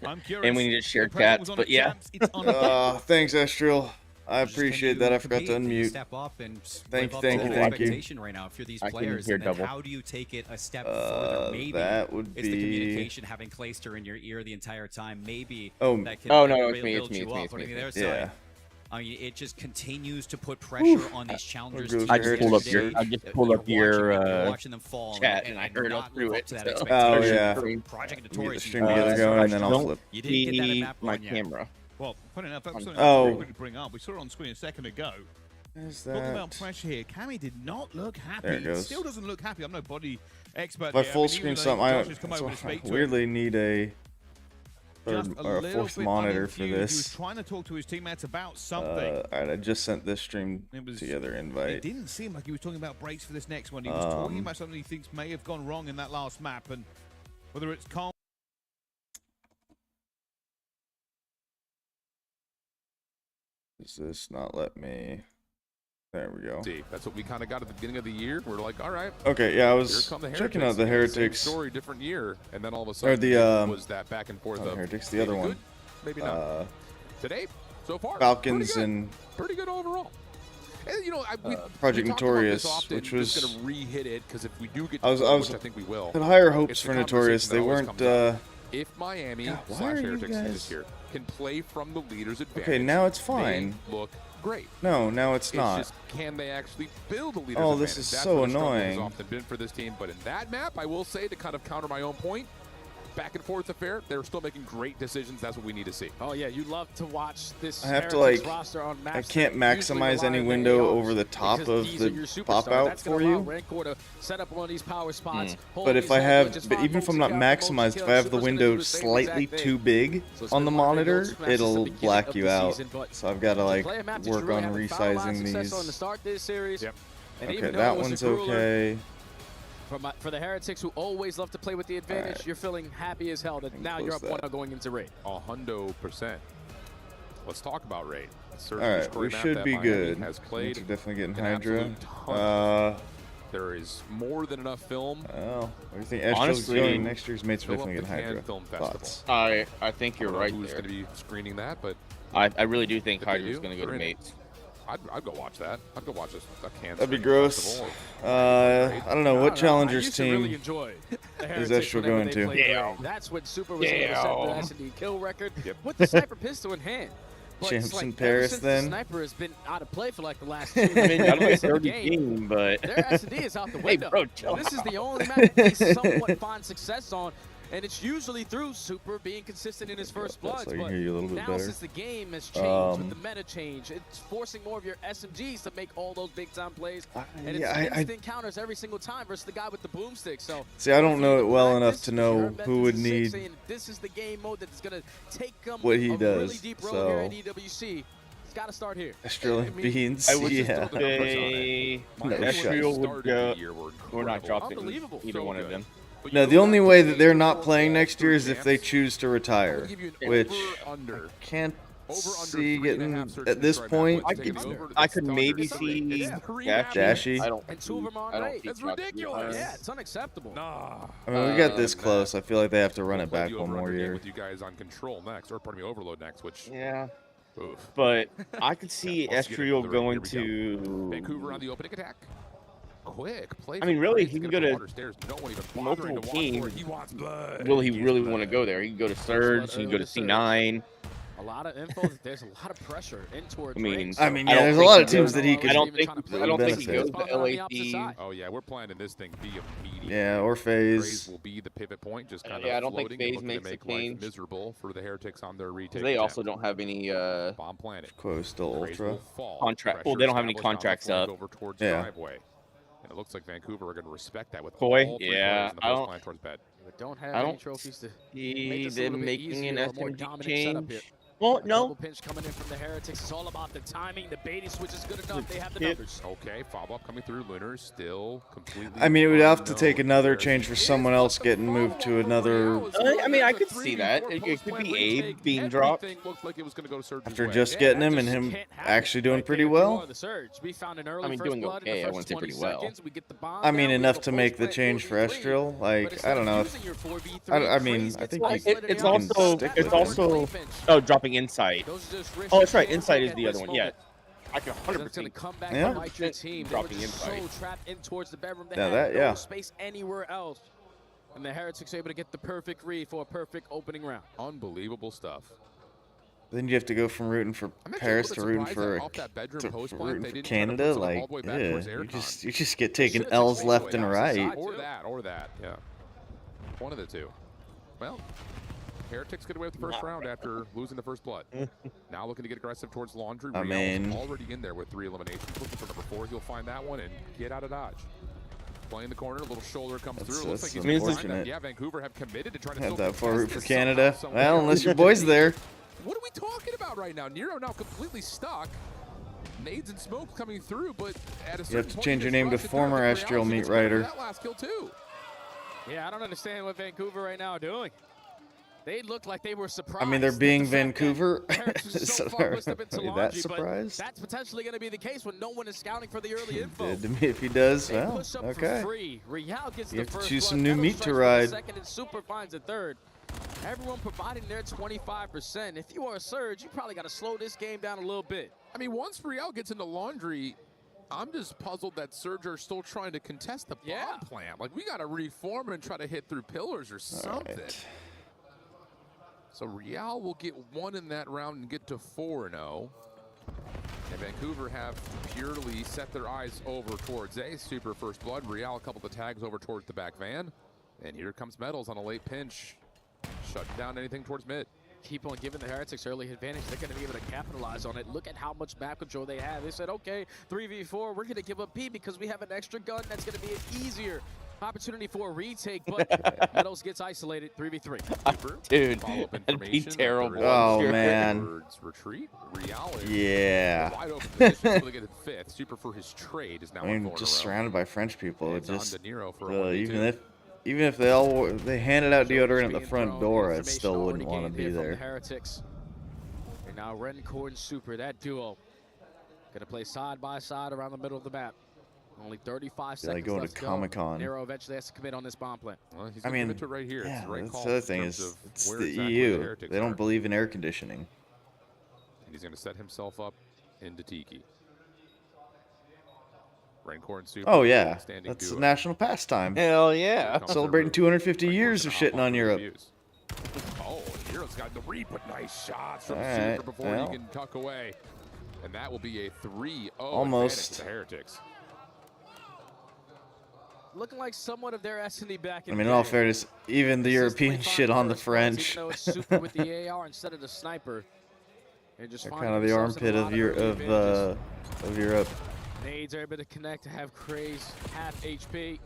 and we need to share cats. But yeah, Thanks, Estriel. I appreciate that. I forgot to unmute. Step up and Thank live up you, to the thank you. expectation right now if you're these players. hear And then double. how do you take it a step further? Maybe that would it's the be. communication, having Clayster in your ear the entire time. Maybe Oh, that can oh no, really it's me, build it's me, you it's me, up. it's But on me. the other Yeah. side, I mean, it just continues to put pressure on these challengers. goes teams I your just pulled up every your, day. I just When pulled you're up your watching them fall chat, and I heard not up through live it. to that So. Oh, expectation. yeah. Project Get the Notorious, stream together going, and then I'll flip. You didn't get that in map my one yet. camera. Well, funny enough, that was something Oh. I was going to bring up. We saw it on screen a second ago. There's Talking about that. pressure here, Cammy did not look happy. There it goes. Still doesn't look happy. I'm no body expert. If I here. full mean, screen even though something, Josh has come over to speak to him, weirdly need a just third or a little fourth bit monitor for uninfused. He was this. trying to talk to his teammates about something. Alright, I just sent this stream It was- together It invite. didn't seem like he was talking about breaks for this next one. He was talking about something he thinks may have gone wrong in that last map, and whether it's calm. Does this not let me? There we go. See, that's what we kind of got at the beginning of the year. We're like, all right, Okay, yeah, I here was come the checking Heretics. out the Same Heretics. story, different year, and then all of a Or sudden the it was that back and forth not the of Heretics, the maybe other one. good, maybe not. Today, so far, Falcons pretty good. and Pretty good overall. And you know, Project we talked about Notorious, this often, which just was- gonna re-hit it because if we do get, I was which I think we will. had higher hopes it's the for Notorious. conversation They that always weren't. comes up. If Miami God, why slash are you Heretics guys- this year can play from the leader's advantage, Okay, now it's fine. they look great. No, now it's It's not. just, can they actually build a leader's Oh, advantage? this is That's so what the struggle has annoying. often been for this team. But in that map, I will say, to kind of counter my own point, back and forth affair, they're still making great decisions. That's what we need to see. Oh yeah, you love to watch this. I have to, Heretics like, roster on I maps can't that usually maximize rely any on window ARs over the top because of these the are your superstars. pop out That's for gonna allow you. Rancor to set up one of these power spots. hold But these if I heads, have, just but find even if I'm folks not to count, folks maximized, to if kill. I have the Super's gonna window do the same slightly exact too thing. big So it's on been the a lot of monitor, goal smashes at the it'll beginning black of you the out. season, but So I've got to to like play a map that you work really on haven't found a lot of resizing success on to these. start this series. Yep. And Okay, even though that it was a one's grueler, okay. For the Heretics who always love to play with the advantage, Alright. you're feeling happy as hell that can now you're close up that. 1-0 going into raid. 100%. Let's talk about raid. All right, we should be good. Has Things played are definitely getting an Hydra. absolute ton. Uh, There is more than enough film. well, what do you think? Astral's Honestly, going next year's mates are fill up definitely the getting Cannes Hydra. Film Festival. Thoughts? I think you're I don't know right who's there. going to be screening that, but I really do think If they Hydra's do, going to go to they're in it. mates. I'd go watch that. I'd go watch a Cannes That'd be Film gross. Festival. I don't know what I challengers used to really team. enjoy the is Heretics Estral whenever going they to? played Yeah. raid. That's when Super was able to set the Yeah. S&D kill record Yep. with the sniper pistol in hand. But it's Champs in like, Paris, ever since then? the sniper has been out of play for like the last 2 I mean, I don't minutes think of the dirty game. team, but Their S&D is out the Hey, window. bro, chill This is out. the only map that they somewhat find success on, and it's usually through Super being consistent in his first That's bloods. so I can But hear you a little bit now better. since the game has changed with the meta change, it's forcing more of your SMGs to make all those big time plays, and it's yeah, instant counters every single time versus the guy with the boomstick. So See, I don't know it well practice, enough to know Herb who would Benton's need saying this is the game mode that's going to take them what he a does, really deep road so- here at EWC. It's got to start here. Astral and Beans. I would just Yeah. say Miami Estriel started would the go. year were We're not incredible. dropping Unbelievable. either So one of good. them. But No, you the go only back way to that they're not overall playing next year is if they champs. choose to I'll retire, give you an which over-under. can't Over under see 3.5 getting search at this right now. point. Let's take it over to I the could Thunder. maybe It's see three Dashy. maps. Dashy. I don't. And 2 of them on I don't raid. see That's Chuck ridiculous. Yeah, it's unacceptable. Nah. I mean, we got this Matt, close. I feel like they have to run we'll it play back the one more over-under game year. with you guys on Control next, or pardon me, Overload next, which, Yeah, oof. but I could see Once you get Estriel into the ring, going here we to Vancouver on the opening attack. Quick play. I mean, from really, Grace he to can get go up to the water stairs. No one even multiple bothering to walk teams. for it. He wants blood. Will he Needs really blood. want to go there? He can go to Surge. He can go to C9. A lot of info. There's a lot of pressure in towards I mean, raid. I mean, I yeah, don't there's a think lot he of teams goes- that he could. I don't think he benefit. goes to LAC. Oh yeah, we're planning this thing be immediate. Yeah, or Graze FaZe. will be the pivot point, just kind Yeah, I of don't think floating FaZe and looking makes to a make life change. miserable for the Heretics on their retake. They also attempt. don't have any Bomb planet. Quote still Graze ultra. will fall. Contract- well, Pressure they don't have any established on the contracts flank up. Over towards Yeah. driveway. And it looks like Vancouver are going to respect that with Boy, all three yeah, players in the I first don't- line towards bed. But don't have I any don't trophies to see make this a them little bit making an easier or more SMG dominant setup here. change. Well, A no. double pinch coming in from the Heretics. It's all about the timing. The baiting switch is good enough. They have the numbers. Okay, follow-up coming through. Lunar still completely. I mean, it would have to take unknown another where change he for is, someone but else the getting moved to follow-up for another. Real is I mean, I good. could It's a see that. 3v4 It could post-plant be Abe retake. being dropped. Everything looked like it was going to go Surge's After way. just Yeah, getting that him and just him can't happen. actually doing Right pretty there, well. the surge. We found an early I mean, first doing blood in okay. the I first wouldn't say 20 pretty well. seconds. We get the bomb I mean, down, we enough have to a make the post-plant change for 4v3. Estriel. But Like, instead I don't of know. using your 4v3, I mean, Craze I gets think you- isolated It's in the also middle. stick it's with it. also dropping inside. Those are just risks Oh, you that's right. can't Inside take is at the other this one. Yeah, moment. I can That's going to 100%. come back Yeah. and bite your team. They were Dropping just inside. so trapped in towards the bedroom. They Yeah, had that- no yeah. space anywhere else. And the Heretics able to get the perfect read for a perfect opening round. Unbelievable stuff. Then you have to go from rooting for I'm actually a Paris little to bit rooting surprised for that off that bedroom to post for plant, rooting they for didn't try to Canada. push it Like, all the way back yeah, towards you Aircon. just get taking Should've L's taken left it and away. right. Too. Or that, yeah. One of the two. Well, Heretics get away with the first round after losing the first blood. Now looking to get aggressive towards Laundry. I Real's mean- already in there with 3 eliminations. Looking for number 4. He'll find that one and get out of dodge. Playing the corner, a little shoulder comes That's- through. Looks that's like he's gonna unfortunate. find that. Yeah, Vancouver have committed to trying to Have still that far contest root for this Canada. somehow, somewhere. Well, unless your boy's there. What are we talking about right now? Nero now completely stuck. Nades and smoke coming through, but at a certain have to point, change he your just name to rushed it through. former I think Estriel Real's meat gonna get writer. that last kill too. Yeah, I don't understand what Vancouver right now are doing. They look like they were surprised. I mean, they're that being the fact that Vancouver. the Heretics was so So far pushed up into are you that Laundry, but surprised? that's potentially going to be the case when no one is scouting for the early info. Dead to me if he does. They well, push up okay. for free. Real gets You the have to first choose blood. some new Metal meat to strikes for the ride. second, and Super finds a third. Everyone providing their 25%. If you are a Surge, you probably got to slow this game down a little bit. I mean, once Real gets into Laundry, I'm just puzzled that Surge are still trying to contest the bomb plant. Like, we got to reform and try to hit through pillars or something. Alright. So Real will get 1 in that round and get to 4-0. And Vancouver have purely set their eyes over towards A. Super first blood. Real a couple of tags over towards the back van. And here comes Metals on a late pinch. Shutting down anything towards mid. Keep on giving the Heretics early advantage. They're going to be able to capitalize on it. Look at how much map control they have. They said, okay, 3v4, we're going to give up B because we have an extra gun. That's going to be an easier opportunity for a retake, but Metals gets isolated 3v3. Dude, Follow-up that'd be information. terrible. Oh, Sure. man. Birds retreat. Real is Yeah. wide open position to get in 5th. Super for his trade is now I mean, on 4 in a just row. surrounded by French people. It It's on just to Nero for a 1v2. even if they handed out deodorant at the Being front thrown, door, I information still wouldn't already want to gained be here from the there. Heretics. And now Rencore and Super, that duo, gonna play side by side around the middle of the map. Only 35 Feel like seconds going left to go. Comic-Con. Nero eventually has to commit on this bomb plant. Well, he's I gonna mean, commit to it right here. It's yeah, the right that's call the other in thing terms is of it's where the exactly EU. Heretics They don't are. believe in air conditioning. And he's going to set himself up into Tiki. Rancor and Super. Oh yeah, standing that's duo. a national pastime. Hell yeah. Comes Celebrating through. 250 Rancor years of gonna hop shitting on the Europe. reviews. Oh, Hero's got the read, but nice shots from Alright, Super before well. he can tuck away. And that will be a 3-0 Almost. advantage to the Heretics. Looking like somewhat of their S&D back I in mean, the in all game. fairness, even the European Consistently shit on the finding first French. bloods, even though it's Super with the AR instead of the sniper. They're just They're finding kind of the themselves in a armpit lot of early advantages. of Europe. Nades are able to connect to have Craze half HP.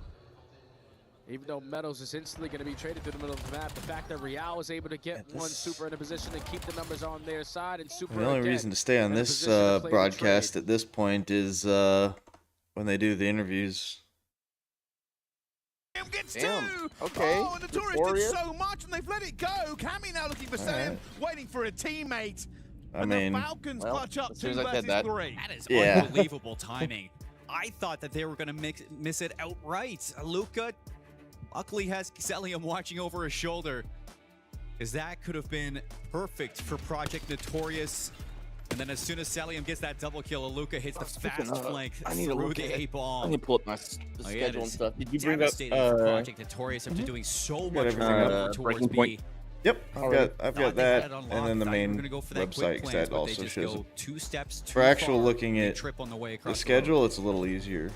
Even though Metals is instantly going to be traded to the middle of the map, the fact that Real was able to get Yeah, one this- Super in a position to keep the numbers on their side, and Super The only again reason to stay on in a this position to play the broadcast trade. at this point is when they do the interviews. Gets Damn, two. okay. Oh, and the Tourists Victoria. did so much, and they've let it go. Cammy now looking for Selim, waiting for a teammate. I And mean, the Falcons well, clutch up as soon 2 as I said versus that. 3. That is Yeah. unbelievable timing. I thought that they were going to miss it outright. Luka luckily has Celium watching over his shoulder, because that could have been perfect for Project Notorious. And then as soon as Celium gets that double kill, Luka hits the fast flank I need to through look the at A it. I bomb. need to pull up my Oh, yeah, schedule and it's stuff. Did you bring up Devastating for Project Notorious after doing so much everything work up. over towards Breaking B. Point. yep, I've Already. got Thought that, they had it and unlocked, then the thought you were main gonna go for that website, quick 'cause plans, that but they also just shows go it. 2 steps too For actual far, looking they at trip on the way the across schedule. It's a little easier.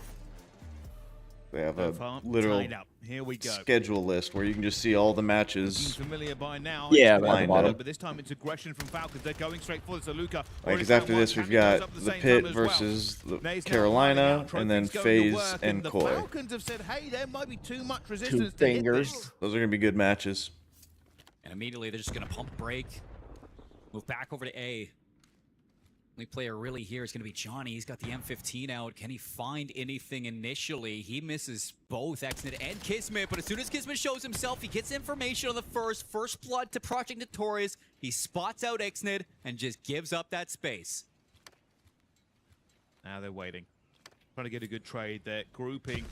They have a literal Tied up. Here we go. schedule list where you can just see all the Looking matches. familiar by now. Yeah, It's at the been bottom. but this time it's aggression from Falcons. They're going straight for it. So Luka. Like, already because after found this, one. we've Cammy goes got up at the same Pit time as well. versus the Nays now finding Carolina, out, and then trophies going to FaZe work, and the Koi. Falcons have said, hey, there might be too much resistance Two to hit this. fingers. Those are gonna be good matches. And immediately they're just going to pump break. Move back over to A. Only player really here is going to be Johnny. He's got the M15 out. Can he find anything initially? He misses both Exnid and Kismet, but as soon as Kismet shows himself, he gets information on the first blood to Project Notorious. He spots out Exnid and just gives up that space. Now they're waiting. Trying to get a good trade. They're grouping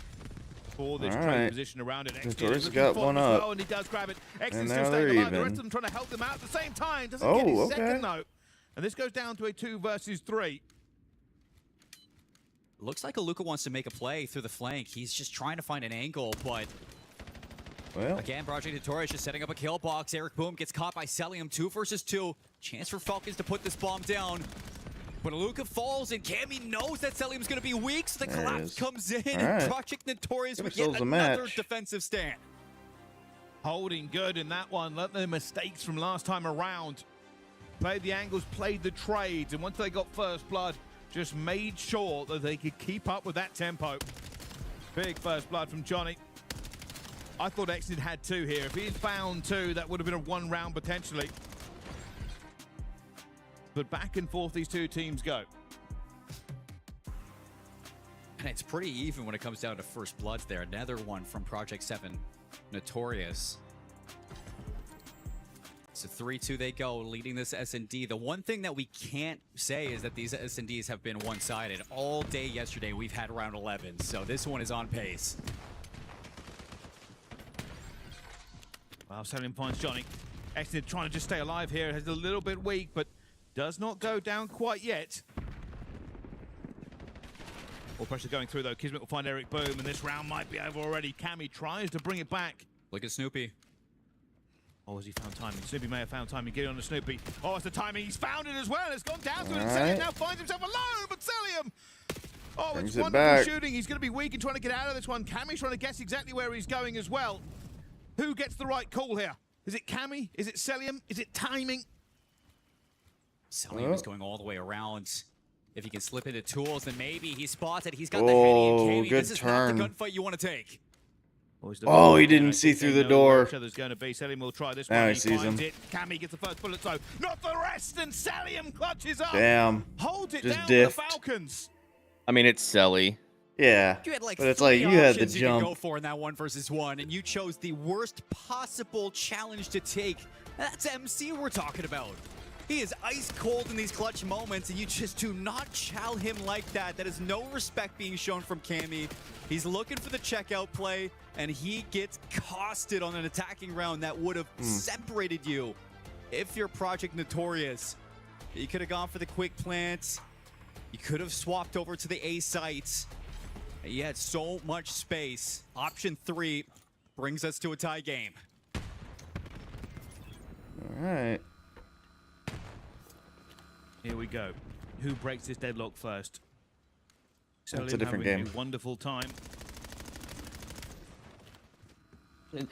for this trade position around it. Notorious got one up. Well, and he does grab it. And Exnid's now still they're staying alive. The even. rest of them trying to help them out at the same time. Doesn't get his second though. And this goes down to a 2 versus 3. Looks like Aluka wants to make a play through the flank. He's just trying to find an angle, but again, Project Notorious just setting up a kill box. Eric Boom gets caught by Celium. 2 versus 2. Chance for Falcons to put this bomb down. But Aluka falls, and Cammy knows that Celium's going to be weak, so the collapse comes in, and Project Notorious with yet another defensive stand. Holding good in that one. Learned their mistakes from last time around. Played the angles, played the trades, and once they got first blood, just made sure that they could keep up with that tempo. Big first blood from Johnny. I thought Exnid had 2 here. If he had found 2, that would have been a 1 round potentially. But back and forth these 2 teams go. And it's pretty even when it comes down to first bloods there. Another one from Project 7, Notorious. So 3-2 they go, leading this S&D. The one thing that we can't say is that these S&Ds have been one-sided. All day yesterday, we've had round 11, so this one is on pace. Well, Celium finds Johnny. Exnid trying to just stay alive here. Has a little bit weak, but does not go down quite yet. All pressure going through, though. Kismet will find Eric Boom, and this round might be over already. Cammy tries to bring it back. Look at Snoopy. Oh, has he found timing? Snoopy may have found timing. Get on to Snoopy. Oh, it's the timing. He's found it as well. It's gone down to it. Celium now finds himself alone, but Celium. Oh, it's wonderful shooting. He's going to be weak and trying to get out of this one. Cammy's trying to guess exactly where he's going as well. Who gets the right call here? Is it Cammy? Is it Celium? Is it timing? Celium is going all the way around. If he can slip into tools, then maybe he spots it. He's got the Henny and Cammy. This is not the gunfight you want to take. Oh, he didn't see through the door. There's going to be. Celium will try this now one. he sees him. Cammy gets the first bullet, so not the rest, and Celium clutches up. Damn. Hold it Just down diffed. for the Falcons. I mean, it's Selly. Yeah, You had like but it's like you had the you could jump. go for in that 1 versus 1, and you chose the worst possible challenge to take. That's MC we're talking about. He is ice cold in these clutch moments, and you just do not chow him like that. That is no respect being shown from Cammy. He's looking for the checkout play, and he gets costed on an attacking round that would have separated you if you're Project Notorious. You could have gone for the quick plants. You could have swapped over to the A sites. You had so much space. Option 3 brings us to a tie game. All right. Here we go. Who breaks this deadlock first? It's a different having game. A wonderful time.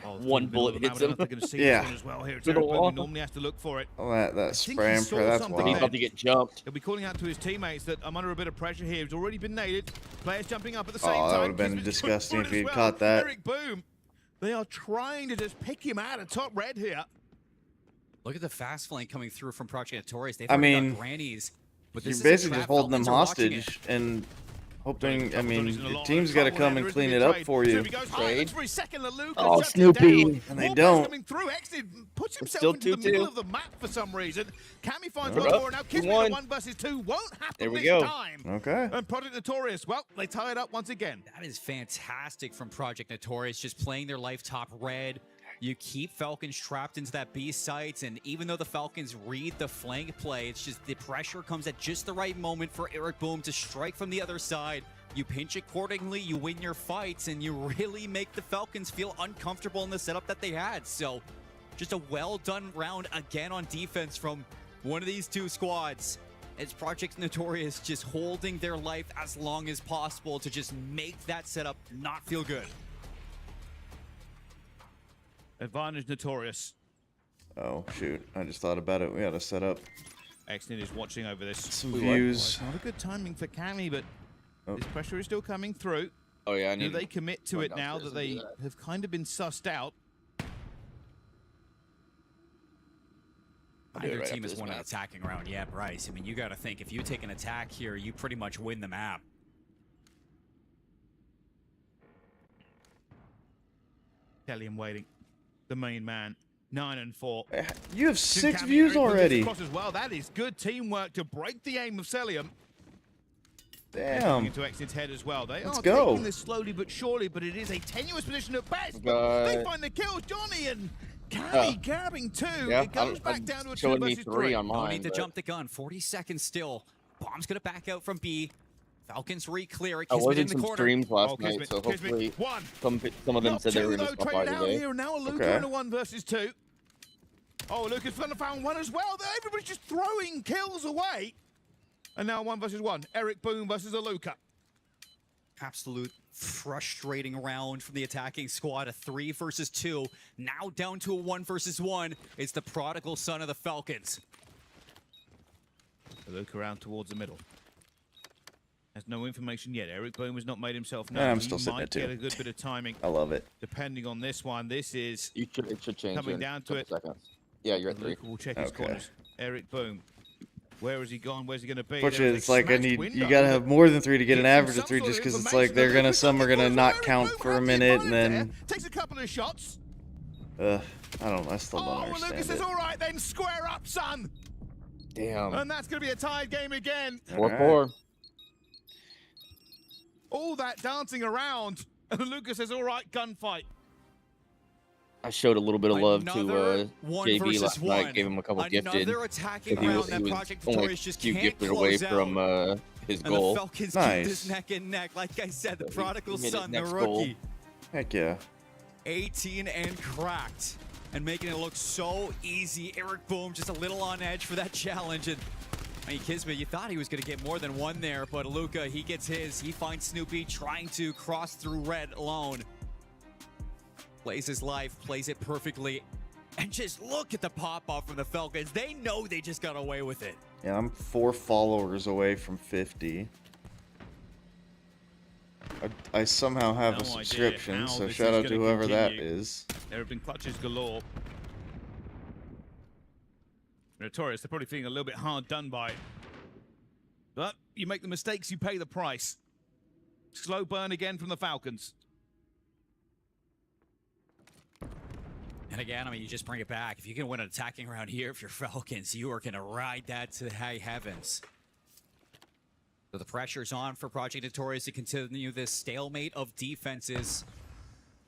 One bullet hits him. Yeah. As well here. To the wall. He normally has to look for it. Oh, that spray and pray, that's something He's why. about to get jumped. He'll be calling out to his teammates that I'm under a bit of pressure here. He's already been nailed. Players jumping up at the same time. Oh, that would have been Kismet's disgusting good if for it he'd as caught that. Eric Boom. They are trying to just pick him out of top red here. Look at the fast flank coming through from Project Notorious. They've I already mean, got grannies. But You're this is a basically trap. just holding them Falcons are watching it. hostage and hoping. I mean, your team's got to come and clean it up for you. Trade. Oh, Snoopy. And they don't. Coming through. Exnid puts himself still into the 2-2. middle of the map for some reason. Cammy finds We're one up. more. Now Kismet 2-1. 1 versus 2 won't happen There we this go. time. Okay. And Project Notorious, well, they tie it up once again. That is fantastic from Project Notorious, just playing their life top red. You keep Falcons trapped into that B site, and even though the Falcons read the flank play, it's just the pressure comes at just the right moment for Eric Boom to strike from the other side. You pinch accordingly, you win your fights, and you really make the Falcons feel uncomfortable in the setup that they had. So, just a well-done round again on defense from one of these 2 squads. It's Project Notorious just holding their life as long as possible to just make that setup not feel good. Advantage Notorious. Oh shoot! I just thought about it. We got to set up Exnid is watching over this. some views. Not a good timing for Cammy, but this pressure is still coming through. Oh yeah, I Do need. they commit to go it now downstairs that and they do that. have kind of been sussed out? I'll do it Neither right team after has this won an map. attacking round yet, Bryce. I mean, you got to think, if you take an attack here, you pretty much win the map. Kelly waiting. The main man. 9 and 4. You have Two 6 Cammy, views Eric Lucas already. across as well. That is good teamwork to break the aim of Celium. Damn. Into Exit's head as well. They Let's are go. taking this slowly but surely, but it is a tenuous position at best. But God. they find the kill. Johnny and Cammy grabbing 2. Yeah, It goes I'm back down to a 2 showing me versus 3 3. on No mine. need to but jump the gun. 40 seconds still. Bomb's going to back out from B. Falcons re-clear it. I Kismet was in in the some corner. streams last Oh, night, Kismet, so Kismet, hopefully 1. some of them Not said they 2 were going though, to stop by traded out today. here. Now a Luca Okay. in a 1 versus 2. Oh, Lucas gonna found 1 as well. Everybody's just throwing kills away. And now 1 versus 1. Eric Boom versus a Luca. Absolute frustrating round from the attacking squad. A 3 versus 2. Now down to a 1 versus 1. It's the prodigal son of the Falcons. Luca around towards the middle. Has no information yet. Eric Boom has not made himself known. Yeah, I'm He still sitting might at 2. get a good bit of timing I love it. depending on this one. This is It should change Coming in down a to couple it. seconds. Yeah, you're at 3. Luca will check his Okay. corners. Eric Boom. Where has he gone? Where's he going to be? Fortunately, There is it's a like I smashed need. window. You gotta have more than 3 to get an Gives him average of some 3, sort just of because it's information like they're that gonna Luca's some are looking gonna for. not Eric count Boom for a grabs the minute and advantage then. there. Takes a couple of shots. I don't. I still don't Oh, and Lucas understand says, it. all right, then square up, son. Damn. And that's going to be a tied game again. 4-4. All that dancing around. And Lucas says, all right, gunfight. I showed a little bit of love to Another 1 JB versus last 1. night. Gave him a couple gifted. Another attacking He round was, that he was Project only a Notorious just few can't gifted close away out. from his And the goal. Falcons Nice. keep this neck and neck. Like I said, the He- prodigal he hit his son, the next goal. rookie. Heck yeah. 18 and cracked. And making it look so easy. Eric Boom just a little on edge for that challenge. And I mean, Kismet, you thought he was going to get more than 1 there, but Luca, he gets his. He finds Snoopy trying to cross through red alone. Plays his life, plays it perfectly. And just look at the pop-off from the Falcons. They know they just got away with it. Yeah, I'm 4 followers away from 50. I somehow have No a idea subscription, how so this shout is out to gonna whoever that continue. is. There have been clutches galore. Notorious, they're probably feeling a little bit hard done by. But you make the mistakes, you pay the price. Slow burn again from the Falcons. And again, I mean, you just bring it back. If you can win an attacking round here, if you're Falcons, you are going to ride that to the high heavens. So the pressure's on for Project Notorious to continue this stalemate of defenses.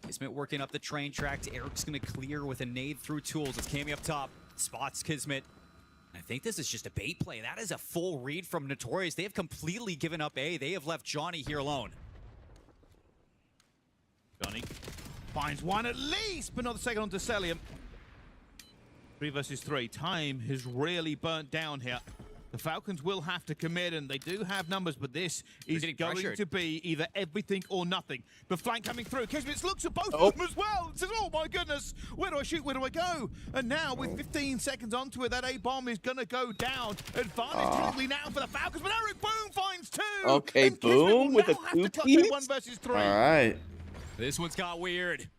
Kismet working up the train tracks. Eric's going to clear with a nade through tools. It's Cammy up top. Spots Kismet. I think this is just a bait play. That is a full read from Notorious. They have completely given up A. They have left Johnny here alone. Johnny finds 1 at least, but not the second on to Celium. 3 versus 3. Time has really burnt down here. The Falcons will have to commit, and they do have numbers, but this is getting going pressured. to be either everything or nothing. The flank coming through. Kismet looks at both of them as well and says, oh my goodness, where do I shoot, where do I go? And now with 15 seconds onto it, that A-bomb is going to go down. Advantage technically now for the Falcons, but Eric Boom finds 2. Okay, And Kismet will Boom with now a have to clutch two-piece? it 1 versus 3. All right. This one's got weird.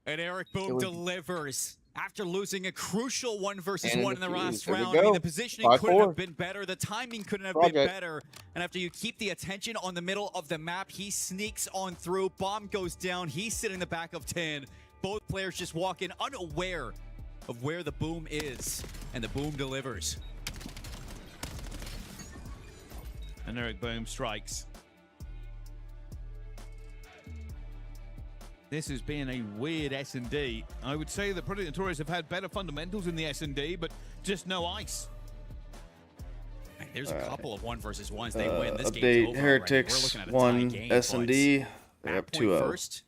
And Eric Boom delivers. After losing a crucial 1 versus And 1 in the the last there we round, I mean, go. the positioning 5-4. couldn't have been better. The timing couldn't have been Project. better. And after you keep the attention on the middle of the map, he sneaks on through. Bomb goes down. He's sitting in the back of 10. Both players just walk in unaware of where the Boom is. And the Boom delivers. And Eric Boom strikes. This has been a weird S&D. I would say that Project Notorious have had better fundamentals in the S&D, but just no ice. There's a couple of 1 versus 1s. They win. This game's over Update: already. Heretics We're looking at a tie 1 game, S&D. boys. They're Map up point 2-0. first.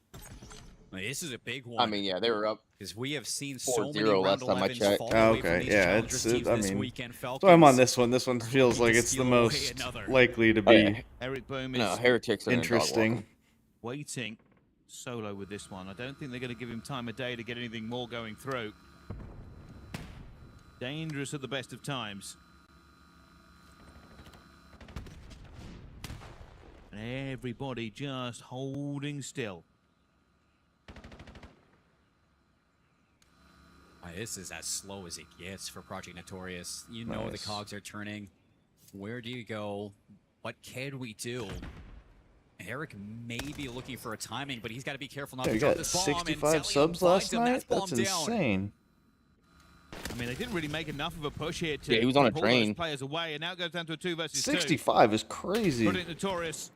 I mean, this is a big one. I mean, yeah, they were up. Because we have seen so 4-0 many round last time I 11s checked. fall Oh, away from okay, these yeah, Challengers it's- teams I this mean, weekend. So I'm on Falcons this one. This one feels need like to it's the steal away most another. likely to Oh, be yeah. Eric Boom is No, Heretics are interesting. waiting solo with this one. I don't think they're going to give him time of day to get anything more going through. Dangerous at the best of times. And everybody just holding still. This is as slow as it gets for Project Notorious. You know the Nice. cogs are turning. Where do you go? What can we do? Eric may be looking for a timing, but he's got to be careful not Yeah, to you drop got this bomb. 65 and subs Zellium last finds him. night? That's That's bomb down. insane. I mean, they didn't really make enough of a push here to Yeah, he was on a pull those train. players away, and now it goes down to a 2 versus 2. 65 is crazy. Project Notorious.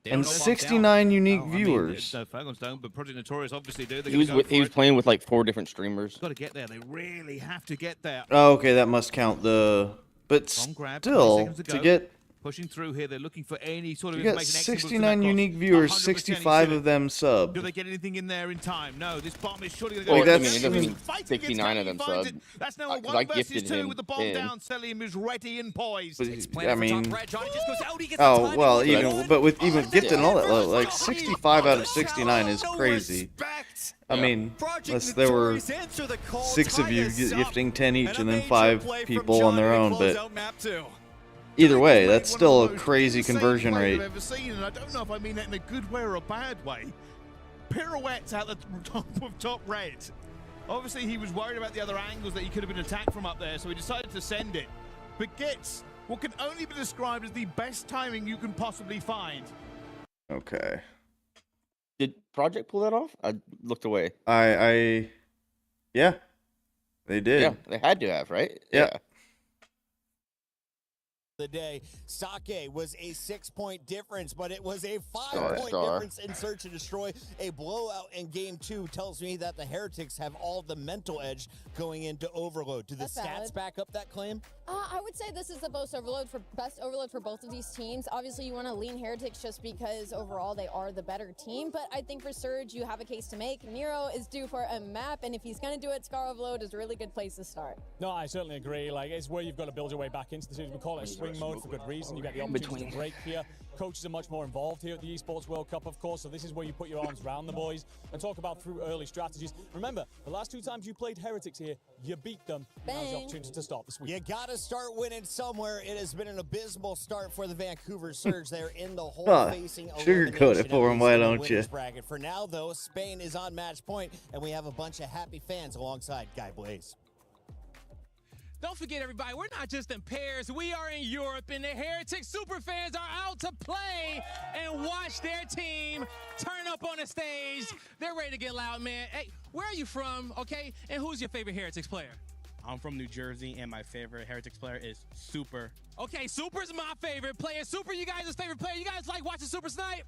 They And don't go bomb 69 unique Oh, I mean, viewers. no, Falcons don't, but Project Notorious obviously do. They're He was gonna go he was for it. playing with like 4 different streamers. Got to get there. They really have to get there. Oh, okay, that must count the. But Bomb grab, 20 still, seconds to to go. get Pushing through here, they're looking for any sort of you got information. Exit moves to 69 that cross. unique viewers, 100% 65 he of them Do sub. they get anything in there in time? No, this bomb is surely going to Well, go. I in. mean, it doesn't mean Fighting against 69 of Kenny them finds sub. it. That's now a 'Cause 1 I versus gifted 2 him with the bomb in. down. Selim is ready and poised. But It's I planted for mean, top red. Johnny just goes out. He gets the oh timing. well, Look at even that. but with even Oh, gifting all that, yeah. like 65 out of 69 is No crazy. respect. I Yeah. mean, Project unless there were Notorious answer the call, 6 of tie you us up. gifting 10 each, and a then major 5 play from people on their Johnny own. to close But out map 2. either way, that's One of still the a most crazy insane conversion plays rate. I've ever seen, and I don't know if I mean that in a good way or a bad way. Pirouettes out the top of top red. Obviously, he was worried about the other angles that he could have been attacked from up there, so he decided to send it. But gets what can only be described as the best timing you can possibly find. Okay, Did Project pull that off? I looked away. yeah, they did. Yeah, they had to have, right? Yeah. The day. Sake was a 6-point difference, but it was a Star. 5-point difference in Search and Destroy. A blowout in game 2 tells me that the Heretics have all the mental edge going into Overload. Do the That's stats valid. back up that claim? I would say this is the best overload for both of these teams. Obviously, you want to lean Heretics just because overall they are the better team. But I think for Surge, you have a case to make. Nero is due for a map, and if he's going to do it, Scar Overload is a really good place to start. No, I certainly agree. Like, it's where you've got to build your way back into the series. We call it a swing mode for good reason. You get the opportunity to break here. Coaches are much more involved here at the Esports World Cup, of course, so this is where you put your arms around the boys and talk about through early strategies. Remember, the last 2 times you played Heretics here, you beat them. Now's the Bang. opportunity to start this week. You got to start winning somewhere. It has been an abysmal start for the Vancouver Surge. They're in the hole Huh. facing Sugarcoat it elimination, for at 'em, least why in the don't you? winners bracket. For now, though, Spain is on match point, and we have a bunch of happy fans alongside Guy Blaze. Don't forget, everybody, we're not just in Paris. We are in Europe, and the Heretic Superfans are out to play and watch their team turn up on the stage. They're ready to get loud, man. Hey, where are you from, okay? And who's your favorite Heretics player? I'm from New Jersey, and my favorite Heretics player is Super. Okay, Super's my favorite player. Super, you guys' favorite player. You guys like watching Super Snipe?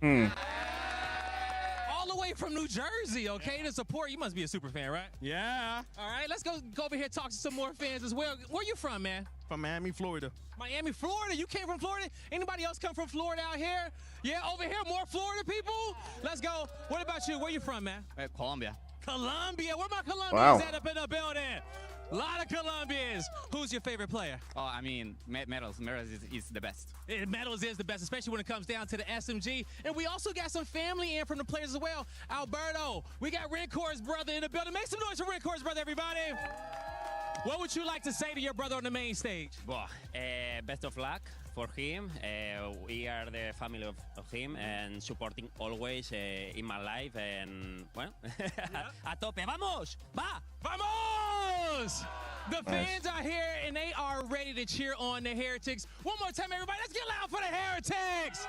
All the way from New Jersey, okay, to support. You must be a Super fan, right? Yeah. All right, let's go over here talk to some more fans as well. Where you from, man? From Miami, Florida. Miami, Florida. You came from Florida? Anybody else come from Florida out here? Yeah, over here, more Florida people? Let's go. What about you? Where you from, man? Colombia. Colombia. Where my Colombians Wow. at up in the building? A lot of Colombians. Who's your favorite player? Oh, I mean, Metals. Metals is the best. Metals is the best, especially when it comes down to the SMG. And we also got some family in from the players as well. Alberto, we got Rencor's brother in the building. Make some noise for Rencor's brother, everybody. What would you like to say to your brother on the main stage? Well, best of luck for him. We are the family of him and supporting always in my life. And, bueno, a tope. ¡Vamos! ¡Va! Vamos! The fans are here and they are ready to cheer on the Heretics. One more time, everybody. Let's get loud for the Heretics.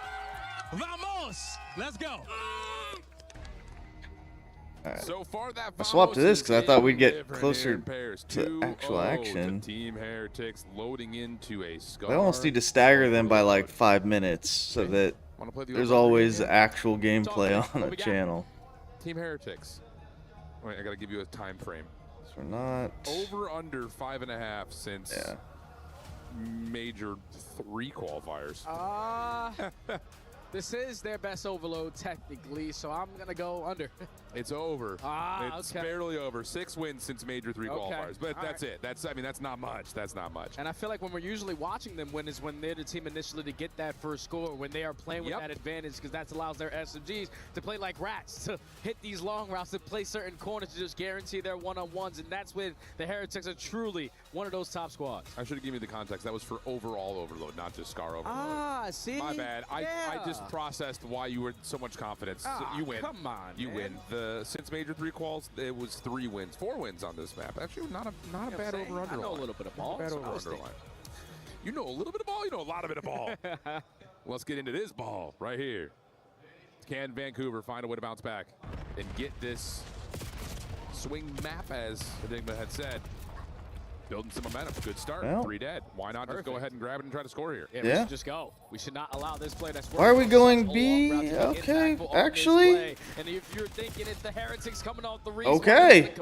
Vamos! Let's go. So far, that I swapped to this 'cause I thought we'd get different closer in pairs. to 2-0 actual action. Team Heretics loading into a Scar. They almost need to stagger them by like 5 minutes so that Wanna play the there's over-under always game? actual gameplay okay. on What the we got? channel. Team Heretics. Wait, I gotta give you a time frame. So we're not. Over under 5.5 since Yeah. major 3 qualifiers. This is their best overload technically, so I'm gonna go under. It's over. It's okay. barely over. 6 wins since major 3 Okay. qualifiers, but All that's right. it. That's not much. That's not much. And I feel like when we're usually watching them win is when they're the team initially to get that first score, when they are playing with Yep. that advantage, because that allows their SMGs to play like rats, to hit these long routes, to play certain corners to just guarantee their one-on-ones, and that's when the Heretics are truly one of those top squads. I should have given you the context. That was for overall overload, not just Scar overload. See? My bad. I just processed why you were so much confidence. You win. Come on, You man. win. Since Major 3 calls, it was 3 wins, 4 wins on this map. Actually, not a bad over-under I know a line. little bit of ball. Bad so I was over-under thinking. line. You know a little bit of ball. You know a lot of ball. Let's get into this ball right here. Can Vancouver find a way to bounce back and get this swing map, as Enigma had said? Building some momentum. Good start. Well, 3 dead. Why not just go ahead and grab it and try to score here? Yeah, we Yeah. should just go. We should not allow this play. That's Why are we going so B? long, bro, to be Okay, impactful on this actually. play. And if you're thinking it's the Heretics coming off the Okay.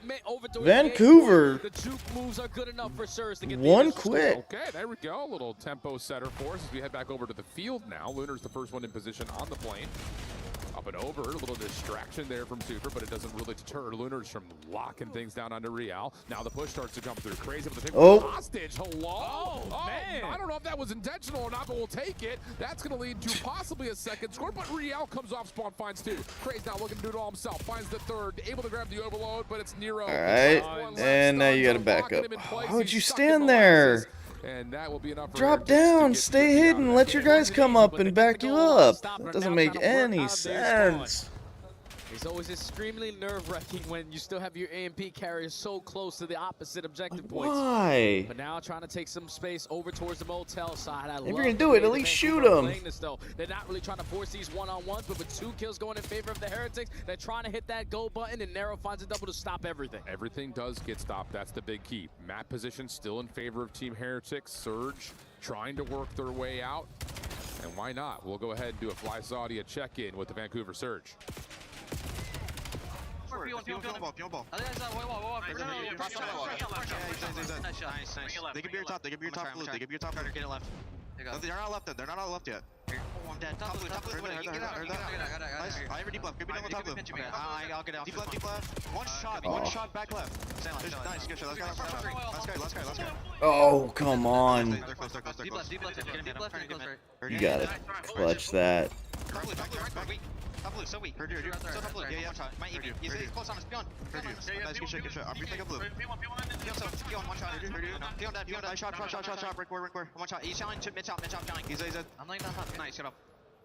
Vancouver. The juke moves are good enough for Surge to get One the initial quit. Okay, there we go. A little tempo setter for us as we head back over to the field now. Lunar's the first one in position on the plane. Up and over, a little distraction there from Super, but it doesn't really deter Lunars from locking things down under Real. Now the push starts to come through. Crazy with the hostage. Hello? Oh, man. I don't know if that was intentional or not, but we'll take it. That's going to lead to possibly a second score, but Real comes off spawn, finds 2. Craze now looking to do it all himself. Finds the 3rd, able to grab the overload, but it's Nero. All right, and now you got to back up. Why would you stand there? And that will be enough for Drop Heretics to down, get stay Super hidden, down let there. your guys come up and back you up. That doesn't make any sense. It's always extremely nerve-wracking when you still have your AMP carriers so close to the opposite objective points. Why? But now trying to take some space over towards the motel side. If you're gonna do it, at least shoot them. They're not really trying to force these one-on-ones, but with 2 kills going in favor of the Heretics, they're trying to hit that go button, and Nero finds a double to stop everything. Everything does get stopped. That's the big key. Map position still in favor of Team Heretics. Surge trying to work their way out. And why not? We'll go ahead and do a Fly Saudia check-in with the Vancouver Surge. They can be your top. They can be your top blue. They can be your top. Get it left. They're not left. They're not all left yet. Top blue. Top blue. Nice. I have a deep left. Give me double top blue. I'll get out. Deep left. Deep left. One shot. One shot back left. Nice. Good shot. Last guy. Last guy. Oh, come on. They're close. They're close. They're close. Deep left. You got it. Clutch that. Top blue. Top blue. So weak. Heard you. So top blue. Yeah. One shot. Might even. He's close on us. Beyond. Nice. Good shot. Good shot. I'm retake up blue. Peon. One shot. Peon dead. Peon dead. Shot. Break core. One shot. He's challenging to mid top. Challenging. He's I'm laying down top. Nice. Get up.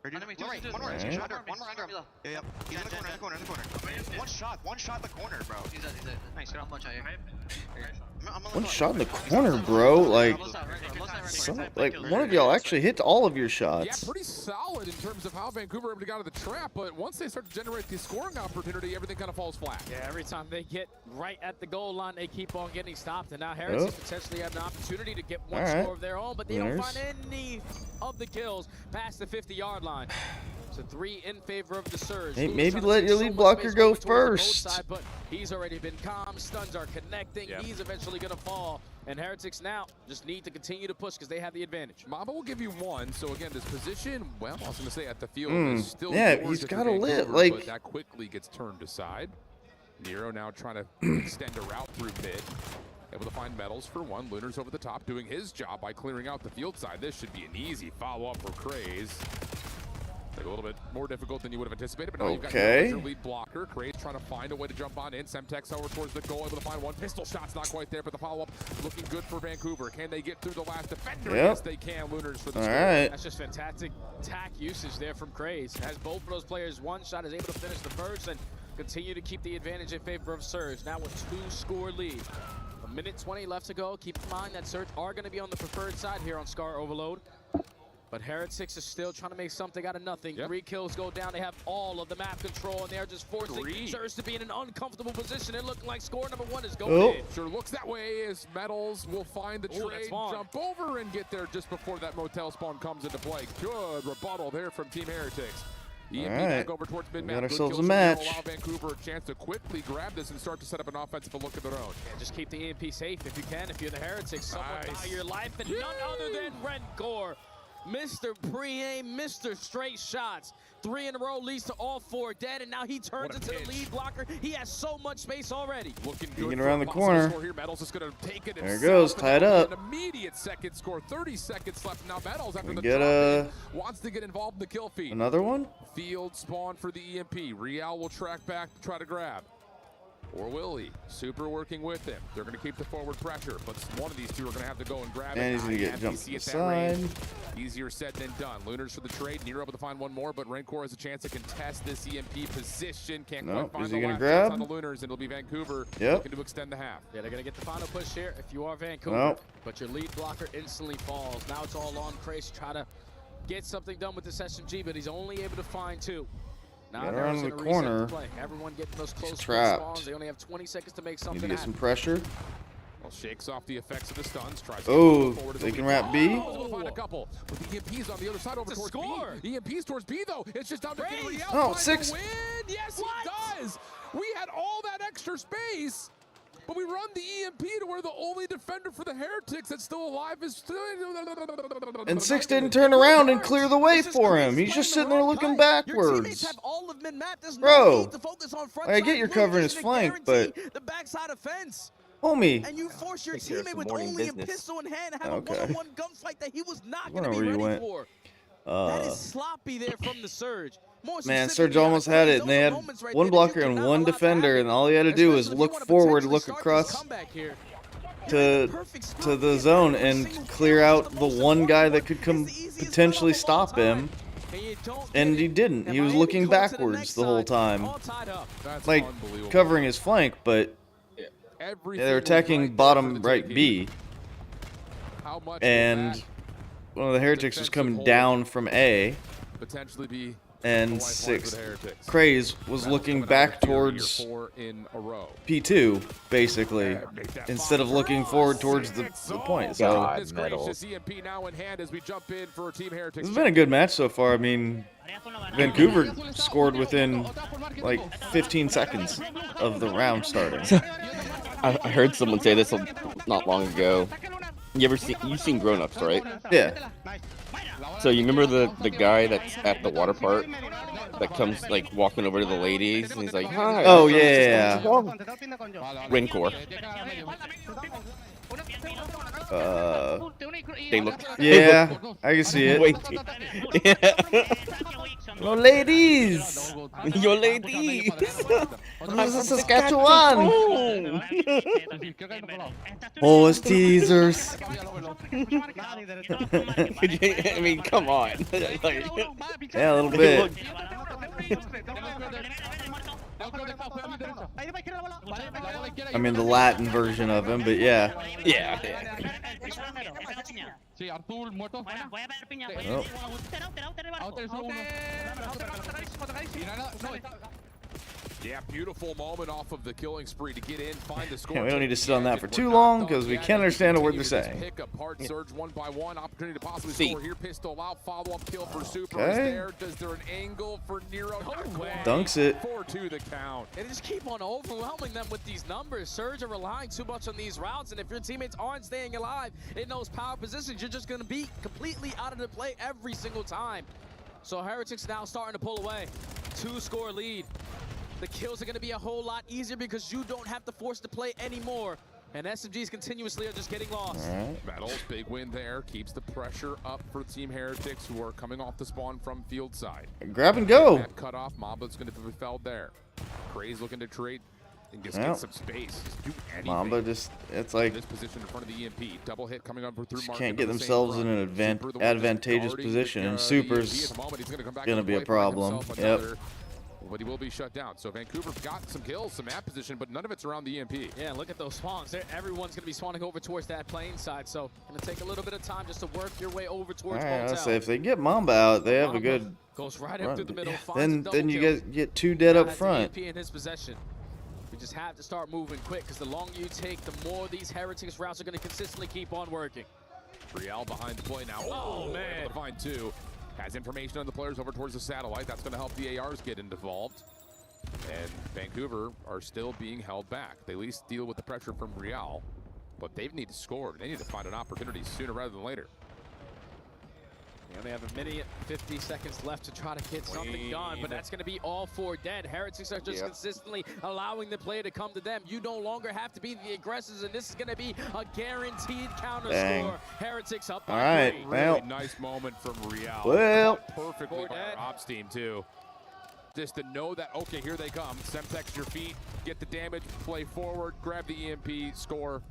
One more. One more under. Yeah. He's in the corner. One shot in the corner, bro. He's dead. Nice. Get up. One shot here. One shot in the corner, bro. Like one of y'all actually hit all of your shots. Yeah, pretty solid in terms of how Vancouver were able to get out of the trap, but once they start to generate the scoring opportunity, everything kind of falls flat. Yeah, every time they get right at the goal line, they keep on getting stopped, and now Heretics potentially have an opportunity to get one score of their own, but they don't find any of the kills past the 50-yard line. So 3 in favor of the Surge. Hey, maybe let your lead blocker go first. Side, but he's already been calm. Stuns are connecting. Yep. He's eventually going to fall. And Heretics now just need to continue to push because they have the advantage. Mamba will give you 1. So again, this position, well, I was going to say at the field is still yeah, yours he's if got you're a lit. Vancouver, Like but that quickly gets turned aside. Nero now trying to extend a route through mid. Able to find medals for 1. Lunar's over the top doing his job by clearing out the field side. This should be an easy follow-up for Craze. Like a little bit more difficult than you would have anticipated, but now you've got your lead blocker. Craze trying to find a way to jump on in. Semtex over towards the goal, able to find 1 pistol shot's not quite there, but the follow-up looking good for Vancouver. Can they get through the last defender? Yes, they can. Lunars for the score. That's just fantastic tack usage there from Craze. As both of those players, one shot is able to finish the first and continue to keep the advantage in favor of Surge. Now with 2-score lead. 1:20 left to go. Keep in mind that Surge are going to be on the preferred side here on Scar Overload. But Heretics is still trying to make something out of nothing. 3 kills go down. They have all of the map control, and they are just forcing Surge to be in an uncomfortable position. It looking like score number 1 is going in. Sure looks that way as Metals will find the trade, jump over, and get there just before that motel spawn comes into play. Good rebuttal there from Team Heretics. EMP back over towards mid-map. Got ourselves a match. Allow Vancouver a chance to quickly grab this and start to set up an offensive look of their own. Yeah, just keep the EMP safe if you can. If you're the Heretics, someone by your life, and none other than Rencor. Mr. Pre-aim, Mr. Straight Shots. 3 in a row leads to all 4 dead, and now he turns into the lead blocker. He has so much space already. Looking good. Peeking around the corner. Here. Metals is going to take it. There it goes, tied up. An immediate second score. 30 seconds left now. Metals after the get drop wants to get involved in the kill feed. Another one? Field spawn for the EMP. Real will track back, try to grab. Or will he? Super working with him. They're going to keep the forward pressure, but one of these two are going to have to go and grab it. And he's going to get jumped to the side. Easier said than done. Lunars for the trade. Nero able to find one more, but Rancor has a chance to contest this EMP position. Can't quite find the last chance on the Lunars, and it'll be Vancouver looking to extend the half. Yeah, they're going to get the final push here if you are Vancouver. But your lead blocker instantly falls. Now it's all on Craze to try to get something done with this SMG, but he's only able to find 2. Now around the corner. Everyone getting those close trapped. They only have 20 seconds to make something Need to get happen. some pressure. Well, shakes off the effects of the stuns. Tries they can wrap B. Find a couple with the EMPs on the other side over towards score. B. EMPs towards B though. It's just down to Real. Oh, 6. Win. Yes, he does. We had all that extra space. But we run the EMP to where the only defender for the Heretics that's still alive is still. And 6 didn't turn around and clear the way for him. He's just sitting there looking backwards. Bro, I get you're covering his flank, but the backside of fence. Homie. And you force your teammate with only a pistol in hand to have a one-on-one gunfight that he was not going to be ready for. That is sloppy there from the Surge. Man, Surge almost had it, and they had one blocker and one defender, and all he had to do was look forward, look across to the zone, and clear out the one guy that could potentially stop him. And he didn't. He was looking backwards the whole time, like covering his flank, but they're attacking bottom right B, and one of the Heretics was coming down from A. Potentially be. And Craze was looking back towards P2, basically, instead of looking forward towards the point. So it's been a good match so far. I mean, Vancouver scored within like 15 seconds of the round starting. I heard someone say this not long ago. You've seen Grown Ups, right? Yeah. So you remember the guy that's at the water park that comes like walking over to the ladies and he's like, "Hi." Oh yeah. Rancor. They look. Yeah, I can see it. Wait. Hello, ladies. Your ladies. This is Saskatchewan. Oh, it's teasers. I mean, come on. Yeah, a little bit. I mean, the Latin version of him, but yeah. Yeah. Yeah, beautiful moment off of the killing spree to get in, find the score. Yeah, we don't need to sit on that for too long because we can't understand a word they're saying. Pick apart Surge one by one, opportunity to possibly score here. Pistol out, follow-up kill for Super. Is there an angle for Nero? Dunks it. 4-2 the count. And just keep on overwhelming them with these numbers. Surge are relying too much on these routes, and if your teammates aren't staying alive in those power positions, you're just going to be completely out of the play every single time. So Heretics now starting to pull away. 2-score lead. The kills are going to be a whole lot easier because you don't have to force the play anymore. And SMGs continuously are just getting lost. Battles, big win there. Keeps the pressure up for Team Heretics, who are coming off the spawn from field side. Grab and go. That cut off. Mamba's going to be felled there. Craze looking to trade and just get some space. Just do anything. Mamba just, it's like, this position in front of the EMP. Double hit coming over through just can't get themselves in an advantageous position, and Super's going to be a problem. Yep. But he will be shut down. So Vancouver got some kills, some map position, but none of it's around the EMP. Yeah, look at those spawns. Everyone's going to be spawning over towards that plane side, so going to take a little bit of time just to work your way over towards Motel. Let's say if they get Mamba out, they have a good goes right up through the middle. Then you guys get 2 dead up front. EMP in his possession. We just have to start moving quick because the longer you take, the more these Heretics routes are going to consistently keep on working. Real behind the play now. Oh man, find 2. Has information on the players over towards the satellite. That's going to help the ARs get involved. And Vancouver are still being held back. They at least deal with the pressure from Real, but they need to score. They need to find an opportunity sooner rather than later. They only have a minute, 50 seconds left to try to get something done, but that's going to be all 4 dead. Heretics are just consistently allowing the player to come to them. You no longer have to be the aggressors, and this is going to be a guaranteed counter score. Heretics up by 3. Really nice moment from Real. Well, perfectly by our ops team too. just to know that, okay, here they come. Semtex your feet, get the damage, play forward, grab the EMP, score.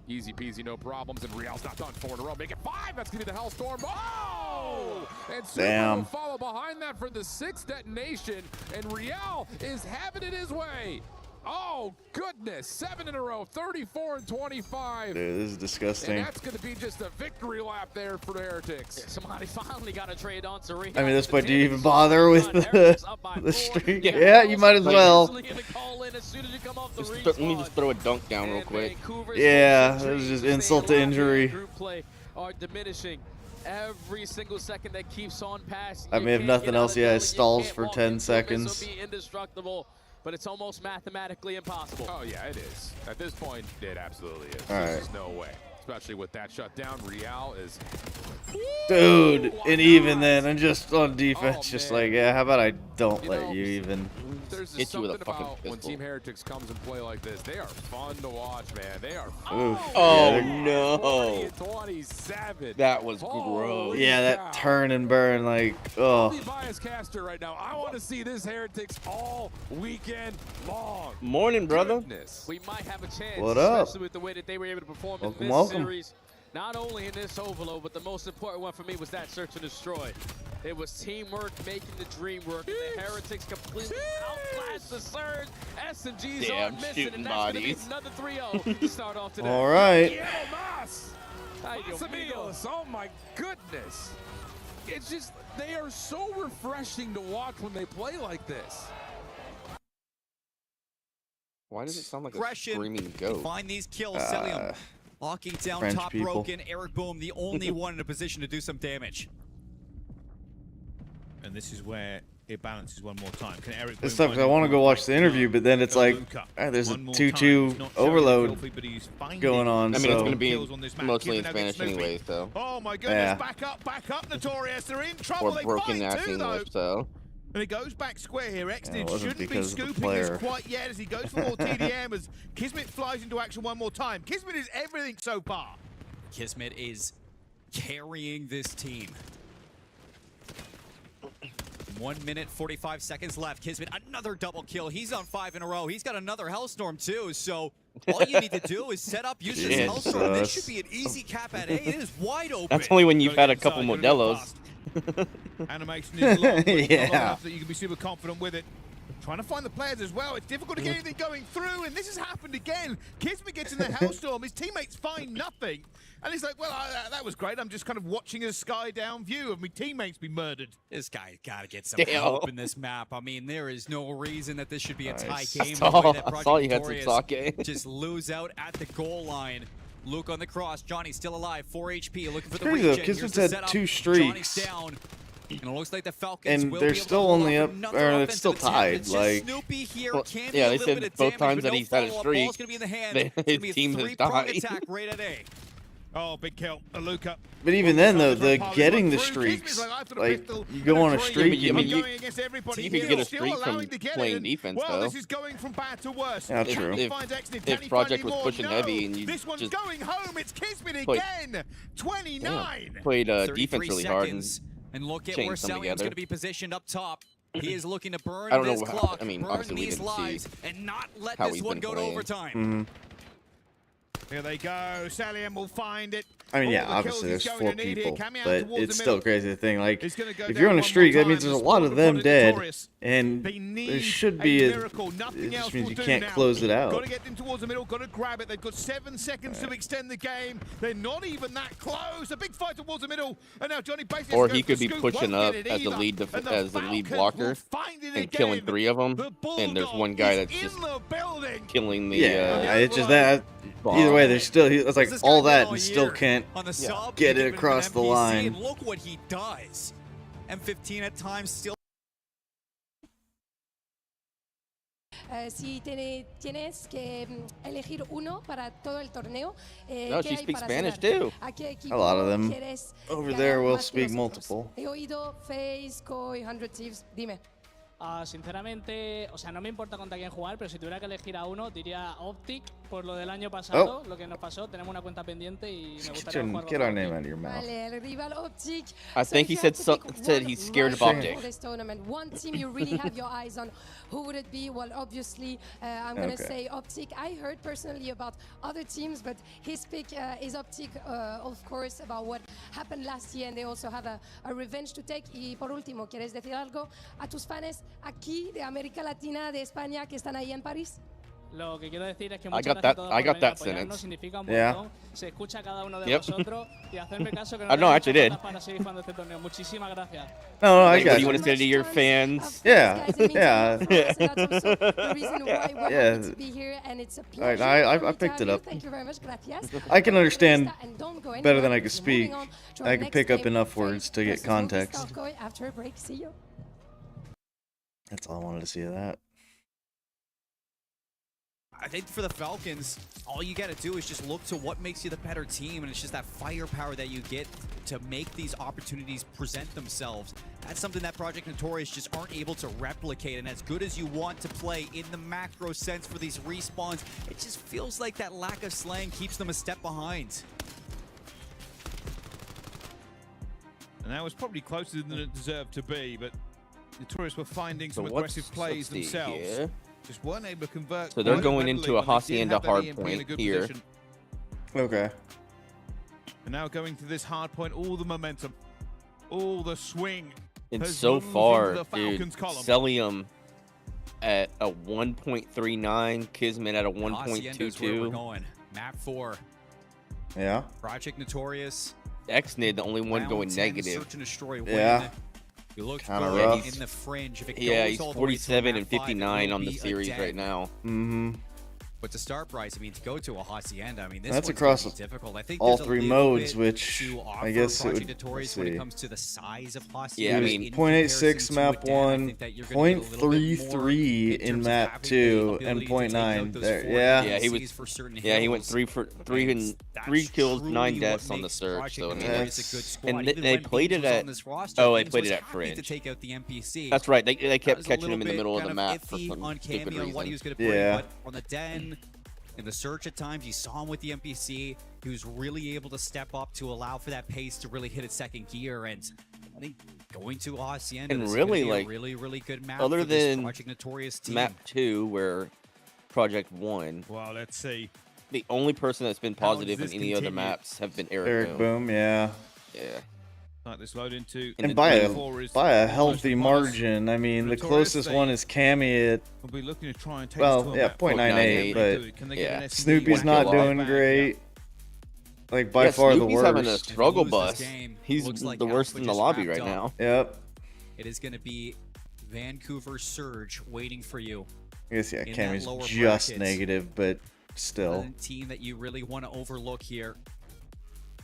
Easy peasy, no problems, and Real's not done 4 in a row. Make it 5, that's gonna be the Hellstorm. Oh! And Super will follow behind that for the 6th detonation, and Real is having it his way. Oh, goodness, 7 in a row, 34 and 25. Dude, this is disgusting. And that's going to be just a victory lap there for the Heretics. Yeah, somebody finally got a trade on to Real. I mean, at this point, do you even bother with the streak? Yeah, you might as well. Let me just throw a dunk down real quick. Yeah, it was just insult to injury. Group play are diminishing every single second that keeps on passing. I mean, if nothing else, yeah, it stalls for 10 seconds. Be indestructible, but it's almost mathematically impossible. Oh, yeah, it is. At this point, it absolutely is. All There's right. just no way. Especially with that shutdown, Real is... Dude, and even then, and just on defense, just like, yeah, how about I don't let you even... There's Hit you with a something fucking about when pistol. Team Heretics comes and play like this. They are fun to watch, man. They are Oof. Oh, Yeah, no. 27. That was Holy gross. yeah, that turn and burn, like, oh. I'll be biased caster right now. I want to see this Heretics all weekend long. Morning, brother. Goodness. We might have a chance, What up? especially with the way that they were able to perform Welcome, in this welcome. series. Not only in this overload, but the most important one for me was that search and destroy. It was teamwork making the dream work, and the Heretics completely outclassed the Surge. SMGs Damn, are missing, shooting and that's going to be bodies. another 3-0 to start off today. All right. Ay, Dios mío. Oh my goodness. It's just, they are so refreshing to watch when they play like this. Why does it sound like a Aggression. screaming goat? Find these kills. Celium locking down French top people. broken. Eric Boom, the only one in a position to do some damage. And this is where it balances one more time. Can Eric It's Boom tough 'cause find I want to the go point? watch the interview, but then it's Go like, Luka. there's a One more 2-2 time. He's not showing overload filthy, but he's finding going on, I mean, it's so... going to be kills on this map. mostly in Give it a Spanish Snoopy. anyways, so. Oh my goodness, Yeah. back up, Notorious. They're in trouble. Or They broken fight ass too, though. English, so. And it goes back square here. it Exnid wasn't shouldn't be because of the scooping this player. quite yet as he goes for more TDM as Kismet flies into action one more time. Kismet is everything so far. Kismet is carrying this team. 1 minute, 45 seconds left. Kismet, another double kill. He's on 5 in a row. He's got another Hellstorm too, so all you need to do is set up, use this Shit, Hellstorm. This sus. should be an easy cap at A. It is wide open. That's only when you've Gotta had a get couple inside, gotta go Modelos. fast. Animation is long, but it's not long Yeah. enough that you can be super confident with it. Trying to find the players as well. It's difficult to get anything going through, and this has happened again. Kismet gets in the Hellstorm. His teammates find nothing. And he's like, well, that was great. I'm just kind of watching a sky down view of my teammates be murdered. This guy got to get some Damn. help in this map. I mean, there is no reason that this should be a tie Nice. game. I the way saw- that I Project saw you had some Notorious sake. just lose out at the goal line. Luke on the cross. Johnny still alive. 4 HP. Looking for the Crazy though, regen. Here's Kismet's the had setup. 2 Johnny's streaks. down. And it looks like the Falcons And will they're be able still to hold only off up, another or it's offensive still attempt. tied, It's just like- Snoopy here Well, can yeah, be they a little said bit of both damage, times but that no he's had a follow-up. streak, Ball's gonna be in the hand. they- It's gonna his be a team has 3-pronged died. attack right at A. Oh, big kill. Luka. But even then, though, the Power getting the through. Kismet's streaks, after the like, pistol you go and on a three. streak, Yeah, but and you- going against everybody you can here, get a still streak from allowing to get playing in. defense, Well, though. this is going from bad to worse. Yeah, Can true. he If- find Exnid? if Can he Project find was any pushing more? heavy and you This one's just going home. It's Kismet played- again. 29. Played 33 defense really hard. And seconds. And look at chain where some Celium's together. going to be positioned up top. He is looking to burn I don't know this how- clock, I mean, burn obviously we these didn't see lives, and not let how this he's one been go to playing. overtime. Mhm. Here they go. Saliam will find it. I mean, All yeah, the obviously kills there's he's going 4 to need here. people, Coming out but towards it's the still middle. crazy to think, like, He's gonna go if down you're on a one streak, more that means time. there's a The lot of squad them opponent dead, Notorious. and They need there should a be miracle. it Nothing just else means will you do can't now. close it out. Got to get in towards the middle. Got to grab it. They've got 7 seconds to extend the game. They're not even that close. A big fight towards the middle, and now Johnny basically. Or goes he for could be scoop. pushing Won't up get it as the either. lead And as the lead Falcons will blocker find it and killing again. 3 of them. The And there's Bulldog one guy is that's in just the building. killing the. Yeah, it's just that. Either way, there's still, it's like This all guy that all and still year can't on the sub, get he it given across an the MPC, line. and look what he does. M15 at times still. Si tienes que elegir uno para todo el torneo, No, ¿qué she hay speaks para Spanish cenar? too. ¿A qué equipo A lot of them quieres over ganar there will más que speak los otros? multiple. He oído Face, Koi, 100 Thieves. Dime. Sinceramente, o sea, no me importa contra quién jugar, pero si tuviera que elegir a uno, diría OpTic, por lo del año pasado, lo que nos pasó. Tenemos una cuenta pendiente y me gustaría jugar Get our name out of your mouth. Vale, el rival OpTic. I think he said said he's scared of OpTic. For this tournament, one team you really have your eyes on. Who would it be? Well, obviously, I'm gonna say OpTic. I heard personally about other teams, but his pick is OpTic, of course, about what happened last year, and they also have a revenge to take. Y por último, ¿quieres decir algo a tus fans aquí de América Latina, de España, que están ahí en París? Lo que quiero decir es que muchas gracias a todos por venir a apoyarnos, significa un montón. Se escucha a cada uno de vosotros y hacerme caso que no tenemos para seguir jugando este torneo. Muchísimas gracias. No, I got What do you want to say to your fans? Yeah. Yeah. Alright, I picked it up. Thank you very much. Gracias. I can understand better than I can speak. I can pick up enough words to get context. After a break, see you. That's all I wanted to see of that. I think for the Falcons, all you got to do is just look to what makes you the better team, and it's just that firepower that you get to make these opportunities present themselves. That's something that Project Notorious just aren't able to replicate, and as good as you want to play in the macro sense for these respawns, it just feels like that lack of slang keeps them a step behind. And that was probably closer than it deserved to be, but Notorious were finding some aggressive plays themselves. Here. Just weren't able to convert. So they're going into a Hacienda hardpoint here. Position. Okay. And now going to this hardpoint, all the momentum, all the swing. And has so moved far, into the dude, Falcons column. Celium at a 1.39, Kismet at a Hacienda's where we're 1.22. going. Map 4. Yeah. Project Notorious. Xnid, the only one Round going 10, negative. Search and destroy Yeah. win. You look Kinda good rough. in the fringe. If it Yeah, goes he's all the way to 47 map and 5, it 59 will on the be a series dead. right now. Mm-hmm. But to start, Bryce, I mean, to go to a Hacienda, I mean, this That's one's across gonna be difficult. I think all there's a three little modes, bit which to offer I guess it Project would. Notorious Let's when it see. comes to the size of Hacienda. Yeah, I mean, in 0.86 comparison map to a Den, I 1, think that you're gonna get a little bit more 0.33 in terms of map having 2, the and ability to take out 0.9 those there. 4 Yeah. Yeah, he was. LCs for certain Yeah, he went hills. 3 for 3 and That's 3 kills, truly 9 what deaths on the makes search. Project So I mean, Notorious that's, a good squad. and Even they when played Beans it was at. on this roster, Oh, they Beans played was it at happy to Fringe. take out the NPC. That's right. They That kept was a catching little him in the bit middle of kind the map iffy for some on stupid Cammy on what he reason. was going to bring, Yeah. but on the Den, in the search at times, you saw him with the NPC. He was really able to step up to allow for that pace to really hit its second gear, and I think going to Hacienda And is really, gonna be like, a really good map other for this than Project Notorious team. Map 2, where Project 1, Well, let's see. the only person that's been How does positive in this any other continue? maps have been Eric, Eric Boom, yeah. Yeah. Like this load into. And then by a 24 is healthy almost margin. I mean, the Notorious, closest they one is Cammy at. We'll be looking to try and take Well, us to a yeah, map 0.98, but but yeah. Snoopy's not doing great. Like by Yeah, far Snoopy's the having a worst. struggle If you lose bus. this game, He's looks like the worst Alpha in the just lobby wrapped right up. now. Yep. It is going to be Vancouver Surge waiting for you. I guess yeah, in that Cammy's lower just bracket. negative, but still. A team that you really want to overlook here.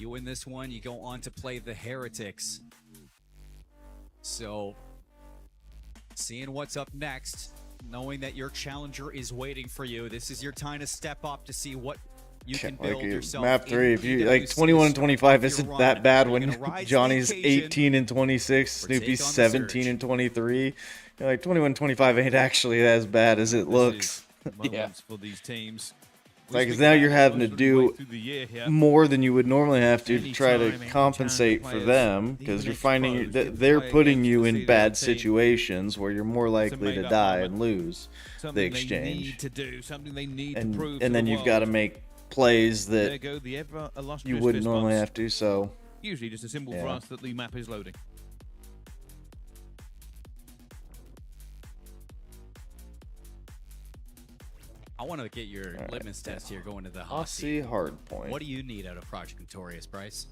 You win this one, you go on to play the Heretics. So, seeing what's up next, knowing that your challenger is waiting for you, this is your time to step up to see what you can build yourself. Map in 3, if you EWC like 21 and to 25 start isn't your that run. bad You're when gonna rise to the Johnny's occasion 18 and 26, or take Snoopy's on the 17 Surge. and 23. You're like 21 and 25 ain't actually as bad as it looks. moments for these teams. Like, 'cause now you're having to do through the year here. more than you would normally have to try to Anytime, compensate for players, them, because even you're finding exposed, that get to they're play putting against you the in seeded bad team. situations where you're more likely to made-up die moment. and lose the Something they exchange. need to do, something they need to And prove and to then the you've got to world. make plays There that go the ever illustrious you wouldn't fist normally bumps. have to. So Usually just a symbol for Yeah. us that the map is loading. I want to get your litmus test here going to the Aussie hardpoint. What do you need out of Project Notorious, Bryce?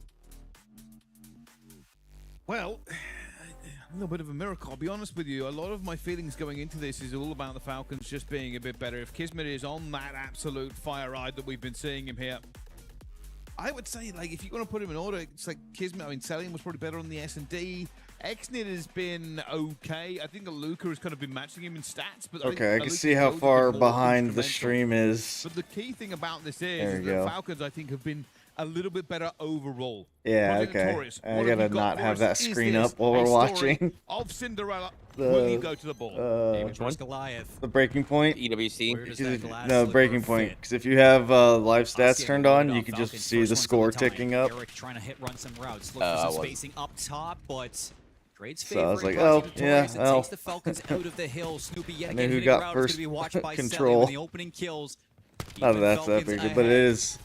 Well, a little bit of a miracle. I'll be honest with you. A lot of my feelings going into this is all about the Falcons just being a bit better. If Kismet is on that absolute fire ride that we've been seeing him here, I would say, like, if you're going to put him in order, it's like Kismet. I mean, Celium was probably better on the S&D. Exnid has been okay. I think Aluka has kind of been matching him in stats. But Okay, I can Aluka's see how loads far are more behind the instrumental. stream is. But the key thing about this There is you that go. Falcons, I think, have been a little bit better overall. Yeah, Project okay. Notorious, I what have gotta you got not for have us? that Is screen this up while a we're story watching. Of Cinderella, will you go to the ball? David versus Goliath. The breaking point. EWC. Where does that glass No, slipper breaking point. fit? Because if you have live stats Oscar turned loaded on, you up. can just Falcons see first the one's on score the time. ticking up. Eric trying to hit run some routes, look I for some wasn't. spacing up top, but Trade's So I was favorite like, oh, Project yeah, Notorious. It well. takes the Falcons out of the hill. Snoopy yet I again knew who hitting got routes, gonna first be watched by control. Sally in the opening kills. Not Keeping that that's that Falcons big, but it ahead. is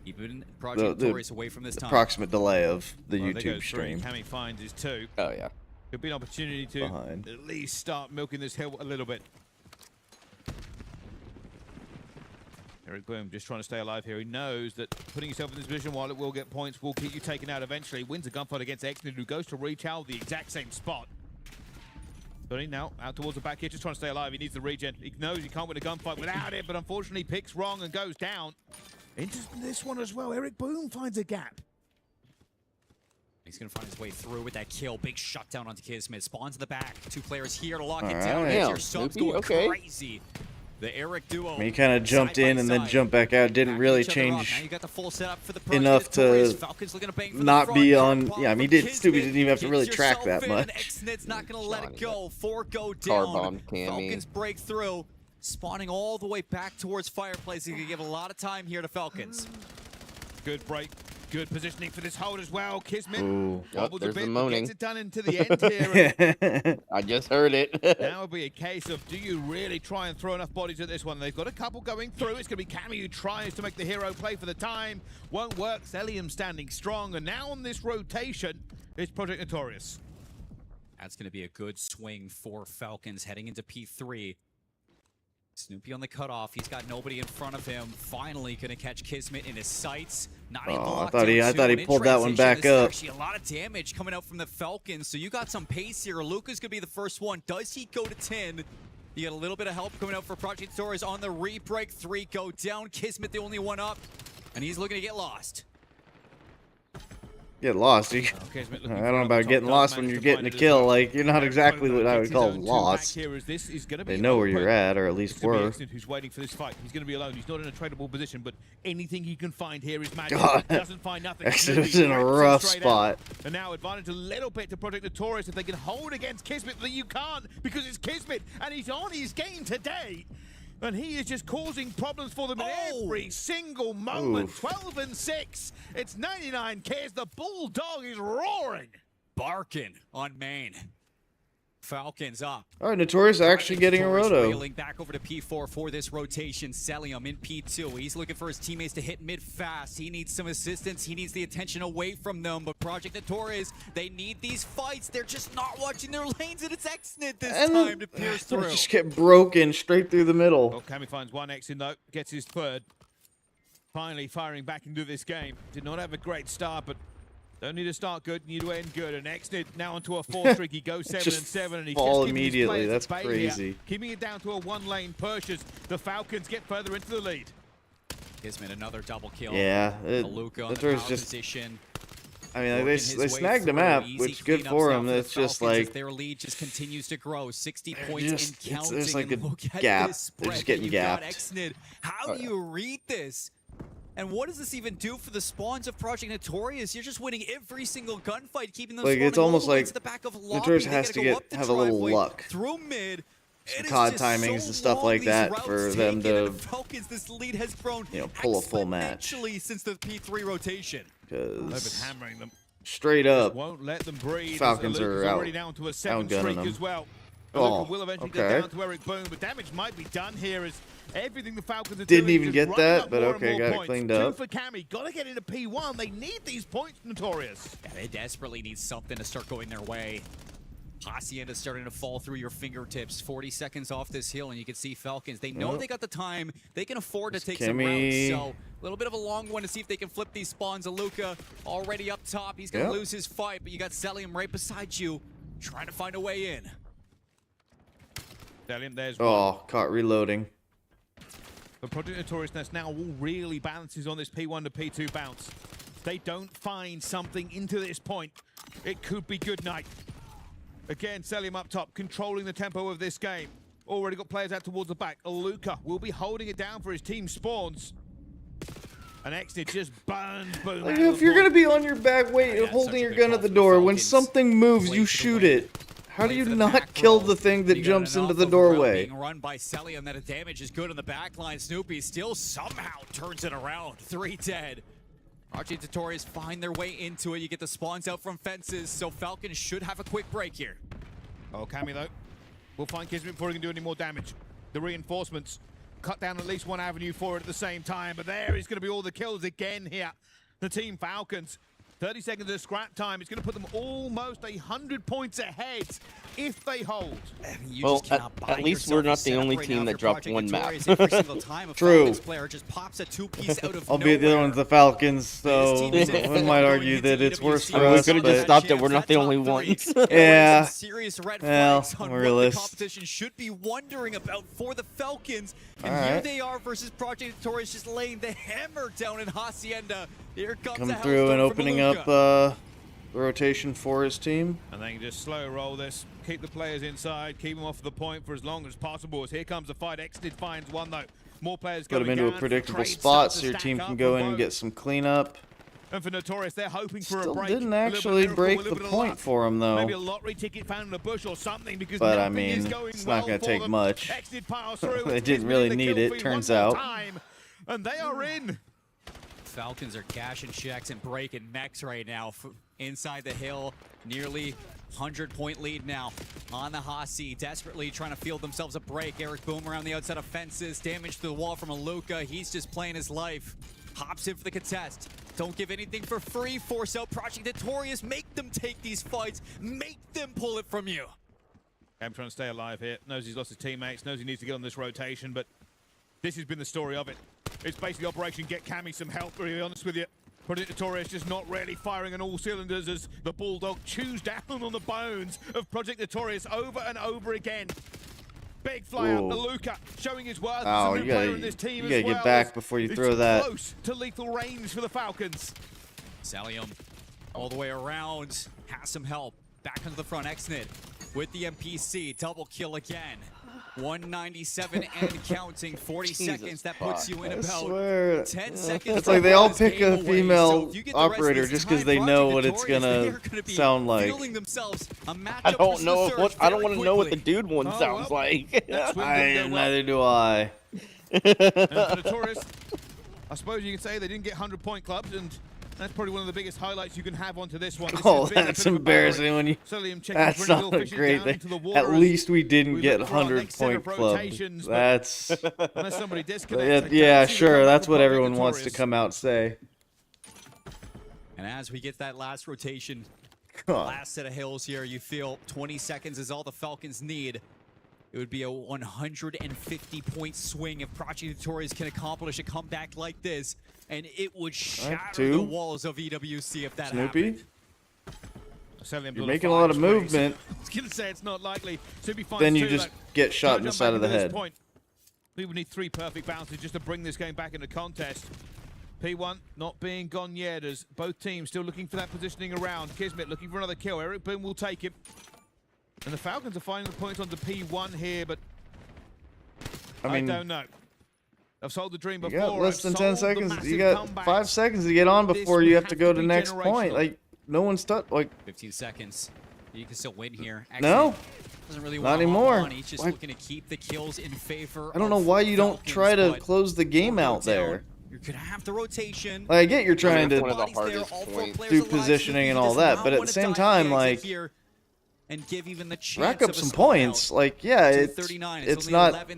Keeping Project Notorious away from this the time. approximate delay of the Well, there YouTube goes three. stream. Cammy finds his 2. Oh yeah. Could be an opportunity to Behind. at least start milking this hill a little bit. Eric Boom just trying to stay alive here. He knows that putting yourself in this position, while it will get points, will keep you taken out eventually. Wins a gunfight against Exnid, who goes to reach out the exact same spot. Tony now out towards the back here, just trying to stay alive. He needs the regen. He knows he can't win a gunfight without it, but unfortunately picks wrong and goes down. Into this one as well. Eric Boom finds a gap. He's going to find his way through with that kill. Big shutdown onto Kismet. Spawns in the back. 2 players here to lock it All down. right. Your Damn, subs Snoopy, going okay. crazy. The Eric duo. I mean, he kind of jumped side by in and then side. jumped back out. Didn't Backing really each other up. Now change you got the full setup for the enough Notorious. to Falcons looking to bang for the not front. be Car on. bomb Yeah, I mean, from Stupid Kismet. didn't even have to Get really track yourself that in. much. Exnit's not going to let it Johnny, go. 4 go Car down. bombed Cammy. Falcons break through. Spawning all the way back towards Fireplace. He can give a lot of time here to Falcons. Good break. Good positioning for this hold as well. Kismet Ooh. wobbled a there's bit, the but moaning. gets it done into the end here. I just heard it. Now would be a case of, do you really try and throw enough bodies at this one? They've got a couple going through. It's going to be Cammy who tries to make the hero play for the time. Won't work. Celium standing strong. And now on this rotation, it's Project Notorious. That's going to be a good swing for Falcons heading into P3. Snoopy on the cutoff. He's got nobody in front of him. Finally going to catch Kismet in his sights. Not able to Oh, I lock thought he down two. pulled that one In back transition, up. this is actually a lot of damage coming out from the Falcons. So you got some pace here. Luca's going to be the first one. Does he go to 10? You get a little bit of help coming out for Project Notorious on the re-break. 3 go down. Kismet the only one up. And he's looking to get lost. Get lost. You, Kismet I looking don't know for about top getting gun, lost when managed you're to getting a find it as kill. well. Like, you're not exactly what I would Gets his call own 2 back lost. here as this is gonna be They know where open. you're at, or at It's least gonna be were. Exnid who's waiting for this fight. He's going to be alone. He's not in a tradable position, but anything he can find here is magic. God. Doesn't find nothing. Exnid was Snoopy in a rips him rough straight spot. out. And now advantage a little bit to Project Notorious if they can hold against Kismet, but you can't because it's Kismet and he's on his game today. And he is just causing problems for them in every single moment. Oof. 12 and 6. It's 99 Ks. The Bulldog is roaring. Barking on main. Falcons up. All right, Notorious actually getting a Notorious roto. railing back over to P4 for this rotation. Celium in P2. He's looking for his teammates to hit mid fast. He needs some assistance. He needs the attention away from them. But Project Notorious, they need these fights. They're just not watching their lanes, and it's Exnid this time to pierce through. Just get broken straight through the middle. Well, Cammy finds 1 X in though, gets his 3rd. Finally firing back into this game. Did not have a great start, but don't need to start good, need to end good. And Exnid now onto a 4 streak. He goes 7 and 7, and he's fall just keeping his immediately. players That's at bay here, crazy. keeping it down to a 1-lane pushes. The Falcons get further into the lead. Kismet another double kill. Yeah, Aluka on the Notorious power just. position. I mean, like, Working they his way snagged the through. map, Easy which is good cleanups for now them. the It's just Falcons as like their lead just continues to grow. 60 points just- and counting. there's like and a look at gap. this They're just spread getting that you got, gapped. Exnid. How do you read this? And what does this even do for the spawns of Project Notorious? You're just winning every single gunfight, keeping them Like, spawning it's all almost the way like to the back of lobby. Notorious They has gotta to go up the have a little driveway, luck. through mid. It is COD just timings so and stuff long like these that routes for them taken, and to, the Falcons, this lead has grown pull a full match. exponentially since the P3 rotation. They've been Because hammering them. straight up, Won't let them breathe. Falcons are out, already down to a 7 outgunning streak them. as well. Oh, will eventually okay. go down to Eric Boom, but damage might be done here as everything the Falcons are Didn't doing even is get running that, up but more okay, and more got it points. cleaned 2 up. for Cammy. Gotta get into P1. They need these points, Notorious. Yeah, they desperately need something to start going their way. Hacienda starting to fall through your fingertips. 40 seconds off this hill, and you can see Falcons. They know Yep. they got the time. They can afford to take Kimmy. some routes. So a little bit of a long one to see if they can flip these spawns. Aluka already up top. He's going to Yep. lose his fight, but you got Celium right beside you, trying to find a way in. There's oh, caught reloading. But Project Notorious now all really balances on this P1 to P2 bounce. If they don't find something into this point, it could be good night. Again, Celium up top, controlling the tempo of this game. Already got players out towards the back. Luca will be holding it down for his team spawns. And Exnid just burns boom. Like, if you're gonna be on your back waiting, holding your gun at the door, when something moves, you shoot it. How do you not kill the thing that jumps into the doorway? Being run by Celium, that damage is good on the back line. Snoopy still somehow turns it around. 3 dead. Archie and Tutorials find their way into it. You get the spawns out from fences, so Falcons should have a quick break here. Oh, Cammy though. We'll find Kismet before he can do any more damage. The reinforcements cut down at least one avenue for it at the same time, but there is going to be all the kills again here. The Team Falcons. 30 seconds of scrap time. It's going to put them almost 100 points ahead if they hold. Well, at least we're not the only team that dropped one map. True. Player just pops a 2-piece out of Albeit the other one's the Falcons, so one might argue that it's worse for us. We could have just stopped it. We're not the only ones. Yeah. Serious red Well, flags on we're what the realists. competition should be wondering about for the Falcons. And All here right. they are versus Project Torres, just laying the hammer down in Hacienda. Here comes Come a through and Hellstorm from opening Luca. up the rotation for his team. And they can just slow roll this, keep the players inside, keep them off the point for as long as possible. As here comes the fight. Exnid finds one though. More players Put going him into a down. predictable Trades spot start so to your stack team up can for go in both. and get some cleanup. And for Notorious, they're hoping for Still a break. didn't A little bit actually of miracle, break a the little bit of point luck. for him, though. Maybe a lottery ticket found in a bush or something, because But, I nothing mean, is going it's not well gonna for take them. much. Exnid piles through. They It's didn't really really the need kill it, feed turns one more out. time, and they are in. Falcons are cashing checks and breaking mechs right now. Inside the hill, nearly 100-point lead now on the Hasi, desperately trying to field themselves a break. Eric Boom around the outside of fences, damage to the wall from a Luca. He's just playing his life. Hops in for the contest. Don't give anything for free. Force out Project Notorious. Make them take these fights. Make them pull it from you. I'm trying to stay alive here. Knows he's lost his teammates. Knows he needs to get on this rotation, but this has been the story of it. It's basically Operation Get Cammy some help, to be honest with you. Project Notorious just not really firing on all cylinders as the Bulldog chews down on the bones of Project Notorious over and over again. Big fly out, the Luca showing his worth as a new player in this team as well. You gotta get back before you throw that. Close to lethal range for the Falcons. Salium all the way around, has some help. Back onto the front, Exnid with the MPC, double kill again. 197 and counting, 40 seconds. That puts you in about 10 seconds. It's like they all pick a female operator just because they know what it's gonna sound like. I don't know what I don't want to know what the dude one sounds like. Neither do I. Notorious, I suppose you can say they didn't get 100-point clubs, and that's probably one of the biggest highlights you can have onto this one. That's embarrassing when you. That's not a great thing. At least we didn't get 100-point clubs. That's. Yeah, sure. That's what everyone wants to come out and say. And as we get that last rotation, last set of hills here, you feel 20 seconds is all the Falcons need. It would be a 150-point swing if Project Notorious can accomplish a comeback like this, and it would shatter the walls of EWC if that happened. You're making a lot of movement. I was gonna say it's not likely. Then you just get shot in the side of the head. We would need 3 perfect bounces just to bring this game back into contest. P1 not being gone yet, as both teams still looking for that positioning around. Kismet looking for another kill. Eric Boom will take him. And the Falcons are finding the points onto P1 here, but I don't know. I've sold the dream before. You got less than 10 seconds. You got 5 seconds to get on before you have to go to the next point. Like, no one's stuck. Like 15 seconds. You can still win here. No. Doesn't really Not anymore. He's just looking to keep the kills in favor. I don't know why you don't try to close the game out there. You're gonna have the rotation. Like, I get you're trying to do positioning and all that, but at the same time, like, and give even the chance rack up some points. Like, yeah, it's not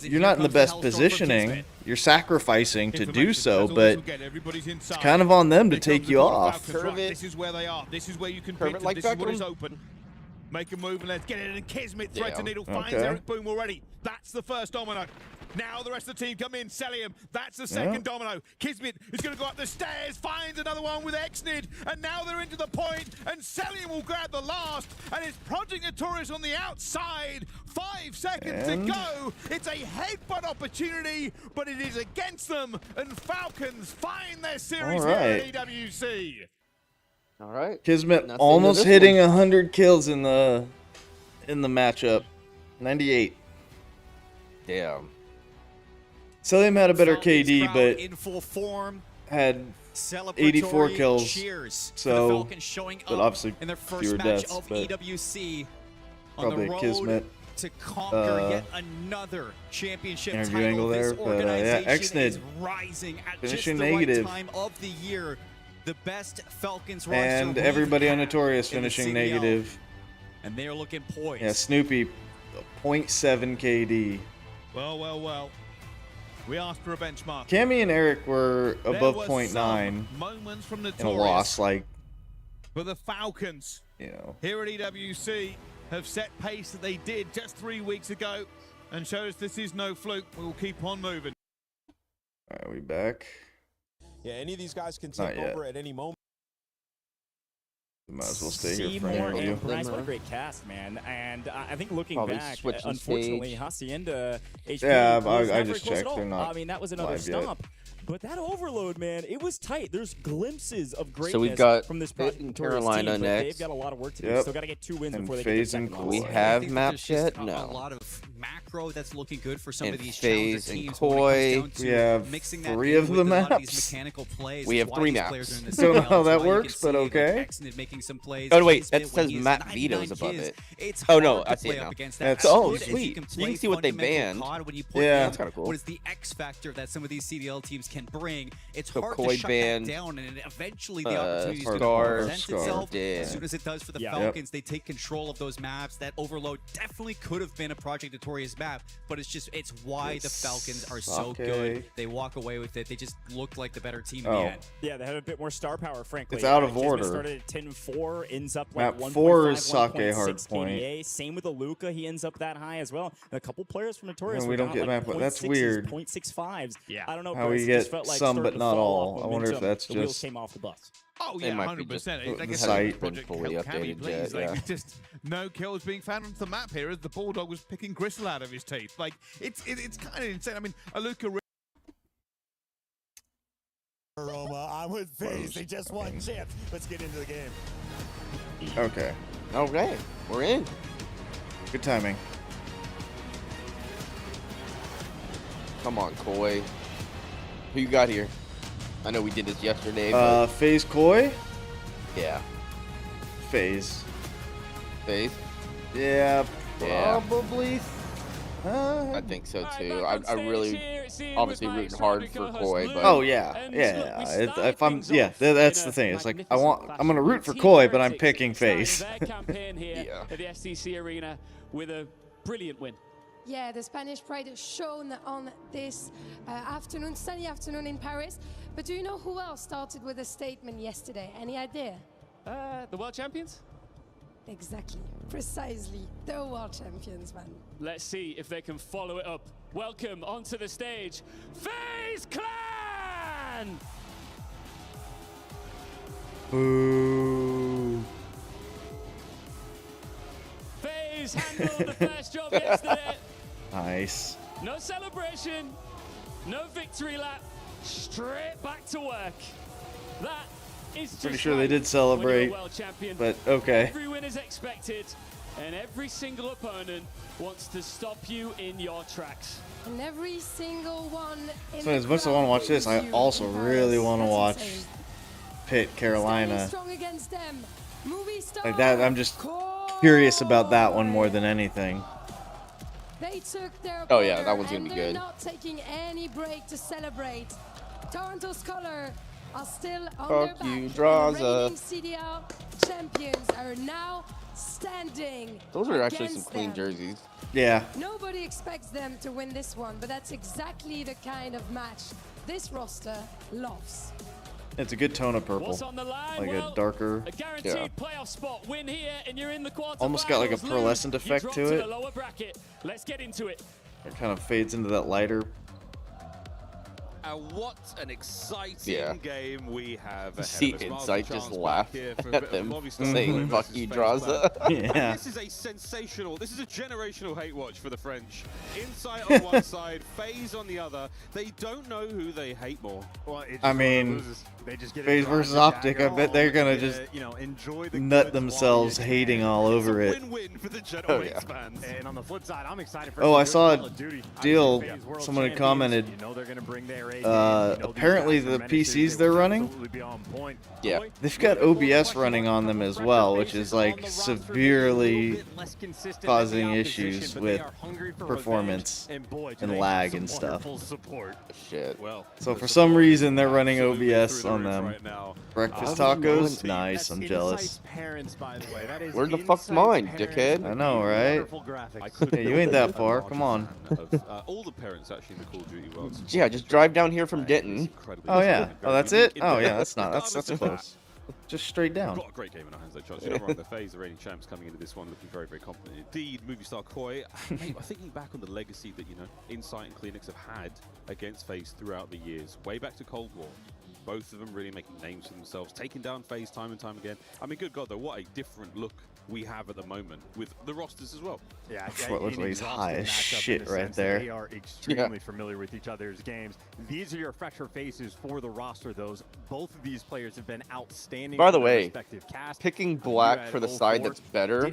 you're not in the best positioning. You're sacrificing to do so, but it's kind of on them to take you off. This is where they are. This is where you can beat them. This is what is open. Make a move and let's get it. And Kismet threads the needle, finds Eric Boom already. That's the first domino. Now the rest of the team come in. Celium, that's the second domino. Kismet is going to go up the stairs, finds another one with Exnid, and now they're into the point, and Celium will grab the last, and it's Project Notorious on the outside. 5 seconds to go. It's a headbutt opportunity, but it is against them, and Falcons find their series here at EWC. All right. Kismet almost hitting 100 kills in the in the matchup. 98. Damn. Celium had a better Falcons KD, crowd but in full form. had 84 Celebratory kills. cheers for the So, Falcons showing but up obviously in their first fewer match deaths. of But EWC on probably the a road kismet to conquer yet another championship interview title. angle there. This But organization yeah, is Xnid rising at finishing just the negative. right time of the year. The best Falcons roster And we've everybody on had Notorious in the finishing CDL. negative. And they're looking poised. Yeah, Snoopy, 0.7 KD. Well. We asked for a benchmark. Cammy and Eric were There above was 0.9 some moments from in a loss. Like, but the Falcons, here at EWC, have set pace that they did just 3 weeks ago, and showed us this is no fluke. We will keep on moving. All right, we back. Yeah, any of these guys can Not take yet. over at any moment. Might as well stay here for Seymour an interview. and Bryce, what a great cast, man. And I think looking Probably back, switching unfortunately, stage. Hacienda HP Yeah, was I never just close at checked. all. They're not I mean, that was another live yet. stomp. But that overload, man, it was tight. There's glimpses of greatness So we've got from this Pitt and Notorious Carolina team, but next. they've got a lot of work to do. Yep. Still got to get 2 wins And before they get FaZe the and second Koi. We loss. have I think that maps there's just yet? No. a lot of macro that's looking good for some And of these FaZe challenger and teams. Koi. When it comes down to We have mixing that 3 in of with the a lot of these maps. mechanical plays. We It's have why 3 these maps. players are in the Don't know CDL. how It's that why you works, can but see okay. Xnid making some plays. Oh, wait, that Kismet when says he has Matt 99 Vito's above kills. it. It's Oh, hard no, to I see it play now. up against That's- that. oh, As good as sweet. you can So you play can see what they fundamental banned. COD when you put Yeah. in That's kinda cool. What is the X factor that some of these CDL teams can bring? It's So hard Koi to shut banned, that down, and eventually the opportunity is Scar- going to Scar present itself. did. As soon as it does for the Yeah. Falcons, they take control of those maps. That overload definitely could have been a Project Notorious map, but it's why the Falcons are so good. They walk away with it. They just looked like the better team in the Oh. end. Yeah, they have a bit more star power, frankly. It's out of Kismet order. started at 10-4, ends up Map like 4 1.5, is Sake 1.6 hardpoint. KDA. Same with Aluka, he ends up that high as well. And a couple players from Notorious And were we don't down get like map- that's 0.6s, weird. 0.65s. Yeah. I don't know. How Bryce, we it get just felt like some, starting but to not fall all. off I wonder if momentum. that's the wheels just- came off the bus. Oh It yeah, might be just 100%. the Like I site said, been Project fully Can we updated please? yet, Like yeah. just no kills being found onto the map here as the Bulldog was picking gristle out of his teeth. Like it's kind of insane. I mean, Aluka. Roma, I'm with FaZe. They just won champs. Let's get into the game. Okay. Okay, we're in. Good timing. Come on, Koi. Who you got here? I know we did this yesterday, but FaZe Koi? yeah. FaZe. FaZe? Yeah, Yeah. probably. I think so too. I really, obviously rooting hard for Koi, but Oh yeah, if I'm that's the thing. It's like I'm gonna root for Koi, but I'm picking FaZe. Their campaign here Yeah. at the STC Arena with a brilliant win. Yeah, the Spanish pride is shown on this afternoon, sunny afternoon in Paris. But do you know who else started with a statement yesterday? Any idea? The world champions? Exactly, precisely, the world champions, man. Let's see if they can follow it up. Welcome onto the stage, FaZe Clan! Boo. FaZe handled the first job yesterday. Nice. No celebration, no victory lap, straight back to work. That is Pretty just sure they right did when you're celebrate, a world champion. but okay. Every win is expected, and every single opponent wants to stop you in your tracks. And every single one. In So the as much as I crowd want to watch this, I believes you also in really Paris. want to That's watch insane. Pitt Standing Carolina. strong against them. Movie star Like that, I'm just Koi. curious about that one more than anything. They took their Oh, yeah, corner, that one's gonna and be they're good. not taking any break to celebrate. Toronto's color are still on Fuck their back. you, and the Draza. reigning CDL champions are now standing. those are actually some against clean them. jerseys. Yeah. Nobody expects them to win this one, but that's exactly the kind of match this roster loves. It's a good tone of purple. What's on the line? Like Well, a darker. A guaranteed Yeah. playoff spot. Win here, and you're in the quarterfinals. Almost got like a pearlescent Lose, effect you drop to to it. the lower bracket. Let's get into it. It kind of fades into that lighter. What an exciting game we have ahead See of us. Insight just Chance laugh back here for at them Movistar saying versus "fuck you, FaZe Draza." Clan. Yeah. This is a sensational, this is a generational hate watch for the French. Insight on one side, FaZe on the other. They don't know who they hate more. Well, I mean, FaZe versus OpTic, I bet they're gonna just nut themselves hating all over it. Win-win for the Oh, yeah. fans. And on the flip side, I'm excited for Oh, I saw Call of Duty. a deal. FaZe World Someone had Champions, commented. You know they're gonna bring their A game. You know these Apparently guys are the menaces. PCs They they're will running, absolutely be on point. Yeah. they've got OBS running on them as well, which is like severely causing issues with performance and lag and stuff. Shit. Well, So for some reason they're running OBS on them. Breakfast tacos, nice. I'm jealous. Parents, by the way. That is Where the fuck's mine, dickhead? I know, right? wonderful graphics. Hey, you ain't that far. Come on. All the parents actually in the Call of Duty world. Yeah, just drive down here from Denton. Oh yeah. Oh, that's it. Oh yeah, that's not. That's close. Just straight down. We've got a great game in our hands, though, Charles. You know, the FaZe, the reigning champs, coming into this one looking very, very confident. Indeed, Movistar Koi. Mate, I'm thinking back on the legacy that, you know, Insight and Cleanix have had against FaZe throughout the years, way back to Cold War. Both of them really making names for themselves, taking down FaZe time and time again. I mean, good God, though, what a different look we have at the moment with the rosters as well. Yeah, What looks like he's high as shit right They there. are extremely familiar with each other's games. These are your fresher faces for the roster. Those both of these players have been outstanding. By the for their way, respective casts. picking black for the side that's better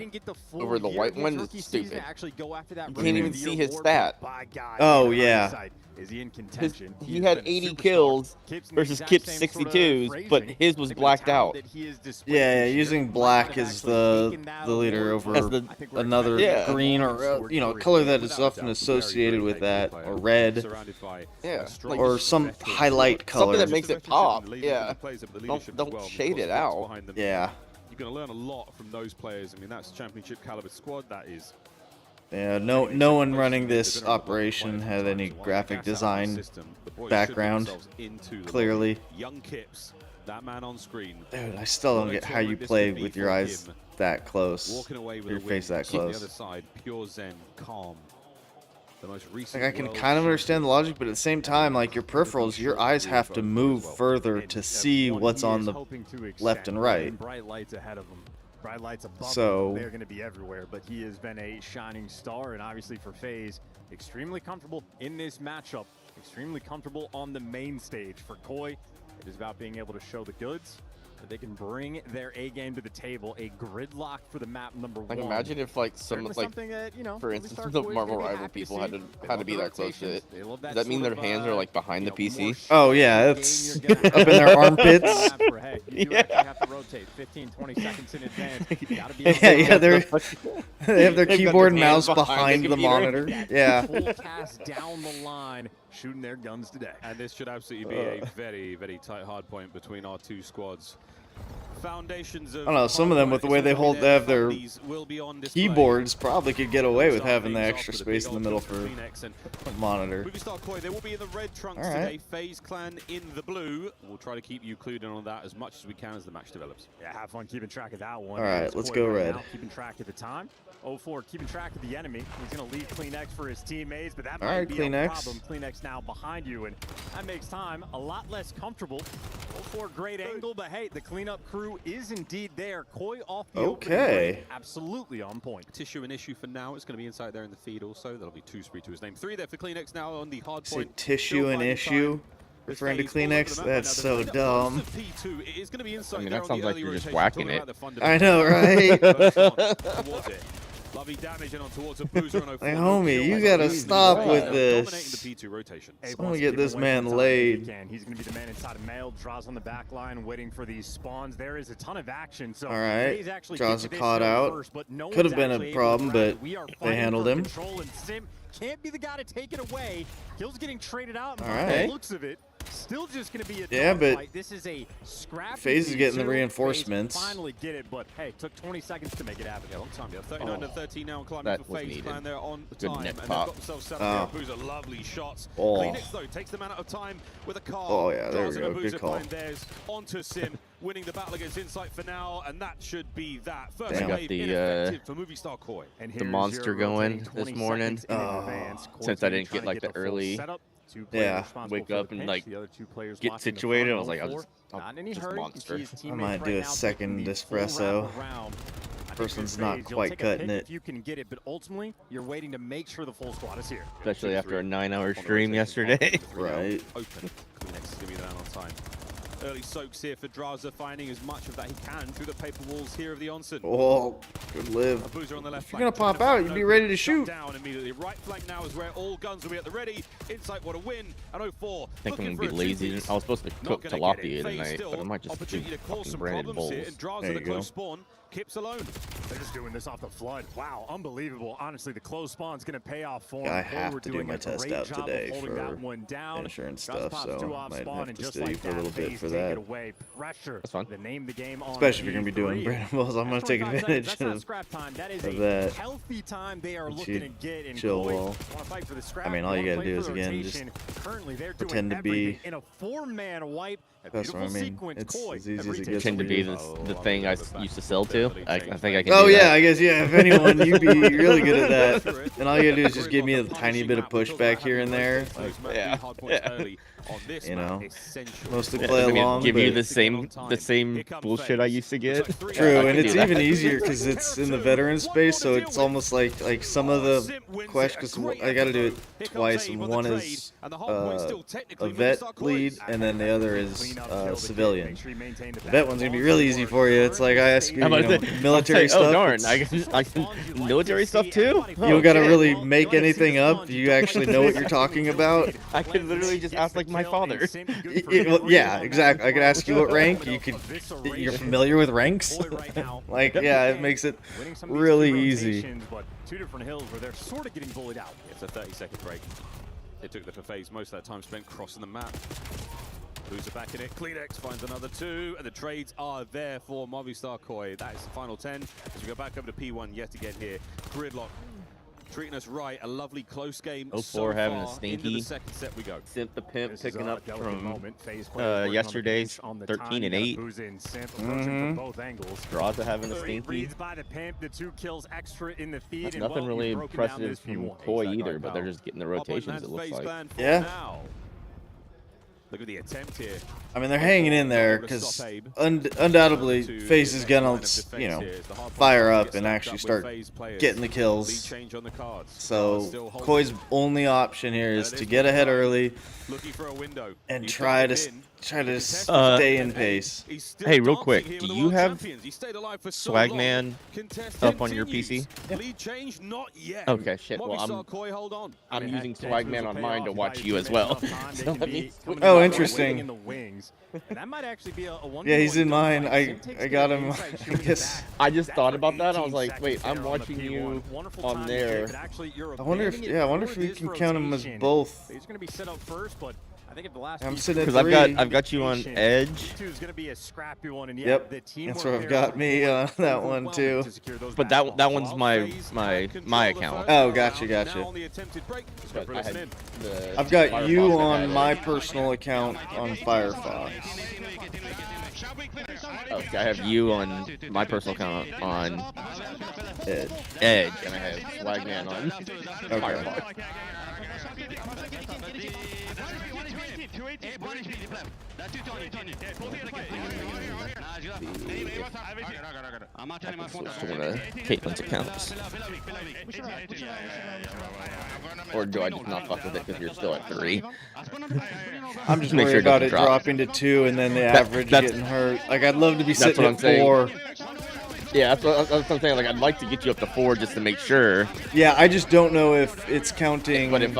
over the white one is stupid. You can't even see his stat. Oh yeah. Is he in contention? He had 80 kills versus Kip's 62s, but his was blacked out. Yeah, using black as the leader over another green or you know, color that is often associated with that, or red, Yeah, like or some highlight color. something that makes it pop. Yeah, don't shade it out. Yeah. You're going to learn a lot from those players. I mean, that's championship caliber squad. That is. Yeah, no one running this operation had any graphic design background, clearly. Young Kips, that man on screen. Dude, I still don't get how you play with your eyes that close, Walking away with your face that On the close. other side, pure zen, calm. The most recent Like, I can world kind of understand the logic, but at the same time, like your peripherals, your eyes have to move further to see what's on the left and right. Bright lights ahead of him. Bright lights above So- him. They're going to be everywhere, but he has been a shining star, and obviously for FaZe, extremely comfortable in this matchup. Extremely comfortable on the main stage. For Koi, it is about being able to show the goods, that they can bring their A game to the table. A gridlock for the map number Like, one. imagine if like some Certainly like, something that, you know, for Movistar instance, Koi the is gonna Marvel be Rival happy to people see. had They to love be the that close to it. rotations. They love Does that that mean their sort of, hands are like behind the PC? Oh yeah, it's up in their armpits. Hey, you do actually have to rotate 15, 20 seconds in advance. You gotta be Yeah, they have their They've got keyboard and their mouse hands behind behind the the computer. monitor. Yeah. Full cast down the line, shooting their guns today. And this should absolutely be a very, very tight hard point between our two squads. Foundations of I don't know, some of them with the way they have their keyboards probably could get away with having the extra space in the middle for a monitor. Movistar Koi, they will be in the red trunks All right. today. FaZe Clan in the blue. We'll try to keep you clued in on that as much as we can as the match develops. Yeah, have fun keeping track of that one. All right, It's let's Koi go right red. now, keeping track of the time. 0-4, keeping track of the enemy. He's going to leave Cleanix for his teammates, but that All might right, be Cleanix. a problem. Cleanix now behind you, and that makes time a lot less comfortable. 0-4, great angle, but hey, the cleanup crew is indeed there. Koi off the opening Okay. break, absolutely on point. Tissue an issue for now. It's going to be inside there in the feed also. That'll be 2 spree to his name. 3 there for Cleanix now on the hard Say point. tissue Still an finding issue. time. Referring to FaZe all over Kleenex, the map that's right now. so The dumb. loss of P2, it is going to be inside I mean, there that on the sounds like early you're just rotation. whacking Talking it. about the fundamental. I know, right? First one towards it. Lovely damage and on towards a boozer on 04. Like, homie, you Kills. gotta stop with Dominating this. the P2 rotation. Someone get this man He's laid. going to be the man inside of Mail. Draws on the back line, waiting for these spawns. There is a ton of action. So All right. FaZe actually Draws get a to caught this out. first, but no Could one's have been a actually able to problem, grab it. but We are they fighting handled for him. control, and Sim can't be the guy to take it away. Kill's getting traded out. All By right. the looks of it, still just going to be a Yeah, but dogfight. This is a scrappy FaZe is getting the P2. reinforcements. FaZe finally get it, but hey, took 20 seconds to make it happen. Yeah, long time. Yeah, 39 to 13 now, climbing That for was FaZe needed. Clan there on the Good time. net And they've pop. got themselves 7 Oh. Boozer, lovely shots. Oh. Cleanix, though, takes them out of time with a car. Oh, yeah, there we Draws in go. a Good Boozer, call. find theirs onto Sim, winning the battle against Insight for now, and that should be that. First Damn. wave Got the, ineffective for Movistar Koi. And the here's monster your going rotating this 20 morning. seconds in advance. Since I didn't get like the full early setup. Yeah. Wake up and like get situated. I was like, I'm just monster. I might do a second espresso. Person's not quite cutting it. If you can get it, but ultimately you're waiting to make sure the full squad is here. Especially after a 9-hour stream yesterday. Right. Open. Kleenex is going to be there on time. Early soaks here for Draza, finding as much of that he can through the paper walls here of the onsen. Oh, good live. A boozer on the left If you're gonna pop out, you'd be ready to shoot. Down immediately. Right flank now is where all guns will be at the ready. Insight, what a win. And 04. I think I'm gonna be lazy. I was supposed to cook tilapia tonight, but I might just do fucking branded bowls. There you go. Spawn. Kips alone. They're just doing this off the flood. Wow, unbelievable. Honestly, the close spawn's going to pay off for I him. have to do my test out today for insurance stuff, so I might have to stay for a little bit for that. That's fun. Especially if you're going to be doing branded bowls, I'm going to take advantage of that. Healthy time they are looking to get in. Chill wall. I mean, all you got to do is, again, just pretend to be... in a 4-man wipe. That's what I mean. It's as easy as it gets. Pretend to be the thing I used to sell to. I think I can. Oh do yeah, that. I guess yeah. If anyone, you'd be really good at that. And all you gotta do is just give me a tiny bit of pushback here and there. Like, yeah. You know, mostly play along. Give you the same bullshit I used to get. True, and it's even easier because it's in the veteran space, so it's almost like some of the questions. Because I gotta do it twice, and one is a vet lead, and then the other is civilian. The vet one's gonna be really easy for you. It's like I ask you, military stuff. Oh darn, I can military stuff too. You don't gotta really make anything up. You actually know what you're talking about. I could literally just ask like my father. Yeah, exactly. I could ask you what rank. You're familiar with ranks. Like, yeah, it makes it really easy. But 2 different hills where they're sort of getting bullied out. It's a 30-second break. It took the phase most of that time spent crossing the map. Boozer back in it. Kleenex finds another 2, and the trades are there for Movistar Koi. That is the final 10. As we go back over to P1 yet again here. Gridlock treating us right. A lovely close game. 04 so having a far. stinky. Into the second set we go. Simp the Pimp This picking is a up delicate from moment. FaZe player yesterday's on the 13 and time. 8. Boozer in Simp approaching from both angles. Draza having a Great stinky. reads by the Pimp, the 2 kills extra in the feed. That's and, nothing well, really you've broken down impressive this from P1. Koi either, but they're just getting the rotations, it looks like. Yeah. Look at the attempt here. I mean, they're hanging in there because undoubtedly FaZe is gonna, fire up and actually start getting the kills. So Koi's only option here is to get ahead early and try to stay in pace. Hey, real quick, do you have Swagman up on your PC? Yeah. Okay, shit. Well, I'm using Swagman on mine to watch you as well. So let me Oh, interesting. In the wings. And that might actually be a Yeah, he's in mine. I got him. I guess. I just thought about that. I was like, wait, I'm watching you on there. I wonder if we can count him as both. He's going to be set up first, but I think if the last I'm sitting at Because 3. I've got you on Edge. Is going to be a scrappy one, and Yep, that's where I've got me on that one too. But that one's my account. Oh, gotcha. But I had I've got you on my personal account on Firefox. Okay, I have you on my personal account on Edge, and I have Swagman on Firefox. I switch to one of Caitlin's accounts. Or do I just not fuck with it because you're still at 3? I'm just worried about it dropping to 2 and then the average getting hurt. Like, I'd love to be sitting at 4. Yeah, that's what I'm saying. Like, I'd like to get you up to 4 just to make sure. Yeah, I just don't know if it's counting. But if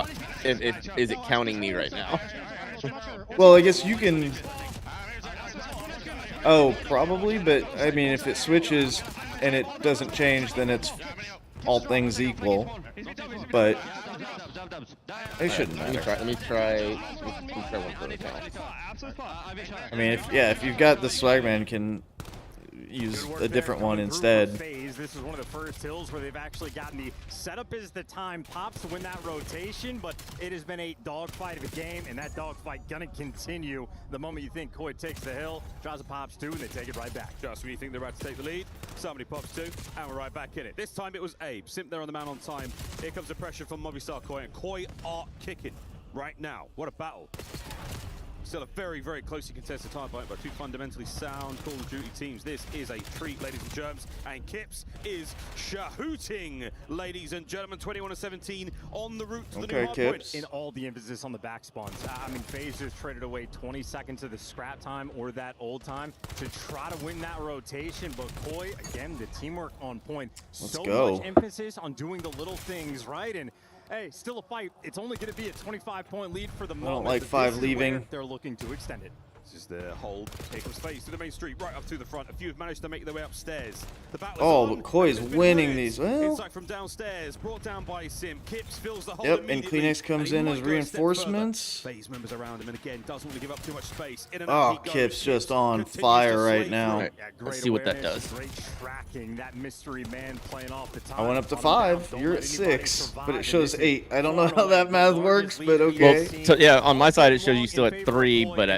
is it counting me right now? Well, I guess you can. Oh, probably, but I mean, if it switches and it doesn't change, then it's all things equal. But it shouldn't matter. Let me try one for the account. I mean, if you've got the Swagman, can use a different one instead. This is one of the first hills where they've actually gotten the setup as the time pops to win that rotation, but it has been a dogfight of a game, and that dogfight gonna continue the moment you think Koi takes the hill. Draza pops 2, and they take it right back. Just when you think they're about to take the lead, somebody pops 2, and we're right back in it. This time it was Abe. Simp there on the man on time. Here comes the pressure from Movistar Koi, and Koi are kicking. right now. What a battle. Still a very, very closely contested time fight by two fundamentally sound Call of Duty teams. This is a treat, ladies and germs, and Kips is shahooting, ladies and gentlemen. 21-17 on the route to the new hard point. In all the emphasis on the back spawns. I mean, FaZe just traded away 20 seconds of the scrap time or that old time to try to win that rotation. But Koi, again, the teamwork on point. So much emphasis on doing the little things, right? And hey, still a fight. It's only going to be a 25-point lead for the moment. I don't like 5 leaving. They're looking to extend it. This is the hold. Here comes FaZe to the main street, right up to the front. A few have managed to make their way upstairs. The battle is on. But Koi's winning these. Well. Insight from downstairs, brought down by Sim. Kips fills the hole. Yep, and Kleenex comes in as reinforcements. FaZe members around him, and again, doesn't want to give up too much space. In and out he goes. Kips just on fire right now. Right. Let's see what that does. Great tracking, that mystery man playing off the top. I went up to 5. You're at 6, but it shows 8. I don't know how that math works, but okay. Well, so yeah, on my side it shows you still at 3, but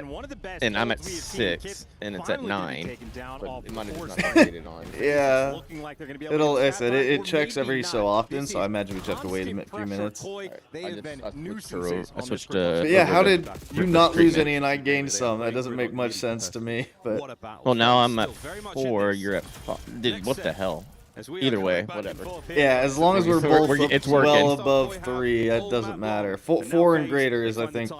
and I'm at 6, and it's at 9. But it might have just not updated on. Yeah, it checks every so often, so I imagine we just have to wait a few minutes. I switched to. But yeah, how did you not lose any and I gained some? That doesn't make much sense to me. But well, now I'm at 4. You're at 5. Dude, what the hell? Either way, whatever. Yeah, as long as we're both well above 3, it doesn't matter. 4 and greater is, I think,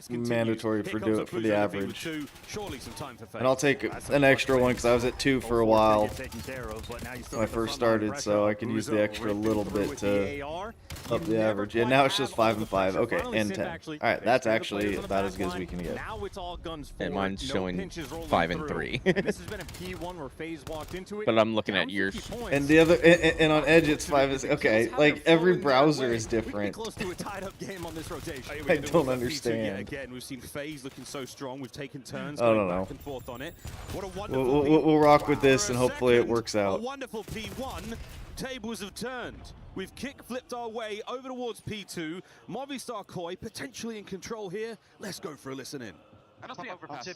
mandatory for the average. And I'll take an extra one because I was at 2 for a while when I first started, so I can use the extra little bit to up the average. Yeah, now it's just 5 and 5. Okay, and 10. All right, that's actually about as good as we can get. And mine's showing 5 and 3. But I'm looking at yours. And the other, and on Edge it's 5 and 6. Okay, like every browser is different. I don't understand. Again, we've seen FaZe looking so strong. We've taken turns going back and forth on it. What a we'll rock with this and hopefully it works out. A wonderful P1. Tables have turned. We've kick-flipped our way over towards P2. Movistar Koi potentially in control here. Let's go for a listen in. I don't see overpass.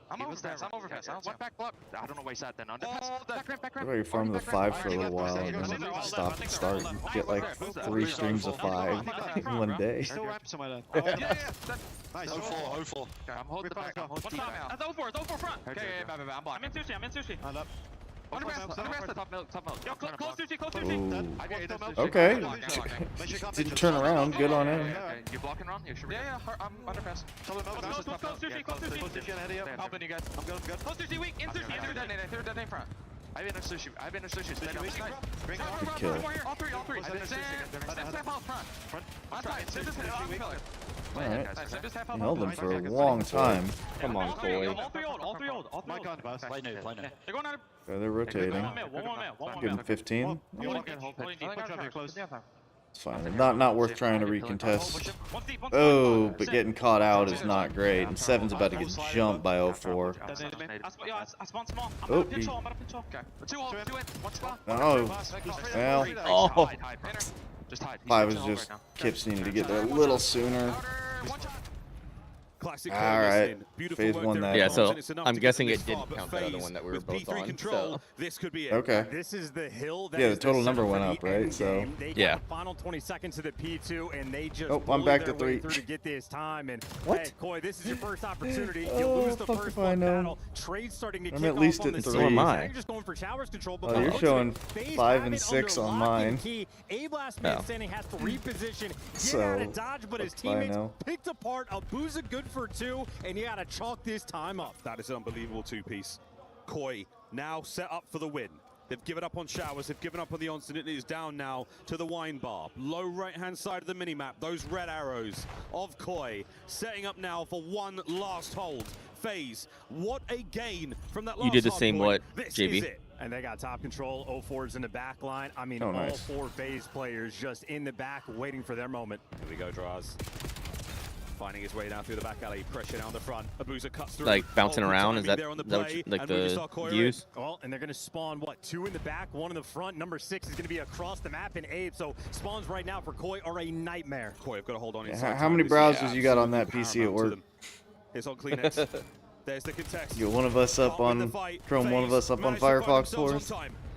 I'm overpass. I'm overpass. One back block. I don't know why he's at then. Underpass. Back ramp. How about you farm the 5 for a little while and then stop and start and get like 3 streams of 5 in one day. Still ramp somewhere there. Yeah. Nice. 0-4. Okay, I'm holding the back. I'm holding the back. That's 0-4. It's 0-4 front. Okay, I'm blocked. I'm in sushi. I'm up. Underpass. Top milk. Yo, close sushi. Okay. Didn't turn around. Good on him. You blocking Ron? Yeah. I'm underpass. Close sushi. Helping you guys. I'm good. Close sushi weak. In sushi. Third dead in front. I've been in sushi. Good kill. All three. Step out front. Alright. Held them for a long time. Come on, Koi. All three old. My gun, boss. They're going out. They're rotating. Give them 15. It's fine. Not worth trying to recontest. Oh, but getting caught out is not great. And 7's about to get jumped by 0-4. Oh, well. Oh. 5 is just Kips needing to get there a little sooner. Alright, FaZe won that. Yeah, so I'm guessing it didn't count that other one that we were both on. So. This could be it. Okay. This is the hill. Yeah, the total number went up, right? So yeah. Final 20 seconds to the P2, and they just I'm back to 3 to get this time. And what? Hey, Koi, this is your first opportunity. You lose the first battle. Trade starting to kick at least off on at the 3. You're just going for showers control. Oh, you're showing 5 and 6 on mine. A-Blast man standing has to reposition, get out of dodge, but his teammates picked apart. Abuza good for 2, and you gotta chalk this time up. That is an unbelievable 2-piece. Koi now set up for the win. They've given up on showers, they've given up on the onset. It is down now to the wine bar. Low right-hand side of the minimap, those red arrows of Koi setting up now for one last hold. FaZe, what a gain from that last You did the same what, JB? And they got top control. 0-4's in the back line. I mean, all 4 FaZe players just in the back waiting for their moment. Here we go, Draz. Finding his way down through the back alley, pressure down the front. Abuza cuts through. Like bouncing around, is that like the views? Well, and they're going to spawn, what, 2 in the back, 1 in the front. Number 6 is going to be across the map in Abe, so spawns right now for Koi are a nightmare. Koi have got to hold on. How many browsers you got on that PC at work? It's on Kleenex. There's the contest. You got one of us up on Chrome, one of us up on Firefox for us.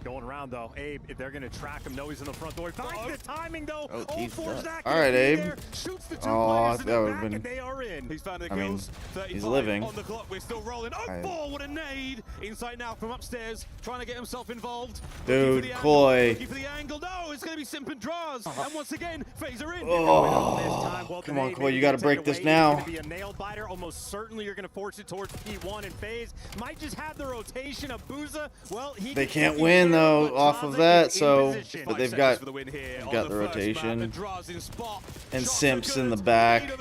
Going around though, Abe, if they're gonna track him, no, he's in the front door. Finds the timing though. Oh, Jesus. All Right, Abe. Oh, that would back, have been. and they are in. He's found the I mean, kills. 35 he's living. on the clock. We're still rolling. Oh, four, what a nade! Insight now from upstairs, trying to get himself involved. Dude, Koi. Looking for the angle. No, it's going to be Simp and Draws. And once again, Phaser in. Oh, come on, Koi, you got to break this now. It's gonna be a nail biter. Almost certainly you're going to force it towards P1 and FaZe. Might just have the rotation of Booza. Well, they can't win though off of that, so but they've got the rotation and Simps in the back.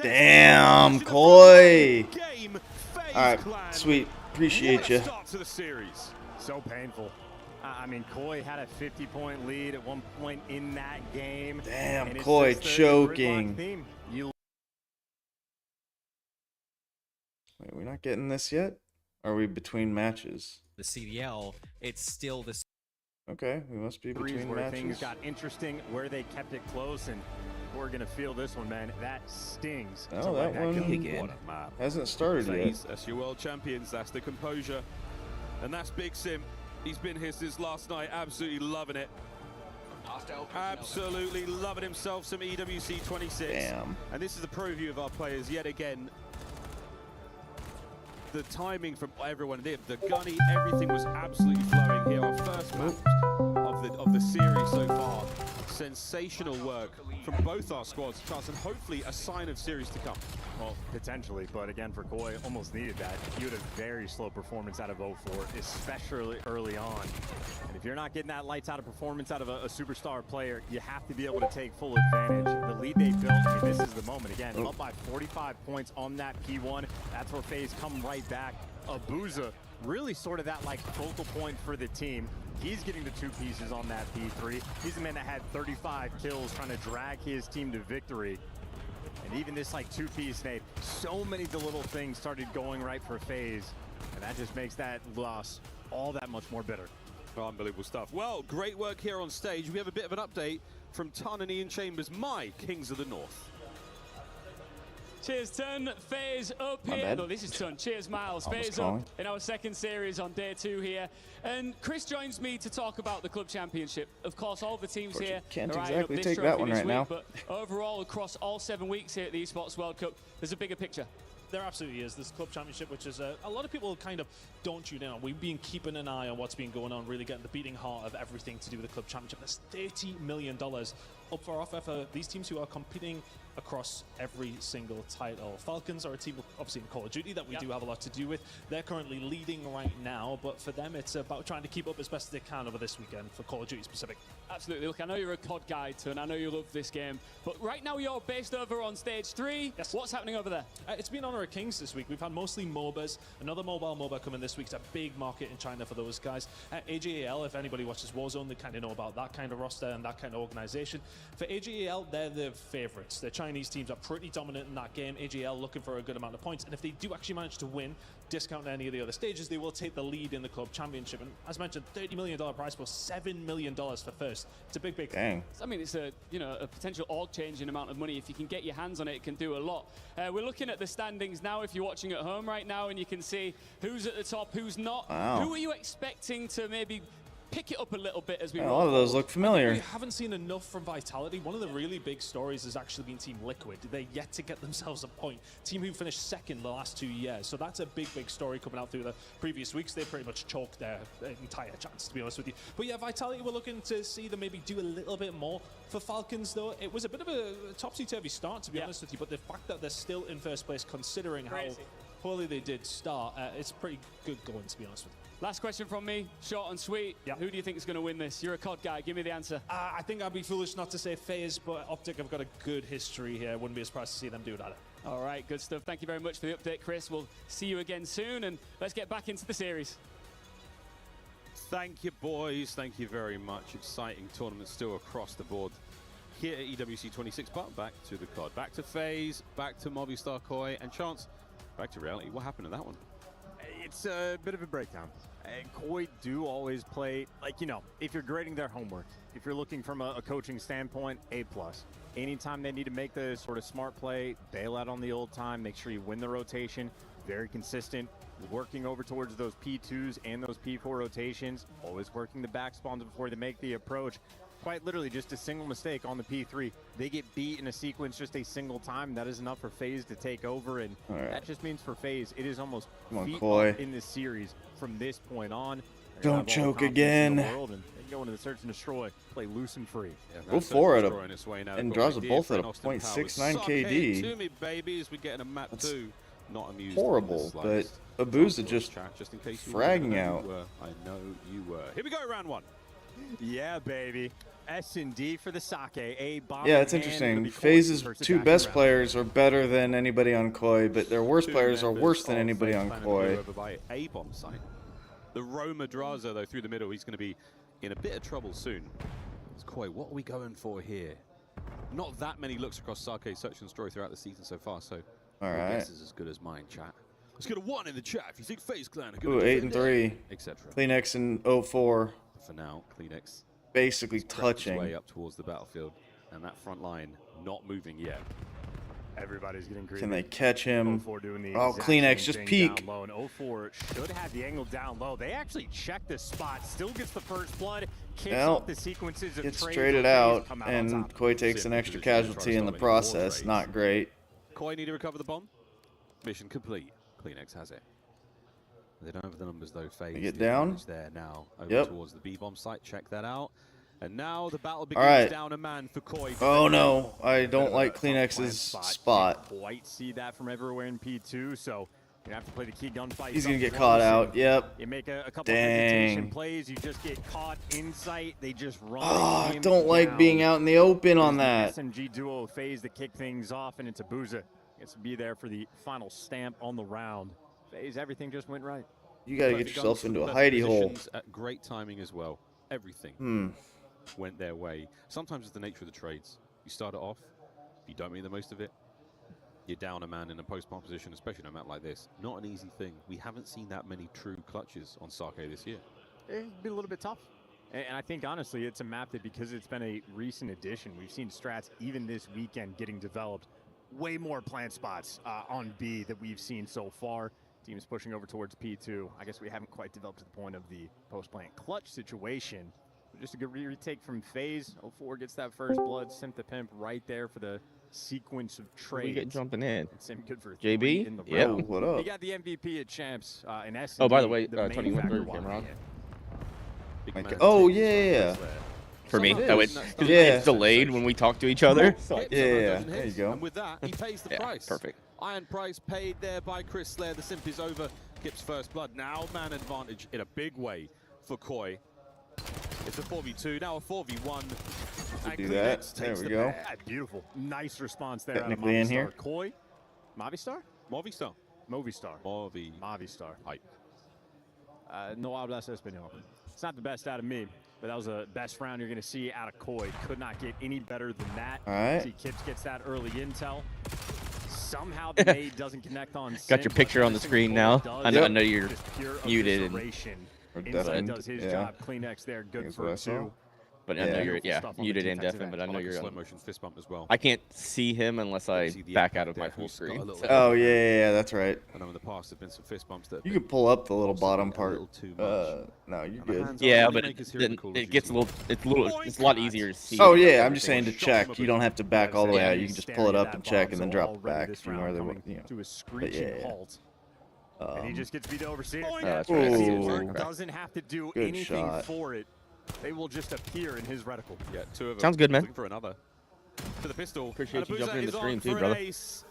Damn, Koi. All right, sweet, appreciate you. So painful. I mean, Koi had a 50-point lead at one point in that game. Damn, Koi choking. Wait, we're not getting this yet? Are we between matches? The CDL, it's still the. Okay, we must be between where matches. things got interesting, where they kept it close, and we're gonna feel this one, man. That stings. Oh, that one hasn't started yet. That's your world champions. That's the composure, and that's Big Sim. He's been here since last night. Absolutely loving it. Absolutely loving himself some EWC 26. Damn. And this is a preview of our players yet again. The timing from everyone, the gunny, everything was absolutely flowing here. Our first match of the series so far. Sensational work from both our squads, Charles, and hopefully a sign of series to come. Well, potentially, but again, for Koi, almost needed that. He had a very slow performance out of 04, especially early on. And if you're not getting that lights out of performance out of a superstar player, you have to be able to take full advantage. The lead they built, I mean, this is the moment. Again, up by 45 points on that P1. That's where FaZe come right back. Abuza, really sort of that like focal point for the team. He's getting the 2 pieces on that P3. He's the man that had 35 kills trying to drag his team to victory. And even this like 2-piece nade, so many of the little things started going right for FaZe. And that just makes that loss all that much more bitter. Unbelievable stuff. Well, great work here on stage. We have a bit of an update from Ton and Ian Chambers, my Kings of the North. Cheers, Ton. FaZe up here. No, this is Ton. Cheers, Miles. FaZe up in our second series on day 2 here. And Chris joins me to talk about the club championship. Of course, all the teams here can't are exactly up this take that trophy one this right week, now. But overall, across all 7 weeks here at the Esports World Cup, there's a bigger picture. There absolutely is. This club championship, which is a lot of people kind of don't tune in on. We've been keeping an eye on what's been going on, really getting the beating heart of everything to do with the club championship. There's $30 million up for offer for these teams who are competing across every single title. Falcons are a team, obviously in Call of Duty, that we do have a lot to do with. They're currently leading right now, but for them, it's about trying to keep up as best as they can over this weekend for Call of Duty specific. Absolutely. Look, I know you're a COD guy, Ton. I know you love this game, but right now you're based over on stage 3. Yes. What's happening over there? It's been Honor of Kings this week. We've had mostly MOBAs. Another mobile MOBA coming this week. It's a big market in China for those guys. AJAL, if anybody watches Warzone, they kind of know about that kind of roster and that kind of organization. For AJAL, they're the favorites. The Chinese teams are pretty dominant in that game. AJL looking for a good amount of points, and if they do actually manage to win, discount any of the other stages, they will take the lead in the club championship. And as mentioned, $30 million prize pool, $7 million for first. It's a big Dang. I mean, it's a a potential org-changing amount of money. If you can get your hands on it, it can do a lot. We're looking at the standings now. If you're watching at home right now, and you can see who's at the top, who's not. Wow. Who are you expecting to maybe pick it up a little bit as we A roll lot of those look familiar. We haven't seen enough from Vitality. One of the really big stories has actually been Team Liquid. They're yet to get themselves a point. Team who finished second the last 2 years. So that's a big story coming out through the previous weeks. They pretty much choked their entire chance, to be honest with you. But yeah, Vitality, we're looking to see them maybe do a little bit more. For Falcons, though, it was a bit of a topsy-turvy start, to be honest with you. But the fact that they're still in first place, considering how poorly they did start, it's pretty good going, to be honest with you. Last question from me, short and sweet. Who do you think is going to win this? You're a COD guy. Give me the answer. I think I'd be foolish not to say FaZe, but OpTic have got a good history here. Wouldn't be surprised to see them do that. All right, good stuff. Thank you very much for the update, Chris. We'll see you again soon, and let's get back into the series. Thank you, boys. Thank you very much. Exciting tournament still across the board here at EWC 26, but back to the COD. Back to FaZe, back to Movistar Koi, and Chance, back to reality. What happened to that one? It's a bit of a breakdown. Koi do always play, like, you know, if you're grading their homework, if you're looking from a coaching standpoint, A+. Anytime they need to make the sort of smart play, bail out on the old time, make sure you win the rotation, very consistent, working over towards those P2s and those P4 rotations, always working the back spawns before they make the approach. Quite literally just a single mistake on the P3. They get beat in a sequence just a single time. That is enough for FaZe to take over, and that just means for FaZe, it is almost feet up in this series from this point on. Don't choke again. They can go into the search and destroy, play loose and free. Go for it, and draws a both at a .69 KD. To me, babies, we're getting a map too. Not amused. Horrible, but Abuza just fragging out. I know you were. Here we go, round one. Yeah, baby. S&D for the Sake. Yeah, it's interesting. FaZe's two best players are better than anybody on Koi, but their worst players are worse than anybody on Koi. A bomb site. The Roma Draza, though, through the middle, he's going to be in a bit of trouble soon. It's Koi, what are we going for here? Not that many looks across Sake's search and destroy throughout the season so far, so all your right. guess is as good as mine, chat. Let's get a 1 in the chat if you think FaZe Clan are Ooh, good. 8-3. Etc. Kleenex in 04. For now, Kleenex basically touching touching. Way up towards the battlefield, and that front line not moving yet. Everybody's getting greedy. Can they catch him? 04 doing the Oh, exact Kleenex, same just thing peek. down low, and 04 should have the angle down low. They actually check this spot, still gets the first blood, kicks off the sequences of Gets trades traded where out, FaZe come out on and top. Koi takes an extra casualty in the process. Not great. Koi need to recover the bomb. Mission complete. Kleenex has it. They don't have the numbers though. FaZe. They get the down. advantage there now over towards the B bomb site. Check that out. And now the battle begins. All right. Down a man for Koi. Oh no, I don't like Kleenex's spot. Can't quite see that from everywhere in P2, so you have to play the key gunfight. He's gonna get caught out. Yep. You make a couple of hesitation Dang. plays, you just get caught in sight. They just run. Oh, him don't like down. being out in the open on There's that. the SMG duo FaZe that kick things off, and it's Abuza gets to be there for the final stamp on the round. FaZe, everything just went right. You gotta get yourself into a hidey hole. At great timing as well. Everything went their way. Sometimes it's the nature of the trades. You start it off, if you don't make the most of it, you're down a man in a post-bomb position, especially on a map like this. Not an easy thing. We haven't seen that many true clutches on Sake this year. It's been a little bit tough. And I think, honestly, it's a map that, because it's been a recent addition, we've seen strats even this weekend getting developed. Way more plant spots on B that we've seen so far. Teams pushing over towards P2. I guess we haven't quite developed to the point of the post-plant clutch situation. But just a good retake from FaZe. 04 gets that first blood. Simp the Pimp right there for the sequence of trades. We get jumping in. Sim good for JB? 3 in the Yeah. row. What up? He got the MVP at Champs in S. Oh, by the way, main Tony went factor through camera on. Oh yeah. For me, that was Yeah. it's delayed when we talk to each other. Yeah. There you go. And with that, he pays the Yeah, price. perfect. Iron price paid there by Chris Slayer. The simp is over. Kip's first blood. Now man advantage in a big way for Koi. It's a 4v2, now a 4v1. To do that. There we go. Beautiful. Nice response there. Technically in here. Koi. Movistar? Movistar. Movistar. Movistar. Hype. No hablas español. It's not the best out of me, but that was the best round you're going to see out of Koi. Could not get any better than that. All right. See, Kips gets that early intel. Somehow the nade doesn't connect on. Got your picture on the screen now. I know you're muted. Inside does his job. Kleenex there, good for 2. But I know you're muted and deafened. But I know you're slow motion fist bump as well. I can't see him unless I back out of my full screen. Oh yeah, that's right. I know in the past there've been some fist bumps that You can pull up the little bottom part. No, you're good. Yeah, but it gets a little. It's a lot easier to see. Oh yeah, I'm just saying to check. You don't have to back all the way out. You can just pull it up and check, and then drop it back if you know where they want. To a screeching halt. And he just gets beat over. See, that's right. Ooh. Doesn't have to do Good anything shot. for it. They will just appear in his reticle. Yeah, 2 of them. Sounds good, man. Looking for another. To the pistol. Appreciate you And jumping in the Abuza is stream on too, for an brother. ace.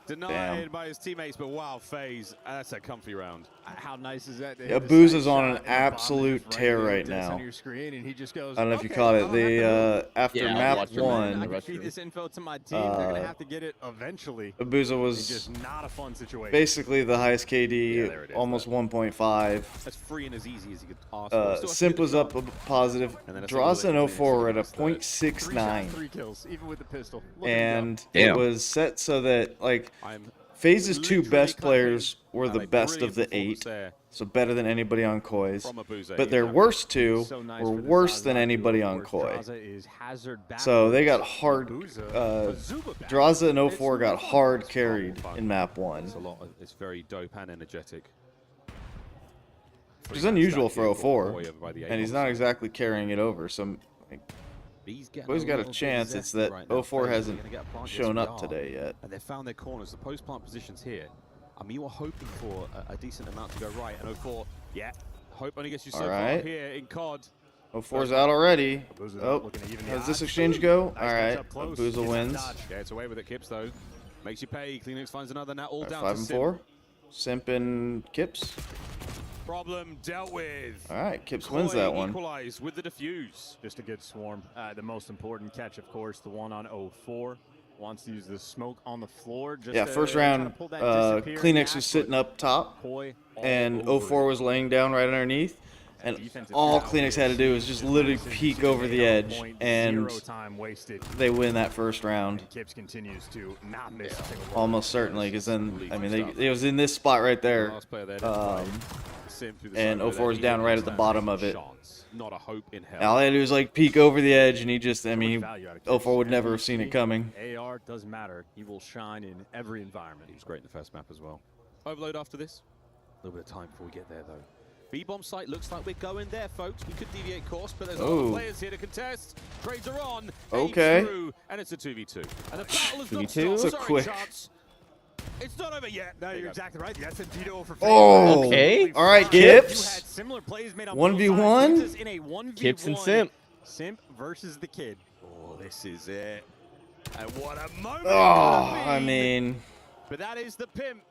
Denied by his teammates, but wow, FaZe. That's a comfy round. How nice is that? Abuza's on an absolute tear right now. On your screen, and he just goes, I don't know if you "Okay, caught I it. don't have The to- after Yeah, I map watched your man in the I one, can feed this info to my team. They're gonna have to get it eventually. Abuza It's was just not a fun situation. basically the highest KD, Yeah, there it is, almost 1.5. As free and as easy as you could ask for. Still Simp has was to up a positive. And then a Draws single an leg 04 at a cleans the first 0.69. 3 kills, even with the pistol. Looking And Damn. it was set so that like I'm FaZe's 2 literally best clapping players were at the a best of brilliant the 8. performance there So better than anybody on Koi's. From Abuze. But their worst two were worse than anybody on Koi. So they got hard. Draza and 04 got hard carried in map 1. It's very dope and energetic. Which is unusual for 04. And he's not exactly carrying it over. So Koi's got a chance. It's that 04 hasn't shown up today yet. And they've found their corners. The post-plant positions here. I mean, you were hoping for a decent amount to go right, and 04, yeah, hope only gets you so far here in COD. 04's out already. Oh, how does this exchange go? All right, Boozle wins. Gets away with it, Kips, though. Makes you pay. Cleanix finds another net, all down 5 to and Simp. 4. Simp and Kips. Problem dealt with. All right, Kips wins that one. Equalize with the defuse. Just a good swarm. The most important catch, of course, the one on 04. Wants to use the smoke on the floor. Just yeah, first round, Kleenex was sitting up top, and 04 was laying down right underneath. And all Kleenex had to do was just literally peek over the edge, and they win that first round. Kips continues to not miss a single almost certainly, because then, I mean, it was in this spot right there. And 04 is down right at the bottom of it. Not a hope in hell. All I had to do was like peek over the edge, and he just, I mean, 04 would never have seen it coming. AR doesn't matter. He will shine in every environment. He was great in the first map as well. Overload after this. A little bit of time before we get there, though. B-bomb site looks like we're going there, folks. We could deviate course, but there's a lot of players here to contest. Trades are on. Okay. Through, and it's a 2v2. And the battle is not 2v2? stopped. So quick. Chance. It's not over yet. No, you're exactly right. The SMG to over. Oh, okay. All right, Kips. 1v1. Kips and Simp. Simp versus the kid. Oh, this is it. And what a moment. Oh, I mean. But that is the pimp.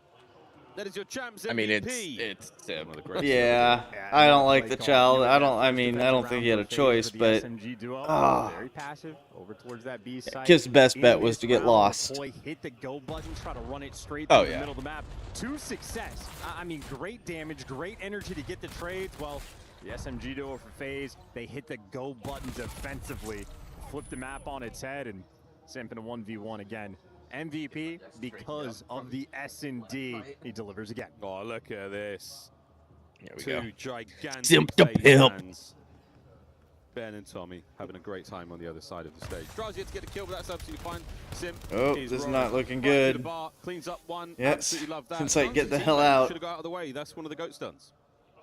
That is your champs MVP. I mean, it's Simp. Yeah, I don't like the child. I don't think he had a choice, but very passive over towards that B side. Kips' best bet was to get lost. Boy, hit the go button, try to run it straight through the middle of the map to success. I mean, great damage, great energy to get the trades. Well, the SMG duo for FaZe, they hit the go button defensively, flip the map on its head, and Simp in a 1v1 again. MVP because of the S&D. He delivers again. Oh, look at this. Here we Two go. gigantic Simp the pimp. fans. Ben and Tommy having a great time on the other side of the stage. Draws yet to get a kill, but that's absolutely fine. Simp Oh, is this is rolling not looking right through the good. bar, cleans up one. Yes. Absolutely love that. Insight, get the Should hell out. have got out of the way. That's one of the GOAT stunts.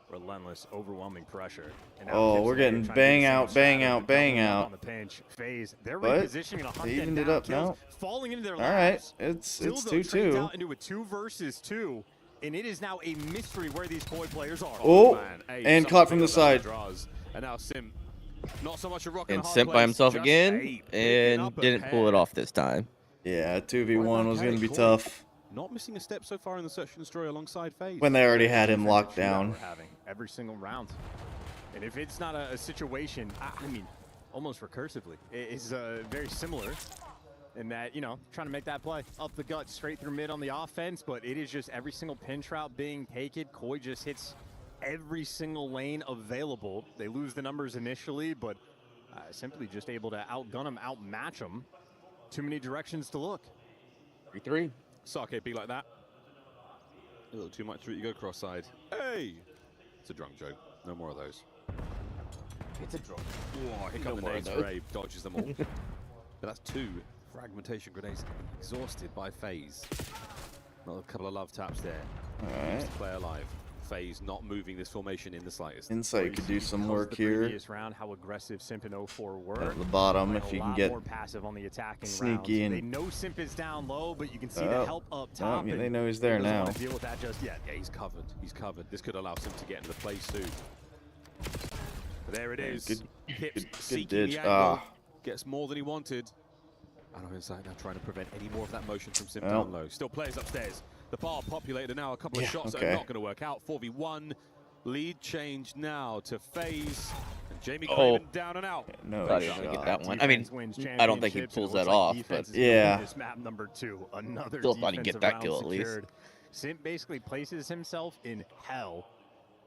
Relentless, overwhelming pressure. And now Oh, Kips we're in there getting trying to bang get out, some bang shadow, out, bang doubling up out. on the pinch. FaZe, they're What? repositioning and They hunting evened it down up kills, now. falling into their All right, laps. it's Still, though, 2-2. trades out into a 2 versus 2, and it is now a mystery where these Koi players are. Oh, Man, hey, and something caught from the big about side. Draws. And now Simp, not so much a rock and And a hard Simp by place, himself just again, picking and up a didn't pull it pair. off this time. Yeah, 2v1 was going to be tough Not missing a step so far in the search and destroy alongside FaZe. when they already had him locked Shootout down. we're having every single round. And if it's not a situation, I mean, almost recursively, it's very similar in that, you know, trying to make that play up the gut, straight through mid on the offense, but it is just every single pinch route being taken. Koi just hits every single lane available. They lose the numbers initially, but simply just able to outgun them, outmatch them. Too many directions to look. 3-3. Sake be like that. A little too much route you go cross-side. Hey! It's a drunk joke. No more of those. It's a drop. Whoa, here come the nades. Ray dodges them all. But that's 2 fragmentation grenades exhausted by FaZe. Another couple of love taps there. All right. Play alive. FaZe not moving this formation in the slightest. Insight could do some Because work the here. previous round, how aggressive Simp and 04 were. At the bottom, Playing if a you can lot get more passive on the attacking sneaky rounds. and- They know Simp is down low, but you can see the help up top. yeah, they and know he's there he doesn't now. want to deal with that just yet. Yeah, he's covered. He's covered. This could allow Simp to get into the play soon. But there it is. Good- Kips good seeking ditch. the angle. Ah. Gets more than he wanted. And on inside now trying to prevent any more of that motion from Simp Well. down low. Still players upstairs. The bar populated now. A couple of shots that okay. are not going to work out. 4v1. Lead change now to FaZe. And Jamie Oh. Craven down and out. No Thought he was shot. gonna get that one. I mean, I don't think he pulls that off, but Yeah. This map number 2, another Still thought he'd get defensive that round kill at least. secured. Simp basically places himself in hell.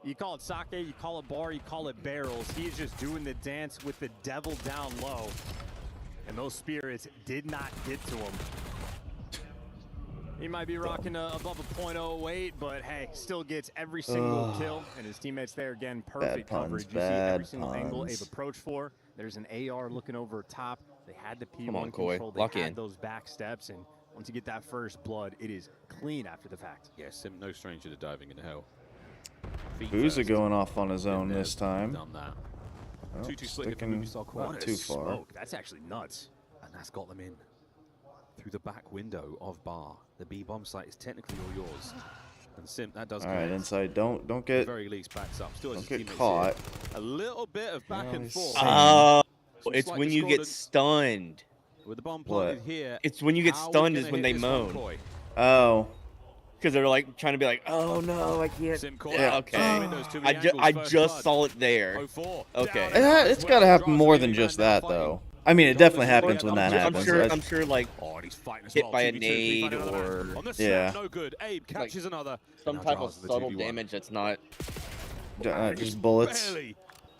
You call it sake, you call it bar, you call it barrels. He is just doing the dance with the devil down low. And those spirits did not get to him. He might be rocking above a .08, but hey, still gets every single kill, and his teammates there again, perfect coverage. You see every single angle Abe approached for. There's an AR looking over top. They had the P1 control. They had those back steps, and once you get that first blood, it is clean after the fact. Yes, Sim, no stranger to diving into hell. Booza going off on his own this time. Done that. Oh, Too slick sticking Not too far. Smoke. That's actually nuts. And that's got them in. Through the back window of Bar. The B bomb site is technically all yours. And Sim, that does. All right, inside. Don't At get. the very least backs up. Still has Don't his get teammates caught. here. A little bit of back and forth. Oh, Some it's slight when you get discordance. stunned. With the bomb What? planted here. It's when you get How are we stunned gonna is when hit they this one, moan. Koi? Oh. Because they're like trying to be like, oh no, I can't. Sim Koi. Yeah, okay. Windows, too many I angles, just first saw it there. 04. Okay. It's got to happen more than just that, though. I mean, it definitely happens when that happens. I'm sure, like, hit by a nade or yeah, No good. Abe catches another. some type of subtle damage that's not just bullets.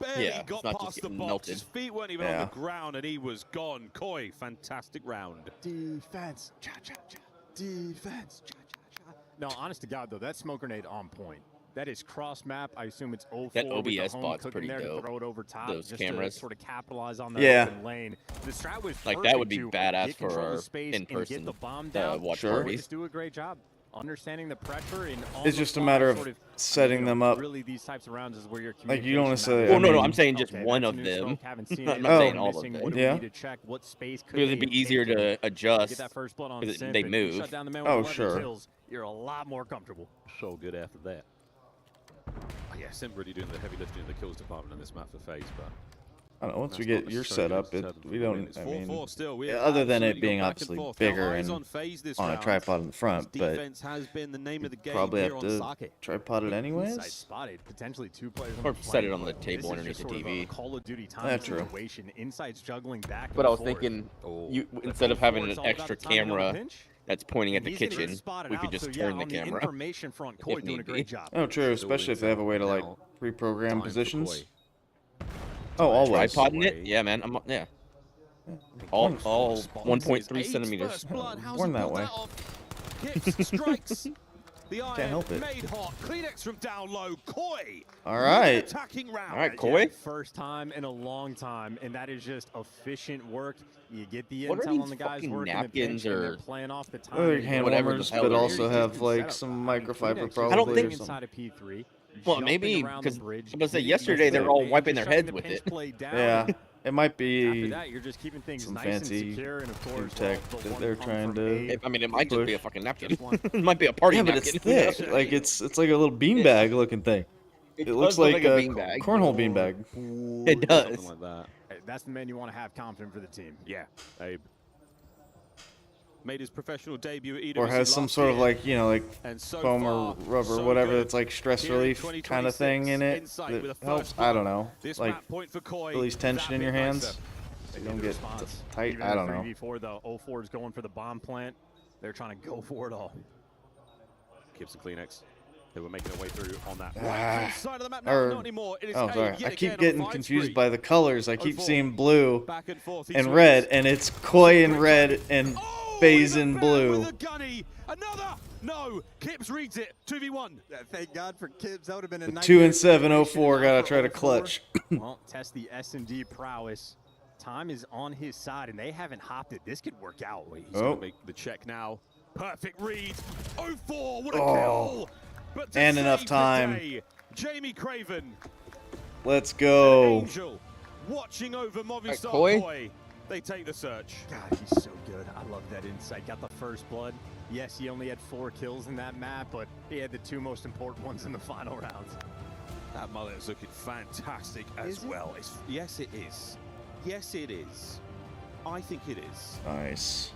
Barely Yeah, got it's not just past the getting box. melted. His feet weren't even Yeah. on the ground, and he was gone. Koi, fantastic round. Defense. Cha cha cha. Defense. Cha cha cha. No, honest to God though, that smoke grenade on point. That is cross map. I assume it's 04 That with the OBS home bot's cooking pretty there to dope. throw it over top Those just cameras. to sort of capitalize on that Yeah. open lane. The strat was like that perfect would be to badass get for control of our the space and in-person get the bomb down. watch Sure. parties. Just do a great job understanding the pressure and on It's the just a fly, matter of sort setting them up. Really, these types of rounds is where your Like, you don't necessarily. Well, I no, mean, I'm saying just okay, one that's of new them. smoke, haven't seen I'm it. not saying all of Missing. them. What do Yeah. we need to check? What space could Because it'd they be easier take to adjust get that first blood on because Simp they and you move. shut down the man Oh, with 11 sure. kills, you're a lot more comfortable. So good after that. Oh, yeah, Sim really doing the heavy lifting in the kills department on this map for FaZe, but I don't know. Once we that's not get your necessarily setup, determined we for the win. don't. It's I mean, 4-4 still. We yeah, have other than it absolutely being gone back obviously and forth. bigger Now, eyes and on FaZe this on a round. tripod in the front, but Defense has been the name of the game probably here have on to Sake. tripod it Inside anyways. spotted, potentially two players on Or the set it plane. on the This table is underneath just the sort of TV. a Call of Duty time That's true. situation. Inside's juggling back. But and I was forth. thinking, Oh. you But instead of going having forward, an it's all about extra the timing on the camera pinch. that's pointing at the He's gonna get kitchen, spotted we could out, just so turn yeah, the on camera. information front, Koi if doing a need be. great job. Oh, true. Especially if they have a way to like Now, reprogram time for positions. Koi. Oh, always. Tripoding it? Yeah, man. Yeah. All 1.3 Abe's centimeters. first blood. How's Born he that pulled way. off? Hits, strikes. The iron help it. made hot. Kleenex from down low. Koi. All right. Attacking round. All right, Koi. First time in a long time, and that is just efficient work. You get the What are intel these on the guys fucking working the napkins pinch, and or they're playing off the time. Other hand whatever the warmers, hell but it also is. have like some microfiber probably. I don't or think- something. inside of P3. Well, jumping maybe around because the I'm bridge, gonna say getting yesterday they the were all advantage, wiping their shutting heads the with pinch it. play down, Yeah, and it might after be that, you're just keeping things some nice fancy and secure, and of course, food tech well, the that one they're pump trying from to. Abe. I mean, it might just be a push. fucking napkin. It might be a party Yeah, but napkin. it's thick. Like it's like a little beanbag looking thing. It looks does look like like a a beanbag. cornhole beanbag. It does. Something like that. Hey, that's the man you want to have confident for the team. Yeah, Abe. Made his professional debut at EWC Or has some last sort of year. like, you know, like And so foam or far, rubber, so whatever good. that's like stress Here in relief kind of thing in 2026, it Insight that with a helps. first I blood. don't know. This Like map point for Koi, release tension that in your bit hands. nicer. You don't get Response. tight. Even I in don't know. 3v4, the 04 is going for the bomb plant. They're trying to go for it all. Gives the Kleenex. They were making their way through on that Ah, right side of the map. No, or- not anymore. It is Oh, Abe sorry. yet I keep again on getting 5-3. confused by the colors. I keep 04. seeing blue Back and forth. He and swings. red, and it's Koi in red and FaZe in With blue. a gunny. Another. No. Kibbs reads it. 2v1. Thank God for Kibbs. That would have been a The nice 2 and 7 04 gotta try to clutch. Well, test the S&D prowess. Time is on his side, and they haven't hopped it. This could work out. He's Oh. going to make the check now. Perfect read. 04. What a Oh. kill. But to And enough save the time. day, Jamie Craven. Let's go. Angel watching over Movistar Koi? Koi. They take the search. God, he's so good. I love that insight. Got the first blood. Yes, he only had 4 kills in that map, but he had the 2 most important ones in the final rounds. That mullet is looking fantastic as Is it? well. Yes, it is. Yes, it is. I think it is. Nice.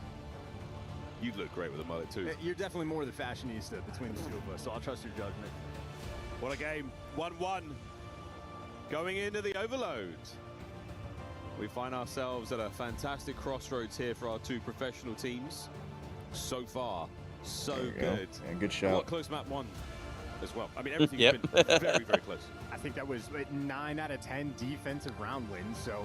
You look great with a mullet too. You're definitely more the fashionista between the two of us, so I'll trust your judgment. What a game. 1-1. Going into the overload. We find ourselves at a fantastic crossroads here for our 2 professional teams. So far, so There you go. good. Yeah, good What shot. close map 1 as well. I mean, everything's Yep. been very, very close. I think that was 9 out of 10 defensive round wins, so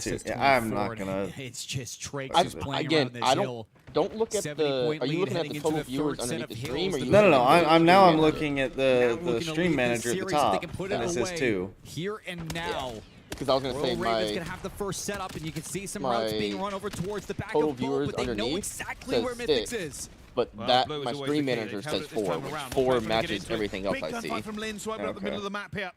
too. says Yeah, I'm 24, not gonna. It's just Trake I- just playing Again, around this I hill. don't look at 70-point the. Are you lead looking at heading the into total the viewers third set underneath of the stream? Or hills. you No, no, looking no. at the I'm now. I'm manager? looking at Now the looking to stream lead this manager at the series if they top, can put and it it says away 2. here and now. because I was gonna say Raven's my gonna have the first setup, and you can see some my routes being run over towards the back total of both, viewers but they know underneath exactly says where Mythics 6, is. but Well, that blue is my always stream the key. manager They've held says it this 4, time which around. 4 Trying to get matches into it. everything else Big I see. gunfight from Lin, so over at the middle of the map here.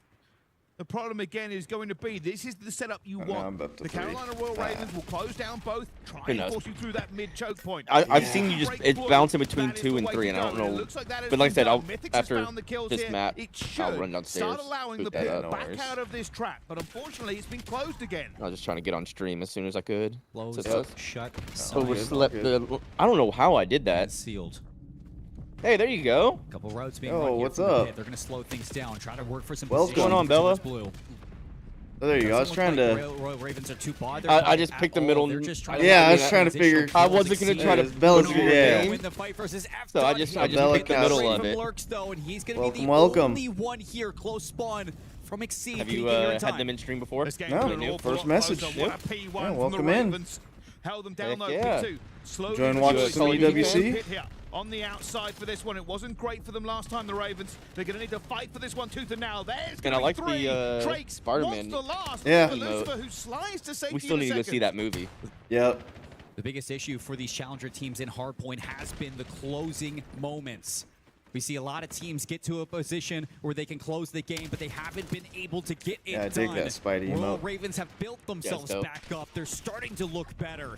The problem again is going to be this is the setup you want. The Carolina Royal Ravens will close down both, try and force you through that mid choke point. I've seen you just it's bouncing between 2 and 3, and I don't know. But like I said, after this map, I'll run downstairs. Start allowing the pit back out of this trap, but unfortunately it's been closed again. I was just trying to get on stream as soon as I could. Close, shut, I don't know how I did that. Sealed. Hey, there you go. Couple routes being Oh, run here what's from the up? pit. They're gonna slow things down, try to work for some What's position going on, Bella? blue. Oh, there you go. I was trying to. Royal Ravens are too bothered. I just picked the middle. Yeah, I was trying to figure. I wasn't gonna try to Bella's win the fight versus So I just picked the middle of it. Lurks, though, and he's gonna be the Welcome. only one here. Close spawn from Exceed. Have you had them in stream before? No, first message. Yeah, welcome in. Held them down though. Yeah. Join watch some EWC. On the outside for this one, it wasn't great for them last time. The Ravens, they're going to need to fight for this one tooth and nail. There's And I like three. the Drake's Spider-Man. the last. Yeah. Lucifer, who slides to safety We still need to go see that movie. Yep. The biggest issue for these challenger teams in Hardpoint has been the closing moments. We see a lot of teams get to a position where they can close the game, but they haven't been able to get it I dig done. that Spidey Royal emote. Ravens have built themselves back up. They're starting to look better.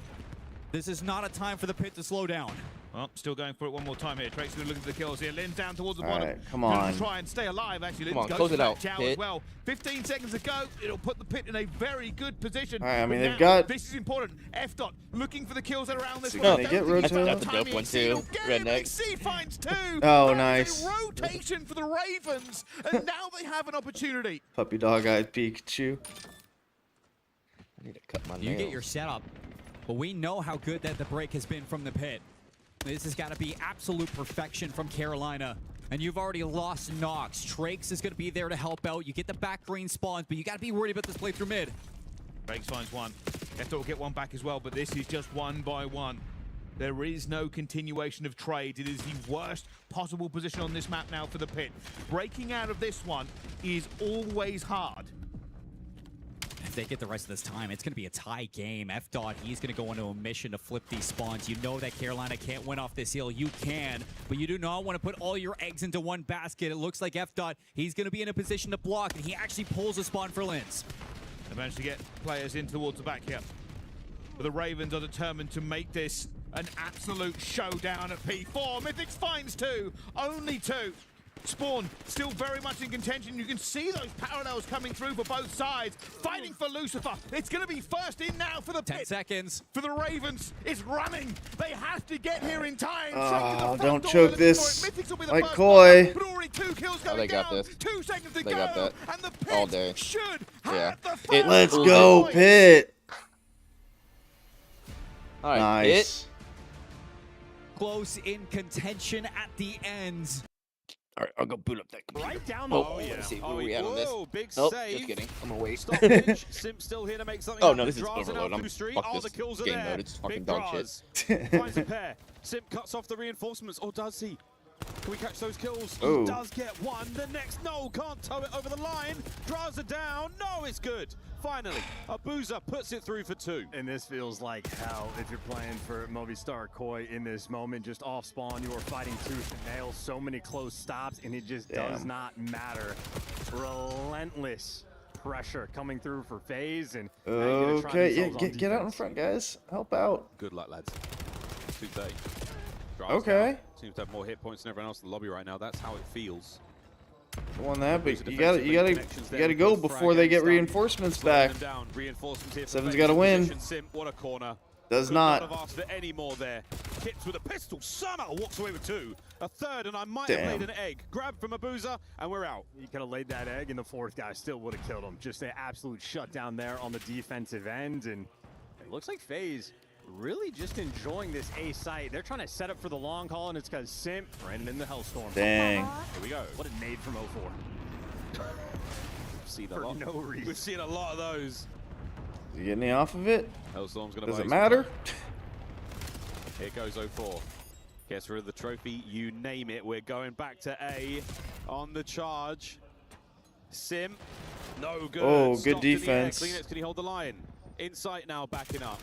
This is not a time for the pit to slow down. Well, still going for it one more time here. Drake's going to look at the kills here. Lynn's down towards the All bottom. right, come on. Try and stay alive, actually. Come on, Lynn's close goes it for out, that Jow as well. 15 seconds to go. It'll put the pit in a very good position. All right, I mean, But they've now, got- This is important. F-Dot looking for the kills that are around this So one. can they get Rotel? That's a dope one too. Redneck. Exceed finds 2. Oh, That is nice. a rotation for the Ravens, and now they have an opportunity. Puppy dog-eyed Pikachu. I need to cut my nails. You get your setup, but we know how good that the break has been from the pit. This has got to be absolute perfection from Carolina. And you've already lost Nox. Trakes is going to be there to help out. You get the back green spawns, but you got to be worried about this play through mid. Drakes finds one. F-Dot will get one back as well, but this is just one by one. There is no continuation of trade. It is the worst possible position on this map now for the pit. Breaking out of this one is always hard. If they get the rest of this time, it's going to be a tie game. F-Dot, he's going to go into a mission to flip these spawns. You know that Carolina can't win off this hill. You can, but you do not want to put all your eggs into one basket. It looks like F-Dot, he's going to be in a position to block, and he actually pulls a spawn for Linz. They managed to get players in towards the back here. But the Ravens are determined to make this an absolute showdown at P4. Mythics finds 2, only 2. Spawn still very much in contention. You can see those parallels coming through for both sides. Fighting for Lucifer. It's going to be first in now for the pit. 10 seconds. For the Ravens. It's running. They have to get here in time. Oh, don't choke this like Koi. But already 2 kills Oh, going they got down. this. 2 seconds to They go. got that And the pit all day. should Yeah. have the first Let's point. go, Pit. All right, Nice. Close in contention at the ends. All right, I'll go boot up that computer. Right down Oh, the let's see Oh, where we at on this. whoa, big Nope, save. just kidding. I'm gonna wait. Stoppage. Simp still here to make something Oh happen. no, this is Draws it out overload. I'm through street. fuck All this the kills are game there. mode. It's fucking Big dog draws. shit. Finds a pair. Simp cuts off the reinforcements, or does he? Can we catch those kills? Oh. He does get one. The next, no, can't tow it over the line. Draws it down. No, it's good. Finally, Abuza puts it through for 2. And this feels like hell if you're playing for Movistar Koi in this moment. Just off spawn, you are fighting tooth and nail. So many close stops, and it just does not matter. Relentless pressure coming through for FaZe. And now you're gonna try Okay, yeah, themselves on get out in defense. front, guys. Help out. Good luck, lads. 230. Okay. Seems to have more hit points than everyone else in the lobby right now. That's how it feels. Won that, but you gotta go before they get reinforcements back. Reinforcements here. Seven's gotta win. Simp, what a corner. Does Could not. have asked for any more there. Hits with a pistol. Somehow walks away with 2. A third, and I might have laid an egg. Grab from Abuza, and we're out. You could have laid that egg, and the 4th guy still would have killed him. Just an absolute shutdown there on the defensive end, and it looks like FaZe really just enjoying this A site. They're trying to set up for the long haul, and it's because Simp ran in the Hellstorm. Dang. Here we go. What a nade from 04. We've seen a For lot. no reason. We've seen a lot of those. Is he getting any off of it? Hellstorm's gonna Does buy it his matter? time. Here goes 04. Gets rid of the trophy, you name it. We're going back to A on the charge. Sim, no good. Oh, good Stopped in the air. defense. Kleenex, can he hold the line? Insight now backing up.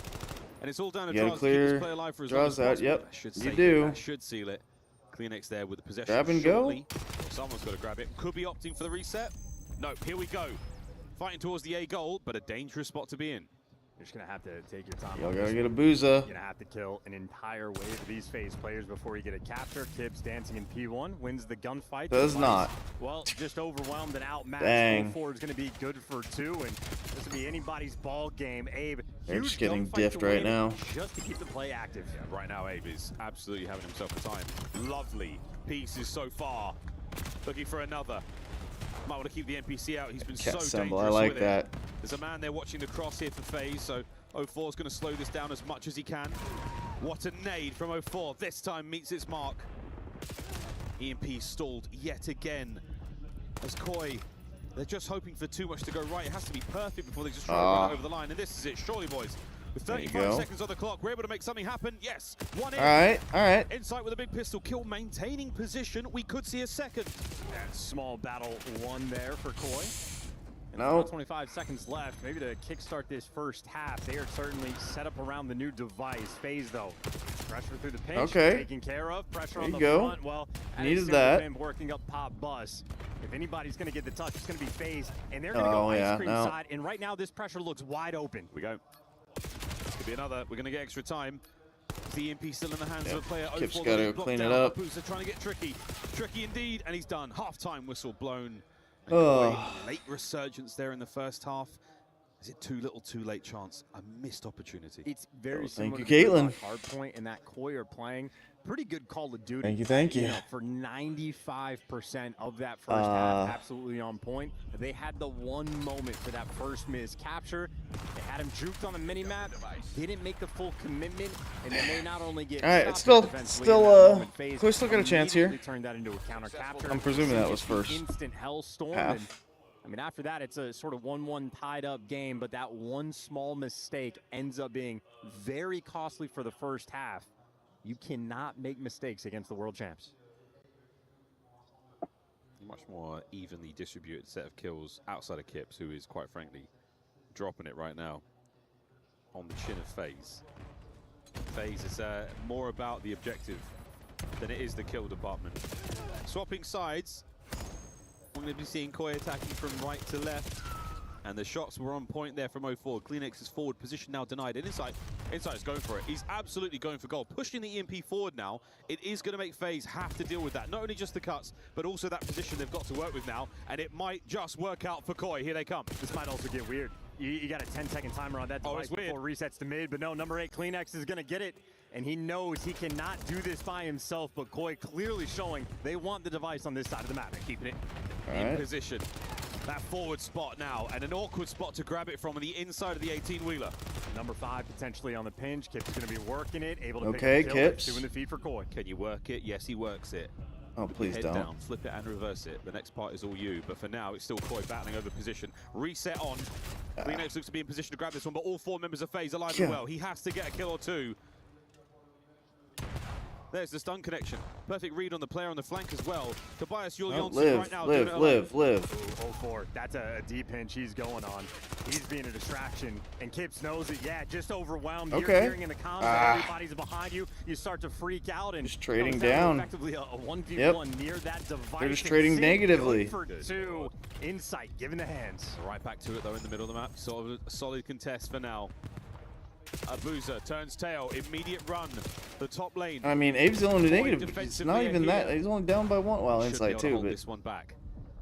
And it's all down to You gotta Draws to keep this clear play alive for as long as Draws out. possible. Yep, That should you save do. It. That should seal it. Kleenex there with the possession Grab and go. shortly. Someone's got to grab it. Could be opting for the reset. No, here we go. Fighting towards the A goal, but a dangerous spot to be in. You're just going to have to take your time. Y'all gotta get a booza. You're going to have to kill an entire wave of these phase players before you get a capture. Kibbs dancing in P1, wins the gunfight. Does not. Well, just overwhelmed and outmatched. Dang. 4 is going to be good for 2, and this will be anybody's ball game. Abe, They're huge just getting gunfight diffed to right win now. just to keep the play active. Yeah, right now Abe is absolutely having himself a time. Lovely pieces so far. Looking for another. Might want to keep the NPC out. He's been Cat so symbol, dangerous I like with that. it. There's a man there watching the cross here for FaZe, so 04 is going to slow this down as much as he can. What a nade from 04. This time meets its mark. EMP stalled yet again. As Koi, they're just hoping for too much to go right. It has to be perfect before they just try to run it over the line. And this is it, surely, boys. With 35 seconds on the clock, we're able to make something happen. Yes, one in. All right. Insight with a big pistol kill, maintaining position. We could see a second. And small battle one there for Koi. And No. about 25 seconds left, maybe to kickstart this first half. They are certainly set up around the new device. FaZe, though, pressure through the pinch, Okay. taken care of. Pressure There on you the go. front. Well, Needed that. working up pop bus. If anybody's going to get the touch, it's going to be FaZe, and they're going to go Oh, ice yeah, cream no. side. And right now, this pressure looks wide open. We go. This could be another. We're going to get extra time. The EMP still in the hands of a player. Kip's 04 gotta getting blocked clean it down. up. Abusa trying to get tricky. Tricky indeed, and he's done. Half-time whistle blown. And Oh. Koi, late resurgence there in the first half. Is it too little, too late chance? A missed opportunity. It's very thank similar you, to the Caitlin. Gridlock hard point and that Koi are playing pretty good Call of Duty. Thank you. know, for 95% of that first half, absolutely on point. They had the one moment for that first miss capture. They had him juked on the mini-map, didn't make the full commitment, and then they not only get All right, it's stopped still, defensively in that moment, FaZe Koi still got a chance here. immediately turned that into a counter capture. I'm presuming that was It's the first instant hellstorm. half. And, I mean, after that, it's a sort of 1-1 tied up game, but that one small mistake ends up being very costly for the first half. You cannot make mistakes against the world champs. Much more evenly distributed set of kills outside of Kips, who is quite frankly dropping it right now on the chin of FaZe. FaZe is more about the objective than it is the kill department. Swapping sides, we're going to be seeing Koi attacking from right to left. And the shots were on point there from 04. Kleenex's forward position now denied. And Insight is going for it. He's absolutely going for goal. Pushing the EMP forward now. It is going to make FaZe have to deal with that. Not only just the cuts, but also that position they've got to work with now. And it might just work out for Koi. Here they come. This might also get weird. You got a 10-second timer on that device before resets to mid. But no, number 8, Kleenex is going to get it. And he knows he cannot do this by himself. But Koi clearly showing they want the device on this side of the map. They're keeping it in position. That forward spot now, and an awkward spot to grab it from on the inside of the 18-wheeler. Number 5 potentially on the pinch. Kips is going to be working it, able to Okay, pick up the kill. Kips. Doing the feed for Koi. Can you work it? Yes, he works it. Oh, please Head don't. down, flip it and reverse it. The next part is all you, but for now, it's still Koi battling over position. Reset on. Kleenex looks to be in position to grab this one, but all 4 members of FaZe alive and well. He has to get a kill or 2. There's the stun connection. Perfect read on the player on the flank as well. Tobias Julianson right now. Live. 04. That's a deep pinch he's going on. He's being a distraction, and Kips knows it. Yeah, just overwhelmed. Okay. You're hearing in the comms, everybody's behind you. You start to freak out and just trading comes down to down. Effectively a 1v1 near that device. They're just trading negatively. For 2. Insight, given the hands. Right back to it though in the middle of the map. Sort of a solid contest for now. Abusa turns tail, immediate run, the top lane. I mean, Abe's only negative. It's not even that. He's only down by 1. Well, Insight too, but this one back.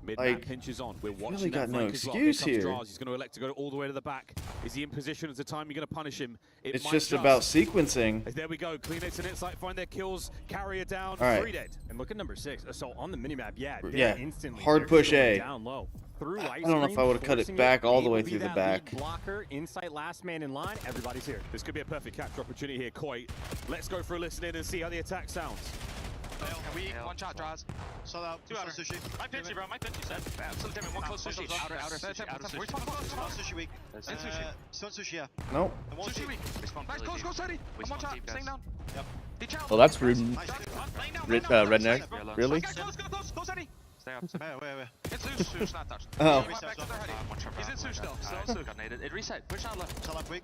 Mid-map pinches on. We're watching really got that no flank as well. excuse Here comes here. Draws. He's going to elect to go all the way to the back. Is he in position at the time you're going to punish him? It's just about sequencing. There we go. Kleenex and Insight find their kills. Carrier down. All right. 3 dead. And look at number 6. So on the minimap, instantly. Hard push A. Down low. Through I don't know if I would have cut it back all the way through the back. Blocker, Insight, last man in line. Everybody's here. This could be a perfect capture opportunity here, Koi. Let's go for a listen in and see how the attack sounds. Can we one shot draws? So out. 2 outer sushi. My pinchy, bro. My pinchy said. Absolutely. One close sushi. Outer sushi. We're talking about sushi weak. And sushi. Stone sushi, yeah. Nope. Sushi weak. Nice, close, Eddie. I'm one shot. Staying down. Yep. Well, that's rude. Redneck. Really? Close, Eddie. Stay up. Where? It's Zeus not touched. Oh. He's back to the ready. He's in Zeus still. Still Zeus. Got naded. It reset. Push out left. Shut up, weak.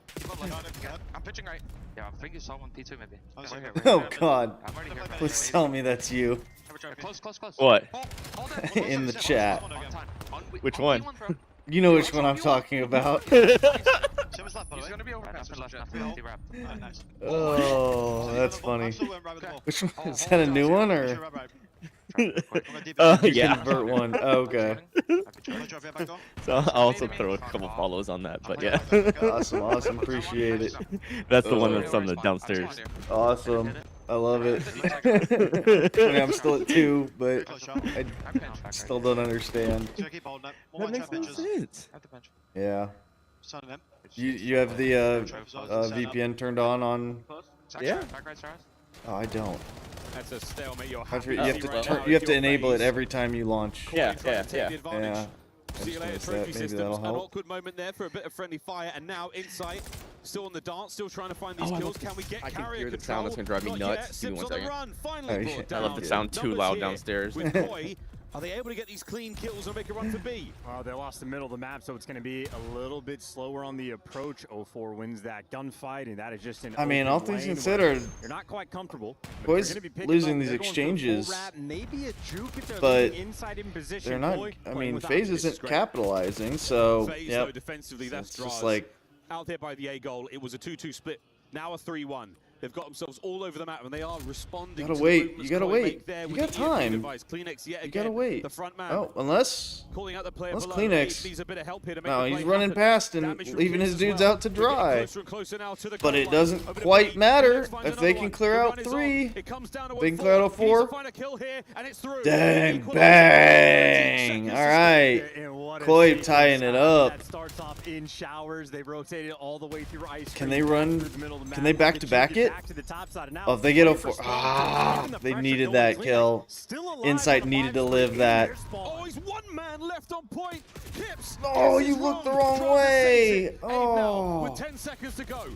I'm pitching right. Yeah, I think you saw one P2 maybe. Right here, Oh God. I'm already here. Please tell me that's you. Close. What? In the chat. Which one? You know which one I'm talking about. He's gonna be over past left. Nice. Oh, that's funny. Which one? Is that a new one or? Yeah. Convert one. Oh, okay. So I'll also throw a couple follows on that, but yeah. Awesome. Appreciate it. That's the one that's on the downstairs. Awesome. I love it. I mean, I'm still at 2, but I still don't understand. That makes no sense. Yeah. You have the VPN turned on? Yeah. Oh, I don't. That's a stalemate. You have to enable it every time you launch. Yeah. See you later, Trophy Systems. An awkward moment there for a bit of friendly fire, and now Insight still on the dance, still trying to find these kills. Can we get I can carrier hear the control? sound that's gonna drive me nuts. Give me 1 second. I love the sound too loud downstairs. With Koi, are they able to get these clean kills or make a run for B? Well, they lost the middle of the map, so it's going to be a little bit slower on the approach. 0-4 wins that gunfight, and that is just an I mean, all things considered, you're not quite comfortable. Boys losing these exchanges, but they're not. I mean, FaZe isn't capitalizing, so yeah. Defensively, that's just like out there by the A goal. It was a 2-2 split. Now a 3-1. They've got themselves all over the map, and they are responding. You gotta wait. You got time. You gotta wait. The front man. Oh, unless Kleenex. Needs a bit of help here to make No, the he's play running happen. past and Damage from leaving Kings his as dudes well. out to We're getting dry. closer and closer now to the But goal it line. doesn't Over to quite B. matter Let's find if they another can one. clear The out run is 3. on. It comes down to They can 0-4. clear out Needs to 4. find a kill here, and it's through. Dang, Equalizer. bang! All right, Koi tying it up. That starts off in showers. They rotate it all the way through ice. Can they run? Can they back to back it? Oh, if they get 0-4, they needed that kill. Insight needed to live that. Oh, he's one man left on point. Kips. Oh, you looked the wrong way. Oh. With Oh. 10 seconds to go.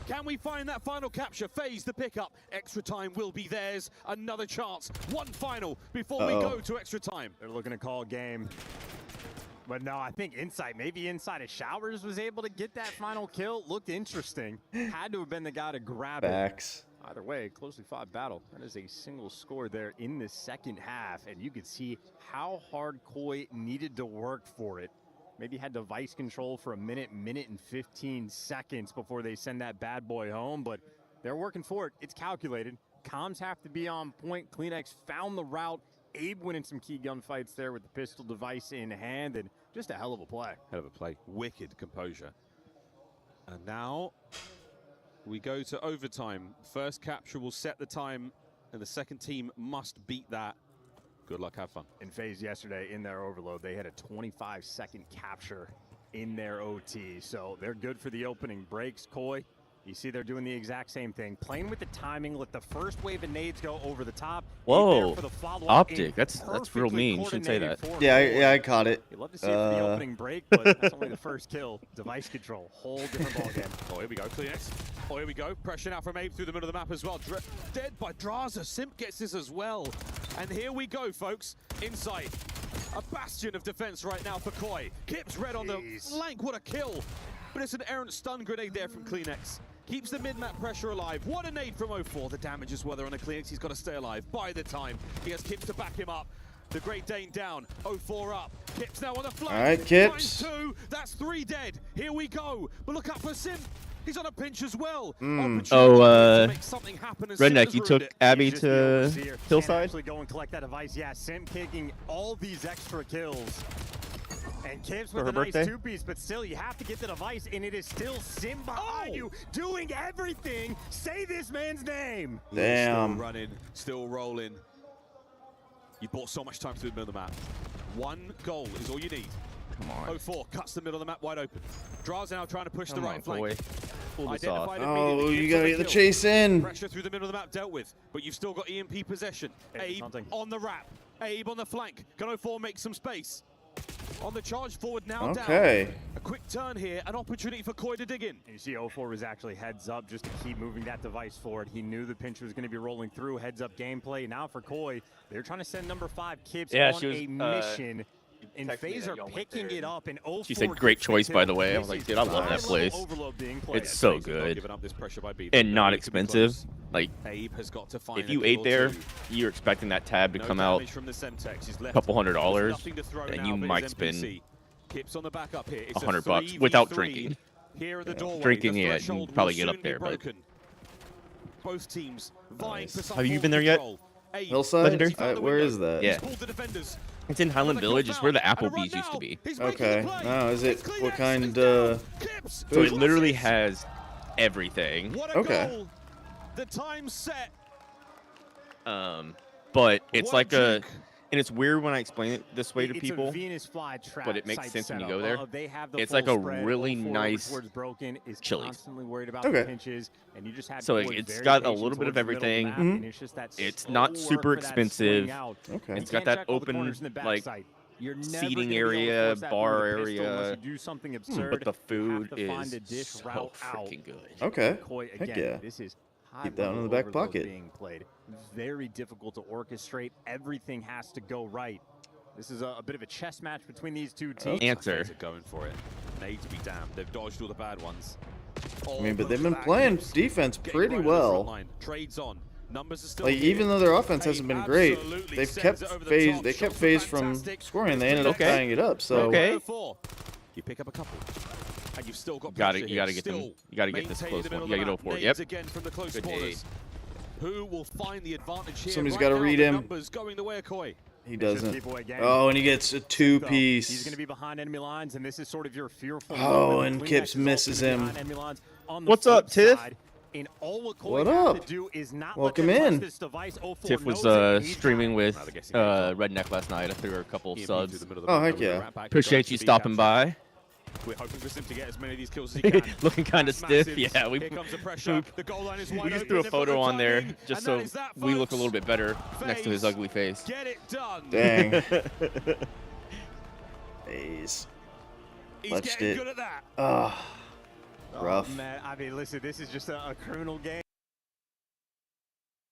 Can we find that final capture? FaZe the pickup. Extra time will be theirs. Another chance. One final before we go to extra time. They're looking to call game. But no, I think Insight, maybe inside of Showers was able to get that final kill. Looked interesting. Had to have been the guy to grab it. Either way, closely fought battle. That is a single score there in the second half, and you could see how hard Koi needed to work for it. Maybe had device control for a minute and 15 seconds before they send that bad boy home, but they're working for it. It's calculated. Comms have to be on point. Kleenex found the route. Abe winning some key gunfights there with the pistol device in hand, and just a hell of a play. Hell of a play. Wicked composure. And now we go to overtime. First capture will set the time, and the second team must beat that. Good luck, have fun. In FaZe yesterday, in their overload, they had a 25-second capture in their OT, so they're good for the opening breaks. Koi, you see they're doing the exact same thing. Playing with the timing, let the first wave of nades go over the top. Whoa, OpTic, that's real mean. You shouldn't say that. Yeah, I caught it. You'd love to see it for the opening break, but that's only the first kill. Device control, whole different ballgame. Oh, here we go, Kleenex. Oh, here we go. Pressure now from Abe through the middle of the map as well. Dead by Draza. Simp gets this as well. And here we go, folks. Inside. A bastion of defense right now for Koi. Kips red on the flank. What a kill. But it's an errant stun grenade there from Kleenex. Keeps the mid-map pressure alive. What a nade from 0-4. The damage as well there on the Kleenex. He's got to stay alive by the time. He has Kips to back him up. The Great Dane down. 0-4 up. Kips now on the flank. All right, Kips. Two. That's 3 dead. Here we go. But look out for Simp. He's on a pinch as well. Redneck, you took Abby to Hillside? Actually go and collect that device. Yeah, Simp taking all these extra kills. And Kips with a nice 2-piece, but still, you have to get the device, and it is still Sim behind you, doing everything. Say this man's name. Damn. Still running, still rolling. You bought so much time through the middle of the map. 1 goal is all you need. Come on. 0-4 cuts the middle of the map wide open. Draws now trying to push the right flank. Oh, you gotta get the chase in. Pressure through the middle of the map dealt with, but you've still got EMP possession. Abe on the wrap. Abe on the flank. Can 0-4 make some space? On the charge forward now. Okay. Down. A quick turn here, an opportunity for Koi to dig in. You see 04 was actually heads up just to keep moving that device forward. He knew the pinch was going to be rolling through. Heads up gameplay. Now for Koi, they're trying to send number 5 Kips on a mission. And FaZe are picking it up. And 04 She said, "Great choice, by the way." I was like, "Dude, I love that place. It's so good and not expensive. Like, if you ate there, you're expecting that tab to come out a couple $100, and you might spend $100 without drinking. Drinking, yeah, you probably get up there, but." Both teams Have you been there yet? Hillside? Where is that? Yeah. It's in Highland Village. It's where the Applebee's used to be. Okay. Oh, is it? What kind? So it literally has everything. Okay. The time set. But it's like a, and it's weird when I explain it this way to people. It's a Venus flytrap but it makes site sense when you setup. go there. They have the It's full like a spread. really 04 nice where it's broken is Chili's. constantly worried about Okay. the pinches, and you just have So to be it's very got a patient little bit of towards the middle everything. map, and it's just that It's slow not work super for that expensive. swing out. Okay. It's You got can't that check all the open corners in the like backside. You're never seating gonna be able to area, force that bar through the pistol unless area. you do something absurd. But the You have food to find a is dish so route out. freaking good. Okay. Koi, Heck again, yeah. this is Keep that one in the back overload pocket. being played. Very difficult to orchestrate. Everything has to go right. This is a bit of a chess match between these two teams. Answer. FaZe are going for it. Nades be damned. They've dodged all the bad ones. I mean, but they've been playing defense pretty well. Trades on. Numbers are still Like, even though their offense hasn't been great, they've kept FaZe. They kept FaZe from scoring. They ended up tying it up. So Okay. You pick up a couple. And you've still got You gotta get them. You gotta get this close one. You gotta get 04. Yep. Again from the close Good corners. Who will find the advantage here? Somebody's Right got to now, read the him. numbers going the way of Koi. He doesn't. Oh, and he gets a two-piece. He's going to be behind enemy lines, and this is sort of your fearful. Oh, and Kips misses him. What's up, Tiff? What up? Welcome in. Tiff was streaming with Redneck last night. I threw her a couple subs. Oh, heck yeah. Appreciate you stopping by. We're hoping for Sim to get as many of these kills as he can. Looking kind of That's stiff. massive. Yeah, Here comes the pressure. The goal line is wide we just open. threw a They've got photo the on there timing, just and so that is that, we look a folks. little bit better next to his FaZe, ugly face. Get it done. Dang. FaZe. He's Clutched getting it. good at that. Ah, rough. Oh, man, I mean, listen, this is just a criminal game.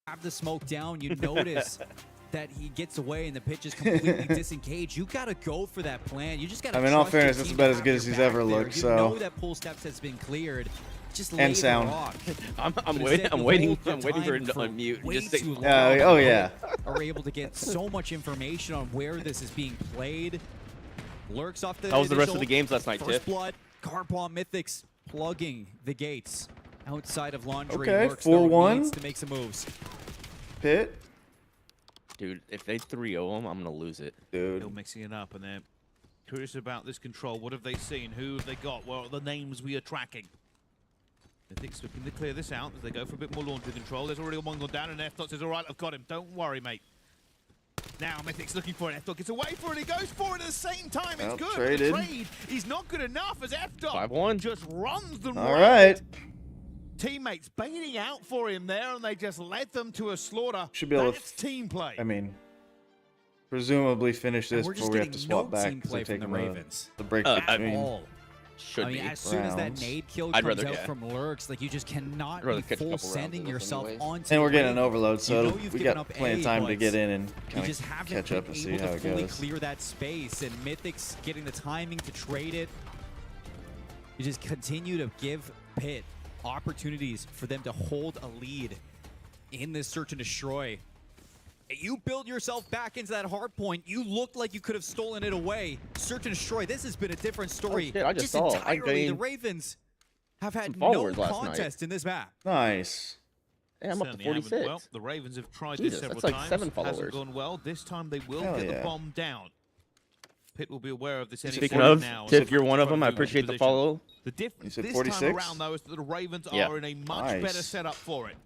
Have the smoke down, you notice that he gets away and the pitch is completely disengaged. You gotta go for that plan. You just gotta. I mean, in all trust your fairness, it's team about to as have good your as he's back ever there. looked, You so. know that pull steps has been cleared. Just lay And the sound. rock. I'm But waiting. instead, I'm you waiting. hold the I'm waiting for him to time unmute. way Just say, too long. Oh, yeah. Are able to get so much information on where this is being played. Lurks off the. How was the rest of initial the games last night, First Tiff? blood. Carbomb Mythics plugging the gates outside of Laundry. Okay, Lurks, though, 4-1. needs to make some moves. Pit. Dude, if they 3-0 him, I'm gonna lose it. Dude. Still mixing it up, and they're curious about this control. What have they seen? Who have they got? What are the names we are tracking? Mythic's looking to clear this out as they go for a bit more laundry control. There's already one gone down, and F-Dot says, all right, I've got him. Don't worry, mate. Now Mythic's looking for it. F-Dot gets away for it. He goes for it at the same time. It's good. Traded. The trade, he's not good enough as F-Dot 5-1. just runs them All right. right. Teammates baiting out for him there, and they just led them to a slaughter. Should be able That's to. team play. I mean, presumably finish And this we're just before we have to getting swap no back team because play they're from the taking Ravens. the break At between. all. Should I mean, be. as soon as that rounds. nade kill I'd comes rather, out yeah. from Lurks, like you just cannot I'd rather be catch a full couple rounds sending of this yourself anyways. onto And we're the getting an Ravens. overload, You so know you've we given got up plenty of A, time to but get in and you kind just of haven't catch been up and see able how to it fully goes. clear that space, and Mythic's getting the timing to trade it. You just continue to give Pitt opportunities for them to hold a lead in this search and destroy. You build yourself back into that hard point. You looked like you could have stolen it away. Search and destroy. This has been a different story. Oh, shit, I just saw. I entirely. The gained Ravens have had some no followers last night. contest in this map. Nice. Hey, I'm up to Certainly haven't. 46. Well, the Ravens have tried Jesus, this several that's like times. 7 Hasn't followers. gone well. This time they will Hell get yeah. the bomb down. Pitt will be aware of this. any Speaking second of, now, Tiff, so you're one of trying them. to I move appreciate into the position. follow. The difference said this 46? time around, though, is that the Ravens Yeah. are in a much Nice. better setup for it.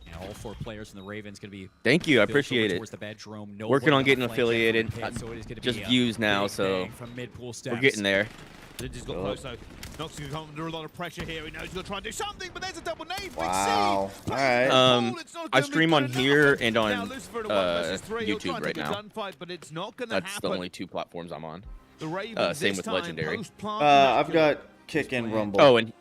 Yeah, all 4 players from the Ravens going to be. Thank you. I built over appreciate it. towards the bedroom. No Working one on getting flank out from affiliated. Pitt, so it is gonna Just be a views now, big so bang from mid-pool we're steps. getting there. They just got close, though. Nox going to come under a lot of pressure here. He knows he's going to try and do something, but there's a double nade. Wow. All right. I stream on here and on YouTube YouTube right now. But it's not gonna That's happen. the only 2 platforms I'm on. The Ravens same this with time Legendary. I've got Kick and Rumble. Oh, and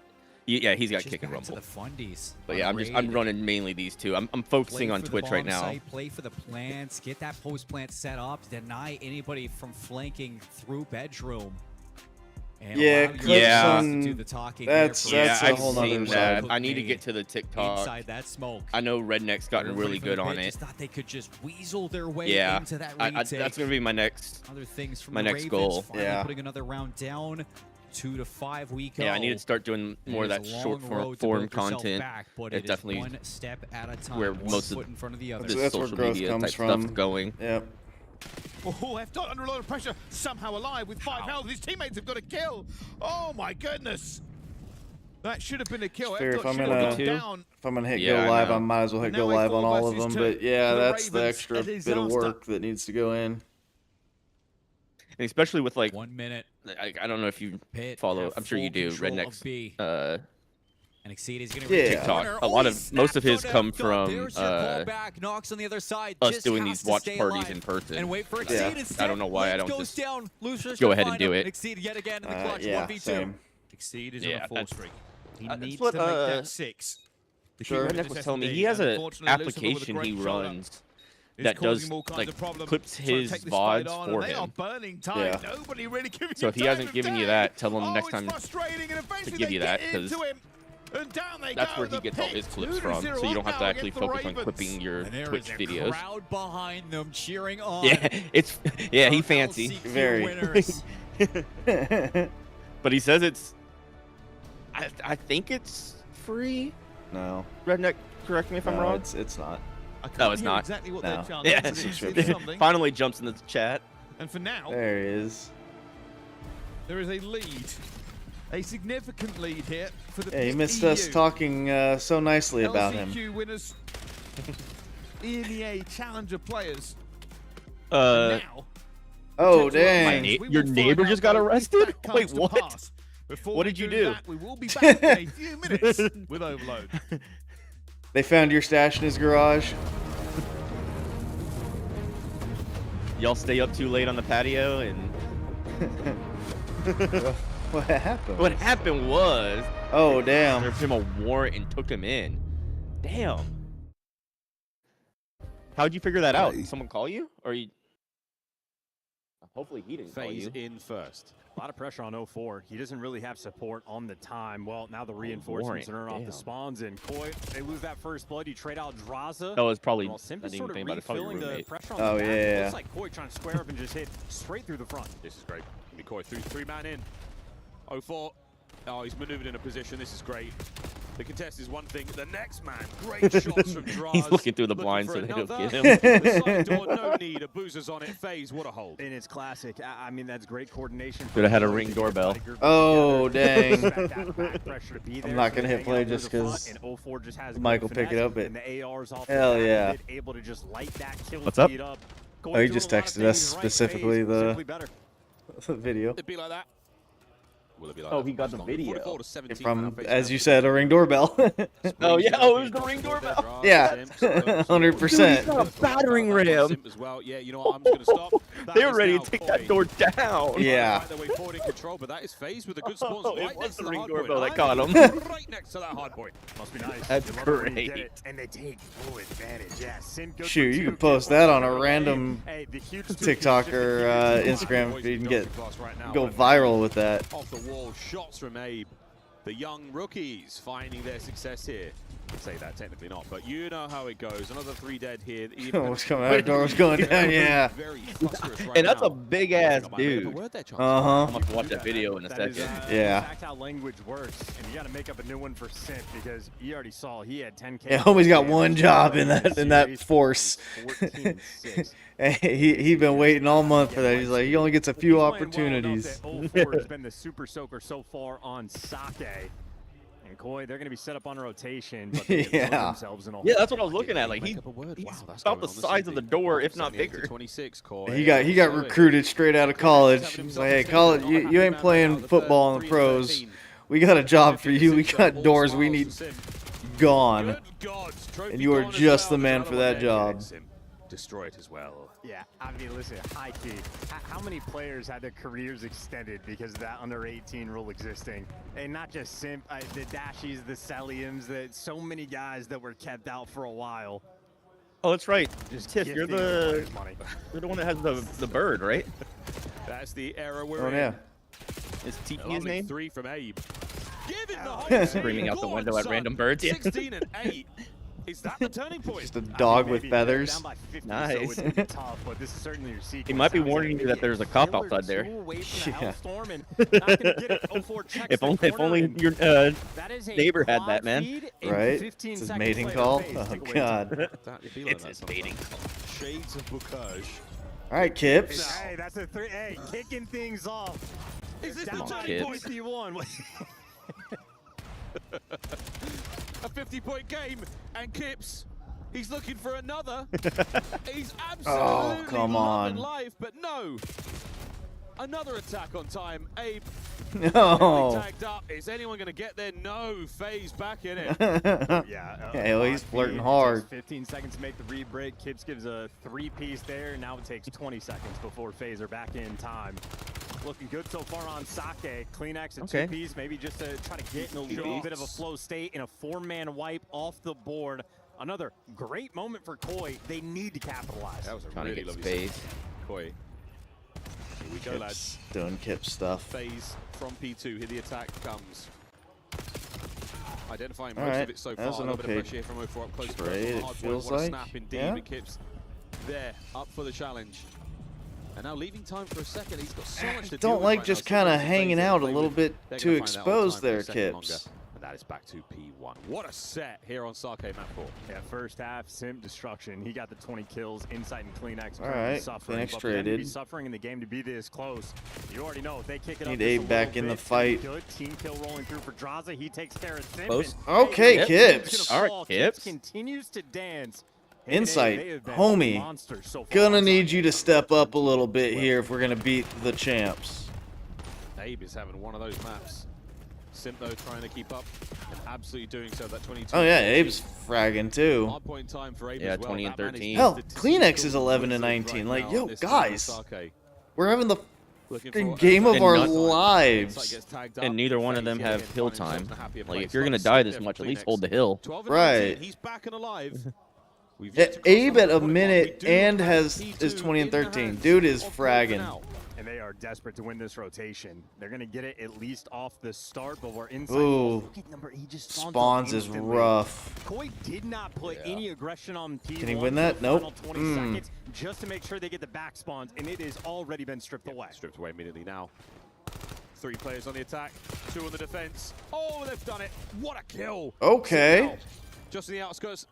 yeah, he's got Kick and Rumble. The fundies. But yeah, I'm running mainly these 2. I'm focusing on Twitch right now. Site, play for the plants, get that post plant set up, deny anybody from flanking through bedroom. And to do the talking that's a whole nother seen that. I need to get to the TikTok. Inside that smoke. I know Redneck's gotten really good on it. Just thought they could just weasel their way into that retake. That's gonna be my next. Other things from my the next Ravens, goal. finally putting another round down. 2 to 5 week. Yeah, I need to start doing more of that short form content. It's definitely one step at a time, where most of in front of the other. this social media type stuff going. Yep. Oh, F-Dot under a lot of pressure, somehow alive with 5 health. His teammates have got a kill. Oh my goodness. That should have been a kill. If I'm gonna hit go live, I might as well hit go live on all of them. But yeah, that's the extra bit of work that needs to go in. And especially with like 1 minute. I don't know if you follow. I'm sure you do. Redneck's and Exceed is going to TikTok. Most of his come from Knocks on the other side. us doing these watch parties in person. And wait for Exceed. I don't know why I don't just go ahead and do it. Exceed yet again in the clutch. 1v2. Exceed is on a 4 streak. He needs to make that 6. Sure. Redneck was telling me he has an application he runs that does like clips his VODs for him. Yeah. So if he hasn't given you that, tell him next time to give you that, because that's where he gets all his clips from. So you don't have to actually focus on clipping your Twitch videos. Crowd behind them cheering on. Yeah, he fancy. Very. But he says it's. I think it's free. No. Redneck, correct me if I'm wrong. It's not. No, it's not. Exactly what no. Yeah. Finally jumps in the chat. And for now, there he is. There is a lead, a significant lead here for the. Yeah, he missed us talking so nicely about him. LCQ winners, EMEA Challenger players. Now, oh dang! Your neighbor just got arrested. Wait, what? What did you do? We will be back in a few minutes with Overload. They found your stash in his garage. Y'all stay up too late on the patio and. What happened? What happened was. Oh damn! Served him a warrant and took him in. Damn. How'd you figure that out? Did someone call you, or you? Hopefully he didn't call you. In first. A lot of pressure on 04. He doesn't really have support on the time. Well, now the reinforcements are off the spawns, and Koi, they lose that first blood. You trade out Draza. That was probably. Well, Simp is sort of refilling the pressure on the back. Yeah. It looks like Koi trying to square up and just hit straight through the front. This is great. Koi through 3-man in. 04. Oh, he's maneuvered in a position. This is great. The contest is one thing. The next man, great shots from Draz. He's looking through the blinds so they don't get him. The side door, no need. A boozer's on it. FaZe, what a hold. And it's classic. I mean, that's great coordination. Could have had a Ring doorbell. Oh, dang. I'm not going to hit play just because Michael pick it up. But hell yeah. What's up? Oh, he just texted us specifically the video. It'd be like that. Oh, he got the video. From, as you said, a Ring doorbell. Oh, yeah. Oh, it was the Ring doorbell. Yeah, 100%. Battering ram. Yeah, you know what? I'm just going to stop. They were ready to take that door down. Yeah. But that is FaZe with a good spawn. Oh, it was the Ring doorbell that caught him. Right next to that hard point. Must be nice. That's great. And they take full advantage. Yeah, shoot, you can post that on a random TikTok or Instagram feed and go viral with that. Off the wall shots from Abe. The young rookies finding their success here. I'd say that technically not, but you know how it goes. Another 3 dead here. What's coming out? Door's going down, yeah. And that's a big ass dude. Uh-huh. I'm going to watch that video in a second. Yeah. That's how language works, and you got to make up a new one for Simp because you already saw he had 10K. Yeah, homie's got one job in that force. He's been waiting all month for that. He's like, he only gets a few opportunities. Well 04 has been the super soaker so far on Sake. And Koi, they're going to be set up on a rotation, but they themselves in a that's what I was looking at. Like he's about the size of the door, if not bigger. 26, Koi. He got recruited straight out of college. He's like, hey, college, you ain't playing football in the pros. We got a job for you. We got doors we need gone. And you are just the man for that job. Destroy it as well. Yeah, I mean, listen, high key. How many players had their careers extended because of that under 18 rule existing? And not just Simp, the Dashies, the Celiums, so many guys that were kept out for a while. Oh, that's right. Just Tiff, you're the one that has the bird, right? That's the era we're in. Yeah. Is Tiki his name? 3 from Abe. Give him the whole Screaming out the window at random birds. 16 and 8. Is that the turning point? Just a dog with feathers. 50, Nice. So tough, but this is certainly your sequence. He might be warning you that there's a cop outside there. Yeah. If only your neighbor had that, man. Right? It's his mating call. Oh, God. It's his mating call. Shades of Bocage. All right, Kips. Hey, that's a 3. Hey, kicking things off. Is this Down the by turning point? 51. A 50-point game, and Kips, he's looking for another. He's absolutely come on. loving life, but no. Another attack on time. Abe No. tagged up. Is anyone going to get there? No. FaZe back in it. Yeah, he's flirting hard. 15 seconds to make the re-break. Kips gives a 3-piece there. Now it takes 20 seconds before FaZe are back in time. Looking good so far on Sake. CleanX a 2-piece, maybe just to try to get in a little bit of a flow state in a 4-man wipe off the board. Another great moment for Koi. They need to capitalize. That was a Trying really to get lovely space. Koi. Here we go, lads. Doing Kip stuff. FaZe from P2. Here the attack comes. Identifying All most right, of it so that far. was A an little bit okay of pressure here from 04 up close to trade, the it hard feels point. What a like. snap indeed. Yeah. But Kips there, up for the challenge. And now leaving time for a second. He's got so much to deal Don't with like right just now. kind of FaZe hanging they out a play little with. bit They're too gonna find that on exposed time for a there, second longer. Kips. And that is back to P1. What a set here on Sake map 4. Yeah, first half, Simp destruction. He got the 20 kills. Insight and CleanX. All right, suffering. CleanX But for them to be traded. suffering in the game to be this close. You already know if they kick it Need up Abe just a back little in the bit, it's gonna be fight. Good team kill rolling through for Draza. He takes care of Simp. Close. and Okay, Abe Kips. gonna All right, fall. Kips. Continues to dance. Insight, They have been homie. monsters so far Gonna on need Sake. you to step up a little bit here if we're gonna beat the champs. Abe is having one of those maps. Simp though trying to keep up and absolutely doing so. That 22. Oh yeah, Abe's fragging too. Hard point time for Abe Yeah, as well. 20 and That man is 13. Hell, just CleanX is cool 11 and right 19. now Like, on yo, this team guys, on Sake. we're having the Looking fucking for game of And our not- lives. Insight gets tagged up. And neither one of FaZe them yet have again hill finding themselves time. in a happier Like, place. if you're gonna Nice die step this there much, from at least CleanX. hold the hill. 12 and Right. 19, he's back and alive. We've Yeah, yet to cross Abe over at the a 40 mark. minute We do and have has P2 is 20 and in the 13. hands Dude is of Koi for fragging. now. And they are desperate to win this rotation. They're going to get it at least off the start, but we're inside. Ooh, Look at number, he just spawns Spawns up is instantly. rough. Koi did not put any aggression on P1. Can he win for that? the Nope. final 20 seconds just to make sure they get the back spawns, and it has already been stripped away. Stripped away immediately now. 3 players on the attack, 2 on the defense. Oh, they've done it. What a kill. Okay. Now, just in the outskirts.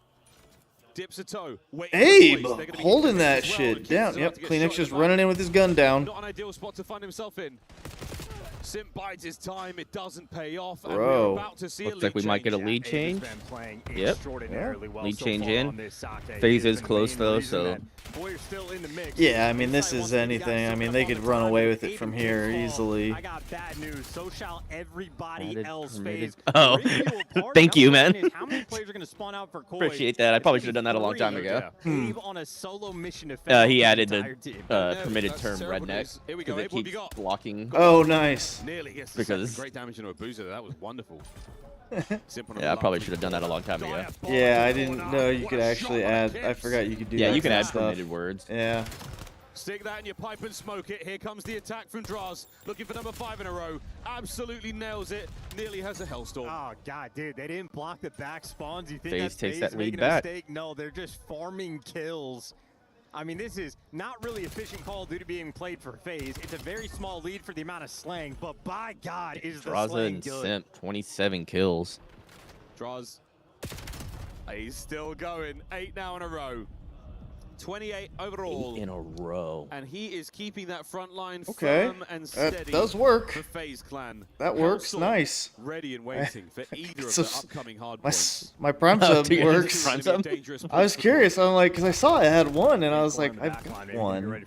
Dips a toe. Abe holding that shit down. Yep, CleanX just running in with his gun down. Not an ideal spot to find himself in. Simp bides his time. It doesn't pay off. And Bro. we're about to see Looks a like we might get a change. lead change. Yep. Extraordinarily well Lead so change far in. on this Sake. FaZe He is been the close main though, reason so that Boy are still in the mix. Yeah, I mean, this Inside is wants to get anything. guys I mean, up they on could the run time. away with it Abe from can here fall. easily. I got bad news. So shall everybody Added else. permitted- FaZe. Oh. Bring you apart. Thank Now you, the man. question is, how many players are going to spawn out for Koi? Appreciate that. I probably It's should have done that a long time three. ago. Abe on a solo mission to fend off He added the the entire team. permitted that's term terrible redneck news. Here we go, because it Abe, what have you keeps got? blocking. Oh, nice. Nearly gets Because- great damage into a boozer. That was wonderful. Yeah, I probably should have done that a long time ago. Yeah, I didn't know you could actually add. I forgot you could do that. Yeah, you can kind add of stuff. permitted words. Yeah. Stick that in your pipe and smoke it. Here comes the attack from Draz. Looking for number 5 in a row. Absolutely nails it. Nearly has a hellstorm. Oh, God, dude. They didn't block the back spawns. You think FaZe that's takes FaZe that lead making back. a mistake? No, they're just farming kills. I mean, this is not really efficient Call of Duty being played for FaZe. It's a very small lead for the amount of slang, but by God, is the Draza slang and good. Simp, 27 kills. Draz. He's still going. 8 now in a row. 28 overall. 8 in a row. And he is keeping that front line Okay, firm and steady. that does work. For FaZe Clan. That works. Council nice. Ready and waiting for either of So the upcoming hard points. my prime sub works. I was curious. I'm like, because I saw I had one, and I was like, I've got one.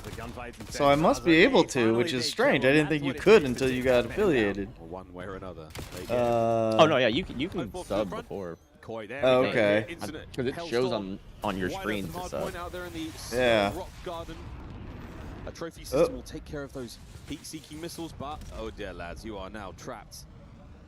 So I must be able to, which is strange. I didn't think you could until you got affiliated. One way or another. Oh no, yeah, you can sub before. Okay. Because it shows on your screen to sub. Yeah. Rock Garden. A trophy system will take care of those heat-seeking missiles, but oh dear lads, you are now trapped.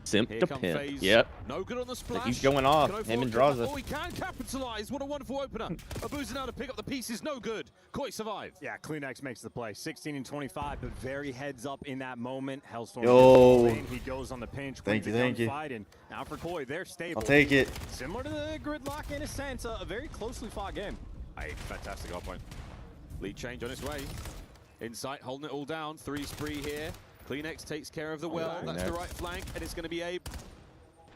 Simp Here to come pimp. FaZe. Yep. No good on the splash. He's going off. Can Him and Draza. Draza. Oh, he can capitalize. What a wonderful opener. Abuza now to pick up the pieces. No good. Koi survived. Yeah, CleanX makes the play. 16 and 25, but very heads up in that moment. Hellstorm. Yo. He goes on the pinch. Thank you. Gunfight, and now for Koi, they're stable. I'll take it. Similar to the Gridlock in a sense, a very closely fought game. Hey, fantastic hard point. Lead change on its way. Insight holding it all down. 3 spree here. CleanX takes care of the well. That's the right flank, and it's going to be Abe.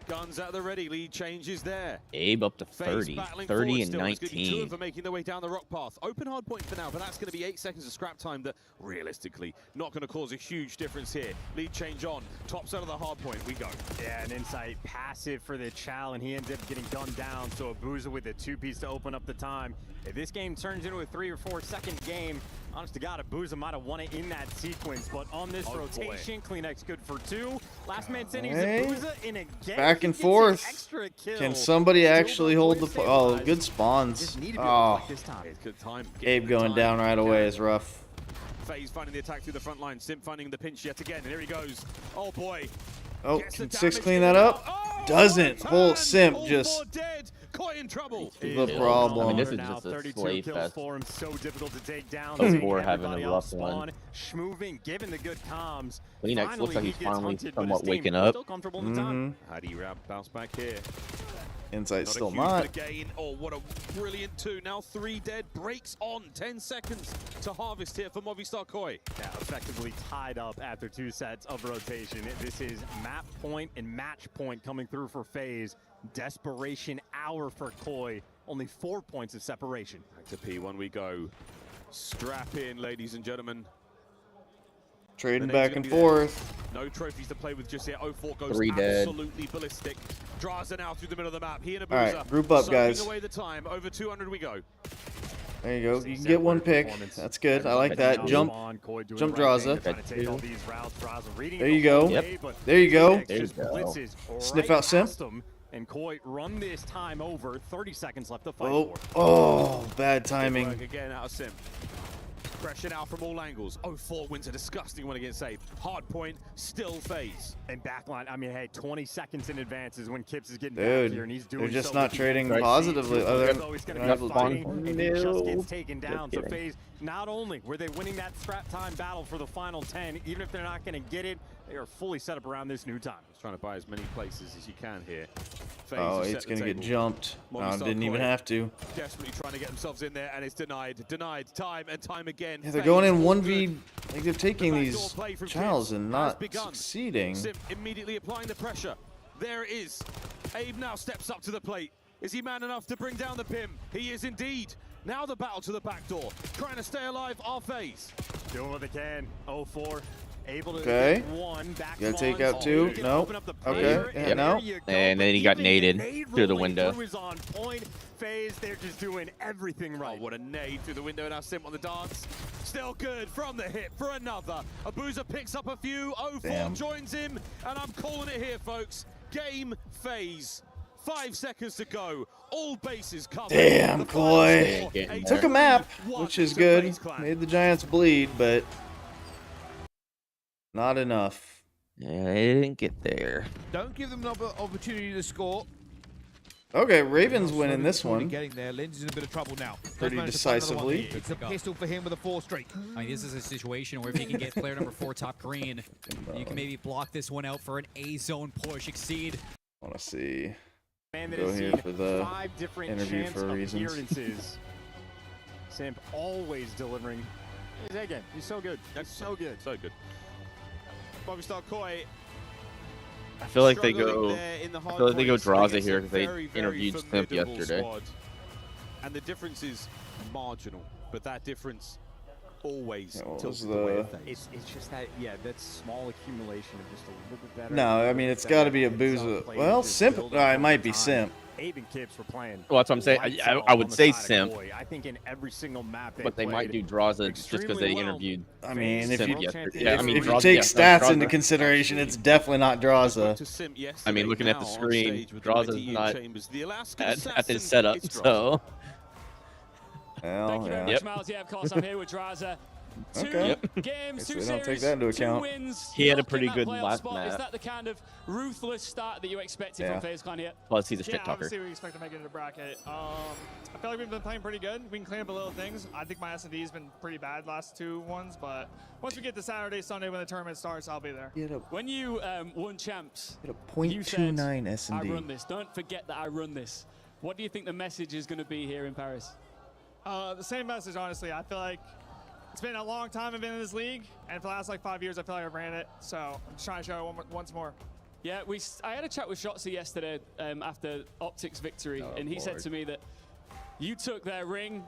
Guns at the ready. Lead changes there. Abe up to 30. 30 and 19. 2 of them making their way down the rock path. Open hard point for now, but that's going to be 8 seconds of scrap time that, realistically, not going to cause a huge difference here. Lead change on. Top side of the hard point. We go. Yeah, an Insight passive for the Chow, and he ends up getting gunned down. So Abuza with a 2-piece to open up the time. If this game turns into a 3 or 4 second game, honest to God, Abuza might have won it in that sequence. But on this rotation, CleanX good for 2. Last man standing is Abuza in again. Back and forth. Can somebody actually hold the... Oh, good spawns. Oh, Abe going down right away is rough. FaZe finding the attack through the front line. Simp finding the pinch yet again. And here he goes. Oh, boy. Oh, can 6 clean that up? Doesn't. Whole Simp just... in trouble. The problem. I mean, this is just a slave fest. For him, so difficult to take down. Before having a rough one. Schmoving, given the good comms. CleanX looks like he's finally somewhat waking up. How do you bounce back here? Insight Not still a not. huge gain. Oh, what a brilliant 2. Now 3 dead. Breaks on. 10 seconds to harvest here for Movistar Koi. Yeah, effectively tied up after 2 sets of rotation. This is map point and match point coming through for FaZe. Desperation hour for Koi. Only 4 points of separation. Back to P1 we go. Strap in, ladies and gentlemen. Trading back and forth. No trophies to play with just yet. 04 goes 3 dead. absolutely ballistic. Draza now through the middle of the map. He and Abuza. All right, group up, guys. Away the time. Over 200 we go. There you go. You can get 1 pick. That's good. I like that. Jump Draza. There you go. There you go. Sniff out Simp. And Koi run this time over. 30 seconds left to fight Oh, for. oh, bad timing. Again out of Simp. Pressure now from all angles. 04 wins a disgusting one against Abe. Hard point, still FaZe. And backline, I mean, hey, 20 seconds in advance is when Kips is getting back here, and he's doing they're just so not trading positively. He's gonna be fighting, and he just gets taken down. So FaZe, not only were they winning that scrap time battle for the final 10, even if they're not going to get it, they are fully set up around this new time. He's trying to buy as many places as you can here. Oh, it's going to get jumped. No, didn't even have to. Desperately trying to get themselves in there, and it's denied. Denied time and time again. Yeah, they're going in 1v. Like they're taking these channels and not succeeding. Simp immediately applying the pressure. There it is. Abe now steps up to the plate. Is he man enough to bring down the Pim? He is indeed. Now the battle to the back door. Trying to stay alive, our FaZe. Doing what they can. 04. Able to okay. get 1 back. Gotta take out 2. No. Okay. Yep. No. And then he got naded through the window. Is on point. FaZe, they're just doing everything right. Oh, what a nade through the window. Now Simp on the dance. Still good from the hip for another. Abuza picks up a few. 04 joins him. And I'm calling it here, folks. Game FaZe. 5 seconds to go. All bases covered. Damn, Koi. Took a map, which is good. Made the Giants bleed, but not enough. Yeah, they didn't get there. Don't give them another opportunity to score. Okay, Ravens winning this one. Getting there. Lindsay's in a bit of trouble now. Pretty decisively. It's a pistol for him with a 4 straight. I mean, this is a situation where if you can get player number 4 top green, you can maybe block this one out for an A-zone push. Exceed. I want to see. Man that Go has here seen for the 5 different interview chance for reasons. appearances. Simp always delivering. He's again. He's so good. That's so good. So good. Movistar Koi. I feel like they go. I feel like they go Draza here because they interviewed Simp yesterday. And the difference is marginal. but that difference always What tilts was the way the- of FaZe. It's just that, yeah, that small accumulation of just a little bit better. No, I mean it's got to be a Booza. Well, Simp. It might be Simp. Abe and Kips were playing. Well, that's what I'm saying. lights I out would on the say side of Simp. Koi. I think in every single map But they might do Draza just because they interviewed. I mean, if Simp you, yesterday. Yeah, I mean, if you Draza- take yeah, stats Draza. into consideration, it's definitely not Draza. I mean, looking at the screen, Draza's not at his setup, so. Well, Thank you very yeah. much, Miles. Yeah, of course, I'm here with Draza. Two Okay. games, Guess two we series, don't take that into two account. wins. He had a locked in pretty that good playoff last spot. map. Is that the kind of ruthless start that you expected Yeah. from FaZe Clan here? Plus, he's a Yeah, shit talker. obviously we expect to make it in the bracket. I feel like we've been playing pretty good. We can clean up a little things. I think my S&D has been pretty bad last two ones, but once we get to Saturday, Sunday when the tournament starts, I'll be there. When you won champs, Get a you said, .29 I S&D. run this. Don't forget that I run this. What do you think the message is going to be here in Paris? The same message, honestly. I feel like it's been a long time I've been in this league, and for the last like 5 years, I feel like I've ran it. So I'm just trying to show it once more. Yeah, I had a chat with Shotzi yesterday after OpTic's victory, and he said to me that you took their ring.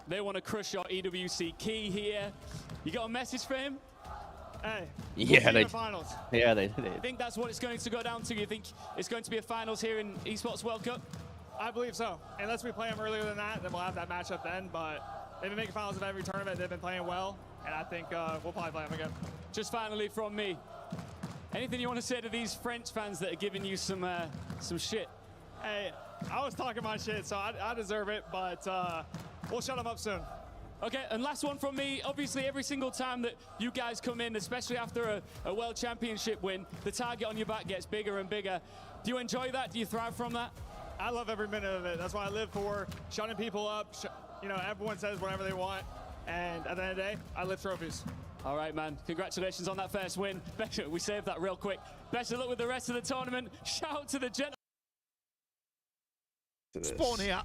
They want to crush your EWC key here. You got a message for him? Hey, Yeah, they. the finals. Yeah, they I did. think that's what it's going to go down to. You think it's going to be a finals here in Esports World Cup? I believe so. Unless we play them earlier than that, then we'll have that matchup then. But they've been making finals of every tournament. They've been playing well, and I think we'll probably play them again. Just finally from me, anything you want to say to these French fans that are giving you some shit? Hey, I was talking my shit, so I deserve it, but we'll shut them up soon. Okay, and last one from me. Obviously, every single time that you guys come in, especially after a World Championship win, the target on your back gets bigger and bigger. Do you enjoy that? Do you thrive from that? I love every minute of it. That's what I live for, shutting people up. You know, everyone says whatever they want, and at the end of the day, I lift trophies. All right, man. Congratulations on that first win. We saved that real quick. Best of luck with the rest of the tournament. Shout out to the gentlemen. Spawn here.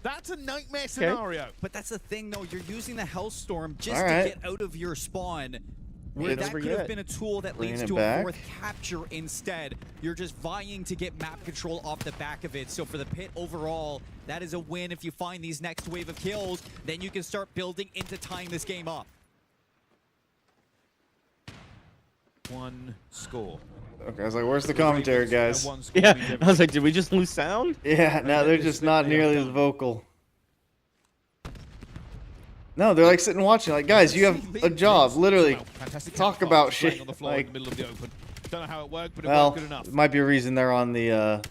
That's a nightmare scenario. But that's the thing, though. You're using the Hellstorm just All to right. get out of your spawn. Where It's that could have been a tool that bringing leads it to back. a fourth capture instead. You're just vying to get map control off the back of it. So for the pit overall, that is a win. If you find these next wave of kills, then you can start building into tying this game up. One score. Okay, I was like, where's the commentary, guys? Yeah, I was like, did we just lose sound? Yeah, no, they're just not nearly as vocal. No, they're like sitting watching. Like, guys, you have a job. Literally, talk about shit. On the floor in Like, the middle of the open. Don't know how it worked, but it well, worked good enough. it might be a reason they're on the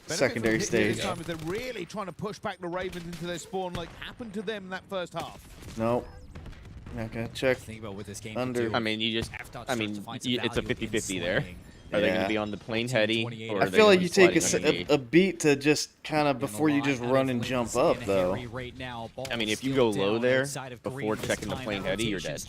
secondary Benefit from here stage. this time is they're really trying to push back the Ravens into their spawn, like happened to them in that first half. Nope. Okay, check. Think about what this game Under. I mean, you just. I mean, it's a 50-50 there. Are they going Yeah. to be on the plane heady? Or I are they feel gonna like be you take sliding underneath? a beat to just kind of before you just run and jump up, though. I mean, if you go low there before checking the plane heady, you're dead.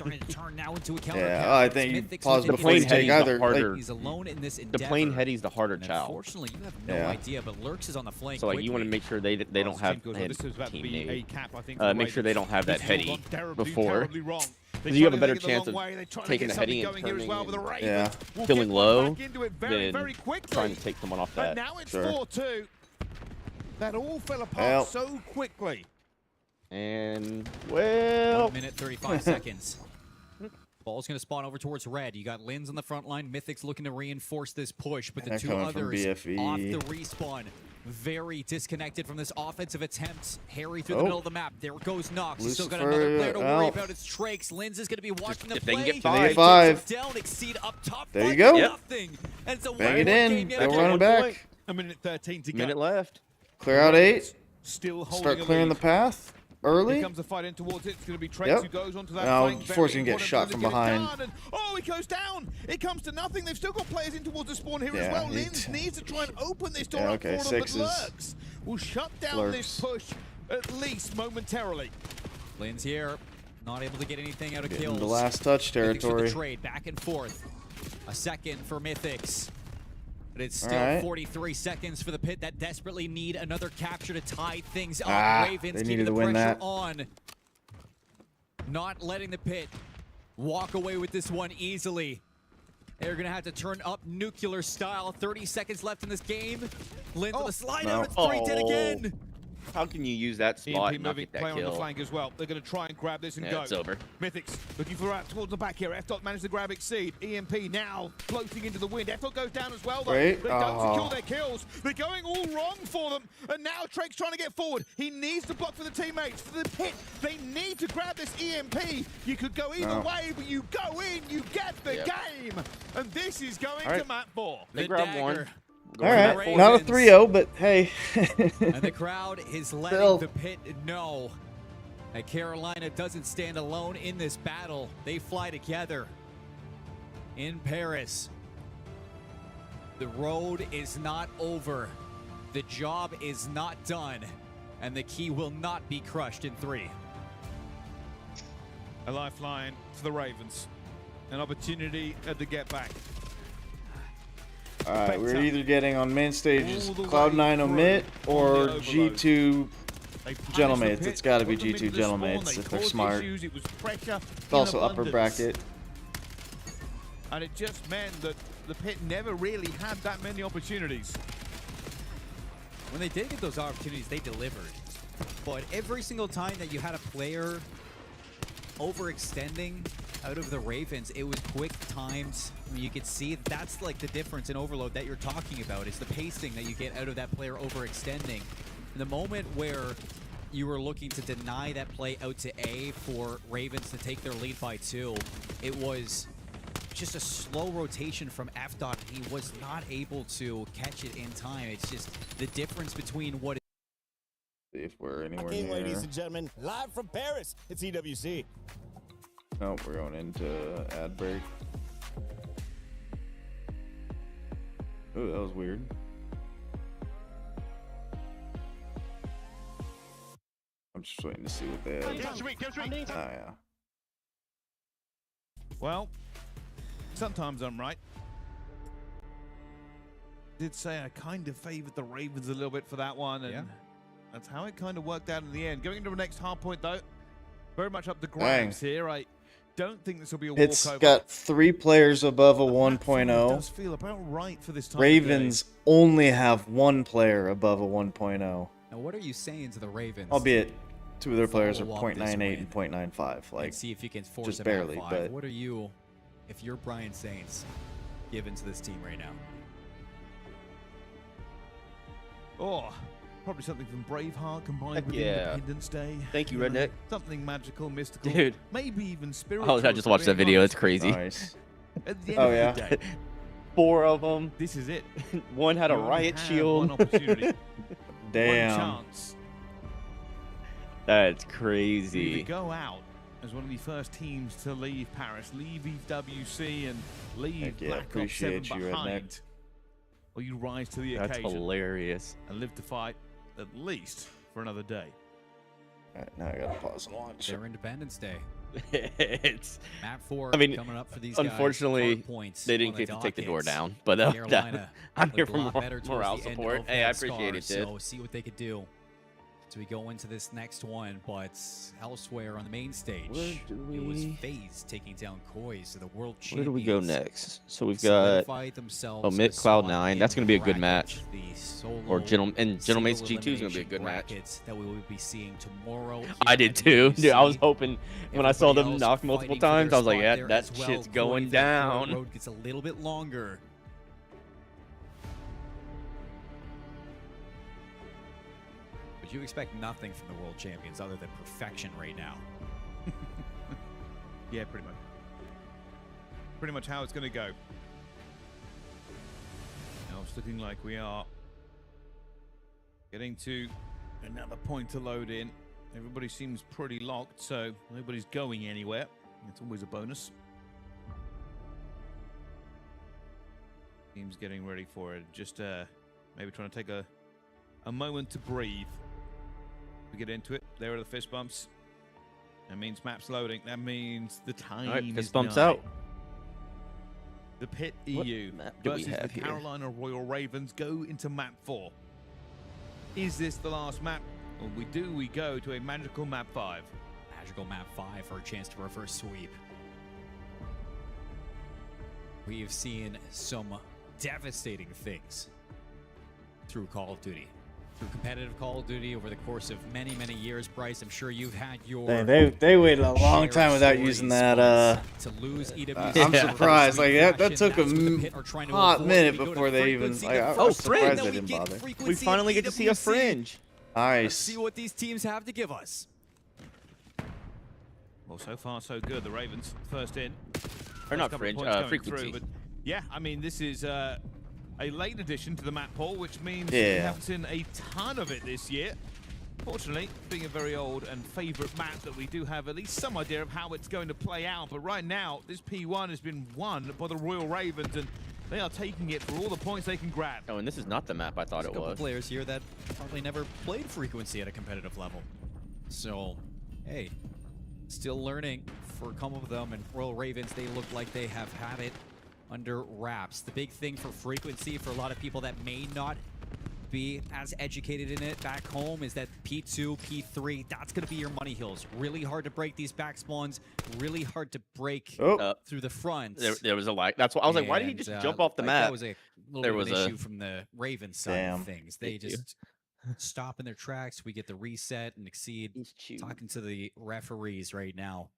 Yeah, I think you pause the before you plane take heady's either. the harder. Like, He's alone in this The endeavor. plane heady's the harder And child. Unfortunately, you have no Yeah. idea, but Lurks is on the flank. So like you want to make sure they don't have This is about to be a teammate. cap, I think, for the Make sure they Ravens. don't have that This has all heady gone terribly, before. terribly wrong. They Because you have try a to better take it the chance long of way. They try to taking get the heady something and going here as well, turning but the and Ravens will filling get low back into it very, than very quickly. trying to take someone off that. And now it's Sure. 4-2. That all fell apart Well. so quickly. And well, 1 minute 35 seconds. Ball's going to spawn over towards red. You got Linz on the front line. Mythic's looking to reinforce this push, but the They're two coming from others BFE. off the respawn. Very disconnected from this offensive attempt. Harry through the Oh. middle of the map. There goes Nox. He's still got Lucifer another player to worry out. about. It's Trakes. Linz is going to be watching the if they play. can get They five. get five. Down, Exceed up top. There you fight go. for Yep. Nothing. And it's a Bang it 1-1 in. game yet Go again. running back. A minute 13 to go. minute left. Clear out 8. Still holding Start a clearing lead. the path early. Here comes the fight in towards it. It's going to be Trakes Yep. who goes onto that Now, flank. Very Force can get important shot to from get it behind. done. And, oh, he goes down. It comes to nothing. They've still got players in towards the spawn here Yeah, as well. he Linz needs to try and open this door Yeah, up okay, for them, but sixes. Lurks will shut down this push at least momentarily. Linz here. Not able to get anything out of Getting kills. the last touch Mythics with territory. the trade, back and forth. A second for Mythics. But it's still All right. 43 seconds for the pit that desperately need another capture to tie things up. Ah, Ravens they keeping needed the to win pressure that. on. Not letting the pit walk away with this one easily. They're going to have to turn up nuclear style. 30 seconds left in this game. Linz on the slide out. It's 3-10 again. How can you use that spot EMP and not moving, get that player on the kill? flank as well. They're going to try and grab this and Yeah, go. it's over. Mythics looking for out towards the back here. F-Dot managed to grab Exceed. EMP now floating into the wind. F-Dot goes down as well, though. Right? They don't secure their kills. They're going all wrong for them. And now Treg's trying to get forward. He needs to block for the teammates. For the pit, they need to grab this EMP. You could go either way, but you go in, you get the game. And this is going to map 4. They grab one. All right, not a 3-0, but hey. And the crowd is letting the pit know that Carolina doesn't stand alone in this battle. They fly together in Paris. The road is not over. The job is not done. And the key will not be crushed in 3. A lifeline for the Ravens. An opportunity at the get back. All right, we're either getting on main stages Cloud9 Omit or G2 Gentlemates. It's got to be G2 Gentlemates if they're smart. It's also upper bracket. And it just meant that the pit never really had that many opportunities. When they did get those opportunities, they delivered. But every single time that you had a player overextending out of the Ravens, it was quick times. I mean, you could see that's like the difference in Overload that you're talking about, is the pacing that you get out of that player overextending. In the moment where you were looking to deny that play out to A for Ravens to take their lead by 2, it was just a slow rotation from F-Dot. He was not able to catch it in time. It's just the difference between what if we're anywhere Okay, near. ladies and gentlemen, live from Paris, it's EWC. Nope, we're going into ad break. Ooh, that was weird. I'm just waiting to see what they have. Oh, yeah. Well, sometimes I'm right. Did say I kind of favored the Ravens a little bit for that one, and that's how it kind of worked out in the end. Going into the next hard point, though, very much up the grabs here. I don't think this will be a walkover. It's got 3 players above a 1.0. Does feel about right for this time Ravens only have 1 player above a 1.0. Now, what are you saying to the Ravens? Albeit 2 of their players are Follow up this 0.98 win and 0.95. Like, and see if you can force just them barely, at 5. but What are you, if you're Brian Saints, giving to this team right now? Oh, probably something from Braveheart combined Heck with yeah. Independence Day. Thank you, know, Redneck. Something magical, mystical, Dude. maybe even spiritual. Oh, I just watched that video. It's crazy. Nice. At the end Oh, of yeah. the day, 4 of them. this is it. One had a You only riot have shield. One opportunity. Damn. One chance. That's To crazy. go out as one of the first teams to leave Paris, leave EWC, and leave Heck yeah, Black Ops 7 appreciate you, behind. Redneck. Or you rise to the That's occasion hilarious. and live to fight at least for another day. Alright, now I gotta pause and watch. Their Independence Day. It's. Map 4 I mean, coming up for these unfortunately, guys. Hard points they didn't on the get to take the door dockets. down, but Carolina I'm here looked a for lot better towards morale the end support. of Hey, I that appreciate scar, it, dude. So see what they could do. So we go into this next one, but elsewhere on the main stage, Where do it was we- FaZe taking down Koi, so the world champions. Where do we go next? So we've got solidified themselves Omit a spot Cloud9. in That's going to be a good bracket, match. the solo Or Gentlemates single G2 is going to be a elimination good match. brackets that we will be seeing tomorrow. I here did at too. Dude, I was EWC. hoping when I saw Everybody them else knock multiple fighting for their times, I was like, spot yeah, there that as well. shit's Koi, going the down. road gets a little bit longer. But you expect nothing from the world champions other than perfection right now. Yeah, pretty much. Pretty much how it's going to go. Now it's looking like we are getting to another point to load in. Everybody seems pretty locked, so nobody's going anywhere. It's always a bonus. Team's getting ready for it. Just maybe trying to take a moment to breathe. We get into it. There are the fist bumps. That means map's loading. That means the time All right, is fist bumps nigh. out. The Pit What EU map do we versus the have here? Carolina Royal Ravens go into map 4. Is this the last map? Well, we go to a magical map 5. Magical map 5 for a chance to reverse sweep. We have seen some devastating things through Call of Duty. through competitive Call of Duty over the course of many, many years. Bryce, I'm sure you've had your... They waited a long time without using that. To lose EWC. I'm surprised. Like that took a hot minute before they even. I'm surprised they didn't bother. We finally get to see a fringe. Nice. Let's see what these teams have to give us. Well, so far so good. The Ravens first in. Or not fringe, frequency. But yeah, I mean, this is a late addition to the map pool, which means we haven't seen a ton of it this year. Fortunately, being a very old and favorite map, that we do have at least some idea of how it's going to play out. But right now, this P1 has been won by the Royal Ravens, and they are taking it for all the points they can grab. Oh, and this is not the map I thought it was. A couple players here that probably never played frequency at a competitive level. So, hey, still learning for a couple of them, and Royal Ravens, they look like they have had it under wraps. The big thing for frequency for a lot of people that may not be as educated in it back home is that P2, P3, that's going to be your money hills. Really hard to break these back spawns, really hard to break through the front. There was a lag. That's why I was like, why did he just jump off the map? That was a little bit of an issue from the Ravens side of things. They just stop in their tracks. We get the reset and Exceed talking to the referees right now,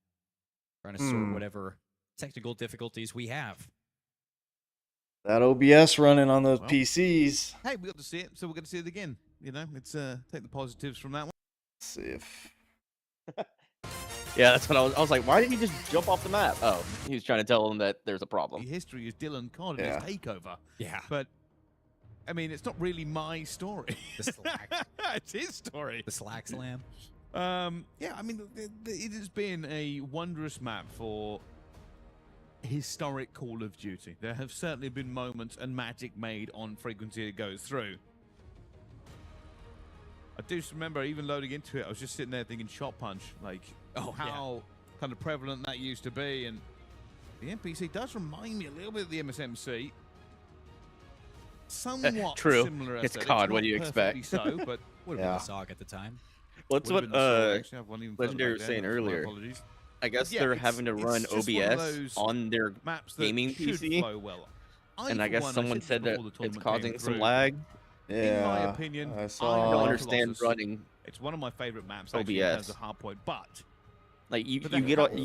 trying to sort whatever technical difficulties we have. That OBS running on those PCs. Hey, we got to see it, so we're going to see it again. You know, let's take the positives from that one. Let's see if... Yeah, that's what I was like, why did he just jump off the map? Oh, he was trying to tell them that there's a problem. The history is Dylan Codd and his takeover. Yeah. But, I mean, it's not really my story. The Slack. It's his story. The Slack Slam. Yeah, I mean, it has been a wondrous map for historic Call of Duty. There have certainly been moments and magic made on frequency it goes through. I do remember even loading into it, I was just sitting there thinking shot punch, like how kind of prevalent that used to be. And the NPC does remind me a little bit of the MSMC. Somewhat True. Similar. It's COD. What do you expect? So, but would have been a SOG at the time. Well, that's what Legendary was saying earlier. I guess they're having to run OBS on their gaming PC, and I guess someone said that it's causing some lag. Yeah, in my opinion, I saw. I don't understand running. It's one of my favorite maps. OBS. Actually, in terms of hardpoint, but like you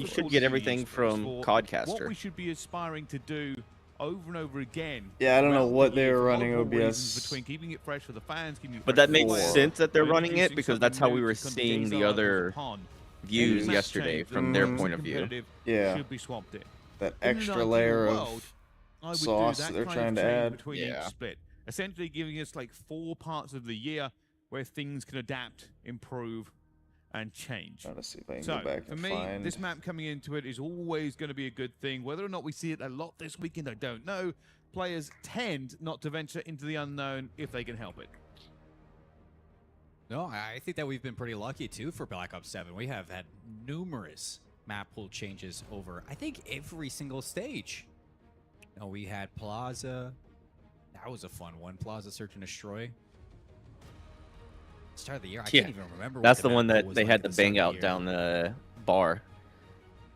should get everything from Codcaster. What we should be aspiring to do over and over again. Yeah, I don't know what they were running OBS. Between keeping it fresh for the fans, keeping it but that makes sense that they're running it because that's how we were seeing the other views yesterday from their point of view. Yeah, should be swapped in. That extra layer of sauce they're trying to add. Yeah, split, essentially giving us like 4 parts of the year where things can adapt, improve, and change. Trying to see if I can go back for and me, find. this map coming into it is always going to be a good thing. Whether or not we see it a lot this weekend, I don't know. Players tend not to venture into the unknown if they can help it. No, I think that we've been pretty lucky too for Black Ops 7. We have had numerous map pool changes over, I think, every single stage. You know, we had Plaza. That was a fun one. Plaza Search and Destroy. Start of the year, I can't even remember. That's the one that they had to bang out down the bar.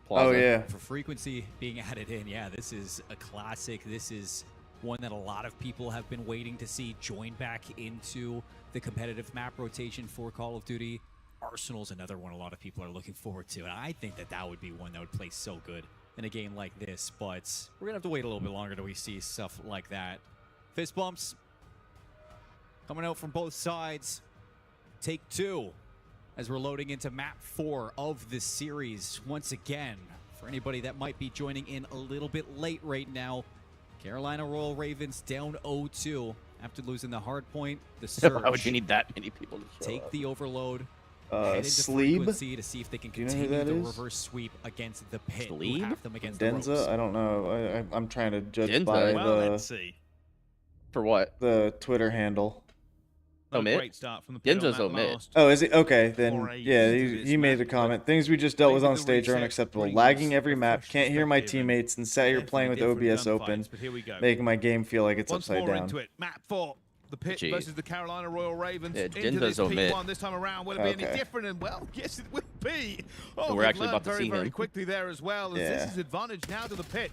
Plaza. Oh yeah. For frequency being added in, yeah, this is a classic. This is one that a lot of people have been waiting to see join back into the competitive map rotation for Call of Duty. Arsenal's another one a lot of people are looking forward to, and I think that that would be one that would play so good in a game like this, but we're gonna have to wait a little bit longer till we see stuff like that. Fist bumps coming out from both sides. Take 2 as we're loading into map 4 of this series once again. For anybody that might be joining in a little bit late right now, Carolina Royal Ravens down 0-2 after losing the hard point. The surge. Why would you need that many people to show take up? the overload? Sleeb? To see if they can continue the reverse sweep against the pit. Sleeb? Have them against Denza? the ropes. I don't know. I'm trying to judge Denza? by Let's see. For what? The Twitter handle. Omit? Great start from the pit Denza's on that omit. last Oh, is he? Okay, then, 4 yeah, into he made a this comment. match, Things we just dealt with maybe on the stage are reset unacceptable. brings Lagging every a map, fresh can't hear my perspective and teammates, and sat here playing with definitely OBS different open, gunfights, but here we go. making my game feel like it's Once upside more down. into it. Map 4. The pit Jeez. versus the Carolina Royal Ravens. Yeah, into Denza's this omit. P1 this time around. Will it be any different? And well, yes, it will be. Oh, we're we've actually learned about to see very him. quickly there as well. As this is advantage now to the pit.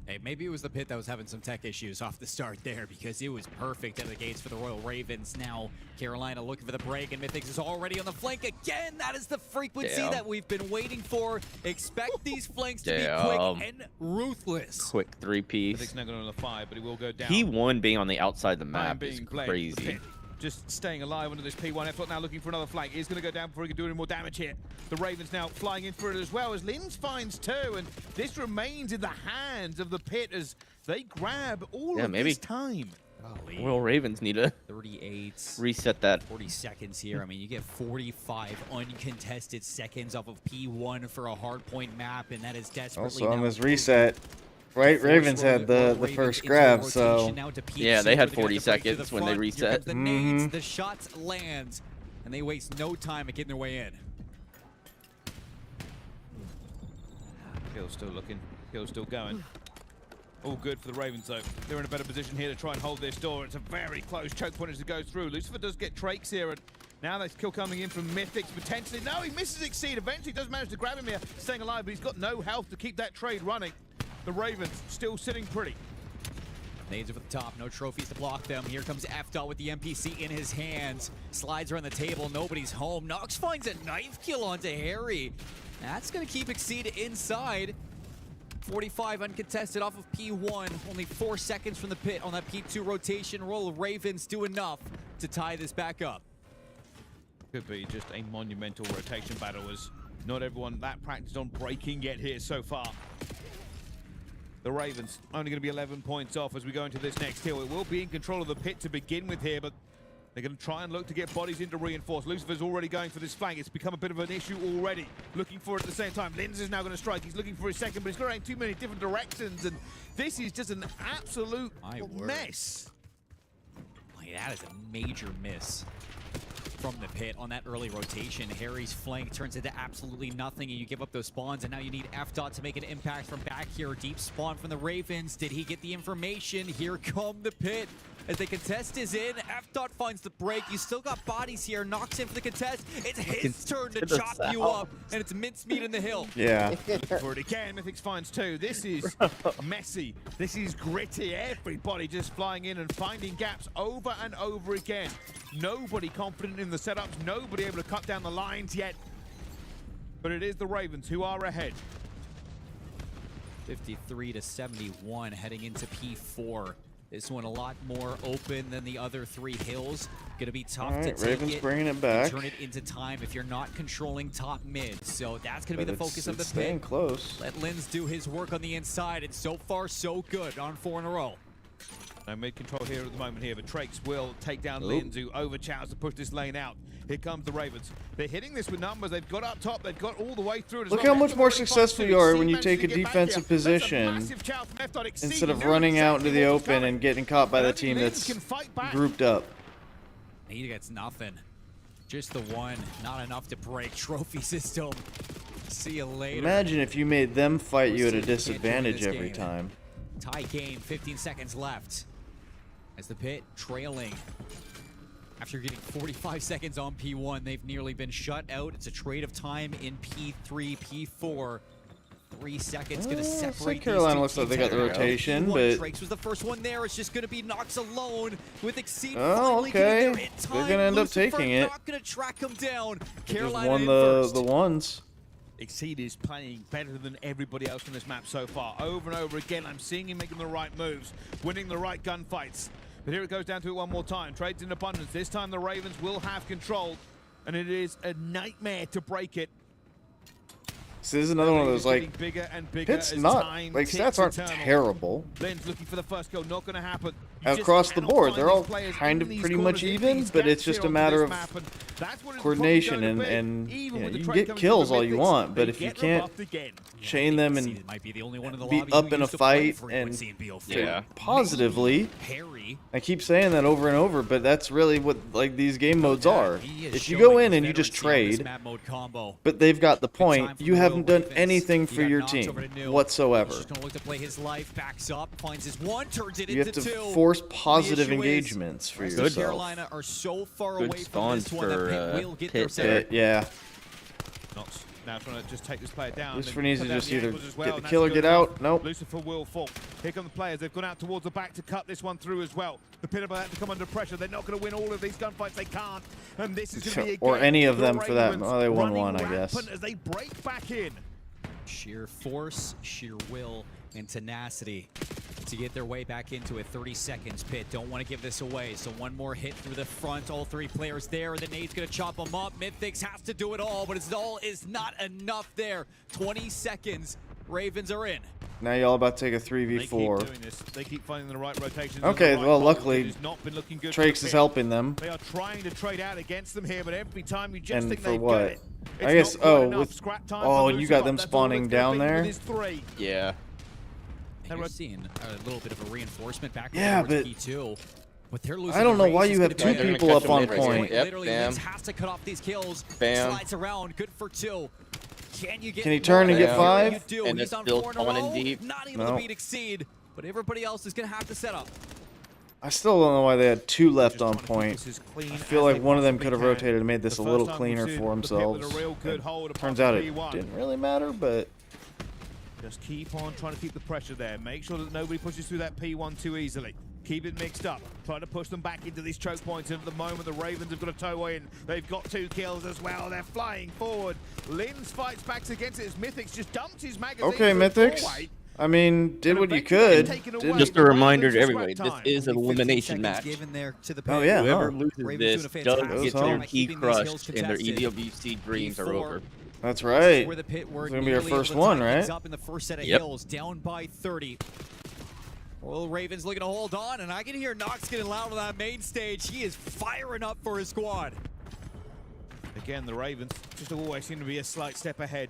Hey, maybe it was the pit that was having some tech issues off the start there because it was perfect at the gates for the Royal Ravens. Now Carolina looking for the break, and Mythics is already on the flank again. That is the frequency that we've been waiting for. Expect these flanks to be quick and ruthless. Quick 3-piece. Mythics not going to fire, but he will go down. P1 being on the outside the map is Blade, crazy. Just staying alive under this P1 effort, now looking for another flank. He's going to go down before he can do any more damage here. The Ravens now flying in for it as well, as Linz finds 2, and this remains in the hands of the Pit as they grab all of this time. Well, Ravens need to 38 reset that. 40 seconds here. I mean, you get 45 uncontested seconds off of P1 for a hardpoint map, and that is desperately also on this reset. Right, Ravens had the first grab, so yeah, they had 40 seconds when they reset. The nades, the shots land, and they waste no time at getting their way in. Kill's still looking. Kill's still going. All good for the Ravens, though. They're in a better position here to try and hold this door. It's a very close choke point as it goes through. Lucifer does get Trakes here, and now there's kill coming in from Mythics, potentially. No, he misses Exceed. Eventually does manage to grab him here, staying alive, but he's got no health to keep that trade running. The Ravens still sitting pretty. Nades over the top, no trophies to block them. Here comes FDOT with the MPC in his hands. Slides around the table, nobody's home. Nox finds a knife kill onto Harry. That's going to keep Exceed inside. 45 uncontested off of P1. Only 4 seconds from the Pit on that P2 rotation. Will Ravens do enough to tie this back up? Could be just a monumental rotation battle, as not everyone that practiced on breaking yet here so far. The Ravens only going to be 11 points off as we go into this next hill. It will be in control of the Pit to begin with here, but they're going to try and look to get bodies into reinforce. Lucifer's already going for this flank. It's become a bit of an issue already. Looking for it at the same time. Linz is now going to strike. He's looking for his second, but he's going too many different directions, and this is just an absolute mess. That is a major miss from the Pit on that early rotation. Harry's flank turns into absolutely nothing, and you give up those spawns, and now you need FDOT to make an impact from back here. Deep spawn from the Ravens. Did he get the information? Here come the Pit. As the contest is in, FDOT finds the break. You still got bodies here. Knocks in for the contest. It's his turn to chop you up, and it's mincemeat in the hill. Yeah. For it again, Mythics finds 2. This is messy. This is gritty. Everybody just flying in and finding gaps over and over again. Nobody confident in the setups. Nobody able to cut down the lines yet. But it is the Ravens who are ahead. 53-71 heading into P4. This one a lot more open than the other 3 hills. Gonna be tough to take Ravens bringing it back. Turn it into time if you're not controlling top mid. So that's gonna be the focus of the staying Pit. Close. Let Linz do his work on the inside, and so far so good on 4 in a row. No mid-control here at the moment here, but Trakes will take down Linz, who overchowers to push this lane out. Here comes the Ravens. They're hitting this with numbers. They've got up top. They've got all the way through it as Look well. how much more successful you are when you take a defensive position instead of running out into the open and getting caught by the team that's grouped up. He gets nothing. Just the one. Not enough to break. Trophy system. See you later. Imagine if you made them fight you at a disadvantage every time. Tie game. 15 seconds left. As the Pit trailing. After getting 45 seconds on P1, they've nearly been shut out. It's a trade of time in P3, P4. 3 seconds gonna separate. Carolina looks like they got the rotation, but Trakes was the first one there. It's just gonna be Nox alone with Exceed. Oh, okay. They're gonna end up taking it. Not gonna track him down. Carolina won the ones. Exceed is playing better than everybody else on this map so far. Over and over again, I'm seeing him making the right moves, winning the right gunfights. But here it goes down to it one more time. Trades in abundance. This time the Ravens will have control, and it is a nightmare to break it. So this is another one of those, like, bigger and bigger Pit's not, like, stats aren't terrible. Len's looking for the first kill, not going to happen. Across the board, they're all kind of pretty much even, but it's just a matter of coordination, and you know, you can get kills all you want, but if you can't chain them and be up in a fight and positively, I keep saying that over and over, but that's really what, like, these game modes are. If you go in and you just trade, but they've got the point, you haven't done anything for your team whatsoever. You have to force positive engagements for yourself. Carolina are so far away spawns from this one that Pit will get their Pit, yeah. now, trying to just take this player down. Lucifer needs to just either get the kill or get out. Nope. Lucifer will fall. Here come the players. They've gone out towards the back to cut this one through as well. The pit about to come under pressure. They're not going to win all of these gunfights. They can't. And this is going to be or any of them for that. Oh, they won one, I guess. As they break back in. Sheer force, sheer will, and tenacity to get their way back into it. 30 seconds, Pit. Don't want to give this away. So one more hit through the front. All three players there. The nade's going to chop them up. Mythics has to do it all, but it's all is not enough there. 20 seconds. Ravens are in. Now y'all about to take a 3v4. They keep finding the right rotations. Okay, right well, luckily, Trax is helping them. They are trying to trade out against them here, but every time you just think for they've what? got it. I guess, and you got them spawning down there? Yeah. And you're seeing a little bit of a reinforcement back yeah, towards but P2. But they're losing I don't know why you have two be people up on point. Yep, Literally, bam. Lynx has to cut off these kills. Bam. Slides around, good for 2. Can you get? Can he turn and get 5? You do. And He's it's on still 4 in a spawning row. deep. Not able to beat Exceed, but everybody else is gonna have to set up. I still don't know why they had 2 left on point. I feel like one of them could have rotated and made this a little cleaner for themselves. Turns out it didn't really matter, but just keep on trying to keep the pressure there. Make sure that nobody pushes through that P1 too easily. Keep it mixed up. Try to push them back into these choke points. And at the moment, the Ravens have got a toe in. They've got 2 kills as well. They're flying forward. Linz fights back against it as Mythics just dumped his magazine. okay, Mythics. I mean, did what you could. Just a reminder to everybody, this is an elimination match. Oh, yeah. Whoever loses this does get their key crushed and their EWC dreams are over. That's right. It's going to be our first one, right? Up in the first set of Yep. hills, down by 30. Well, Ravens looking to hold on, and I can hear Nox getting loud on that main stage. He is firing up for his squad. Again, the Ravens just always seem to be a slight step ahead.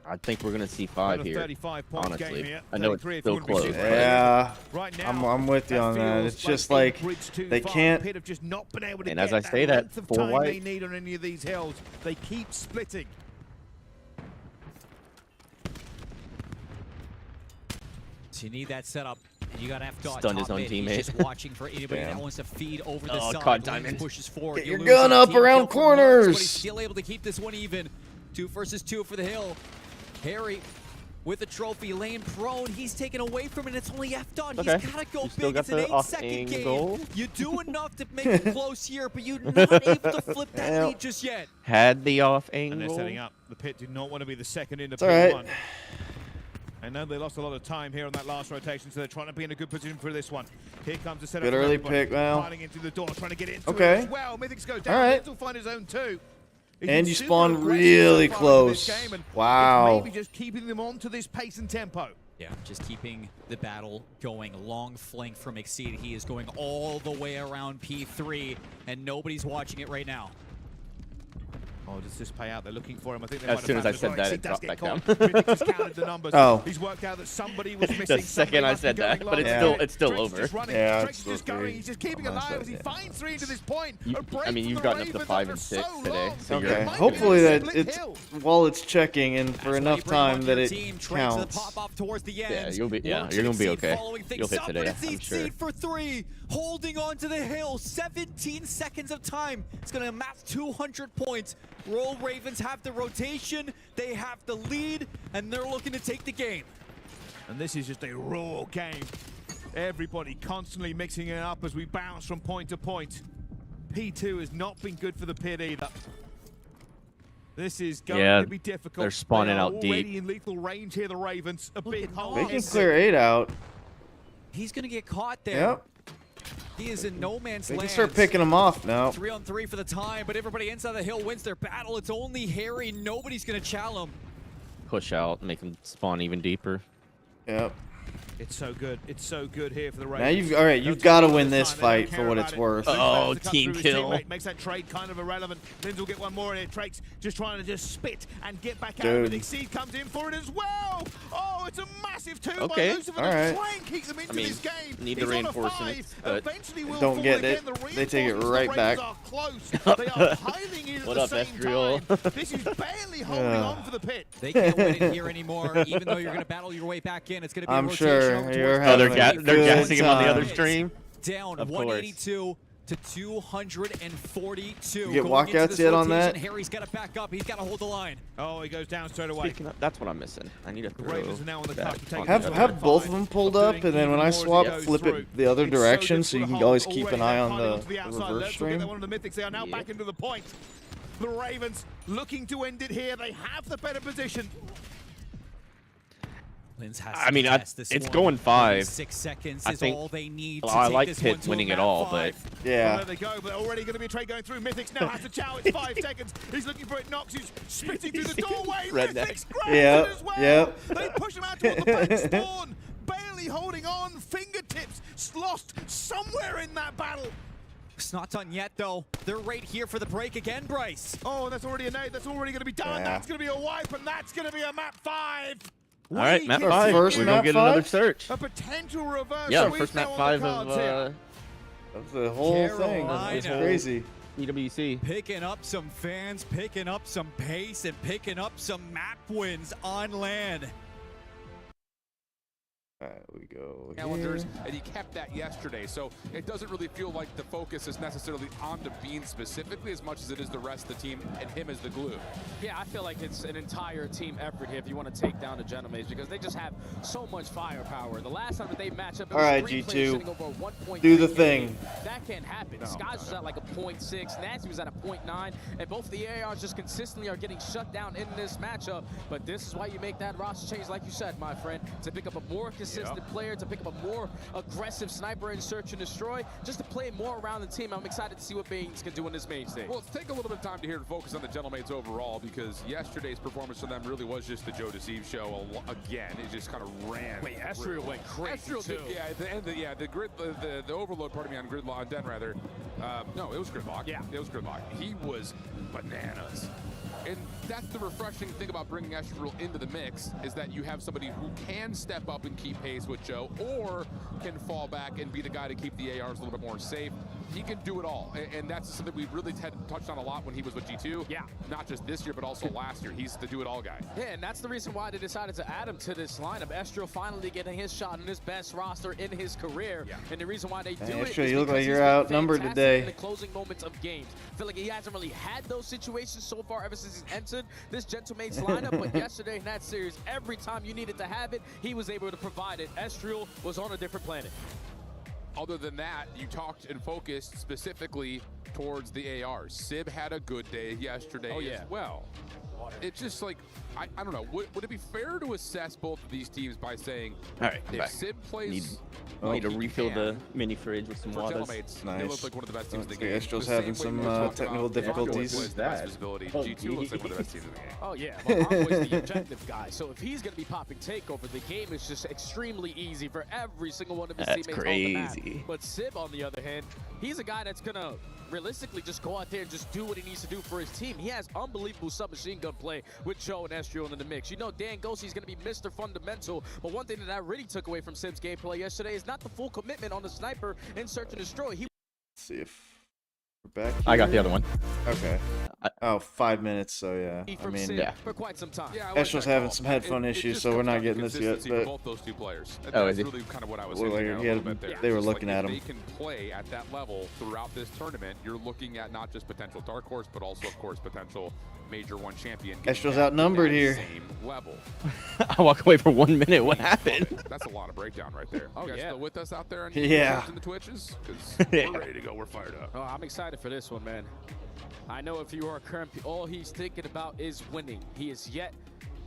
I think we're going to see 5 here, 35-point honestly. game here. I know it's still close. Yeah, right now, I'm with you on that. It's just like they can't. Pit have just not been able to and as get I say that, 4 they white. need on any of these hills. They keep splitting. So you need that setup. And you got F-Dot Stunned his top own mid. teammate. He's just watching for anybody that wants to feed over the side. caught Lynx Diamond. pushes forward. Get You your lose gun a up team around kill from Nox, corners. but he's still able to keep this one even. 2 versus 2 for the hill. Harry with the trophy, laying prone. He's taken away from it. It's only F-Dot. He's Okay. got to go You still big. got It's an the 8-second angle. game. You do enough to make it close here, but you're not able to flip that lead just yet. Had the off And angle. they're setting up. The Pit did not want to be the second into It's all right. P1. I know they lost a lot of time here on that last rotation, so they're trying to be in a good position for this one. Here comes the setup. Good for early everybody. pick, Mal. Piling into the door, trying to get into Okay. it as well. Mythics goes down. All right. Linz will find his own too. He's And been you super spawn aggressive really so far in this close. game, and Wow. it's maybe just keeping them on to this pace and tempo. Yeah, just keeping the battle going. Long flank from Exceed. He is going all the way around P3, and nobody's watching it right now. Oh, does this pay out? They're looking for him. I think they As might soon have as I found him said as that, well. it He dropped does back get caught. Mythics has counted the numbers. Oh. He's worked out that somebody was missing. The second I said that, but it's still over. Yeah, Drake's just going. He's just keeping alive as he finds 3 into this point. I mean, you've gotten up to 5 and 6 today. So Okay. you're Hopefully that it's while it's checking and for enough time that it counts. Pop off towards the end. Yeah, you're gonna be okay. You'll hit today, I'm sure. Exceed for 3, holding on to the hill. 17 seconds of time. It's gonna amass 200 points. Royal Ravens have the rotation, they have the lead, and they're looking to take the game. And this is just a raw game. Everybody constantly mixing it up as we bounce from point to point. P2 has not been good for the Pit either. This is going to be difficult. They're spawning They are out already deep. in lethal range here, the Ravens. A big hole. They can clear 8 out. He's gonna get caught there. Yep. He is in no man's They land. can start picking them off now. 3-on-3 for the time, but everybody inside the hill wins their battle. It's only Harry. Nobody's gonna challenge him. push out, make them spawn even deeper. Yep. It's so good. It's so good here for the Ravens. Now you've got to win this fight for what it's worth. Oh, team kill. Makes that trade kind of irrelevant. Linz will get one more in it. Trake's just trying to spit and get back out. Dude. But Exceed comes in for it as well. Oh, it's a massive 2 Okay. by Lucifer. All right. Try and keep them into this game. Need He's the on a reinforcements, 5. but Eventually will don't fall get again. it. The They take it reinforcements, right the back. Ravens are close. They are piling in at What the up, same Estriel? time. This is barely holding on for the Pit. They can't win it here anymore. Even though you're going to battle your way back in, it's going to be I'm a rotation sure over you're towards having they're a they're good gassing him on the other time. stream. down Of course. 182 to 242. You get Going into walkouts this yet on rotation, that? Harry's got to back up. He's got to hold the line. Oh, he goes down straight away. Speaking of, that's what I'm missing. I need to throw Ravens are now on the back cusp of taking on this the- Have both of them pulled up, and then when I swap, flip it the other direction, so you can always keep an eye on the reverse stream. One of the mythics, they are now back into the point. The Ravens looking to end it here. They have the better position. I mean, it's going 5. 6 seconds I is think, all they need well, to I take like this Pitt one to winning a it map all, 5. but yeah. There they go, but already going to be a trade going through. Mythics now has to chow. It's 5 seconds. He's looking for it. Knox is spitting through the doorway. Mythics grabs it as well. Yep. They push him out toward the back spawn. Barely holding on. Fingertips lost somewhere in that battle. It's not done yet, though. They're right here for the break again, Bryce. Oh, that's already a nade. That's already going to be done. Yeah. That's going to be a wipe, and that's going to be a map 5. All right, map Our 5. first We're map going to get 5? another search. A potential reverse. Yeah, our sweep first map now on 5 the cards here. Of the whole thing. It's Carolina. crazy. EWC. Picking up some fans, picking up some pace, and picking up some map wins on land. Alright, we go calendars, here. and he kept that yesterday. So it doesn't really feel like the focus is necessarily on the Bean specifically as much as it is the rest of the team and him as the glue. Yeah, I feel like it's an entire team effort here if you want to take down the Gentlemen, because they just have so much firepower. The last time that they match up, it was Alright, 3 G2, players sitting over 1.3 do the game. thing. That can't happen. Skies was at like a 0.6, Nasty was at a 0.9, and both of the ARs just consistently are getting shut down in this matchup. But this is why you make that roster change, like you said, my friend, to pick up a more consistent player, to pick up a more aggressive sniper in search and destroy, just to play more around the team. I'm excited to see what Baines can do in this main stage. Well, let's take a little bit of time to hear and focus on the Gentlemates overall, because yesterday's performance for them really was just the Joe Deceive show again. It just kind of ran. Wait, Estriel went crazy too. Yeah, at the end of the overload, pardon me, on Gridlock, on Den rather. No, it was Gridlock. Yeah, it was Gridlock. He was bananas. And that's the refreshing thing about bringing Estriel into the mix, is that you have somebody who can step up and keep pace with Joe, or can fall back and be the guy to keep the ARs a little bit more safe. He can do it all, and that's something we really touched on a lot when he was with G2. Yeah. Not just this year, but also last year. He's the do-it-all guy. Yeah, and that's the reason why they decided to add him to this lineup. Estriel finally getting his shot in his best roster in his career. Yeah. And the reason why they do it Estriel, is you look because like you're he's been outnumbered fantastic today. in the closing moments of games. I feel like he hasn't really had those situations so far ever since he's entered this Gentlemates lineup, but yesterday in that series, every time you needed to have it, he was able to provide it. Estriel was on a different planet. Other than that, you talked and focused specifically towards the ARs. Sib had a good day yesterday as well. It's just like, I don't know, would it be fair to assess both of these teams by saying, all right, if Sib plays... Need to refill the mini fridge with some water. Nice. Nice. They look like one of the best teams in the game. Estriel's having some technical difficulties. G2 looks like one of the best teams in the game. Oh yeah, well, Envoy's the objective guy, so if he's going to be popping takeover, the game is just extremely easy for every single one of his teammates on the map. But Sib, on the other hand, he's a guy that's going to realistically just go out there and just do what he needs to do for his team. He has unbelievable submachine gun play with Joe and Estriel in the mix. You know Dan Gossey's going to be Mr. Fundamental, but one thing that I really took away from Sib's gameplay yesterday is not the full commitment on the sniper in search and destroy. Let's see if we're back here. I got the other one. Okay. Oh, 5 minutes, so yeah. I mean, yeah. For quite some time. Yeah, Estriel's having some headphone issues, so we're not getting this yet. But both those two players. Oh, that's is he? really kind of what I was Well, saying. they were looking at him. If they can play at that level throughout this tournament, you're looking at not just potential dark horse, but also, of course, potential Major 1 champion. Estriel's outnumbered here. Same level. I walk away for 1 minute. What happened? That's a lot of breakdown right there. Oh, you guys yeah. still with us out there on Yeah. the Twitches? Because we're ready to go. We're fired up. Oh, I'm excited for this one, man. I know if you are current, all he's thinking about is winning. He is yet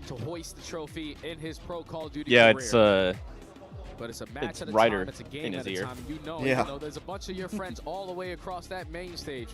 to hoist the trophy in his pro Call of Duty Yeah, career. But it's a match it's at a Ryder time, it's a game in at his a ear. time. You Yeah. know, there's a bunch of your friends all the way across that main stage.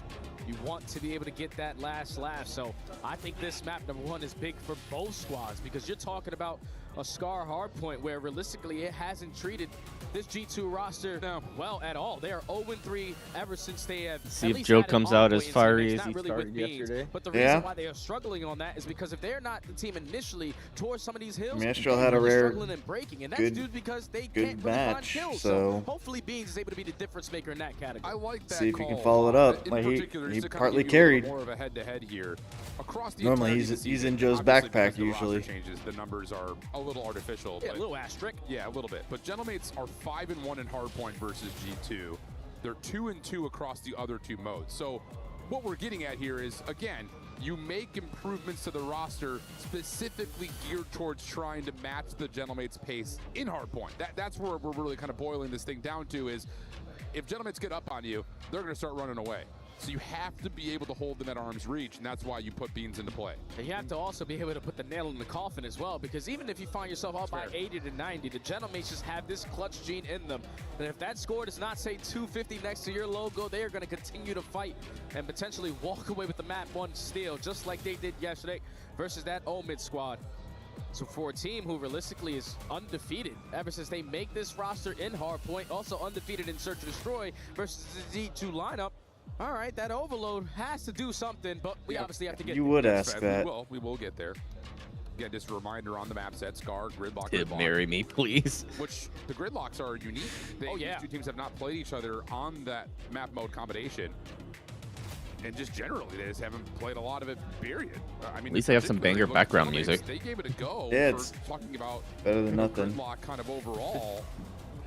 You want to be able to get that last laugh. So I think this map, number one, is big for both squads, because you're talking about a Scar hardpoint where realistically it hasn't treated this G2 roster well at all. They are 0-3 ever since they have. See if Joe comes out as fiery as he started yesterday. But the reason why they are struggling on that is because if they're not the team initially towards some of these hills, Estriel had a rare, struggling and breaking, and that's due because they can't good really find match. kills. So hopefully Beans is able to be the difference maker in that category. I like that. see if he call can follow it up. In Like particular, he just to kind of partly give you a little carried. More of a head-to-head here. Across the Normally entirety of the he's season, in Joe's obviously backpack because the roster usually. changes, the numbers are a little artificial. Yeah, a but little asterisk. Yeah, a little bit. But Gentlemates are 5-1 in hardpoint versus G2. They're 2-2 across the other two modes. So what we're getting at here is, again, you make improvements to the roster specifically geared towards trying to match the Gentlemate's pace in hardpoint. That's where we're really kind of boiling this thing down to is, if Gentlemates get up on you, they're going to start running away. So you have to be able to hold them at arm's reach, and that's why you put Beans into play. And you have to also be able to put the nail in the coffin as well, because even if you find yourself out by 80 to 90, the Gentlemates just have this clutch gene in them. And if that score does not say 250 next to your logo, they are going to continue to fight and potentially walk away with the map 1 steal, just like they did yesterday versus that Omid squad. So for a team who realistically is undefeated ever since they make this roster in hardpoint, also undefeated in Search and Destroy versus the Z2 lineup, all right, that overload has to do something, but we obviously have to get You would ask that. We will get there. Again, just a reminder on the map set, Scar, Gridlock, Did marry me, please. Which the Gridlocks are unique. These two teams have not played each other on that map mode combination. And just generally, they just haven't played a lot of it, period. I mean, At least they have some banger background music. They gave it a go. Yeah, for it's talking about better than nothing. Gridlock kind of overall.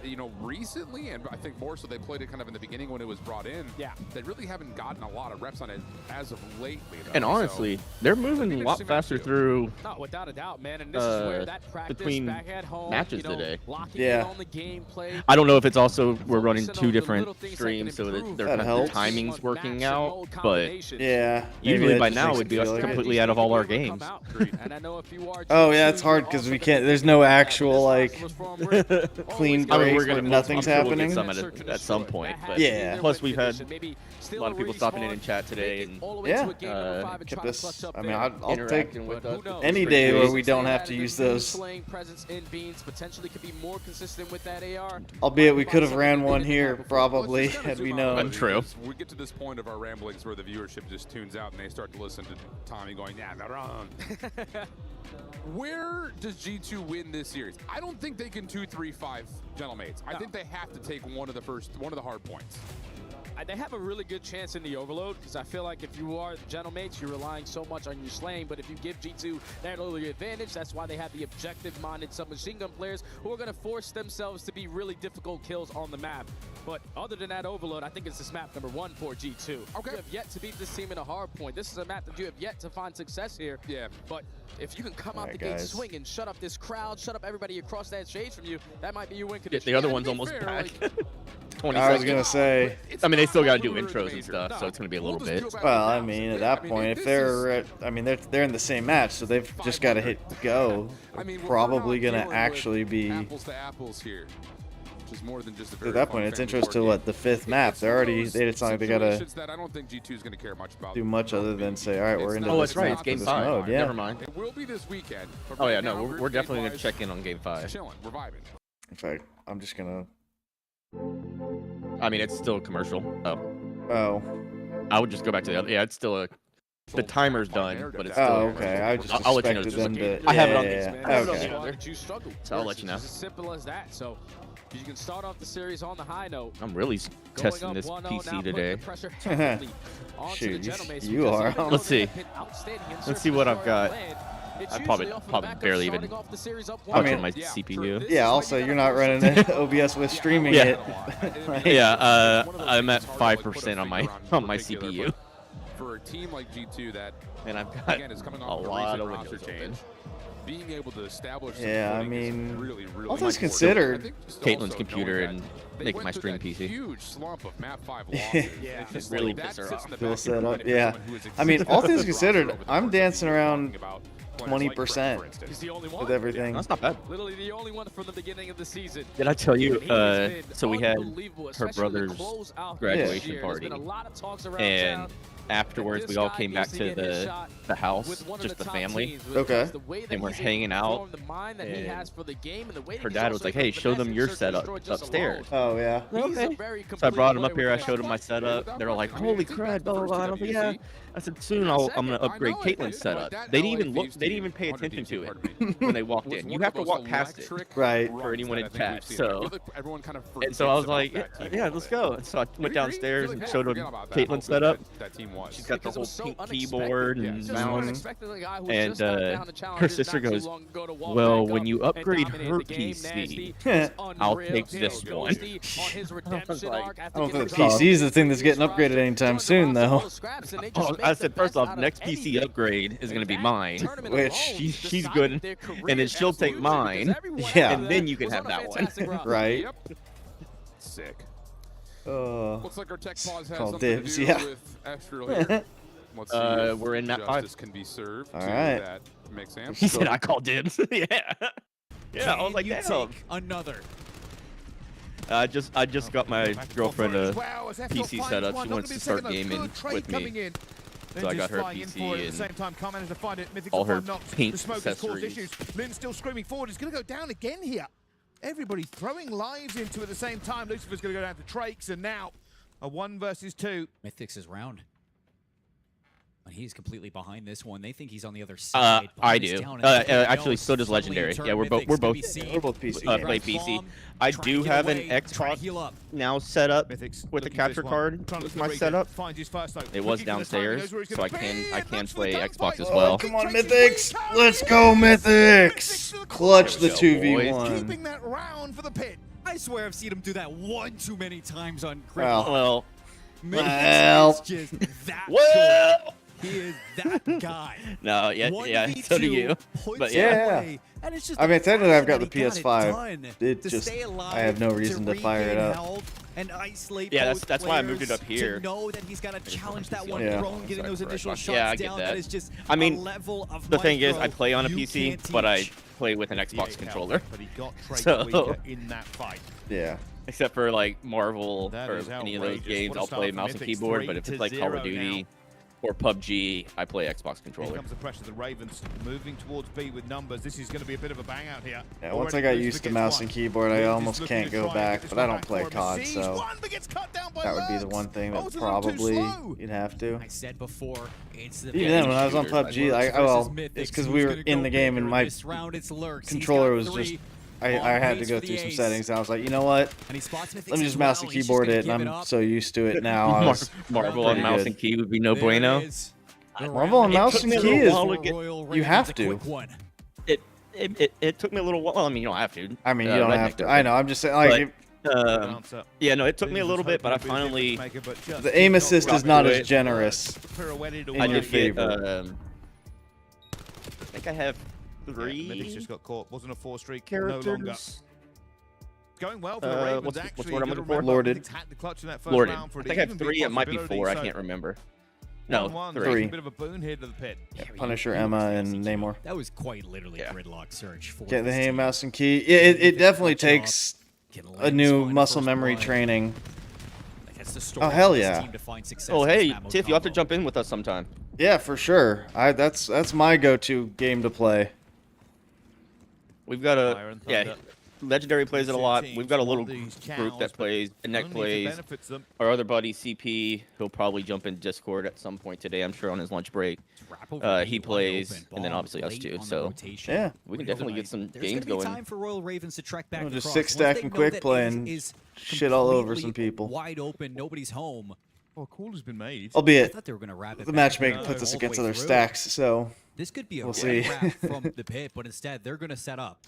You know, recently, and I think more so they played it kind of in the beginning when it was brought in. Yeah. They really haven't gotten a lot of reps on it as of lately, though. And honestly, they're moving a lot faster through Not without a doubt, man. And this is where that practice between back at home, matches you know, today. locking in on the gameplay. I don't know if it's also we're running 2 different streams, so that That the helps. timing's working out. But yeah, usually by now it'd be completely out of all our games. Oh yeah, it's hard because we can't. There's no actual like clean break where nothing's happening. We'll get some at some point. But yeah. Plus we've had a lot of people stopping in chat today and kept us. I mean, I'll take interacting with us. any day where we don't have to use those. Albeit we could have ran one here probably had we known. True. We get to this point of our ramblings where the viewership just tunes out and they start to listen to Tommy going, yeah, they're wrong. Where does G2 win this series? I don't think they can 2-3-5 Gentlemates. I think they have to take one of the hard points. They have a really good chance in the overload, because I feel like if you are Gentlemates, you're relying so much on your slaying, but if you give G2 that early advantage, that's why they have the objective-minded submachine gun players who are going to force themselves to be really difficult kills on the map. But other than that overload, I think it's this map number 1 for G2. Okay. You have yet to beat this team in a hard point. This is a map that you have yet to find success here. Yeah. But if you can come out the gate swinging, shut up this crowd, shut up everybody across that stage from you, that might be your win condition. The other one's almost back. 20 I was seconds. gonna say. I mean, they still got to do intros and stuff, so it's gonna be a little bit. Well, I mean, at that point, if they're, they're in the same match, so they've just got to hit go. Probably gonna actually be. Apples to apples here. Is more than just a At that point, it's intros to what, the 5th map. They're already. It's not like they gotta I don't think G2 is gonna care much about do much other than say, all right, we're into Oh, this that's right. map, It's game this 5. mode. Yeah. Never mind. It will be this weekend. Oh yeah, no, we're definitely gonna check in on game 5. Chilling, we're vibing. In fact, I'm just gonna. I mean, it's still a commercial. Oh. I would just go back to the other. Yeah, it's still a. The timer's done, but it's still. Oh, okay. I just I'll let you know. expected them to. I have it on yeah, these. yeah. Okay. So I'll let you know. It's as simple as that. So you can start off the series on the high note. I'm really testing this PC today. Shoot, you are. Let's see. Let's see what I've got. I probably barely even touching my CPU. Yeah. Also, you're not running OBS with streaming it. Like, yeah. I'm at 5% on my CPU. For a team like G2 that, and I've got again, is coming a off lot of roster windows change. Being able to establish some yeah, I footing is mean, really all things considered, Caitlin's computer and making my stream PC. Huge slump of map 5 losses. Yeah, it's really pissed her off. Full setup, yeah. I mean, all things considered, I'm dancing around 20% with everything. That's not bad. Literally the only one from the beginning of the season. Did I tell you? So we had her brother's graduation party, and afterwards we all came back to the house, just the family. Okay. And we're hanging out. And her dad was like, "Hey, show them your setup upstairs." Oh yeah. Okay. So I brought him up here. I showed him my setup. They're all like, "Holy crud!" Blah blah blah. I was like, "Yeah." I said, "Soon I'm gonna upgrade Caitlin's setup." They didn't even look they didn't even pay attention to it when they walked in. You have to walk past it, right, for anyone in chat. So, everyone kind of and so I was like, yeah, let's go. And so I went downstairs and showed her Caitlin's setup. She's got the whole pink keyboard and mouse. And her sister goes, well, when you upgrade her PC, I'll take this one. I don't think the PC is the thing that's getting upgraded anytime soon, though. Oh, I said, first off, next PC upgrade is going to be mine, which she's good, and then she'll take mine, and then you can have that one. Right. Sick. Looks like our tech pause has called something dibs, to do yeah. with Astral here. Let's see if we're in that justice 5. can be served All to right. that mix amp. He said I call dibs. Yeah. Yeah, I was like, damn. Take another. I just got my girlfriend a PC setup. She wants to start gaming with me. So I got her a PC at the same time, can't manage to find it. Mythics all on her 5 knocks. pink The smoke has caused accessories. issues. Lynn's still screaming forward. He's going to go down again here. Everybody throwing lives into it at the same time. Lucifer's going to go down to Trakes, and now a 1 versus 2. Mythics is round. And he's completely behind this one. They think he's on the other side. I do. Actually, so does Legendary. Yeah, we're both PC. play PC. I do have an Xbox now set up with a capture card with my setup. It was downstairs, so I can play Xbox as well. Come on, Mythics! Let's go, Mythics! Clutch the 2v1. Keeping that round for the pit. I swear I've seen him do that one too many times on Grid. Well, Mythics is just that good. He is that guy. No, yeah, so do you. But yeah. And it's just I mean, technically, I've got the PS5. done It to just, stay alive, I have no reason to fire it regain up. health and isolate Yeah, both that's why I moved it players, up here. To know that he's got to challenge that one Yeah. drone, getting those initial shots Yeah, I get down. that. That is just I mean, a level of the thing is, I micro play on a you PC, can't but I teach. play with an Xbox controller. But he got So, in that fight. Yeah. except for like Marvel That or is any of those outrageous. games, What a I'll start play for mouse and Mythics, keyboard. But if it's like Call of 3-0 Duty now. or PUBG, I play Xbox Here controller. comes the pressure. The Ravens moving towards B with numbers. This is going to be a bit of a bang out here. Yeah, once I got used to mouse and keyboard, I almost can't go back, but I don't play COD, so that would be the one thing that probably you'd have to. I said before, it's the Even then, when I was on PUBG, it's because we were in the game and my controller was just, I had to go through some settings, and I was like, you know what? Let me just mouse and keyboard it, and I'm so used to it now. I was Marvel on mouse and key would be no bueno. Marvel on mouse and key is, you have to. It took me a little while. I mean, you don't have to. I mean, you don't have to. I know. I'm just saying, like, yeah, no, it took me a little bit, but I finally. The aim assist is not as generous I in your did get, favor. I think I have 3. Mythics just got caught. Wasn't a 4 streak. characters. No longer. Going well for the Ravens, what's actually. what I'm You looking gotta for? remember, Lorded. Mythics had the clutch in that first Lorded. round for I an think I have even big 3. It might be possibility, 4. I so can't remember. No, 1-1, 3. A bit of a boon here to the pit. Punisher, Emma, and Namor. That was quite literally gridlock search for Get the this aim, team. mouse, and key. It definitely takes a new muscle memory training. That's the story Oh, hell for this yeah. team to find success Oh, in this hey, map mode Tiff, you have to combo. jump in with us sometime. Yeah, for sure. That's my go-to game to play. We've got a Iron yeah. Thunder. Legendary plays it a lot. Teams We've got a little want these group cows, that but plays. Neck only if it plays. benefits them. Our other buddy CP, he'll probably jump in Discord at some point today. I'm sure on his lunch break. He plays, and then obviously us too. So Yeah. we can definitely get some There's games gonna be going. time for Royal Ravens to trek back We'll just across. six Once stack they and know quick that play Ace and is shit all over completely some people. Wide open, nobody's home. Oh, a call has been made. I Albeit, thought they were gonna wrap it the back matchmaking up puts us all the against way other through. stacks, so This could be a we'll red see. wrap from the pit, but instead they're gonna set up.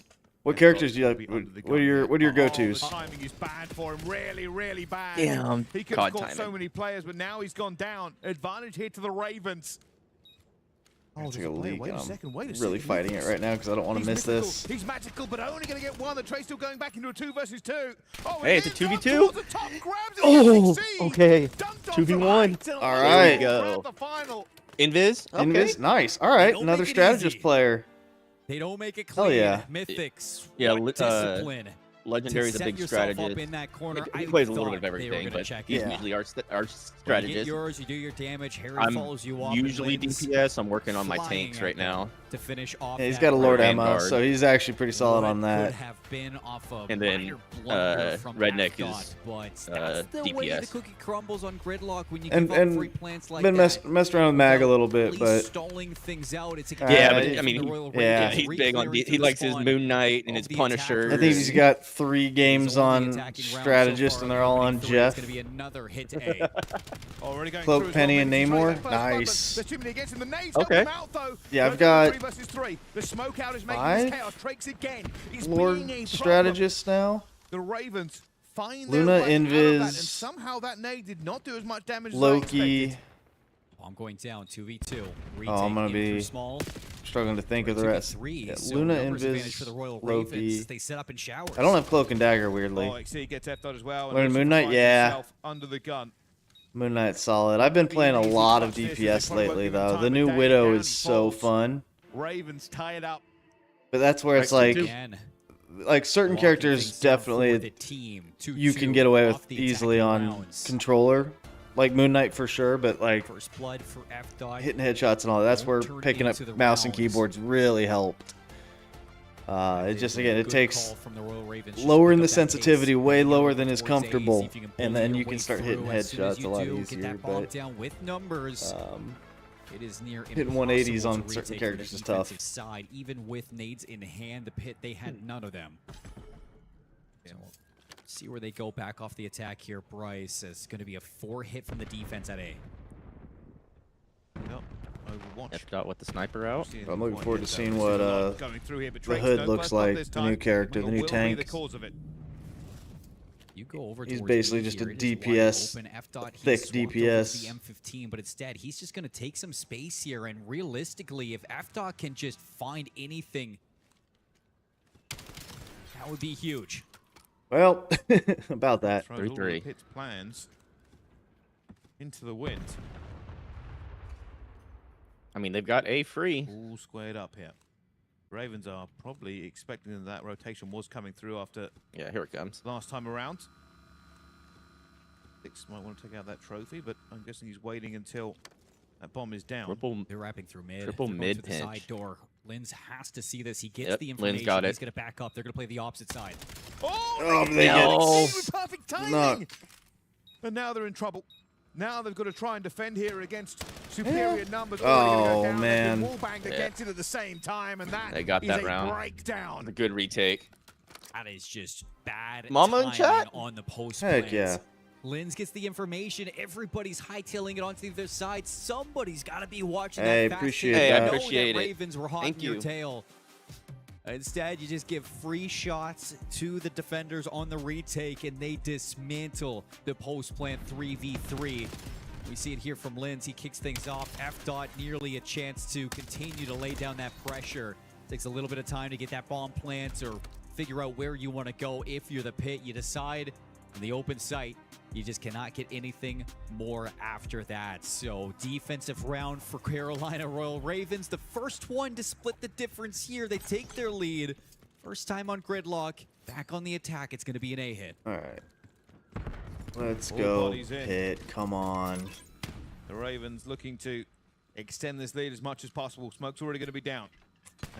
What characters do you like? What are your go-tos? The timing is bad for him. Really, really bad. Damn, He could have COD caught so timing. many players, but now he's gone down. Advantage here to the Ravens. Oh, Take a leak. Wait a I'm second. Wait a really second. fighting it right now because I don't want to He's miss mythical. this. He's magical, but only going to get one. The Trey's still going back into a 2 versus 2. Oh, Hey, and it's a here's 2v2. towards the top, grabs it, Oh, succeeds. okay. Dunked on 2v1. some height, All and right. There we go. grab the final. Invis. Okay. Invis, nice. All right, Don't another make it strategist easy. player. They don't make it Hell clean. yeah. Mythics. Yeah, what discipline. Legendary is a big strategist. In that corner, He plays a little bit of everything, but he's usually our strategist. You get yours, you do your damage. Harry I'm follows you off. usually DPS. I'm working on my tanks right now. To finish off. Yeah, he's got a Lord Emma, so he's actually pretty solid on that. And then Redneck is DPS. The cookie crumbles on Gridlock when you and give up free plants like been messed around with Mag a little bit, but stalling things out. It's yeah, but I mean, he's big on. He likes his Moon Knight and his Punisher. I think he's got 3 games on Strategist, and they're all on Jeff. Going to be another hit to A. Cloak, Penny, and Namor. Nice. Okay. Yeah, I've got 5 Lord Strategists now. The Ravens find Luna, their way out of that, Invis, and somehow that nade did not do as much damage Loki. as I expected. I'm going down 2v2. Oh, I'm gonna be struggling to think of the rest. Yeah, Luna, Invis, Loki. They set up in showers. I don't have Cloak and Dagger, weirdly. OXC gets F-dot as well. Learn Moon Knight, yeah. Under the gun. Moon Knight's solid. I've been playing a lot of DPS lately, though. The new Widow is so fun. Ravens tie it up. But that's where it's like certain characters definitely you can get away with easily on controller. Like Moon Knight for sure, but like hitting headshots and all that, that's where picking up mouse and keyboards really helped. It just, again, it takes lowering the sensitivity way lower than is comfortable, and then you can start hitting headshots a lot easier. But it is near hitting 180s on certain characters is tough. Side, even with nades in hand, the pit, they had none of them. So, see where they go back off the attack here. Bryce is going to be a 4-hit from the defense at A. F-dot with the sniper out. I'm looking forward to seeing what the Hood looks like, the new character, the new tank. You go over he's basically just a DPS, thick DPS. The M15, but instead, he's just going to take some space here, and realistically, if F-Dot can just find anything, that would be huge. Well, about that. 3-3. Pit's plans into the wind. I mean, they've got A free. All squared up here. Ravens are probably expecting that rotation was coming through after. Yeah, here it comes. Last time around. Six might want to take out that trophy, but I'm guessing he's waiting until that bomb is down. They're wrapping through mid. Triple mid pinch. The side door. Linz has to see this. He gets the information. Linz got it. He's going to back up. They're going to play the opposite side. Oh, they get it. With perfect timing. And now they're in trouble. Now they've got to try and defend here against superior numbers. Oh, man. Wall banged against it at the same time, and that they got that is round. A breakdown. A good retake. That is just bad Mama in chat? On the post Heck yeah. Linz gets the information. Everybody's hightailing it onto the other side. Somebody's got to be watching hey, that. Appreciate that. I appreciate it. Ravens were hot Thank in your tail. Instead, you just give free shots to the defenders on the retake, and they dismantle the post plant 3v3. We see it here from Linz. He kicks things off. F-Dot nearly a chance to continue to lay down that pressure. Takes a little bit of time to get that bomb plant or figure out where you want to go. If you're the pit, you decide in the open site. You just cannot get anything more after that. So defensive round for Carolina Royal Ravens. The first one to split the difference here. They take their lead. First time on Gridlock. Back on the attack. It's going to be an A hit. All right. Let's go, Pit. Come on. The Ravens looking to extend this lead as much as possible. Smoke's already going to be down.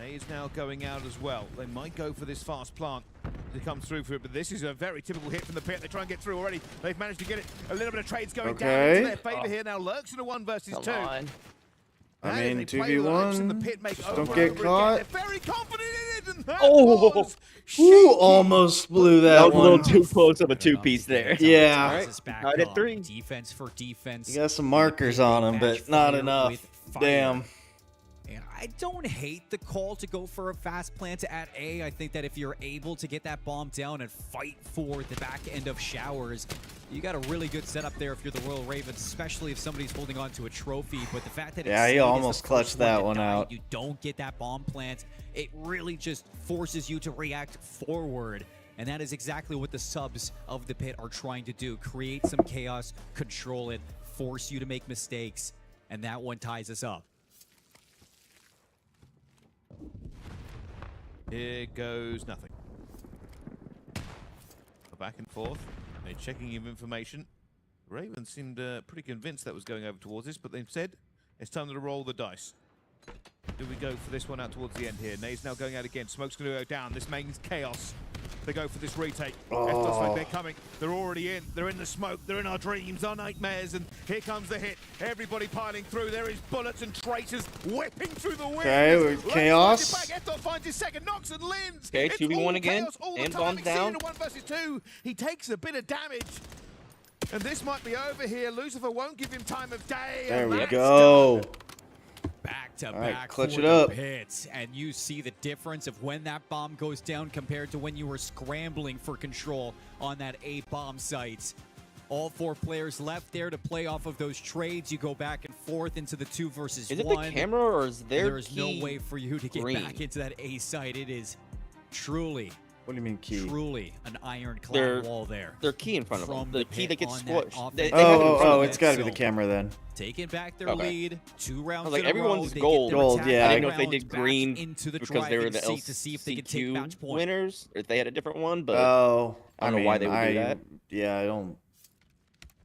A is now going out as well. They might go for this fast plant to come through for it, but this is a very typical hit from the pit. They try and get through already. They've managed to get it. A little bit of trades going down into their favor here. Now Lurks in a 1 versus 2. I mean, 2v1. Don't get caught. They're very confident in it. And that Ooh, almost blew that one. That was a little too close of a 2-piece there. Yeah. Right at 3. Defense for defense. You got some markers on them, but not enough. Damn. And I don't hate the call to go for a fast plant at A. I think that if you're able to get that bomb down and fight for the back end of showers, you got a really good setup there if you're the Royal Ravens, especially if somebody's holding on to a trophy. But the fact that he almost clutched that one out. You don't get that bomb plant. It really just forces you to react forward. And that is exactly what the subs of the pit are trying to do. Create some chaos, control it, force you to make mistakes. And that one ties us up. Here goes nothing. Back and forth. They're checking information. Ravens seemed pretty convinced that was going over towards this, but they've said it's time to roll the dice. Do we go for this one out towards the end here? Nae's now going out again. Smoke's going to go down. This means chaos. They go for this retake. Looks like they're coming. They're already in. They're in the smoke. They're in our dreams, our nightmares. And here comes the hit. Everybody piling through. There is bullets and traitors whipping through the wind. Okay, with chaos. Ethel finds his second. Knox and Linz. Okay, 2v1 again. And bombs down. 1 versus 2. He takes a bit of damage. And this might be over here. Lucifer won't give him time of day. There we go. Back to All right, back clutch for it the up. pits, and you see the difference of when that bomb goes down compared to when you were scrambling for control on that A bomb site. All 4 players left there to play off of those trades. You go back and forth into the 2 versus 1. Is it the camera or is there is no way for you to get back into that A site. It is truly. What do you mean key? Truly an ironclad wall there. Their key in front of them. The key that gets squished. It's got to be the camera then. Taking back their lead, 2 rounds. Like in a everyone's row. gold. Yeah. I didn't know if they did green into the because they were the to see if they could take match LCQ point. winners, or if they had a different one. But I don't know why they would do that. Yeah,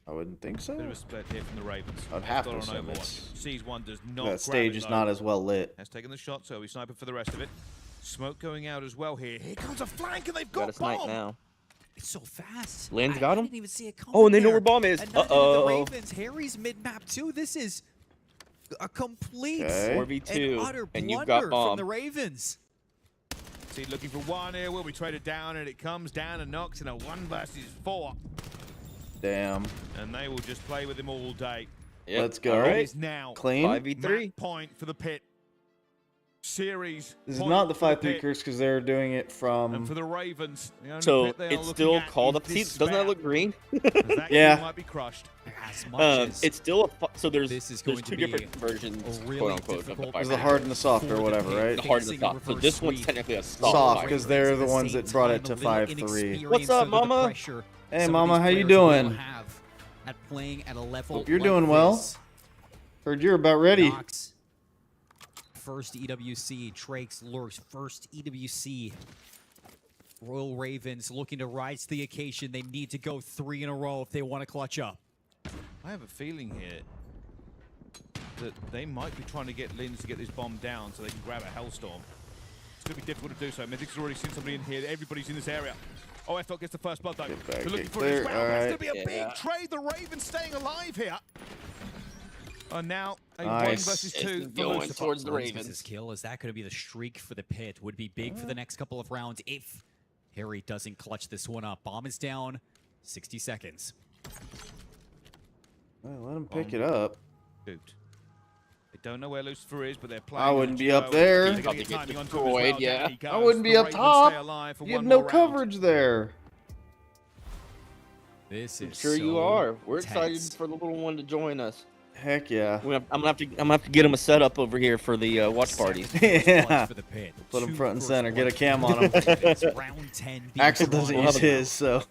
I wouldn't think so. Bit of a split here from the Ravens. I'd have to on assume Overwatch. Sees one, does not. That stage is not as well lit. Has taken the shot, so he's sniping for the rest of it. Smoke going out as well here. Here comes a flank, and they've got a snipe bomb. now. It's so fast. Lynn's got him. I didn't even see it coming. Oh, and they know where bomb is. The Ravens. Harry's mid-map too. This is a complete 4v2, and utter and you've blunder got bomb. from the Ravens. See, looking for one here. Will be traded down, and it comes down and knocks in a 1 versus 4. Damn. And they will just play with him all day. Yep. Let's go. It is now Clean. 5v3. match point for the pit. Series. This is not the 5-3 curse because they're doing it from. And for the Ravens, the only So pit they are it's looking still at called is up. See, despair. doesn't that look green? That Yeah. might be crushed. As much as It's still so there's this is going there's to 2 be different versions, a really quote unquote, of the difficult There's fire. the hard and the soft or whatever, right? The hard and the soft. So this one's technically a soft. Soft fire. because they're the ones that brought it to 5-3. What's up, mama? Hey, mama, how you doing? At playing at a level Hope you're like doing well. this. Heard you're about ready. Knox, first EWC, Trakes, Lurks, first EWC. Royal Ravens looking to rise to the occasion. They need to go 3 in a row if they want to clutch up. I have a feeling here that they might be trying to get Linz to get this bomb down so they can grab a Hellstorm. It's going to be difficult to do so. Mythic's already seen somebody in here. Everybody's in this area. Oh, I thought gets the first blood though. They're looking for it as well. That's going to be a big trade. The Ravens staying alive here. And now a 1 versus 2 going towards the Ravens. His kill, is that going to be the streak for the pit? Would be big for the next couple of rounds if Harry doesn't clutch this one up. Bomb is down. 60 seconds. Well, let him pick it up. They don't know where Lucifer is, but they're playing. I wouldn't be up there. I wouldn't be up top. You have no coverage there. This is Sure you are. We're excited for the little one to join us. Heck yeah. I'm gonna have to get him a setup over here for the watch parties. Yeah. Put him front and center. Get a cam on him. Round 10. Axel doesn't use his, so.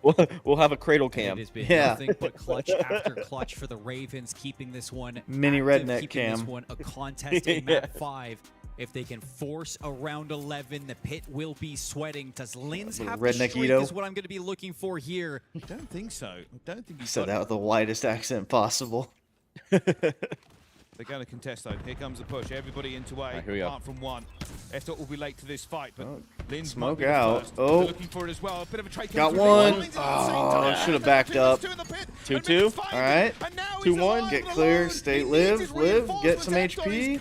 We'll have a cradle cam. It has been Yeah. nothing but clutch after clutch for the Ravens, keeping this one Mini active, redneck keeping this cam. one a contest in map 5. If they can force a round 11, the pit will be sweating. Does Linz Little have the redneck streak Ito. is what I'm going to be looking for here. I don't think so. I don't think he's Said got that with the widest accent possible. They're going to contest though. Here comes the push. Everybody into A, here we go. apart from one. F-Dot will be late to this fight, but Linz Smoke might be the out. first. Oh. They're looking for it as well. A bit of a trade Got comes through. one. Linz at the same time. Oh, should have backed up. 2-2. All right. 2-1. Get clear. Stay live. Get some HP.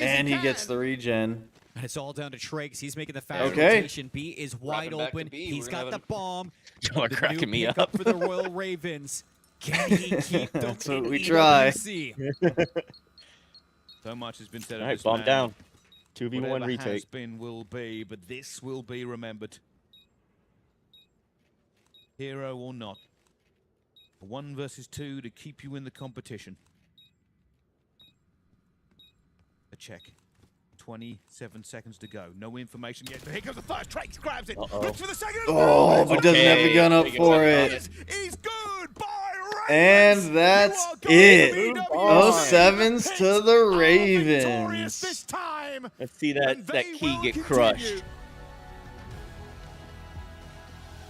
And he gets the regen. And it's all down to Trakes. He's making the fast Okay. rotation. B is wide Dropping back to open. B. He's We're got gonna the bomb. Y'all are The cracking new me pickup up. for the Royal Ravens. Can he keep them That's what in we try. EWC? So much has been said. All of right, this bomb man. down. 2v1 Whatever has retake. been will be, but this will be remembered. Hero or not. A 1 versus 2 to keep you in the competition. A check. 27 seconds to go. No information yet, but here comes the first. Trakes grabs it. Looks for the second. Oh, but doesn't have the gun up for it. He's good. Bye, And that's it. 07s to the Ravens. this time. Let's see that key get crushed.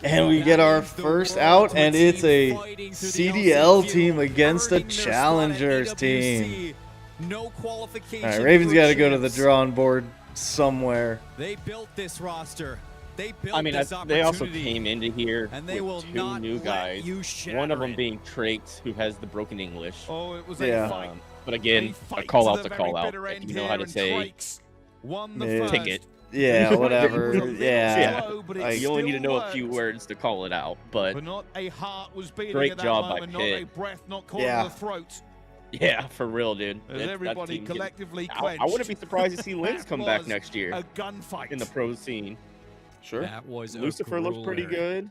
And we get our first out, and it's a CDL team against a Challengers team. No qualification. All right, Ravens got to go to the drawing board somewhere. They built this roster. They built I mean, this they also opportunity. came into here And they with will two not new let guys. you shatter One of them it. being Traits, who has the broken English. Oh, it was Yeah. a fight. But again, a call out's a call out. If you know how to say ticket. Yeah, whatever. Yeah. You only need to know a few words to call it out. But not a heart was beating great at that job moment, by not a Pitt. breath, not caught Yeah. in the throat. Yeah, for real, dude. As That everybody team can- collectively I wouldn't be surprised to see Lynx That come back was next year a gunfight in the pro scene. Sure. That was Lucifer looks pretty good.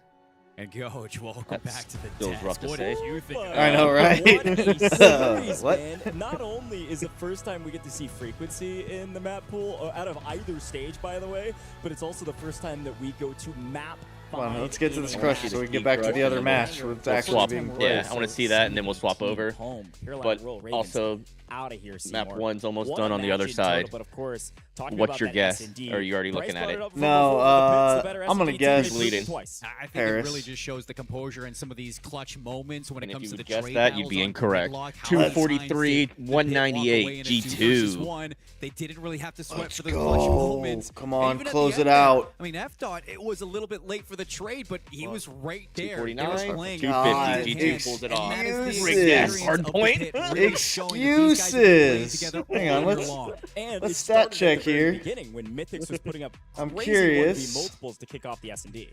And Coach, welcome back to the feels desk. rough to What say. did you think? I know, right? What a series, What? man. Not only is it the first time we get to see frequency in the map pool, out of either stage, by the way, but it's also the first time that we go to map. Come on, let's get to this crush so we can get back to the other match where it's We'll actually swap. being Yeah, played. I want to see that, and then we'll swap over. But also, out of here, map Seymour. one's almost What done a on the match other in side. total, but of course, talking What's about your that guess? S&D, Or are you already Bryce looking at brought it? up from No, before, the Pitt's the better I'm gonna S&D guess team. leading. Twice. I think Harris. it really just shows the composure and some of these clutch moments when And it if comes you to the would guess trade that, you'd battles be on incorrect. gridlock, how 243, many times did the Pitt walk 198, away in a 2 versus G2. 1? They didn't really have to sweat Let's for the go. clutch moments. Come on, Even at the close end it there, out. I mean, F-Dot, it was a little bit late for the trade, but he was right there. They 249, were playing 250, hand G2 in hand. pulls it And off. that is the Excuses. experience Hard of the point. Pitt really showing that these guys have played Excuses. together Hang on, all year let's- long. And Let's it stat started check at the very here. beginning when Mythics was putting up I'm crazy curious. 1v multiples to kick off the S&D.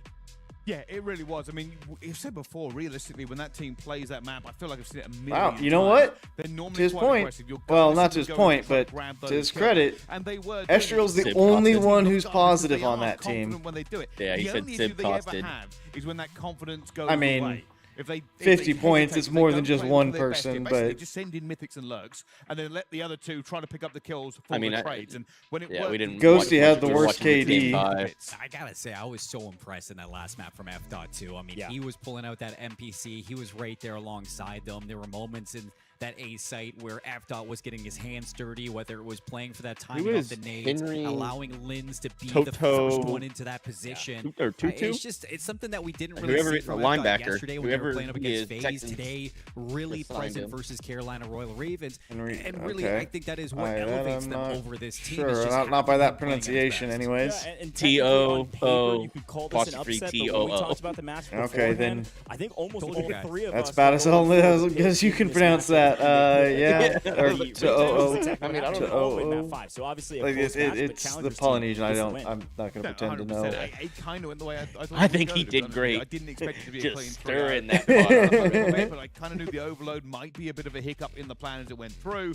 Yeah, it really was. I mean, you've said before, realistically, when that team plays that map, I feel like I've seen it a million Wow, times. you know what? They're normally To his quite point, aggressive. You're well, going not to his go point, and try but grab to those his kills. credit, And they were doing Estriel's it. the Sid only Posted. one who's They positive are on that confident team. when they do it. Yeah, he The said only Sid issue they ever Posted. have is when that confidence goes I mean, away. If they 50 hesitate, points is if more they than don't just play one to their best, person, basically but- just send in mythics and lurks, and then let the other two try to pick up the kills for I mean, the trades. And when it yeah, worked, we didn't. Ghosty watch had the much. We were worst watching the KD. team five. I gotta say, I was so impressed in that last map from F-Dot too. I mean, Yeah. he was pulling out that NPC. He was right there alongside them. There were moments in that A site where F-Dot was getting his hands dirty, whether it was playing for that timing off is the nades, Henry, allowing Lins to be the Toto, first one into that position. Or Tutu? It's something that we didn't really Whoever see is from the F-Dot linebacker, yesterday when they were whoever playing up he against is, FaZe. Texans Today, really just signed present him. versus Carolina Royal Ravens. Henry, And really, okay. I think that is what Alright, that elevates I'm them not over this team. Sure, is just not by having that them playing at its pronunciation, best. anyways. Yeah, and technically on paper, you could call this an apostrophe upset, but when we TOO. talked about the match Okay, beforehand, then I think almost Told all you guys. three of that's us about were as going only for as you Pitt can in this pronounce matchup, that. and Yeah, Pitt or really to OO. exactly I mean, I don't to know. OO in map 5. So obviously a Like close match, but it's the Challengers team Polynesian. gets the win. I'm not gonna No, pretend to 100%. know. It kind of went the way I thought. I it think would he go, to be did honest with great. you. I didn't expect it to be a Just clean stirring 3-0. that But I kind of knew the overload might be a bit of a hiccup in the plan as it went through.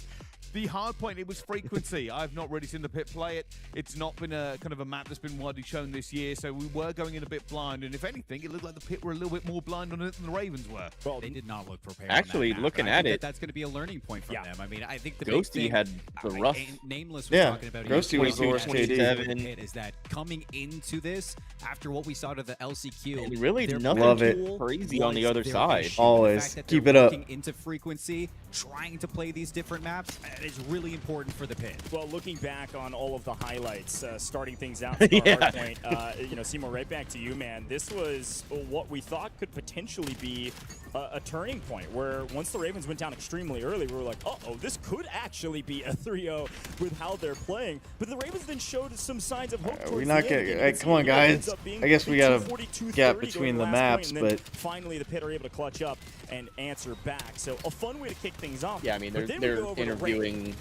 The hard point, it was frequency. I've not really seen the Pit play it. It's not been a kind of a map that's been widely shown this year, so we were going in a bit blind. And if anything, it looked like the Pit were a little bit more blind on it than the Ravens were. Well, they did not look prepared. on that Actually, map. looking I at think it, that's going to be a learning point for them. I mean, I think the Ghosty big thing, had the rough. Nameless was Yeah, talking about Ghosty was the worst KD. is that coming into this after what we saw to the LCQ, And really their nothing Love it. pool crazy on the was other their side. issue. Always. The fact that Keep they're it up. working into frequency, trying to play these different maps, is really important for the Pit. Well, looking back on all of the highlights, starting things out from our hard point, Seymour, right back to you, man. This was what we thought could potentially be a turning point, where once the Ravens went down extremely early, we were like, uh-oh, this could actually be a 3-0 with how they're playing. But theRavens then showed some signs of hope towards We're the not end. getting. You can Come on, see it ends guys. up being I guess we got a 240-230 gap going between to the last maps, point, and then but finally the Pit are able to clutch up and answer back. So a fun way to kick things off. Yeah, I mean, But they're then we go over to Raid. interviewing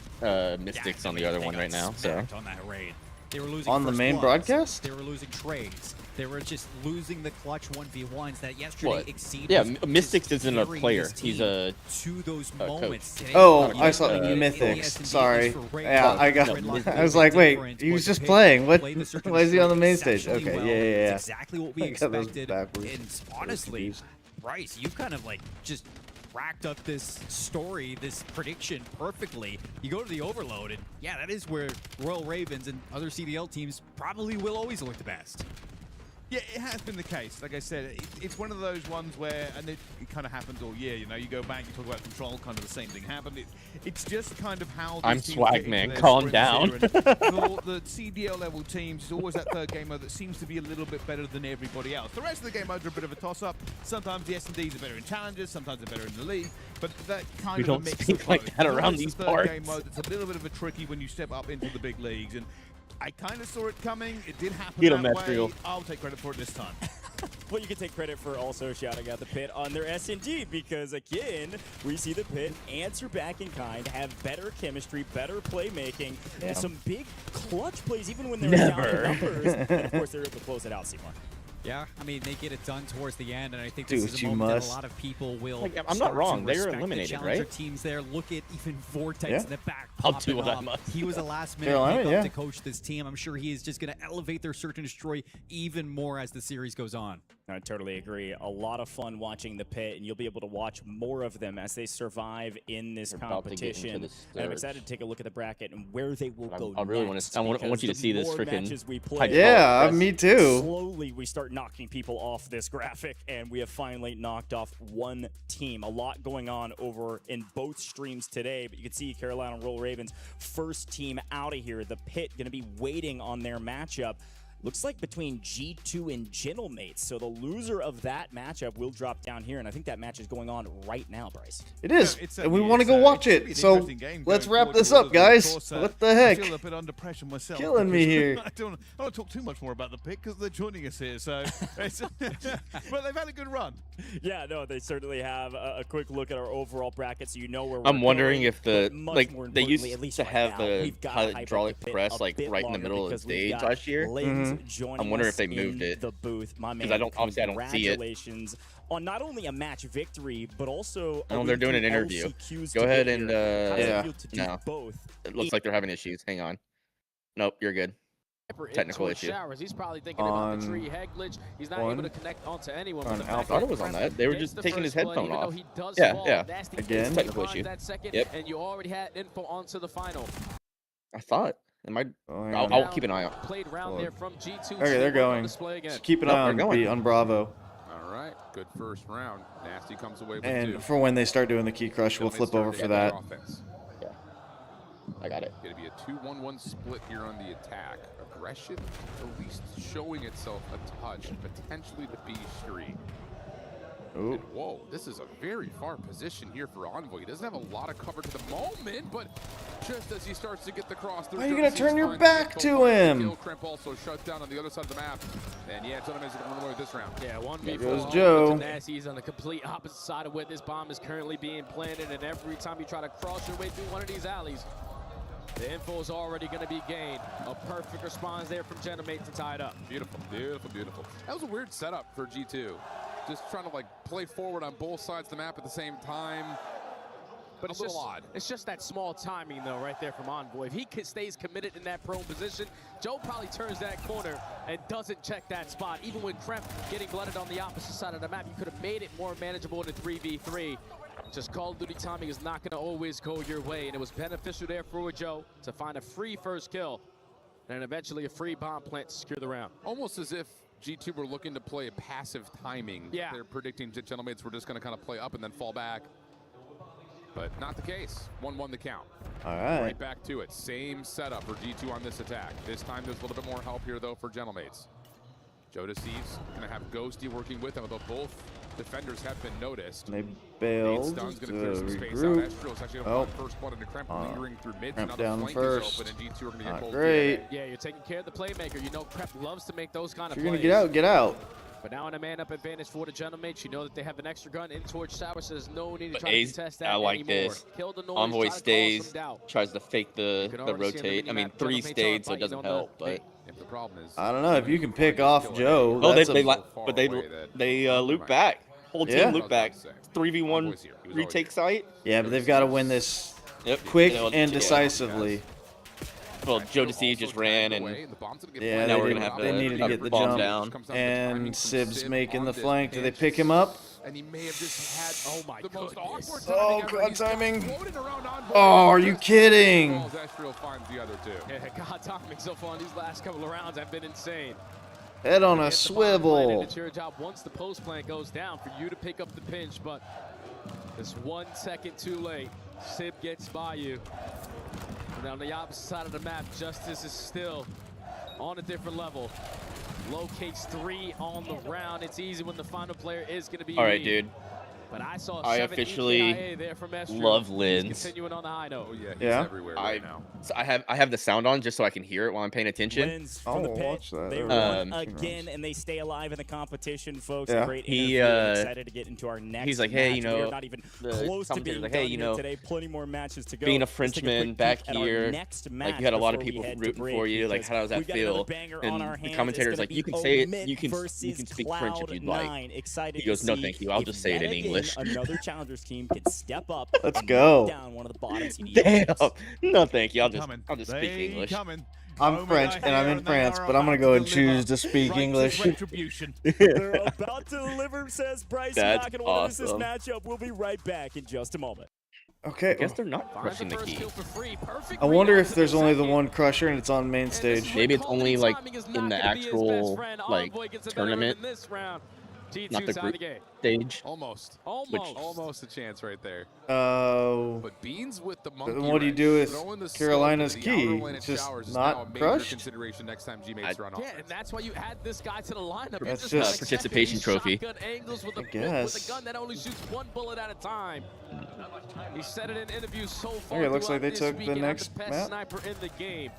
Mystics on the other one right now. So On that raid. They were losing On the first main bloods. broadcast? They were losing trades. They were just losing the clutch 1v1s that yesterday what? exceeded. Yeah, Mystics isn't a player. He's a to those coach. moments. Today, oh, you I saw know, Mythics. the Sorry. S&D for raid Yeah, I got. Gridlock I was made like, the wait, difference, he was but just Pitt playing. What? played the search and Why is he on the destroy main stage? exceptionally Okay, well. yeah, yeah. It's exactly what we I got those expected. backwards. And honestly, Bryce, you kind of like just racked up this story, this prediction perfectly. You go to the overload, and yeah, that is where Royal Ravens and other CDL teams probably will always look the best. Yeah, it has been the case. Like I said, it's one of those ones where, and it kind of happens all year, you know, you go back, you talk about Control, kind of the same thing happened. It's just kind of how I'm these teams swag, get into man. their Calm sprints down. here. And for the CDL level teams, it's always that third game mode that seems to be a little bit better than everybody else. The rest of the game modes are a bit of a toss-up. Sometimes the S&Ds are better in challenges, sometimes they're better in the league, but that kind We of don't a mix speak of like both. that It's around always these the third game parts. mode that's a little bit of a tricky when you step up into the big leagues, and I kind of saw it coming. It did happen Get him, that Mastriel. way. I'll take credit for it this time. Well, you can take credit for also shouting out the Pit on their S&D because, again, we see the Pit answer back in kind, have better chemistry, better playmaking, and some big clutch plays even when they're down in numbers. And, of course, they're able to close it out, Seymour. Yeah, I mean, they get it done towards the end, and I think Do this what is a you moment that must. a lot of people will Like, I'm not start to wrong. They were respect eliminated, the challenger right? teams there. Look at even Vortex Yeah. in the back I'll popping do what I off. must. He was a last-minute Carolina, pickup yeah. to coach this team. I'm sure he is just going to elevate their search and destroy even more as the series goes on. I totally agree. A lot of fun watching the Pit, and you'll be able to watch more of them as they survive in this They're about to get into competition. the And I'm surge. excited to take a look at the bracket and where they will go I really next. want because you to the see this more freaking matches we hype play, Yeah, Yes. me too. slowly we start knocking people off this graphic, and we have finally knocked off one team. A lot going on over in both streams today, but you can see Carolina Roll Ravens first team out of here. The Pit going to be waiting on their matchup. Looks like between G2 and Gentlemates. So the loser of that matchup will drop down here, and I think that match is going on right now, Bryce. It is, It's and we want to go watch should be it. an So interesting game let's going wrap forward this to all up, of them. Of guys. course, What the I heck? feel a bit under pressure myself. Killing me because here. I don't want to talk too much more about the pick because they're joining us here. So, but they've had a good run. Yeah, no, they certainly have. A quick look at our overall bracket, so you know where we're I'm wondering going, if the but much like more they importantly, used at least to right have now, the we've gotta hype up hydraulic the Pit press a like bit right in the longer middle of the because we've stage got last year. ladies joining I'm wondering us if they moved in it. the booth. My man, I don't- obviously I don't see it. congratulations on not only a match victory, but also Oh, they're doing an interview. Go ahead and How does it yeah. feel to do No. both? It looks like they're having issues. Hang on. Nope, you're good. Technical issue. Showers. He's probably thinking about the tree head glitch. He's not able one. to connect onto anyone. On but the Alpha. I thought it was on that. They were just taking his headphone off. Yeah. Again? Technical issue. That second, Yep. and you already had info onto the final. I thought. Am I? Oh, hang I'll on. keep an eye out. Played round there from G2. Okay, they're going. Display again. Just keep an Nope, eye they're on going. on Bravo. All right, good first round. Nasty comes away with And 2. for when they start doing the key crush, we'll flip over for that. Yeah. I got it. Going to be a 2-1-1 split here on the attack. Aggression at least showing itself a touch, potentially to be street. Ooh. And whoa, this is a very far position here for Envoy. He doesn't have a lot of cover to the moment, but just as he starts to get the cross through, Why are you gonna turn your back to him? Crimp also shut down on the other side of the map. And yeah, Gentleman's going to run away with this round. Yeah, 1v4. There goes Joe. He's on the complete opposite side of where this bomb is currently being planted, and every time you try to cross your way through one of these alleys, the info is already going to be gained. A perfect response there from Gentlemates to tie it up. Beautiful, beautiful, beautiful. That was a weird setup for G2. Just trying to like play forward on both sides of the map at the same time. But it's just that small timing, though, right there from Envoy. If he stays committed in that prone position, Joe probably turns that corner and doesn't check that spot. Even with Kremp getting blooded on the opposite side of the map, you could have made it more manageable in a 3v3. Just Call of Duty timing is not going to always go your way, and it was beneficial there for Joe to find a free first kill, and eventually a free bomb plant to secure the round. Almost as if G2 were looking to play a passive timing. Yeah. They're predicting that Gentlemates were just going to kind of play up and then fall back. But not the case. 1-1 the count. All right. Right back to it. Same setup for G2 on this attack. This time there's a little bit more help here, though, for Gentlemates. Joe Deceives going to have Ghosty working with him, although both defenders have been noticed. They bailed. Stun's going to clear some space out. Regroup. Estrel's actually going to first blood into Kremp, lingering through mid. Kremp Now the down flank first. is open, and G2 are going to get Not both great. DNA. Yeah, you're taking care of the playmaker. You know Kremp loves to make those kind If of you're plays. gonna get out, get out. But now in a man-up advantage for the Gentlemates, you know that they have an extra gun in towards Shower, so there's no need to But try to contest that I like anymore. this. Kill the noise, Envoy try to cause stays, some doubt. tries to fake the already see on the rotate. I mean, minimap, 3 Gentlemates stayed, so are it doesn't biting on help. the But If the problem is, I don't know if you can pick off Joe. oh, that's they loop back. Whole team Yeah. loop back. 3v1 retake site. Yeah, but they've got to win this Yep. quick You know, and yeah. decisively. Well, Joe Deceive just ran, and Yeah, now they, we're did, gonna have they to needed to get the bomb jump. down. And Sib's making the flank. Do they pick him up? And he may have just had the most awkward Oh, timing ever. God He's got timing. floating around Envoy. Oh, are you kidding? Estrel finds the other two. Yeah, God timing so far in these last couple of rounds have been insane. Head on a Get the bomb planted. swivel. It's your job once the post plant goes down for you to pick up the pinch, but it's 1 second too late. Sib gets by you. And on the opposite side of the map, Justice is still on a different level. Locates 3 on the round. It's easy when the final player is going to be All right, Lee. dude. But I saw I 7 officially EKIA there from Esther. love He's Lins. continuing on the high note. Oh, yeah, he's Yeah? everywhere right now. So I have the sound on just so I can hear it while I'm paying attention. Wins from the I'll pit. watch that. They Um, won again, and they stay alive in the competition, folks. Yeah. A great He, interview. I'm excited to get into our next he's like, hey, you match. We know, are not even the close to commentator's being like, done hey, you here know, today. Plenty more matches to go. being a Let's take Frenchman quick back peek at our here, next like you match had a lot of before we people head to rooting break, for you. Like, because how does that we've got feel? another banger on our And the hands. commentator's It's like, gonna you can be say it, Omid you can versus speak French if you'd like. Cloud9. Excited He goes, to no, see thank you. I'll if just say it yet in again English. Another challengers team can step up. Let's and go. knock down one of the bottom seed. Damn. No, no, thank you. I'll just speak They English. coming. I'm French and I'm in France, but I'm gonna go and choose to speak English. They're about to deliver, says Bryce. That's Not gonna want to miss this awesome. matchup. We'll be right back in just a moment. Okay. I guess they're not crushing the key. I wonder if there's only the one crusher and it's on main stage. Maybe it's only like in the actual like tournament, not the group stage. Almost. Which, Almost a chance right there. Oh. But Beans with the monkey Then what do you wrench, do with throwing the scope Carolina's into the outer key? lane It's of just showers is now a not major crushed? consideration next time G-Mates run off. Yeah, and that's why you add this guy to the lineup. That's It's just- participation trophy. Shotgun angles with a, I guess. with a gun that only shoots 1 bullet at a time. He said it in interviews so far. Okay, it looks throughout like they this took the weekend. I'm next best map. sniper in the game.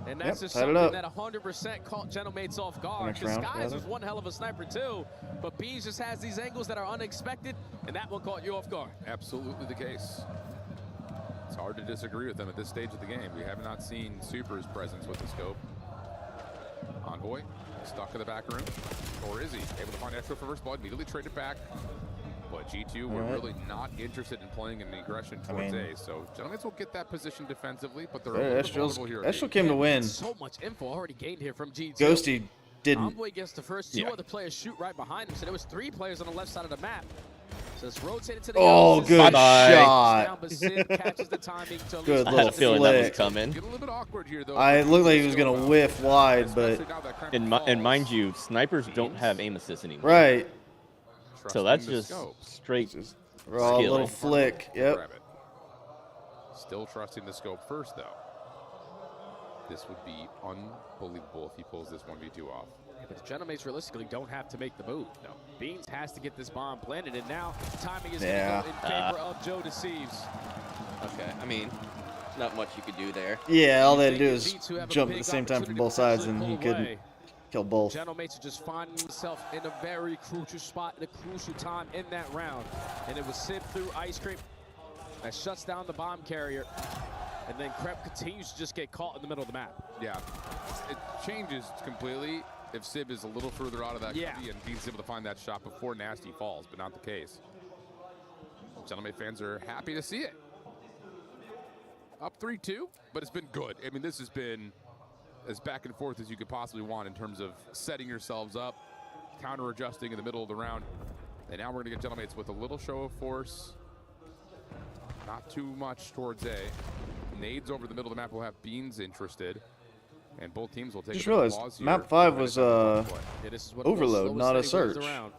And Yep, that's just tied it something up. that 100% caught Genomates off guard. Next Because round, Skies rather. was one hell of a sniper too, but Beans just has these angles that are unexpected, and that one caught you off guard. Absolutely the case. It's hard to disagree with them at this stage of the game. We have not seen Super's presence with the scope. Envoy stuck in the back room, or is he able to find extra for first blood? Immediately traded back. But G2 were really not interested in playing an aggression towards mean- A, so Gentlemen will get that position defensively, but they're a Yeah, little bit Estrel's- vulnerable here. Estrel came to win. So much info already gained here from G2. Ghosty didn't. Envoy gets the first 2 other players shoot right behind him, so there was 3 players on the left side of the map. So it's rotated to the Oh, opposite good side. shot. Down, but Sid catches the timing to Good I little had a feeling that was flick. coming. Get a little bit awkward here, though. I looked like he was gonna whiff wide, but And mind you, snipers don't have aim assist anymore. right. So that's Trusting the just scope. straight Raw skill. little flick. Yep. Grab it. Still trusting the scope first, though. This would be unbelievable if he pulls this 1v2 off. But the Genomates realistically don't have to make the move. No. Beans has to get this bomb planted, and now timing is Yeah. going to go in favor of Joe Deceives. Okay, I mean, not much you could do there. Yeah, all they had to do is jump at the same time from both sides, and he couldn't kill both. Genomates are just finding himself in a very crucial spot at a crucial time in that round. And it was Sid through Ice Cream that shuts down the bomb carrier. And then Krep continues to just get caught in the middle of the map. Yeah, it changes completely if Sib is a little further out of that cubby and Beans able to find that shot before Nasty falls, but not the case. Gentleman fans are happy to see it. Up 3-2, but it's been good. I mean, this has been as back and forth as you could possibly want in terms of setting yourselves up, counter-adjusting in the middle of the round. And now we're going to get Gentlemates with a little show of force. Not too much towards A. Nades over the middle of the map will have Beans interested. And both teams will take Just a bit of realized pause here. map 5 was This is what overload, Will not a say wins search. the round.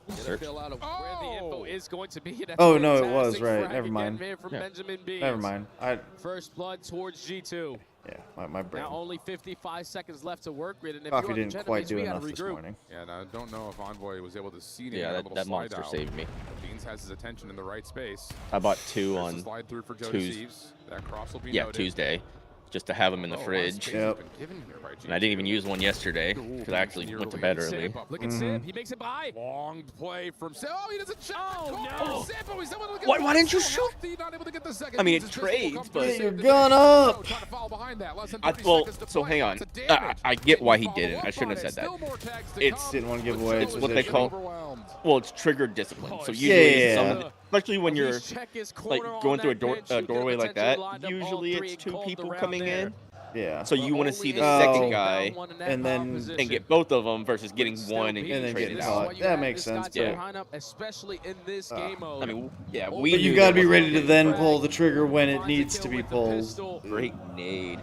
Get a Search. feel out of where the info is going to be. That's Oh a no, it fantastic was right. frag Never again mind. made from Yeah. Benjamin Beans. Never mind. First blood towards G2. Yeah, my brain. Now only 55 seconds left to work with, and if Coffee you're on the didn't quite Genomates, do we gotta enough this regroup. morning. Yeah, and I don't know if Envoy was able to see Yeah, that, that monster saved me. Beans has his attention in the right space. I bought 2 There's a on slide through for Joe Tuesday. Deceives. That cross will be Yeah, noted. Tuesday, just to have them in the Oh, fridge. space has been given here by And I didn't even use one yesterday because I actually went to bed early. Look at Sib. He makes it by. Long play from Sib. Oh, he doesn't check. Oh, no. Sib, oh, he's able to get Why didn't you so shoot? healthy, not able to get the second. I mean, Beans' it pistol will trades, come through but- to Get save your the gun day. up! Oh, trying to follow behind that. Less than I, 30 well, seconds to so play. hang on. Lots of damage. I get why he Follow didn't. up I shouldn't on have it. said that. Still more tags to It's come. Didn't want to give away it's what they position. call. Well, it's triggered discipline. So usually, Yeah. especially when you're Check his like corner on going through a that door, bench. He could've doorway like potentially that, lined up all usually three it's and 2 called the people round coming there. in. Yeah. So you want to see the Oh. second guy And then and get both of them versus getting one and then getting getting traded caught. out. That makes sense. Yeah. Lineup, especially in this game mode. I mean, yeah, But we. But you knew gotta there be was ready to a then pull the trigger when it needs to be pulled. great nade.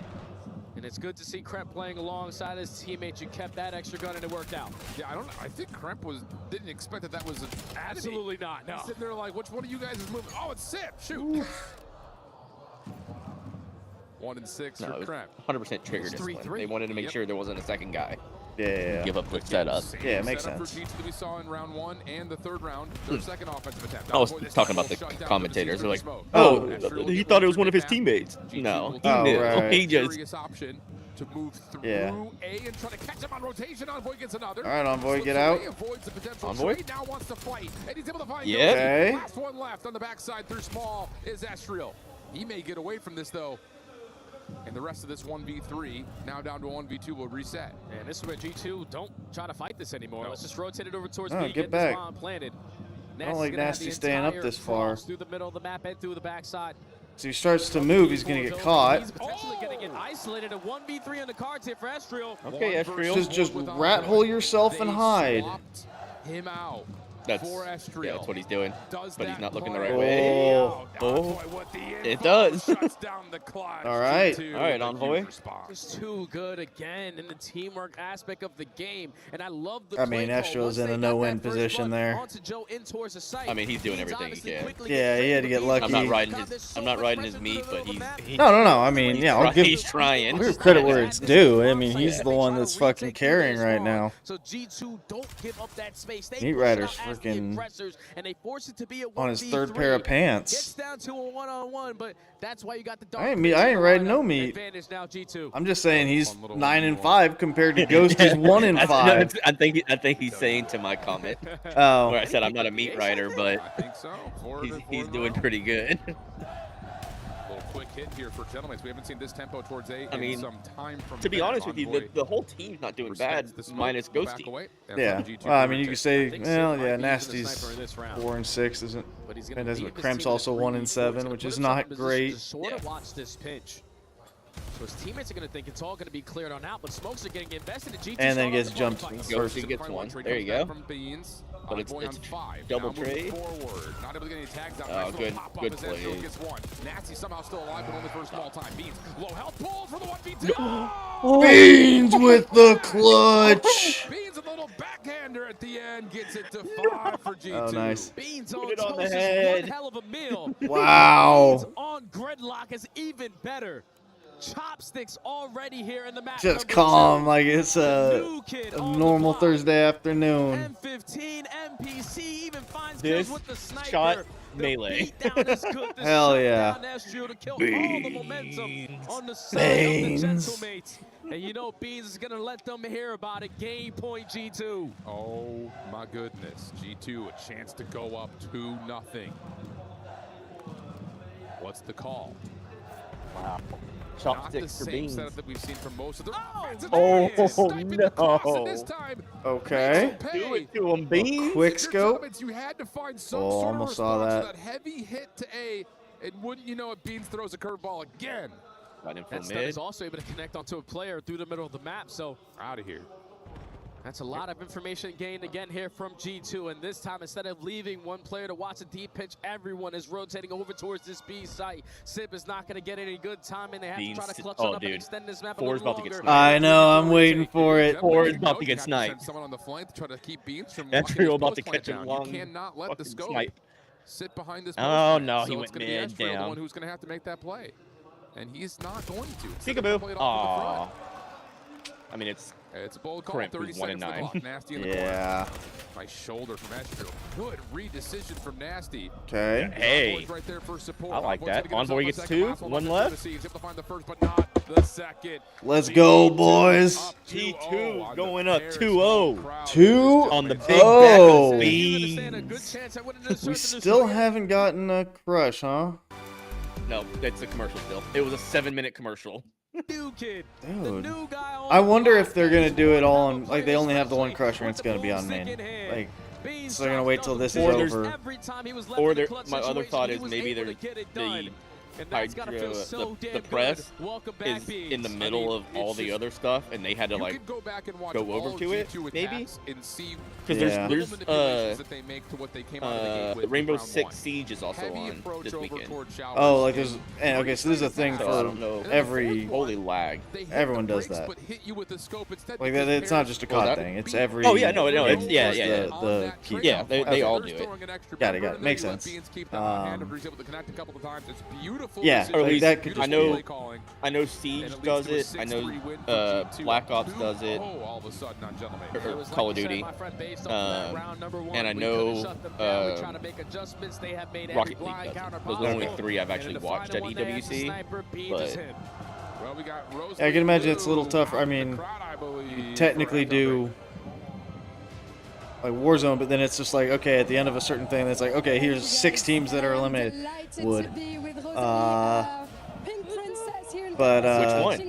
And it's good to see Kremp playing alongside his teammates. You kept that extra gun and it worked out. Yeah, I think Kremp didn't expect that was an Absolutely not, no. He's sitting there like, which one of you guys is moving? Oh, it's Sip, shoot. 1 and 6 for Kremp. 100% trigger discipline. They wanted to make sure there wasn't a second guy. Yeah. Give up the setup. Yeah, it makes setup sense. for G2 that we saw in round 1 and the third round. Their second offensive attempt. I was talking about the commentators. They're like, oh, he thought it was one of his teammates. No, he knew. Right. He just... Serious option to move through A and try to catch him on rotation. Envoy gets another. All right, Envoy, get out. Avoids the potential Envoy? trade, now wants to fight, and he's able to find Okay. Last one left on the backside through small is Estriel. He may get away from this though. And the rest of this 1v3 now down to a 1v2 will reset. And this is where G2 don't try to fight this anymore. No. Let's just rotate it over towards No, B. get Get back. this bomb planted. I don't like Nasty staying up this far. Through the middle of the map and through the backside. So he starts to move, he's gonna get caught. He's potentially gonna get isolated. A 1v3 on the cards here for Estriel. Okay, Estriel. Just rat hole yourself and hide. Swapped him out. That's what he's doing. But he's not looking the right Oh. way. Oh, it does. All right. All right, Envoy. Just too good again in the teamwork aspect of the game. And I love the I mean, Estriel's in a no-win position there. I mean, he's doing everything he can. Yeah, he had to get lucky. I'm not riding his meat, but he's No. I mean, yeah, I'll give he's trying. I'll give credit where it's due. I mean, he's the one that's fucking carrying right now. So G2 don't give up that space. They Meat push it Rider's out as the freaking aggressors, and they force it to be a on his 1v3. third pair of pants. Gets down to a one-on-one, but that's why you got the I ain't riding no meat. advantage now, G2. I'm just saying he's 9 and 5 compared to Ghosty's 1 and 5. I think he's saying to my comment. Oh. Where I said I'm not a meat rider, but I think so. he's doing pretty good. Quick hit here for gentlemen. We haven't seen this tempo towards A I mean, in some time from to be them. honest with you, the whole team's not doing bad, minus Ghosty. Yeah. Well, I mean, you could say, well, yeah, Nasty's 4 and 6 isn't. And as Kremp's also 1 and 7, which is not great. Sort of watch this pinch. So his teammates are going to think it's all going to be cleared on out, but Smokes are getting invested in G2. And then gets jumped Ghosty gets one. There you go. But it's double trade. Not able to get any tags out. Oh, good play. Nasty somehow still alive, but only for a small time. Beans, low health pull for the 1v2. Beans with the clutch. Beans, a little backhander at the end, gets it to 5 for G2. Oh, nice. Beans Put it on the toast is head. one hell of a meal. Wow. Beans on Gridlock is even better. Chopsticks already here in the match. Just calm like it's a normal Thursday afternoon. M15 MPC even finds This kills with the sniper. shot melee. Hell yeah. Beans. And you know Beans is gonna let them hear about it. Game point G2. Oh my goodness. G2 a chance to go up 2-0. What's the call? Wow. Not the Chopsticks for same Beans. setup that we've seen from most of the no. Okay. Do it to him, Beans. Quick scope. You had to find some Oh, sort of almost saw response that. to that heavy hit to A, and wouldn't you know it, Beans throws a curveball again. Right in That stun is also able to connect onto a player through the middle of the map, so out of here. That's a lot of information gained again here from G2, and this time instead of leaving one player to watch a deep pitch, everyone is rotating over towards this B site. Sip is not going to get any good time, and they have to try to clutch on up and extend this map a little longer. I know, I'm waiting for it. Four is about to get sniped. Someone on the flank to try to keep Beans from Estriel about to catch him down. long. You cannot let the scope snipe. sit behind this. Oh no, so he it's went gonna mid be Estriel, the down. one who's going to have to make that play, and he's not going to. Peekaboo. Aww. I mean, it's a bold call. Kremp, 30 who's 1 and seconds 9. Nasty in the Yeah. corner. Nice shoulder from Estriel. Good redecision from Nasty. Okay. Hey. Right there for support. I like Envoy's that. gonna Envoy get gets himself a 2. second. One left. He's able to find the first, but not the second. Let's go, boys. G2 going up 2-0. 2-0. On the big back of Beans. We still haven't gotten a crush, huh? No, it's a commercial still. It was a 7-minute commercial. New kid. Dude. I wonder if they're gonna do it all on, like, they only have the one crusher and it's gonna be on main. Like, so they're gonna wait till this is over. Or my other thought is maybe the And that's gotta feel so damn the press good. Welcome back, is in the middle of all the other stuff, and they had to like go back and watch go over all to it, G2 maybe. attacks and see Because Yeah. there's that they make to what they came out of the gate with Rainbow round Six one. Siege is also Heavy on approach this over weekend. towards Showers. Oh, like there's okay, so there's a thing So I don't for know. every Holy lag. everyone does that. But hit you with the scope instead Like that, it's not just a COD thing. It's every. Oh yeah, no, it's game yeah, does yeah, yeah. The key Yeah, count. they Okay. all do it. Got it. Makes sense. Yeah, Or at least that could I just know Siege does it. I know Black Ops does it. All of a sudden on gentlemen. Or Call of Duty. And I know Rocket League does it. Those are the only 3 I've actually watched at EWC. But I can imagine it's a little tougher. I mean, you technically do like Warzone, but then it's just like, okay, at the end of a certain thing, it's like, okay, here's 6 teams that are eliminated. Would. But which one?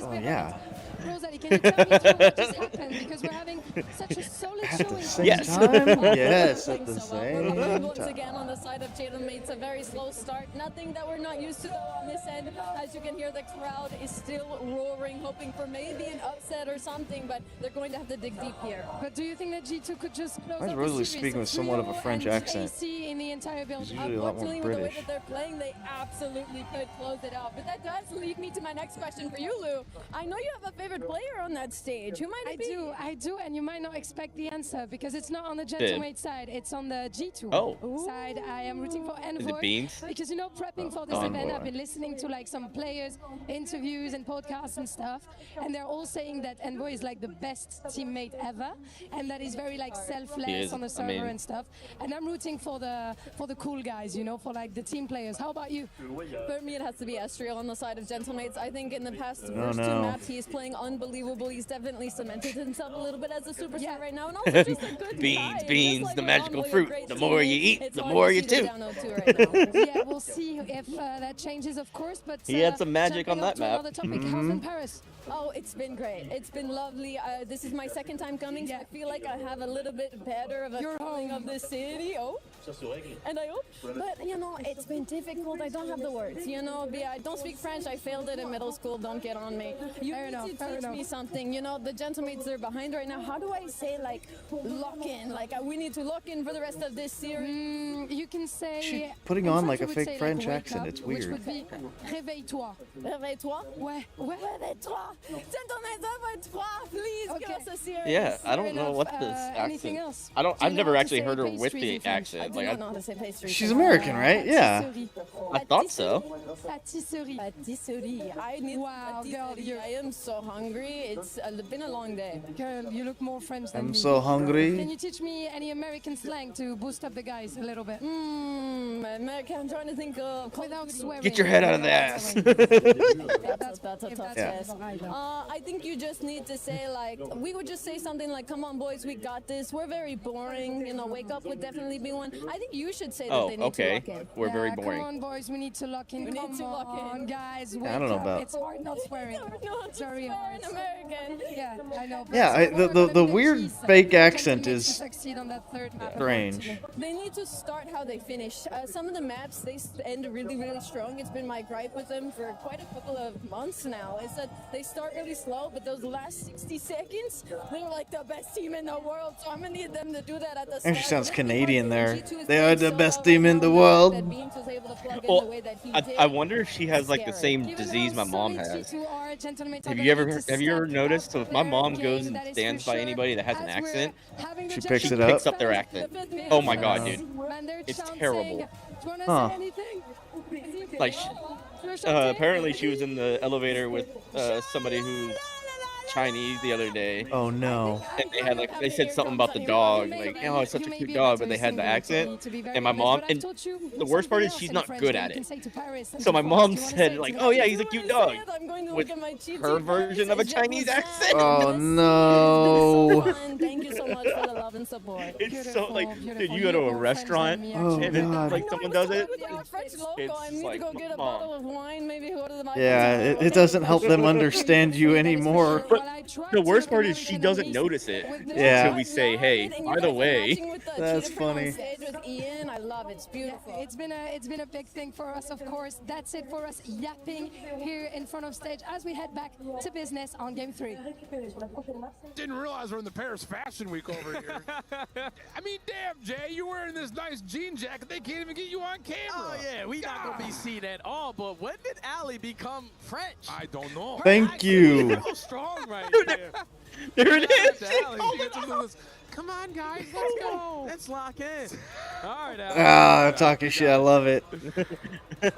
Oh yeah. Rosalie, can you tell me what just happened? Because we're having such a solid At showing. the same time? Yes, at the same Once time. again on the side of Jalen Mates, a very slow start. Nothing that we're not used to though on this end. As you can hear, the crowd is still roaring, hoping for maybe an upset or something, but they're going to have to dig deep here. But do you think that G2 could just close Why is up Rosalie the series? speaking with somewhat of a French accent? AC in the entire build. She's usually a lot more Unfortunately, with the way British. that they're playing, they absolutely could close it out. But that does lead me to my next question for you, Lou. I know you have a favorite player on that stage. Who might it be? I do, and you might not expect the answer because it's not on the Gentlemate side, it's on the G2 side. I am rooting for Envoy. Is it Beans? Because, you know, prepping for this event, I've been listening to like some players' interviews and podcasts and stuff, and they're all saying that Envoy is like the best teammate ever, and that he's very like selfless on the server and stuff. And I'm rooting for the cool guys, you know, for like the team players. How about you? For me, it has to be Estriel on the side of Gentlemates. I think in the past first 2 no. maps, he is playing unbelievable. He's definitely cemented himself a little bit as a superstar right now, and also just a good guy. Beans, the magical fruit. The more you eat, the more you do. Yeah, we'll see if that changes, of course. But he had some magic on that map. Another topic. How's in Paris? Oh, it's been great. It's been lovely. This is my 2nd time coming, so I feel like I have a little bit better of a feeling of the city. Oh, and I hope. But, you know, it's been difficult. I don't have the words. You know, I don't speak French. I failed it in middle school. Don't get on me. You need to teach me something. You know, the Gentlemates are behind right now. How do I say, like, lock in? Like, we need to lock in for the rest of this series. You can say... She's putting on like a fake French accent. It's Which weird. would be réveille-toi. Réveille-toi? Ouais. Réveille-toi. Gentlemen, réveille-toi. Please give us a series. Yeah, I don't know what this anything accent. else? I've never actually heard her with the accent. Like, She's American, right? Yeah. I thought so. Patisserie. Patisserie. I need patisserie. I am so hungry. It's been a long day. Girl, you look more French than me. I'm so hungry. Can you teach me any American slang to boost up the guys a little bit? American, I'm trying to think of... Without swearing. Get your head out of the ass. That's a tough test. I think you just need to say, like, we would just say something like, come on, boys, we got this. We're very boring. You know, wake up would definitely be one. I think you should say that they need to lock in. We're very boring. Come on, boys, we need to lock in. We need to lock in. Guys, I don't know about. It's hard not swearing. It's very hard. American. Yeah, I know. Yeah, the weird fake accent is strange. They need to start how they finish. Some of the maps, they end really, really strong. It's been my gripe with them for quite a couple of months now, is that they start really slow, but those last 60 seconds, they're like the best team in the world, so I'm going to need them to do that at the start. She sounds Canadian there. They are the best team in the world. Well, I wonder if she has like the same disease my mom has. Have you ever noticed? So if my mom goes and stands by anybody that has an accent, she picks it up. Picks up their accent. Oh my god, dude, it's terrible. Huh. Like, apparently she was in the elevator with somebody who's Chinese the other day. Oh no. And they had they said something about the dog, like, oh, it's such a cute dog, but they had the accent. And my mom, and the worst part is she's not good at it. So my mom said, like, oh yeah, he's a cute dog, with her version of a Chinese accent. Oh no. Thank you so much for the love. love and support. It's so like, dude, you go to a restaurant and then like someone does it. I need to go get a bottle of wine, maybe go to the Yeah, it doesn't help them understand you anymore. But the worst part is she doesn't notice it until we say, "Hey, by the way." That's funny. With Ian, I love it. It's beautiful. It's been a big thing for us, of course. That's it for us yapping here in front of stage as we head back to business on game 3. Didn't realize we're in the Paris Fashion Week over here. I mean, damn, Jay, you're wearing this nice jean jacket. They can't even get you on camera. Oh, yeah, we not going to be seen at all. But when did Ali become French? I don't know. Thank you. So strong right there. There it is. Come on, guys, let's go. Let's lock in. All right, Ali. Ah, talking shit. I love it.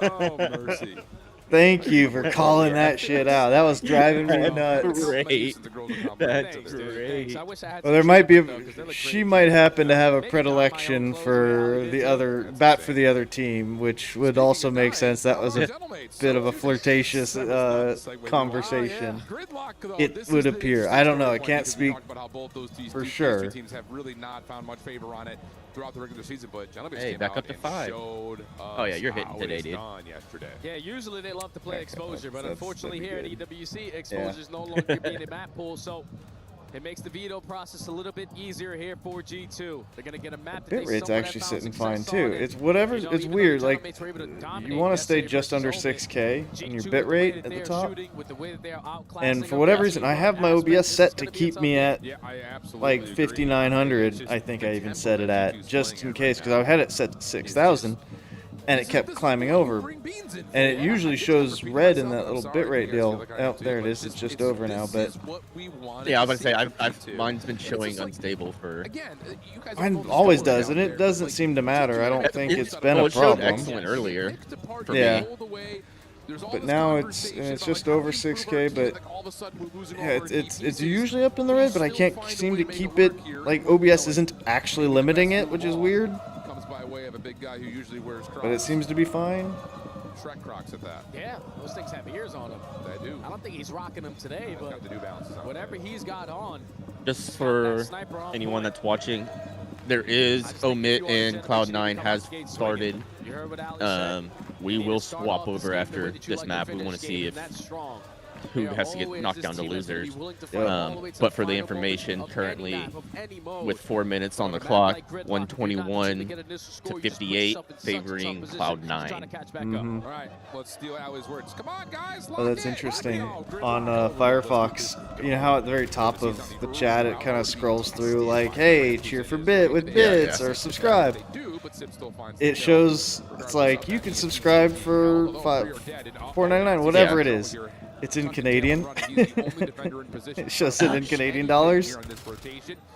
Oh, mercy. Thank you for calling that shit out. That was driving me nuts. Great. That's great. Well, there might be. She might happen to have a predilection for the other team, which would also make sense. That was a bit of a flirtatious conversation. It would appear. I don't know. I can't speak for sure. Teams have really not found much favor on it throughout the regular season, but hey, back up to 5. Oh yeah, you're hitting today, dude. Yeah, usually they love to play exposure, but unfortunately here at EWC, exposure is no longer being a map pool, so it makes the veto process a little bit easier here for G2. They're going to get a map that Bit rate's actually sitting fine too. It's whatever. It's weird. Like you want to stay just under 6K on your bit rate at the top, and for whatever reason, I have my OBS set to keep me at like 5,900. I think I even set it at just in case, because I had it set to 6,000. And it kept climbing over, and it usually shows red in that little bitrate deal. Oh, there it is. It's just over now, but yeah, I was gonna say mine's been showing unstable for. Mine always does, and it doesn't seem to matter. I don't think it's been a problem. Excellent earlier. Yeah. But now it's just over 6K, but yeah, it's usually up in the red, but I can't seem to keep it. Like OBS isn't actually limiting it, which is weird. Way of a big guy who usually wears Crocs. But it seems to be fine. Shrek Crocs at that. Yeah, those things have ears on them. They do. I don't think he's rocking them today, but the New Balances on. Whatever he's got on. Just for anyone that's watching, there is Omit and Cloud9 has started. We will swap over after this map. We want to see if who has to get knocked down to losers. But for the information, currently with 4 minutes on the clock, 121 to 58, favoring Cloud9. Mm-hmm. All right, let's steal Ali's words. Come on, guys. Oh, that's interesting. On Firefox, you know how at the very top of the chat it kind of scrolls through like, hey, cheer for bit with bits or subscribe. It shows, it's like, you can subscribe for $4.99, whatever it is. It's in Canadian. It shows it in Canadian dollars.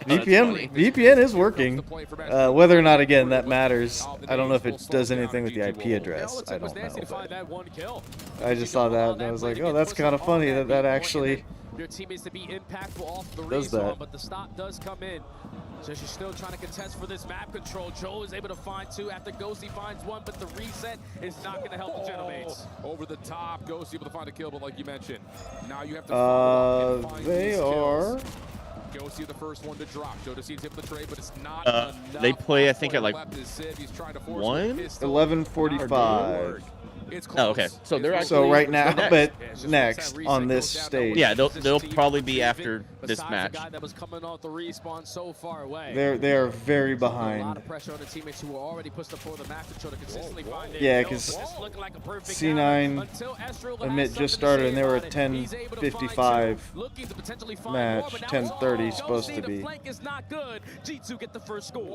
VPN is working. Whether or not, again, that matters. I don't know if it does anything with the IP address. I don't know. I just saw that and I was like, oh, that's kind of funny that actually your teammates to be impactful off the does respawn, that. but the stop does come in. So she's still trying to contest for this map control. Joe is able to find 2 after Ghosty finds 1, but the reset is not going to help the Genomates. Over the top, Ghosty able to find a kill, but like you mentioned, now you have to follow up and find they these are. kills. Ghosty the first one to drop. Joe seems able to trade, but it's not enough. They play, I think, at like 1? 11:45. Oh, okay. So they're actually so right now, but next on this stage. Yeah, they'll probably be after this match. That was coming off the respawn so far away. They are very A lot behind. of pressure on the teammates who were already pushed up for the map control to consistently find it. Yeah, because C9 Admit just started and they were at 10:55 match, 10:30 supposed to be.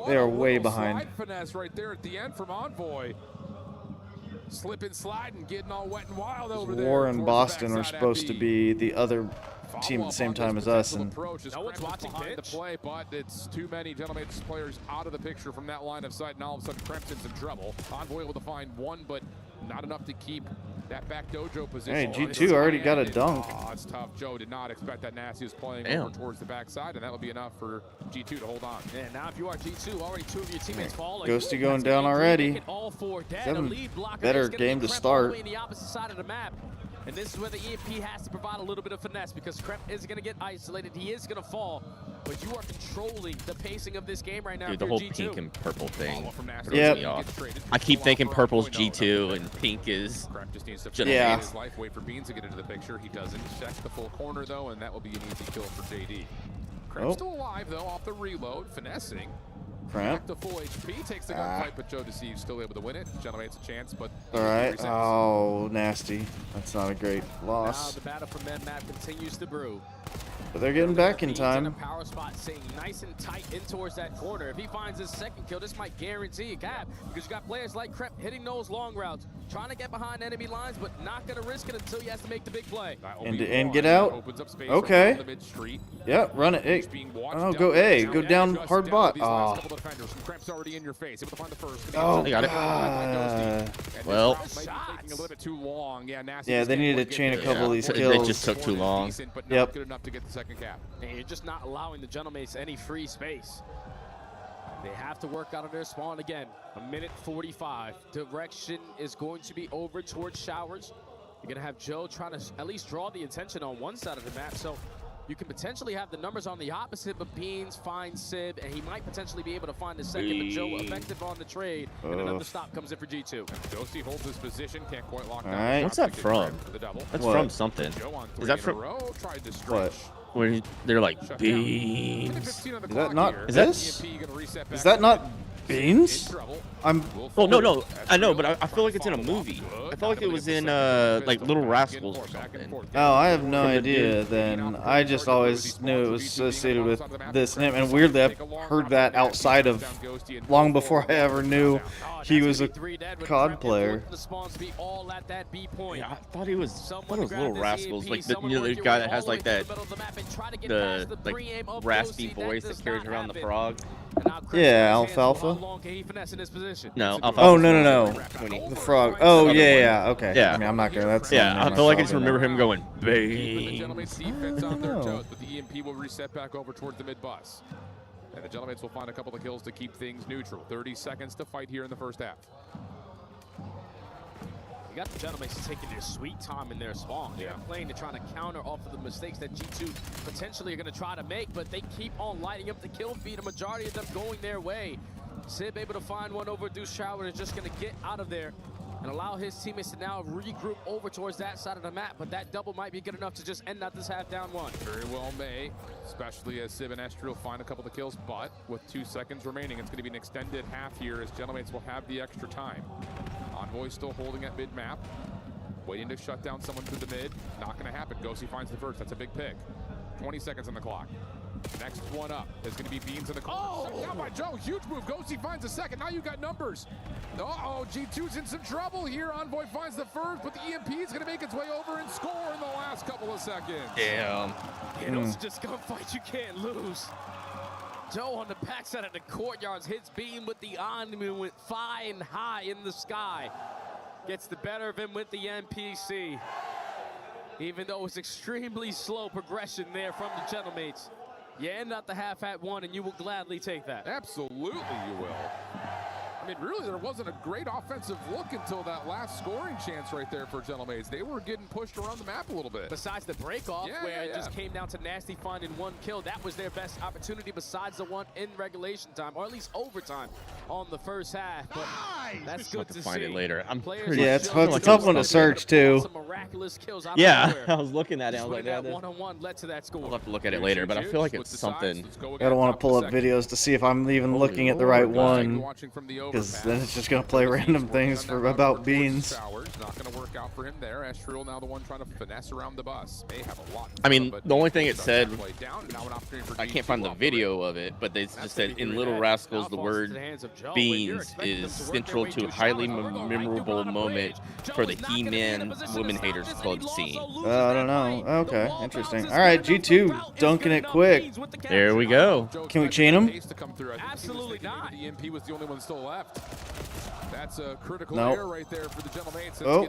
They are way behind. Finesse right there at the end from Envoy. Slip and slide and getting all wet and wild over there. War and Boston are supposed to be the other team at the same time as us, and no one's watching behind the play, but it's too many gentlemen players out of the picture from that line of sight, and all of a sudden Crimson's in trouble. Envoy able to find 1, but not enough to keep that back dojo position. Hey, G2 already got a dunk. Oh, it's tough. Joe did not expect that. Nasty was playing over towards the backside, and that would be enough for G2 to hold on. Yeah, now if you are G2, already 2 of your teammates fall. Ghosty going down already. Better game to start. The opposite side of the map. And this is where the EMP has to provide a little bit of finesse because Krep is going to get isolated. He is going to fall. but you are controlling the pacing of this game right now. Dude, the whole pink and purple thing throws me off. I keep thinking purple's G2 and pink is yeah. His life, wait for Beans to get into the picture. He doesn't. Check the full corner though, and that will be an easy kill for JD. Crap's still alive though, off the reload, finessing. Back to full HP, takes the gunfight, but Joe Deceives still able to win it. Gentleman, it's a chance, but all right. Oh, nasty. That's not a great loss. Now the battle for med map continues to brew. But they're getting back in time. In a power spot, staying nice and tight in towards that corner. If he finds his second kill, this might guarantee a cap because you got players like Crep hitting those long routes, trying to get behind enemy lines, but not going to risk it until he has to make the big play. And get out. Okay. Yeah, run it. Hey. Oh, go A. Go down hard bot. Oh. Oh, got it. Well. Yeah, they needed to chain a couple of these kills. It just took too long. Yep. Good enough to get the second cap. And you're just not allowing the Gentlemates any free space. They have to work out of their spawn again. 1:45. Direction is going to be over towards Showers. You're going to have Joe trying to at least draw the attention on one side of the map. So you can potentially have the numbers on the opposite, but Beans finds Sib, and he might potentially be able to find the second. But Joe effective on the trade, and another stop comes in for G2. Josie holds his position, can't quite lock down. Right. What's that from? That's from something. Is that from what? Where they're like Beans? Is that not this? Is that not Beans? Well, no, I know, but I feel like it's in a movie. I felt like it was in like Little Rascals or something. Oh, I have no idea. Then I just always knew it was associated with this name, and weirdly, I've heard that outside of long before I ever knew he was a COD player. Yeah, I thought it was Little Rascals, like the guy that has like that raspy voice that carries around the frog. Yeah, Alfalfa. No, Alfalfa. Oh no. The frog. Oh yeah. Okay. Yeah. I mean, I'm not gonna. That's I feel like I just remember him going Beans. Defense on their toes, but the EMP will reset back over towards the mid bus. And the Gentlemates will find a couple of kills to keep things neutral. 30 seconds to fight here in the first half. You got the Gentlemates taking their sweet time in their spawn. They're playing to try to counter off of the mistakes that G2 potentially are going to try to make, but they keep on lighting up the kill feed, a majority of them going their way. Sib able to find one over Deuce Shower, is just going to get out of there and allow his teammates to now regroup over towards that side of the map, but that double might be good enough to just end out this half down one. Very well may, especially as Sib and Estriel find a couple of kills, but with 2 seconds remaining, it's going to be an extended half here as Gentlemates will have the extra time. Envoy still holding at mid-map, waiting to shut down someone through the mid. Not going to happen. Ghosty finds the first. That's a big pick. 20 seconds on the clock. Next one up is going to be Beans in the corner. Oh! Shut down by Joe. Huge move. Ghosty finds the second. Now you got numbers. Uh-oh, G2's in some trouble here. Envoy finds the first, but the EMP is going to make its way over and score in the last couple of seconds. Damn. Yeah, those are just gunfights you can't lose. Joe on the backside of the courtyards hits Beam with the on, went flying high in the sky. Gets the better of him with the NPC. Even though it's extremely slow progression there from the Gentlemates. You end out the half at 1, and you will gladly take that. Absolutely you will. I mean, really, there wasn't a great offensive look until that last scoring chance right there for Gentlemates. They were getting pushed around the map a little bit. Besides the break-off, it just came down to Nasty finding one kill. That was their best opportunity besides the one in regulation time, or at least overtime on the first half. But that's good to see. Find it later. I'm pretty. Yeah, it's a tough one to search too. Some miraculous kills out yeah, I was looking at it. I was like, that one-on-one led to that score. I'll have to look at it later, but I feel like it's something. I don't want to pull up videos to see if I'm even looking at the right one, because then it's just gonna play random things about Beans. Not gonna work out for him there. Estriel now the one trying to finesse around the bus. May have a lot. I mean, the only thing it said, I can't find the video of it, but they just said in Little Rascals the word Beans is central to a highly memorable moment for the He-Man Woman Haters Club scene. I don't know. Okay, interesting. All right, G2 dunking it quick. There we go. Can we chain him? Absolutely not. The EMP was the only one still left. That's a critical nope. error right there for the Gentlemates. Oh,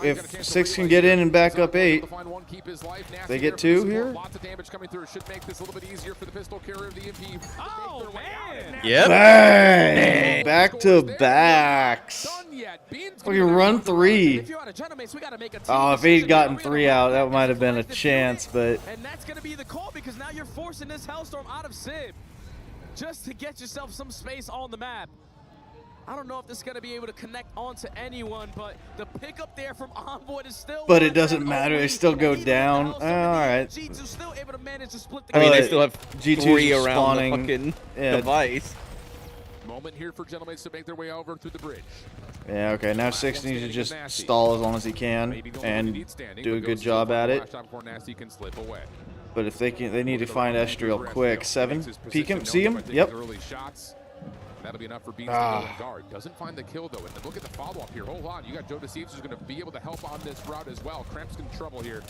if 6 can get in and back up 8, they get 2 here. Lots of damage coming through. Should make this a little bit easier for the pistol carrier of the EMP. Oh man! Yep. Bang! Back to backs. yet. Beans Oh, you run 3. If you're out of Genomates, we got to make a team Oh, if he'd decision. gotten Are we gonna 3 run out, back that might have been a and fight chance, but And that's going to be the call because now you're forcing this Hellstorm out of Sib just to get yourself some space on the map. I don't know if this is going to be able to connect onto anyone, but the pickup there from Envoy is still. but it doesn't matter. They still go down. All right. G2 still able to manage to split the I mean, they But still have G2's 3 around spawning. the fucking Yeah. device. Moment here for Genomates to make their way over through the bridge. Yeah, okay, now 6 needs to just stall as long as he can and do a good job at it. Nasty can slip away. But if they can, they need to find Estriel quick. 7, peek him, see him? Yep. Early shots. That'll be enough for Beans to go in guard. Doesn't find the kill, though. And then look at the follow-up here. Hold on. You got Joe Deceives who's going to be able to help on this route as well. Cramp's in trouble here.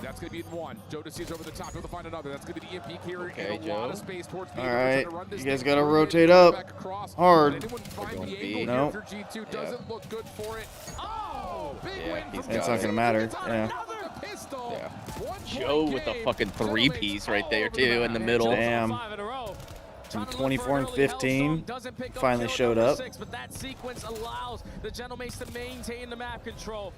That's going to be in 1. Joe Deceives over the top. He'll find another. That's going to be the EMP here. Okay, in a lot of space towards All right, you guys got to rotate up hard. No. G2 doesn't look good for it. Oh, big win from It's not going to matter. Yeah. Yeah. Joe with the fucking 3-piece right there, too, in the middle. Damn. Some 24 and 15 finally showed up. But that sequence allows the Genomates to maintain the map control.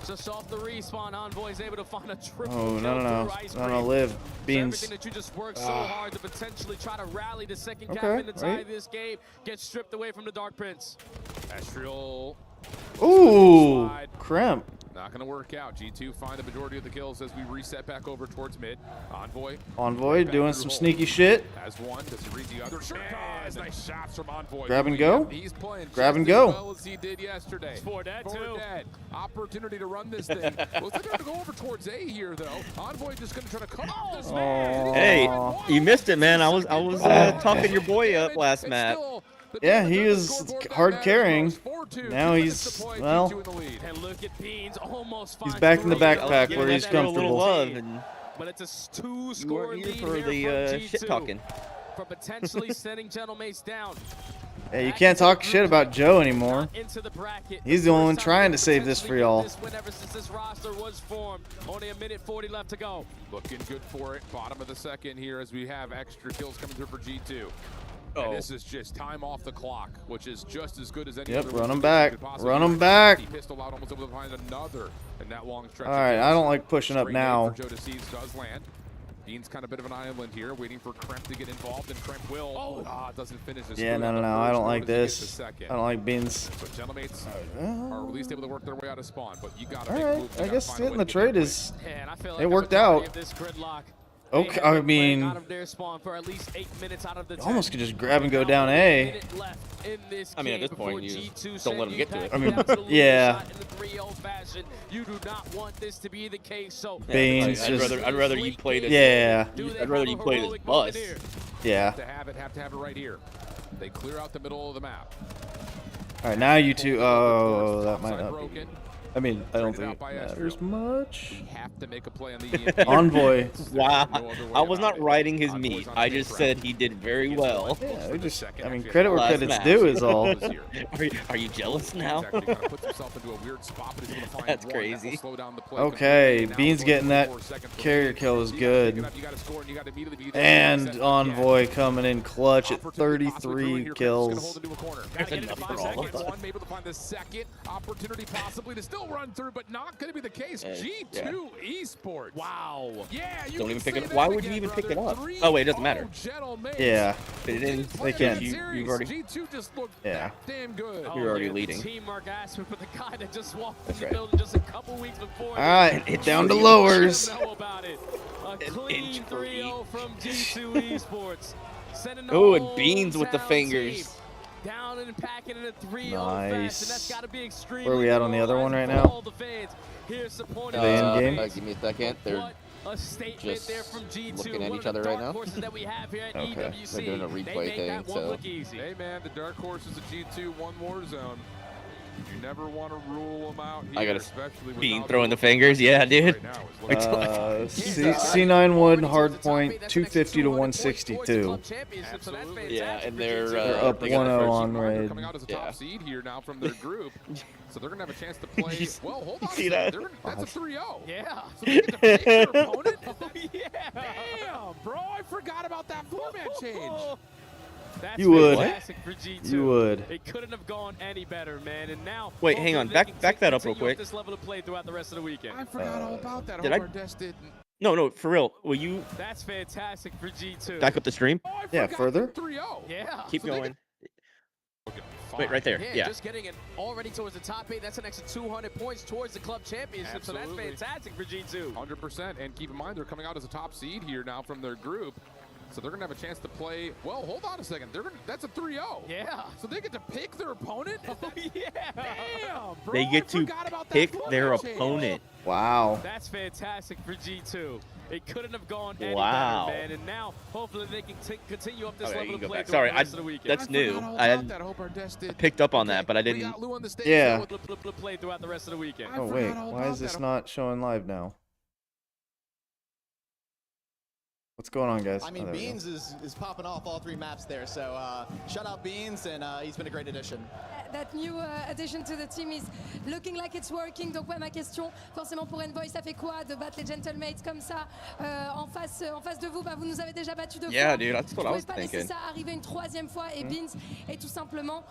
Just off the respawn, Envoy is able to find a triple Oh, kill no. through Ice No, Cream. live. So Beans. everything that you just worked so hard to potentially try to rally the second cap Okay, in the tie wait. this game gets stripped away from the Dark Prince. Estriel. Ooh, cramp. Not going to work out. G2 find the majority of the kills as we reset back over towards mid. Envoy doing some sneaky shit. Has 1. Does he read the other? Sure does. Nice shots from Envoy. Grab and go. He's playing Grab and just go. as well as he did yesterday. For dead, too. Opportunity to run this thing. Looks like they're going to go over towards A here, though. Envoy just going to try to cut off this man. Hey, you missed it, man. I was talking your boy up last map. Yeah, he was hard carrying. Now he's, well, And look at Beans almost he's back in the backpack where he's comfortable. But it's a 2-score lead for here the from shit G2 talking. for potentially sending Genomates down. Hey, you can't talk shit about Joe anymore. Into the bracket. He's the only one trying to save this for y'all. Ever since this roster was formed, only 1:40 left to go. Looking good for it. Bottom of the second here as we have extra kills coming through for G2. And this is just time off the clock, which is just as good as any other. Yep, run him one back. could possibly Run him do. back. He pistol out, almost able to find another in that long stretch. All right, I don't like pushing up Straight now. nade for Joe Deceives does land. Beans kind of bit of an island here, waiting for Kremp to get involved, and Kremp will. Doesn't finish this. Yeah, no, I don't like this. I don't like Beans. So Genomates are at least able to work their way out of spawn, but you gotta All make right, moves. You I gotta guess find a hitting way the to get trade away. is, And I feel like it the worked majority out. of this gridlock, Okay, they have I been playing mean, out of their spawn for at least 8 minutes out of the 10. almost could just grab and go down A. I mean, at this point, you don't let him get to it. I mean, yeah. You do not want this to be the case, so Beans I'd just, rather you played it. yeah. I'd rather you played as bus. Yeah. Have to have it right here. They clear out the middle of the map. All right, now you two. Oh, that might not be. Broken. I mean, I don't think it matters much. We have to make a play on the EMP. Envoy. Wow. I was not riding his meat. I just said he did very well. Yeah, we just, I mean, credit where credit's due is all. Are you jealous now? That's crazy. Okay, Beans getting that carrier kill is good. And Envoy coming in clutch at 33 kills. That's enough for all of us. Able to find the second opportunity possibly to still run through, but not going to be the case. G2 Esports. Wow. Yeah, you Don't even can pick it say up. Why that would you again, even pick it brother. up? Oh wait, it doesn't matter. Yeah. Fit it in. They can. You've already. G2 just looked Yeah. damn good. You're already leading. Teamwork aspect for the guy that just walked in That's the right. building just a couple weeks before. All right, hit down to lowers. Know about it. A clean 3-0 from G2 Esports. Sending the Oh, and whole Beans with the town fingers. team down and packing in a 3-0 Nice. fashion. That's got to be extremely Where are we at on the other one right now? all the fans here supporting Are they in game? Give me a second. They're What a statement just there from G2. looking at One each of the other right dark now. horses that we have here at Okay, EWC. they're doing a They replay make thing, that one so- look easy. Hey man, the dark horses of G2 one more zone. You never want to rule them out here, I got especially a Bean without throwing the those fingers. Yeah, dude. right now is looking C9 wood hard point 250 to 162. Yeah, and they're up they got 1-0 on raid. coming out as a Yeah. top seed here now from their group. So they're going to have a chance to play. Well, hold on. see that? That's a 3-0. Yeah. So they get to pick their opponent? Yeah. Damn, bro. I forgot about that format change. That's You would. fantastic for G2. You would. It couldn't have gone any better, man. And now, Wait, hang on. Back that up real quick. This level of play throughout the rest of the weekend. I forgot all about that. Did I? No, for real. Will you That's fantastic for G2. back up the stream? Yeah, further. 3-0. Yeah. Keep going. Wait, right there. Yeah. Just getting it already towards the top 8. That's an extra 200 points towards the club championship. Absolutely. So that's fantastic for G2. 100%. And keep in mind, they're coming out as a top seed here now from their group. So they're going to have a chance to play. Well, hold on a second. That's a 3-0. Yeah. So they get to pick their opponent? Oh, yeah. Damn, bro. They get to pick their opponent. Wow. That's fantastic for G2. It couldn't have gone any Wow. better, man. And now, hopefully, they can continue up this Okay, level you of can go play back. throughout Sorry, the rest of the weekend. that's new. I picked up on that, but I didn't. Yeah. Play throughout the rest of the weekend. Oh wait, why is this not showing live now? What's going on, guys? I mean, there we go. Beans is popping off all 3 maps there, so shout out Beans, and he's been a great addition. That new addition to the team is looking like it's working. Donc ouais, ma question, forcément pour Envoy, ça fait quoi de battre les Gentlemates comme ça en face de vous? Bah, vous nous avez déjà battu 2 Yeah, fois. dude, that's what I was Vous pouvez pas laisser thinking. ça arriver une 3e fois et Beans est tout simplement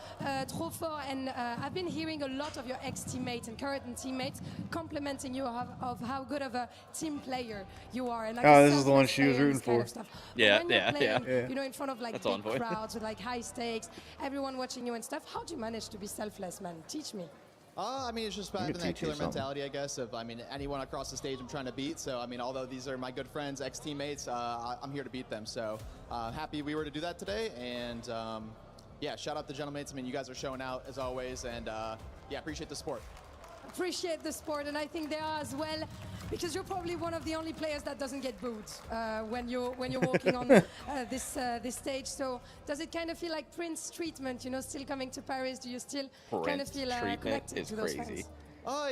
trop fort. And I've been hearing a lot of your ex-teammates and current teammates complimenting you of how good of a team player you are. And like Oh, this is the one she was rooting for. Yeah, when you're yeah, playing, yeah. You know, in front of like That's big Envoy. crowds with like high stakes, everyone watching you and stuff. How do you manage to be selfless, man? Teach me. I mean, it's just Let me having that teach you killer something. mentality, I guess, of, I mean, anyone across the stage I'm trying to beat. So, I mean, although these are my good friends, ex-teammates, I'm here to beat them. So, happy we were to do that today. And, yeah, shout out the Gentlemates. I mean, you guys are showing out, as always. And, yeah, appreciate the support. Appreciate the sport, and I think they are as well, because you're probably one of the only players that doesn't get booed when you're walking on this stage. So does it kind of feel like Prince treatment? You know, still coming to Paris, do you still kind of feel connected to those fans?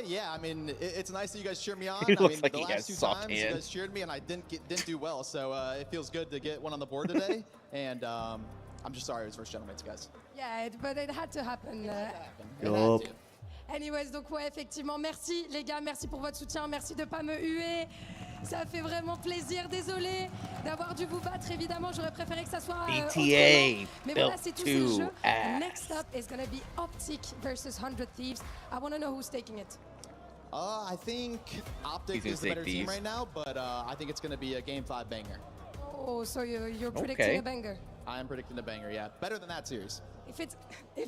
Yeah, I mean, it's nice that you guys cheer me on. He I looks mean, like the he last has 2 soft times you hands. guys cheered me, and I didn't do well. So it feels good to get one on the board today. And I'm just sorry it was first Gentlemates, guys. Yeah, but it had to happen. Yup. Anyways, donc ouais, effectivement, merci les gars, merci pour votre soutien, merci de pas me huer. Ça fait vraiment plaisir. Désolé d'avoir dû vous battre, évidemment, j'aurais préféré que ça soit autrement. Mais voilà, c'est tous ces jeux. Next up is going to be OpTic versus 100 Thieves. I want to know who's taking it. I think OpTic is the better team right now, but I think it's going to be a Game 5 banger. Oh, so you're predicting a banger. I am predicting a banger, yeah. Better than that series. If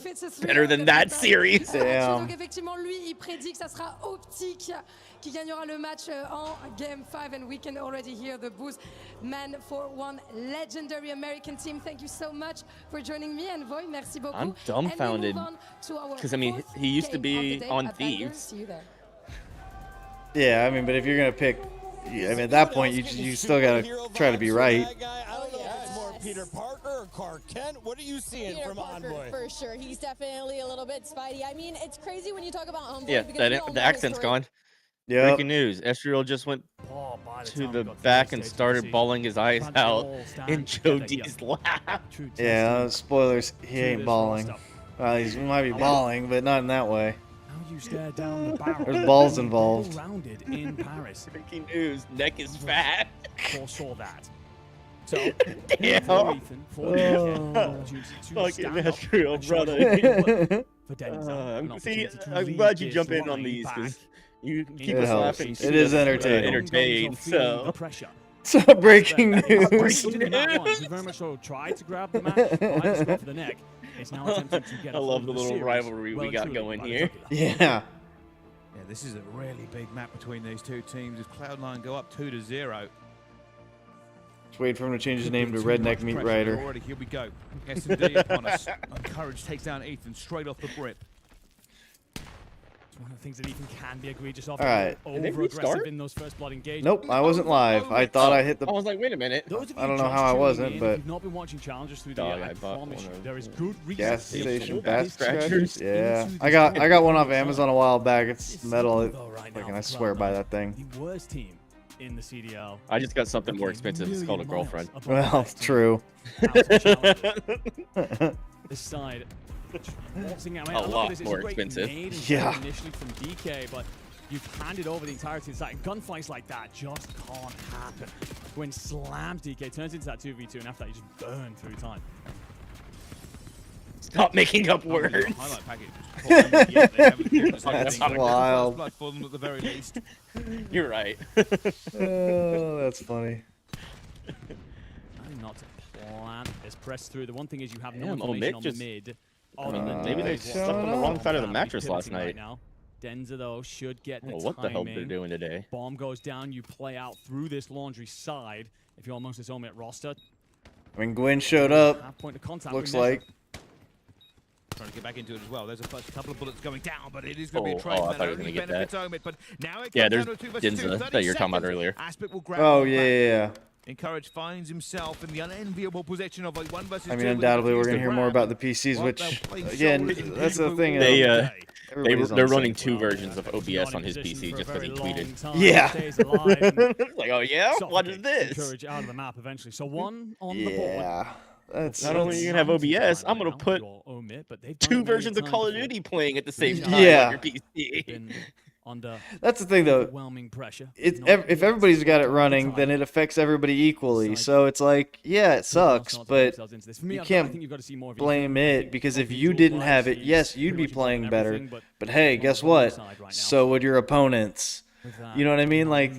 it's a three, Better than that series. Donc effectivement, lui, il prédit que ça sera OpTic qui gagnera le match en Game 5, and we can already hear the boost. Man for one legendary American team. Thank you so much for joining me, Envoy. Merci beaucoup. I'm dumbfounded because I mean he used to be on Thieves. Yeah, I mean, but if you're gonna pick, I mean, at that point you still gotta try to be right. Peter Parker or Clark Kent? What are you seeing Peter from Parker, Envoy? for sure. He's definitely a little bit Spidey. I mean, it's crazy when you talk about Envoy. Yeah, because we all the know accent's his gone. Yeah. Breaking news: Ezreal just went to the back and started bawling his eyes out in Joe D's lap. Yeah, spoilers. He ain't balling. Well, he might be balling, but not in that way. You stare down the barrel. There's balls involved. Rounded in Paris. Breaking news: neck is fat. Foresaw that. So, damn. for Ethan, for Fucking Ezreal, brother. For Dennis, See, I'm glad you jump in on these because you keep us laughing. It is entertaining. Entertained, so. So breaking news. Breaking news. He very much so tried to grab the match, tried to go for the neck. It's now attempting to get I love the little rivalry we got going here. Yeah. Yeah, this is a really big map between these two teams as Cloud9 go up 2-0. Just wait for him to change his name to Redneck Meat Rider. Already, here we go. S&D upon us. Courage takes down Ethan straight off the grip. It's one of the things that Ethan can be egregious of. All right. Over-aggressive in those first blood engagements. Nope, I wasn't live. I thought I hit the. I was like, wait a minute. I don't know how I wasn't, but. If you've not been watching challenges through the Dog, year, I I bought promise you, one of there is good reason. Gas to station look bass at scratchers. this Yeah, into I the got one off story. Amazon a while back. It's metal. Right Like, now and I for swear by Cloud9, that thing. The worst team in the CDL. I just got something more expensive. It's called a girlfriend. Well, true. This side. Waltzing out. A I look lot at this, it's more a great expensive. nade and Yeah. shot initially from DK, but you've handed over the entirety of the side. Gunfights like that just can't happen. When slammed, DK turns into that 2v2, and after that, you just burn through time. Stop making up words. Highlight package. Yeah, they haven't cleared this whole That's thing. wild. First blood for them at the very least. You're right. Oh, that's funny. Trying not to plant this press through. The one thing is you have no Damn, information Omid on just- mid. Maybe they slept on the wrong side of the mattress last night. Right now. Denza, though, should get the I don't know what the hell they're timing. doing today. Bomb goes down, you play out through this laundry side. If you're amongst this Omid roster, I mean, Gwen showed up. half point of contact. Looks we measure. like. Trying to get back into it as well. There's a first couple of bullets going down, but it is going to be a Oh, trade I that thought he was only gonna get benefits that. Omid. But now it Yeah, comes there's down to a 2 versus 2. Dinza 30 that you're talking about seconds. earlier. Aspect will grab Oh, one back. yeah. Encourage finds himself in the unenviable position of a 1 versus 2. I mean, undoubtedly, we're gonna hear more about the PCs, which, again, that's the thing. They're running 2 versions of OBS on his PC just because he tweeted. Yeah. Like, oh yeah, what is this? Courage out of the map eventually. So one on the board. Yeah. That's Not only are you gonna have OBS, I'm gonna put Omid, but they've 2 versions of Call of Duty playing at the same time Yeah. on your PC. Under That's the thing, though. overwhelming pressure. If everybody's got it running, then it affects everybody equally. So it's like, yeah, it sucks, but you can't blame it because if you didn't have it, yes, you'd be playing better. But hey, guess what? So would your opponents. You know what I mean? Like,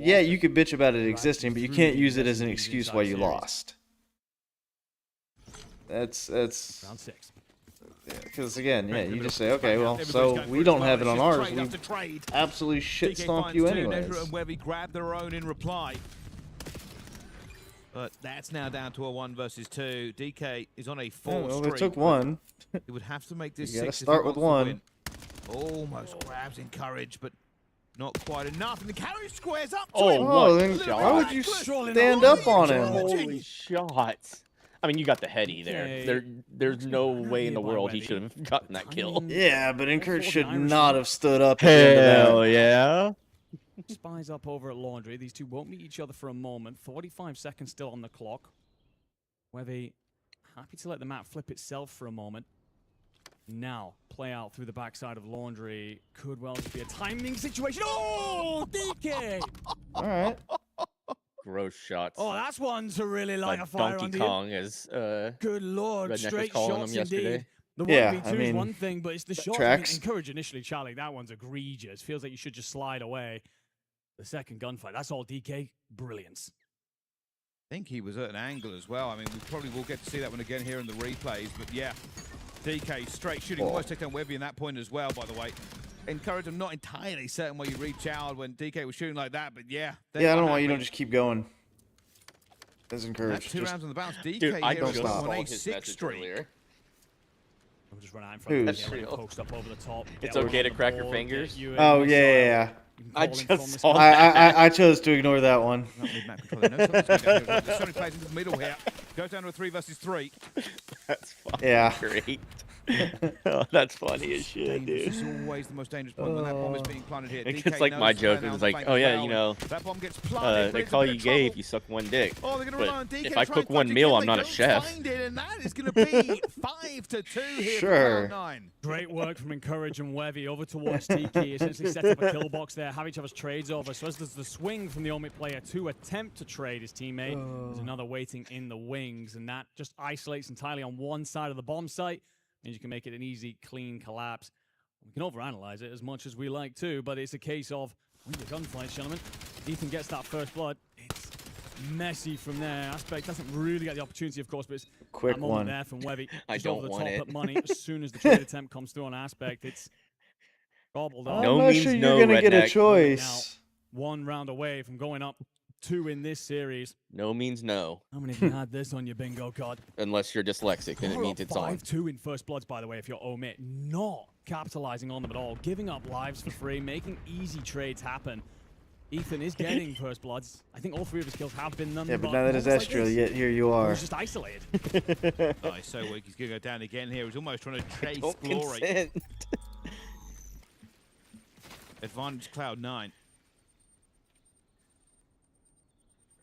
yeah, you could bitch about it existing, but you can't use it as an excuse why you lost. That's round 6. because again, yeah, you just say, okay, well, so we don't have it on ours. We absolutely shit stomp you anyways. Nezra and Webby grab their own in reply. But that's now down to a 1 versus 2. DK is on a 4 Well, streak. they took 1. It would have to make this You gotta 6 start if he with wants to 1. win. Almost grabs in courage, but not quite enough. And the carry squares up to Oh, him. Oh, then shot. why would you stand up on him? Holy shots. I mean, you got the heady there. There's no way in the world he should have gotten that kill. Yeah, but Encourage should not have stood up at the end of that. Hell yeah. Spies up over at Laundry. These two won't meet each other for a moment. 45 seconds still on the clock. Webby happy to let the map flip itself for a moment. Now, play out through the backside of Laundry. Could well just be a timing situation. Oh, DK! All right. Gross shots. Oh, that's one to really light a fire Donkey under Kong, as Good lord, Redneck was straight calling shots him yesterday. indeed. The Yeah, 1v2 I mean, is one thing, but it's the that shots. tracks. Encourage initially, Charlie. That one's egregious. Feels like you should just slide away. The second gunfight, that's all DK. Brilliance. I think he was at an angle as well. I mean, we probably will get to see that one again here in the replays. But yeah, DK straight shooting. Almost took down Webby in that point as well, by the way. Encourage, I'm not entirely certain where you reach out when DK was shooting like that, but yeah. Yeah, I don't know why you don't just keep going. As Encourage. That's 2 Just, rounds on the bounce. DK Dude, I here just is stop. on a saw his 6 message streak. earlier. We'll just run out in front of Who's? the post up over the top. It's Get okay one to on the crack your board, fingers? get you in Oh, on yeah, side. yeah, yeah. You can I call in just from the saw side. I chose to ignore that one. Not mid-map controller. No, something's going down here. Sony plays into the middle here. Goes down to a 3 versus 3. That's fucking Yeah. great. Oh, that's funny as shit, This dude. is always the most dangerous point when that bomb is being planted here. It's DK like my knows joke. now It was the like, flank oh as yeah, well, you know, that bomb gets planted, but they it's a call bit you of gay trouble. if you suck one dick. Oh, they're going to But rely on DK if to I try cook and one find meal, it. I'm not a They don't chef. find it, and that is going to be 5-2 here Sure. for round 9. Great work from Encourage and Webby over towards Tiki. Essentially set up a kill box there, have each other's trades over. So as there's the swing from the Omid player to attempt to trade his teammate, there's another waiting in the wings, and that just isolates entirely on one side of the bomb site, means you can make it an easy, clean collapse. We can overanalyze it as much as we like to, but it's a case of win the gunfight, gentlemen. Ethan gets that first blood. It's messy from there. Aspect doesn't really get the opportunity, of course, but it's Quick that moment one. there from Webby. I Just don't over the want top it. at money as soon as the trade attempt comes through on Aspect. It's gobbled up. I'm No not means sure no, you're going to get a redneck. choice. One round away from going up 2 in this series. No means no. How many have you had this on your bingo card? Unless you're dyslexic, then it means it's on. 5-2 in first bloods, by the way, if you're Omid. Not capitalizing on them at all. Giving up lives for free, making easy trades happen. Ethan is getting first bloods. I think all 3 of his kills have been them. Yeah, but now that is moments Astral, this, yet here you he are. was just isolated. Oh, he's so weak. He's going to go down again here. He's almost trying to chase Don't glory. consent. Advantage Cloud9.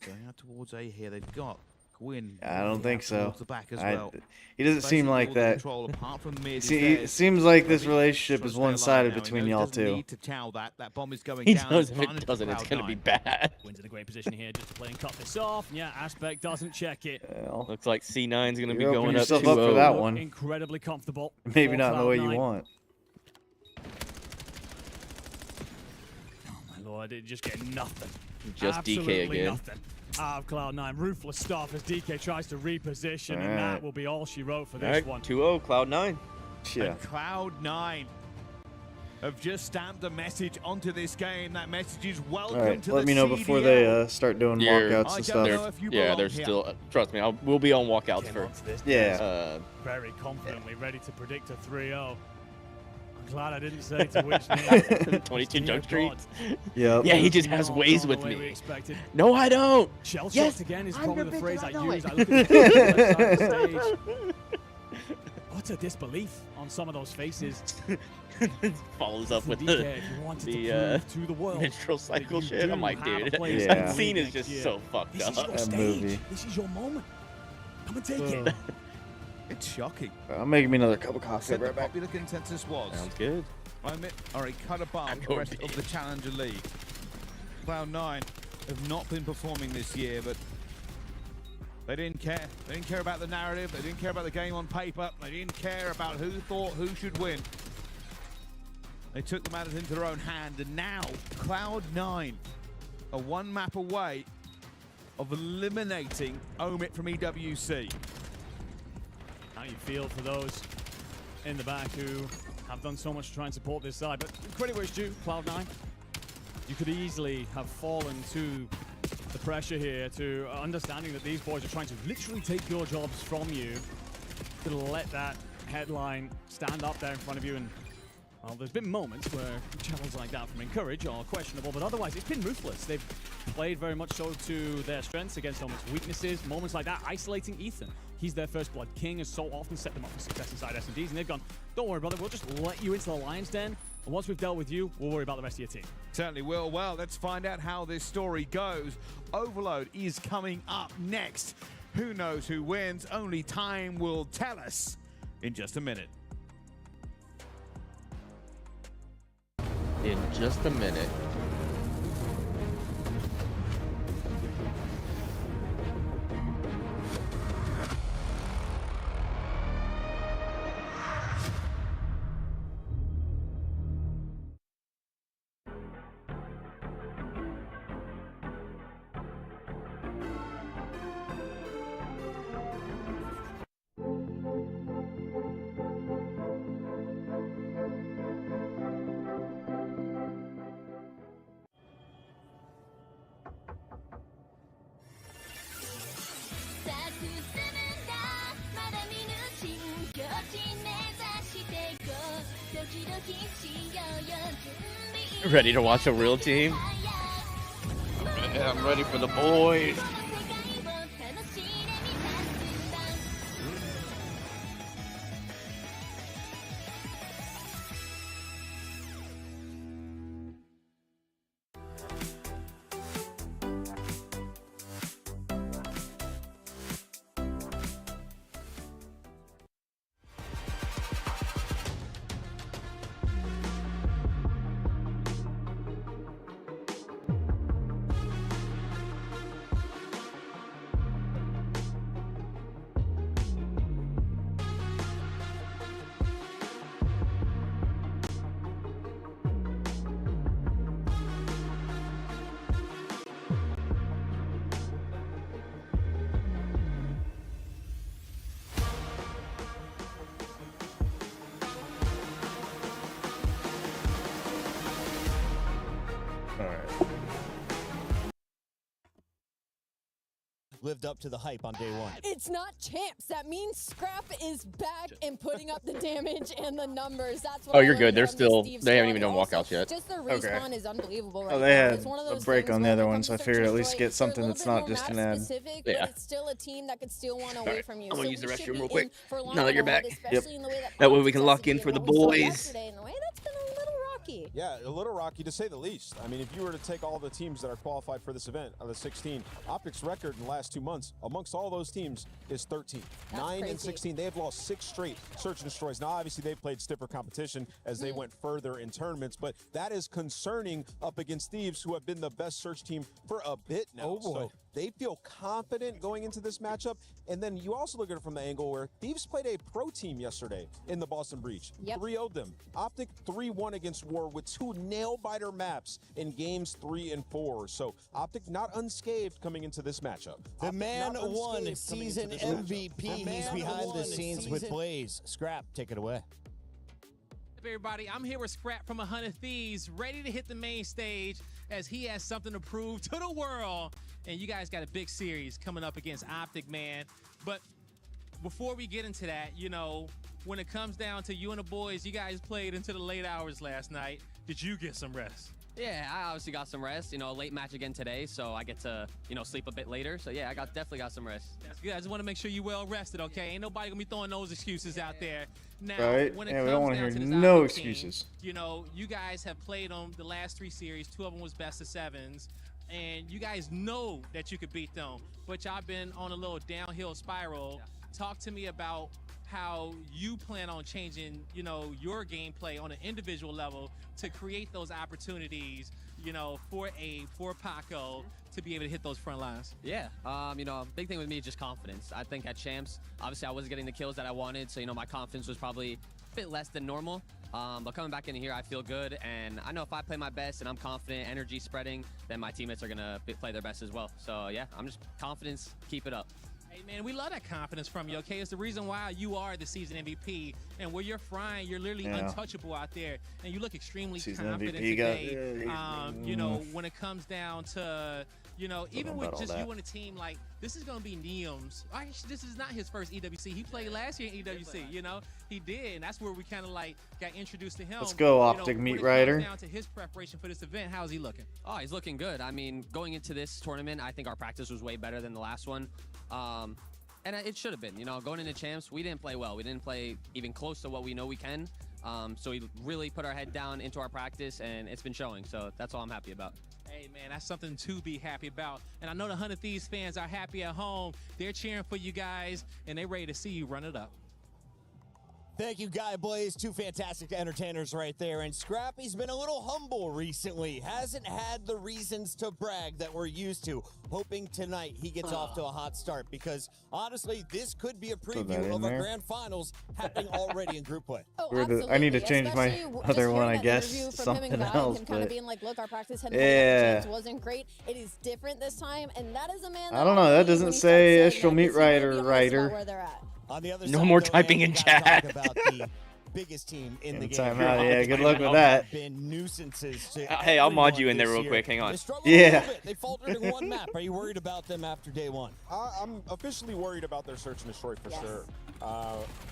Going out towards A here. They've got Gwyn. I don't think so. Towards the back as well. He doesn't seem Basically, like all the that. control apart from the mid is See, theirs. it seems like this Maybe relationship trying is to stay alive one-sided now. He between knows he y'all doesn't two. need to chow that. That bomb is going He down. knows if Advantage it for doesn't, it's going to be Cloud9. bad. Wins in a great position here, just to play and cut this off. Yeah, Aspect doesn't check it. Well, Looks like C9's going to be you're going opening up yourself 2-0. up for that one. Incredibly comfortable. Maybe for not in the way you Cloud9. want. Oh my lord, it just get nothing. Just DK Absolutely again. nothing. Out of Cloud9, ruthless stuff as DK tries to reposition, and Alright. that will be all she wrote for All this right, one. 2-0, Cloud9. Yeah. And Cloud9 have just stamped a message onto this game. That message is welcome All right, to let the me know CDL. before they start doing You're- walkouts I and don't know stuff. if you Yeah, belong there's here. still. Trust me, we'll be on walkouts Came for. onto this Yeah. very confidently ready to predict a 3-0. I'm glad I didn't say to which name. 22 Junk Street. Yep. Yeah, he just has Not ways gone the with way we me. expected. No, I don't. Shell Yes, shocked again is I'm probably the the big phrase I guy, use. no, I look at the left side of the stage. Utter disbelief on some of those faces. Follows up with DK, the if you wanted to the prove to the world menstrual cycle that you shit. do I'm like, have a dude, place Yeah. in the that scene league is just next so year. fucked This is up. your That stage. movie. This is your moment. Come and take it. It's shocking. I'm making me another cup of coffee. Said the Right back. popular consensus was Sounds good. Omit are a cut above I'm the going rest of the Challenger League. Cloud9 have not been performing this year, but they didn't care. They didn't care about the narrative. They didn't care about the game on paper. They didn't care about who thought who should win. They took the matters into their own hand, and now Cloud9 are one map away of eliminating Omit from EWC. How you feel for those in the back who have done so much to try and support this side, but credit where it's due, Cloud9. You could easily have fallen to the pressure here, to understanding that these boys are trying to literally take your jobs from you, to let that headline stand up there in front of you. And well, there's been moments where channels like that from Encourage are questionable, but otherwise it's been ruthless. They've played very much so to their strengths against Omit's weaknesses. Moments like that, isolating Ethan. He's their first blood king, has so often set them up for success inside S&Ds, and they've gone, don't worry, brother, we'll just let you into the lion's den, and once we've dealt with you, we'll worry about the rest of your team. Certainly will. Well, let's find out how this story goes. Overload is coming up next. Who knows who wins? Only time will tell us in just a minute. In just a minute. Ready to watch a real team? Yeah, I'm ready for the boys. Lived up to the hype on day one. It's not champs. That means Scrap is back and putting up the damage and the numbers. That's what Oh, I you're learned good. They're from still. this Steve They haven't squad. even done Also, walkouts yet. Just their respawn is unbelievable right Oh, they now. had It's one of a those break things on the where other when it one, so I comes to figured at Detroit, least get they're a something little that's bit not more just an map ad. specific, Yeah. but it's still a team that could steal one away from you. I'm gonna So use the we should restroom be real in quick. for a long Now that you're haul, back. especially in the way That way we Politics can has lock to in be for the what we saw boys. yesterday, in the way that's been a little rocky. rocky. Yeah, a little rocky to say the least. I mean, if you were to take all the teams that are qualified for this event, of the 16, OpTic's record in the last 2 months amongst all those teams is 13. That's 9 crazy. and 16. They have lost 6 straight search and destroys. Now, obviously, they've played stiffer competition as they went further in tournaments, but that is concerning up against Thieves, who have been the best search team for a bit now. Oh, boy. So they feel confident going into this matchup. And then you also look at it from the angle where Thieves played a pro team yesterday in the Boston Breach. Yep. 3-0'd them. OpTic 3-1 against War with 2 nail-biter maps in games 3 and 4. So OpTic not unscathed coming into this matchup. The OpTic man not won unscathed coming into season this matchup. MVP. He's behind the scenes with Blaze. Scrap, take it away. Up, everybody, I'm here with Scrap from 100 Thieves, ready to hit the main stage as he has something to prove to the world. And you guys got a big series coming up against OpTic, man. But before we get into that, you know, when it comes down to you and the boys, you guys played into the late hours last night. Did you get some rest? Yeah, I obviously got some rest. You know, a late match again today, so I get to, you know, sleep a bit later. So yeah, definitely got some rest. That's good. I just want to make sure you're well rested, okay? Ain't nobody gonna be throwing those excuses out there. Now, Right? when it Yeah, we comes don't wanna down hear to this no OpTic excuses. team, you know, you guys have played on the last 3 series. 2 of them was best of 7s. And you guys know that you could beat them, but y'all been on a little downhill spiral. Talk to me about how you plan on changing, you know, your gameplay on an individual level to create those opportunities, you know, for Paco to be able to hit those front lines. Yeah, you know, big thing with me is just confidence. I think at Champs, obviously I wasn't getting the kills that I wanted, so, you know, my confidence was probably a bit less than normal. But coming back in here, I feel good, and I know if I play my best and I'm confident, energy spreading, then my teammates are gonna play their best as well. So yeah, I'm just confidence, keep it up. Hey man, we love that confidence from you, okay? It's the reason why you are the season MVP. And where you're frying, you're literally untouchable out there. And you look extremely Season confident MVP today. got- You know, when it comes down to, you know, even with about just all you that. and the team, like, this is going to be Neum's. Actually, this is not his first EWC. He played last year in EWC, you know? He did, and that's where we kind of, like, got introduced to him. Let's go, You know, OpTic meat when it rider. comes down to his preparation for this event, how's he looking? Oh, he's looking good. I mean, going into this tournament, I think our practice was way better than the last one. And it should have been. You know, going into Champs, we didn't play well. We didn't play even close to what we know we can. So we really put our head down into our practice, and it's been showing. So that's all I'm happy about. Hey, man, that's something to be happy about. And I know the 100 Thieves fans are happy at home. They're cheering for you guys, and they're ready to see you run it up. Thank you, Guy Blaze. 2 fantastic entertainers right there. And Scrappy's been a little humble recently. Hasn't had the reasons to brag that we're used to. Hoping tonight he gets off to a hot start because, honestly, this could be a that in preview of a there. grand finals happening already in group play. Oh, Weird that- I need to change my Especially other just one, I hearing that guess, interview from something him and Guy, else, him kind but- of being like, look, our practice had Yeah. wasn't great. It is different this time, and that is a man I don't know. That doesn't say Astral Meat Rider writer. where they're at. On the other No side, more though, typing Andy, in gotta talk chat. about the biggest team in the game. Timeout, yeah, good luck with that. Been nuisances to Hey, I'll mod everyone you in there this real year. quick. Hang on. They struggled a Yeah. little bit. They faltered in one map. Are you worried about them after day one? I'm officially worried about their search and destroy for sure.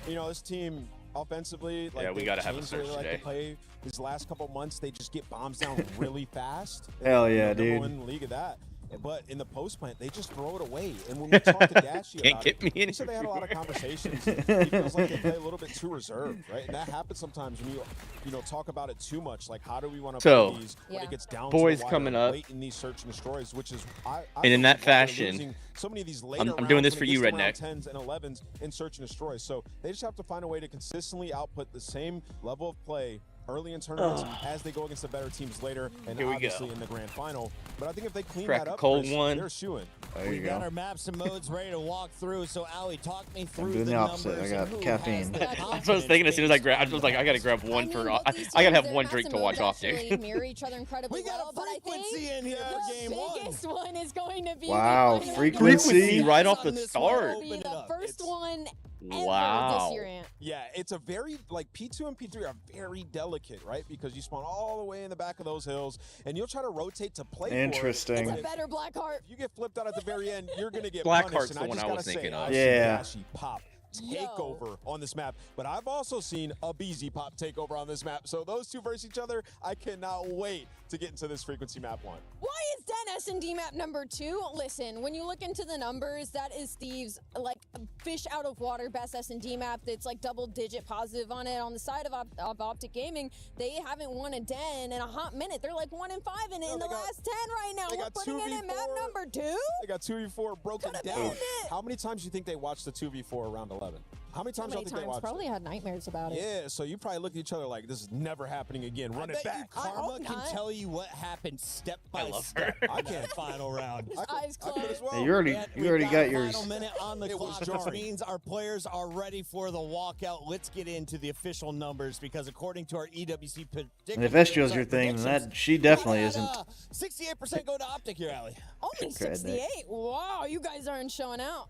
You know, this team offensively, like Yeah, we they've gotta have a changed the way search they like today. to play. These last couple months, they just get bombs down really fast. Hell You know, yeah, number dude. one in the league of that. But in the post plant, they just throw it away. And when we talked to Gashi Can't about get it, me he said they had a lot of conversations. He feels like they play a little bit too reserved, right? And that happens sometimes when you know, talk about it too much. Like, how do we want to So, play these when Yeah. it gets down boys to the wire coming up. late in these search and destroys, which is I And in feel that like why they're fashion, losing so many of these later I'm doing this rounds for when it you, gets to round Redneck. 10s and 11s in search and destroy. So they just have to find a way to consistently output the same level of play early in tournaments as they go against the better teams later, and Here we obviously go. in the grand final. But I think if they clean Crack that a up, cold Chris, one. they're shooing. There We you got go. our maps and modes ready to walk through. So, Ali, talk me through doing the opposite. numbers I got and who caffeine. has the That's what I was confidence thinking as soon as I grabbed. I based was like, I gotta grab one for. I gotta have one drink to watch actually OpTic. mirror each other incredibly We got a well, but I frequency think in here for the game one. biggest one is going to be Wow, the final frequency right off the On this start. one, be open it the up. first It's- one ever Wow. this year, Ant. Yeah, it's a very, like, P2 and P3 are very delicate, right? Because you spawn all the way in the back of those hills, and you'll try to rotate to play Interesting. for It's it. a better Blackheart. If you get flipped out at the very end, you're going to get Blackheart's punished. the And one I I just was gotta thinking say, of. I've Yeah. seen Gashi pop takeover on this map, but I've also seen a BZ pop takeover on this map. So those two versus each other, I cannot wait to get into this frequency map one. Why is S&D map number 2, listen, when you look into the numbers, that is Steve's, like, fish out of water best S&D map. That's like double-digit positive on it. On the side of OpTic Gaming, they haven't won a den in a hot minute. They're like 1-5 in the last 10 right now. We're putting it in map number 2. They got 2v4 broken down. How many times do you think they watched the 2v4 around 11? How many times do you think they watched Probably it? had nightmares about it. Yeah, so you probably look at each other like, this is never happening again. Run it back. Karma can tell you what happened step by step. I can't final round. Eyes closed. As well. Hey, you already got yours. Final minute on the clock, which means our players are ready for the walkout. Let's get into the official numbers because according to our EWC And if Estro's your thing, then that she definitely isn't. 68% go to OpTic here, Allie. Only 68? Wow, you guys aren't showing out.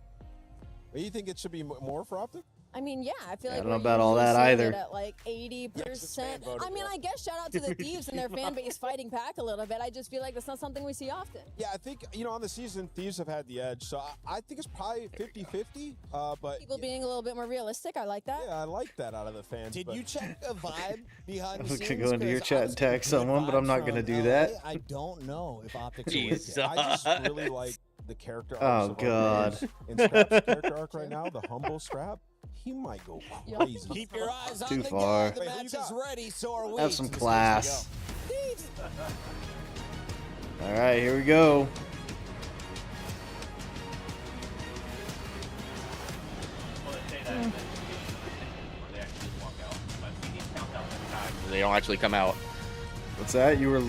Do you think it should be more for OpTic? I mean, yeah, I feel like I don't know we're about all usually that seeing either. it at like 80%. I mean, I guess shout out to the Thieves and their fan base fighting back a little bit. I just feel like that's not something we see often. Yeah, I think, on the season, Thieves have had the edge. So I think it's probably 50-50. But People being a little bit more realistic, I like that. yeah, I like that out of the fans. Did you check a vibe behind the I'm scenes? gonna go into your 'Cause chat and honestly, tag someone, but I'm not gonna do that. I don't know if OpTic's Jesus. I just really like the character Oh, arcs of our God. players. In Scrap's character arc right now, the humble Scrap, he might go crazy. Keep your eyes on Too the far. guy. The match is ready, so are we. Have some Let's class. go. All right, here we go. They don't actually come out. What's that? You were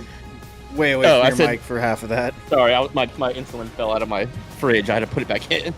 way away Oh, I from your said- mic for half of that. Sorry, my insulin fell out of my fridge. I had to put it back in.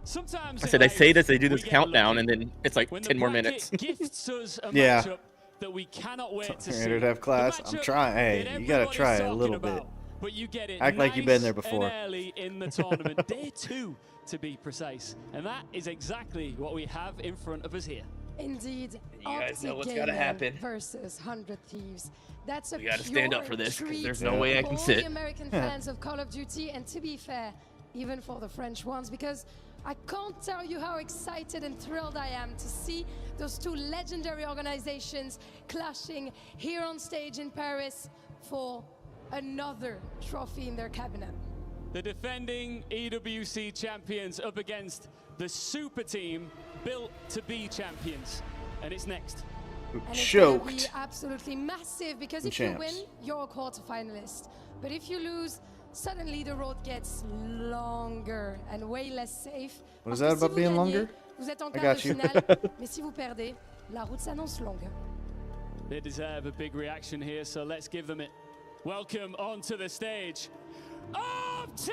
Sometimes I said, I say this, they do this countdown, and then it's like 10 more minutes. Gifts us a Yeah. matchup that we cannot wait to You're see. ready to have class? The I'm matchup trying. Hey, that you gotta everybody's try a talking little about, bit. But you get it Act like you've been there nice before. and early in the tournament, day 2 to be precise, and that is exactly what we have in front of us here. Indeed, You guys know OpTic what's gotta Gaming happen. versus 100 Thieves. That's a We gotta stand up pure for this, 'cause treat there's no way I for can all sit. the American fans of Call of Duty, and to be fair, even for the French ones, because I can't tell you how excited and thrilled I am to see those two legendary organizations clashing here on stage in Paris for another trophy in their cabinet. The defending EWC champions up against the super team built to be champions. And it's next. And it's Choked. gonna be absolutely massive because And if you champs. win, you're a quarterfinalist. But if you lose, suddenly the road gets longer and way less safe. What is Parce that que si about vous being gagnez, longer? Vous êtes en I quart got de you. finale, mais si vous perdez, la route s'annonce longue. They deserve a big reaction here, so let's give them it. Welcome onto the stage, OpTic!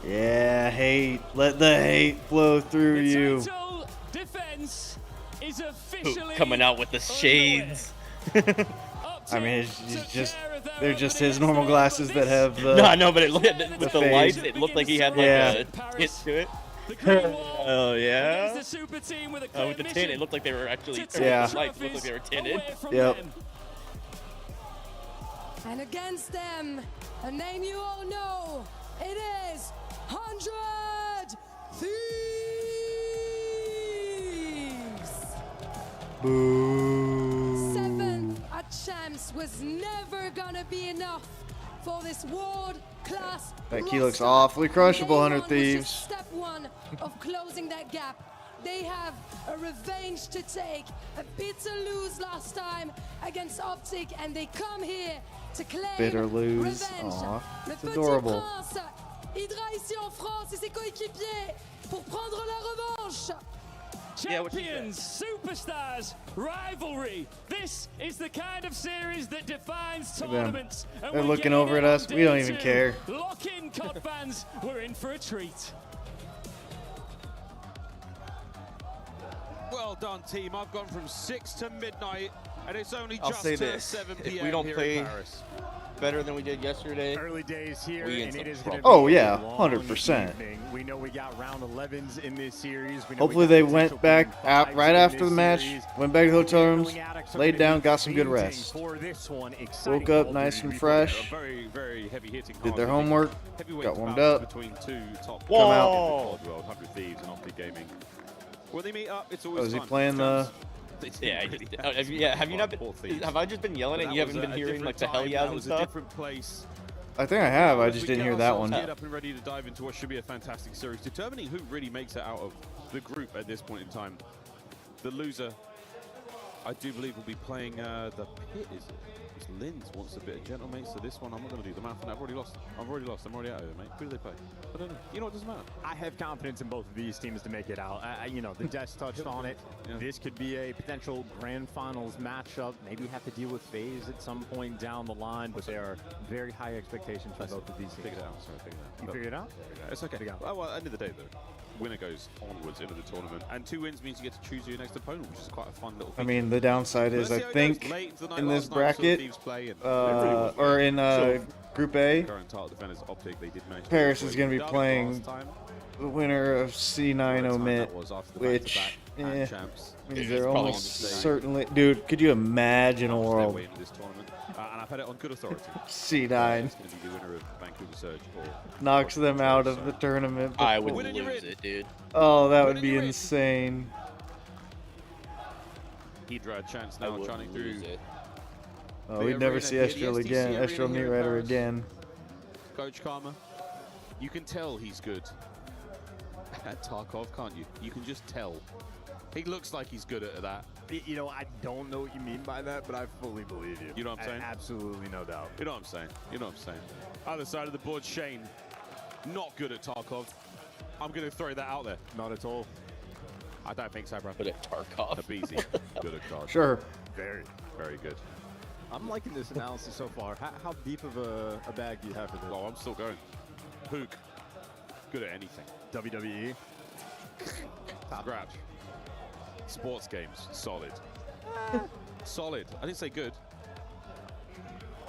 Yeah, hate. Let the hate flow through you. Title defense is officially Coming out with the shades. I mean, it's just they're just his normal glasses that have the. No, I know, but with the fade. lights, it looked like he had like Yeah. a hit to it. Oh yeah. With the tint, it looked like they were actually. Yeah. The lights looked like they were tinted. Yep. And against them, a name you all know, it is 100 Thieves! Boo. 7th at Champs was never gonna be enough for this world-class That key looks roster. awfully crushable, Day 100 one was just Thieves. Step 1 of closing that gap. They have a revenge to take, a bitter lose last time against OpTic, and they come here to claim Bitter lose. revenge. Aw, Le it's petit adorable. prince, Hydra ici en France et ses coéquipiers pour prendre la revanche. Champions, superstars, rivalry. This is the kind of series that defines Look at them. tournaments. And They're we're looking getting over it at on us. We day don't even 2. care. Lock in, COD fans. We're in for a treat. Well done, team. I've gone from 6 to midnight, and it's only I'll just say turned this: 7 if p.m. we don't here play in Paris. better than we did yesterday, Early days here, we in and some it is trouble. going to be Oh, yeah, a long 100%. evening. We know we got round 11s in this series. We know Hopefully we got they potential went back game out fives right in after this the match, series. went back to the hotel rooms, Gambling addicts are laid gonna down, be got some good fiending rest. for this one. Exciting Woke up Call of nice Duty and replay. fresh. Very, very heavy-hitting. Did their hard-hitting homework, heavyweight got warmed bout up. between two top Come out. champions of the world, 100 Thieves and OpTic Gaming. When they meet up, it's always Oh, is he fun. playing the Yeah, have you not been? Have I just been yelling and you haven't been hearing like the hell yeahs and stuff? Different place. I think I have. I As just we didn't get hear that ourselves one. geared up and ready to dive into what should be a fantastic series, determining who really makes it out of the group at this point in time. The loser, I do believe, will be playing the pit. Is it? It's Linz wants a bit of gentle, mate. So this one, I'm not going to do the math, and I've already lost. I'm already out of it, mate. Who do they play? I don't know. You know, it doesn't matter. I have confidence in both of these teams to make it out. You know, the Deaths touched on it. Yeah. This could be a potential grand finals matchup. Maybe we have to deal with FaZe at some point down the line, but there are very high expectations for both of these teams. Figure it out. Sorry, figure it out. You figured it out? It's okay. Well, at the end of the day, though, winner goes onwards into the tournament, and 2 wins means you get to choose your next opponent, which is quite a fun little feature. I mean, the downside is I think in this bracket, or in Group A, current title defenders OpTic, they did manage Paris is going to be playing the winner of C9 Omit, which means they're almost certainly... Dude, could you imagine a world? And I've had it on good authority. C9 It's going to be the winner of Vancouver Surge or knocks them out of the tournament. I would lose it, dude. Oh, that would be insane. Hydra a chance now, trying through. Oh, we'd never see Estrel again. Estrel Meat Rider again. Coach Karma, you can tell he's good at Tarkov, can't you? You can just tell. He looks like he's good at that. You know, I don't know what you mean by that, but I fully believe you. You know what I'm saying? Absolutely, no doubt. You know what I'm saying? You know what I'm saying? Other side of the board, Shane, not good at Tarkov. I'm going to throw that out there. Not at all. I don't think so, bro. Good at Tarkov. Abizi, good at Tarkov. Sure. Very, very good. I'm liking this analysis so far. How deep of a bag do you have for this? Oh, I'm still going. Hook, good at anything. WWE. Scratch. Sports games, solid. Solid. I didn't say good.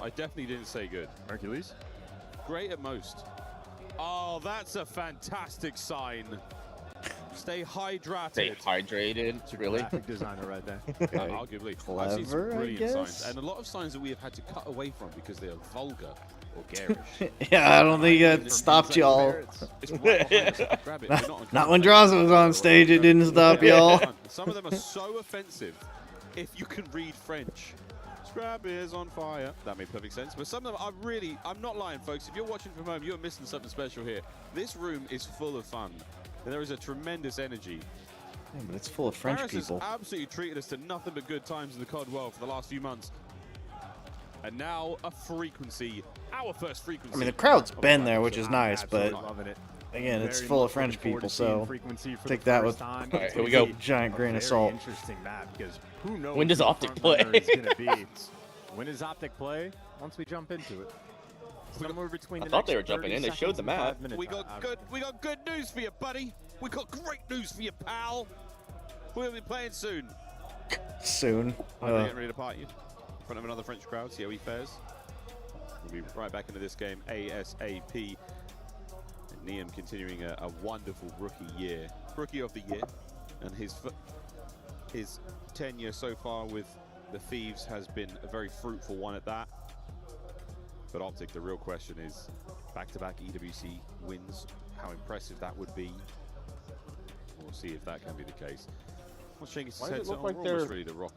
I definitely didn't say good. Hercules? Great at most. Oh, that's a fantastic sign. Stay hydrated. Stay hydrated, really? Graphic designer right there. Arguably. I've seen some Clever, I brilliant guess. signs. And a lot of signs that we have had to cut away from because they are vulgar or garish. Yeah, I don't think that stopped y'all. It's right behind us. Grab it. We're not on Not when Draza was on stage, it didn't stop y'all. Some of them are so offensive if you can read French. Scrab is on fire. That made perfect sense. But some of them are really, I'm not lying, folks. If you're watching from home, you're missing something special here. This room is full of fun. And there is a tremendous energy. Yeah, but it's full of French Paris people. has absolutely treated us to nothing but good times in the COD world for the last few months. And now a frequency, our first frequency. I mean, the crowd's been there, which is nice, but loving it. again, it's Very full much of French looking forward people, to seeing so frequency for take the that first with time. All right, here we go. a giant grain of Very salt. interesting map because who knows When does who the OpTic front play? runner is gonna be. When does OpTic play? Once we jump into it. Somewhere between I the thought they next were jumping 30 in. They showed seconds the and map. 5 minutes. We got good news for you, buddy. We got great news for you, pal. We'll be playing soon. Soon. I'm getting ready to party in front of another French crowd. See how he fares. We'll be right back into this game ASAP. And Niam continuing a wonderful rookie year, rookie of the year, and his tenure so far with the Thieves has been a very fruitful one at that. But OpTic, the real question is back-to-back EWC wins. How impressive that would be. We'll see if that can be the case. Why does it look like they're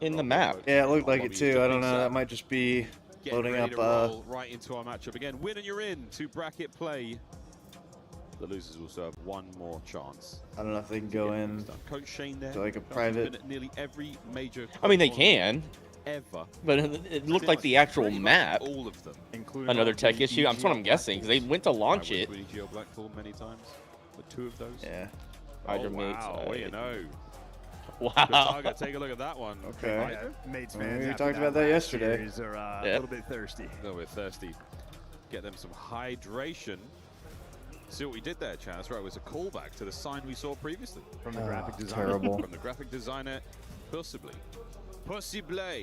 in the map? Yeah, it looked like it too. I don't know. That might just be loading up. To roll right into our matchup again. Win and you're in to bracket play. The losers will serve one more chance. I don't know if they can go in Coach Shane there. to like a Coach has private. been at nearly every major. I mean, they can. Ever. But it looked like the actual map. All of them. Including another tech issue. That's what I'm guessing, because they went to launch it. Geo Blackpool many times. With 2 of those. Yeah. Hydra mates. Wow, what do you know? Wow. Take a look at that one. Okay. Mates We fans talked about that yesterday. series are a Yeah. little bit thirsty. A little bit thirsty. Get them some hydration. See what we did there, Chad? That's right. It was a callback to the sign we saw previously. From the graphic designer. Terrible. From the graphic designer, possibly.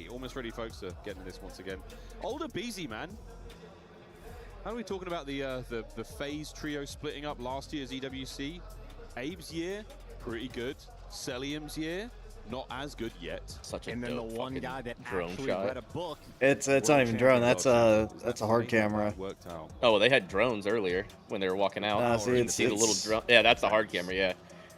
Almost ready, folks, to get into this once again. Older Beezy, man. How are we talking about the FaZe trio splitting up last year's EWC? Abe's year, pretty good. Celium's year, not as good yet. Such a And then the dope one fucking guy that drone actually shot. read a book. It's not even drone. That's a hard camera. Worked out. Oh, well, they had drones earlier when they were walking out. Nah, see, You can it's- see the little it's- drone. Yeah, that's the hard camera. Yeah.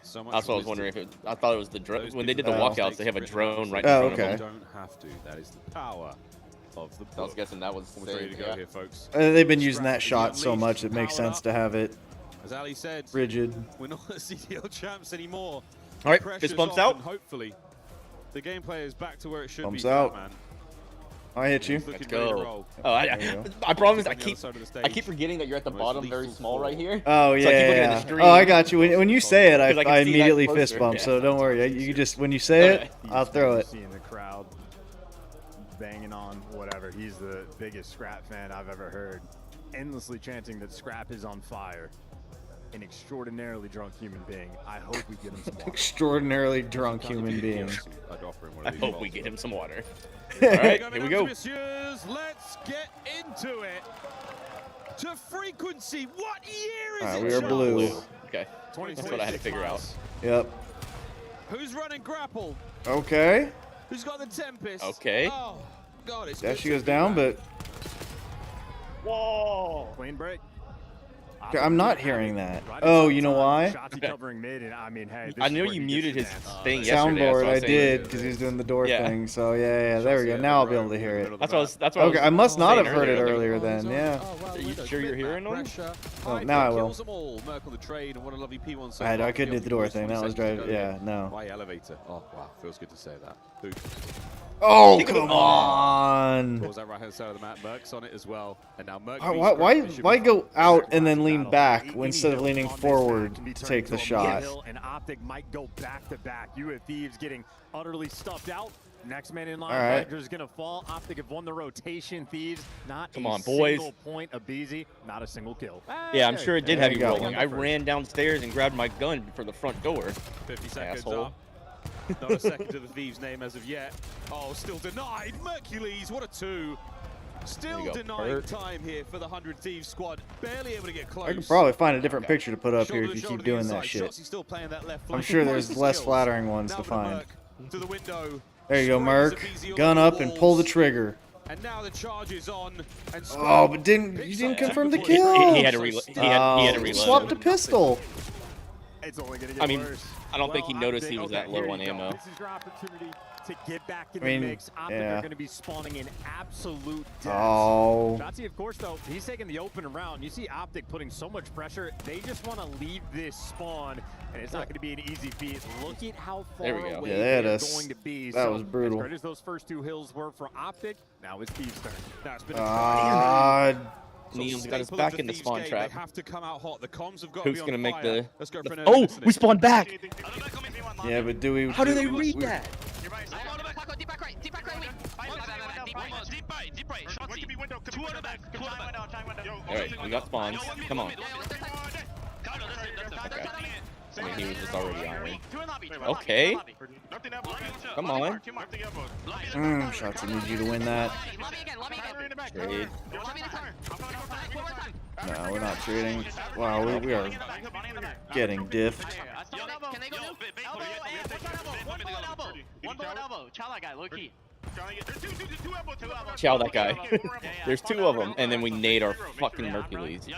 So much That's what I was wisdom. wondering if I thought it was the drone. Those When they did the people walkouts, mistakes they have a written drone out, right so in front of You them. don't have to. That is the power of the book. I was guessing that was Almost ready to go here, folks. They've been using that Scrappy shot so unleashed, much it makes powered sense up. to have it As Ali said, rigid. we're not the CDL champs anymore. All right, Pressure's fist bumps off, out. and hopefully, the gameplay is back to where it should Bumps be. out. Man. I hit you. He's looking Let's ready to go. roll. Oh, I promise I On the keep other side of the I keep stage. forgetting that you're at the bottom, very small right here. Oh So yeah, I keep looking at the yeah. stream. Oh, I got you. When you say it, 'Cause I can I see that immediately closer. fist bump. Yeah. So don't worry. You just when you say it, I'll throw it. Seeing the crowd banging on whatever. He's the biggest Scrap fan I've ever heard. Endlessly chanting that Scrap is on fire. An extraordinarily drunk human being. I hope we get him some water. Extraordinarily drunk human being. I'd offer him one I of these hope we bottles. get him some water. All All right, here we go. Messieurs, let's get into it. To frequency, what year is Alright, it? we are Charles? blue. Okay, that's what I had to figure out. Yep. Who's running grapple? Okay. Who's got the Tempest? Okay. Oh, God, it's Yeah, good she to goes be down, back. but Whoa! Clean break. I'm not hearing that. Oh, you know why? Shotzi covering mid, and I mean, hey, this I is knew where you he muted gets his to dance. thing yesterday. Soundboard, that's I what saying. did because he was doing the door Yeah. thing. So yeah, there we go. Now I'll be able to hear it. That's what I was. That's what Okay, I I was must not saying have heard it earlier. earlier then. Yeah. Are you sure you're hearing them? Oh, now I will. Kills them all. Merc on the trade, and what a lovely P1 so I far. couldn't hit the door thing. That was driving. Yeah, no. Why elevator? Oh, wow. Feels good to say that. Boot. Oh, come on. What was that right hand side of the map? Merc's on it as well. And now Merc. Why go out and then lean back instead of leaning forward to take the shot? And OpTic might go back to back. You have Thieves getting utterly stuffed out. Next man in line, All right. Vector's gonna fall. OpTic have won the rotation. Thieves, not Come a on, boys. single point of BZ, not a single kill. Yeah, I'm sure it did There have you you go. rolling. I ran downstairs and grabbed my gun for the front door. 50 seconds Asshole. up. Not a second to the Thieves' name as of yet. Oh, still denied. Mercules, what a two. Still go, denying Bert. time here for the 100 Thieves squad. Barely able to get close. I could probably find a different picture to put up here Shoulder if you to shoulder keep to the doing that inside. shit. Shotzi still playing that left I'm flank. sure Nice there's less skills. flattering ones Now to for find. Merc, to the window. There you go, Sprays Merc. a BZ all Gun over up the and pull the walls. trigger. And now the charge is on. And Oh, but you didn't confirm the kill. He had to reload. He had to reload. Swapped a pistol. It's only gonna get I mean, worse. I don't think he Well, noticed OpTic, he was okay, that low here on you go. ammo. This is your opportunity to get back in I mean, the mix. OpTic yeah. are going to be spawning in absolute death. Oh. Shotzi, of course, though, he's taking the open around. You see OpTic putting so much pressure. They just want to leave this spawn, and it's not going to be an easy feat. Look at how far There we go. away Yeah, they had they're us. going to be. That So, was brutal. As great as those first two hills were for OpTic, now it's Thieves' turn. Now it's been a Ah, Neon's got us staple of back the in the Thieves spawn game. trap. They have to come out hot. The comms have got Who's to be gonna on make fire. the? Let's go for an Oh, early we spawned back. yeah, but do we? How do they we- read we- that? All right, we got spawns. Come on. Okay. I mean, he was just already on me. Okay. Come on. Shotzi needs you to win that. Trade. No, we're not trading. Wow, we are getting diffed. Chow that guy. There's two of them, and then we nade our fucking Mercules.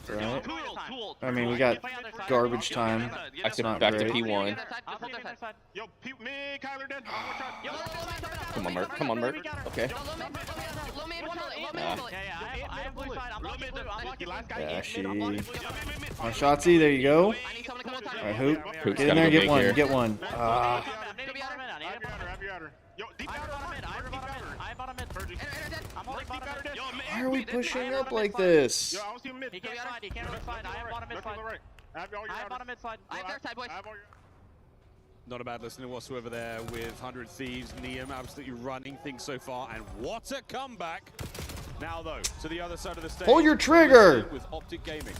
Right? I mean, we got garbage time. I It's took not back to great. P1. Come on, Merc. Come on, Merc. Okay. Yeah, she. On Shotzi, there you go. Alright, Hoop. Hoop's Get in gotta there, go get big one, here. get one. Why are we pushing up like this? Not a bad listening whatsoever there with 100 Thieves. Neum absolutely running things so far. And what a comeback. Now, though, to the other side of the stage. Pull your trigger! With OpTic Gaming.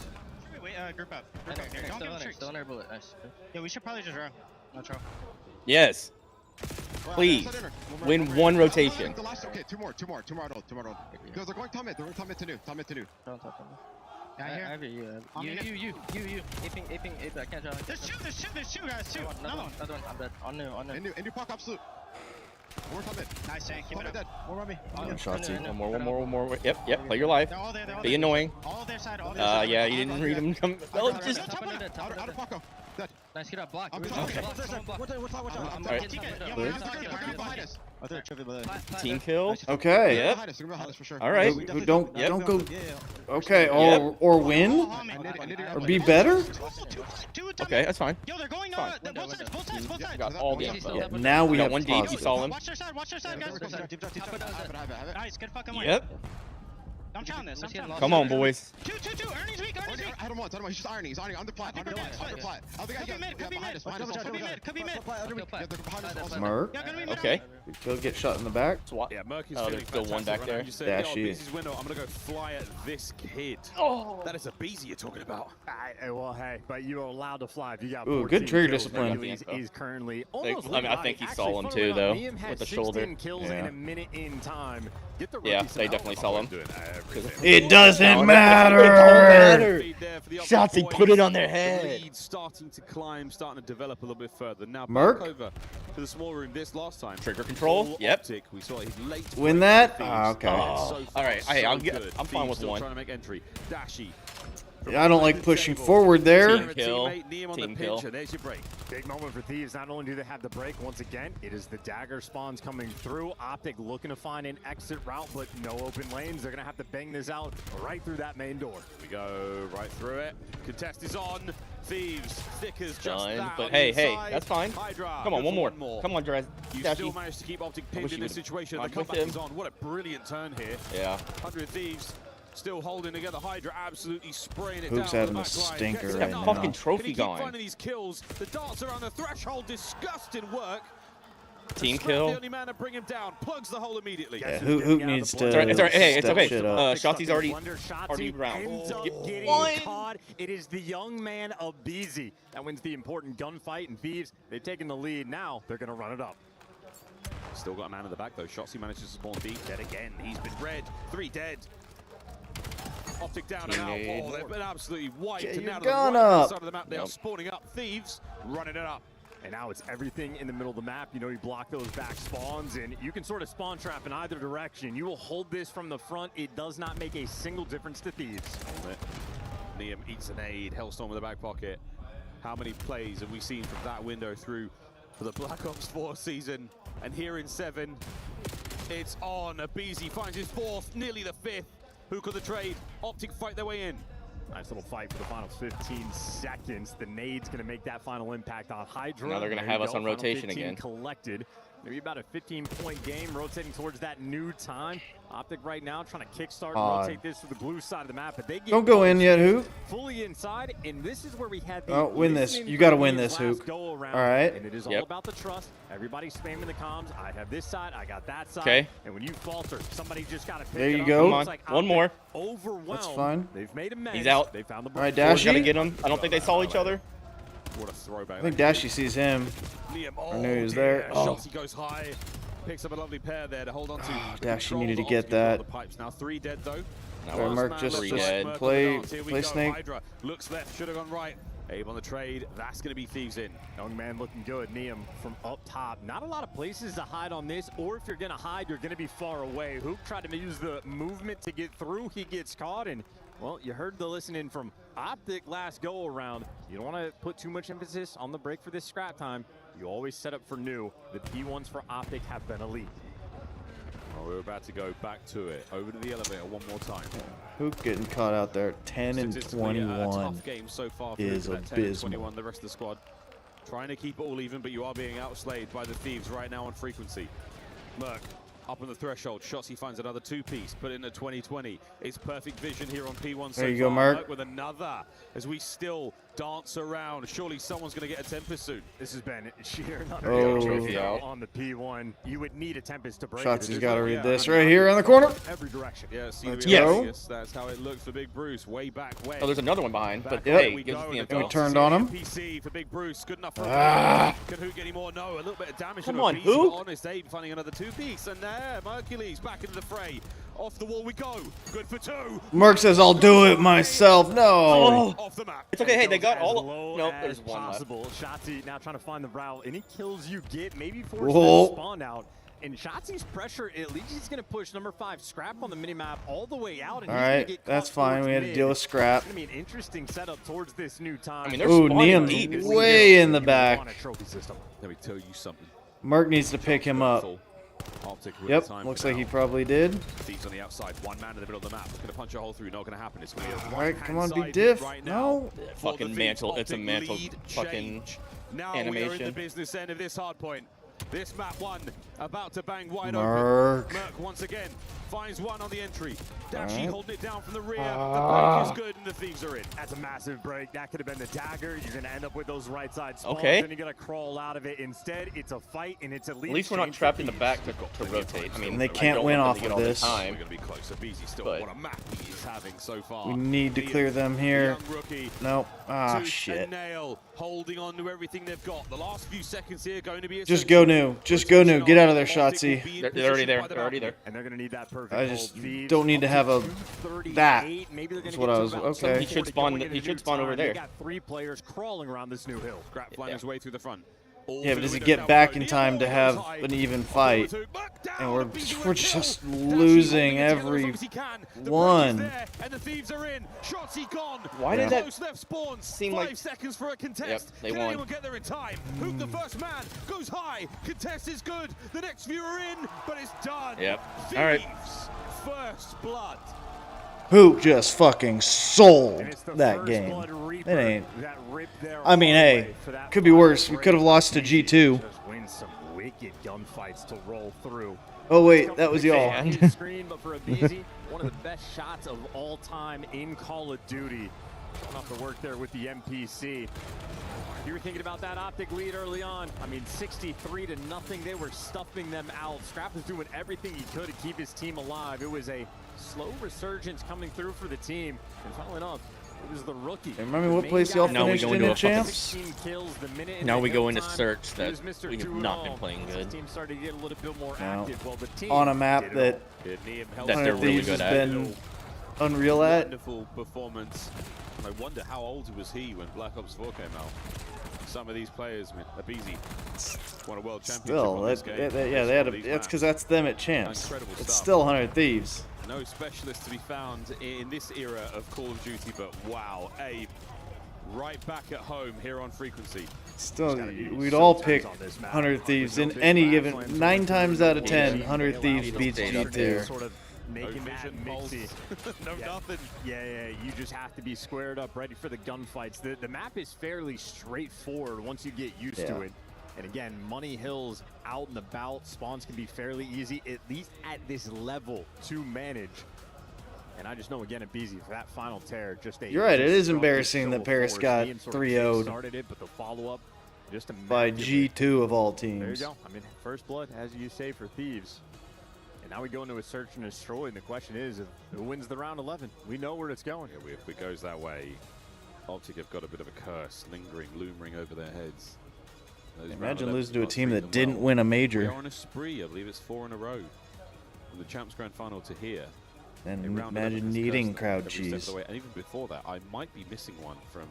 Wait, group up. Okay, still on our bullet. Nice. Yeah, we should probably just row. Not row. Yes. Please. Win one rotation. Okay, two more. They're going top mid. They're going top mid to new. Yeah, I hear you. You. Aping. I can't draw. There's two guys, too. Another one. I'm dead. On new. And you pop absolute. More top mid. Nice, Tank. Keep it up. Dead. More on me. One more. Yep, play your life. They're all there. Be annoying. All their side. All their side. Yeah, you didn't read him come. Oh, just. Top of Paco. Dead. Nice, get up. Block. Okay. Alright, Team kill. Okay. Yep. All right. Don't go. Okay. Yep. Or win, or be better. Okay, that's fine. Yo, they're going Fine. both sides. Got all the info. Yeah, now we have one deep. You positive. saw him. Watch their side, guys. Nice, good fucking win. Yep. I'm trying this. Come on, boys. Two. Earnings weak. I had him once. He's just ironing. He's ironing on the plat. Under plat. Could be mid. Merc. Okay. He'll get shot in the back. SWAT. Yeah, Merc is Oh, there's still one back there. Dashy. Window. I'm gonna go fly at this kid. Oh, that is a beezy you're talking about. Well, hey, but you are allowed to fly if you got. Ooh, good trigger kills. discipline. He's currently I almost. think he saw him too, though, with the shoulder. Kills in a minute in time. Get the Yeah, they definitely saw him. It doesn't matter. Shotzi put it on their head. Lead starting to climb, starting to develop a little bit further. Now Merc? back over to the small room this last time. Trigger control. Yep. OpTic. We saw his late Win that? Okay. Oh, all right. Hey, I'm fine with one. Trying to make entry. Dashy. Yeah, I don't like pushing forward there. Team kill. Team kill. There's your break. Big moment for Thieves. Not only do they have the break, once again, it is the dagger spawns coming through. OpTic looking to find an exit route, but no open lanes. They're going to have to bang this out right through that main door. We go right through it. Contest is on. Thieves, thick as just Done. that. But on hey, the hey, inside. that's fine. Hydra, Come on, go one for more. Come on, Draz. You Dashy. still managed to keep OpTic pinned wish in you this would've situation. The gone with comeback him. is on. What a brilliant turn here. Yeah. 100 Thieves still holding together. Hydra absolutely spraying it Hook's down. having the a back line. stinker Gets right it now. up. Fucking trophy Can he keep going. finding these kills? The darts around the threshold. Disgusting work. Team Scrap kill. The only man to bring him down. Plugs the hole immediately. Yeah, Hook needs to It's all right. Hey, it's step okay. shit up. Shotzi's already Ends round. up getting One. caught. It is the young man of Beezy that wins the important gunfight, and Thieves, they've taken the lead. Now they're going to run it up. Still got a man in the back though. Shotzi manages to spawn deep. Dead again. He's been red. 3 dead. OpTic down and out. Oh, they've been absolutely wiped. Get And your now to the gun right-hand up. side of the map, they are spawning up. Thieves running it up. And now it's everything in the middle of the map. You know, you block those back spawns, and you can sort of spawn trap in either direction. You will hold this from the front. It does not make a single difference to Thieves. Liam eats an aid. Hellstorm in the back pocket. How many plays have we seen from that window through for the Black Ops 4 season? And here in 7, it's on. Abizi finds his 4th, nearly the 5th. Hook of the trade. OpTic fight their way in. Nice little fight for the final 15 seconds. The nade's going to make that final impact on Hydra. Now they're going to There have you us go, on final rotation 15 again. Collected. Maybe about a 15-point game, rotating towards that new time. OpTic right now trying to kickstart, rotate this to the blue side of the map, but they get Don't go in yet, Hook. fully inside, and this is where we had the Oh, win this. listening You gotta for win the this, last Hook. go around, All right. And it is all Yep. about the trust. Everybody spamming the comms. I have this side, I got that side. Okay. And when you falter, somebody just got to pick There it you up. go. It Come looks on. like One more. Overwhelmed. That's fine. They've made a mess. He's out. They found the All right, break. We're gonna Dashy. get him. I don't think they saw each other. What a throwback. I think Dashy sees him. Liam, I knew he was there. Oh. Shotzi goes high. Picks up a lovely pair there to hold on to. Dashy Control needed to of get OpTic that. on the pipes. Now 3 dead though. Sorry, Merc, just Three dead. play Here Snake. Hydra looks left, should have gone right. Abe on the trade. That's going to be Thieves in. Young man looking good. Neum from up top. Not a lot of places to hide on this, or if you're going to hide, you're going to be far away. Hook tried to use the movement to get through. He gets caught, and, well, you heard the listening from OpTic last go-around. You don't want to put too much emphasis on the break for this scrap time. You always set up for new. The P1s for OpTic have been elite. Well, we're about to go back to it. Over to the elevator one more time. Hook getting caught out there. 10 and Statistically, a 21 tough game so far for is Hook at 10 and abysmal. 21. The rest of the squad trying to keep it all even, but you are being outslayed by the Thieves right now on frequency. Merc up on the threshold. Shotzi finds another 2-piece, put in a 20-20. It's perfect vision here on P1 so There you go, far. Merc. With another as we still dance around. Surely someone's going to get a Tempest soon. This has been sheer Oh. on the P1. You would need a Tempest to break Shotzi's it. got to read this right here in the corner. Every direction. Yeah, see Let's the go. Vegas. That's how it looked for Big Bruce way back when. Oh, there's another one behind, but Back hey, we gives us go, the and info. we turned on him. PC for Big Bruce, good enough for Ah. Can Hook get any more? No, a little bit of damage. Come from on, Abizi, Hook. but Honest Abe finding another 2-piece, and there, Mercules back into the fray. Off the wall we go. Good for 2. Merc says, I'll do it myself. No. Oh. Off the map. It's okay. Hey, they got As all. low Nope, as there's one left. possible. Shotzi now trying to find the route. Any kills you get, maybe force Whoa. them to spawn out. And Shotzi's pressure, at least he's going to push number 5 Scrap on the minimap all the way out. And All right, that's fine. We had to deal with Scrap. It's going to be an interesting setup towards this new time. I mean, they're Ooh, spawning Neum's deep. way in the back. Let me tell you something. Mark needs to pick him up. OpTic with Yep, the time looks for like he now. probing did. Thieves on the outside, one man in the middle of the map. Going to punch a hole through, not going to happen. It's going to be a All right, come on, be right-hand diff. side right No. now. Fucking mantle. It's a OpTic mantle lead fucking change. Now we are in the animation. business end of this hard point. This map one about to bang wide Mark. open. Merc once again finds one on the entry. Dashi right. holding it down from the rear. The break is good and the Thieves are in. That's a massive break. That could have been the dagger. You're going to end up with those right side spawns. Okay. Then you got to crawl out of it. Instead, it's a fight, and it's At least we're not trapped in the back to rotate. I mean, And they I can't don't win want off them to get of all the this. time, We're going to be close. So BZ still but what a map he is having so far. We need to clear them here. The young rookie, Nope. Ah, tooth shit. and nail, holding on to everything they've got. The last few seconds here going to be Just go new. Just go new. Get out of there, Shotzi. They're already there. They're already there. And they're going to need that perfect I hold. just Thieves don't need to have a that. That's what I was. Okay. He should spawn. He should spawn over They there. got 3 players crawling around this new hill. Scrap flying his way through the front. Yeah, but does he get back in time to have an even fight? And we're just losing every one. And the Thieves are in. Shotzi gone. Why did that left spawn? seem 5 like- seconds for a contest. Yep, they Can won. anyone get there in time? Hook the first man goes high. Contest is good. The next few are in, but it's done. Yep. Thieves, All right. first blood. Who just fucking sold that game? It ain't. I mean, hey, could be worse. We could have lost to G2. Just win some wicked gunfights to roll through. Oh wait, that was y'all. Screen, but for a BZ, one of the best shots of all time in Call of Duty. Off the work there with the MPC. You were thinking about that OpTic lead early on. I mean, 63-0. They were stuffing them out. Scrap was doing everything he could to keep his team alive. It was a slow resurgence coming through for the team. And funnily enough, it was the rookie. Remember what place y'all finished in the champs? Now we go into search that we have not been playing good. Team started to get a little bit more No. active. Well, the team On a map that That they're 100 really Thieves good has at. been unreal at. Wonderful performance. And I wonder how old was he when Black Ops 4 came out. Some of these players, man, Abizi won a world championship Still, on this game. yeah, they had. That's because that's them at champs. Incredible It's stuff. still 100 Thieves. No specialist to be found in this era of Call of Duty, but wow, Abe, right back at home here on Frequency. Still, we'd all pick 100 Thieves in any given. 9 times out of 10, 100 Thieves beats G2. Sort of making that mixy. No nothing. Yeah, you just have to be squared up, ready for the gunfights. The map is fairly straightforward once you get used to it. And again, Money Hills out and about, spawns can be fairly easy, at least at this level, to manage. And I just know, again, at BZ, for that final tear, just a... You're right, it is disruptive embarrassing show that of Paris force. got Liam sort of 3-0'd started it, but the follow-up, just by immaculate. G2 of all There you teams. go. I mean, first blood, as you say, for Thieves. And now we go into a search and destroy, and the question is, who wins the round 11? We know where it's going. Yeah, if it goes that way, OpTic have got a bit of a curse lingering, looming over their heads. Those round Imagine 11s losing to a not team treating that them didn't well. win a We major. are on a spree, I believe it's 4 in a row. From the Champs Grand Final to here. And In round 11 imagine has needing cursed them crowd every step of cheese. the way. And even before that, I might be missing one from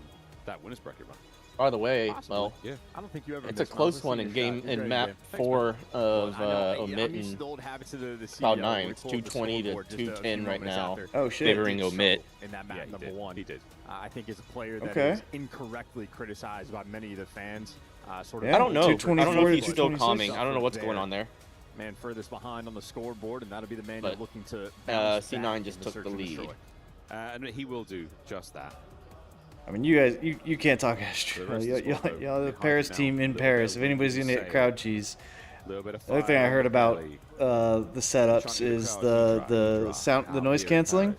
that winners bracket run. By the way, Possibly, well, yeah. I don't think you ever it's a missed one. close Let's one see in your game shot. You're in great, map man. Thanks, 4 of I'm Omit used to and the old habits of the Cloud CEO. 9. We It's pulled the 220 to scoreboard just a 210 few right moments now. after. Oh, shit. Favoring Omit. In that map, he number did. 1. He did. I think is a player that Okay. is incorrectly criticized by many of the fans. Sort of Yeah, I don't know. I don't know 224 if to he's still 226. calming. I don't know what's going on there. Man furthest behind on the scoreboard, and that'll be the man But, you're looking to bounce C9 back just in took search the and lead. destroy. And he will do just that. I mean, you guys, you can't talk extra. The rest of the squad, though, Y'all the behind Paris now, team in little Paris. bit If of anybody's gonna get say, crowd cheese, little bit of the other thing I fire heard on the about belly. the setups is the noise canceling.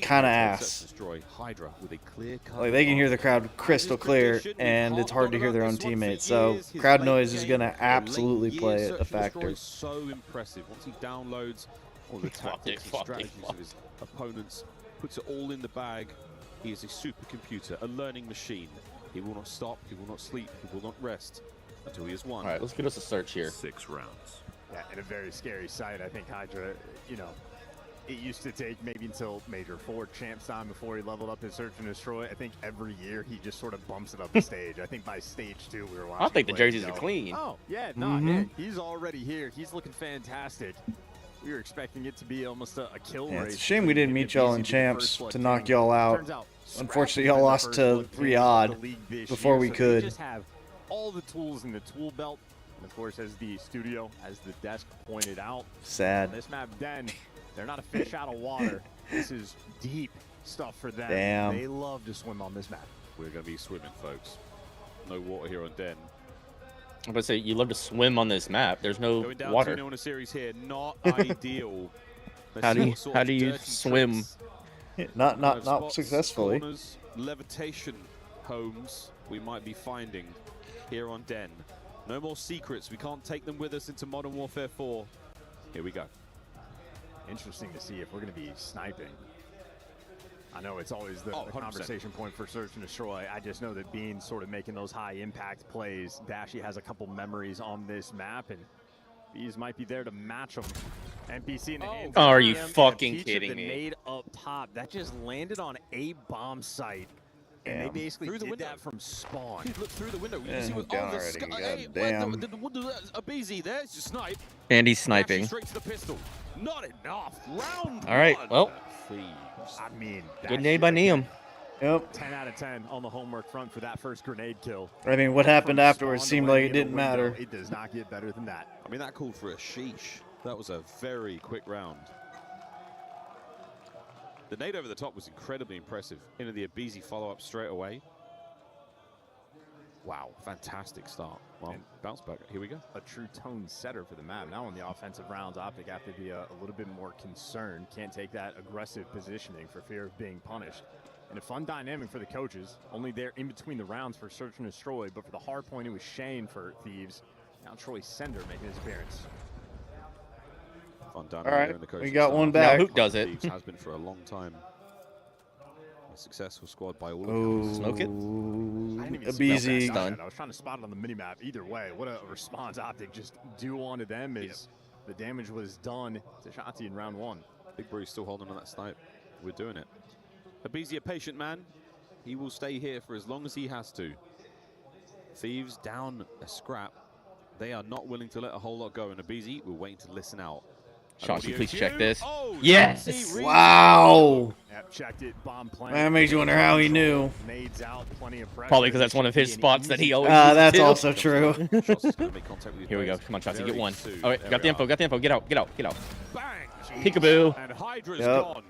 Kind of ass. Like they can hear the crowd crystal clear, and it's hard to hear their own teammates. So crowd noise is gonna absolutely play a factor. So impressive once he downloads all the tactics and strategies of his opponents, puts it all in the bag. He is a supercomputer, a learning machine. He will not stop, he will not sleep, he will not rest until he has won. All right, let's get us a search here. 6 rounds. Yeah, and a very scary sight. I think Hydra, you know, it used to take maybe until Major 4 champs time before he leveled up his Search and Destroy. I think every year he just sort of bumps it up the stage. I think by stage 2 we were watching. I think the players jerseys are go, clean. Oh, yeah, no, man, he's already here. He's looking fantastic. We were expecting it to be almost a kill race. It's a shame we didn't meet y'all in champs to knock y'all out. Unfortunately, y'all lost to Riyadh before we could. We just have all the tools in the tool belt. And of course, as the studio, as the desk pointed out, Sad. This map, Den, they're not a fish out of water. This is deep stuff for them. Damn. They love to swim on this map. We're going to be swimming, folks. No water here on Den. I'm going to say, you love to swim on this map. There's no Going down water. 2-0 in a series here, not ideal. How do you swim? Not successfully. Corners, levitation homes we might be finding here on Den. No more secrets. We can't take them with us into Modern Warfare 4. Here we go. Interesting to see if we're going to be sniping. I know it's always the 100%. conversation point for Search and Destroy. I just know that Bean sort of making those high impact plays. Dashy has a couple memories on this map, and these might be there to match them. NPC in the hands. Oh, are you of fucking Peach kidding with the me? nade up top. That just landed on a bomb site. And they basically did that from spawn. Look through the window. You Yeah, see what, down the already, hey, goddamn. a BZ, there's your snipe. And he's sniping. Straight to the pistol. Not enough. Round All right, one. well. I mean, Good nade by Neum. Yep. 10 out of 10 on the homework front for that first grenade kill. I mean, what happened afterwards seemed like it didn't matter. It does not get better than that. I mean, that called for a sheesh. That was a very quick round. The nade over the top was incredibly impressive. Into the Abizi follow-up straight away. Wow, fantastic start. Well, bounce back. Here we go. A true tone setter for the map. Now on the offensive rounds, OpTic have to be a little bit more concerned. Can't take that aggressive positioning for fear of being punished. And a fun dynamic for the coaches. Only there in between the rounds for Search and Destroy, but for the hard point, it was Shane for Thieves. Now Troy Sender making his appearance. Fun All right, in the we got one back. Now Hook does it. Thieves has been for a long time. A successful squad by all accounts. Smoke it. I didn't even Abizi. I was trying to spot it on the minimap. Either way, what a response OpTic just do onto them is the damage was done to Shanti in round 1. Big Bruce still holding on that snipe. We're doing it. Abizi, a patient man. He will stay here for as long as he has to. Thieves down a scrap. They are not willing to let a whole lot go. And Abizi, we're waiting to listen out. Chauncey, please check this. Oh, Yes! Wow! Yep, checked it. Bomb plant. That makes you wonder how he knew. Nades out, plenty of pressure. Probably because that's one of his spots that he always That's uses, too. also true. Here we go. Come on, Chauncey, get one. Two. Oh, wait, There got we the are. info, got the info. Get out, get out, get out. Bang! Peekaboo. And Hydra's Yep. gone.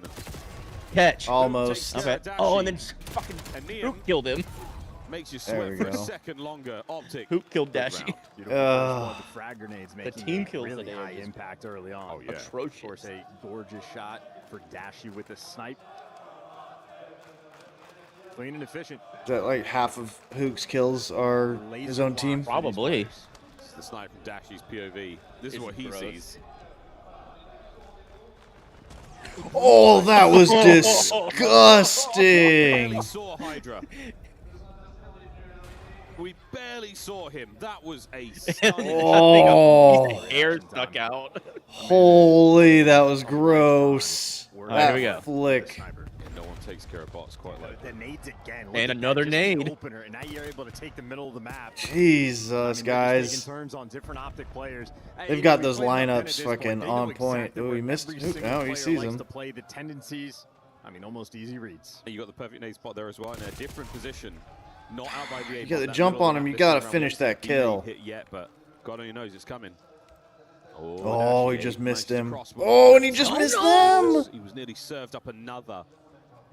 Catch. Almost. Okay. Oh, and then just fucking Hook killed him. Makes you There sweat we for a go. second longer. OpTic. Hook killed Good Dashy. round. The frag grenades making team it kills really the high damage. impact early on. Oh, yeah. Atrocious. Of course, a gorgeous shot for Dashy with the snipe. Clean and efficient. Is that like half of Hook's kills are his own team? Probably. This is the snipe from Dashy's POV. This is It's what he gross. sees. Oh, that was Barely disgusting. saw Hydra. We barely saw him. That was a stunning. Oh, Air stuck out. holy, that was gross. Here we go. Flick. No one takes care of bots quite like The that. nades again. Look And at another that, just the nade. Opener, and now you're able to take the middle of the map. Jesus, They're just guys. taking turns on different OpTic players. They've Hey, got we those played enough lineups at this fucking they know on point. exactly Oh, where he missed. every Oop, single now he player sees likes him. to play the tendencies. I mean, almost easy reads. You got the perfect nade spot there as well in a different position. Not out by the You gotta jump on him. You gotta finish that kill. Hit yet, but God only knows it's coming. Oh, he just missed him. Cross with Oh, the- and he just missed no! them. He was nearly served up another.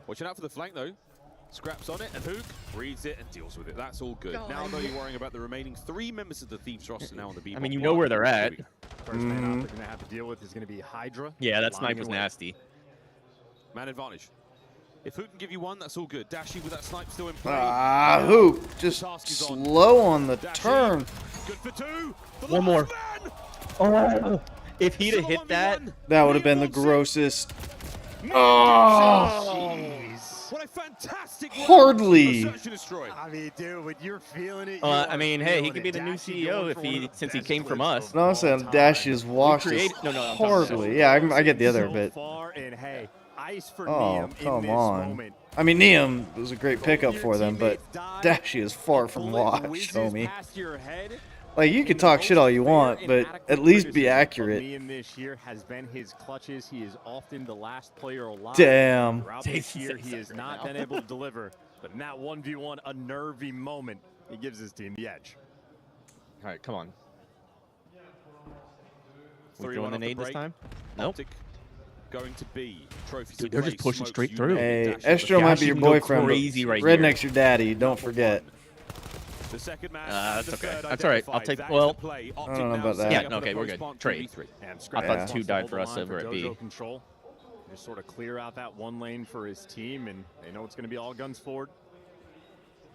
Watching out for the flank though. Scraps on it, and Hook reads it and deals with it. That's all good. Now though, you're worrying about the remaining 3 members of the Thieves roster now on the B. I mean, you know where they're at. First man OpTic gonna have to deal with is gonna be Hydra. Yeah, that snipe Lining was away. nasty. Man advantage. If Hook can give you one, that's all good. Dashy with that snipe still in play. Ah, Hoop, just Task is on. slow on the Dashy, turn. Good for 2. The One more. last man! Oh, if he'd have Still hit that. 1v1. That would have been the grossest. Oh, What I fantastic Hardly. I mean, dude, when you're feeling it. I mean, hey, he could be the new CEO since he came from us. No, I'm saying Dashi is washed as hardly. Yeah, I get the other bit. Oh, come on. I mean, Neum was a great pickup for them, but Dashi is far from washed, homie. Like, you can talk shit all you want, but at least be accurate. Liam this year has been his clutches. He is often the last player alive. Damn. Throughout this year, he has not been able to deliver. But in that 1v1, a nervy moment, he gives his team the edge. All right, come on. We throwing the nade this time? Nope. Going to be trophies. Dude, they're just pushing straight through. Hey, Estro might be your boyfriend, but Redneck's your daddy. Don't forget. The second match, that's okay. That's all right. I'll take. Well, I don't know about that. Yeah, okay, we're good. Trade. I thought 2 died for us over at B. Control. Just sort of clear out that one lane for his team, and they know it's going to be all guns forward.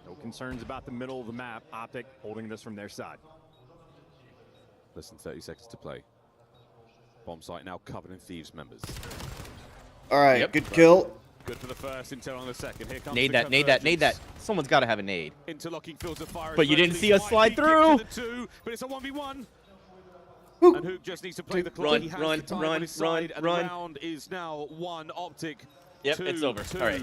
No concerns about the middle of the map. OpTic holding this from their side. Less than 30 seconds to play. Bomb site now covered in Thieves members. All right, good kill. Good for the first, intel on the second. Here comes Nade that, nade that, nade that. Someone's got to have a nade. Interlocking fields of fire. But you didn't see us slide through. But it's a 1v1. Woo. And Hoop just needs to play the clock. Run, He has run, the time run, on his side, and run. the round is now 1 OpTic. Yep, 2, it's over. All right.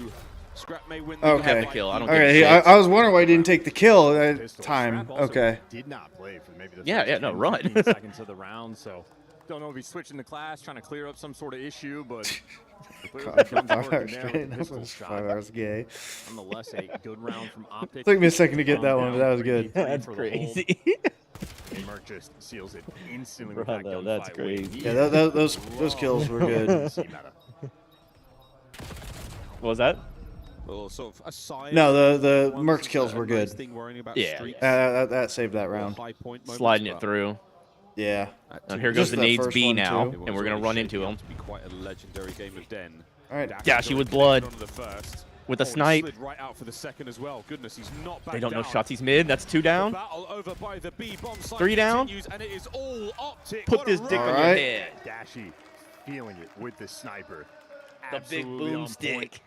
Scrap may win the Okay. Have the kill. I don't Okay, I was wondering why he didn't take the kill that time. Okay. Did not play for maybe the yeah, no, run. 15 seconds of the round, so don't know if he's switching to class, trying to clear up some sort of issue, but 5 hours straight. That was 5 hours gay. Nonetheless, a good round from OpTic. Took me a second to get that one, but that was good. That's crazy. Merc just seals it instantly Bro, with that gunfight. that's crazy. Yeah, those kills were good. What was that? Well, sort of aside No, the Merc's kills were good. Yeah. That saved that round. Sliding it through. Yeah. And here goes the nades B now, too. and we're gonna run into him. To be quite a legendary game of Den. All right. Dashi with blood. With a snipe. Slid right out for the second as well. Goodness, he's not back They don't know down. Shotzi's mid. That's 2 down. Battle over by the B bomb site 3 down. continues, and it is all OpTic. Put What this a dick run. on your head. Dashi feeling it with the sniper. The big Absolutely on boomstick. point.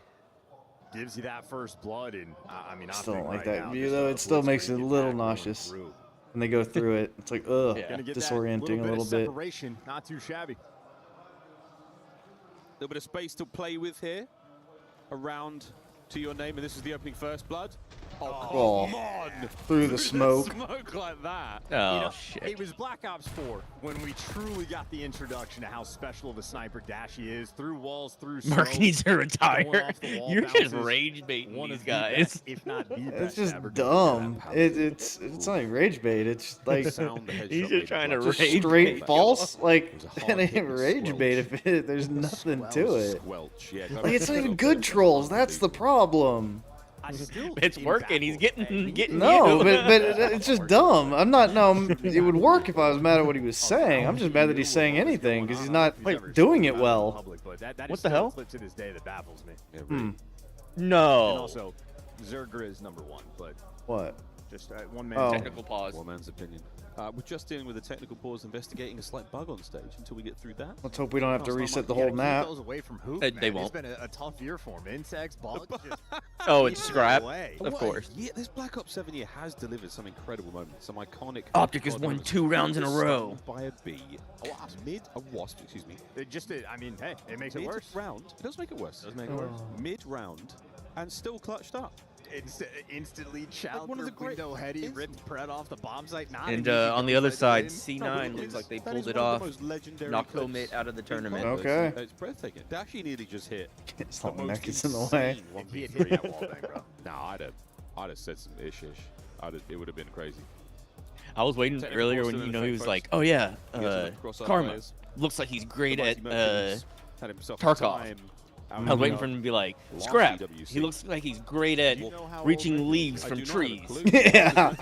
Gives you that first blood, and I mean, Still don't OpTic like right that now, view just though. a It still blitzkrieg makes it a little attack going nauseous through. when they go through it. It's like ugh, Gonna get that disorienting a bit little of bit. separation, not too shabby. Little bit of space to play with here. Around to your name, and this is the opening first blood. Oh, come on! Through the smoke. Smoke like that. Oh, You know, shit. It was Black Ops 4 when we truly got the introduction to how special of a sniper Dashi is. Through walls, through smoke. Mark needs to going retire. off the wall You're just bounces. rage baiting One these of the guys. best, if not the It's best just ever dumb. It's not even rage bait. It's like He's just trying to just rage straight bait. false. Like It was a it hard ain't hit and rage squelch. bait if there's nothing to it. Squelch, yeah. Like it's not even good trolls. That's the problem. It's working. He's getting No, you. but it's just dumb. I'm not. No, it would work if I was mad at what he was saying. I'm just mad that he's saying anything because he's not doing it well. What the hell? To this day that baffles me. Yeah, really. And No. also, Zergra is #1, but What? just one man. Oh. Technical pause. One man's opinion. We're just dealing with a technical pause, investigating a slight bug on stage. Until we get through that. Let's hope we don't have to reset the Yeah, whole keep map. those away from Hoop, They man. won't. It's been a tough year for him. Insects, bugs. just Oh, it's keep scrap. it away. Of course. Yeah, this Black Ops 7 year has delivered some incredible moments, some iconic. OpTic has God won moments. 2 rounds in a row. Stunned by a B, a wasp, excuse me. It just, I mean, hey, it makes it worse. Mid-round, it does make it worse. Does make it worse. Mid-round, and still clutched up. It's instantly child one of the great- window heady, ripped Pred off the bomb site. Not And an easy on the gunfight other to side, win. C9 looks like they That pulled is it one of off. the most legendary Knocked clips Homemade out of the in tournament. Members. Okay. It's breathtaking. Dashi nearly just hit. It's not the neck most is in the way. insane If he had 1v3. hit that wall bang, bro. No, I'd have said some ish. It would have been crazy. I was waiting Technical earlier pause when to he the was effect, like, folks. "Oh yeah, He has to cross our Karma players. looks like he's great The at Mighty Mercury's had himself a Tarkov." time I was waiting for him to be like, "Scrap." EWC. He looks like he's great at reaching leaves from trees. Yeah.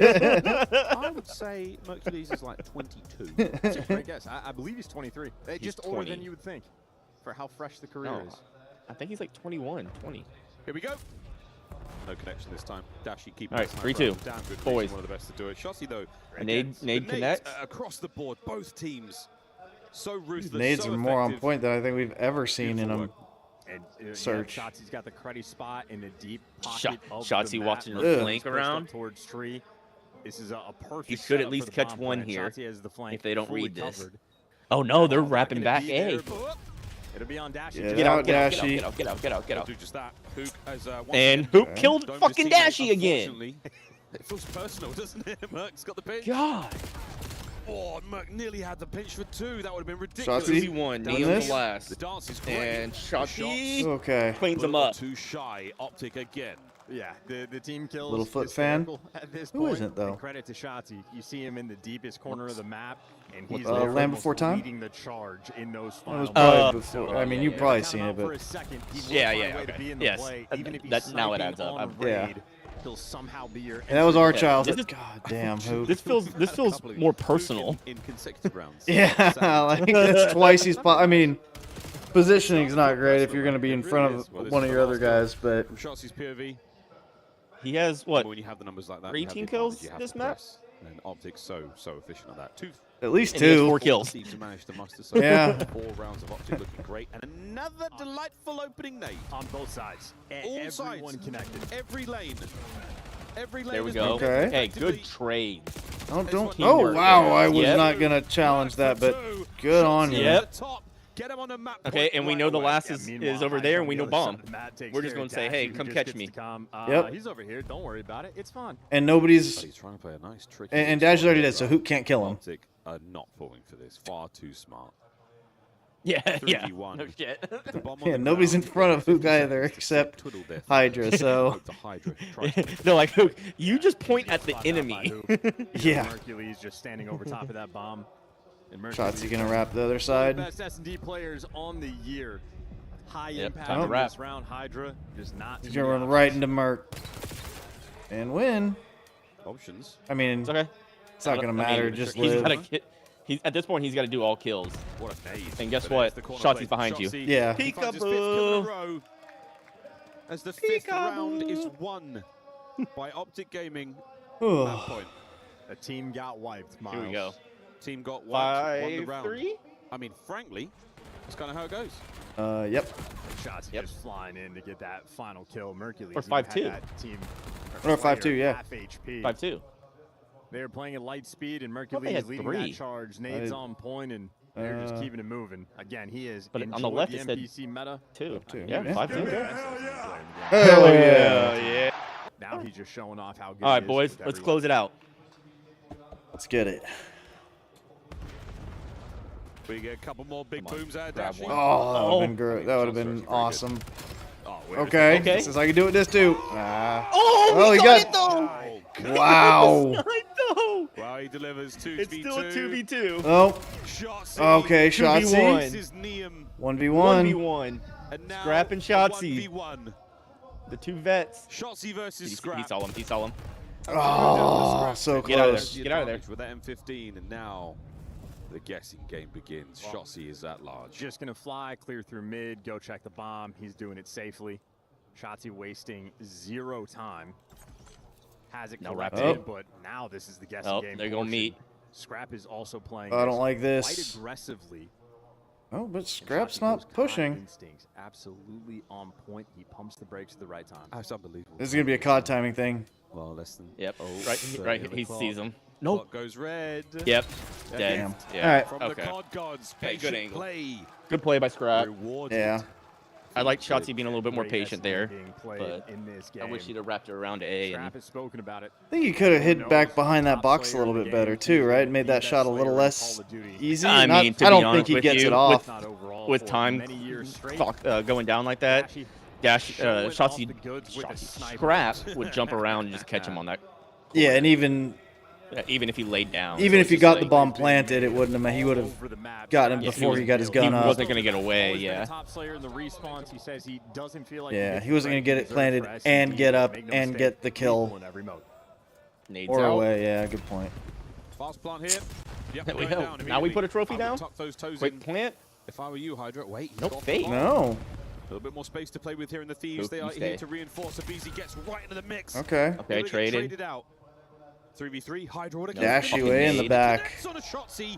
I would say Mercury's is like 22. That's a great guess. I believe he's 23. He's Just older 20. than you would think for how fresh the career No, is. I think he's like 21, 20. Here we go. No connection this time. Dashi keeping All right, that 3-2. sniper down. Good Boys. One of the best to do it. Shotzi though. Nade the connect. across the board. Both teams so ruthless. Nades so are more on effective. point than I think we've ever seen in them. And Search. Shotzi's got the cruddy spot in the deep pocket of Shotzi the watching map. her flank Pushed around. up towards tree. This is a perfect. He should at setup least for the catch bomb one plant. here Shotzi has the flank if they don't fully read this. covered. Oh no, they're Not wrapping gonna back be A. there, but it'll be on Dashy. Yeah, Get out, get out, Dashy. get out, get out, get out, get out. Do just that. Hook has, once And again, Hook killed domed his fucking teammate, Dashy again. unfortunately. It feels personal, doesn't it? Merc's got the pinch. God. Oh, Merc nearly had the pinch for 2. That would have been ridiculous. Shotzi? 2v1, Doing Neon's this? last. The dance is great. And Shotzi Okay. cleans him Little up. Too shy. OpTic again. Yeah, the team kills. Little foot fan? hysterical At this Who point. isn't, though? And credit to Shotzi. You see him in the deepest corner of the map, and he's Land Before Time? leading the charge in those That final was probably moments. before. I mean, you've probably seen it, For but a second, he will Yeah, find yeah, a way to okay. be in the Yes. play, even if he's That now it sniping adds up. on Yeah. raid, he'll somehow be your. And that was our entry child. point. God damn, who? This feels more personal. In consecutive rounds. Yeah, like that's twice he's. I mean, positioning's not great if you're going to be in front of one of your other guys, but From Shotzi's POV, He has what? when you have the numbers like that, 18 you have the kills advantage, you have this to map? press. And OpTic's so efficient at that. at least And he has 2. 4 kills. Teams have managed to muster so Yeah. 4 rounds of OpTic looking great, and another delightful opening nade. On both sides. All Everyone sides. connected. Every lane. Every lane. There we has go. been Okay. Hey, good effectively- trade. Oh, don't. Teamwork Oh, wow. there. I was Yep. not going to challenge that, but good on you. Yep. Get him on a map. Okay, and we know the last is over there, and we know Bomb. We're We're just going to say, hey, come catch me. Yep. He's over here. Don't worry about it. It's fun. And nobody's. He's trying to play a nice trick. And Dash is already dead, so Hook can't kill him. OpTic are not falling for this. Far too smart. Yeah, yeah. 3v1. No shit. The bomb on Yeah, the nobody's in ground. front of Hook either except Twiddle their thumbs. Hydra, so. Hope the Hydra tries to No, like, Hook, you just point at the enemy. Yeah. Hercules just standing over top of that bomb. And Shotzi going to wrap the other One side. of the best S&D players on the year. High Yep, impact time to in wrap. this round. Hydra just not. He's too going to many run right options. into Merc. And win. options. I mean, It's okay. it's not going to matter. Just live. He's at this point, he's got to do all kills. What a nade. And guess But what? there's the corner Shotzi's play. behind you. Shotzi Yeah. finds his 5th kill in a Peekaboo. row. As the 5th round is won by OpTic Gaming. That point. A team got wiped, Miles. Here we go. Team got wiped, won the 5-3? round. I mean, frankly, that's kind of how it goes. Yep. Shots just flying in to get that final kill. Mercules Or even had 5-2. that team Or player 5-2, yeah. half HP. 5-2. They were playing at light speed, and they Mercules had leading 3. that charge. Nade's on point, and they're just keeping it moving. Again, he is. But on the left, it said NPC meta. 2. Two. Yeah, Yeah. 5-2. Hell yeah. yeah. Now he's just showing off how good. All he right, is boys, with let's everyone. close it out. Let's get it. We get a couple more big booms out of grab Dashy. one. Oh, that would have been great. That would have been awesome. Okay. Okay. Since I can do it this too. Ah. Oh, Oh, he he got got- it though. Wow. though. Well, he delivers 2v2. It's still a 2v2. Oh. Shotzi. Okay, 2v1. Shotzi. This is Neum. 1v1. 1v1. And now Scrap and Shotzi. 1v1. The 2 vets. Shotzi versus He Scrap. saw him. He saw him. Oh, so Get out of close. there. Get out of there. With that M15, and now the guessing game begins. Shotzi is at large. Just gonna fly, clear through mid, go check the bomb. He's doing it safely. Shotzi wasting 0 time. Has it No collected, wrap it. but now this is the guessing Oh, game. they're gonna portion. meet. Scrap is also playing. I don't this like quite this. aggressively. Oh, but And Scrap's Shotzi, not those command pushing. Instincts absolutely on point. He pumps the brakes at the right time. That's unbelievable. This is going to be a COD timing thing. Well, less than. Yep. Oh, Right. 30 Right. on the He clock. sees him. Clock Nope. goes red. Yep. Damn. Dead. Yeah. All right. From Okay. the COD gods. Okay, good Patient angle. play. Good play by Scrap. Rewarded. Yeah. I like Shotzi being a little bit more Great patient S&D there, being played but in this I game. wish he'd have wrapped it around A. Scrap And has spoken about it. I think you could have hid back behind that box a little bit better too, right? Made that shot a little less easy. I Not- mean, to I be don't honest think he with gets you, it off. Not overall with for time many years straight. going down like that, Dash Showing off Shotzi the goods with the sniper. Scrap would jump around and just catch him on that. Yeah, and even Even if he laid down. even So if it's he just got like- the bomb planted, it wouldn't have. He would have gotten him Yeah, before he got his gun he up. wasn't gonna get away. Always been a Yeah. top slayer in the respawns. He says he doesn't feel like Yeah, gets he wasn't the gonna get it credit planted deserved for and SCD, get up make no and mistake, get the kill. equal in every mode. Nades Or out. away. Yeah, good point. Fast plant here. Yep, There we going go. down Now we immediately. put a trophy I would down. tuck those toes Quick in. plant. If I were you, Hydra, wait. he's Nope, got the fate. bomb. No. A little bit more space to play with here in the Thieves. Hope They you are stay. here to reinforce. Abizi gets right into the mix. Okay. Okay, Able to get traded. traded out. 3v3. Hydra would have Dash fucking you way in the nade. back. Connects on a Shotzi.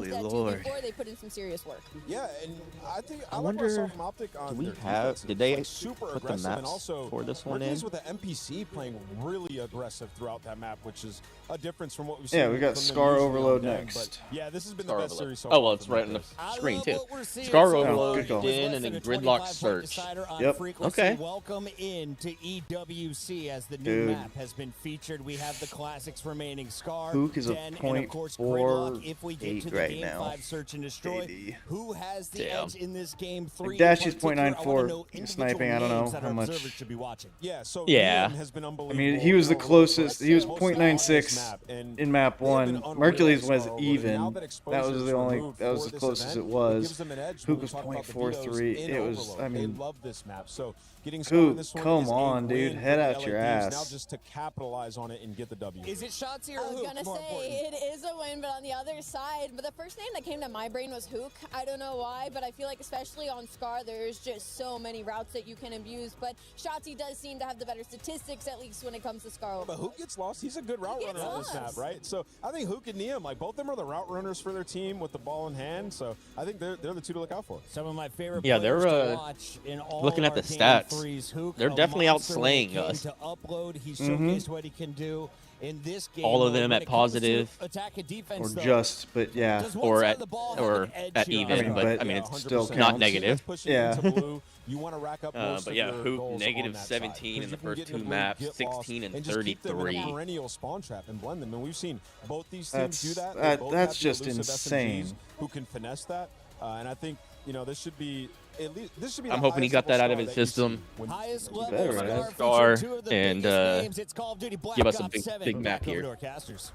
Holy that Lord. 2v4, they put in some serious work. Yeah, and I think I like wonder, what I saw from OpTic on do we their have? defense. Did they Like, super put the aggressive, and maps also for this one we're in? pleased with the NPC playing really aggressive throughout that map, which is a difference from from what we've seen. Yeah, we got from them Scar usually on Overload deck, next. but yeah, this has been Scar the best Overload. series so Oh, far well, it's from right on the Memphis. screen, too. seeing Scar so Overload, good call. in, and then Gridlock Search. Yep. Okay. Welcome in to EWC as the new Dude. map has been featured. We have the classics remaining: Scar, Hook is a Den, and of course Gridlock. If we get to the right game now. 5 search and destroy, who has the Damn. edge in this game 3? Dash is in particular? I wanna 0.94. know He's individual sniping, I don't know names that how our much. observers should be watching. Yeah, so Yeah. Liam has been I unbelievable. mean, he was the closest. He was Most 0.96 on this map, and in map they've been 1. unreal Mercules at was Scar Overload. even. Now That exposure was is the only. removed That was for the this closest event, it was. gives them an edge Hook when we was talk about the 0.43. Vito's in It was. Overload. I They mean, love this map. So getting Scar in this Hook, one come is a on, dude. win Head for out the your LADs. ass. Now just to capitalize on it and get the W. Is it Shotzi or I was Hook? gonna more say important? it is a win, but on the other side, but the first name that came to my brain was Hook. I don't know why, but I feel like especially on Scar, there's just so many routes that you can abuse. But Shotzi does seem to have the better statistics, at least when it comes to Scar. But Hook gets lost. He's a good route runner on this map, right? So I think Hook and Niam, like both of them are the route runners for their team with the ball in hand. So I think they're the two to look out for. Some of my favorite Yeah, players they're to watch in all looking at our the game stats. threes. Hook, They're a definitely monster when it outslaying came us. to upload. He Mhm. showcased what he can do in this game. All of When them it at comes to positive. attack and defense, or though, just, but yeah. does one Or side at of the ball have or an edge at here? even, but I mean yeah, it's still not counts. negative. Yeah. You want to rack up most But of yeah, your Hook goals negative on that 17 side. in the 'Cause you can first get in two the blue, maps, get 16 lost, and just keep them in a 33. perennial spawn trap and blend them. And we've seen both these teams do that. They That's both have the just elusive insane. SMGs who can finesse that. And I think this should be at least this should be. I'm the hoping he highest got that level out of star his that you system. see when- Highest when you level play Better, that. Scar, featured two of the and biggest names. It's Call of Duty Black give us a Ops big 7. big map Back over here. to our casters.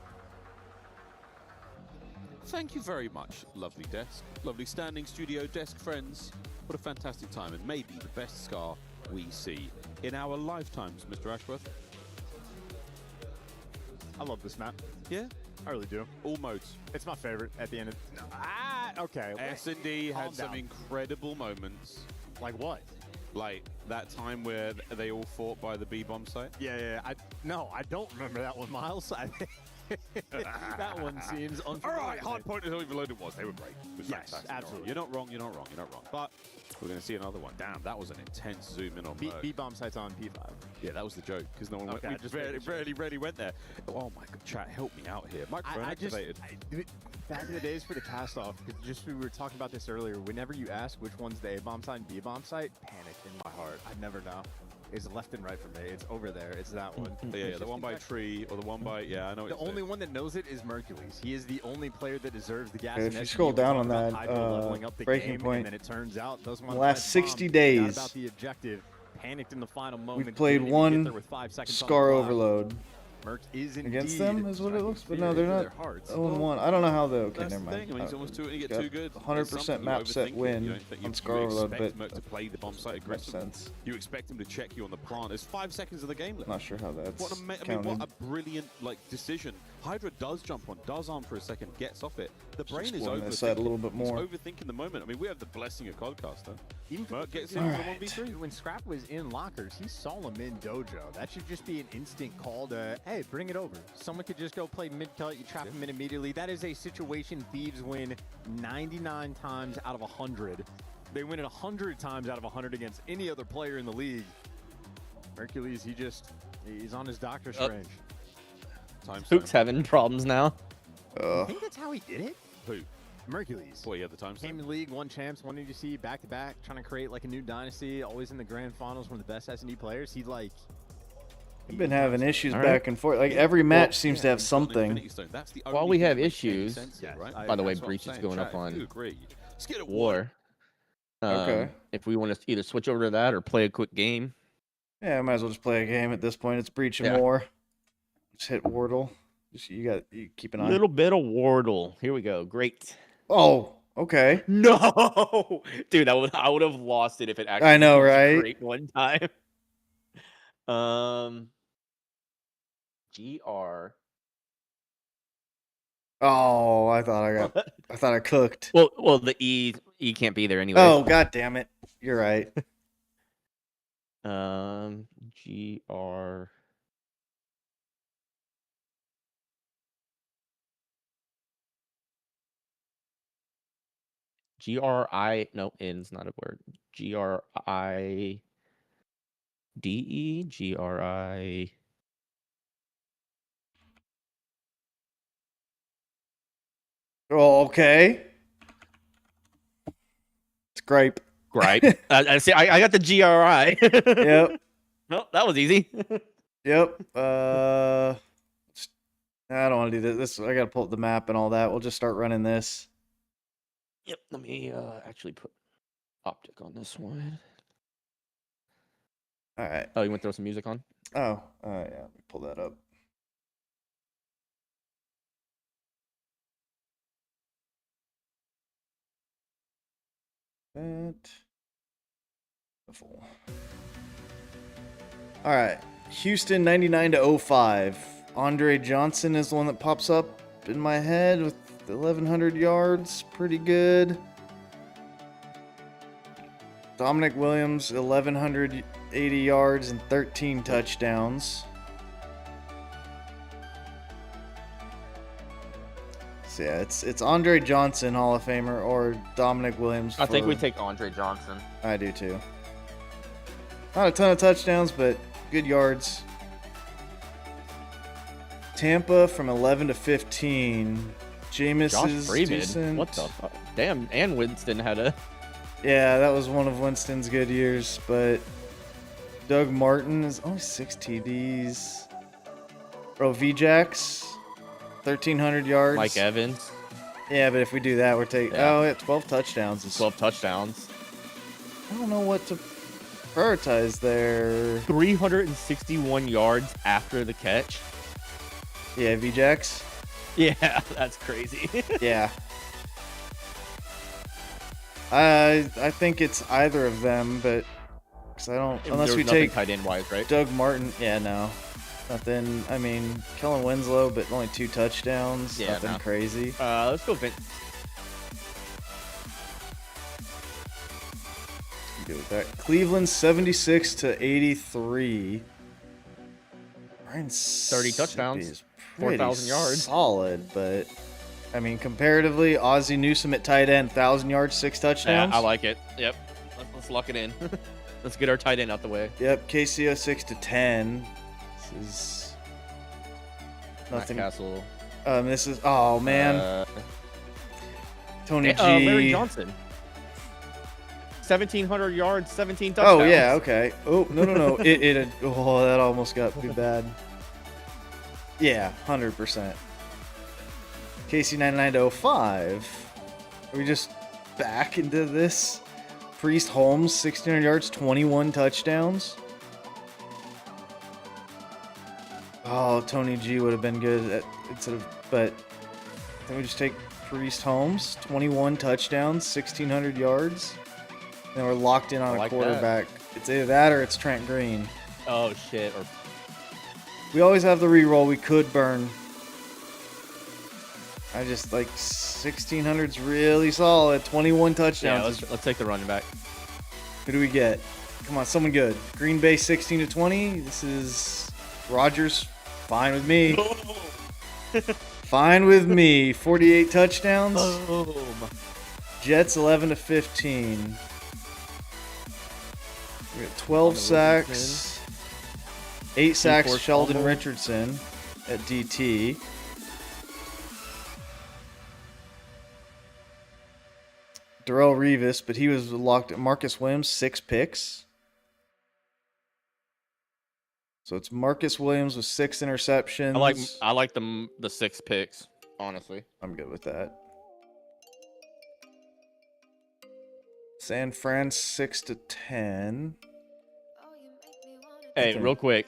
Thank you very much, lovely desk, lovely standing studio desk friends. What a fantastic time, and maybe the best Scar we see in our lifetimes, Mr. Ashworth. I love this map. Yeah? I really do. All modes. It's my favorite at the end of... okay. S&D Calm had some down. incredible moments. Like what? Like that time where they all fought by the B-bomb site. Yeah. I don't remember that one, Miles. That one seems All unfamiliar. right, hard point is how overloaded was. They were great. It was Yes, fantastic. absolutely. You're not wrong. You're not wrong. You're not wrong. But we're going to see another one. Damn, that was an intense zoom in on Merc. B-bomb sites on P5. Yeah, that was the joke because no one Okay, went. just We making sure. rarely went there. Oh my god, chat, help me out here. Microphone activated. Back in the days for the cast off, we were talking about this earlier. Whenever you ask which one's the A-bomb site and B-bomb site, panic in my heart. I never know. It's left and right for me. It's over there. It's that one. Yeah, the one by tree or the one by I know. The only one that knows it is Mercules. He is the only player that deserves the gas. If and you SMU scroll was down all on about that, hyper-leveling up the breaking game, point, and then it turns out those the last 60 days, about the objective, panicked in the final moment. we've played didn't even get one there with 5 seconds on the Scar clock. Overload. Merc is Against indeed them is what it looks, but no, feared they're for not their hearts. 0-1. I don't know how the okay, That's never the mind. thing. I mean, he's almost when you get Got too good. 100% map set win on Scar Overload, but Merc to play the bomb site makes aggressively. sense. You expect him to check you on the plant. There's 5 seconds of the game left. Not sure how that's What a counted. what a brilliant decision. Hydra does jump on, does arm for a second, gets off it. The Just brain is exploring overthinking. this side a little bit more. He's overthinking the moment. I mean, we have the blessing of Codcaster. Even Merc gets in All for the right. 1v3. When Scrap was in lockers, he saw him in dojo. That should just be an instant call to, hey, bring it over. Someone could just go play mid-cut, you trap him in immediately. That is a situation Thieves win 99 times out of 100. They win it 100 times out of 100 against any other player in the league. Hercules, he's on his Doctor Strange. Hook's having problems now. I think that's how he did it. Who? Mercules. Well, yeah, the time Came in the league, won champs, won EWC back-to-back, trying to create like a new dynasty, always in the grand finals, one of the best S&D players. He's been having issues All back right. and forth. Like every match seems to have something. While we have issues, right? by the way, That's what I'm Breach is saying, going chat, up if on you agree. Skid at War. Okay. If we want to either switch over to that or play a quick game. Yeah, I might as well just play a game at this point. It's Breach and Yeah. War. Just hit Wardle. You keep an eye. Little bit of Wardle. Here we go. Great. Oh, okay. No, dude, I would have lost it if it actually. I know, was right? Great one time. GR. Oh, I thought I cooked. Well, the E can't be there anyway. Oh, god damn it. You're right. GR. GRI. No, N's not a word. GRIDE. GRI. Oh, okay. It's gripe. Gripe. I see. I got the GRI. Yep. Well, that was easy. Yep. I don't want to do this. I gotta pull up the map and all that. We'll just start running this. Yep. Let me actually put OpTic on this one. All right. Oh, you want to throw some music on? Oh, yeah. Let me pull that up. All right. Houston 99-05. Andre Johnson is the one that pops up in my head with 1,100 yards. Pretty good. Dominic Williams, 1,180 yards and 13 touchdowns. So yeah, it's Andre Johnson, Hall of Famer, or Dominic Williams. I think we take Andre Johnson. I do too. Not a ton of touchdowns, but good yards. Tampa from 11 to 15. Jameis Josh is Freeman. decent. What the fuck? Damn, and Winston had a... Yeah, that was one of Winston's good years, but Doug Martin is only 6 TDs. Bro, VJax, 1,300 yards. Mike Evans. Yeah, but if we do that, we're taking... Yeah. Oh, yeah, 12 touchdowns. 12 touchdowns. I don't know what to prioritize there. 361 yards after the catch. Yeah, VJax. Yeah, that's crazy. Yeah. I think it's either of them, but because I don't unless we take tight end wise, right? Doug Martin. Yeah, no, nothing. I mean, Kellen Winslow, but only 2 touchdowns. Yeah, nothing no. crazy. Let's go Vince. Good with that. Cleveland 76 to 83. Ryan 30 touchdowns, is 4,000 yards. Solid, but I mean, comparatively, Ozzie Newsome at tight end, 1,000 yards, 6 touchdowns. Yeah, I like it. Yep. Let's lock it in. Let's get our tight end out the way. Yep, KCO 6 to 10. This is nothing. Matt Castle. This is man. Tony G. Larry Johnson. 1,700 yards, 17 touchdowns. Oh yeah, okay. Oh no. That almost got too bad. Yeah, 100%. KC 99-05. Are we just back into this? Priest Holmes, 1,600 yards, 21 touchdowns. Oh, Tony G would have been good but then we just take Priest Holmes, 21 touchdowns, 1,600 yards. Then we're locked in on a quarterback. That. It's either that or it's Trent Green. Oh shit! We always have the reroll. We could burn. I just like 1,600's really solid. 21 touchdowns. Yeah, let's take the running back. Who do we get? Come on, someone good. Green Bay 16 to 20. This is Rodgers. Fine with me. Fine with me. 48 touchdowns. Boom. Jets 11 to 15. We got 12 sacks. 8 sacks. Sheldon Richardson at DT. Darrell Revis, but he was locked at Marcus Williams, 6 picks. So it's Marcus Williams with 6 interceptions. I like the 6 picks, honestly. I'm good with that. San Fran 6 to 10. Hey, real quick,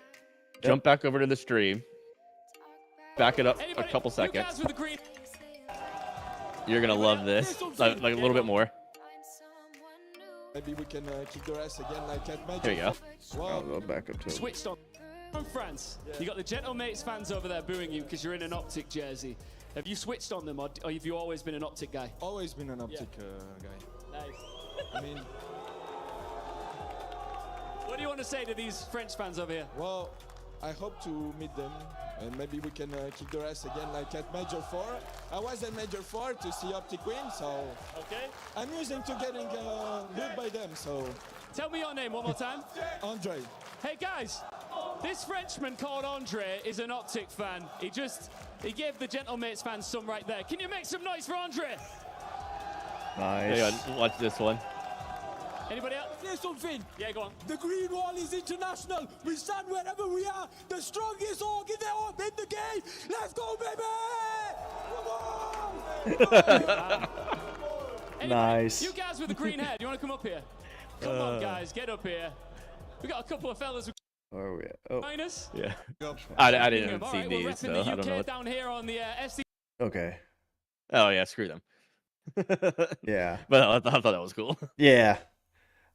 jump back over to the stream. Back it up a couple seconds. You're gonna love this, like a little bit more. Maybe we can kick their ass again like at Magic. Here you go. I'll go back up to it. Switched on. From France, you got the Gentle Mates fans over there booing you because you're in an OpTic jersey. Have you switched on them, or have you always been an OpTic guy? Always been an OpTic guy. Nice. I mean, what do you want to say to these French fans over here? Well, I hope to meet them, and maybe we can kick their ass again like at Major 4. I was at Major 4 to see OpTic win, so okay. I'm used to getting booed by them, so... Tell me your name one more time. Andre. Hey guys, this Frenchman called Andre is an OpTic fan. He just He gave the Gentlemates fans some right there. Can you make some noise for Andre? Nice. Hang on, watch this one. Anybody else? Say something. Yeah, go on. The Green Wall is international. We stand wherever we are. The strongest org in the game. Let's go, baby! Nice. You guys with the green hair, do you want to come up here? Come on, guys, get up here. We got a couple of fellas. Where are we at? Oh. Minus. Yeah. I didn't All see right, we're these, so repping the I don't know. UK down here on the SC. Okay. Oh yeah, screw them. Yeah. But I thought that was cool. Yeah.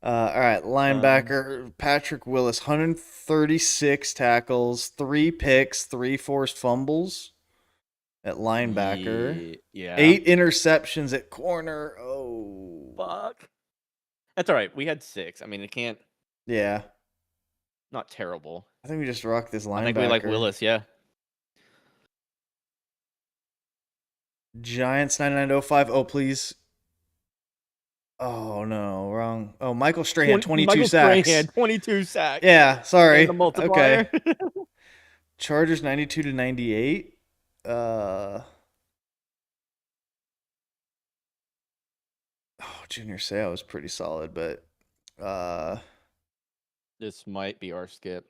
All right, linebacker Patrick Willis, 136 tackles, 3 picks, 3 forced fumbles at linebacker. Yeah. 8 interceptions at corner. Oh. Fuck. That's all right. We had 6. I mean, it can't. Yeah. Not terrible. I think we just rocked this linebacker. I think we like Willis, yeah. Giants 9905. Oh, please. Oh, no. Wrong. Oh, Michael Strahan, 22 sacks. Strahan, 22 sacks. Yeah, sorry. And the multiplier. Okay. Chargers 92-98. Oh, Junior Seau was pretty solid, but This might be our skip.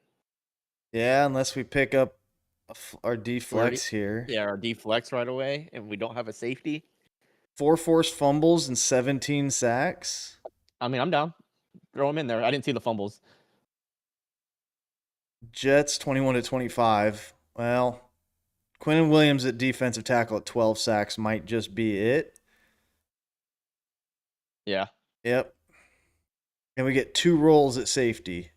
yeah, unless we pick up our D-flex here. Yeah, our D-flex right away, and we don't have a safety. 4 forced fumbles and 17 sacks. I mean, I'm down. Throw him in there. I didn't see the fumbles. Jets 21-25. Well, Quinnen Williams at defensive tackle at 12 sacks might just be it. Yeah. Yep. And we get 2 rolls at safety.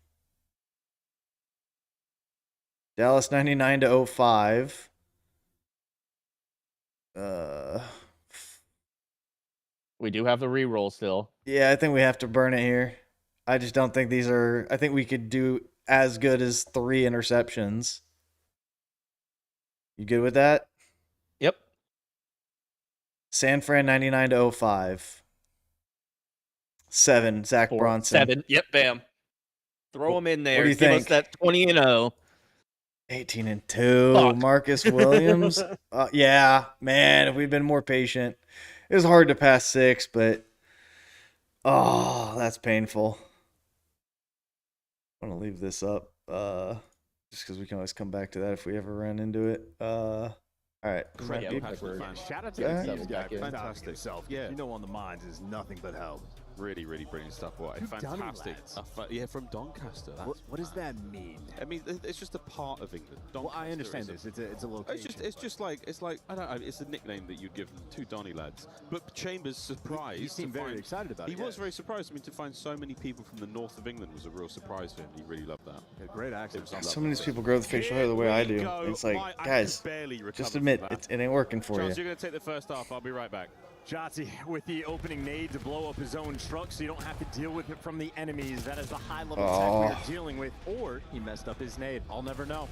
Dallas 99-05. We do have the re-roll still. Yeah, I think we have to burn it here. I just don't think these are. I think we could do as good as 3 interceptions. You good with that? Yep. San Fran 99-05. 7, Zach Bronson. 7. Yep, bam. Throw him in there. What do you Give think? us that 20-0. 18-2. Fuck. Marcus Williams. Yeah, man, if we'd been more patient. It was hard to pass 6, but oh, that's painful. I'm going to leave this up just because we can always come back to that if we ever run into it. All right. Shout out to the team, guy. Fantastic self. Yeah. You know, on the mines is nothing but hell. Really, really brilliant stuff. What a fantastic. Yeah, from Doncaster. What does that mean? I mean, it's just a part of England. Well, I understand this. It's a location. It's just like I don't know. It's a nickname that you'd give 2 Donny lads. But Chambers surprised. He seemed very excited about it. He was very surprised. I mean, to find so many people from the north of England was a real surprise for him. He really loved that. Yeah, great accent. So many people grow the facial hair the way I do. It's like, guys, just admit it ain't working for you. You're going to take the first half. I'll be right back. Jotzi with the opening nade to blow up his own truck so you don't have to deal with it from the enemies. That is the high-level tech we're dealing with. Or he messed up his nade. I'll never know.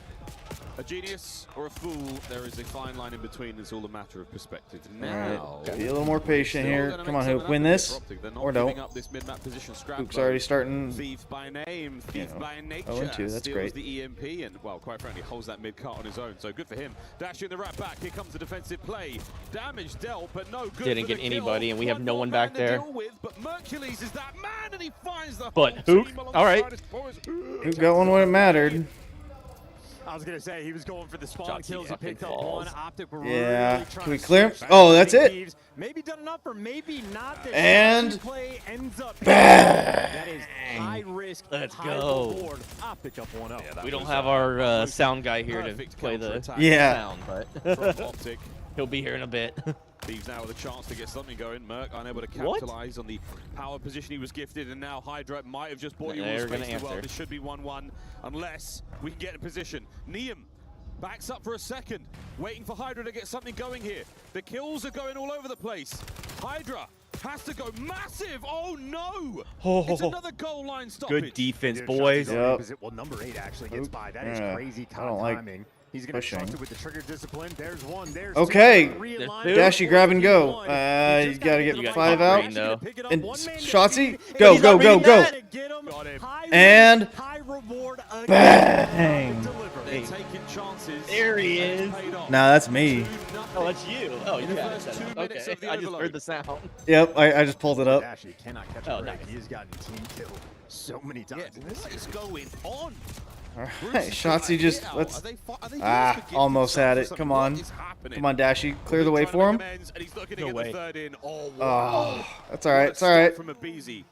A genius or a fool, there is a fine line in between. It's all a matter of perspective. Now, right. Be a little more patient here. Come on, Hoop. Win this or don't. Hoop's already starting. Thief by name, thief by nature. 0-2, that's great. The EMP and, well, quite frankly, holds that mid-cut on his own. So good for him. Dashing the right back. Here comes the defensive play. Damage dealt, but no good. Didn't get anybody, and we have no one back there. But Mercules is that man, and he finds the but Hoop, all right. Hoop got one when it mattered. I was going to say, he was going for the spawn kills. He picked up one. OpTic were yeah. really Can we clear him? Oh, that's it. Maybe done enough or maybe not. And play ends up bang. That is high risk, high reward. OpTic up 1-0. Yeah, we don't have our sound guy here to play the sound, but OpTic. He'll be here in a bit. Thieves now with a chance to get something going. Merc unable to capitalize on the power position he was gifted, and now Hydra might have just bought you all space in the world. This should be 1-1 unless we can get in position. Neum backs up for a second, waiting for Hydra to get something going here. The kills are going all over the place. Hydra has to go massive. Oh no! It's another goal line stoppage. Good defense, boys. Well, number 8 actually gets by. That is crazy timing. He's going to trust it with the trigger discipline. There's one. There's okay. Dashy, grab and go. You got to get 5 out. And Shotzi, go, go, go, go. And bang. They're taking chances chances. There he is. Nah, that's me. Oh, that's you. Oh, you got it. Okay, I just heard the sound. Yep, I just pulled it up. Actually cannot catch Oh, a break. nice. He has gotten team killed so many times. What is going on? Alright, Shotzi just let's almost had it. Come on. Come on, Dashy. Clear the way for him. No way. Oh, that's alright, it's alright. From a BZ.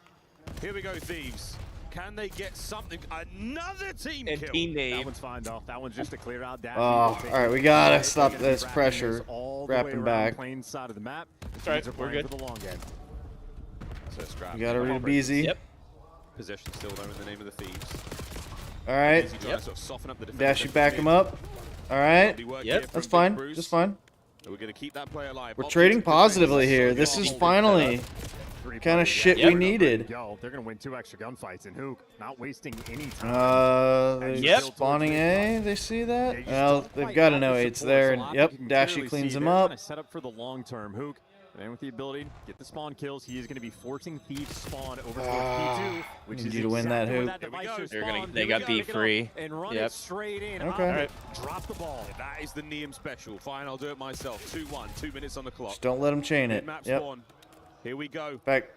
Here we go, Thieves. Can they get something? Another team kill. Team name. That one's fine though. That one's just to clear out Dash. Oh, alright, we gotta stop this pressure. Wrapping back. Plain side of the map. That's right, we're good. For the long game. We gotta read BZ. Yep. Possession still there in the name of the Thieves. Alright. Dashy back him up. Alright. Yep. That's fine. Just fine. We're gonna keep that play alive. We're trading positively here. This is finally kind of shit we needed. Yo, they're gonna win 2 extra gunfights, and Hook not wasting any time. They're spawning A. They see that? Well, they've got to know it's there. And yep, Dashy cleans him up. Set up for the long term. Hook, and with the ability to get the spawn kills, he is going to be forcing Thieves spawn over towards P2, which is Need you to win that Hook. They got B free. And run it straight in. Okay. All right. Drop the ball. That is the Neum special. Fine, I'll do it myself. 2-1, 2 minutes on the clock. Just don't let them chain it. Mid-map Yep. spawn. Here we go. Back.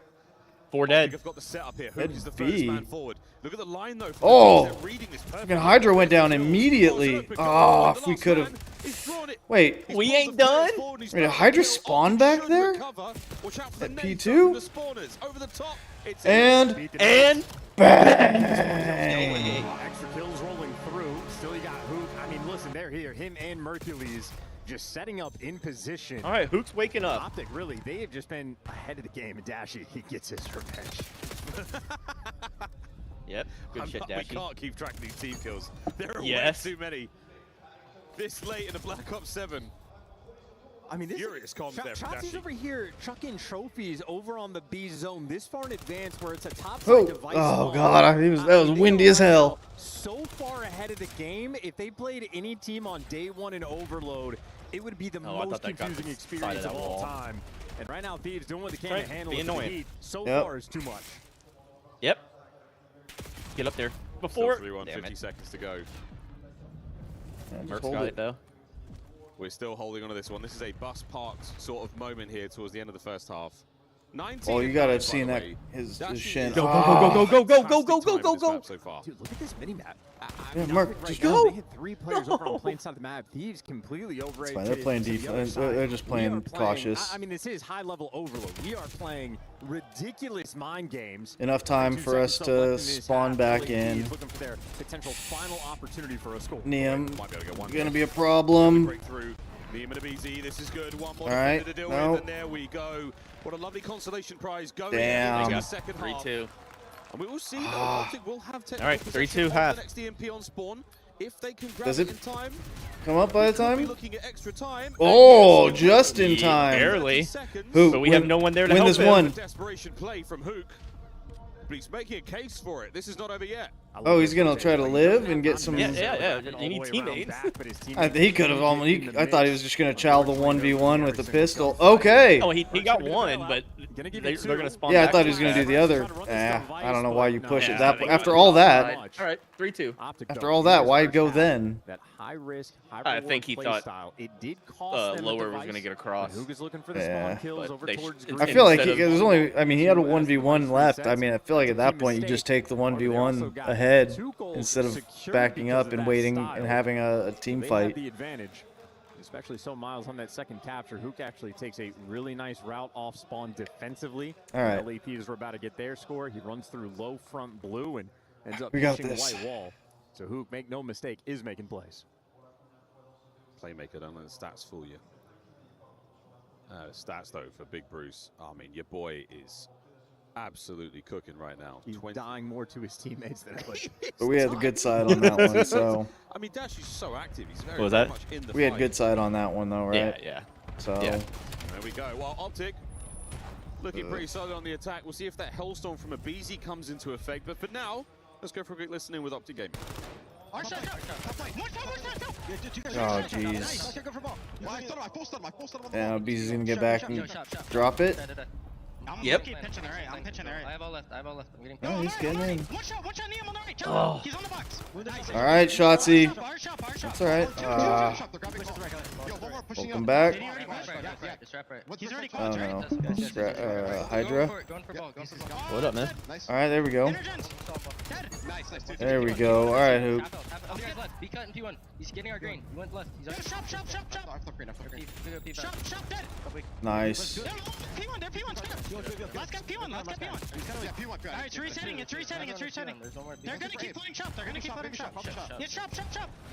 4 dead. I've got the setup here. Hook Dead is the B. first man forward. Look at the line though. Oh! They're reading this perfectly. Fucking Hydra went down immediately. Oh, if we could have. Wait. We ain't done? Wait, did Hydra spawn back there? At P2? And bang! Extra kills rolling through. Still, you got Hook. I mean, listen, they're here. Him and Mercules just setting up in position. All right, Hook's waking up. OpTic, really, they have just been ahead of the game. And Dashy, he gets his revenge. Yep, good shit, We Dashy. can't keep track of these team kills. There are Yes. way too many. This late in the Black Ops 7. I mean, this Furious comms there from Shotzi's Dashy. over here chucking trophies over on the B zone this far in advance where it's a top Oh, side device. oh spawn. god, that was windy as hell. So far ahead of the game, if they played any team on day 1 in Overload, it would be the most confusing experience of all time. And right now, Thieves doing what they can to handle it. The heat so far is too much. Yep. Get up there. Before. 3-1, 50 seconds to go. Merc's got it though. We're still holding on to this one. This is a bus parked sort of moment here towards the end of the first half. 19 Oh, you gotta have seen that his shin. Go, go, go, go, go, go, go, go, go, go. So far. Dude, look at this mini-map. Yeah, Mark, just now, go. They hit 3 players over on the plain side of the map. Thieves completely over. Fine, they're playing defense. They're just playing cautious. I mean, this is high-level Overload. We are playing ridiculous mind games. Enough time for us to spawn back in. Looking for their potential final opportunity for a score. Neum, gonna be a problem. Neum and a BZ, this is good. One more All right, defender to deal no. with, and there we go. What a lovely consolation prize going Damn. into the second half. 3-2. And we will see that OpTic will have technical All right, possession 3-2 of half. the next EMP on spawn. If they can grab Does it it in time, come up by the we'll be time? looking at extra time. Oh, just in time. Barely. Who? But we have no one there to win help this him. one. Desperation play from Hook. But he's making a case for it. This is not over yet. Oh, he's gonna try to live and get some. Yeah. You need teammates. He could have almost. I thought he was just gonna chow the 1v1 with the pistol. Okay. Oh, he got one, but they're gonna spawn. Yeah, I back thought he was gonna do the other. I don't know why you push it that. After all that. All right, 3-2. After all that, why go then? That high risk, high I think he thought it did cost them Lower was gonna get across. Hook is looking for the spawn kills over towards I feel like there's only. I mean, he had a 1v1 left. I mean, I feel like at that point you just take the 1v1 ahead instead of backing up and waiting and having a team fight. The advantage, especially so Miles on that second capture. Hook actually takes a really nice route off spawn defensively. All right. LAPs were about to get their score. He runs through low front blue and ends up We got pushing this. white wall. So Hook, make no mistake, is making plays. Playmaker, don't let the stats fool you. Stats though for Big Bruce. I mean, your boy is absolutely cooking right now. He's dying more to his teammates than ever. But we had the good side on that one, so. I mean, Dash is so active. He's very, What was very that? much in the We had fight. good side on that one, though, right? Yeah. So. Yeah. There we go. Well, OpTic looking pretty solid on the attack. We'll see if that Hellstorm from a BZ comes into effect. But for now, let's go for a quick listening with OpTic Gaming. Oh, jeez. Yeah, BZ's gonna get back and drop it. I'm Yep. pitching the right. I'm pitching the right. I have all left. I'm getting. Oh, he's getting in. One shot Neem on the right. Oh. He's on the box. Nice. All right, Shotzi. Bar shot. That's all right. Welcome back. Just wrap right. He's already Oh close, right? no. Hydra. Going for ball. What up, man? All right, there we go. Nice. There we go. All right, Hoop. You guys left. Be cut in P1. He's getting our green. He went left. He's up. Shop. Dead. Nice. They're P1. Last guy P1. Alright, it's resetting. They're gonna keep flooding shop. Yeah,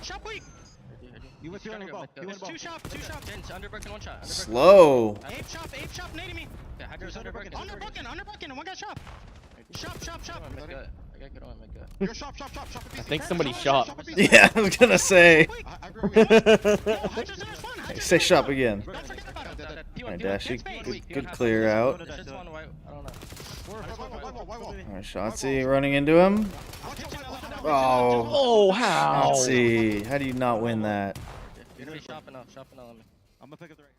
shop weak. You went through on the ball. It's two shop. Underbroken, one shot. Slow. Ape shop, nading me. Yeah, Hydra's underbroken. Underbroken, and one guy shop. Shop. I got good on my gut. Yo, shop. I think somebody shot. Yeah, I was gonna say. Say shop again. Alright, Dashy, good clear out. Alright, Shotzi running into him. Oh, how? Shotzi, how do you not win that? You're gonna be shopping off. I'm gonna pick up the right.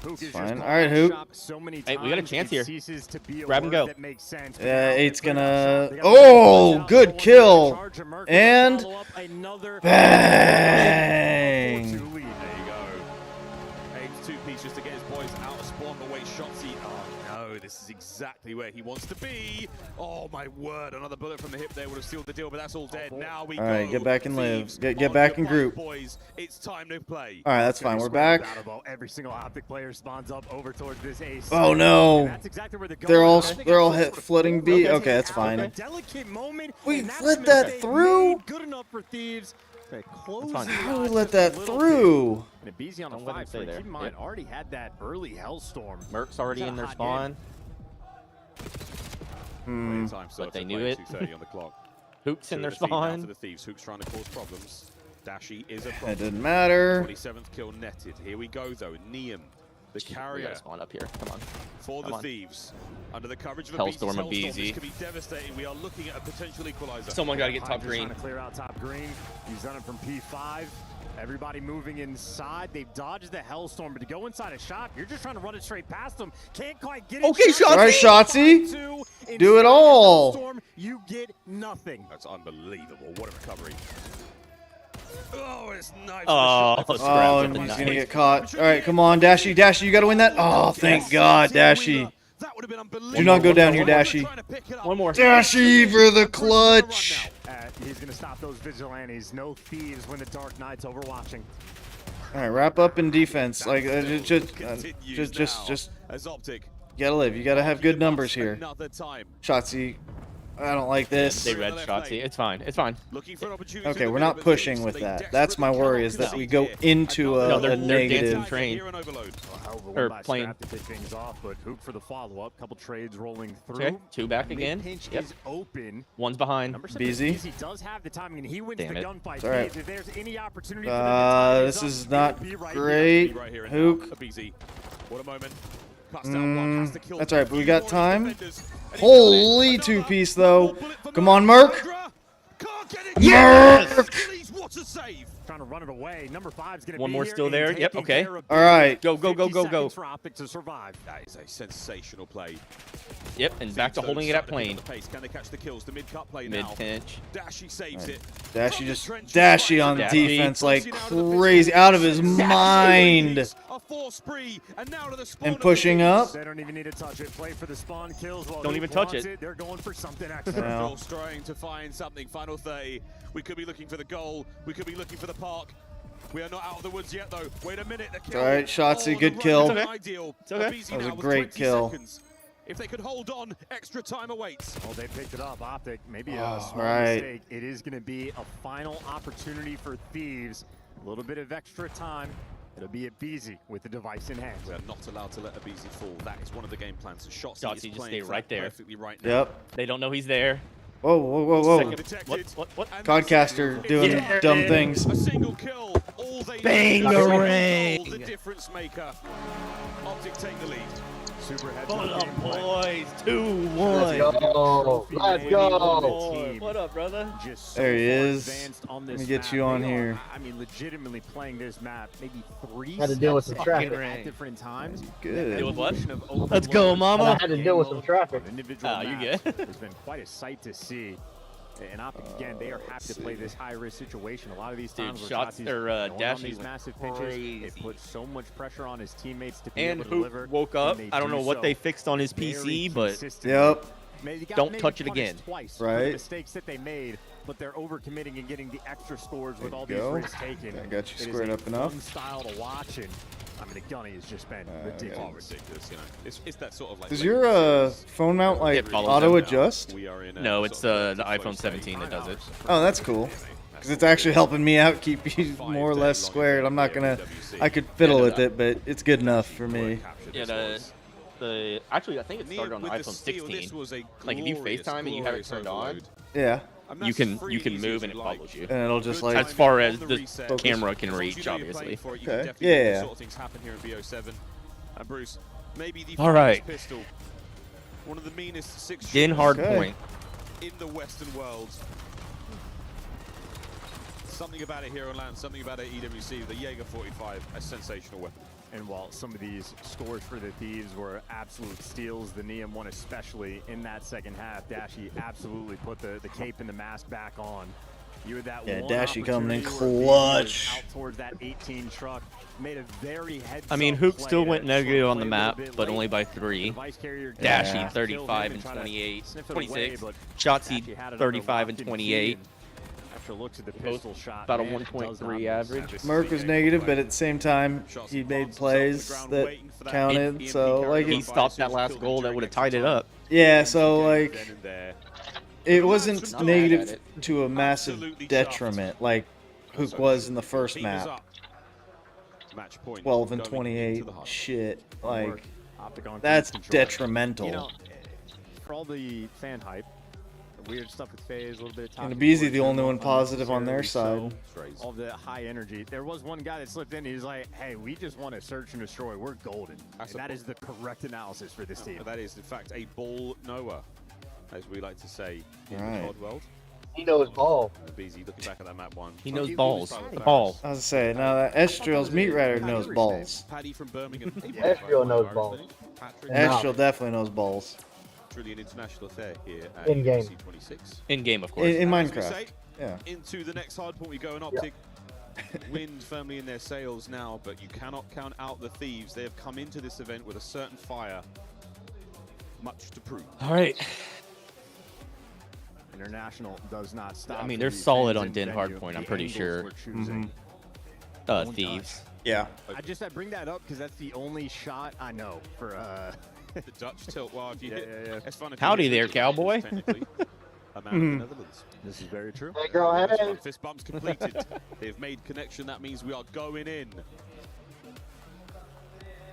It's fine. Alright, Hoop. Hey, we got a chance here. Grab and go. Eight's gonna... Oh, good kill. And... Bang! There you go. Aims two-piece just to get his boys out of spawn, but wait, Shotzi. Oh no, this is exactly where he wants to be. Oh my word, another bullet from the hip there would have sealed the deal, but that's all dead. Now we go. Alright, get back and live. Get back in group. Boys, it's time to play. Alright, that's fine. We're back. Every single OpTic player spawns up over towards this ace. Oh no. That's exactly where They're all hit flooding B. Okay, that's fine. Delicate moment. We let that through. Good enough for Thieves. How did we let that through? And BZ on the 5 keep in mind, already had that early Hellstorm. Merc's already in their spawn. But they knew it. Hook's in their spawn. For the Thieves. Hook's trying to cause problems. Dashy is a problem. It didn't matter. 27th kill netted. Here we go though. Neem, the carrier. Spawn up here. Come on. For the Thieves. Under the coverage of Hellstorm a of BZ. BZ. This could be devastating. We are looking at a potential equalizer. Someone got to get top green. Trying to clear out top green. He's done it from P5. Everybody moving inside. They've dodged the Hellstorm, but to go inside a shot, you're just trying to run it straight past them. Can't quite get it. Okay, Shotzi. All right, Shotzi. Do it all. Hellstorm, you get nothing. That's unbelievable. What a recovery. Oh, it's nice. Oh, he's gonna get caught. All right, come on, Dashy. Dashy, you gotta win that. Oh, thank God, Dashy. Do not go down here, Dashy. One more. Dashy for the clutch. He's going to stop those vigilantes. No Thieves when the Dark Knight's overwatching. All right, wrap up in defense. Like, just. As OpTic. You gotta live. You gotta have good numbers here. Shotzi, I don't like this. They read Shotzi. It's fine. It's fine. Okay, we're not pushing with that. That's my worry, is that we go into a they're negative. dancing train. Or playing. To take things off, but Hoop for the follow-up. Couple trades rolling through. Okay, two back again. Yep. Is open. One's behind. BZ does have the timing, and he wins the gunfight. It's all right. If there's any opportunity for them this is not great. Hook. What a moment. That's all right, but we got time. Holy two-piece, though. Come on, Merc. Merc! What a save! Trying to run it away. Number 5's going to be one more still there. Yep, okay. All right. Go. For OpTic to survive. That is a sensational play. Yep, and back to holding it at plane. Can they catch the kills? The mid-cut play now. Mid-pinch. Dashy saves it. Dashy on defense like crazy, out of his mind. And pushing up. They don't even need to touch it. Play for the spawn kills. Don't even touch it. They're going for something extra. No. Trying to find something. Final 30. We could be looking for the goal. We could be looking for the park. We are not out of the woods yet, though. Wait a minute. All right, Shotzi, good kill. Ideal. It's okay. That was a great kill. If they could hold on, extra time awaits. Oh, they picked it up. OpTic, maybe a small right. mistake. It is going to be a final opportunity for Thieves. A little bit of extra time. It'll be a BZ with the device in hand. We are not allowed to let a BZ fall. That is one of the game plans. So Shotzi just stay right there. Perfectly right now. Yep. They don't know he's there. Whoa. What? Codcaster doing dumb things. A single kill. All they Bang need the is ring. The difference maker. OpTic take the lead. Super heads What up up, gameplay. boys? 2-1. Let's go. Let's go. What up, brother? Just There he far is. advanced on Let this me get map. you on They are, here. I mean, legitimately playing this map maybe 3 Had to deal with steps some traffic. ahead at different times. Good. Deal with what? Evolution of Let's go, overload mama. I had to deal with some traffic. on individual Oh, you maps good? has been quite a sight to see. And OpTic, again, they are happy to play this high-risk situation. A lot of these Dude, times where shots Shotzi's or going on dashes these were massive pitches, crazy. it puts so much pressure on his teammates to be And able to deliver. who woke up? and they I don't do know what so they fixed on his very PC, but consistently. Yep. Maybe got don't maybe touch it punished again. Twice for Right. the mistakes that they made, but they're overcommitting and getting the extra scores with all these go. risks taken. I got you It is squared a up enough. fun style to watch, and I mean, the gunny has just been ridiculous. Ridiculous, you know. It's that sort of like. Does your phone mount like It follows auto them. adjust? We are in No, it's the iPhone 17 that does it. Oh, that's cool. Because it's actually helping me out, keep you more or less squared. I'm not gonna. I could fiddle with it, but it's good enough for me. Yeah, the actually I think it started on the iPhone 16. Like if you FaceTime and you have it turned on, Yeah. you can move and it follows you. And it'll just like. As far as the camera can reach, obviously. Okay. Yeah. Sort of things happen here in BO7. And Bruce, maybe the All right. pistol, one of the meanest 6 Din hard Okay. point. in the Western world. Something about it here on land, something about it EWC, the Jaeger 45, a sensational weapon. And while some of these scores for the Thieves were absolute steals, the Neum one especially in that second half, Dashy absolutely put the cape and the mask back on. You had that Yeah, one Dashy coming in opportunity where he was clutch. out towards that 18 truck, made a very heads I mean, up Hook play still to went sort of negative on play the a map, little bit but late. only by The 3. Vice Carrier Dashy kill him 35 and try to 28, sniff it away, 26. but Shotsy Dashy had another 35 and lock-in 28. key, and after looks at the Both pistol shot, about a man, it does 1.3 not miss. average. Merc was negative, but at the same time, he made plays that counted. So like, He stopped that last goal that would have tied it up. yeah. So like, Then and there. it wasn't Not negative bad at to a massive detriment like Hook was in the first Team is map. up. Match point 12 and going 28. into the hub. Shit. Like, OpTic on that's cruise control. detrimental. You know, for all the fan hype, the weird stuff with FaZe, a little bit of And talking Abizi points the only and one positive on their unnecessarily side. so, all the high energy. There was one guy that slipped in. He's like, "Hey, we just want to search and destroy. We're golden." And that is the correct analysis for this team. That is, in fact, a ball knower, as we like to say in Right. the COD world. He knows ball. BZ looking back at that map one. He knows was balls. proud of The that. ball. I was gonna say, now that Estriel's meat rider knows balls. Paddy from Birmingham. Estriel knows balls. Patrick, Estriel definitely knows balls. truly an international affair here at In game. EWC 26. In game, of course. In And as we Minecraft. say, Yeah. into the next hard point we go in OpTic. Wind firmly in their sails now, but you cannot count out the Thieves. They have come into this event with a certain fire. Much to prove. All right. International does not stop. I mean, for they're the solid fans on in Din venue. hardpoint, I'm The pretty angles sure. we're choosing. Thieves. Yeah. I bring that up because that's the only shot I know for The Dutch tilt. Well, if you hit it's fun if you Howdy hit there, the cowboy. technically, a man of the Netherlands. This is very true. Hey, girl, Fist hey. bump, fist bumps completed. They've made connection. That means we are going in.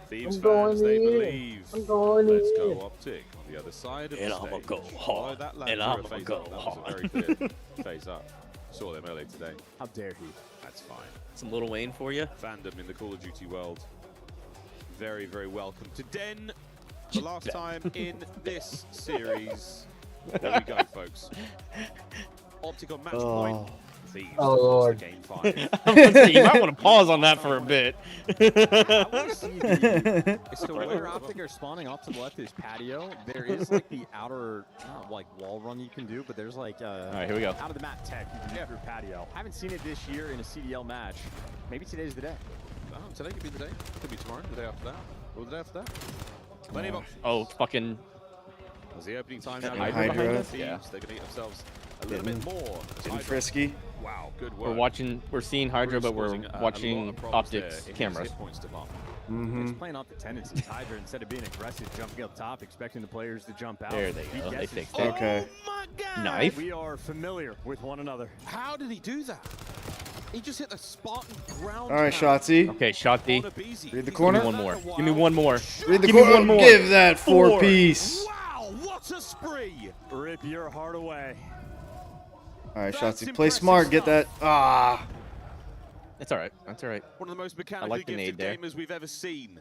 Thieves I'm going fans, they in. believe. I'm going Let's in. go OpTic on the other side of And the I'ma stage. go Follow hard. that And ladder I'ma for a phase go up. That was a hard. very clear phase up. Saw them earlier today. How dare he? That's fine. Some Little Wayne for you. Fandom in the Call of Duty world. Very, very welcome to Den. The last time in this series. There we go, folks. OpTic on match point. Thieves. Oh, Lord. Game 5. I'm gonna say, you might want to pause on that for a bit. So where OpTic are spawning off to the left is patio. There is like the outer like wall run you can do, but there's like All right, here we go. out of the map tech you can do through patio. Haven't seen it this year in a CDL match. Maybe today's the day. Oh, today could be the day. Could be tomorrow, the day after that. Or the day after that. Plenty of options. Oh, fucking. As the opening time now, Hydra. Thieves, Yeah. they can eat themselves a little bit more. Getting frisky. Wow, good work. We're seeing Hydra, but we're Causing a lot watching of problems there OpTic's in his cameras. hit points demand. It's playing off the tendencies. Hydra, instead of being aggressive, jumping up top, expecting the players to jump out. There they he go. They guesses fixed first. it. Okay. My God! Knife. We are familiar with one another. How did he do that? He just hit the Spartan ground. All right, pound Shotzi. Okay, Shotzi. on Abizi. Read the He's corner. been Give me one at more. that Give me a one more. Read the Give me corner. one more. Give that four-piece. Wow, what a spree! Rip your heart away. All right, That's Shotzi. Play impressive smart. Get that. stuff. Ah. That's all right. That's all right. One of the most mechanically like the gifted nade there. gamers we've ever seen.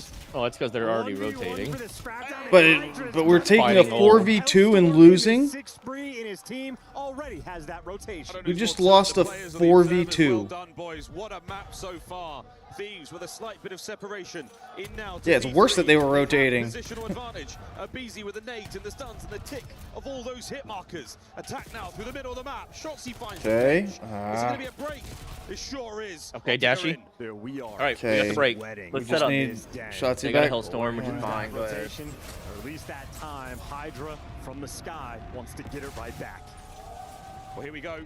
guys. Oh, it's because they're already rotating. But we're taking a 4v2 and losing. We just lost a 4v2. Well done, boys. What a map so far. Thieves with a slight bit of separation. In now. Yeah, it's worse that they were rotating. Positional advantage. Beezy with the nades and the stuns and the tick of all those hit markers. Attack now through the middle of the map. Shotzzy finds okay. Is it going to be a break? It sure is. Okay, Dashy. There we are. All right, we got the break. Let's set up. Shotzzy they got a back. Hellstorm, which is fine. Go ahead. Or at least that time, Hydra from the sky wants to get it right back. Well, here we go.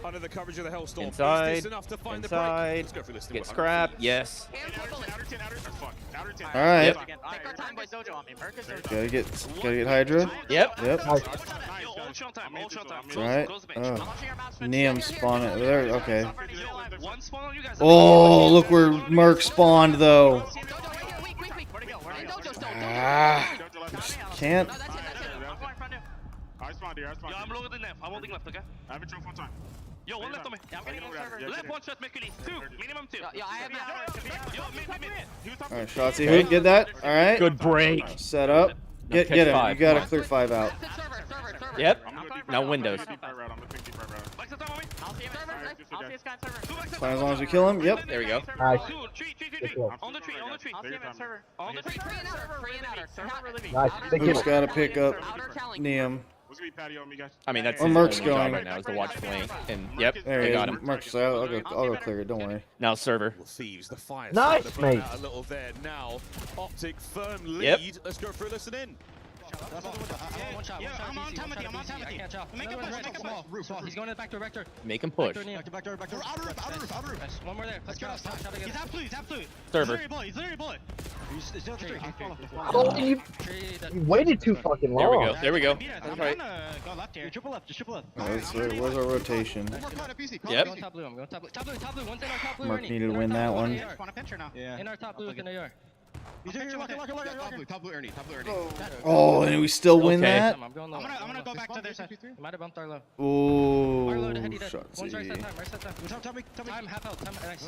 Under the coverage of the Hellstorm. Inside. Is this enough to find Inside. the break? Let's go for this. Get scrap. Yes. All right. Yep. Gotta get Hydra. Yep. Yep. Right. Neum spawn it there. Okay. Oh, look where Merc spawned though. Can't. Yo, I'm lower than left. I'm holding left, okay? I have a drone full time. Yo, one left on me. Yeah, I'm getting on server. Left one shot, make it 2. Minimum 2. Yo, I have that. Yo, mid. All right, Shotzzy, who get that? All right. Good break. Set up. Get him. You gotta clear 5 out. Yep. Now Windows. Fine, as long as we kill him. Yep. There we go. Nice. On the tree. On the server. On the tree. Nice. Who's gotta pick up Neum? I mean, that's or his Merc's only job going right now is to watch flank. And yep, there I he got is. him. Merc's I'll go clear it. Don't worry. Now server. Thieves, the fire. Nice, mate. A little there now. OpTic firm lead. Yep. Let's go for a listen in. Yeah, I'm on time with you. I'm on time with you. Make a push. Make a push. He's going to the back door vector. Make him push. Back door. Outer roof. One more there. Let's go. He's half blue. He's half blue. Server. He's literally bullet. He's still tree. Oh, you waited too fucking long. There we go. I'm gonna go left here. Triple left. Just triple left. Where's our rotation? Yep. I'm going top blue. I'm going top blue. Top blue. One's in our top blue. Mark needed to win that one. In our top blue within the yard. Top blue Ernie. Oh, and we still win that? I'm gonna go back to their side. You might have bumped our low. Ooh, One's right side time. Time, half health.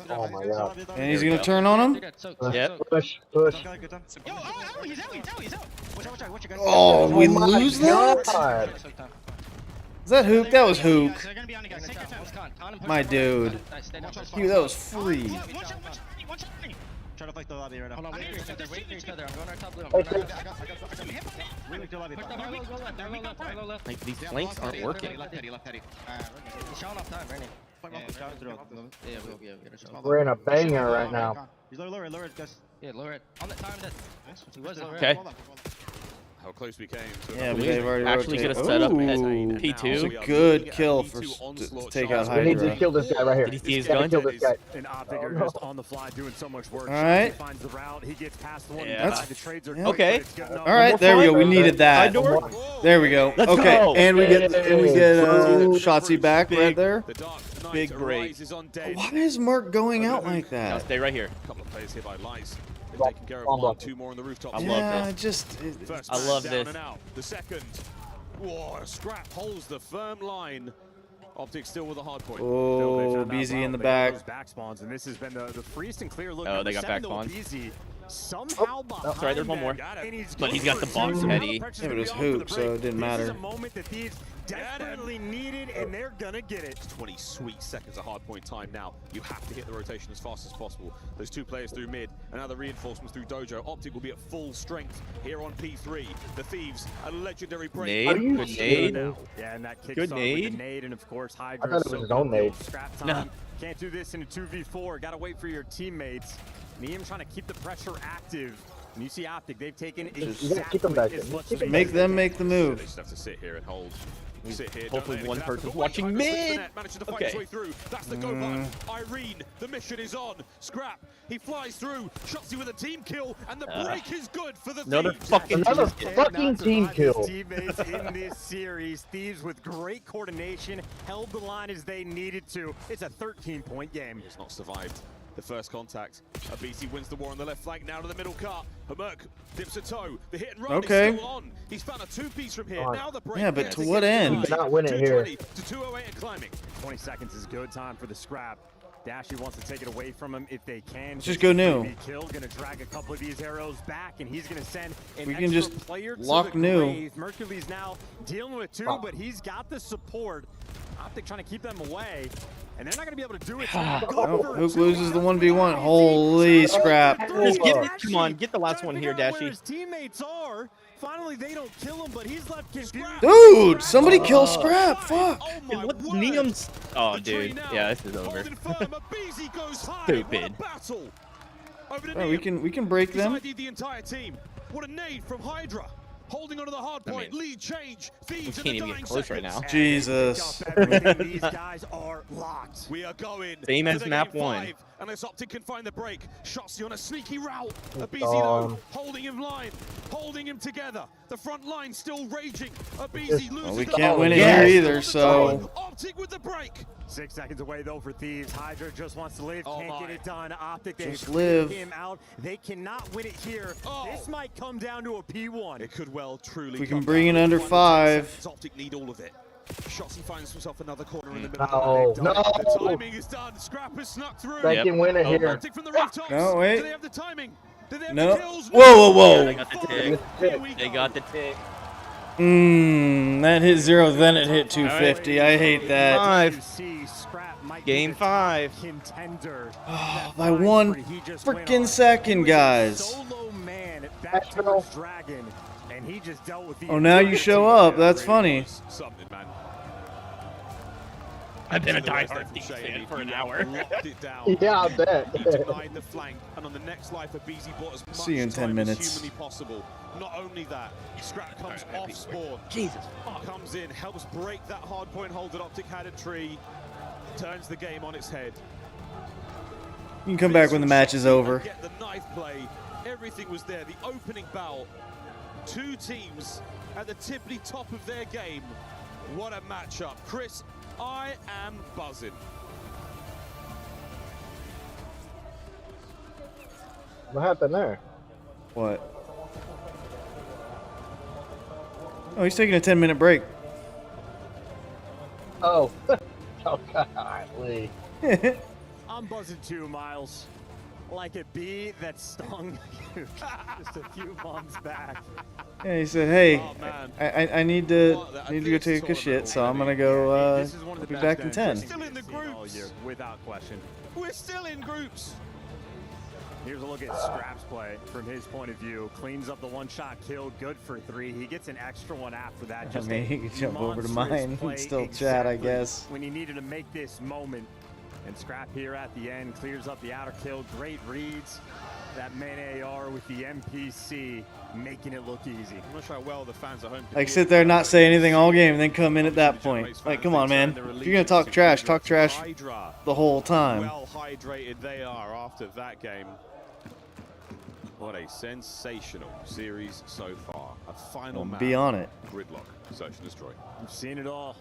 Oh my god. And he's gonna turn on him? Yep. Push. Yo, he's out. Watch out. Oh, we lose that? God. Is that Hook? That was Hook. They're gonna be on you guys. Take your time. My dude. Dude, that was free. One shot. Try to fight the lobby right now. Hold on, wait for each other. I'm going our top blue. Like these flanks aren't working. Left heady. He's showing off time, Bernie. We're in a banger right now. He's lower it, guys. Yeah, lower it. On the time that he was lower. Okay. How close we came to Yeah, but they've already actually rotated. get a setup at Ooh, P2. it's a good kill to take out We need to Hydra. kill this guy right here. Did he see his Gotta gun? kill this guy. And OpTic are just on the fly doing so much work. All right. He finds the route. He gets past the one. Yeah. The trades are Yeah. quick, Okay. but it's good enough. All right, there we go. We needed that. There we go. Let's Okay, go. and we get Shotzzy back right there. The Dark Knight Big break. arises on dead. Why is Merc going out like Now that? stay right here. A couple of players here by Lice. They've taken care of one, 2 more on the rooftop. I love Yeah, this. just First I man love down this. and out. The second. Whoa, Scrap holds the firm line. OpTic still with a hard point. oh, BZ in the back. Those back spawns, and this has been the freest and clear look. Oh, they got back Number 7, spawns. though, BZ somehow behind Sorry, there's one more. them, and But he's got the box heady. Yeah, but it was Hoop, so it didn't matter. This is a moment that Thieves desperately needed, and they're gonna get it. 20 sweet seconds of hard point time now. You have to hit the rotation as fast as possible. Those 2 players through mid, and now the reinforcements through Dojo. OpTic will be at full strength here on P3. The Thieves, a legendary break. Nade. Good nade. Yeah, and that kicks Good off nade. with the nade, and of course I Hydra. thought it was his own nade. Scrap time. Nah. Can't do this in a 2v4. Gotta wait for your teammates. Neum trying to keep the pressure active. And you see OpTic, they've taken gotta keep them back in. as much Keep as Make they them can. make the They move. just have to sit here and hold. Sit here. Hopefully don't let one anything person's happen. watching Wait, mid. Manages to fight Okay. his way through. That's the go button. Irene, the mission is on. Scrap, he flies through. Shotzzy with a team kill, and the break is good for the Another Thieves. fucking Another team. fucking team kill. Teammates in this series. Thieves with great coordination held the line as they needed to. It's a 13-point game. Has not survived the first contact. BC wins the war on the left flank, now to the middle cut. Hermerk dips a toe. The hit and run Okay. is still on. He's found a 2-piece from here. Now the break. Yeah, but gets to it what gets end? high. He cannot win it here. 220 to 208 and climbing. 20 seconds is good time for the scrap. Dashy wants to take it away from him if they can. Let's just go new. Kill, gonna drag a couple of these arrows back, and he's gonna send an We can extra just player lock to the new. grave. Mercury's now dealing with two, but he's got the support. OpTic trying to keep them away, and they're not gonna be able to do it. Oh, Hook loses the 1v1. Holy scrap. Just get it. Come on, get the last one here, Dashy. His teammates are. Finally, they don't kill him, but he's left confused. Dude, somebody kill Scrap. Fuck. And what Neum's? Oh, dude. Yeah, this is over. Stupid. Oh, we can break them. The entire team. What a nade from Hydra. Holding onto the hard point, lead change. We can't even get close right now. Jesus. These guys are locked. We are going. Same as map 1. Unless OpTic can find the break. Shotzi on a sneaky route. Abizi though, holding him line, holding him together. The front line still raging. Abizi loses. Well, we can't win it here either, so. OpTic with the break. 6 seconds away though for Thieves. Hydra just wants to live, can't get it done. OpTic, they Just live. him out. They cannot win it here. This might come down to a P1. It could well truly. If we can bring it under 5. OpTic need all of it. Shotzi finds himself another corner in the middle. No, The timing is done. Scrap has snuck through. They can win it here. OpTic from the rooftops. No, wait. Do they have the timing? Do they have No. the kills? Whoa, whoa, They whoa. got the tick. They got the tick. That hit 0, then it hit 250. I hate that. 5. Game 5. Contender. By 1 freaking second, guys. Solo man back towards Dragon, and he just dealt with the. Oh, now you show up. That's funny. Something, man. I've been a diehard Thieves fan for an hour. Locked it down. Yeah, I bet. He denied the flank, and on the next life, Abizi bought as much See you in 10 time minutes. as humanly possible. Not only that, Scrap comes off spawn. Jesus. Comes in, helps break that hard point hold that OpTic had a tree, turns the game on its head. You can come back when the match is over. Get the knife play. Everything was there. The opening bout. 2 teams at the tippity top of their game. What a matchup. Chris, I am buzzing. What happened there? What? Oh, he's taking a 10-minute break. Oh. Oh, golly. I'm buzzing too, Miles. Like a bee that stung you just a few months back. Yeah, he said, "Hey, Oh, I need to go take a shit, so I'm gonna go be back in 10." Still in the groups. Without question. We're still in groups. Here's a look at Scrap's play from his point of view. Cleans up the one-shot kill, good for 3. He gets an extra one after that. I Just mean, he could jump over to monstrous mine play and still chat, I guess. when he needed to make this moment. And Scrap here at the end clears up the outer kill. Great reads. That main AR with the MPC making it look easy. I'm not sure how well the fans at home can Like, hear sit there, not say anything all game, and then come in at that point. Like, come on, man. If you're gonna talk trash the whole time. Well hydrated they are after that game. What a sensational series so far. A final match. Be on it. Gridlock. Search and destroy. We've seen it all.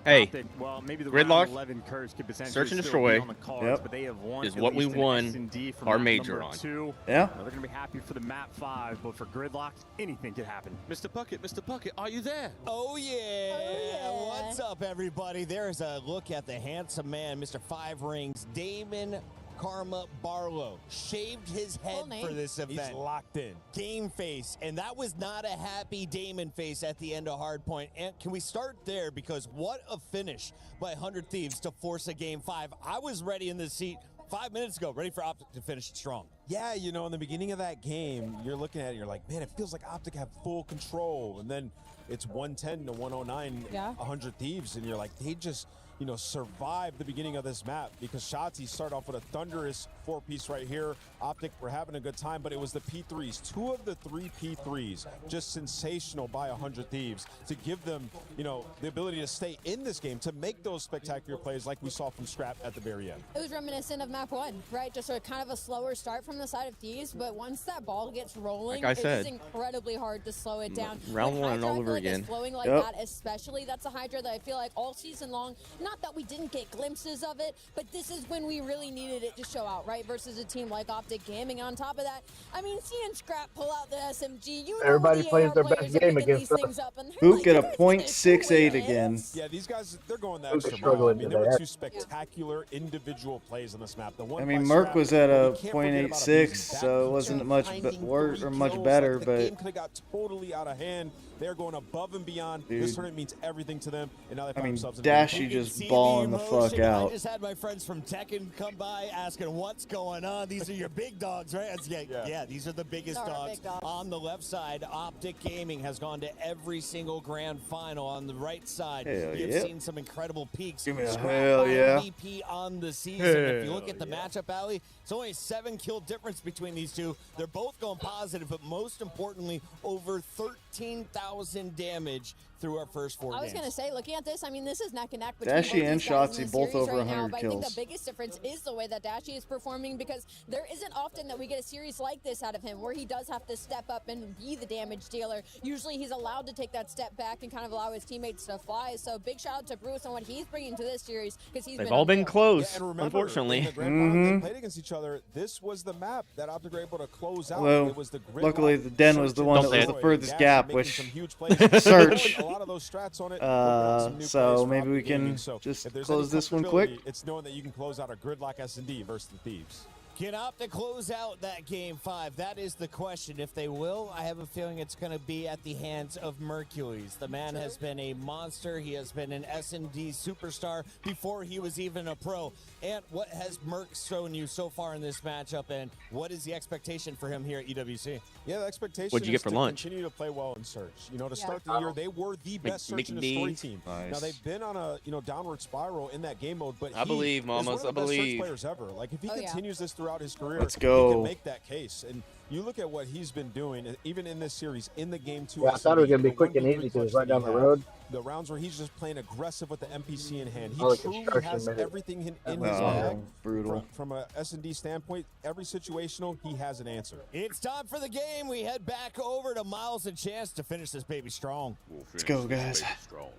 Hey, well, maybe the Gridlock, round 11 curse could potentially search and still be destroy on the cards, but they have won is at what we least an won S&D from our map major number on. 2. Yeah. Now they're going to be happy for the map 5, but for Gridlock, anything could happen. Mr. Puckett, are you there? Oh yeah. What's up, everybody? There's a look at the handsome man, Mr. 5 Rings, Damon Karma Barlow. Shaved his head for this event. He's locked in. Game face, and that was not a happy Damon face at the end of Hardpoint. And can we start there? Because what a finish by 100 Thieves to force a game 5. I was ready in this seat 5 minutes ago, ready for OpTic to finish it strong. Yeah, you know, in the beginning of that game, you're looking at it, you're like, man, it feels like OpTic have full control. And then it's 110 to 109, 100 Thieves, and you're like, they just, you know, survived the beginning of this map because Shotzi started off with a thunderous 4-piece right here. OpTic were having a good time, but it was the P3s. 2 of the 3 P3s just sensational by 100 Thieves to give them, you know, the ability to stay in this game, to make those spectacular plays like we saw from Scrap at the very end. It was reminiscent of map 1, right? Just a kind of a slower start from the side of Thieves, but once that ball gets rolling, Like I said, it's incredibly hard to slow it down. Round With 1 Hydra, all I feel over like again. it's flowing like Yep. that, especially. That's a Hydra that I feel like all season long, not that we didn't get glimpses of it, but this is when we really needed it to show out, right? right, versus a team like OpTic Gaming. On top of that, I mean, seeing Scrap pull out the SMG, you know Everybody the plays AR their players best are game picking against these us. things up, and they're Hook like, at you a guys need to .68 win. again. Yeah, these guys, they're going the Luke extra is mile. I struggling mean, there were today. two spectacular individual plays on this map. The one I mean, by Merc Scrap, was at but a we can't forget about Abusi's .86, back so it feature, wasn't much finding worse 3 or much kills. better, Like, the game but could have got totally out of hand. They're going above and beyond. Dude. This tournament means everything to them, and now they I find mean, themselves in Dashy a just balling the fuck I out. just had my friends from Tekken come by asking what's going on. These are your big dogs, right? Yeah, these are the biggest These are our dogs. big dogs. On the left side, OpTic Gaming has gone to every single grand final. On the right side, Hell you've yeah. seen some incredible peaks. Give me a Scrap hell by yeah. MVP on the season. If you look Hell at the matchup, Allie, it's only a 7 kill difference between these two. They're both going positive, but most importantly, over 13,000 damage through our first 4 games. I was going to say, looking at this, I mean, this is neck and neck between Dashy both and these guys in Shotzi the both series over right now, 100 but I think kills. the biggest difference is the way that Dashy is performing, because there isn't often that we get a series like this out of him where he does have to step up and be the damage dealer. Usually he's allowed to take that step back and kind of allow his teammates to fly. So big shout out to Bruce on what he's bringing to this series, because he's They've been all been unreal. close, Yeah, and remember, unfortunately. in the grand final, they played against each other. This was the map that OpTic were able to close out. Although, It was the gridlock, luckily the den was search the and one that was destroy. the furthest Dashy gap, making which some huge plays. search. A lot of those strats on it. working out some new So plays for maybe we OpTic Gaming. can So just if there's close any this one quick. comfortability, it's knowing that you can close out a gridlock S&D versus the Thieves. Can OpTic close out that game 5? That is the question. If they will, I have a feeling it's going to be at the hands of Mercules. The man has been a monster. He has been an S&D superstar before he was even a pro. And what has Merc shown you so far in this matchup, and what is the expectation for him here at EWC? Yeah, the expectation What'd you get is for to lunch? continue to play well in Search. You know, to start the year, they were the best Search in the story team. Nice. Now, they've been on a, downward spiral in that game mode, but I believe, is mamas, one of the I best Search believe. players ever. Like, if he continues this throughout his career, Let's he go. can make that case. And you look at what he's been doing, even in this series, in the game 2. Yeah, I thought it was going to be quick and easy because it's right down the road. The rounds where he's just playing aggressive with the NPC in hand. He All the truly construction has made it. everything in Oh, his bag. brutal. From a S&D standpoint, every situational, he has an answer. It's time for the game. We head back over to Miles and Chance to finish this baby strong. Let's go, guys. Strong.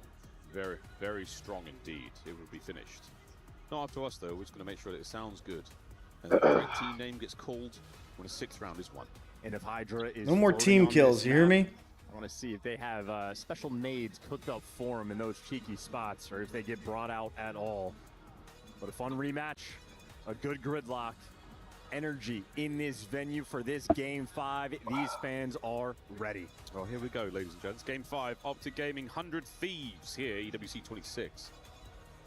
Very, very strong indeed. It will be finished. Not up to us, though. We're just going to make sure that it sounds good. And the correct team name gets called when a 6th round is won. And if Hydra is No more floating team on kills, this you hear map, me? I want to see if they have special nades cooked up for them in those cheeky spots, or if they get brought out at all. But a fun rematch, a good gridlock, energy in this venue for this Game 5. These fans are ready. Well, here we go, ladies and gents. Game 5, OpTic Gaming 100 Thieves here, EWC 26.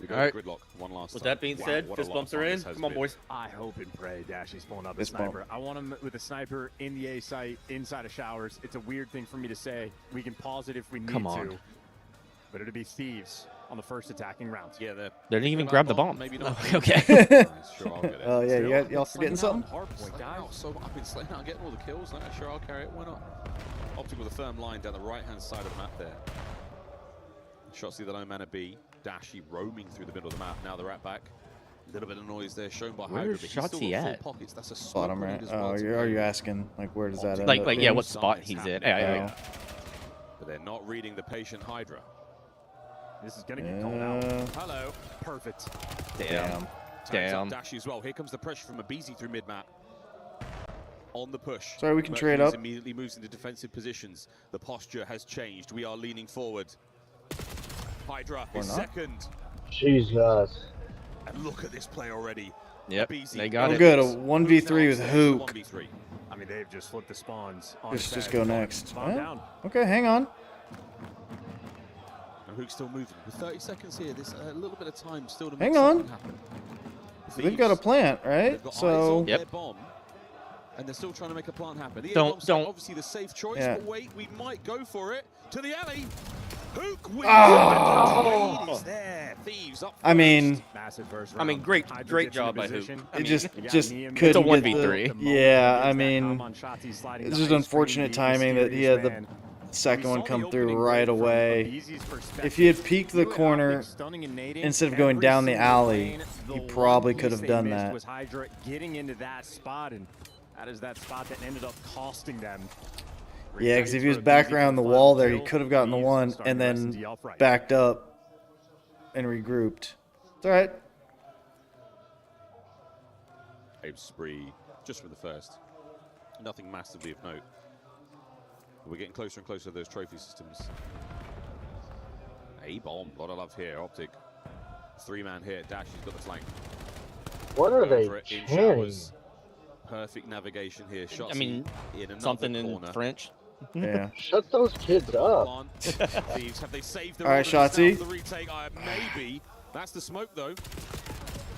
We go All right. gridlock one last With time. that being Wow, said, what a fist lot bumps of are fun in. this has Come on, been. boys. I hope and pray Dashy's pulling up a Fist bump. sniper. I want him with a sniper in the A site, inside of showers. It's a weird thing for me to say. We can pause it if we need Come on. to. But it'll be Thieves on the first attacking round. Yeah, They didn't even grab the bomb. Maybe not. Okay. Sure, I'll get it. Oh, yeah, Still, y'all I've been forgetting slaying something? out hardpoint, guys. So I've been slaying out, getting all the kills. No, sure, I'll carry it. Why not? OpTic with a firm line down the right-hand side of the map there. Shots to the low man at B. Dashy roaming through the middle of the map. Now they're at back. A little bit of noise there shown by Hydra, Where's but he's still Shotzi got full at? pockets. That's a smoke Bottom grenade right. as well Oh, to are you play. asking, like, where does that end Like, up yeah, being? what spot he's in. Yeah. But they're not reading the patient Hydra. This is going to get called out. Hello. Perfect. Damn. Tags up Dashy as well. Here comes the pressure from Abizi through mid-map. On the push. Sorry, we can trade Mercules up. Immediately moves into defensive positions. The posture has changed. We are leaning forward. Hydra Or is not. second. Jesus. And look at this play already. Yep, Abizi. they got Oh, it. good. A 1v3 with Hook. 1v3. I mean, they've just flipped the spawns. On Just go next. Bomb Huh? down. Okay, hang on. And Hook's still moving. With 30 seconds here, there's a little bit of time still to make Hang something on. happen. They've got a plant, right? They've got eyes So on their bomb, and they're still trying to make a plant happen. The Don't- A-bomb's don't. obviously the safe choice, Yeah. but wait, we might go for it. To the alley. Hook wins. Oh! The lead is there. Thieves up I mean, first. Massive first I mean, round. great Hydra gets job into by Hook. position. I it mean, just You got just Neum. couldn't It's a get 1v3. the- Yeah, I mean, It it's just unfortunate timing that he had the second one come through right away. If he had peeked the corner instead of going down the alley, he probably could have done that. Was Hydra getting into that spot, and that is that spot that ended up costing them. Yeah, because if he was back around the wall there, he could have gotten the one and then backed up and regrouped. It's all right. Abe spree just from the first. Nothing massively of note. We're getting closer and closer to those trophy systems. A-bomb, a lot of love here. OpTic, 3-man here. Dash, he's got the flank. What are they in chanting? showers. Perfect navigation here. Shots I mean, in another something corner. in French. Yeah. Shut those kids up. Thieves, have they saved All right, Shotzi. the retake? Maybe. That's the smoke though.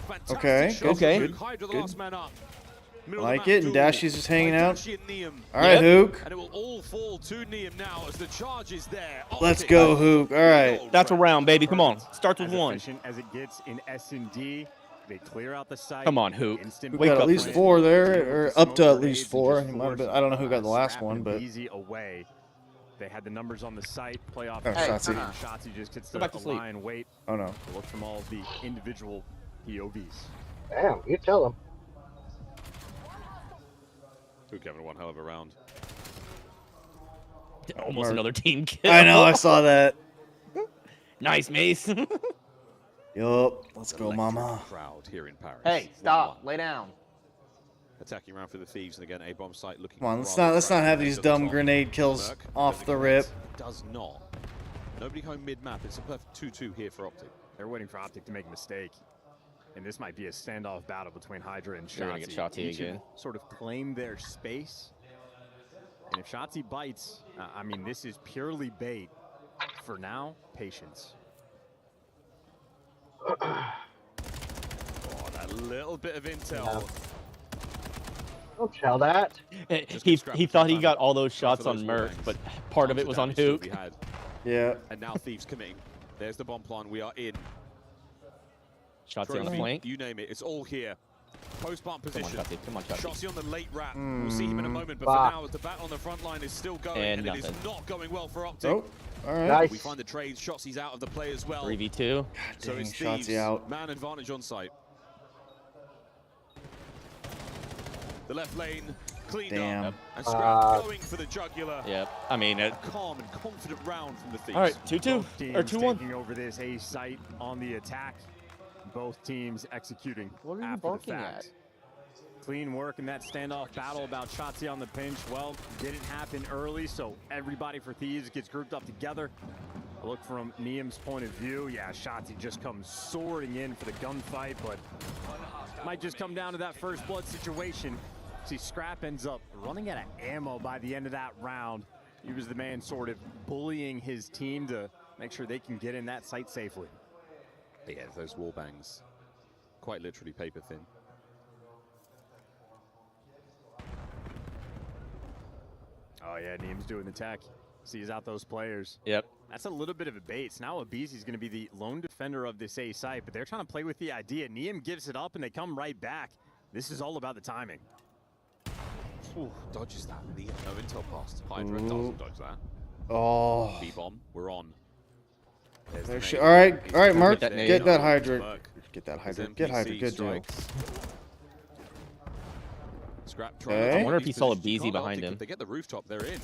Fantastic Okay, shot. okay. Hydra the Good. last man up. Like it, and Dashy's just hanging out. Dashy and Neum. All right, Hook. And it will all fall to Neum now as the charge is there. Let's go, Hook. All right. That's a round, baby. Come on. Starts with As one. efficient as it gets in S&D, they clear out the site. Come on, Hook. We got at least 4 there, or up to at least 4. He might have been, I don't know who got the last one, but Easy away. They had the numbers on the site. Playoff. Oh, Shotzi. Shotzi just gets Go to back to sleep. lie and wait. Oh no. Look from all the individual POVs. Damn, you tell them. Hook having one hell of a round. Almost another team kill. I know, I saw that. Nice, Mace. Yup. Let's go, mama. Crowd here in Paris. Hey, stop. Lay down. Attacking around for the Thieves, and again, A-bomb site looking. Come on, let's not have these dumb grenade kills off the rip. Does not. Nobody home mid-map. It's a perfect 2-2 here for OpTic. They're waiting for OpTic to make a mistake. And this might be a standoff battle between Hydra and They're gonna get Shotzi Each again. have sort of claim their space. And if Shotzi bites, I mean, this is purely bait. For now, patience. Oh, that little bit of intel. Don't tell that. He thought he got all those shots on Merc, but part of it was on Hook. Yeah. And now Thieves committing. There's the bomb plan. We are in. Shotzi on the Trophy, flank. You name it. It's all here. Post-bomb Come on, position. Shotzi. Come on, Shotzi. Shotzi on the late wrap. We'll see him in a moment, but Bah. for now, as the battle on the front line is still going, And and it is nothing. not going well for OpTic. Oh, all right. Nice. We find the trades. Shotzi's out of the play as well. 3v2. So Dang, it's Thieves. Shotzi out. Man advantage on site. The left lane cleaned Damn. up. And Scrap going for the jugular. Yep. I mean, A calm and confident round from the Thieves. all right, 2-2 Both or teams 2-1. taking over this A site on the attack. Both teams executing What are you after the barking fact. at? Clean work in that standoff battle about Shotzi on the pinch. Well, didn't happen early, so everybody for Thieves gets grouped up together. A look from Neum's point of view. Yeah, Shotzi just comes soaring in for the gunfight, but might just come down to that first blood situation. See, Scrap ends up running out of ammo by the end of that round. He was the man sort of bullying his team to make sure they can get in that site safely. Yeah, those wall bangs. Quite literally paper thin. Oh yeah, Neum's doing the tech. Sees out those players. Yep. That's a little bit of a bait. So now Abizi's going to be the lone defender of this A site, but they're trying to play with the idea. Neum gives it up and they come right back. This is all about the timing. Ooh, dodges that. No intel passed. Hydra doesn't dodge that. Oh. B-bomb, we're on. There's the There she, nade. all right, Mark. Get that Get that nade. Hydra. Get that Hydra. His Get Hydra. NPC Good deal. strikes. Scrap I trying wonder to if he saw positions. You Abizi can't behind OpTic. him. If they get the rooftop, they're in.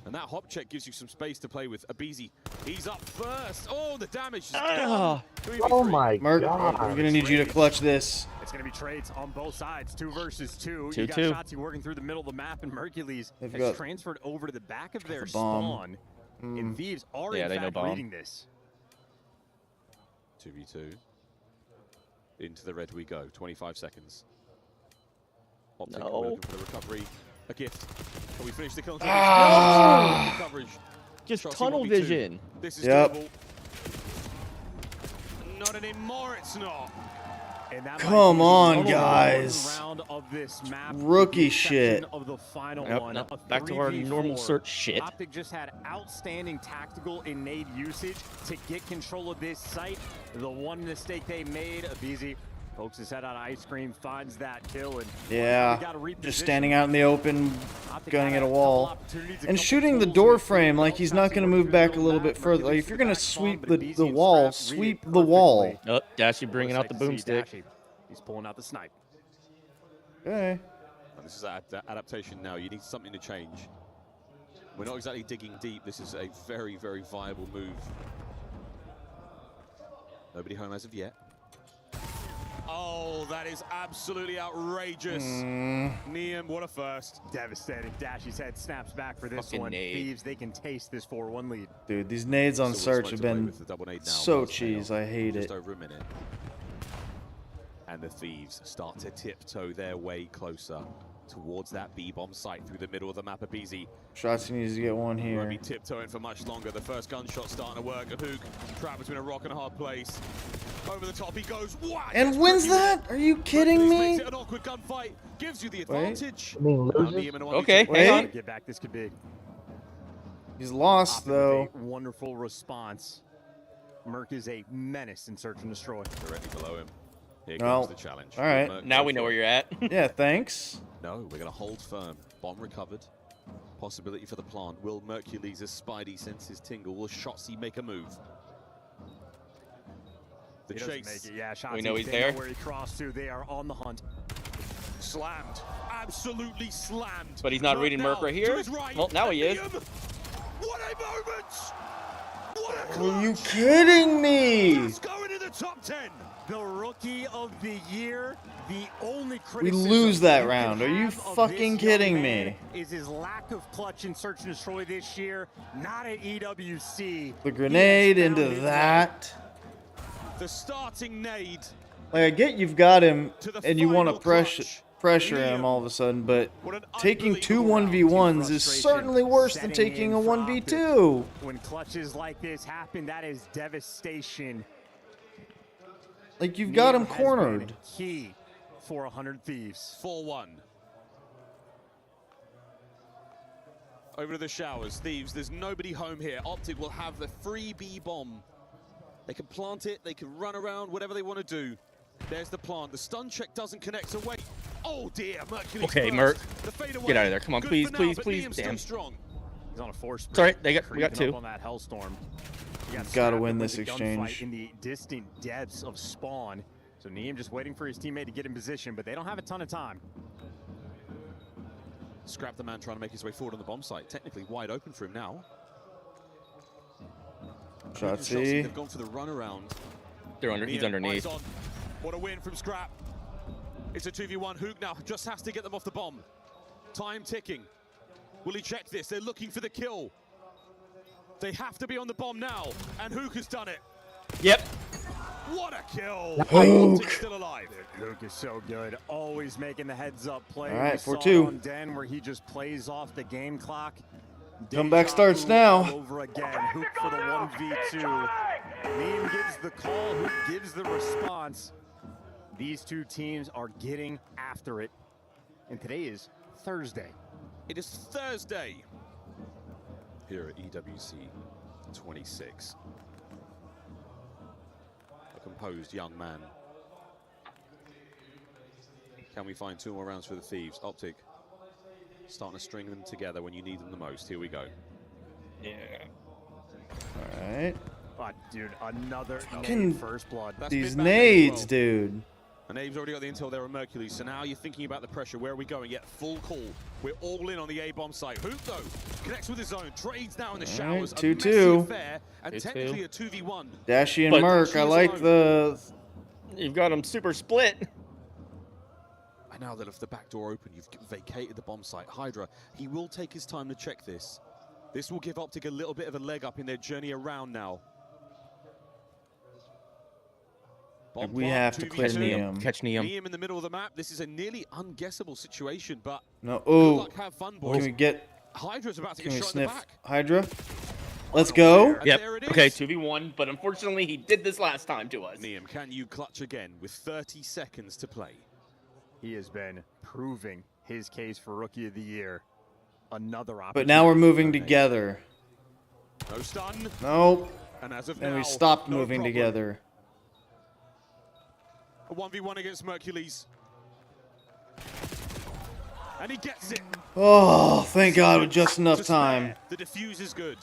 And that hop check gives you some space to play with. Abizi, he's up first. Oh, the damage is gone. Oh my Mark, god. we're gonna need you to clutch this. It's going to be trades on both sides, 2 versus 2. You got 2-2. Shotzi working through the middle of the map, and Hercules They've has got- transferred over to the back of their the bomb. spawn. And Thieves are Yeah, in they know fact bomb. reading this. 2v2. Into the red we go. 25 seconds. OpTic No. looking for the recovery. A gift. Can we finish the kill? Ah. Coverage. Just Shotzi tunnel 1v2. vision. This is Yep. doable. Not anymore, it's not. And that Come might be on, the guys. round of this map, Rookie with the shit. exception Of the final Yep, one, nope. a Back to our 3v4. normal search shit. OpTic just had outstanding tactical and nade usage to get control of this site. The one mistake they made, Abizi pokes his head out of ice cream, finds that kill, and Yeah. gotta reposition. Just standing out in the open, OpTic gunning had at a couple wall. opportunities, And couple shooting the tools door in the frame like he's not going to move back a little bit further. Like if you're going to sweep the wall, sweep the wall. Oh, Dashy bringing out the boomstick. He's pulling out the snipe. Okay. And this is adaptation now. You need something to change. We're not exactly digging deep. This is a very, very viable move. Nobody home as of yet. Oh, that is absolutely outrageous. Niam, what a first. Devastating. Dashy's head snaps back for this Fucking one. nade. Thieves, they can taste this 4-1 lead. Dude, these nades on search have been so cheese. I hate Just it. over a minute. And the Thieves start to tiptoe their way closer towards that B-bomb site through the middle of the map. Abizi Shots needs to get one won't here. be tiptoeing for much longer. The first gunshot starting to work. A Hook trapped between a rock and a hard place. Over the top he goes. What? And wins that? Are you kidding me? An awkward gunfight gives you the advantage. Okay, hang on. Get back, this could be. He's lost, though. Wonderful response. Merc is a menace in search and destroy. Directly below him. Here Well, comes the challenge. all right. Now we know where you're at. Yeah, thanks. No, we're going to hold firm. Bomb recovered. Possibility for the plant. Will Mercules' spidey senses tingle? Will Shotzi make a move? The He doesn't chase. make it. Yeah, We know he's they there. Know where he crossed to. They are on the hunt. Slammed. Absolutely slammed. But he's not reading Merc now right here. to his right. Well, now he is. What a moment! What a Are you clutch! kidding me? That's going in the top 10. The rookie of the year. The only We criticism lose that you round. can Are you have of fucking this young kidding man me? Is his lack of clutch in search and destroy this year. Not at EWC. The grenade He has found into his way. that. The starting nade. Like, I get you've got him To the and you want to final clutch. pressure him all of a sudden, but What an taking two unbelievable round. 1v1s is certainly worse than Setting taking in a for 1v2. When clutches like this happen, that is devastation. Like, you've got him Neil has been cornered. Key for 100 Thieves. 4-1. Over to the showers. Thieves, there's nobody home here. OpTic will have the free B-bomb. They can plant it, they can run around, whatever they want to do. There's the plant. The stun check doesn't connect, so wait. Oh dear, Mercules Okay, first. Merc. The fade away. Get out of there. Come on, Good please, for now, please, but please. Liam's still Damn. strong. He's on a force. It's all right. We got Creeping two. up on that Hellstorm. He got Gotta snapped win with this the gunfight exchange. in the distant depths of spawn. So Neem just waiting for his teammate to get in position, but they don't have a ton of time. Scrap the man trying to make his way forward on the bomb site. Technically wide open for him now. Shotzi. They've gone for the runaround. He's Niam, underneath. eyes on. What a win from Scrap. It's a 2v1. Hook now just has to get them off the bomb. Time ticking. Will he check this? They're looking for the kill. They have to be on the bomb now, and Hook has done it. Yep. What a kill! Hook. Still alive. Hook is so good, always making the heads-up play. All right, We saw 4-2. it on Den where he just plays off the game clock. Comeback Deja starts vu now. all Over again. Hook for the 1v2. Neem gives the call. Hook gives the response. These two teams are getting after it, and today is Thursday. It is Thursday here at EWC 26. A composed young man. Can we find 2 more rounds for the Thieves? OpTic starting to string them together when you need them the most. Here we go. Yeah. All right. Oh, dude, another Fucking nade first blood. That's These been back there as nades, well. dude. And Abe's already got the intel there on Mercules, so now you're thinking about the pressure. Where are we going? Yet full call. We're all in on the A-bomb site. Hook, though, connects with his own. Trades now in the All right, showers. 2-2. A messy affair, and 2-2. technically a 2v1. Dashy and But- Merc, I like the... You've got him super split. And now that if the back door open, you've vacated the bomb site. Hydra, he will take his time to check this. This will give OpTic a little bit of a leg up in their journey around now. Bomb We plant, have to 2v2. clear Neum. Catch Neum. Neum in the middle of the map. This is a nearly unguessable situation, but No, good ooh. luck, have fun, boys. Can we get... Hydra's about to Can get we shot in the sniff back. Hydra? Let's go. And Yep. there it Okay, is. 2v1, but unfortunately he did this last time to us. Neum, can you clutch again with 30 seconds to play? He has been proving his case for Rookie of the Year. Another opportunity. But now we're moving together. No stun. Nope. And as of And now, we stopped no moving problem. together. A 1v1 against Mercules. And he gets it. Oh, thank God, with just enough To time. spare. The defuse is good.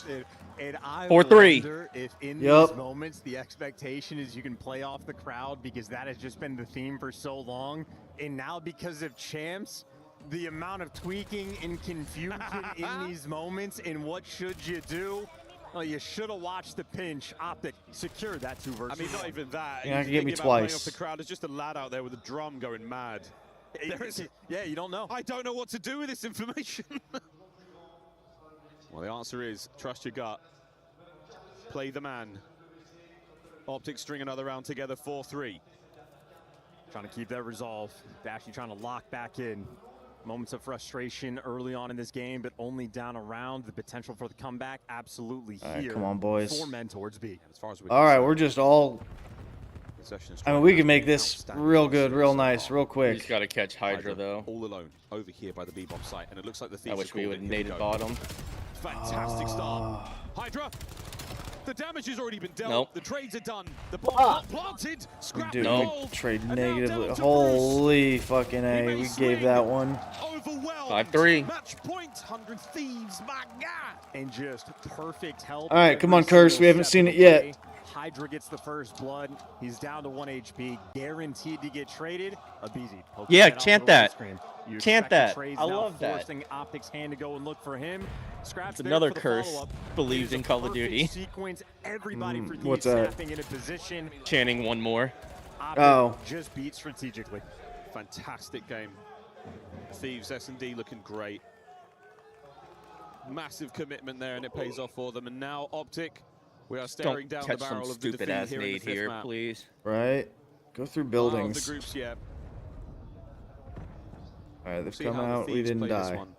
And I 4-3. wonder if in Yup. these moments the expectation is you can play off the crowd because that has just been the theme for so long. And now because of champs, the amount of tweaking and confusion in these moments and what should you do, Oh, you should have watched the pinch. OpTic secured that 2 versus 1. I mean, not even that. You're not gonna get me Thinking about playing twice. off the crowd. There's just a lad out there with a drum going mad. Yeah, you don't know. I don't know what to do with this information. Well, the answer is trust your gut. Play the man. OpTic string another round together, 4-3. Trying to keep that resolve. Dashy trying to lock back in. Moments of frustration early on in this game, but only down a round. The potential for the comeback absolutely All right, here. come on, boys. 4 men towards B. As far as All right, we're just all. I mean, we can make this real good, real nice, real He's quick. got to catch Hydra, though. All alone over here by the B-bomb site, and it looks like the Thieves I wish we have would called it. Here native go. bottom. Fantastic start. Hydra. The damage has already been dealt. Nope. The trades are done. The bomb planted. Scrap Dude, the we gold. trade And now negatively. down to Holy fucking A. We gave that one. Overwhelmed. 5-3. Match point. 100 Thieves. My God. And just perfect help. All right, come on, every Curse. single We haven't step seen of it the yet. way. Hydra gets the first blood. He's down to 1 HP. Guaranteed to get traded. Abizi. Yeah, chant that. You Chant expect the that. trades I now, love that. forcing OpTic's hand to go and look for him. Scraps It's there another for the curse. follow-up. Believes It is in a Call of perfect Duty. Sequence. Everybody for What's Thieves that? snapping in a position. Chanting one more. OpTic Oh. just beat strategically. Fantastic game. Thieves S&D looking great. Massive commitment there, and it pays off for them. And now OpTic, we are staring Don't down catch the some barrel of the stupid defeat ass here in the nade fifth here, map. please. Right? Go through Of buildings. the groups, yeah. All right, they've See come how the out. We Thieves didn't play this die. one.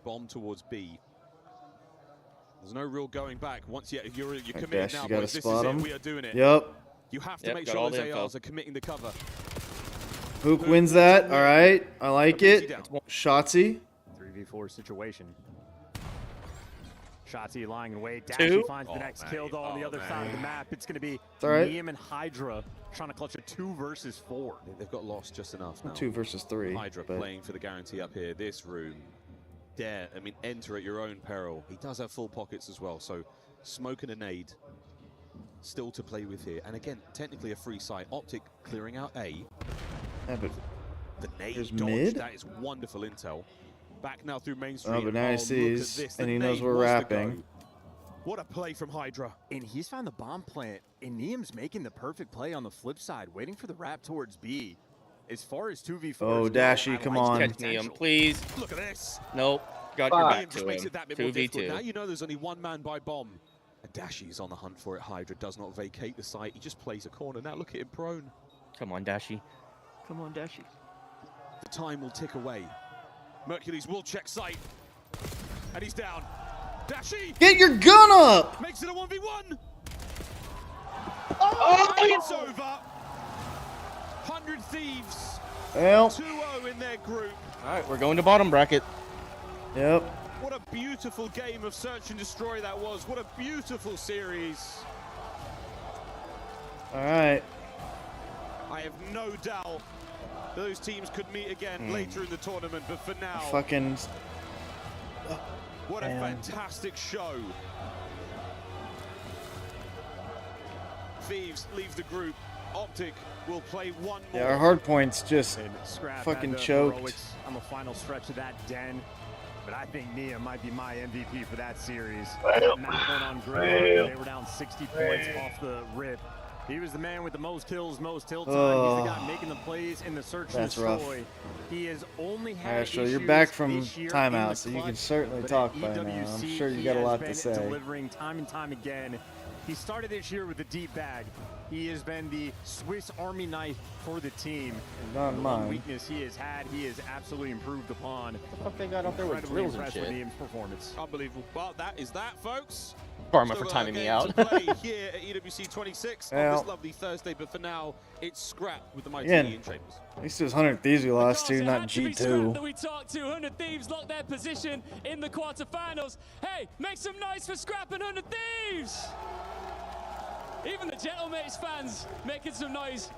Bomb towards B. There's no real going back. Once you're committed Dash, now, you gotta boys. This spot is it. him. We are doing it. Yep. You have to Yep, make got sure all those the info. ARs are committing the cover. Hook wins that. All right. I like it. Shotzi. 3v4 situation. Shotzi lying in wait. Two. Dashy finds the next kill though on the other side of the map. It's going to be all right. Liam and Hydra trying to clutch a 2 versus 4. They've got lost just enough now. 2 versus 3. Hydra but playing for the guarantee up here. This room. Enter at your own peril. He does have full pockets as well, so smoke and a nade still to play with here. And again, technically a free site. OpTic clearing out A. Yeah, but The nade there's dodge, mid? that is wonderful intel. Back now through Main Street. Oh, but now he look at sees, this. and The he knows nade we're was the rapping. go. What a play from Hydra. And he's found the bomb plant, and Niam's making the perfect play on the flip side, waiting for the wrap towards B. As far as 2v4, Oh, Dashy, come on. Catch Niam, please. Look at this. Nope. Got your Liam back just to makes him. it that bit more difficult. Now 2v2. you know there's only one man by bomb. And Dashy is on the hunt for it. Hydra does not vacate the site. He just plays a corner. Now look at him prone. Come on, Dashy. Come on, Dashy. The time will tick away. Mercules will check site. And he's down. Dashy! Get your gun up! Makes it a 1v1! Oh! It's over! 100 Thieves. Well. 2-0 in their group. All right, we're going to bottom bracket. Yep. What a beautiful game of Search and Destroy that was. What a beautiful series. All right. I have no doubt those teams could meet again later in the tournament, but for now, Fucking. what a man. fantastic show. Thieves leave the group. OpTic will play one more. Yeah, our hard points just And Scrap fucking had the choked. heroics on the final stretch of that den. But I think Nia might be my MVP for that series. That map went on great. They were down 60 points off the rip. He was the man with the most kills, most tilt time. He's the guy making the plays in the search and That's rough. destroy. He has only had Alright, so you're issues back from this year in timeout, the so you can clutch, certainly but talk at by now. I'm EWC, sure you he got a has lot to been say. delivering time and time again. He started this year with a deep bag. He has been the Swiss Army knife for the team. Not The mine. one weakness he has had, he has absolutely improved upon. What the fuck they got up there with Incredibly drills and impressed with shit? Niam's performance. Unbelievable. Well, that is that, folks. Karma Still for got timing our me game out. to play here at EWC 26 on Well. this lovely Thursday, but for now, it's Scrap with the mighty Again, Ian Chambers. at least it was 100 Thieves we lost to, not That G2. we talked to. 100 Thieves locked their position in the quarterfinals. Hey, make some noise for Scrap and 100 Thieves! Even the Gentlemates fans making some noise.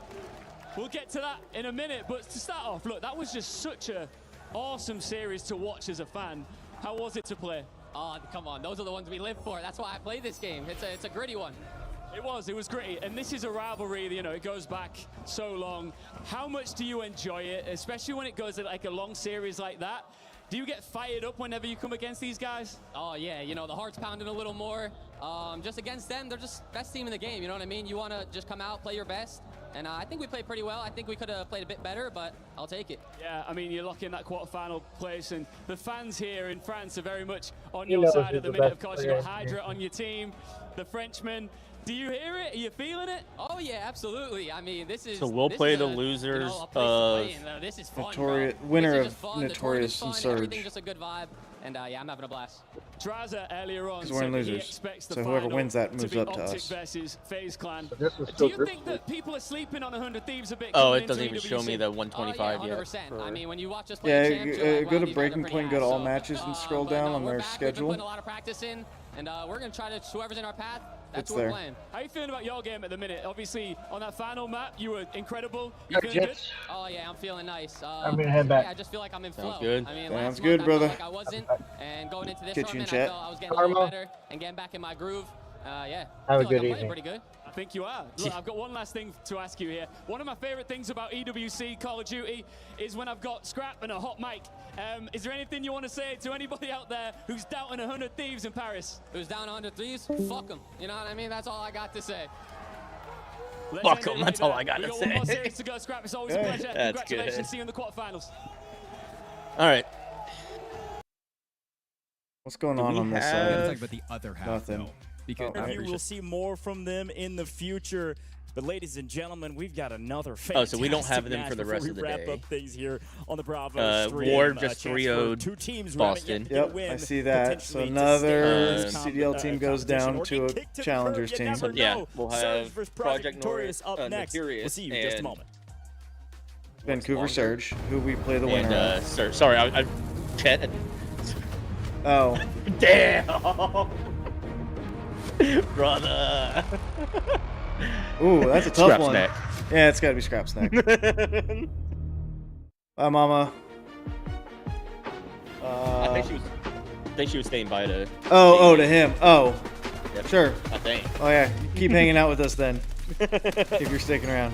We'll get to that in a minute, but to start off, look, that was just such a awesome series to watch as a fan. How was it to play? Oh, come on, those are the ones we live for. That's why I play this game. It's a gritty one. It was gritty, and this is a rivalry, you know, it goes back so long. How much do you enjoy it, especially when it goes like a long series like that? Do you get fired up whenever you come against these guys? Oh yeah, you know, the heart's pounding a little more. Just against them, they're just best team in the game, you know what I mean? You want to just come out, play your best. And I think we played pretty well. I think we could have played a bit better, but I'll take it. Yeah, I mean, you're locking that quarterfinal place, and the fans here in France are very much on your side at the minute. Of course, you've got Hydra on your team, the Frenchman. Do you hear it? Are you feeling it? Oh yeah, absolutely. I mean, this is. So we'll play the losers of this is fun, winner of Notorious and Surge. Everything's just a good vibe, and yeah, I'm having a blast. Draza earlier on Because we're in losers, so whoever wins that moves up to us. Versus FaZe Clan. Do you think that people are sleeping on 100 Thieves a bit? Oh, it doesn't even show me the 125 yet. For... I mean, when you watch us play yeah, go to Breaking Point, go to all matches, and scroll down on their schedule. We're putting a lot of practice in, and we're gonna try to whoever's in our path. That's it's what we're there. playing. How are you feeling about your game at the minute? Obviously, on that final map, you were incredible. You feeling good? Oh yeah, I'm feeling nice. I'm gonna head back. Yeah, I just feel like I'm in flow. Sounds good. I mean, Sounds last good, month, brother. I felt like I wasn't, and going into this Get you in tournament, chat. I felt I was getting a little better and getting back in my groove. Yeah. Have a I feel good like I'm evening. playing pretty good. I think you are. Look, I've got one last thing to ask you here. One of my favorite things about EWC Call of Duty is when I've got Scrap and a hot mic. Is there anything you want to say to anybody out there who's doubting 100 Thieves in Paris? Who's down 100 Thieves? Fuck them. You know what I mean? That's all I got to say. Fuck them. That's all I got to We've got say. one more series to go, Scrap. It's always a pleasure. That's Congratulations. good. See you in the quarterfinals. All right. What's going on this side? Talk about the other half, Nothing. though, because We'll see more from them in the future. But ladies and gentlemen, we've got another fantastic Oh, so we don't have them match for the before rest we of the wrap day. up things here on the Bravo stream. Ward just Chance 3-0'd for two teams Boston. Yep, I see that. So another CDL team goes down to a Challengers team. So yeah, we'll have versus Project Notorious North, up next. Notorious, We'll see you in just a and moment. Vancouver Surge, who we play the winner of. Surge. Sorry, I Chet. Oh. Damn. Brother. Ooh, that's a tough Scrap one. snack. Yeah, it's gotta be Scrap Snack. Bye, Mama. I think she was staying by to. Oh, to him. Oh. Yep. Sure. I think. Oh yeah, keep hanging out with us then. If you're sticking around.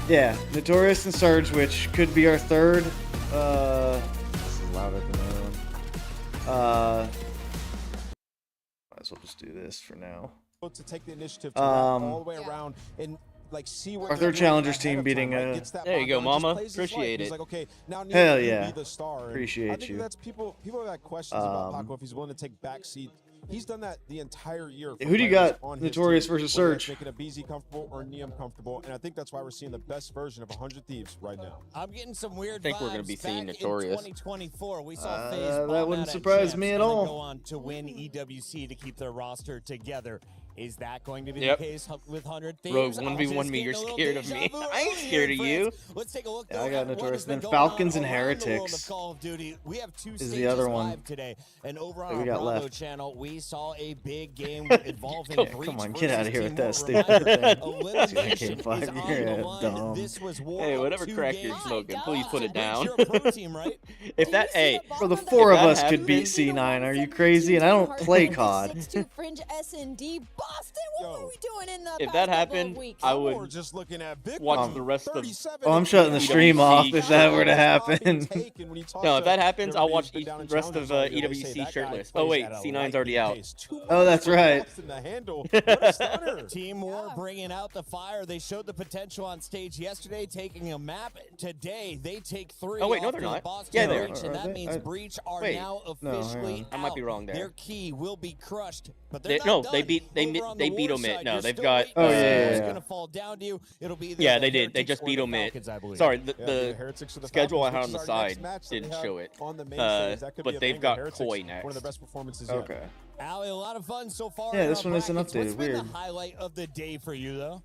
Yeah, Notorious and Surge, which could be our third. This is louder than the other one. Might as well just do this for now. To take the initiative to wrap all the way around and like see what Our third Challengers team beating There you go, Mama. Appreciate it. Like, okay, now Hell you yeah. be the star. And Appreciate I think you. that's people have had questions about Paco if he's willing to take back seat. He's done that the entire year. Who do you got? Notorious versus Surge. Making a BZ comfortable or Neum comfortable, and I think that's why we're seeing the best version of 100 Thieves right now. I'm getting some weird I think we're gonna be vibes. seeing Back Notorious. In 2024, we saw FaZe That bomb wouldn't out surprise Champs me at and then all. Go on to win EWC to keep their roster together. Is that going to be Yep. the case with 100 Thieves? Rogue 1v1 me, you're scared of me. I ain't scared of you. Let's take a look. Yeah, I got at what Notorious. has been Then going on Falcons and around the world of Heretics Call of Duty. We have two is stages the other one live today, and over that on we our got Bravo left. channel, we saw a big game involving Come on, get out of here with that Breach stupid thing. versus Team Dude, I can't Elimination is find on you're the line. dumb. This was war Hey, of whatever 2 crack you're games. smoking, please put it down. You're a pro team, right? If that, hey, Bro, the four if of that us could beat happened- C9. Are you crazy? And I don't play COD. 6-2 Fringe S&D Boston. What were we doing in the If past that couple of happened, weeks? I We're would just looking at Vic watch the rest of. Oh, I'm shutting the stream off if that were to happen. No, if that happens, I'll watch the rest of EWC shirtless. Oh wait, C9's already out. Oh, that's right. Team War bringing out the fire. They showed the potential on stage yesterday, taking a map. Today, they take 3. Oh, wait, no, off they're to the not. Boston Yeah, they are. Breach, and that means Breach are Wait. now No, hang officially on. I might be out. wrong there. Their key will be crushed, but they're No, not they done. beat Over on the beat War Omit. side, No, you're they've still got. waiting Oh, to see yeah, who's yeah. gonna fall down to you. It'll be either Yeah, the they did. They Heretics just or beat the Omit. Falcons, I believe. Sorry, Yeah, the Heretics or the schedule I Falcons, had which on the is our next side match that didn't we have show it. on the main stage. That could be But a they've thing. got Heretics, Koi One of next. the best performances yet. Okay. Allie, a lot of fun so far. Yeah, in this our one isn't brackets. What's updated. been Weird. the highlight of the day for you, though?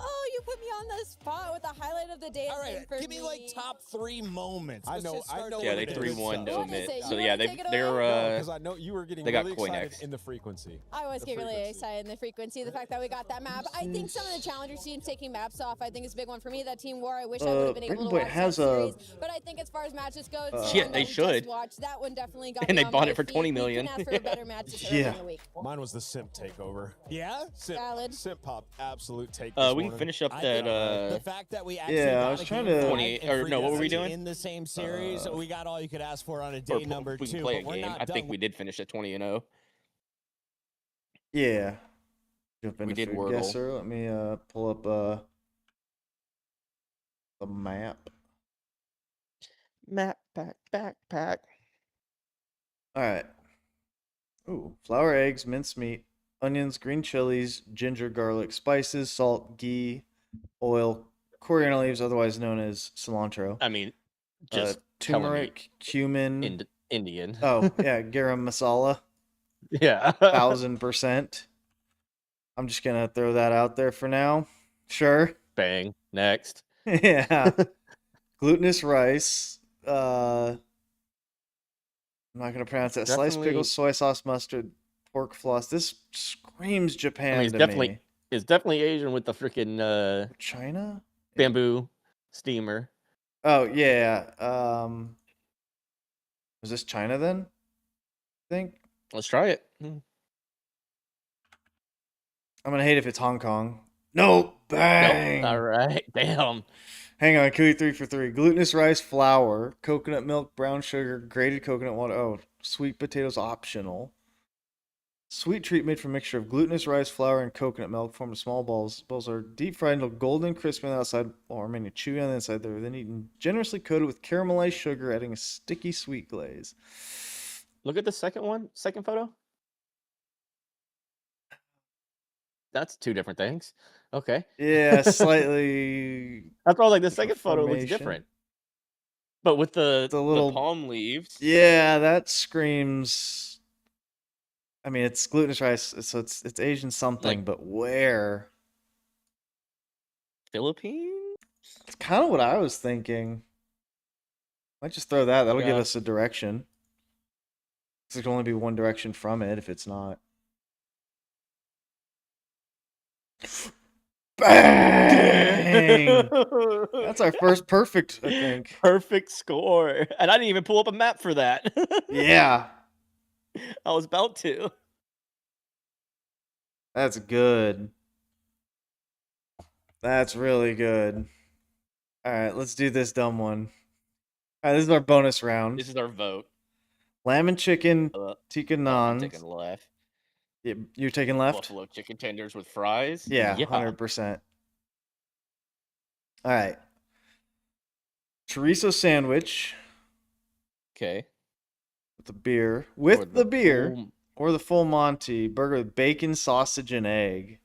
Oh, you put me on the spot with the highlight of the day. All right, for give me like top 3 moments. I Let's know- just I start know Yeah, there. they what it is. 3-1 to What is Omit. it? So You yeah, wanna take it away? they're Because I know you were getting they got really Koi excited next. in the frequency. I was The getting really frequency. excited in the frequency. The fact that we got that map. I think some of the challenger teams taking maps off, I think is a big one for me. That Team War, I wish I would have been able to Breaking Point watch has that a- series. But I think as far as matches go, Yeah, the they one just should. watched, that one definitely got And me they on bought my it for feet. 20 You million. couldn't ask for a better match this early in the week. Mine was the simp takeover. Yeah? Simp, Valid. simp pop, absolute take. Uh, this we can morning. finish up I that think The fact that we actually Yeah, I got was a trying game to. 20 or no, what were we doing? in the same series, we got all you could ask for on a day Or number we can 2. play a But we're game. not I think done. we did finish at 20-0. Yeah. Jump into did food Wordle. guesser. Let me pull up the map. Map backpack. All right. Ooh, flour, eggs, mincemeat, onions, green chilies, ginger, garlic, spices, salt, ghee, oil, coriander leaves, otherwise known as cilantro. I mean, just turmeric, cumin, Indian. Oh yeah, garam masala. Yeah. 1000%. I'm just gonna throw that out there for now. Sure. Bang. Next. Yeah. Glutinous rice. I'm not gonna pronounce that. Sliced pickles, soy sauce, mustard, pork floss. This screams Japan. I mean, it's definitely Asian with the freaking China bamboo steamer. Oh yeah. Was this China then? I think. Let's try it. I'm gonna hate if it's Hong Kong. No, bang. Nope. All right, damn. Hang on, kill you 3 for 3. Glutinous rice, flour, coconut milk, brown sugar, grated coconut water. Oh, sweet potatoes optional. Sweet treat made from a mixture of glutinous rice, flour, and coconut milk formed small balls. Balls are deep fried until golden crispy on the outside while remaining chewy on the inside. They're then eaten generously coated with caramelized sugar, adding a sticky sweet glaze. Look at the second photo. That's two different things. Okay. Yeah, slightly. That's all. Like the second photo looks formation. different, but with the little palm leaves. Yeah, that screams. I mean, it's glutinous rice, so it's Asian something, but where? Philippines? It's kind of what I was thinking. Might just throw that. That'll give us a direction. There can only be one direction from it if it's not. Bang! That's our first perfect, I think. Perfect score. And I didn't even pull up a map for that. Yeah. I was about to. That's good. That's really good. All right, let's do this dumb one. All right, this is our bonus round. This is our vote. Lamb and chicken, tikka I'm naans. taking left. Yeah, you're taking left? Buffalo chicken tenders with fries. Yeah, 100%. All right. Chorizo sandwich. Okay. With the beer. With the beer. Or the full Monty. Burger with bacon, sausage, and egg.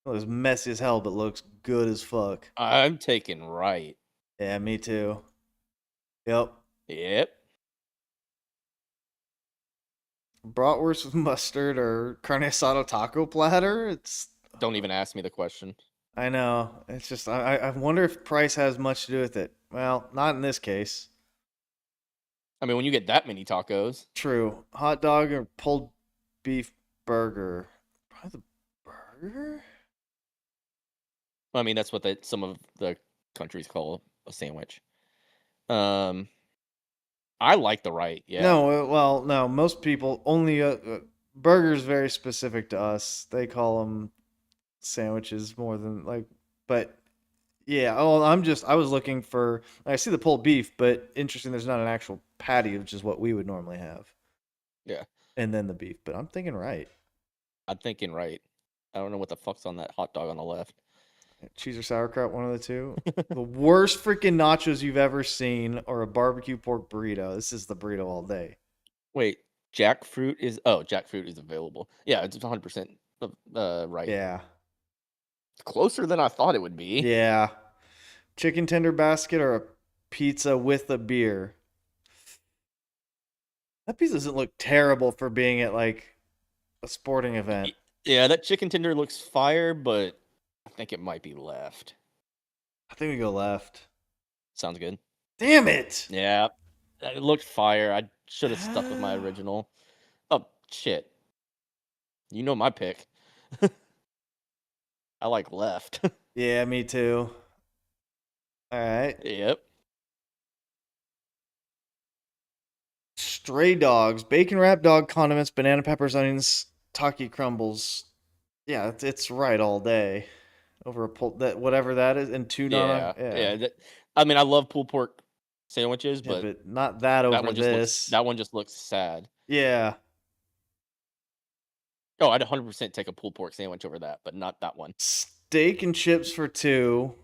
It looks messy as hell, but looks good as fuck. I'm taking right. Yeah, me too. Yep. Yep. Bratwurst with mustard or carne asada taco platter. It's Don't even ask me the question. I know. It's just I wonder if price has much to do with it. Well, not in this case. I mean, when you get that many tacos. True. Hot dog or pulled beef burger. Probably the burger? I mean, that's what some of the countries call a sandwich. I like the right. Yeah. No, well, no. Most people only burgers very specific to us. They call them sandwiches more than but yeah. Oh, I was looking for. I see the pulled beef, but interesting. There's not an actual patty, which is what we would normally have. Yeah. And then the beef, but I'm thinking right. I'm thinking right. I don't know what the fuck's on that hot dog on the left. Cheese or sauerkraut, one of the two. The worst freaking nachos you've ever seen, or a barbecue pork burrito. This is the burrito all day. Wait, jackfruit is available. Yeah, it's 100% right. Yeah. Closer than I thought it would be. Yeah. Chicken tender basket or a pizza with a beer. That pizza doesn't look terrible for being at a sporting event. Yeah, that chicken tender looks fire, but I think it might be left. I think we go left. Sounds good. Damn it! Yeah, it looked fire. I should have stuck with my original. Oh, shit. You know my pick. I like left. Yeah, me too. All right. Yep. Stray dogs, bacon wrapped dog condiments, banana peppers, onions, taki crumbles. Yeah, it's right all day. over a pulled that whatever that is, and tuna. Yeah. I mean, I love pulled pork sandwiches, Yeah, but not that over one this. that one just looks sad. Yeah. Oh, I'd 100% take a pulled pork sandwich over that, but not that one. Steak and chips for 2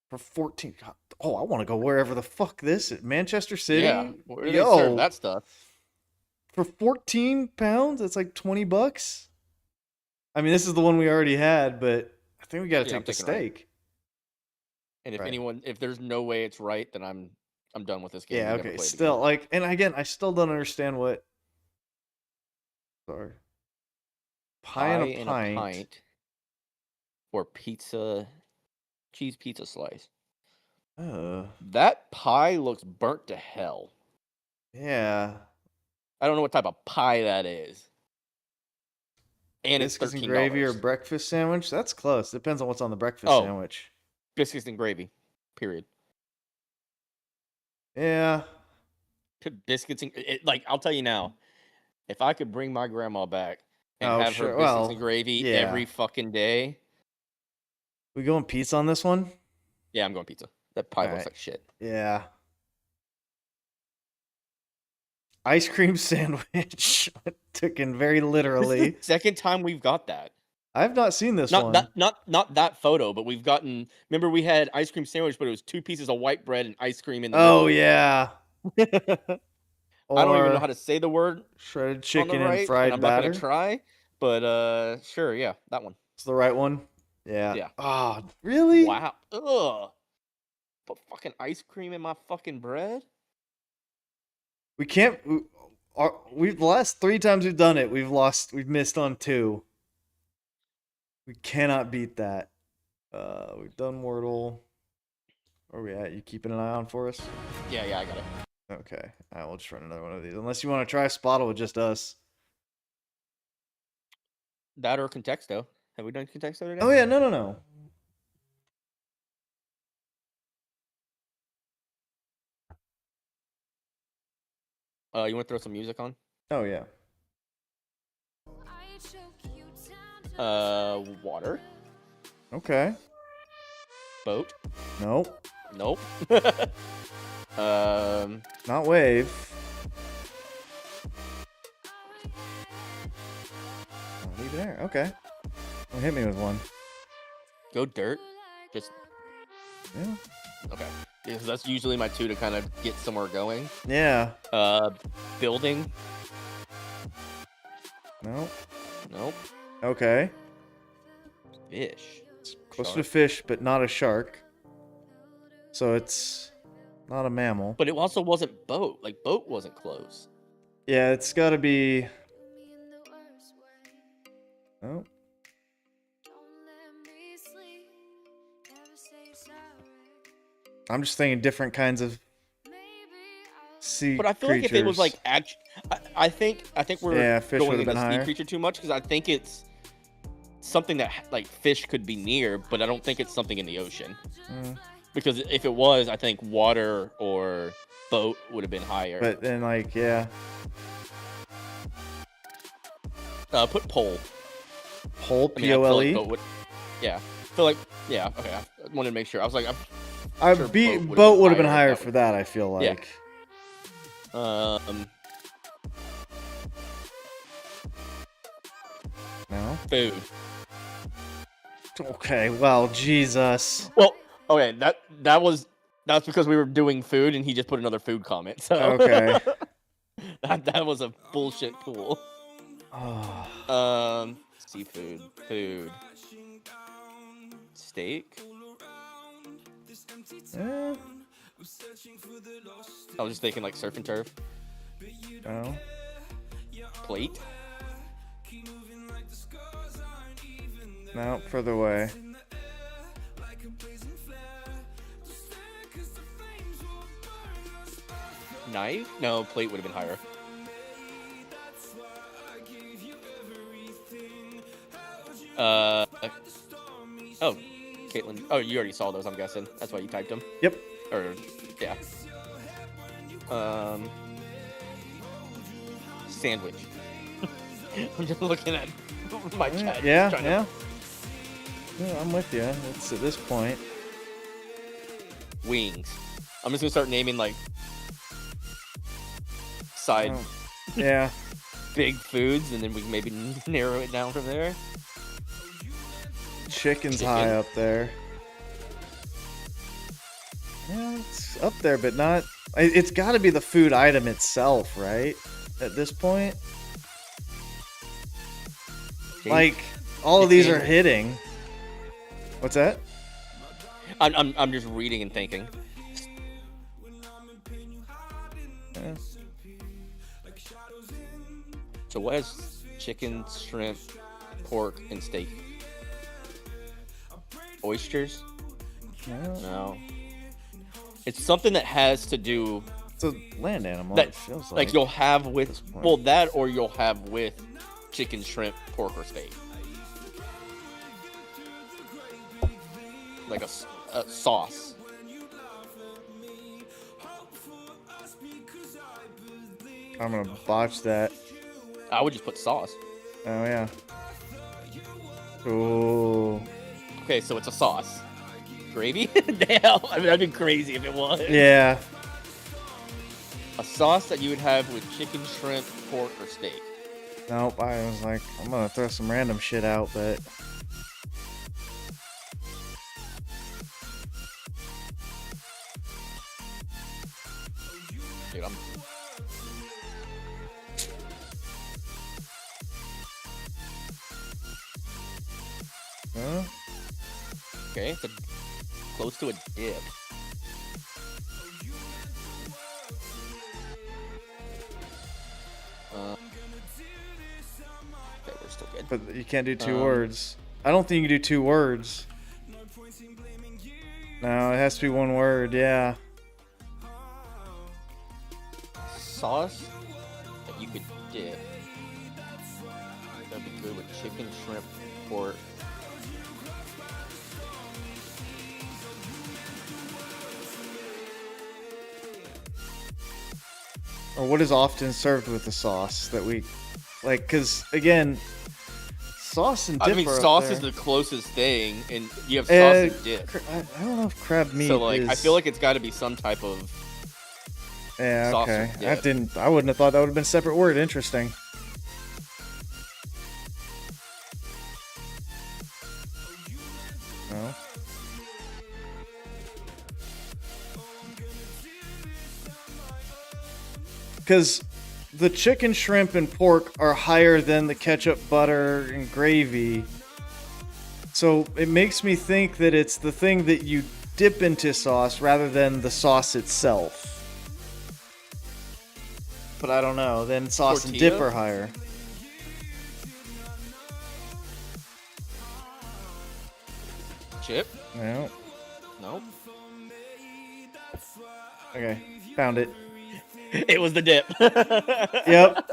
for 14. God, oh, I want to go wherever the fuck this is. Manchester City? Yeah, where do they serve that stuff? For 14 pounds, that's like $20. I mean, this is the one we already had, but I think we got to take the steak. Right. And if there's no way it's right, then I'm done with this game. Yeah, okay. Still, like, and again, I still don't understand what. Sorry. Pie and a pint. Or cheese pizza slice. Oh. That pie looks burnt to hell. Yeah. I don't know what type of pie that is. And biscuits it's $13. And gravy or breakfast sandwich? That's close. Depends on what's on the breakfast sandwich. Biscuits and gravy. Period. Yeah. Biscuits and I'll tell you now, if I could bring my grandma back and have her biscuits and gravy every fucking day. We going pizza on this one? Yeah, I'm going pizza. That pie looks like shit. Yeah. Ice cream sandwich. Taken very literally. This is the second time we've got that. I've not seen this one. Not that photo, but we've gotten. Remember, we had ice cream sandwich, but it was 2 pieces of white bread and ice cream in the middle. Oh yeah. I don't even know how to say the word. Shredded chicken and fried I'm batter. not gonna try, but sure, yeah, that one. It's the right one. Yeah. Yeah. Oh, really? Wow. Ugh. Put fucking ice cream in my fucking bread. We can't. The last 3 times we've done it, we've missed on 2. We cannot beat that. We've done Wordle. Where are we at? You keeping an eye on for us? Yeah, I got it. Okay. All right, we'll just run another one of these. Unless you want to try Spottle with just us. That or Contexto. Have we done Contexto today? Oh, yeah. No. You want to throw some music on? Oh, yeah. Water. Okay. Boat. Nope. Not wave. Not even there. Okay. Don't hit me with one. Go dirt. Just. Yeah. Okay. Because that's usually my 2 to kind of get somewhere going. Yeah. Building. Nope. Okay. Fish. It's close to fish, but not a shark. So it's not a mammal. But it also wasn't boat. Like, boat wasn't close. Yeah, it's got to be. Oh. I'm just thinking different kinds of sea But I feel creatures. like if it was like I think we're fish going would've into been sea higher. creature too much because I think it's something that like fish could be near, but I don't think it's something in the ocean. Because if it was, I think water or boat would have been higher. But then, like, yeah. Put pole. Pole, I mean, I feel like P-O-L-E? boat would- yeah. I feel like, yeah, okay. I wanted to make sure. I was like, Boat would have been higher for that, I feel like. Yeah. No? Food. Okay, well, Jesus. Well, okay, that's because we were doing food and he just put another food comment. So Okay. that was a bullshit pool. Oh. Seafood, food, steak. Eh. I was just thinking like surf and turf. Oh. Plate. No, further away. Knife? No, plate would have been higher. Oh, Caitlin. Oh, you already saw those, I'm guessing. That's why you typed them. Yep. Or, yeah. Sandwich. I'm just looking at my chat. Yeah, trying yeah. Yeah, I'm with you. It's at this point. Wings. I'm just gonna start naming like side. Oh, yeah. Big foods, and then we can maybe narrow it down from there. Chicken's high up there. Yeah, it's up there, but not. It's got to be the food item itself, right? At this point, like all of these are hitting. What's that? I'm just reading and thinking. Yeah. So what has chicken, shrimp, pork, and steak? Oysters? No. It's something that has to do. It's a land animal. That, it feels like you'll have with that, or you'll have with chicken, shrimp, pork, or steak. Like a sauce. I'm gonna botch that. I would just put sauce. Oh yeah. Ooh. Okay, so it's a sauce. Gravy? Damn, I mean that'd be crazy if it was. Yeah. A sauce that you would have with chicken, shrimp, pork, or steak. Nope. I was like, I'm gonna throw some random shit out, but. Dude, I'm. Huh? Okay, it's close to a dip. Okay, we're still good. But you can't do two words. I don't think you can do two words. No, it has to be one word. Yeah. Sauce that you could dip. That'd be good with chicken, shrimp, pork. Or what is often served with the sauce that we like? Because again, sauce and dip. I mean, are sauce up is there. the closest thing, and you have sauce and dip. I don't know if crab meat. So like, is... I feel like it's got to be some type of. Yeah. sauce Okay. or dip. I wouldn't have thought that would have been a separate word. Interesting. No. Because the chicken, shrimp, and pork are higher than the ketchup, butter, and gravy. So it makes me think that it's the thing that you dip into sauce rather than the sauce itself. But I don't know. Then sauce and dip are higher. Chip? No. Nope. Okay. Found it. It was the dip. Yep.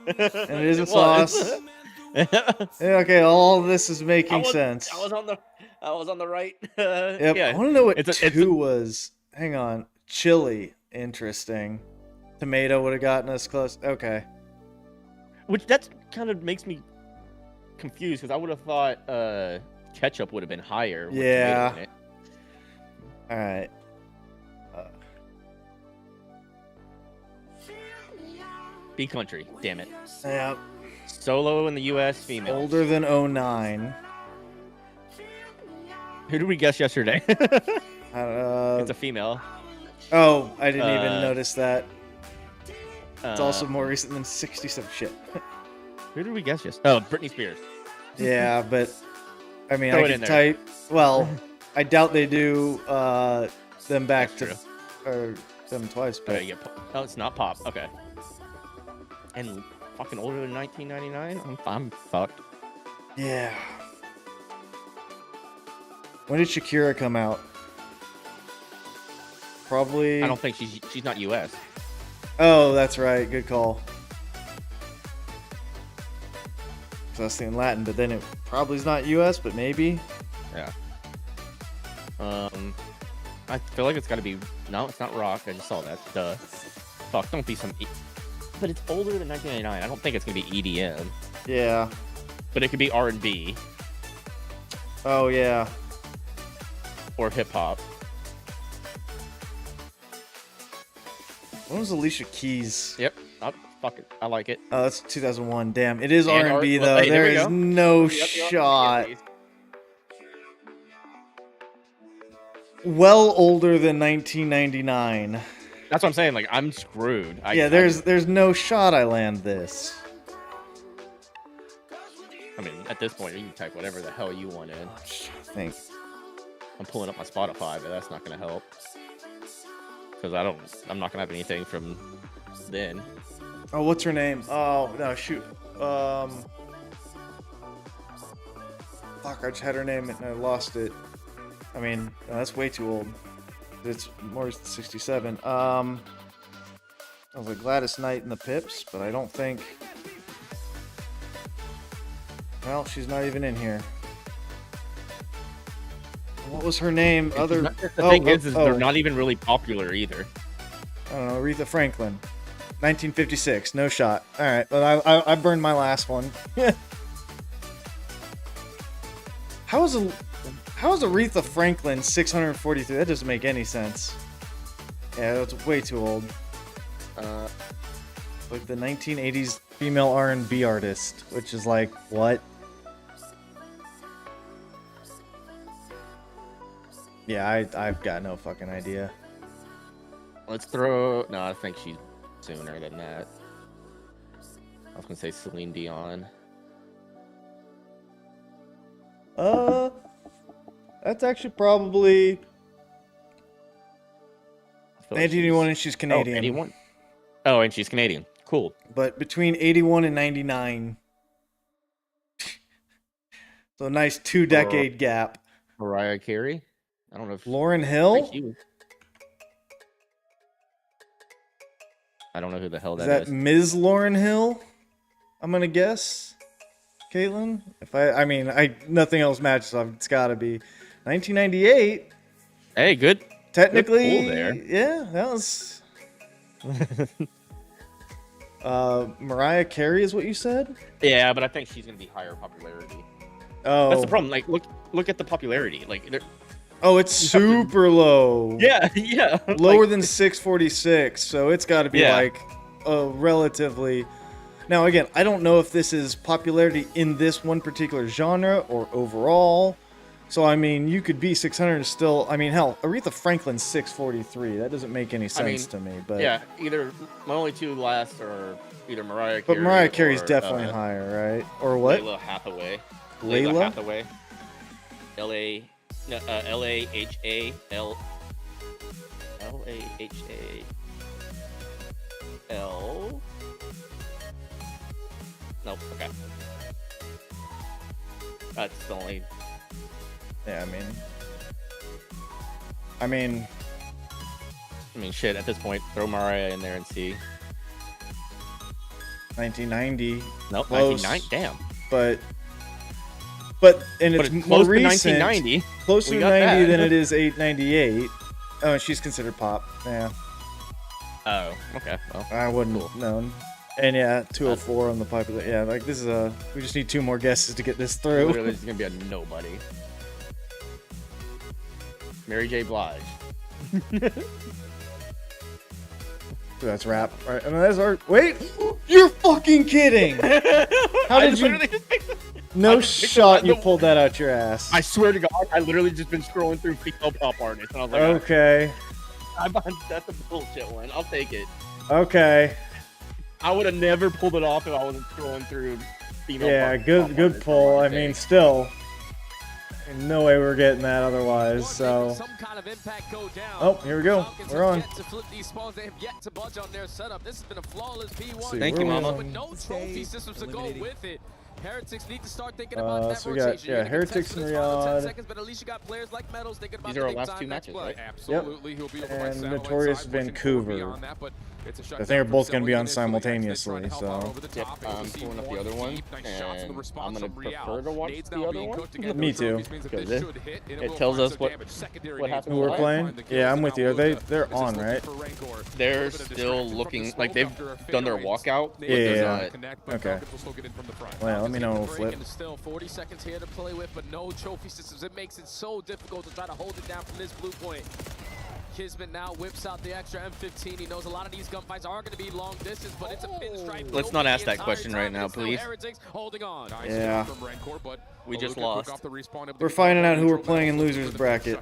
And it is a sauce. Yeah, okay, all this is making sense. I was on the right. Yep. Yeah. I want to know what It's two was. Hang on. Chili. Interesting. Tomato would have gotten us close. Okay. Which that kind of makes me confused because I would have thought ketchup would have been higher. With Yeah. tomato in it. All right. B country. Damn it. Yep. Solo in the U.S. Female. Older than 09. Who did we guess yesterday? It's a female. Oh, I didn't even notice that. It's Uh, also more recent than 67 shit. Who did we guess yesterday? Oh, Britney Spears. Yeah, but I mean, Throw I it in can there. type. Well, I doubt they do them back to or them twice. But Okay, yeah. Oh, it's not pop. Okay. And fucking older than 1999. I'm fucked. yeah. When did Shakira come out? Probably. I don't think she's not U.S. Oh, that's right. Good call. So I was thinking Latin, but then it probably is not U.S., but maybe. Yeah. I feel like it's got to be. No, it's not rock. I just saw that. Duh. Fuck, don't be some. But it's older than 1999. I don't think it's gonna be EDM. Yeah. But it could be R&B. Oh yeah. Or hip hop. When was Alicia Keys? Yep. Oh, fuck it. I like it. Oh, that's 2001. Damn, it is And R&B well, though. hey, there we is go. no Yep, shot. Well older than 1999. That's what I'm saying. Like, I'm screwed. There's no shot I land this. I mean, at this point, you can type whatever the hell you want in. I think. I'm pulling up my Spotify, but that's not going to help. Because I'm not going to have anything from then. Oh, what's her name? Oh, no, shoot. Fuck, I just had her name and I lost it. I mean, no, that's way too old. It's more 67. I was like Gladys Knight and the Pips, but I don't think... Well, she's not even in here. What was her name? The thing is they're not even really popular either. I don't know, Aretha Franklin. 1956, no shot. Alright, but I burned my last one. How is Aretha Franklin 643? That doesn't make any sense. Yeah, that's way too old. Like the 1980s female R&B artist, which is like, what? Yeah, I've got no fucking idea. Let's throw... No, I think she's sooner than that. I was going to say Celine Dion. That's actually probably 1981, and she's Canadian. 81? Oh, and she's Canadian. Cool. But between 81 and 99, so a nice 2-decade gap. Mariah Carey? I don't know if Lauryn Hill? I don't know who the hell that Is is. that Ms. Lauryn Hill? I'm gonna guess. Caitlin? If I mean, nothing else matches, so it's gotta be 1998. Hey, good. Technically, good pull there. Yeah, that was. Mariah Carey is what you said? Yeah, but I think she's gonna be higher popularity. Oh, that's the problem. Like, look at the popularity. Like, oh, it's super low. Yeah, yeah. Lower than 646, so it's got to be like a relatively. Now, again, I don't know if this is popularity in this one particular genre or overall. So, I mean, you could be 600 and still. I mean, hell, Aretha Franklin's 643. That doesn't make any sense to me. But yeah, either my only two last are either Mariah Carey. But Mariah Carey's definitely higher, right? Or what? Layla Hathaway. Layla Hathaway. L-A-H-A-L. Nope, okay. That's the only... Yeah, I mean, shit, at this point, throw Mariah in there and see. 1990. Nope, close, 1990, damn. But it's more close to recent. 1990. Closer to 90 than it is 898. Oh, and she's considered pop. Yeah. Oh, okay. Well, I wouldn't have known. And yeah, 204 on the popular. Yeah, like this is a. We just need 2 more guesses to get this through. Literally, this is gonna be a nobody. Mary J. Blige. That's rap, right? And that's our. Wait, you're fucking kidding! How did you? No shot! You pulled that out your ass. I swear to God, I literally just been scrolling through female pop artists, and I was like, okay. That's a bullshit one. I'll take it. Okay. I would have never pulled it off if I wasn't scrolling through female. Yeah, good pull. I mean, still, no way we're getting that otherwise. So. Oh, here we go. We're on. Thank you, Mama. Heretics need to start thinking about that so we got Heretics and Riyadh. These are our last 2 matches, right? Absolutely, yep. And Notorious Vancouver. I think they're both going to be on simultaneously. So. Yep. I'm pulling up the other one, and I'm going to prefer to watch the other one. Me too. Because it tells us what happened. Who we're playing? Yeah, I'm with you. They're on, right? They're still looking like they've done their walkout. Yeah. Okay. Well, Yeah, let me know when we'll flip. And still 40 seconds here to play with, but no trophy systems. It makes it so difficult to try to hold it down from this blue point. Kismet now whips out the extra M15. He knows a lot of these gunfights are going to be long distance, but it's a pinstripe. Let's not ask that question right now, please. Holding on. Yeah. We just lost. We're finding out who we're playing in losers bracket.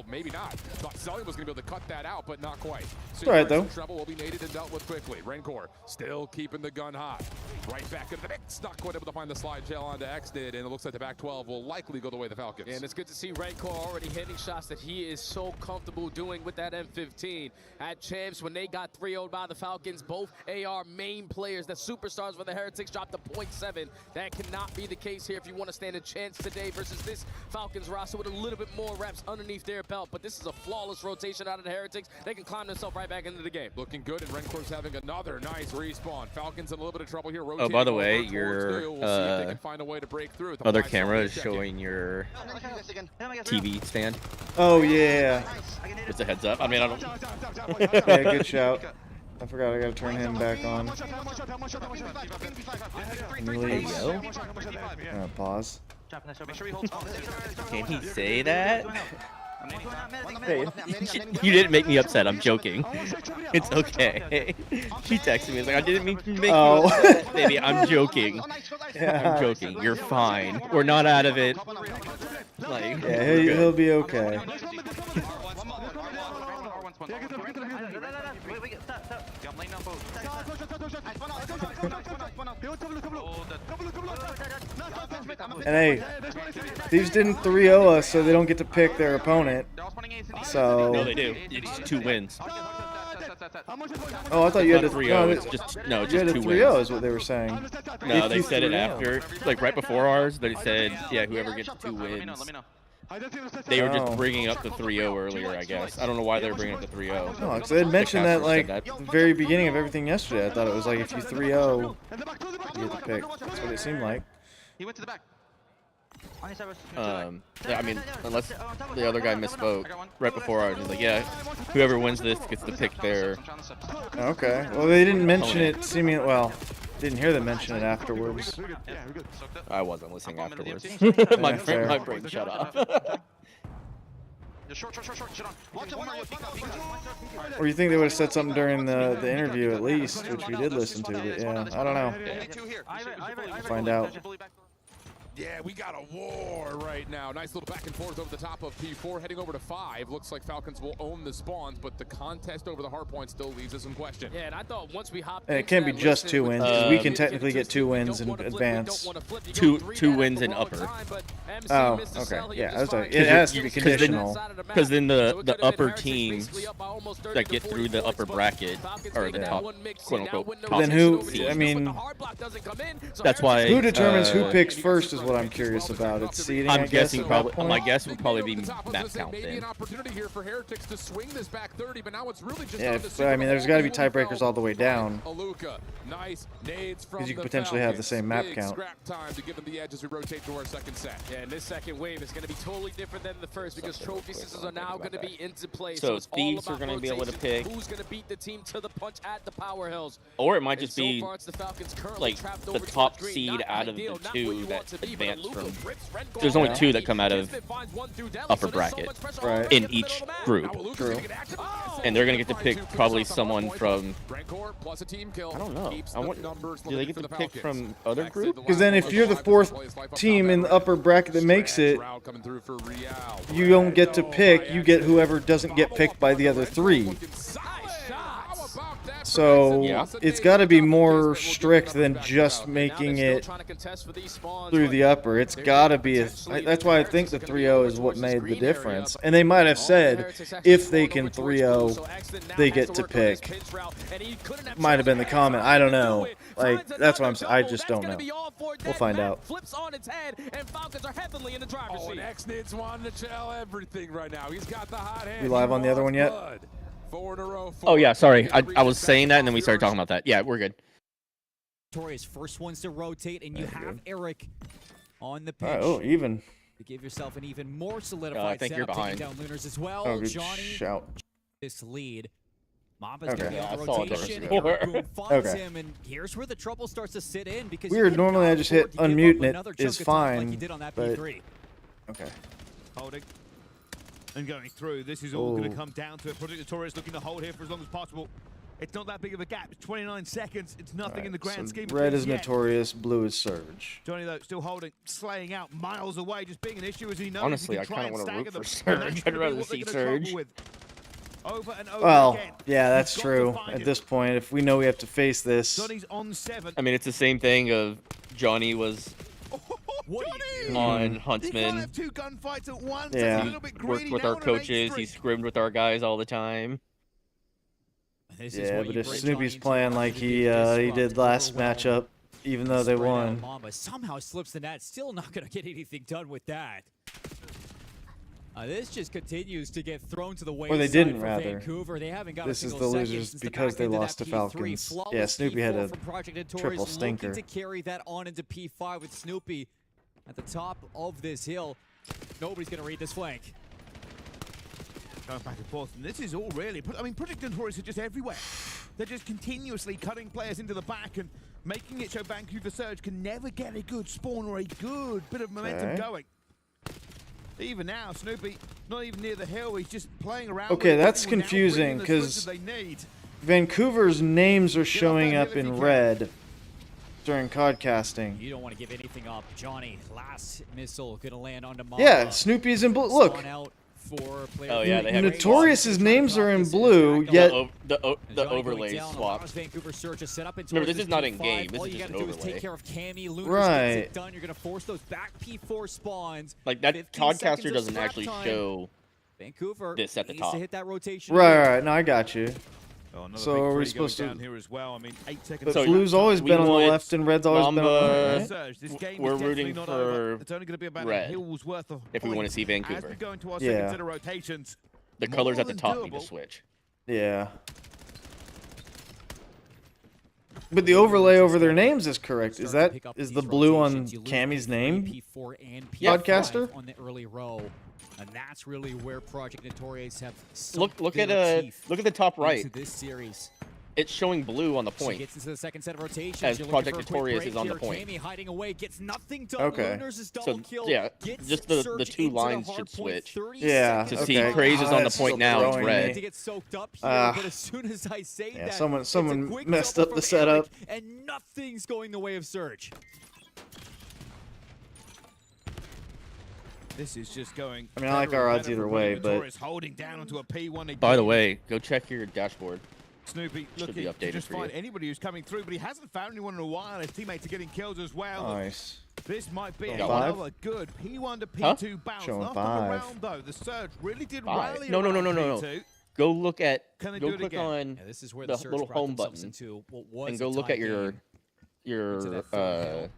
Maybe not. Thought Sully was going to be able to cut that out, but not quite. It's all right, though. Trouble will be naded and dealt with quickly. Rencor still keeping the gun hot. Right back into the mix. Not quite able to find the slide shell onto Xdid, and it looks like the back 12 will likely go the way of the Falcons. And it's good to see Rencor already hitting shots that he is so comfortable doing with that M15. At Champs, when they got 3-0'd by the Falcons, both AR main players, the superstars for the Heretics, dropped to 0.7. That cannot be the case here if you want to stand a chance today versus this Falcons roster with a little bit more reps underneath their belt. But this is a flawless rotation out of the Heretics. They can climb themselves right back into the game. Looking good, and Rencor's having another nice respawn. Falcons in a little bit of trouble here. Oh, by the way, your other camera is showing your TV stand. Oh, yeah. Just a heads up. I mean, I don't... Yeah, good shout. I forgot I gotta turn him back on. There you go. Pause. Can he say that? Hey. You didn't make me upset. I'm joking. It's okay. She texted me. It's like, I didn't mean to make you upset, baby. I'm joking. I'm joking. You're fine. We're not out of it. Like, yeah, he'll be okay. And hey, these didn't 3-0 us, so they don't get to pick their opponent. So no, they do. It's 2 wins. Oh, I thought you had a 3-0. It's just no, you had a 2 3-0 wins. is what they were saying. No, they said it after, like right before ours. They said, yeah, whoever gets 2 wins. They were just bringing up the 3-0 earlier, I guess. I don't know why they were bringing up the 3-0. No, because they had mentioned that like at the very beginning of everything yesterday. I thought it was like if you 3-0, you get to pick. That's what it seemed like. He went to the back. I mean, unless the other guy misspoke right before ours. He's like, yeah, whoever wins this gets to pick their... Okay. Well, they didn't mention it seeming... Well, didn't hear them mention it afterwards. I wasn't listening afterwards. my brain shut off. Or you think they would have said something during the interview at least, which we did listen to, but yeah, I don't know. We'll find out. Yeah, we got a war right now. Nice little back and forth over the top of P4, heading over to 5. Looks like Falcons will own the spawns, but the contest over the hardpoint still leaves us in question. Yeah, and I thought once we hopped and it can't be just 2 wins, because we can technically get 2 wins in advance. Two wins in upper. Oh, okay. Yeah, I was like, it has to be conditional. Because then the upper teams that get through the upper bracket are the top, quote-unquote, top then who, seeds. I mean, that's why... Who determines who picks first is what I'm curious about. It's seeding, I'm guessing probably. My guess would probably be map count then. Yeah, but I mean, there's got to be tiebreakers all the way down. Because you could potentially have the same map count. Yeah, and this second wave is going to be totally different than the first because trophy systems are now going to be into play. So thieves are going to be able to pick who's going to beat the team to the punch at the Power Hills. Or it might just be like the top seed out of the 2 that advance from. There's only 2 that come out of upper bracket in each group. True. And they're gonna get to pick probably someone from. I don't know. Do they get to pick from other groups? Because then if you're the 4th team in the upper bracket that makes it, you don't get to pick. You get whoever doesn't get picked by the other 3. So it's got to be more strict than just making it through the upper. It's got to be that's why I think the 3-0 is what made the difference. And they might have said if they can 3-0, they get to pick. Might have been the comment. I don't know. Like that's what I'm saying. I just don't know. We'll find out. Flips on its head, and Falcons are heavily in the driver's seat. Xnid's wanting to tell everything right now. He's got the hot hand. You live on the other one yet? Oh yeah, sorry. I was saying that and then we started talking about that. Yeah, we're good. Torres first ones to rotate, and you have Eric on the pitch. Oh, even. To give yourself an even more solidified I think setup, you're behind. taking down Lunars as well. Oh, good Johnny, shout. this lead Mamba's Okay. gonna be Yeah, on I saw it rotation. before. Eric Boom finds Okay. him, and here's where the trouble starts to sit in because Weird, you normally I cannot just hit afford to give up unmute and another it chunk is of time like fine, you did on that but P3. okay. Holding. And going through. This is all going Oh. to come down to it. Project Notorious looking to hold here for as long as possible. It's not that big of a gap. It's 29 seconds. It's nothing in the grand scheme of Red things is yet. Notorious, blue is Surge. Johnny, though, still holding, slaying out miles away, just being an issue as he knows. Honestly, he I can kind try of and want to stagger root them, for and that's Surge. I'd gonna be rather what they're see gonna struggle Surge. with. Over and over Well, again. yeah, that's You've got to true. find At him. this point, if we know we have to face this, Johnny's on 7. I mean, it's the same thing of Johnny was Johnny! on You can't Huntsman. have 2 gunfights at once. Yeah. That's a He little bit Worked greedy with now our on an 8 coaches. He streak. scrimmed with our guys all the time. This is yeah. what But you if bring Snoopy's Johnny playing into like to he disrupt, did last overwhelm, matchup, even though they spread out won. Mamba somehow slips the net. Still not going to get anything done with that. This just continues to get thrown to the wayside. Or they didn't, for rather. Vancouver. They haven't got This a is single the second losers since the because back they end of lost that to P3. Falcons. Flawless Yeah, Snoopy had P4 a from Project Notorious, triple stinker. looking to carry that on into P5 with Snoopy at the top of this hill. Nobody's going to read this flank. Going back and forth, and this is all really. I mean, Project Notorious are just everywhere. They're just continuously cutting players into the back and making it so Vancouver Surge can never get a good spawn or a good bit of momentum Okay. going. Even now, Snoopy not even near the hill. He's just playing around. Okay, with it, that's without confusing, bringing the switches 'cause they need. Vancouver's names are showing up in red during codcasting. You don't want to give anything up. Johnny, last missile going to land onto Mamba. Yeah, Snoopy's in blue. Look. Spawn out for Oh yeah, they have Notorious's names are in blue, yet the overlay swap. Vancouver Surge is set up into Remember, this is not in P5. game. This All is you just gotta an do is take overlay. care of Cammy. Lunars Right. gets it done. You're gonna force those back P4 spawns. Like that 15 seconds Codcaster of doesn't scrap actually time. show Vancouver this at the needs top. to hit that rotation. right. No, I got you. Oh, another So big are we three supposed going to? down here as well. I mean, 8 seconds. But So blue's always we been on the want left and red's always been on the Mamba- right. Surge, this game We're is definitely rooting not for over. It's only going to be about a red hill's worth of if we want to points see as Vancouver. we go into our Yeah. second set of rotations. The colors More at the than top need to doable. switch. Yeah. But the overlay over their names is correct. Is the blue on Cammy's name? P4 and Podcaster? P5 on the early row. And that's really where Project Notorious have Look sunk at their teeth look at the top right. into this series. It's showing blue on the She point. gets into the second set of rotations. As You're Project looking for a quick Notorious break is on the here. point. Cammy hiding away, gets nothing done. Okay. Lunars is double So kill. yeah, Gets just the Surge two into the lines hard should point. switch. 30 Yeah. seconds To see left. Craze is on the that's point now, it's throwing red. Need to get soaked up here, but as soon as I say Yeah, that, someone it's a quick messed double up the from setup. Eric, and nothing's going the way of Surge. This is just going. I mean, I like better our and odds better either for way, Project but Notorious, holding down onto a P1 By the again. way, go check your dashboard. Snoopy Should looking be to updated just for you. find anybody who's coming through, but he hasn't found anyone in a while. His teammates are getting kills as well. Nice. This might be Showing another five? good P1 to Huh? P2 bounce. Showing After five. the round, though, the Surge really did Five. rally No. around P2. Go look at. Can they Go do it click again? on Yeah, this is where the the Surge little brought home themselves button into what was and a go look tie at your game. Into your that third hill.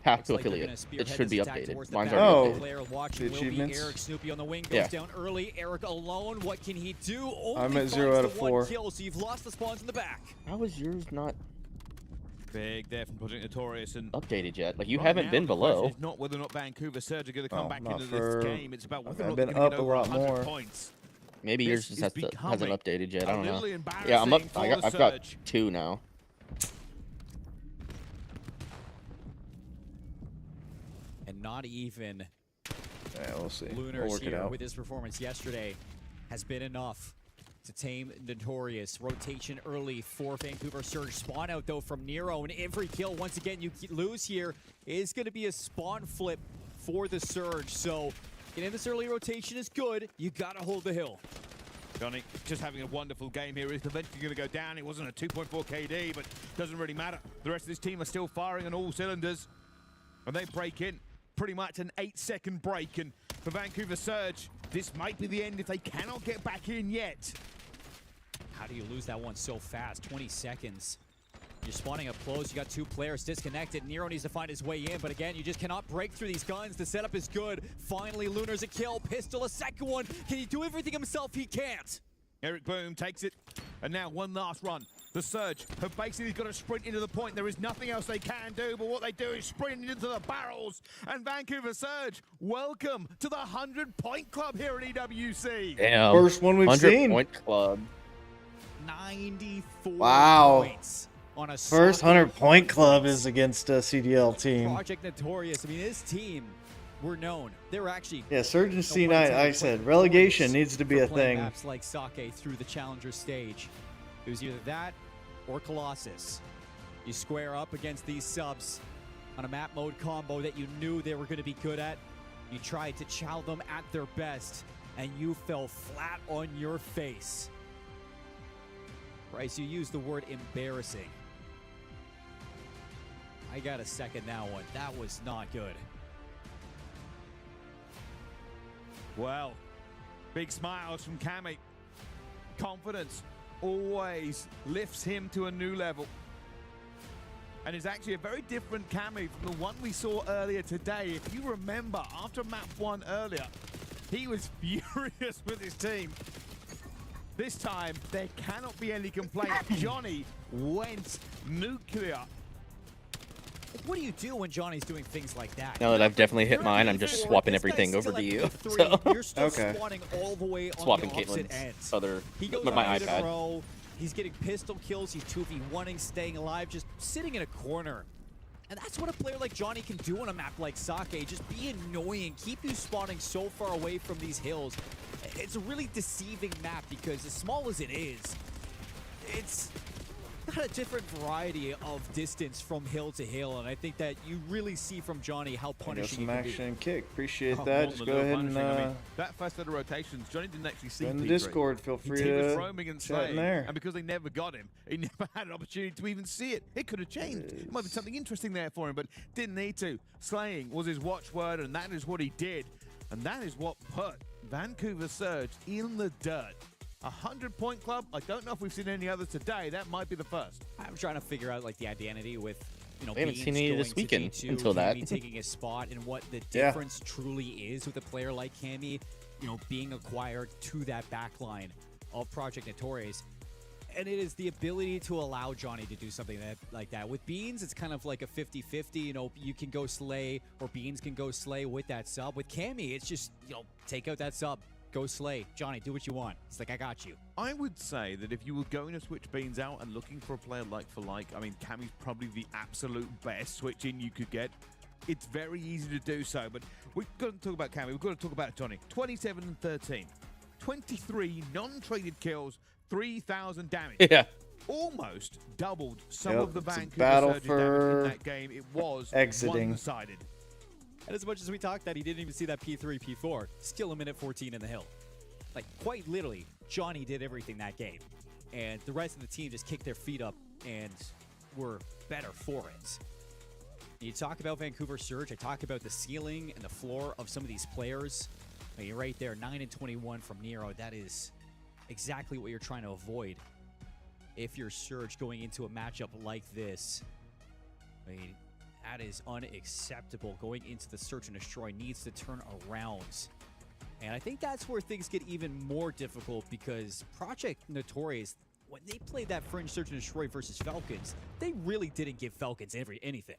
path Looks to like they're gonna affiliate. It spearhead should be this attack updated. towards the Mine's back. already Oh. updated. Player watching The will be achievements? Eric. Snoopy on the wing goes Yeah. down early. Eric alone. What can he do? Only I'm at finds 0 out the of one 4. kill, so you've lost the spawns in the back. How is yours not Big there from Project Notorious. And updated yet? Like you right haven't now, been the question below. is not whether or not Vancouver Surge are going to come Oh, back not into for- this game. It's about whether or I've not been they're going to up get a over lot 100 more. points. Maybe This yours just is hasn't becoming updated yet. I a don't know. little Yeah, I'm up. embarrassing for I've the got Surge. 2 now. And not even Yeah, we'll see. We'll Lunars work it here out. with his performance yesterday has been enough to tame Notorious. Rotation early for Vancouver Surge. Spawn out though from Nero, and every kill once again you lose here is going to be a spawn flip for the Surge. So getting this early rotation is good. You got to hold the hill. Johnny just having a wonderful game here. He's eventually going to go down. It wasn't a 2.4 KD, but doesn't really matter. The rest of this team are still firing on all cylinders. And they break in pretty much an 8-second break. And for Vancouver Surge, this might be the end if they cannot get back in yet. How do you lose that one so fast? 20 seconds. You're spawning up close. You got 2 players disconnected. Nero needs to find his way in, but again, you just cannot break through these guns. The setup is good. Finally, Lunar's a kill. Pistol a second one. Can he do everything himself? He can't. Eric Boom takes it. And now one last run. The Surge have basically got to sprint into the point. There is nothing else they can do, but what they do is sprint into the barrels. And Vancouver Surge, welcome to the 100-point club here at EWC. Damn. First one we've 100 seen. point club. 94 Wow. points on a First solid 100-point club is against a CDL team. Project Notorious. I mean, this team were known. They were actually Surge and C9. I said relegation needs to be a thing. Maps like Sake through the challenger stage. It was either that or Colossus. You square up against these subs on a map mode combo that you knew they were going to be good at. You tried to chow them at their best, and you fell flat on your face. Bryce, you used the word embarrassing. I gotta second that one. That was not good. Well, big smiles from Cammy. Confidence always lifts him to a new level. And it's actually a very different Cammy from the one we saw earlier today. If you remember, after map 1 earlier, he was furious with his team. This time, there cannot be any complaint. Johnny went nuclear. What do you do when Johnny's doing things like that? Now that I've definitely hit mine, I'm just swapping everything over to you. So. You're still spawning all the way on Swapping the opposite Caitlin's ends. other, He goes my on in a iPad. row. He's getting pistol kills. He's 2v1ing, staying alive, just sitting in a corner. And that's what a player like Johnny can do on a map like Sake. Just be annoying, keep you spawning so far away from these hills. It's a really deceiving map because as small as it is, it's got a different variety of distance from hill to hill, and I think that you really see from Johnny how punishing he some can be. action kick. Appreciate that. Just go ahead and I mean, that first set of rotations, Johnny didn't actually see in the P3. Discord. Feel free He was to roaming and chat in slaying, there. and because they never got him, he never had an opportunity to even see it. It could have changed. It might be something interesting there for him, but didn't need to. Slaying was his watchword, and that is what he did, and that is what put Vancouver Surge in the dirt. 100-point club. I don't know if we've seen any others today. That might be the first. I'm trying to figure out like the identity with, you know, We haven't Beans seen any going this to weekend D2, until that. Cammy taking a spot, and what the difference truly is with a player like Cammy, you know, being acquired to that backline of Project Notorious. And it is the ability to allow Johnny to do something like that. With Beans, it's kind of like a 50-50. You know, you can go slay, or Beans can go slay with that sub. With Cammy, it's just, you know, take out that sub. Go slay. Johnny, do what you want. It's like, I got you. I would say that if you were going to switch Beans out and looking for a player like for like, I mean, Cammy's probably the absolute best switch in you could get. It's very easy to do so, but we've got to talk about Cammy. We've got to talk about Johnny. 27 and 13. 23 non-traded kills, 3,000 damage. Yeah. Almost doubled some of the Vancouver battle Surge's for damage in that game. It was exiting. one-sided. And as much as we talked that he didn't even see that P3, P4, still a minute 14 in the hill. Like, quite literally, Johnny did everything that game. And the rest of the team just kicked their feet up and were better for it. You talk about Vancouver Surge, I talk about the ceiling and the floor of some of these players. I mean, right there, 9 and 21 from Nero. That is exactly what you're trying to avoid if you're Surge going into a matchup like this. I mean, that is unacceptable. Going into the Search and Destroy needs to turn around. And I think that's where things get even more difficult because Project Notorious, when they played that Fringe Search and Destroy versus Falcons, they really didn't give Falcons anything.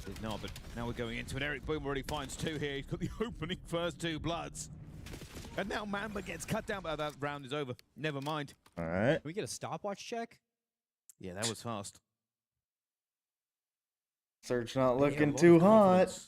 Did not, but now we're going into it. Eric Boom already finds 2 here. He's got the opening first 2 bloods. And now Mamba gets cut down, but that round is over. Never mind. All right. Can we get a stopwatch check? Yeah, that was fast. Surge not looking too hot.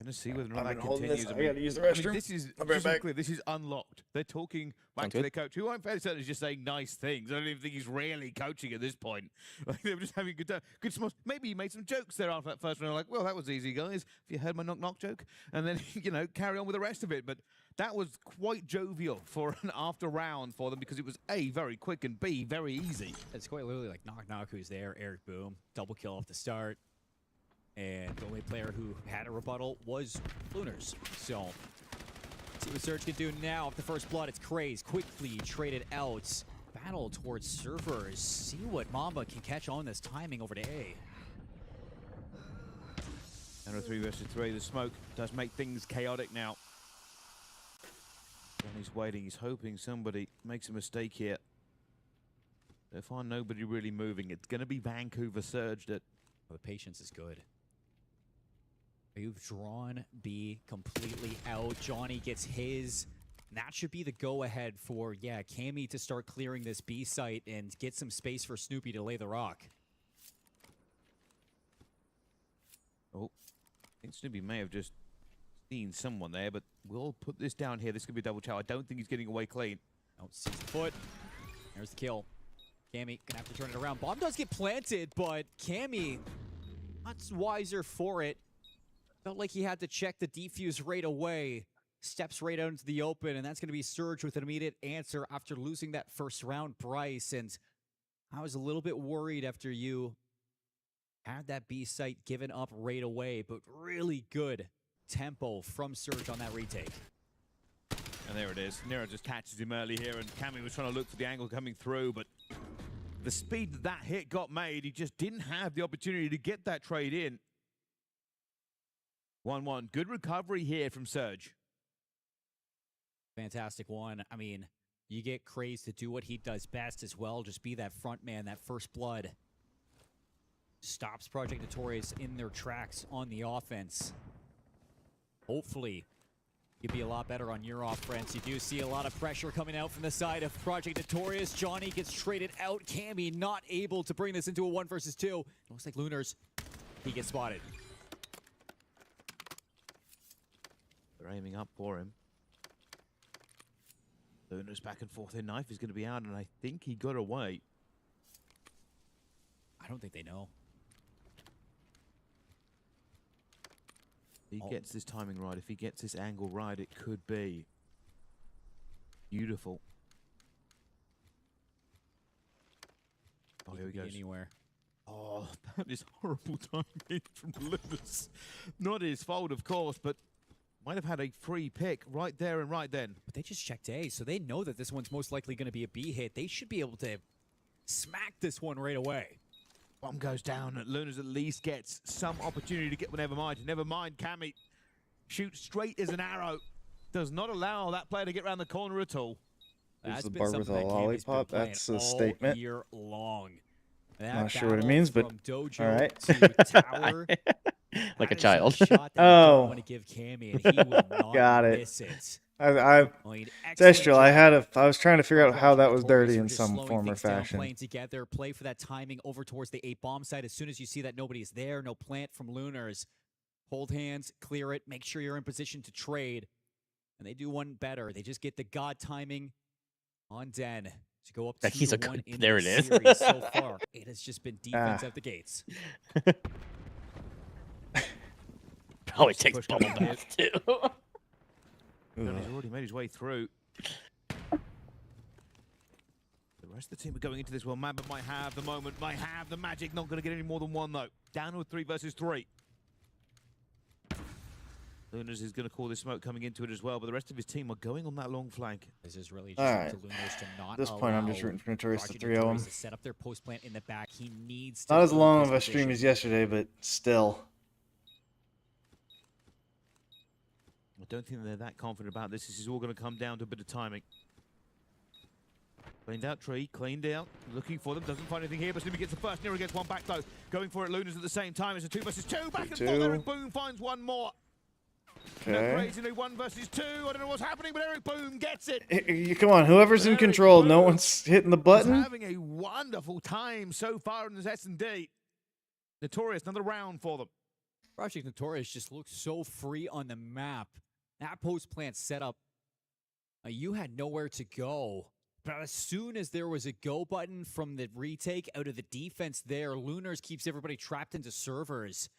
Gonna see whether or not I've that been holding continues. this. I gotta use the restroom. This is I'll be right just to be back. clear, this is unlocked. They're talking back to their coach, who I'm fairly certain is just saying nice things. I don't even think he's really coaching at this point. Like, they were just having a good time. Good small. Maybe he made some jokes there after that first round. Like, well, that was easy, guys. Have you heard my knock-knock joke? And then, you know, carry on with the rest of it. But that was quite jovial for an after round for them because it was A, very quick, and B, very easy. It's quite literally like knock-knock who's there, Eric Boom, double kill off the start. And the only player who had a rebuttal was Lunars. So, see what Surge can do now. Off the first blood, it's Craze. Quickly traded out. Battle towards servers. See what Mamba can catch on this timing over to A. And a 3 versus 3. The smoke does make things chaotic now. Johnny's waiting. He's hoping somebody makes a mistake here. They find nobody really moving. It's going to be Vancouver Surge that... Well, the patience is good. You've drawn B completely out. Johnny gets his. That should be the go-ahead for, yeah, Cammy to start clearing this B site and get some space for Snoopy to lay the rock. Oh, I think Snoopy may have just seen someone there, but we'll put this down here. This could be a double chow. I don't think he's getting away clean. Oh, sees the foot. There's the kill. Cammy gonna have to turn it around. Bomb does get planted, but Cammy not wiser for it. Felt like he had to check the defuse right away. Steps right out into the open, and that's going to be Surge with an immediate answer after losing that first round, Bryce. And I was a little bit worried after you had that B site given up right away, but really good tempo from Surge on that retake. And there it is. Nero just catches him early here, and Cammy was trying to look for the angle coming through, but the speed that hit got made, he just didn't have the opportunity to get that trade in. 1-1. Good recovery here from Surge. Fantastic one. I mean, you get Craze to do what he does best as well. Just be that front man, that first blood. Stops Project Notorious in their tracks on the offense. Hopefully, you'd be a lot better on your offense. You do see a lot of pressure coming out from the side of Project Notorious. Johnny gets traded out. Cammy not able to bring this into a 1 versus 2. It looks like Lunars, he gets spotted. They're aiming up for him. Lunars back and forth. Their knife is going to be out, and I think he got away. I don't think they know. If he gets this timing right, if he gets this angle right, it could be beautiful. Oh, here he goes. Anywhere. Oh, that is horrible timing from Lunars. Not his fault, of course, but might have had a free pick right there and right then. But they just checked A, so they know that this one's most likely going to be a B hit. They should be able to smack this one right away. Bomb goes down. Lunars at least gets some opportunity to get one. Never mind. Cammy shoots straight as an arrow. Does not allow that player to get around the corner at all. There's the bar with a lollipop. That's a statement. Year long. Not sure what it means, but all right. Tower, like a child. Oh, want to give Cammy, and he will not got it. miss it. Destral, I was trying to figure out how that was dirty in some form or fashion. Playing together, play for that timing over towards the 8 bomb site. As soon as you see that nobody's there, no plant from Lunars, hold hands, clear it, make sure you're in position to trade. And they do one better. They just get the God timing on Den to go up 2-1 in there the it is. series so far. It has just been defense out the gates. Probably takes bubble bath too. And he's already made his way through. The rest of the team are going into this well. Mamba might have the moment, might have the magic. Not going to get any more than one, though. Down with 3 versus 3. Lunars is going to call this smoke coming into it as well, but the rest of his team are going on that long flank. This is really All right. to Lunars to not At this point, I'm just rooting for Notorious to 3-0 him. set up their post plant in the back. He needs to Not as long of a stream as yesterday, but still. I don't think they're that confident about this. This is all going to come down to a bit of timing. Cleaned out tree, cleaned out, looking for them, doesn't find anything here, but Snoopy gets the first. Nero gets one back though. Going for it, Lunars at the same time. It's a 2 versus 2. Back and forth. Eric Boom finds one more. No crazy, no 1 versus 2. I don't know what's happening, but Eric Boom gets it. Come on, whoever's in control, no one's hitting the button. He's having a wonderful time so far in this S&D. Notorious, another round for them. Project Notorious just looks so free on the map. That post plant setup, you had nowhere to go. But as soon as there was a go button from the retake out of the defense there, Lunars keeps everybody trapped into servers.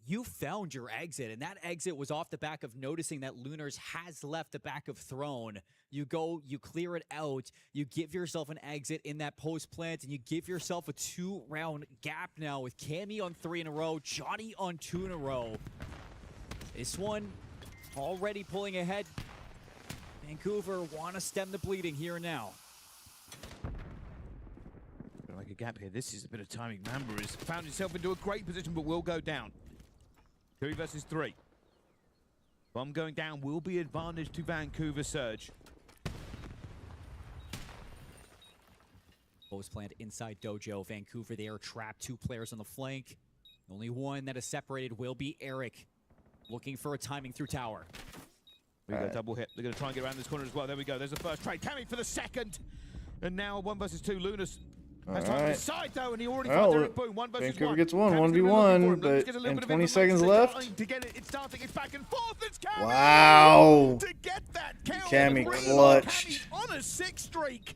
You found your exit, and that exit was off the back of noticing that Lunars has left the back of Throne. You go, you clear it out, you give yourself an exit in that post plant, and you give yourself a 2-round gap now with Cammy on 3 in a row, Johnny on 2 in a row. This one already pulling ahead. Vancouver want to stem the bleeding here and now. Like a gap here. This is a bit of timing. Mamba has found himself into a great position, but will go down. 2 versus 3. Bomb going down will be advantage to Vancouver Surge. Post plant inside Dojo. Vancouver, they are trapped. 2 players on the flank. Only one that is separated will be Eric. Looking for a timing through tower. We go double hit. They're going to try and get around this corner as well. There we go. There's the first trade. Cammy for the second. And now 1 versus 2. Lunas has time to decide though, and he already finds Eric Boom. 1 versus 1. Vancouver gets one, 1v1, but and 20 seconds left. To get it, it's starting. It's back and forth. It's Cammy. Wow. To get that kill. Cammy clutched. Cammy's on a 6 streak.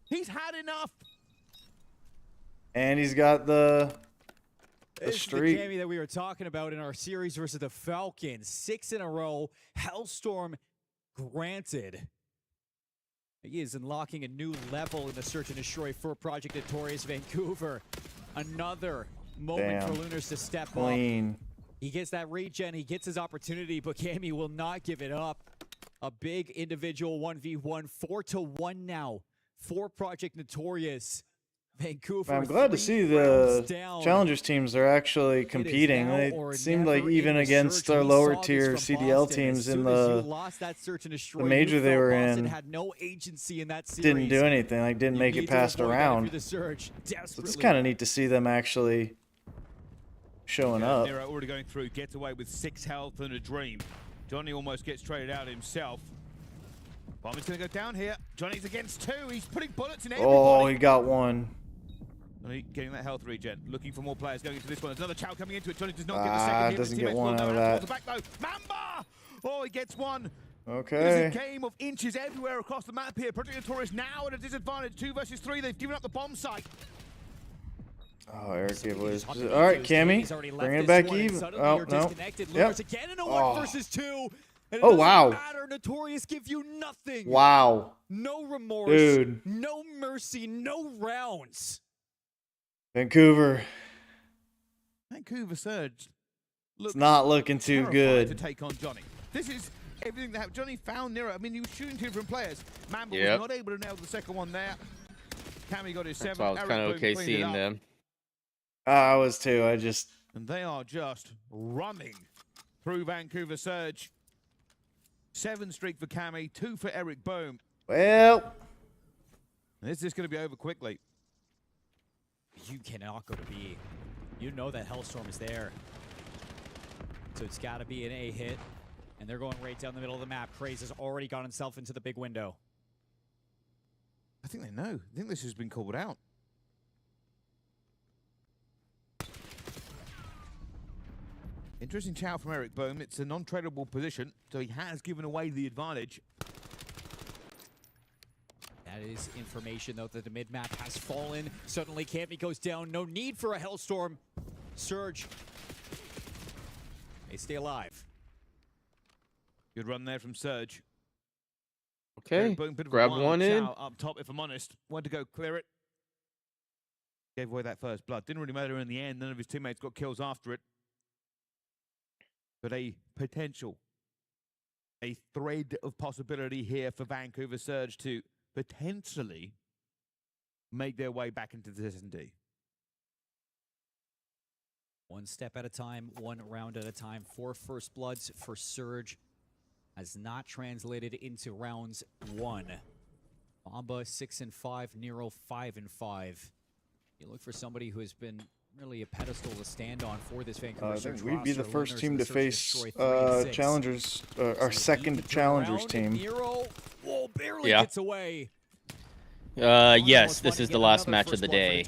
He's had enough. And he's got the This streak. is the Cammy that we were talking about in our series versus the Falcons. 6 in a row. Hellstorm granted. He is unlocking a new level in the Search and Destroy for Project Notorious Vancouver. Another moment for Lunars to step up. He gets that regen, he gets his opportunity, but Cammy will not give it up. A big individual 1v1, 4-1 now for Project Notorious. Vancouver. I'm glad to see the challengers teams are actually competing. They seemed like even against our lower tier CDL teams in the major they were in, didn't do anything. Like didn't make it past a round. So it's kind of neat to see them actually showing up. Nero already going through, gets away with 6 health and a dream. Johnny almost gets traded out himself. Bomb is going to go down here. Johnny's against 2. He's putting bullets in everybody. Oh, he got one. Getting that health regen. Looking for more players going into this one. There's another Chow coming into it. Johnny does not get the second hit. Doesn't get one out of that. Back, though. Mamba! Oh, he gets one. Okay. There's a game of inches everywhere across the map here. Project Notorious now at a disadvantage. 2 versus 3. They've given up the bomb site. Oh, Eric gave away. All right, Cammy, bring it back even. Oh, no. Yep. Again in a 1 versus 2. And oh, wow. Matter. Notorious give you nothing. Wow. No remorse. Dude. No mercy. No rounds. Vancouver. Vancouver Surge. It's not looking too good. To take on Johnny. This is everything that Johnny found Nero. I mean, he was shooting 2 different players. Mamba was not able to nail the second one there. Cammy got his 7. That's why I was kind of okay seeing them. I was too. And they are just running through Vancouver Surge. 7 streak for Cammy, 2 for Eric Boom. Well, this is going to be over quickly. You cannot go to B. You know that Hellstorm is there. So it's got to be an A hit. And they're going right down the middle of the map. Craze has already got himself into the big window. I think they know. I think this has been called out. Interesting chow from Eric Bohm. It's a non-tradable position, so he has given away the advantage. That is information, though, that the mid-map has fallen. Suddenly, Cammy goes down. No need for a Hellstorm. Surge. They stay alive. Good run there from Surge. Okay, Boom, grab one in. Up top, if I'm honest. Wanted to go clear it. Gave away that first blood. Didn't really matter in the end. None of his teammates got kills after it. But a potential, a thread of possibility here for Vancouver Surge to potentially make their way back into the S&D. 1 step at a time, 1 round at a time. 4 first bloods for Surge has not translated into rounds 1. Mamba 6-5, Nero 5-5. You look for somebody who has been really a pedestal to stand on for this Vancouver Surge we'd be the roster. first team to face Challengers, challengers, our second challengers team. Nero barely gets away. Yes, this is the last match of the day. Yep.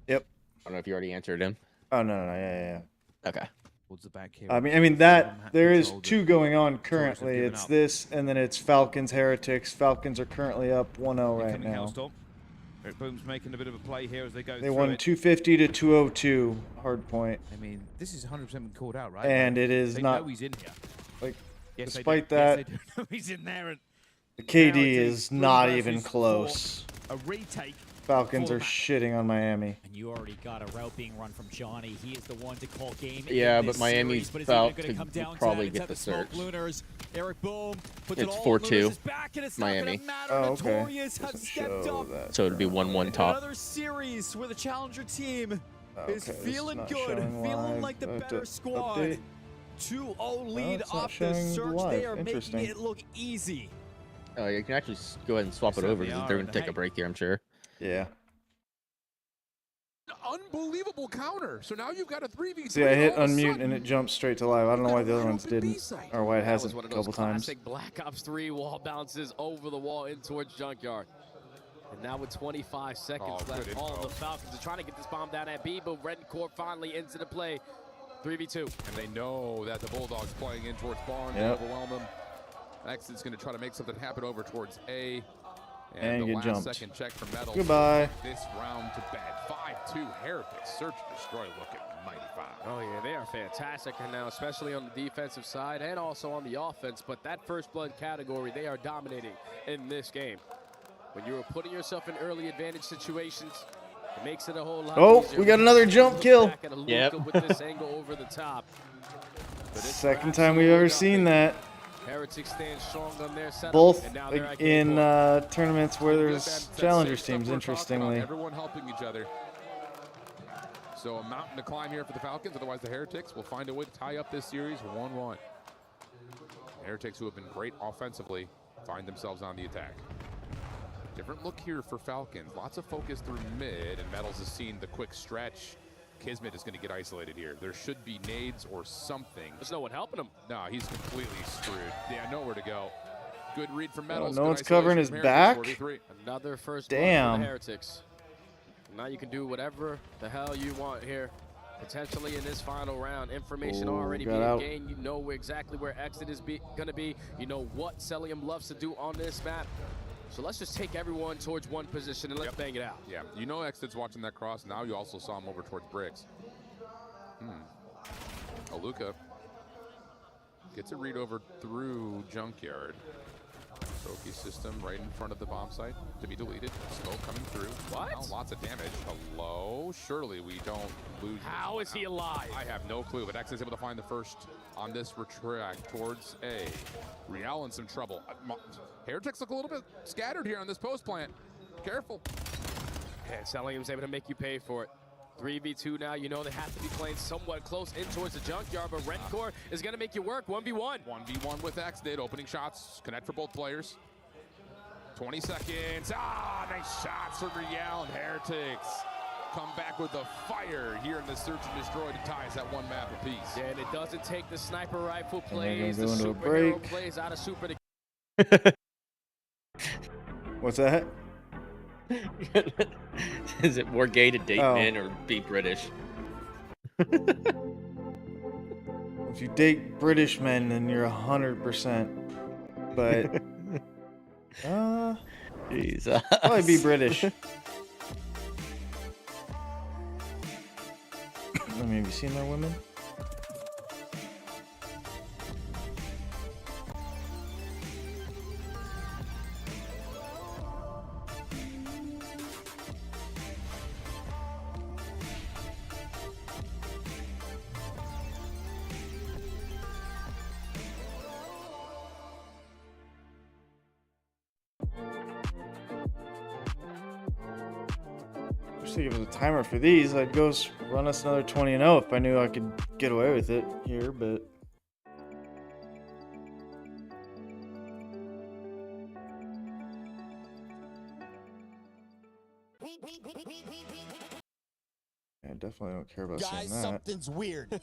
I don't know if you already answered him. Oh no, yeah. Okay. I mean that there is 2 going on currently. It's this, and then it's Falcons Heretics. Falcons are currently up 1-0 right now. Eric Boom's making a bit of a play here as they go through. They won 250 to 202 hard point. I mean, this is 100% been called out, right? And it is they not. Know he's in here. Like, yes, despite that, yes, they do know he's in there. And the KD is not even close. A retake. Falcons are shitting on Miami. And you already got a route being run from Johnny. He is the one to call game. Yeah, but Miami's about to probably get the search. Eric Boom puts it's 4-2 Miami. Oh, okay. So it'd be 1-1 top. Another series where the challenger team is feeling good, feeling like the better squad. 2-0 lead off the Surge. They are making it look easy. Oh, you can actually go ahead and swap it over because they're going to take a break here, I'm sure. Yeah. unbelievable counter. So now you've got a 3v3. See, I hit unmute and it jumps straight to live. I don't know why the other ones didn't, or why it hasn't a couple times. Classic Black Ops 3 wall bounces over the wall in towards Junkyard. And now with 25 seconds left, all of the Falcons are trying to get this bomb down at B, but Red Core finally into the play. 3v2. And they know that the Bulldogs playing in towards Barn to overwhelm them. Exit's going to try to make something happen over towards A. And the get last jumped. second check from Metals. Goodbye. This round to bed. 5-2 Heretics. Search and destroy looking mighty fine. Oh yeah, they are fantastic and now, especially on the defensive side and also on the offense. But that first blood category, they are dominating in this game. When you are putting yourself in early advantage situations, it makes it a whole lot easier. We got another jump kill. Yep. With this angle over the top. Second time we've ever seen that. Heretics stand strong on their setup. Both and now they're in tournaments where there's challengers teams, interestingly. Everyone helping each other. So a mountain to climb here for the Falcons. Otherwise, the Heretics will find a way to tie up this series 1-1. Heretics, who have been great offensively, find themselves on the attack. Different look here for Falcons. Lots of focus through mid, and Metals has seen the quick stretch. Kismet is going to get isolated here. There should be nades or something. There's no one helping him. No, he's completely screwed. Yeah, nowhere to go. Good read from Metals. No one's covering his back. Another first Damn. blood for the Heretics. Now you can do whatever the hell you want here. Potentially in this final round, information already being gained. You know exactly where Exit is going to be. You know what Celium loves to do on this map. So let's just take everyone towards one position and let's bang it out. Yeah, you know Exit's watching that cross. Now you also saw him over towards Bricks. Aluka gets a read over through Junkyard. Soki system right in front of the bomb site to be deleted. Smoke coming through. What? Wow, lots of damage. Hello? Surely we don't lose. How is he alive? I have no clue, but X is able to find the first on this retract towards A. Real in some trouble. Heretics look a little bit scattered here on this post plant. Careful. Yeah, Celium's able to make you pay for it. 3v2 now, you know they have to be playing somewhat close in towards the Junkyard, but Red Core is going to make you work 1v1. 1v1 with Exit, opening shots, connect for both players. 20 seconds, nice shots from Real, and Heretics come back with the fire here in the search and destroy to tie us at one map apiece. Yeah, and it doesn't take the sniper rifle plays, go the into a superhero break. plays out of super to What's that? Is it more gay to date men or be British? If you date British men, then you're 100%. But Jesus. Probably be British. I mean, have you seen their women? If it was a timer for these, I'd go run us another 20-0 if I knew I could get away with it here, but I definitely don't care about Guys, seeing that. something's weird.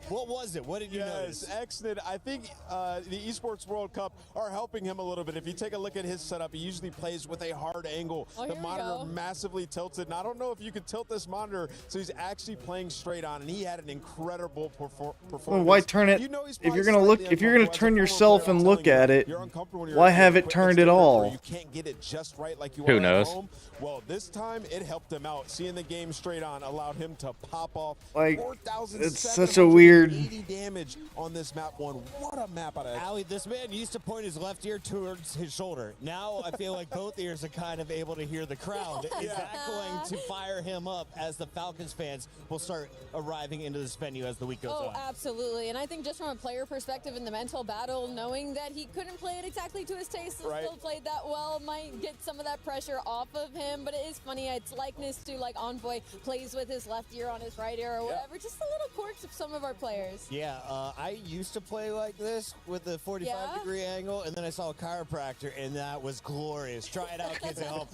What was it? What did you notice? Exnid, I think the Esports World Cup are helping him a little bit. If you take a look at his setup, he usually plays with a hard angle. The monitor massively tilted, and I don't know if you could tilt this monitor so he's actually playing straight on, and he had an incredible performance. Well, why turn it? If you're gonna look, if you're gonna turn yourself and look at it, why have it turned at all? You can't get it just right like you Who are knows? at home. Well, this time it helped him out. Seeing the game straight on allowed him to pop off Like, 4,780 it's such a weird. damage on this map one. What a map out of Ali, this man used to point his left ear towards his shoulder. Now I feel like both ears are kind of able to hear the crowd. Is that going to fire him up as the Falcons fans will start arriving into this venue as the week goes on? Absolutely. And I think just from a player perspective in the mental battle, knowing that he couldn't play it exactly to his taste and still played that well might get some of that pressure off of him. But it is funny. It's likeness to like Envoy plays with his left ear on his right ear or whatever. Just the little quirks of some of our players. players. Yeah, I used to play like this with the 45-degree angle, and then I saw a chiropractor, and that was glorious. Try it out, kids at home.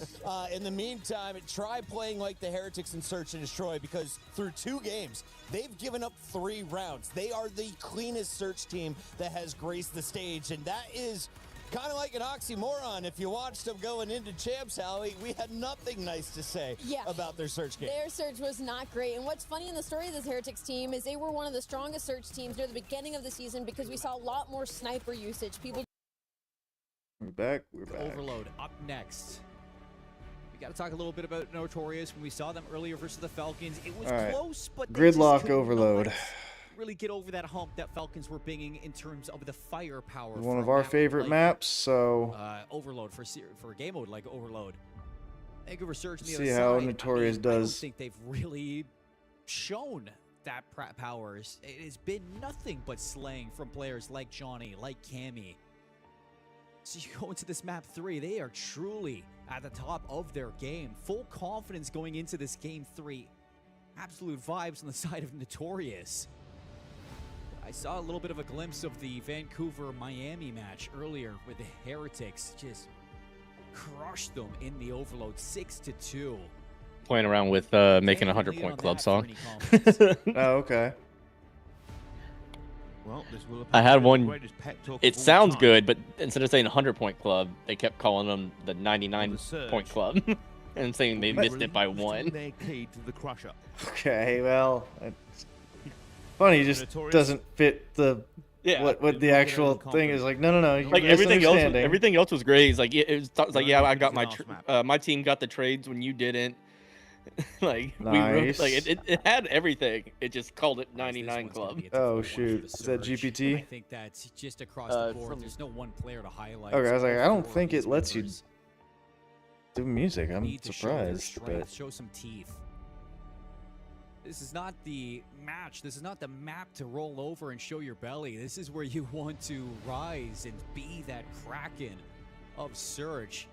In the meantime, try playing like the Heretics in Search and Destroy, because through 2 games, they've given up 3 rounds. They are the cleanest Search team that has graced the stage, and that is kind of like an oxymoron. If you watched them going into Champs, Howie, we had nothing nice to say about their Search game. Their Search was not great. And what's funny in the story of this Heretics team is they were one of the strongest Search teams near the beginning of the season because we saw a lot more sniper usage. People. We're back. We're back. Overload up next. We got to talk a little bit about Notorious. When we saw them earlier versus the Falcons, it was close, but they Gridlock just Overload. really get over that hump that Falcons were bringing in terms of the firepower. One of our favorite maps, so Overload for game mode like Overload. Vancouver Surge on the see other how side. Notorious I does. don't think they've really shown that powers. It has been nothing but slaying from players like Johnny, like Cammy. So you go into this map 3, they are truly at the top of their game. Full confidence going into this game 3. Absolute vibes on the side of Notorious. I saw a little bit of a glimpse of the Vancouver-Miami match earlier with the Heretics. Just crushed them in the Overload 6-2. Playing around with making a 100-point club song. Oh, okay. Well, this will I had one. pep talk It of all sounds time. good, but instead of saying 100-point club, they kept calling them the 99-point club, and saying they missed it by 1. Their key to the crusher. Okay, well, it's funny. It just doesn't fit the what the actual thing is. Like, no. You're Like everything else, misunderstanding. everything else was great. It's like it was like, yeah, I got my my team got the trades when you didn't. Like Nice. it had everything. It just called it 99 Club. Oh shoot, is that GPT? I think that's just across the board. There's no one player to highlight. Okay, I was like, I don't Four think of these it lets you members do music. I'm need to show their surprised, strength, but show some teeth. This is not the match. This is not the map to roll over and show your belly. This is where you want to rise and be that Kraken of Surge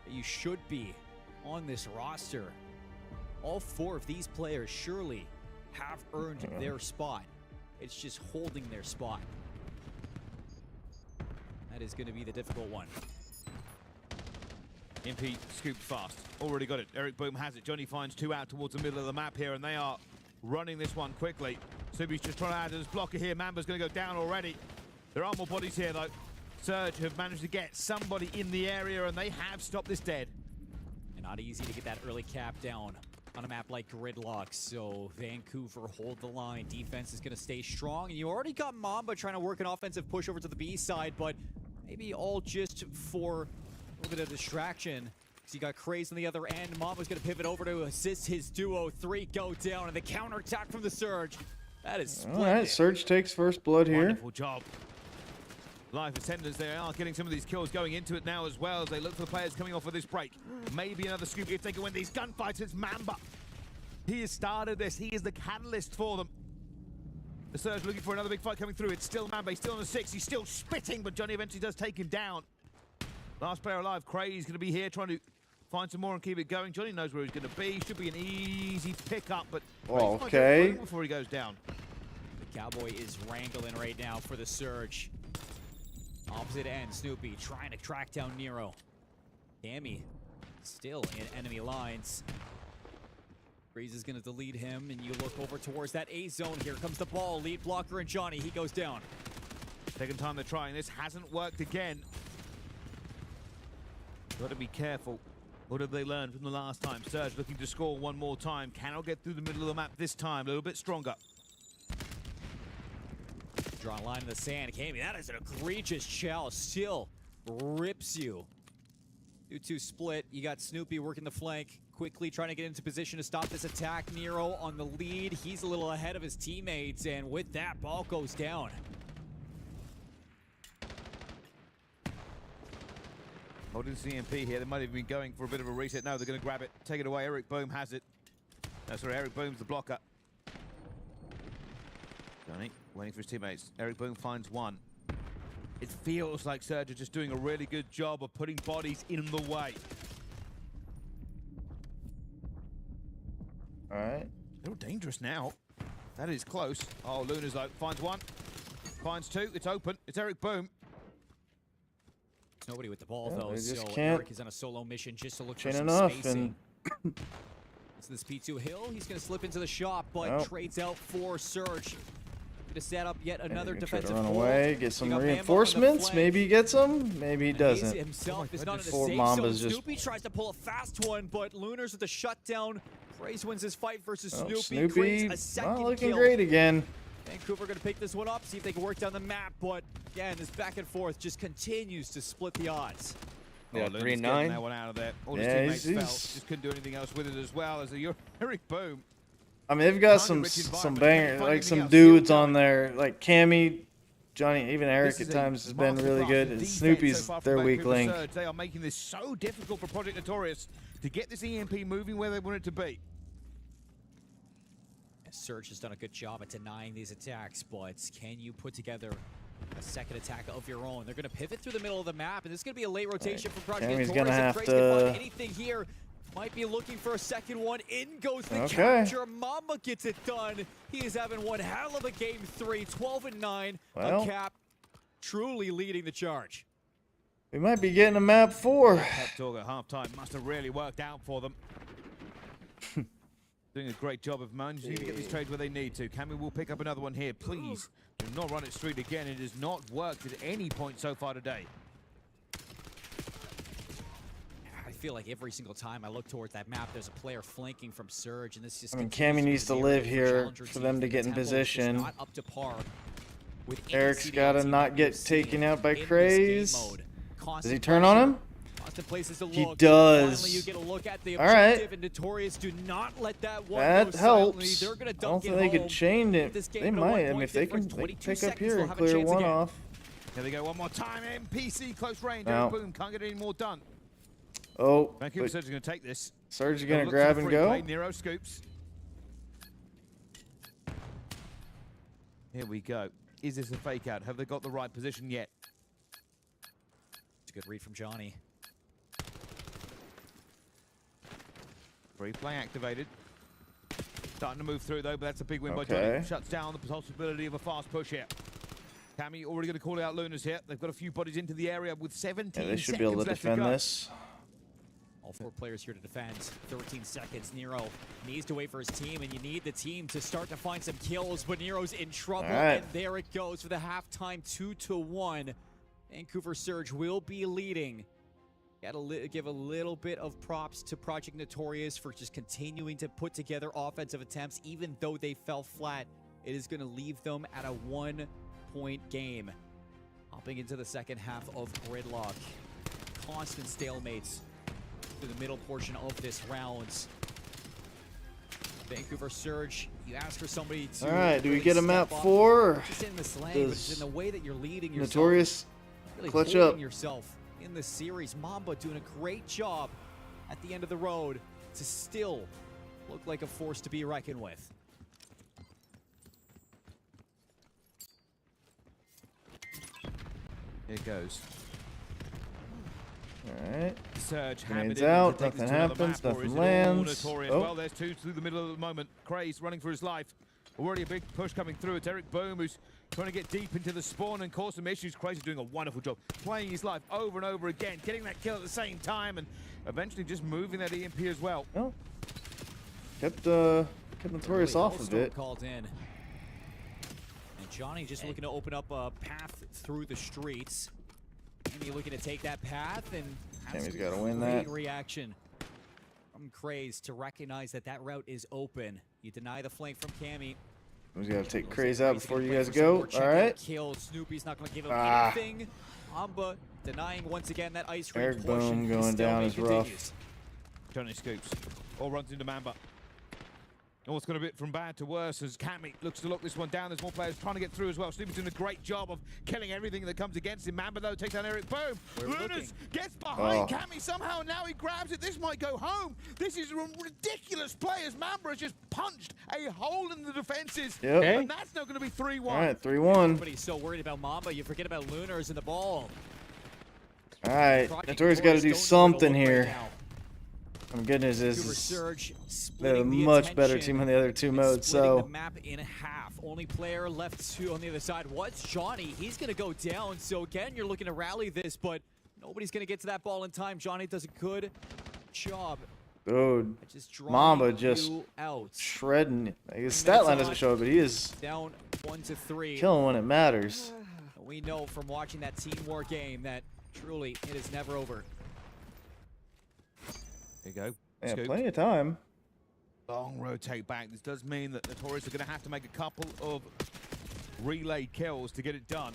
that you should be on this roster. All 4 of these players surely have earned their spot. It's just holding their spot. That is going to be the difficult one. MP scooped fast. Already got it. Eric Boom has it. Johnny finds 2 out towards the middle of the map here, and they are running this one quickly. Subi's just trying to add his blocker here. Mamba's going to go down already. There are more bodies here, though. Surge have managed to get somebody in the area, and they have stopped this dead. And not easy to get that early cap down on a map like Gridlock, so Vancouver hold the line. Defense is going to stay strong, and you already got Mamba trying to work an offensive push over to the B side, but maybe all just for a little bit of distraction. So you got Craze on the other end. Mamba's going to pivot over to assist his duo. 3 go down, and the counterattack from the Surge. That is splendid. all right. Surge takes first blood here. Wonderful job. Live attenders, they are getting some of these kills going into it now as well as they look for the players coming off of this break. Maybe another scoop if they can win these gunfights. Mamba. He has started this. He is the catalyst for them. The Surge looking for another big fight coming through. It's still Mamba. He's still on a 6. He's still spitting, but Johnny eventually does take him down. Last player alive, Craze, going to be here trying to find some more and keep it going. Johnny knows where he's going to be. Should be an easy pickup, but okay. Before he goes down. The Cowboy is wrangling right now for the Surge. Opposite end, Snoopy trying to track down Nero. Cammy still in enemy lines. Breeze is going to delete him, and you look over towards that A zone. Here comes the ball. Lead blocker and Johnny. He goes down. Second time they're trying this. Hasn't worked again. Got to be careful. What have they learned from the last time? Surge looking to score one more time. Cannot get through the middle of the map this time. A little bit stronger. Draw a line in the sand. Cammy, that is an egregious chow. Still rips you. 2-2 split. You got Snoopy working the flank. Quickly trying to get into position to stop this attack. Nero on the lead. He's a little ahead of his teammates. And with that, ball goes down. Holding CMP here. They might have been going for a bit of a reset. No, they're going to grab it. Take it away. Eric Boom has it. No, sorry, Eric Boom's the blocker. Johnny waiting for his teammates. Eric Boom finds 1. It feels like Surge are just doing a really good job of putting bodies in the way. All right. They're dangerous now. That is close. Oh, Luna's like, finds one. Finds two. It's open. It's Eric Boom. There's nobody with the ball, Yeah, though, they just so can't Eric is on a solo mission just to look for chain some enough spacing. and So this P2 Hill, he's going to slip into the shop, but Oh. trades out for Surge. Going to set up yet another He's gonna defensive try to run hold. away, get You some got Mamba on the reinforcements. flank. Maybe he gets them, maybe he And doesn't. He himself is not in a Before safe Mamba's zone. just- Snoopy tries to pull a fast one, but Lunars with the shutdown. Praise wins his fight versus Oh, Snoopy. Snoopy Creates a second not looking kill. great again. Vancouver going to pick this one up, see if they can work down the map, but again, this back and forth just continues to split the odds. Yeah, Luna's 3-9. getting that one out of there. All his Yeah, teammates he's- fell. Just couldn't do anything else with it as well as Eric Boom. I mean, they've got some banger, like some dudes on there, like Cammy, Johnny, even Eric at times has been really good. And Snoopy's their weak link. They are making this so difficult for Project Notorious to get this EMP moving where they want it to be. Surge has done a good job at denying these attacks, but can you put together a second attack of your own? They're going to pivot through the middle of the map, and this is going to be a late rotation for Project Cammy's Notorious. gonna If have Crazy can find to- anything here. Might be looking for a second one. In goes the Okay. capture. Mamba gets it done. He is having one hell of a game 3, 12-9. Well. A cap truly leading the charge. We might be getting a map 4. Pep talk at halftime must have really worked out for them. Doing a great job of managing to get these trades where they need to. Cammy will pick up another one here. Please do not run it straight again. It has not worked at any point so far today. I feel like every single time I look towards that map, there's a player flanking from Surge, and this just I mean, continues Cammy needs to be live a here challenger for team them to the get in tempo is just position. not up to par with any Eric's CDL got to team not that we've get seen taken out by in this game Craze. mode. Does Constant he turn on him? Constant places to He look. does. Finally, you get a look at the All right. objective, and Notorious do not let that one That go silently. helps. They're gonna I don't dunk think it they home. could chain Keep it. this game They at a might. I mean, one-point if they can difference, 22 pick up seconds, here they'll and have a clear chance one again. off. Here they go one more time. MPC close range. Now. Eric Boom can't get any more done. Oh, Vancouver but Surge is going to take this. Surge is They'll going to look grab for the and free go. play. Nero scoops. Here we go. Is this a fake out? Have they got the right position yet? It's a good read from Johnny. Free play activated. Starting to move through though, but that's a big win by Okay. Johnny. Shuts down the possibility of a fast push here. Cammy already going to call out Lunas here. They've got a few bodies into the area with 17 Yeah, they should seconds be able to left defend go. this. All 4 players here to defend. 13 seconds. Nero needs to wait for his team, and you need the team to start to find some kills, but Nero's in trouble, All right. and there it goes for the halftime 2-1. Vancouver Surge will be leading. Gotta give a little bit of props to Project Notorious for just continuing to put together offensive attempts, even though they fell flat. It is going to leave them at a 1-point game. Hopping into the second half of Gridlock. Constant stalemates through the middle portion of this round. Vancouver Surge, you ask for somebody to. All right, do we really get a step map up. 4? Just in the slang, but it's in the way that you're leading yourself. Notorious Really clutch holding up. yourself in the series. Mamba doing a great job at the end of the road to still look like a force to be reckoned with. Here it goes. All right. Surge Grenades hammered in out, to take this nothing to another happens, map, or is nothing it all lands. Notorious? Oh. Well, there's 2 through the middle at the moment. Craze running for his life. Already a big push coming through. It's Eric Boom who's trying to get deep into the spawn and cause some issues. Craze is doing a wonderful job, playing his life over and over again, getting that kill at the same time, and eventually just moving that EMP as well. Oh. Kept Notorious Really, off of Hellstorm it. called in. And Johnny just looking to open up a path through the streets. Maybe looking to take that path and have Cammy's some gotta win great that. reaction from Craze to recognize that that route is open. You deny the flank from Cammy. We gotta take Craze out before you Play guys for some go. more All checkout right. Kill. Snoopy's not going to give him Ah. anything. Amba denying once again that ice cream Eric portion. Boom The going down stalemate is rough. continues. Johnny scoops. All runs into Mamba. Oh, it's got a bit from bad to worse as Cammy looks to lock this one down. There's more players trying to get through as well. Snoopy's doing a great job of killing everything that comes against him. Mamba, though, takes down Eric Boom. Lunas gets behind Cammy somehow, and now he grabs it. This might go home. This is a ridiculous play as Mamba has just punched a hole in the defenses. Yep. And that's now going to be 3-1. All right, 3-1. Everybody's so worried about Mamba, you forget about Lunars in the ball. All right, Notorious got to do something here. good news Vancouver is Surge they're a splitting the much better attention team on the other two modes. splitting So the map in half. Only player left to on the other side was Johnny. He's going to go down. So again, you're looking to rally this, but nobody's going to get to that ball in time. Johnny does a good job. dude, Mamba just shredding. His stat line doesn't show it, but he is down 1-3. killing when it matters. We know from watching that Team War game that truly it is never over. There you go. Yeah, Scooped. plenty of time. Long rotate back. This does mean that Notorious are going to have to make a couple of relay kills to get it done.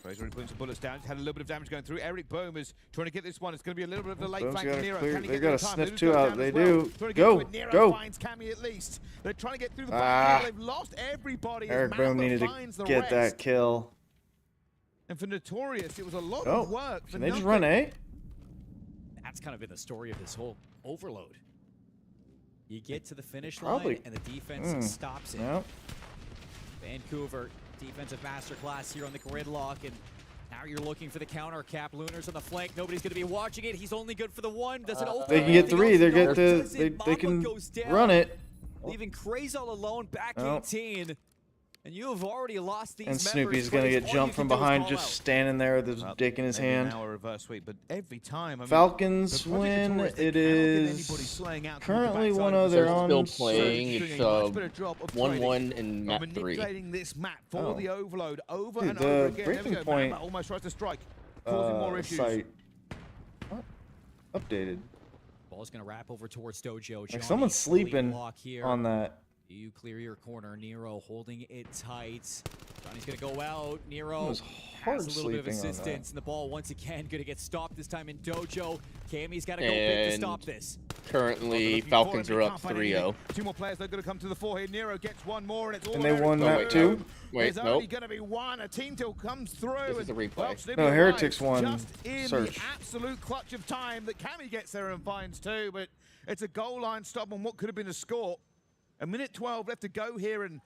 Fraser already putting some bullets down. He's had a little bit of damage going through. Eric Bohm is trying to get this one. It's going to be a little bit of a late Bohm's flank gotta from Nero. clear- Can he they get gotta the time? sniff Lulu's two goes out. down They as well. do. Trying to get Go, to it. Nero go. finds Cammy at least. They're trying to get through the Ah. fight. They've lost everybody. as Eric Bohm Mamba needed finds to the get rest. that kill. And for Notorious, it was a lot Oh, of work. For can they just nothing. run A? That's kind of been the story of this whole overload. You get to the finish Probably. line and the defense stops it. No. Vancouver, defensive masterclass here on the gridlock, and now you're looking for the counter. Cap Lunar's on the flank. Nobody's going to be watching it. He's only good for the one. Does it open? They can get three. They get Does the. it? They can Mamba goes down, run it. leaving Craze all alone, back Oh. 18. And you have already lost these And members. Snoopy's gonna Craze, get all you jumped can from do is behind, call just out. standing there with his dick in his Maybe hand. now a reverse sweep, but every time. I mean, Falcons the Project win. Notorious, they It cannot get is anybody slaying out currently towards the one backside other the on. Still playing. Surge It's doing a much better job of 1-1 trading, in map 3. manipulating this map for Oh. the overload over Dude, and the over again. There we breaking go. point, Mamba almost tries to strike, causing more issues. Site. What? Updated. Ball's going to wrap over towards Dojo. Like Johnny, someone's lead sleeping block here. on that. You clear your corner. Nero holding it tight. Johnny's going to go out. He Nero was hard has a little bit of sleeping on that. assistance. And the ball, once again, going to get stopped this time in Dojo. Cammy's got to go big to And stop this. currently, Falcons are up 3-0. Two more players, they're going to come to the fore here. Nero gets one more, and it's all And they Eric won Bohm. map 2? Wait, There's only nope. going to be one. A team till comes through. This is a and, replay. well, Snoopy No, arrives Heretics won just in search. the absolute clutch of time that Cammy gets there and finds two, but it's a goal line stop on what could have been a score. A minute 12 left to go here, and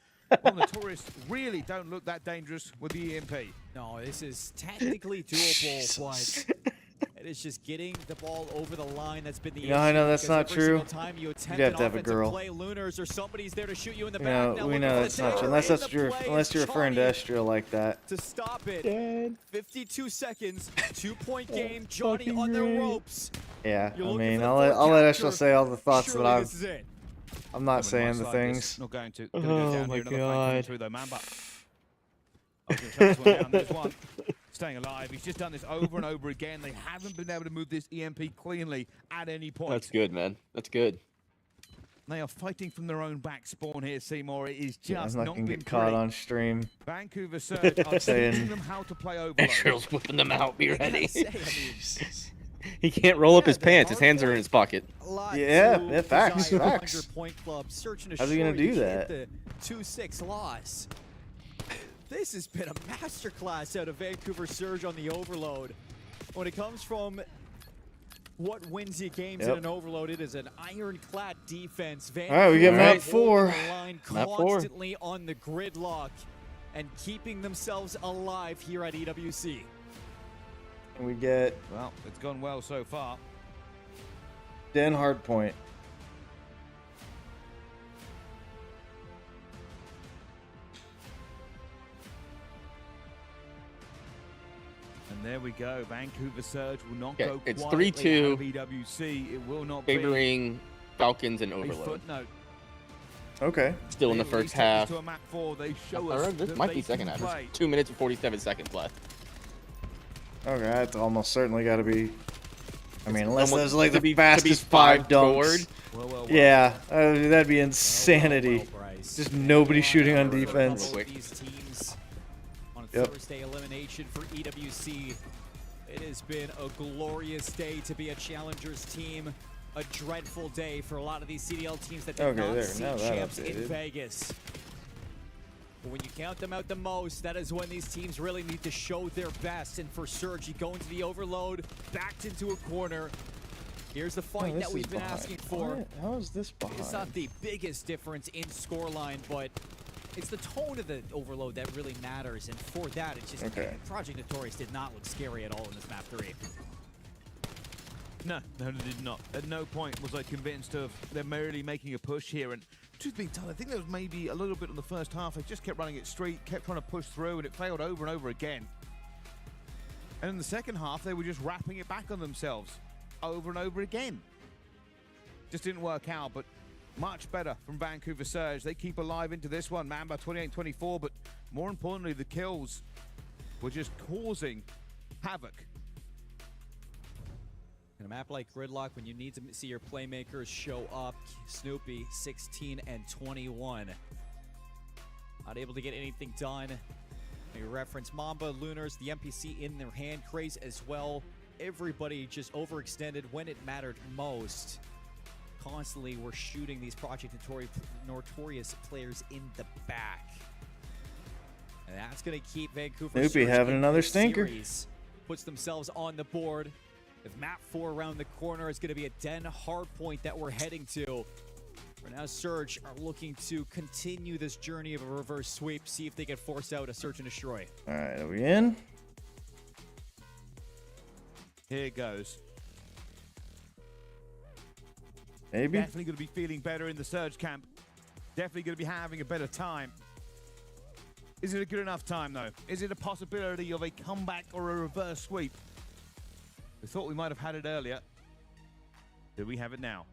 well, Notorious really don't look that dangerous with the EMP. No, this is technically doable, but it is just getting the ball over the line that's been the issue. I know that's because not every true. single time you attempt You'd have an to have a offensive girl. play, Lunars or somebody's there to shoot you in the You back. know, Now we looking know for that's the not true. dagger Unless in that's the your, play unless is you're referring to Johnny Estria like that. to stop it. 52 seconds, 2-point game. Johnny on the ropes. Yeah, You're I looking mean, for the I'll let capture. Estria say all the thoughts Surely that this is it. I'm not saying the things. Not going to. Oh Gonna go down my here. Another flank coming God. through though. Mamba. Oh, gonna shut this one down. There's one. Staying alive. He's just done this over and over again. They haven't been able to move this EMP cleanly at any point. That's good, man. That's good. They are fighting from their own back spawn here, Seymour. It is Yeah, I'm just not not gonna been get caught pretty. on stream. Vancouver Surge are Saying- teaching them how to play overload. Estrel's whipping them out. Be ready. Say, I mean, He can't roll up his pants. His hands are in his pocket. a lot Yeah, to yeah, facts, desire from facts. Under Point Club, searching to How's he gonna shore you do get that? The 2-6 loss. This has been a masterclass out of Vancouver Surge on the overload. When it comes from what wins you games in Yep. an overload, it is an ironclad defense. All right, we get Vancouver map holding 4. the line Map 4. constantly on the gridlock and keeping themselves alive here at EWC. And we get Well, it's gone well so far. Den Hardpoint. And there we go. Vancouver Surge will not Yeah, go it's quietly 3-2. out of EWC. It will not be Favoring Falcons and a Overload. footnote. Okay. Still in the They first take us half. to a map 4. They show Or us this that might they be second can half. play. There's 2 minutes and 47 seconds left. Okay, that's almost certainly got to be. I mean, unless almost- there's like to the be fastest 5 5 dunks. forward. Well. Yeah, that'd be insanity. Bryce. Just nobody shooting on defense. Both these teams on Yep. Thursday elimination for EWC. It has been a glorious day to be a Challengers team. A dreadful day for a lot of these CDL teams that did Okay, not there, see now that champs in updated. Vegas. But when you count them out the most, that is when these teams really need to show their best. And for Surge, you go into the overload, backed into a corner. Here's the Oh, fight this that is we've been behind. asking for. How is this behind? It's not the biggest difference in scoreline, but it's the tone of the overload that really matters. And for that, it's just Okay. Project Notorious did not look scary at all in this map 3. No, they did not. At no point was I convinced of them merely making a push here. And truth being told, I think there was maybe a little bit in the first half. They just kept running it straight, kept trying to push through, and it failed over and over again. And in the second half, they were just wrapping it back on themselves over and over again. Just didn't work out, but much better from Vancouver Surge. They keep alive into this one. Mamba 28-24, but more importantly, the kills were just causing havoc. In a map like Gridlock, when you need to see your playmakers show up, Snoopy 16 and 21. Not able to get anything done. You reference Mamba, Lunars, the NPC in their hand, Craze as well. Everybody just overextended when it mattered most. Constantly we're shooting these Project Notorious players in the back. And that's going to keep Vancouver Snoopy having another stinker. Series. Puts themselves on the board. With map 4 around the corner, it's going to be a Den hardpoint that we're heading to. For now, Surge are looking to continue this journey of a reverse sweep, see if they can force out a search and destroy. All right, are we in? Here it goes. Maybe. Definitely going to be feeling better in the Surge camp. Definitely going to be having a better time. Is it a good enough time, though? Is it a possibility of a comeback or a reverse sweep? We thought we might have had it earlier. Do we have it now?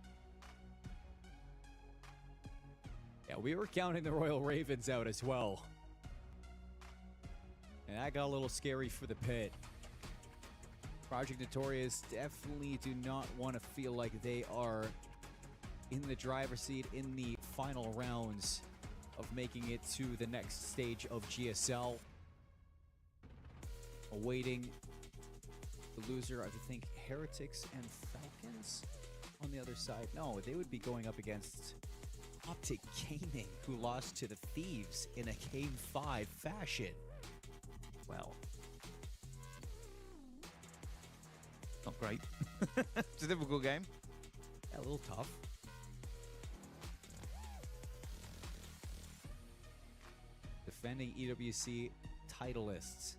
Yeah, we were counting the Royal Ravens out as well. And that got a little scary for the pit. Project Notorious definitely do not want to feel like they are in the driver's seat in the final rounds of making it to the next stage of GSL. Awaiting the loser, I think Heretics and Falcons on the other side. No, they would be going up against OpTic Gaming, who lost to the Thieves in a Game 5 fashion. Well, not great. It's a difficult game. Yeah, a little tough. Defending EWC titleists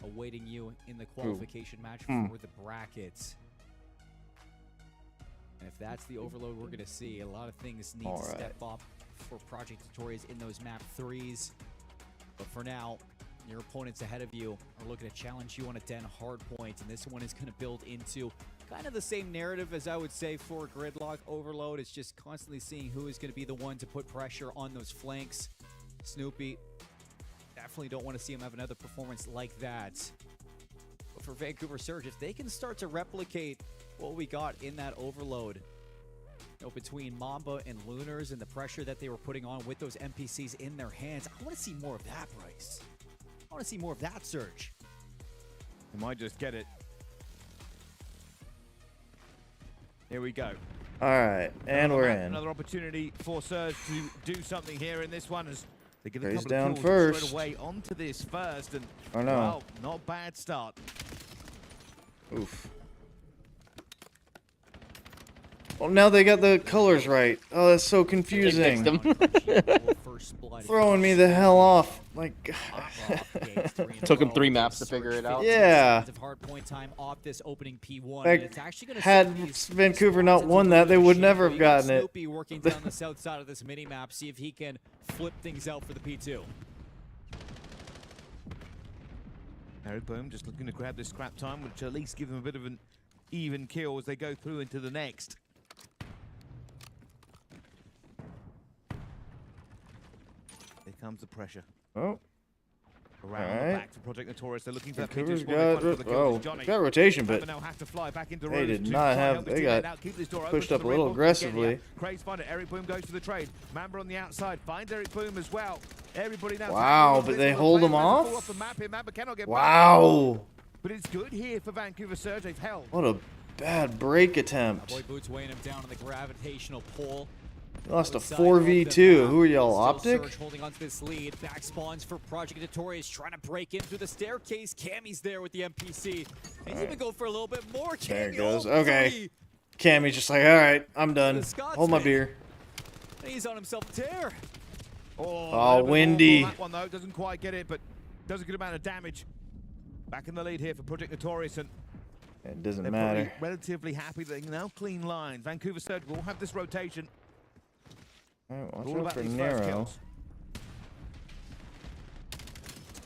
awaiting you in the qualification match for the brackets. And if that's the overload we're going to see, a lot of things need to step up for Project Notorious in those map 3s. But for now, your opponents ahead of you are looking to challenge you on a Den hardpoint, and this one is going to build into kind of the same narrative as I would say for Gridlock Overload. It's just constantly seeing who is going to be the one to put pressure on those flanks. Snoopy, definitely don't want to see him have another performance like that. But for Vancouver Surge, if they can start to replicate what we got in that Overload, you know, between Mamba and Lunars and the pressure that they were putting on with those NPCs in their hands, I want to see more of that, Bryce. I want to see more of that, Surge. We might just get it. Here we go. All right, and we're in. Another opportunity for Surge to do something here in this one as they get a He's couple down of kills first. straight away onto this first. And, oh, no. Well, not bad start. Oof. Well, now they got the colors right. Oh, that's so confusing. Throwing me the hell off. Like, took him 3 maps to figure it out. Yeah. Like, had Vancouver not won that, they would never have gotten it. Snoopy working down the south side of this mini map, see if he can flip things out for the P2. Harry Boom just looking to grab this scrap time, which at least give them a bit of an even kill as they go through into the next. Here comes the pressure. Oh. Around the back to Project Notorious. They're looking for that Vancouver's P2 got rotation, but they did not have. They got pushed up a little aggressively. Craig's find it. Eric Boom goes for the trade. Mamba on the outside finds Eric Boom as well. Everybody now. Wow, but they hold him off. Wow. But it's good here for Vancouver Surge. They've held. What a bad break attempt. Boy Boots weighing him down on the gravitational pull. He lost a 4v2. Who are y'all, OpTic? Surge holding on to this lead. Back spawns for Project Notorious, trying to break in through the staircase. Cammy's there with the NPC. And he's gonna go for a little bit more. Cammy, there it goes. Okay. Cammy's just like, all right, I'm done. Hold my beer. He's on himself a tear. Oh, windy. That one though doesn't quite get it, but does a good amount of damage. Back in the lead here for Project Notorious, and It doesn't They're matter. probably relatively happy that they can now clean lines. Vancouver Surge will have this rotation. All right, watch All out about for these first Nero. kills.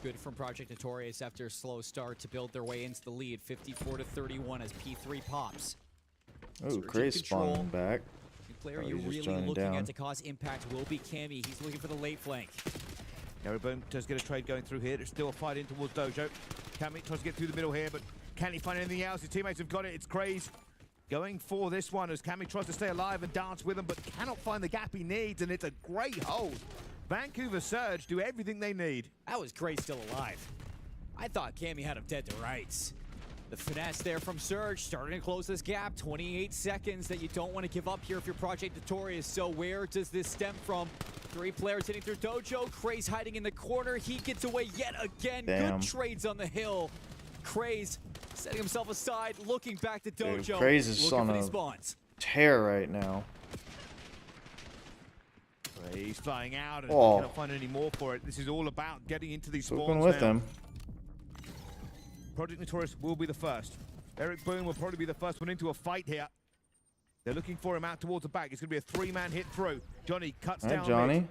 Good from Project Notorious after a slow start to build their way into the lead, 54-31 as P3 pops. Oh, Craze spawning back. The player Oh, you're he's just really joining looking down. at to cause impact will be Cammy. He's looking for the late flank. Boom does get a trade going through here. There's still a fight in towards Dojo. Cammy tries to get through the middle here, but can he find anything else? His teammates have got it. It's Craze going for this one as Cammy tries to stay alive and dance with him, but cannot find the gap he needs, and it's a great hold. Vancouver Surge do everything they need. How is Craze still alive? I thought Cammy had him dead to rights. The finesse there from Surge, starting to close this gap. 28 seconds that you don't want to give up here if you're Project Notorious. So where does this stem from? 3 players hitting through Dojo. Craze hiding in the corner. He gets away yet again. Damn. Good trades on the hill. Craze setting himself aside, looking back to Dojo. Dude, Craze is looking on for a these spawns. tear right now. He's flying out and Oh. cannot find any more for it. This is all about getting into these spawns Looking with now. him. Project Notorious will be the first. Eric Boone will probably be the first one into a fight here. They're looking for him out towards the back. It's going to be a 3-man hit through. Johnny cuts All down right, Johnny. mid.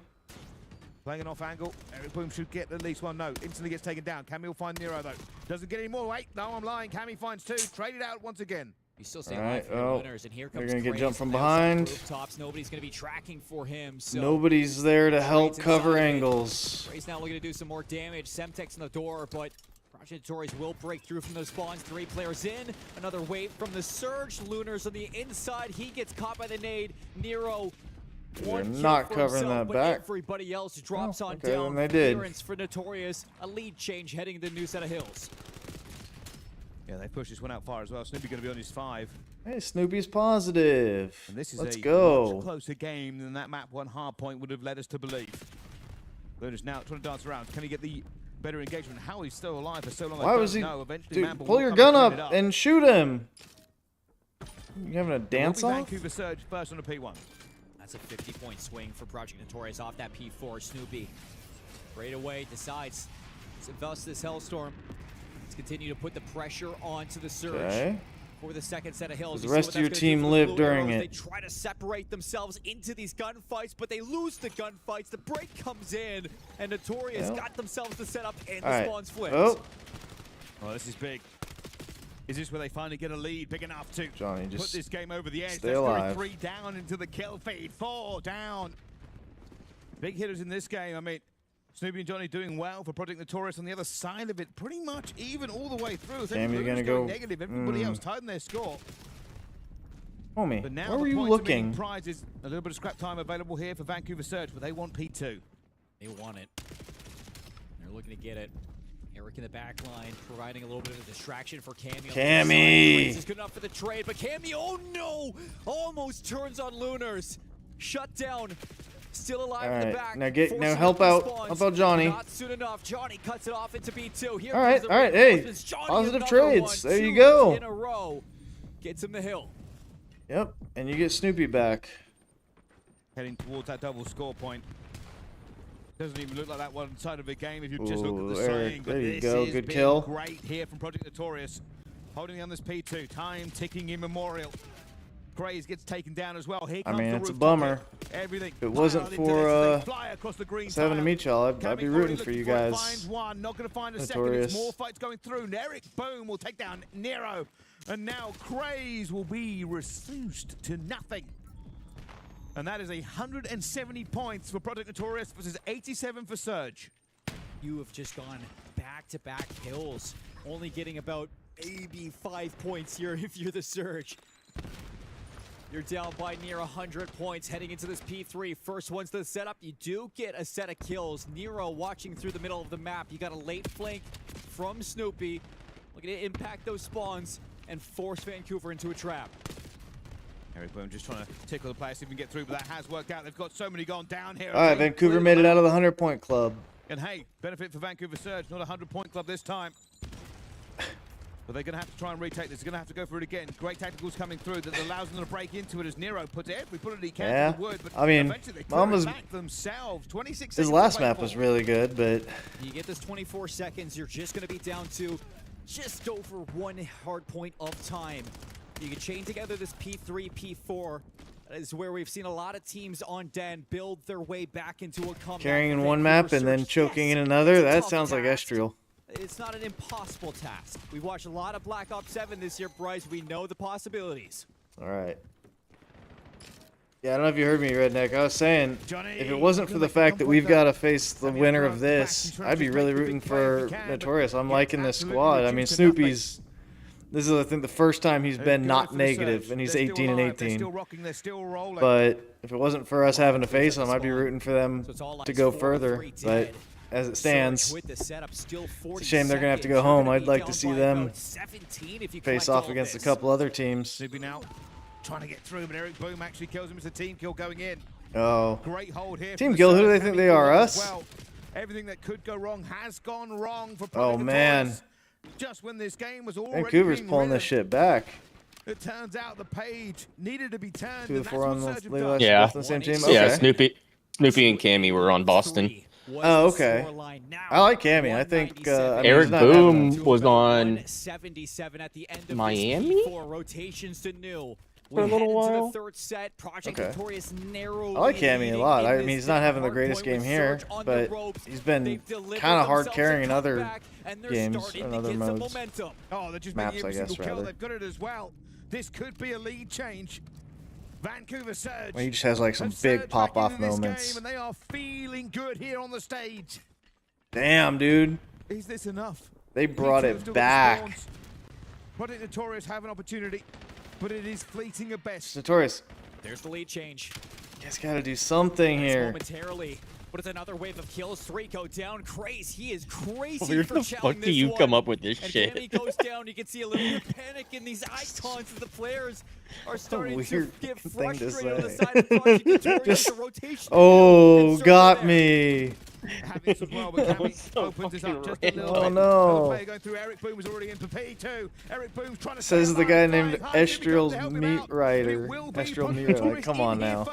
Playing an off angle. Eric Boone should get at least one. No, instantly gets taken down. Cammy will find Nero though. Doesn't get any more. Wait, no, I'm lying. Cammy finds 2. Traded out once again. He's still staying All alive right, for the oh, winners, and here they're comes gonna get Craze. jumped from Players on behind. rooftops. Nobody's going to be tracking for him. So Nobody's there to help Craze cover inside. angles. Craze now looking to do some more damage. Semtex in the door, but Project Notorious will break through from those spawns. 3 players in. Another wave from the Surge. Lunar's on the inside. He gets caught by the nade. Nero. They're One kill not for covering himself, that but back. everybody else drops on okay, down. then they did. Clearance for Notorious. A lead change heading to the new set of hills. Yeah, they push this one out far as well. Snoopy going to be on his 5. Hey, Snoopy's positive. And this is Let's a go. much closer game than that map 1 hard point would have led us to believe. Luna's now trying to dance around. Can he get the better engagement? How he's still alive for so long, Why I was don't he? know. Eventually, Dude, Mamble pull will your come gun and clean up it and shoot him. You having a dance Will be off? Vancouver Surge first on a P1. That's a 50-point swing for Project Notorious off that P4. Snoopy right away decides to invest this Hellstorm. Let's continue to put the pressure onto the Surge. Okay. For the second set of hills. The You see rest what of your that's gonna do team for the lived Blue during Arrows. it. They try to separate themselves into these gunfights, but they lose the gunfights. The break comes in, and Notorious Well. got themselves the setup, and All the right. spawns flipped. Oh, Well, this is big. Is this where they finally get a lead big enough to Johnny, put just this game over the edge? stay That's going to alive. be 3 down into the kill feed. 4 down. Big hitters in this game. I mean, Snoopy and Johnny doing well for Project Notorious on the other side of it. Pretty much even all the way through. Damn, you're Luna's gonna going go- negative. Everybody else tied in their score. homie, But now where the were you points are looking? being prizes. A little bit of scrap time available here for Vancouver Surge, but they want P2. They want it. They're looking to get it. Eric in the back line, providing a little bit of a distraction for Cammy. Cammy! This is good enough for the trade, but Cammy, oh no! Almost turns on Lunars. Shut down. Still alive in the Alright, back. now forcing help up out. the spawns. Help out Johnny. Not soon enough. Johnny cuts it off into B2. Here Alright, comes the alright, hey, reinforcements. Johnny, positive another trades. one. There you 2 go. in a row. Gets him the hill. Yep, and you get Snoopy back. Heading towards that double score point. Doesn't even look like that one side of the game if you just look at the Ooh, Eric, saying. But there you this go, is good being kill. great here from Project Notorious. Holding on this P2. Time ticking immemorial. Craze gets taken down as well. Here comes I mean, the it's a rooftop bummer. hit. Everything. If it wasn't piled into for this as they fly across the green having to tile. meet y'all, I'd Cammy be already rooting for looking you it, guys. Finds one, not going to find a second. Notorious. It's more fights going through. And Eric Boom will take down Nero. And now Craze will be reduced to nothing. And that is 170 points for Project Notorious versus 87 for Surge. You have just gone back-to-back kills, only getting about maybe 5 points here if you're the Surge. You're down by near 100 points heading into this P3. First one's the setup. You do get a set of kills. Nero watching through the middle of the map. You got a late flank from Snoopy. Looking to impact those spawns and force Vancouver into a trap. Eric Boom just trying to tickle the place, see if we can get through, but that has worked out. They've got so many gone down here. All right, Vancouver made it out of the 100-point club. And hey, benefit for Vancouver Surge, not a 100-point club this time. But they're going to have to try and retake this. They're going to have to go for it again. Great tacticals coming through that allows them to break into it as Nero puts every bullet he can Yeah, to the wood. But I mean, eventually they clear Mama's- it back themselves. 26 His seconds last to wait map for. was really good, but You get this 24 seconds. You're just going to be down to just over 1 hard point of time. You can chain together this P3, P4. That is where we've seen a lot of teams on Den build their way back into a comeback. Carrying in one map and then choking in another? That sounds like Estriel. It's not an impossible task. We've watched a lot of Black Ops 7 this year, Bryce. We know the possibilities. All right. Yeah, I don't know if you heard me, Redneck. I was saying, if it wasn't for the fact that we've got to face the winner of this, I'd be really rooting for Notorious. I'm liking this squad. I mean, Snoopy's... This is, I think, the first time he's been not negative, and he's 18 and 18. But if it wasn't for us having to face them, I'd be rooting for them to go further. But as it stands, it's a shame they're going to have to go home. I'd like to see them face off against a couple other teams. Trying to get through, but Eric Boom actually kills him as a team kill going in. Oh. Great hold here. Team Kill, who do they think they are? Us? Well, everything that could go wrong has gone wrong for Oh, man. Just when this game was already Vancouver's pulling this shit back. It turns out the page needed to be turned. 2 of the 4 on the yeah. the same team? Okay. Yeah, Snoopy and Cammy were on Boston. Oh, okay. I like Cammy. I think Eric Boom was on Miami rotations to new. For a little while. The third set, Project Okay. Notorious narrow I like Cammy a lot. I mean, he's not having the greatest game here, but he's been kind of hard carrying in other games and other modes. Oh, they're just Maps, I guess, rather. They've got it as well. This could be a lead change. Vancouver Surge. He just has like some big pop-off moments. And they are feeling good here on the stage. Damn, dude. Is this enough? They brought it back. Project Notorious have an opportunity, but it is fleeting at best. Notorious. There's the lead change. You guys got to do something here. Momentarily, but it's another wave of kills. 3 go down. Craze, he is crazy. Where the fuck do you come up with this shit? And Cammy goes down. You can see a little bit of panic in these icons as the players are starting to get frustrated on the side of Project Notorious. The rotation. Oh, got me. Oh no. Eric Boom was already in for P2. Eric Boom's trying to Says the guy named Estriel's Meat Rider. Estriel Meat Rider. Like, come on now.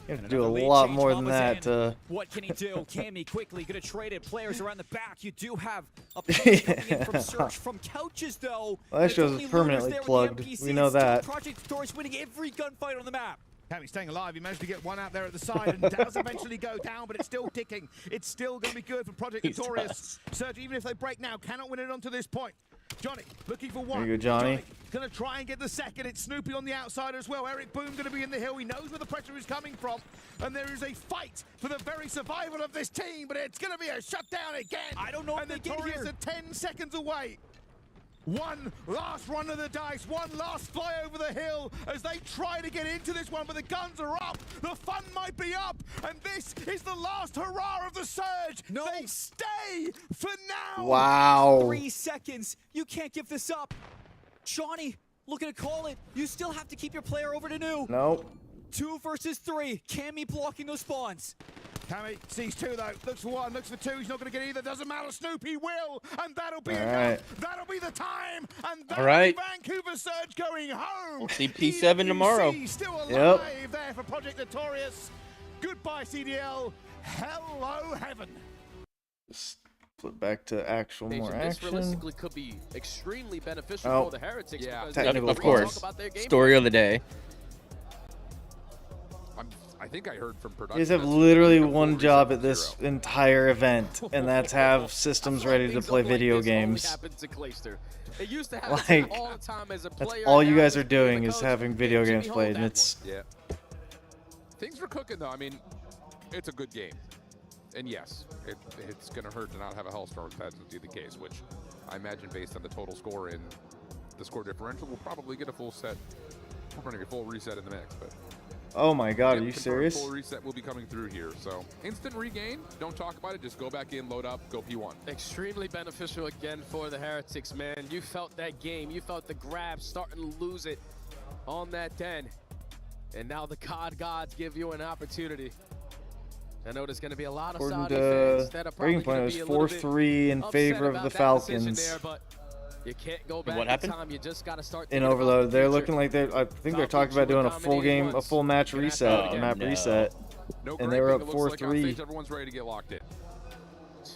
You have to do a lot more than that. What can he do? Cammy quickly gonna trade it. Players around the back. You do have a play coming in from Search from couches though. Well, Estriel's permanently plugged. We know that. Project Notorious winning every gunfight on the map. Cammy staying alive. He managed to get one out there at the side and does eventually go down, but it's still ticking. It's still going to be good for Project Notorious. Surge, even if they break now, cannot win it on to this point. Johnny looking for one. There you go, Johnny. Going to try and get the second. It's Snoopy on the outside as well. Eric Boom going to be in the hill. He knows where the pressure is coming from. And there is a fight for the very survival of this team, but it's going to be a shutdown again. I don't know if they get here. Notorious are 10 seconds away. One last run of the dice, one last fly over the hill as they try to get into this one, but the guns are up, the fun might be up, and this is the last hurrah of the Surge. No. They stay for now. Wow. 3 seconds. You can't give this up. Johnny, looking to call it. You still have to keep your player over to new. Nope. 2 versus 3. Cammy blocking those spawns. Cammy sees 2 though, looks for 1, looks for 2, he's not going to get either, doesn't matter, Snoopy will, and that'll be enough, that'll be the time, and that'll be Vancouver Surge going home. We'll see P7 tomorrow. Still alive there for Project Notorious. Goodbye CDL, hello heaven. Just flip back to actual more This action. realistically could be extremely beneficial for the Heretics. Technical of course. Story of the day. I think I heard from production. You guys have literally one job at this entire event, and that's have systems ready to play video games. Like, that's all you guys are doing is having video games played, and it's... Yeah. Things are cooking, though. I mean, it's a good game. And yes, it's going to hurt to not have a Hellstorm if that would be the case, which I imagine based on the total score and the score differential, we'll probably get a full set. We're running a full reset in the mix, but... Oh my god, are you serious? Full reset will be coming through here, so instant regain, don't talk about it, just go back in, load up, go P1. Extremely beneficial again for the Heretics, man. You felt that game, you felt the grab starting to lose it on that den. And now the COD gods give you an opportunity. I know there's going to be a lot of Saudi fans that are probably going to be a little bit 4-3 in favor of the Falcons. There, but you can't go back what happened? in time. You just got to start in Overload. They're looking like I think they're talking about doing a full game, a full match reset, a map reset. No and they were up 4-3. Everyone's ready to get locked in.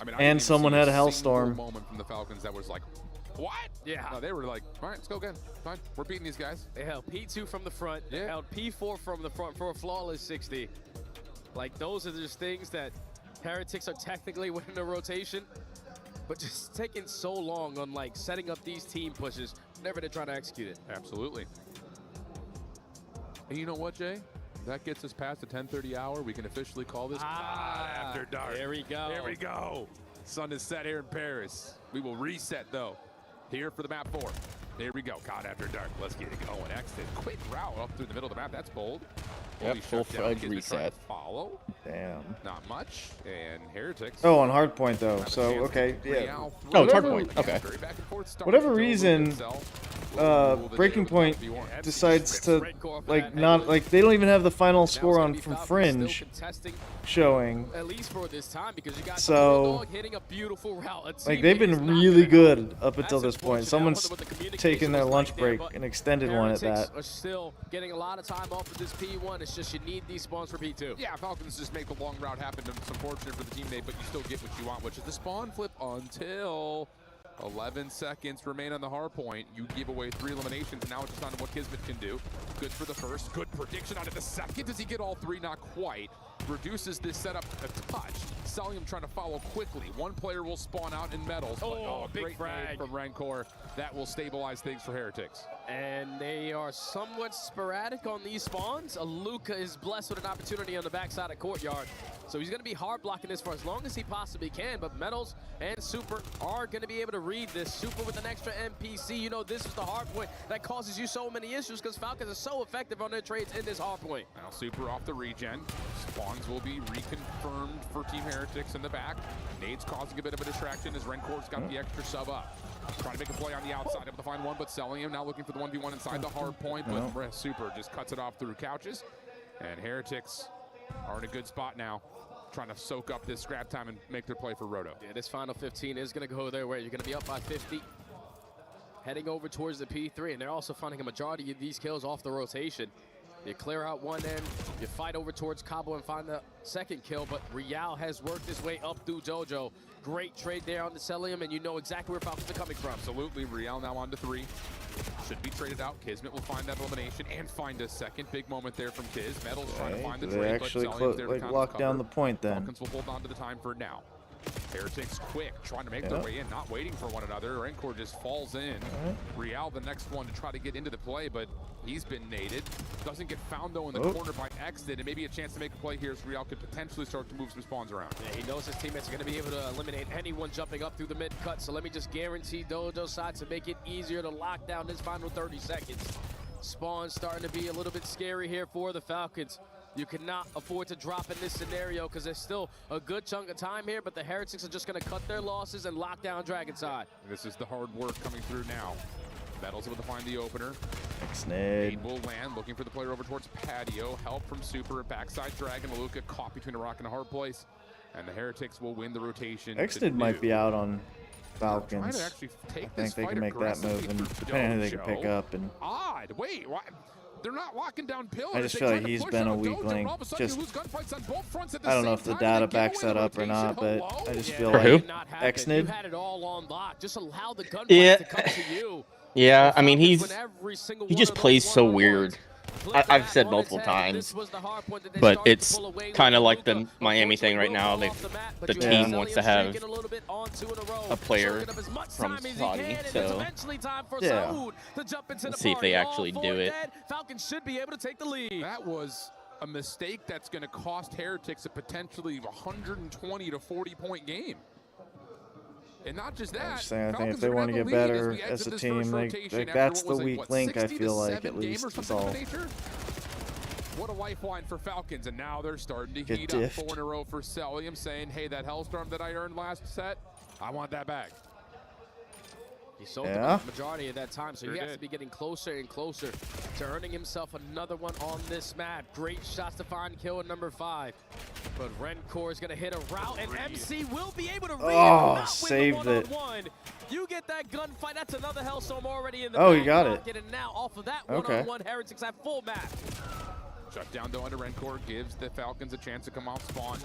I mean, And someone had a Hellstorm. Moment from the Falcons that was like, what? Yeah. No, they were like, all right, let's go again. Fine, we're beating these guys. They held P2 from the front. They held P4 from the front for a flawless 60. Like, those are just things that Heretics are technically winning the rotation, but just taking so long on, like, setting up these team pushes whenever they're trying to execute it. Absolutely. And you know what, Jay? That gets us past the 10:30 hour. We can officially call this After Dark. There we go. There we go. Sun is set here in Paris. We will reset, though, here for the map 4. Here we go. COD After Dark. Let's get it going. Exit. Quick route up through the middle of the map. That's bold. Yep, full-fledged reset. Follow. Damn. Not much. And Heretics. Oh, on hardpoint though. So okay, yeah. Oh, it's hardpoint. Okay. Whatever reason, Breaking Point decides to like not like they don't even have the final score on from Fringe showing. At least for this time, because you got So hitting a beautiful route. like they've been really good up until this point. Someone's taken their lunch break, an extended one at that. Are still getting a lot of time off of this P1. It's just you need these spawns for P2. Yeah, Falcons just make the long route happen, and it's unfortunate for the teammate, but you still get what you want, which is the spawn flip until 11 seconds remain on the hard point. You give away 3 eliminations, and now it's just on what Kismet can do. Good for the first. Good prediction out of the second. Does he get all 3? Not quite. Reduces this setup a touch. Salium trying to follow quickly. One player will spawn out in metals. Oh, big great frag from Rancor. That will stabilize things for Heretics. And they are somewhat sporadic on these spawns. Luca is blessed with an opportunity on the backside of Courtyard. So he's going to be hard blocking this for as long as he possibly can. But Metals and Super are going to be able to read this. Super with an extra NPC. You know, this is the hard point that causes you so many issues because Falcons are so effective on their trades in this hard point. Now Super off the regen. Spawns will be reconfirmed for Team Heretics in the back. Nade's causing a bit of a distraction as Rencor's got the extra sub up. Trying to make a play on the outside, able to find one, but Celium now looking for the 1v1 inside the hard point, but Super just cuts it off through couches. And Heretics are in a good spot now, trying to soak up this scrap time and make their play for Roto. Yeah, this final 15 is going to go their way. You're going to be up by 50, heading over towards the P3, and they're also finding a majority of these kills off the rotation. You clear out one end, you fight over towards Cabo and find the second kill, but Real has worked his way up through Jojo. Great trade there on the Celium, and you know exactly where Falcons are coming from. Absolutely, Real now on to 3. Should be traded out. Kismet will find that elimination and find a second. Big moment there from Kiz. Metals trying to find the trade, actually but Celium's there to like lock down the point then. Falcons will hold on to the time for now. Heretics quick, trying to make their way in, not waiting for one another. Rancor just falls in. Real the next one to try to get into the play, but he's been naded. Doesn't get found though in the corner by Exit, and maybe a chance to make a play here as Real could potentially start to move some spawns around. Yeah, he knows his teammates are going to be able to eliminate anyone jumping up through the mid cut, so let me just guarantee Dojo's side to make it easier to lock down this final 30 seconds. Spawns starting to be a little bit scary here for the Falcons. You cannot afford to drop in this scenario because there's still a good chunk of time here, but the Heretics are just going to cut their losses and lock down Dragon side. This is the hard work coming through now. Metals able to find the opener. Snade will land, looking for the player over towards Patio. Help from Super, backside Dragon. Luca caught between a rock and a hard place. And the Heretics will win the rotation. Exnid might be out on Falcons. I think they can make that move, and depending on who they can pick up. And odd. Wait, why? They're not locking down pillars. I just feel like he's been a weak link. Just I don't know if the data backs that up or not, but I just feel like Exnid. You had it all on lock. Just allow the gunfight to come to you. Yeah, I mean, he just plays so weird. I've said multiple times, but it's kind of like the Miami thing right now. The team wants to have a player from Saudi, so yeah. Let's see if they actually do it. Falcons should be able to take the lead. That was a mistake that's going to cost Heretics a potentially 120 to 40 point game. And not just that, I think if they want to get better as a team, like that's the weak link, I feel like, at least. Is all. What a lifeline for Falcons, and now they're starting to heat up 4 in a row for Celium, saying, hey, that Hellstorm that I earned last set, I want that back. He sold the majority of that time, so he has to be getting closer and closer to earning himself another one on this map. Great shots to find kill at number 5. But Rencor is going to hit a route, and MC will be able to read it. Saved it. You get that gunfight. That's another Hellstorm already in the back. You got it. And now off of that one-on-one, Heretics have full map. Shut down though under Rencor gives the Falcons a chance to come off spawn.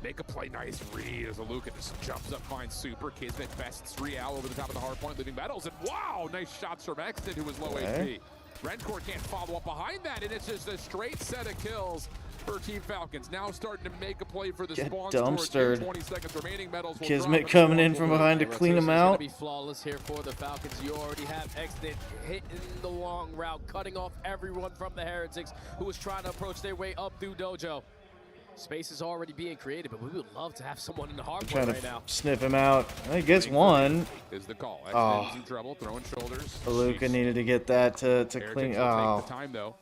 Make a play, nice read as Aluka just jumps up, finds Super. Kismet bests Real over the top of the hard point, leaving Metals, and wow, nice shots from Exton, who was low HP. Rencore can't follow up behind that, and it's just a straight set of kills for Team Falcons. Now starting to make a play for the spawns. Dumpstered. 20 seconds remaining. Metals will Kismet coming in from behind to clean him out. Be flawless here for the Falcons. You already have Exton hitting the long route, cutting off everyone from the Heretics who was trying to approach their way up through Dojo. Space is already being created, but we would love to have someone in the hard point right now. Sniff him out. He gets one. Is the call. Oh. In trouble, throwing shoulders. Luca needed to get that to clean. Oh. Time, though,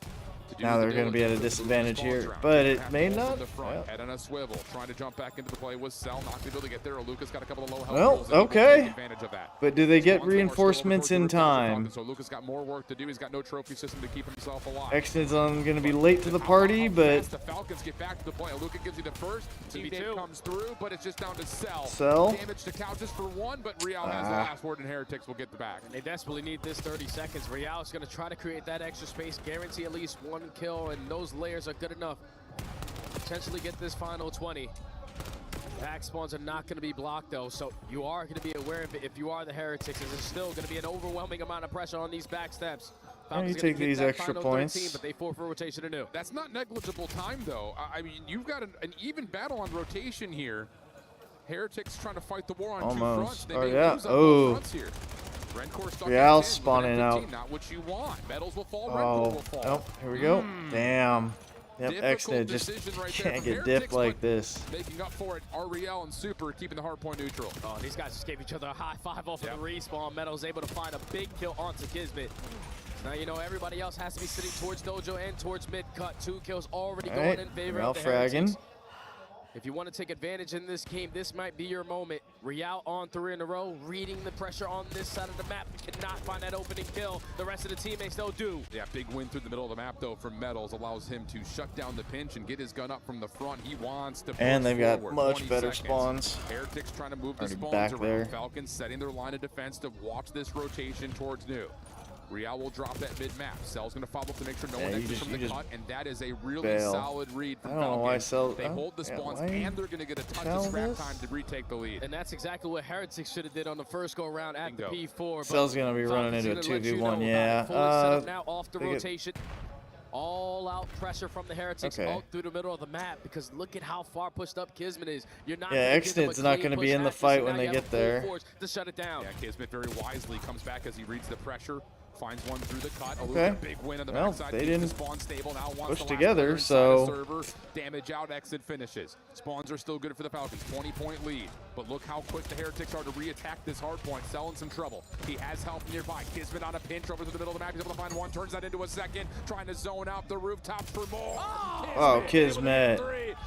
Now they're going to be at a disadvantage here, but it may not. Head on a swivel, trying to jump back into the play was Cell, not able to get there. Luca's got a couple of low health. Well, okay. But do they get reinforcements in time? So Luca's got more work to do. He's got no trophy system to keep himself alive. Exton's going to be late to the party, but the Falcons get back to the play. Luca gives you the first. Teammate comes through, but it's just down to Cell. Damage to couches for one, but Real has the last word, and Heretics will get the back. And they desperately need this 30 seconds. Real is going to try to create that extra space, guarantee at least one kill, and those layers are good enough. Potentially get this final 20. Back spawns are not going to be blocked though, so you are going to be aware of it if you are the Heretics. There's still going to be an overwhelming amount of pressure on these back steps. You take these extra points. 13, but they forfeit rotation anew. That's not negligible time though. I mean, you've got an even battle on rotation here. Heretics trying to fight the war on two fronts. They may lose on both fronts here. Real spawning out. Not what you want. Metals will fall, will fall. Oh, here we go. Damn. Yep, Exton just can't get dipped like this. Making up for it, Real and Super keeping the hard point neutral. Oh, these guys just gave each other a high five off of the respawn. Metals able to find a big kill onto Kismet. Now, you know, everybody else has to be sitting towards Dojo and towards mid-cut. 2 kills already going in favor of the Heretics. If you want to take advantage in this game, this might be your moment. Real on 3 in a row, reading the pressure on this side of the map. Cannot find that opening kill. The rest of the teammates, they'll do. Yeah, big win through the middle of the map, though, from Metals. Allows him to shut down the pinch and get his gun up from the front. He wants to and they've got forward. much better spawns. Heretics trying to move the spawns around. There. Falcons setting their line of defense to watch this rotation towards new. Real will drop that mid-map. Cell's going to follow up to make sure no one exits from the cut, and that is a really solid read from Falcons. They hold the spawns, and they're going to get a touch of scrap time to retake the lead. And that's exactly what Heretics should have did on the first go-around at the P4. Cell's going to be running into a 2v1, yeah. Now off the rotation. All out pressure from the Heretics out through the middle of the map, because look at how far pushed up Kismet is. You're not Exton's not going to be in the fight when they get there. To shut it down. Yeah, Kismet very wisely comes back as he reads the pressure. Finds one through the cut. Big win on the backside. They didn't spawn stable. Now push together, so server. Damage out, exit finishes. Spawns are still good for the Falcons. 20-point lead. But look how quick the Heretics are to re-attack this hard point. Cell in some trouble. He has help nearby. Kismet on a pinch over to the middle of the map. He's able to find one. Turns that into a second. Trying to zone out the rooftops for more. Oh, Kismet.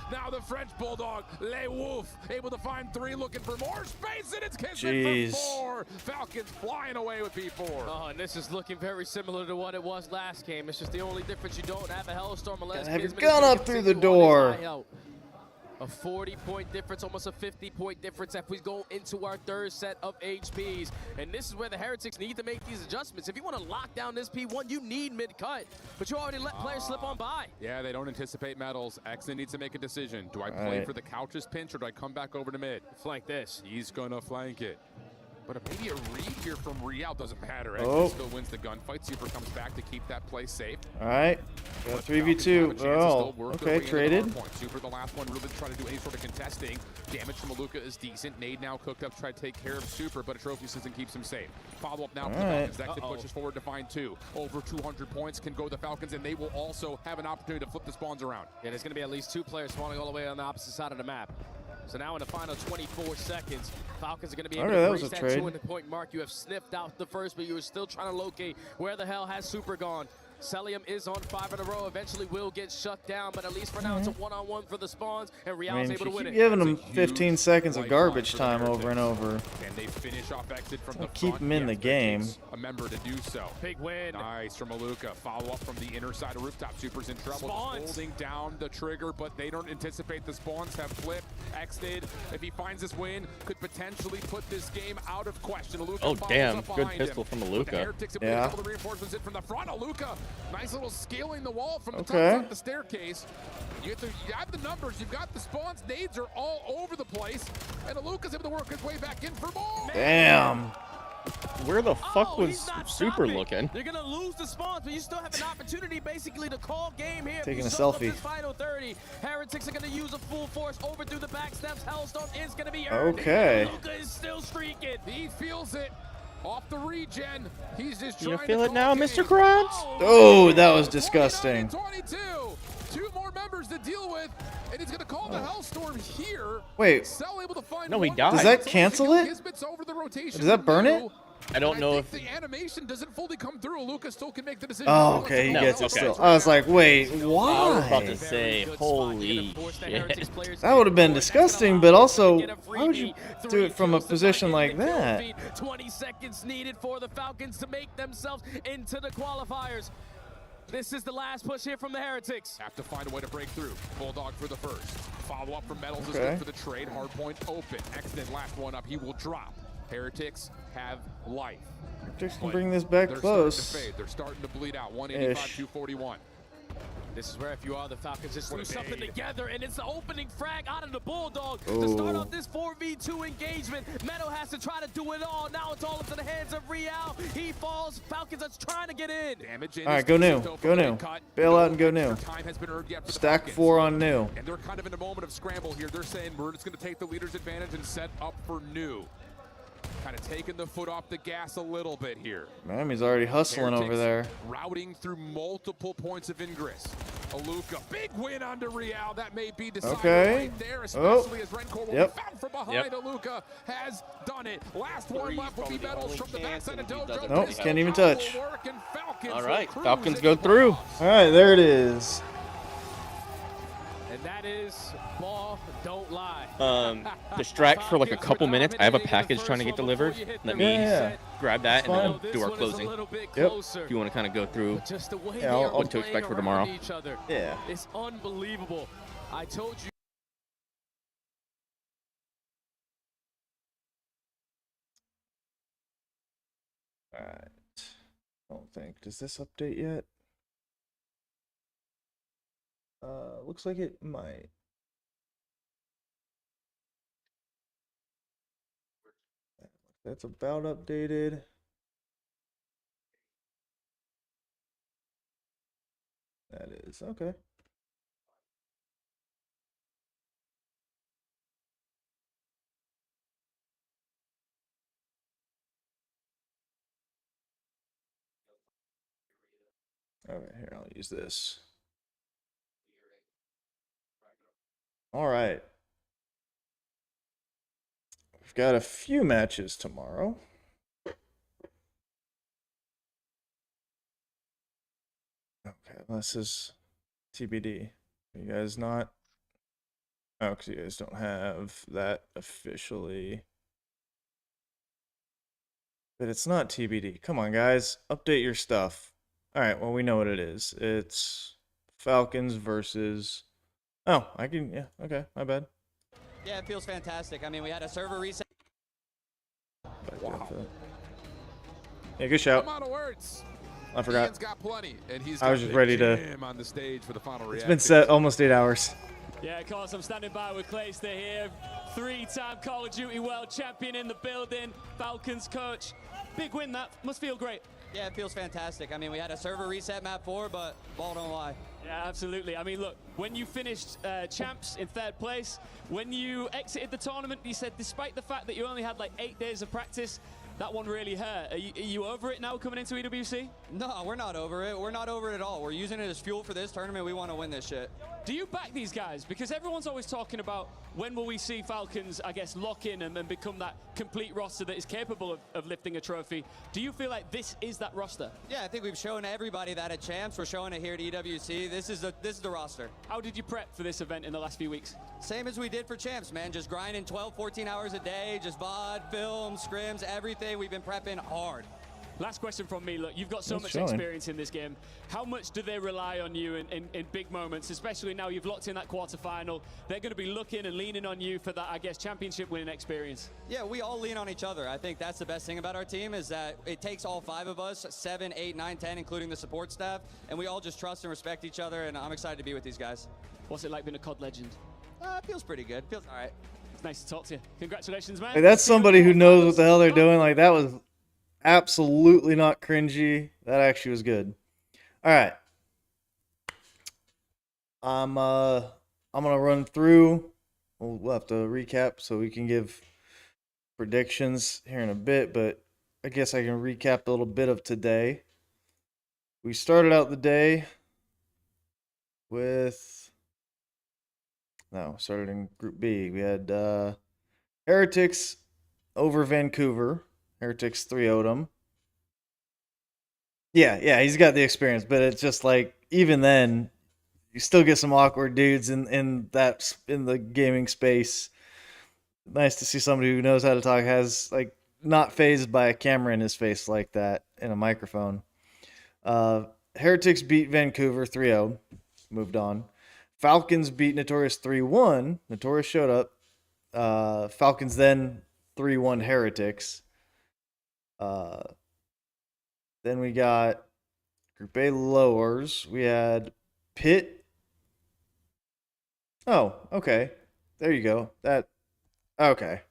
Now the French Bulldog, Le Wolf, able to find 3, looking for more space, and it's Kismet for 4. Falcons flying away with P4. Oh, and this is looking very similar to what it was last game. It's just the only difference you don't have a Hellstorm unless have your gun up through the door. A 40-point difference, almost a 50-point difference if we go into our third set of HPs. And this is where the Heretics need to make these adjustments. If you want to lock down this P1, you need mid-cut. But you already let players slip on by. Yeah, they don't anticipate Metals. Exton needs to make a decision. Do I play for the couches pinch, or do I come back over to mid? Flank this. He's going to flank it. But maybe a read here from Real doesn't matter. Exton still wins the gunfight. Super comes back to keep that play safe. All right. Got 3v2. Oh, okay, traded. Super, the last one, really trying to do any sort of contesting. Damage from Aluka is decent. Nade now cooked up to try to take care of Super, but a trophy system keeps him safe. Follow up now for the Falcons. Exit pushes forward to find 2. Over 200 points can go the Falcons, and they will also have an opportunity to flip the spawns around. Yeah, there's going to be at least 2 players spawning all the way on the opposite side of the map. So now in the final 24 seconds, Falcons are going to be able to reach that 200-point mark. You have sniffed out the first, but you were still trying to locate where the hell has Super gone. Celium is on 5 in a row. Eventually will get shut down, but at least for now it's a one-on-one for the spawns, and Real's able to win it. Giving them 15 seconds of garbage time over and over. And they finish off exit from the keep them in the game. A member to do so. Big win. Nice from Aluka. Follow up from the inner side of rooftop. Super's in trouble. Holding down the trigger, but they don't anticipate the spawns have flipped. Exted, if he finds this win, could potentially put this game out of question. Aluka damn. Good pistol from Aluka. Yeah. The reinforcements in from the front. Aluka Nice little scaling the wall from the Okay. top up the staircase. You have the numbers, you've got the spawns, nades are all over the place, and Aluka's able to work his way back in for more. Damn. Where the fuck was Super looking? They're gonna lose the spawns, but you still have an opportunity basically to call game here. Taking You a soak up selfie. this final 30. Heretics are gonna use a full force over through the back steps. Hellstone is gonna be earned. Okay. Luka is still streaking. He feels it. Off the regen. He's just You trying feel to it now, call Mr. game. Krabs? Oh, that was disgusting. 22. Two more members to deal with, and he's going to call the Hellstorm here. Wait. Cell able to find No, he one. died. Does that cancel it? Kismet's over the rotation. Does that burn it? I don't know if the animation doesn't fully come through. Lucas still can make the decision. Oh, okay, he gets it still. I was like, wait, I was about to why? say, holy shit. That would have been disgusting, but also, why would you do it from a position like that? 20 seconds needed for the Falcons to make themselves into the qualifiers. This is the last push here from the Heretics. Have to find a way to break through. Bulldog for the first. Follow up from Metals is Okay. good for the trade. Hardpoint open. Excellent last one up. He will drop. Heretics have life. Heretics can bring this back They're close. starting to fade. They're starting to bleed out. 185, Ish. 241. This is where if you are the Falcons, just What do a something nade. together, and it's the opening frag out of the Bulldog to start Oh. off this 4v2 engagement. Meadow has to try to do it all. Now it's all into the hands of Real. He falls. Falcons are trying to get in. Damage in. All right, go new. Go new. Bail out and go new. Time has been earned yet for the Stack Falcons. 4 on new. And they're kind of in a moment of scramble here. They're saying we're just going to take the leader's advantage and set up for new. Kind of taking the foot off the gas a little bit here. Miami's already hustling over there. Routing through multiple points of ingress. Aluka, big win under Real. That may be decided Okay. right there, especially Oh. as Rencor will Yep. be found from behind. Yep. Aluka has done it. Last one left will be Metals from the backside of Dojo. Nope, can't even touch. All right, Falcons go through. All right, there it is. And that is ball, don't lie. Distract for like a couple minutes. I have a package trying to get delivered. Let me Yeah. grab that and Fine. then do our closing. Yep. If you want to kind of go through Just the way Yeah, they I'll- are what to playing expect for around tomorrow. Each other. Yeah. It's unbelievable. I told you. All right. I don't think. Does this update yet? Looks like it might. That's about updated. That is okay. Okay, here, I'll use this. All right. We've got a few matches tomorrow. Okay, this is TBD. You guys not? Oh, because you guys don't have that officially. But it's not TBD. Come on, guys. Update your stuff. All right, well, we know what it is. It's Falcons versus... Oh, I can... Yeah, okay, my bad. Yeah, it feels fantastic. I mean, we had a server reset. Wow. Yeah, good shout. I'm out of words. I forgot. Ian's got plenty, and he's I was got just Big ready to... Jim on the stage for the final It's reaction. been set almost 8 hours. Yeah, of course, I'm standing by with Clayster here. 3-time Call of Duty World Champion in the building. Falcons coach. Big win, that must feel great. Yeah, it feels fantastic. I mean, we had a server reset map 4, but ball don't lie. Yeah, absolutely. I mean, look, when you finished champs in 3rd place, when you exited the tournament, you said despite the fact that you only had like 8 days of practice, that one really hurt. Are you over it now coming into EWC? No, we're not over it. We're not over it at all. We're using it as fuel for this tournament. We want to win this shit. Do you back these guys? Because everyone's always talking about when will we see Falcons, I guess, lock in and become that complete roster that is capable of lifting a trophy. Do you feel like this is that roster? Yeah, I think we've shown everybody that at champs. We're showing it here at EWC. This is the roster. How did you prep for this event in the last few weeks? Same as we did for champs, man. Just grinding 12, 14 hours a day, just VOD, film, scrims, everything. We've been prepping hard. Last question from me. Look, you've got so much experience in this game. How much do they rely on you in big moments, especially now you've locked in that quarterfinal? They're going to be looking and leaning on you for that, I guess, championship winning experience. Yeah, we all lean on each other. I think that's the best thing about our team is that it takes all 5 of us, 7, 8, 9, 10, including the support staff, and we all just trust and respect each other, and I'm excited to be with these guys. What's it like being a COD legend? It feels pretty good. Feels all right. It's nice to talk to you. Congratulations, man. Like, that's somebody who knows what the hell they're doing. Like, that was absolutely not cringy. That actually was good. All right. I'm gonna run through. We'll have to recap so we can give predictions here in a bit, but I guess I can recap a little bit of today. We started out the day with started in Group B. We had Heretics over Vancouver. Heretics 3-0'd him. Yeah, he's got the experience, but it's just like, even then, you still get some awkward dudes in the gaming space. Nice to see somebody who knows how to talk, has like not fazed by a camera in his face like that and a microphone. Heretics beat Vancouver 3-0, moved on. Falcons beat Notorious 3-1. Notorious showed up. Falcons then 3-1 Heretics. Then we got Group A lowers. We had Pitt. Oh, okay. There you go. Okay.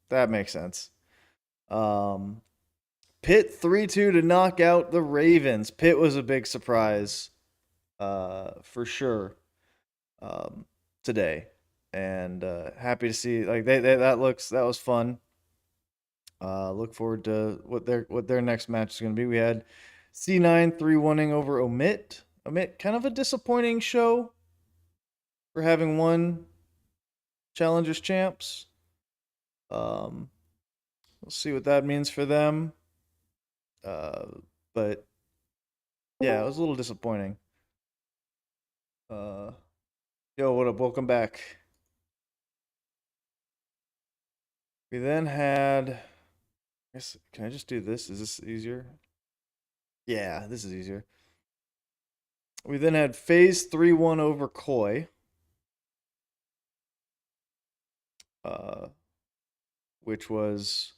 That makes sense. Pitt 3-2 to knock out the Ravens. Pitt was a big surprise, for sure, today. And happy to see, like, that was fun. Look forward to what their next match is going to be. We had C9 3-1ing over Omit. Omit, kind of a disappointing show for having won Challengers Champs. We'll see what that means for them. But yeah, it was a little disappointing. Yo, what up? Welcome back. We then had, can I just do this? Is this easier? Yeah, this is easier. We then had FaZe 3-1 over Koi. Which was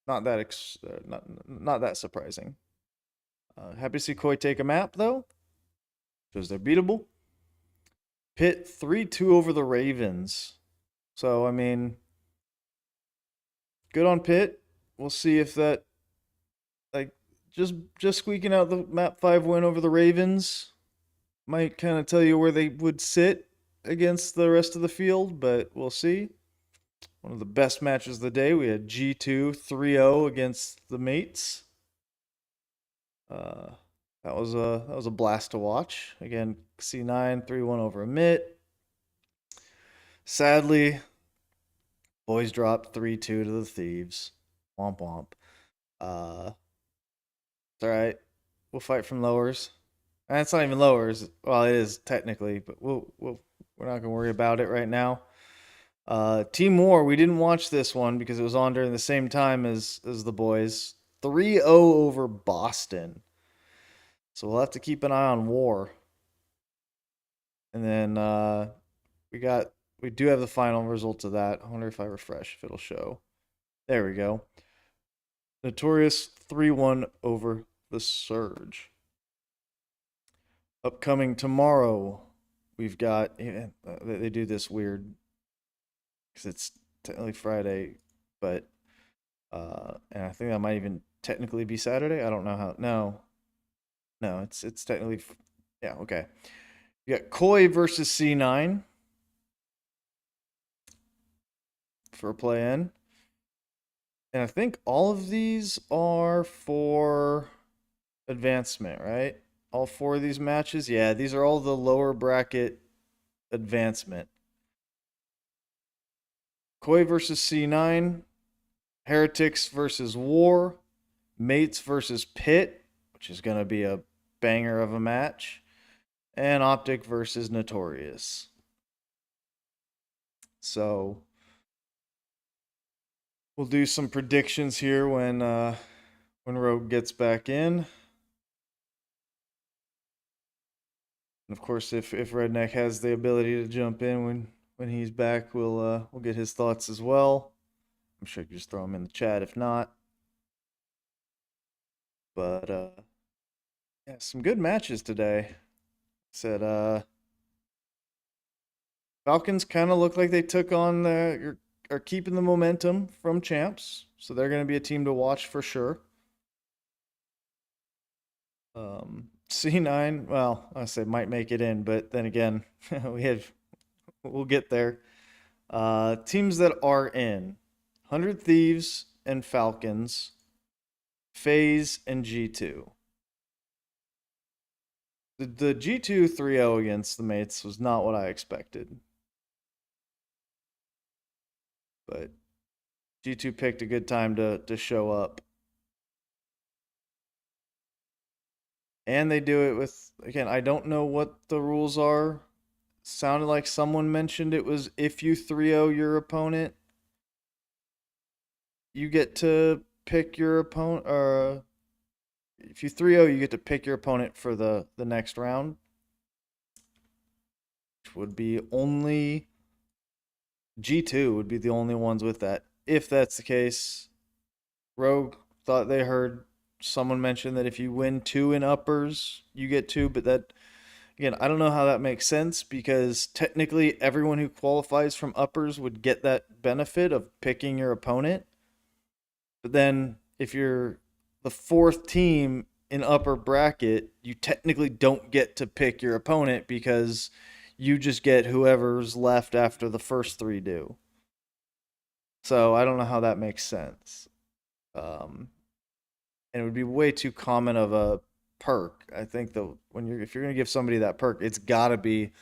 not that surprising. Happy to see Koi take a map though. Shows they're beatable. Pitt 3-2 over the Ravens. So I mean, good on Pitt. We'll see if that, like, just squeaking out the map 5 win over the Ravens might kind of tell you where they would sit against the rest of the field, but we'll see. One of the best matches of the day. We had G2 3-0 against the Mates. That was a blast to watch. Again, C9 3-1 over Amit. Sadly, boys dropped 3-2 to the Thieves. Womp womp. It's all right. We'll fight from lowers. And it's not even lowers. Well, it is technically, but we're not gonna worry about it right now. Team War, we didn't watch this one because it was on during the same time as the boys. 3-0 over Boston. So we'll have to keep an eye on War. And then we do have the final results of that. I wonder if I refresh if it'll show. There we go. Notorious 3-1 over the Surge. Upcoming tomorrow, we've got, they do this weird because it's technically Friday, but and I think that might even technically be Saturday. I don't know how. No, it's technically, yeah, okay. You got Koi versus C9 for a play-in, and I think all of these are for advancement, right? All 4 of these matches, yeah, these are all the lower bracket advancement. Koi versus C9, Heretics versus War, Mates versus Pitt, which is going to be a banger of a match, and OpTic versus Notorious. So We'll do some predictions here when Rogue gets back in. And of course, if Redneck has the ability to jump in when he's back, we'll get his thoughts as well. I'm sure you can just throw him in the chat if not. But yeah, some good matches today. Said Falcons kind of look like they took on are keeping the momentum from champs, so they're going to be a team to watch for sure. C9, well, I say might make it in, but then again, we'll get there. Teams that are in: 100 Thieves and Falcons, FaZe and G2. The G2 3-0 against the mates was not what I expected. But G2 picked a good time to show up. And they do it with, again, I don't know what the rules are. Sounded like someone mentioned it was if you 3-0 your opponent, you get to pick your opponent, or if you 3-0, you get to pick your opponent for the next round. Which would be only G2 would be the only ones with that. If that's the case, Rogue thought they heard someone mention that if you win 2 in uppers, you get 2, but that, again, I don't know how that makes sense, because technically everyone who qualifies from uppers would get that benefit of picking your opponent. But then if you're the 4th team in upper bracket, you technically don't get to pick your opponent, because you just get whoever's left after the first 3 do. So I don't know how that makes sense. And it would be way too common of a perk. I think if you're gonna give somebody that perk, it's gotta be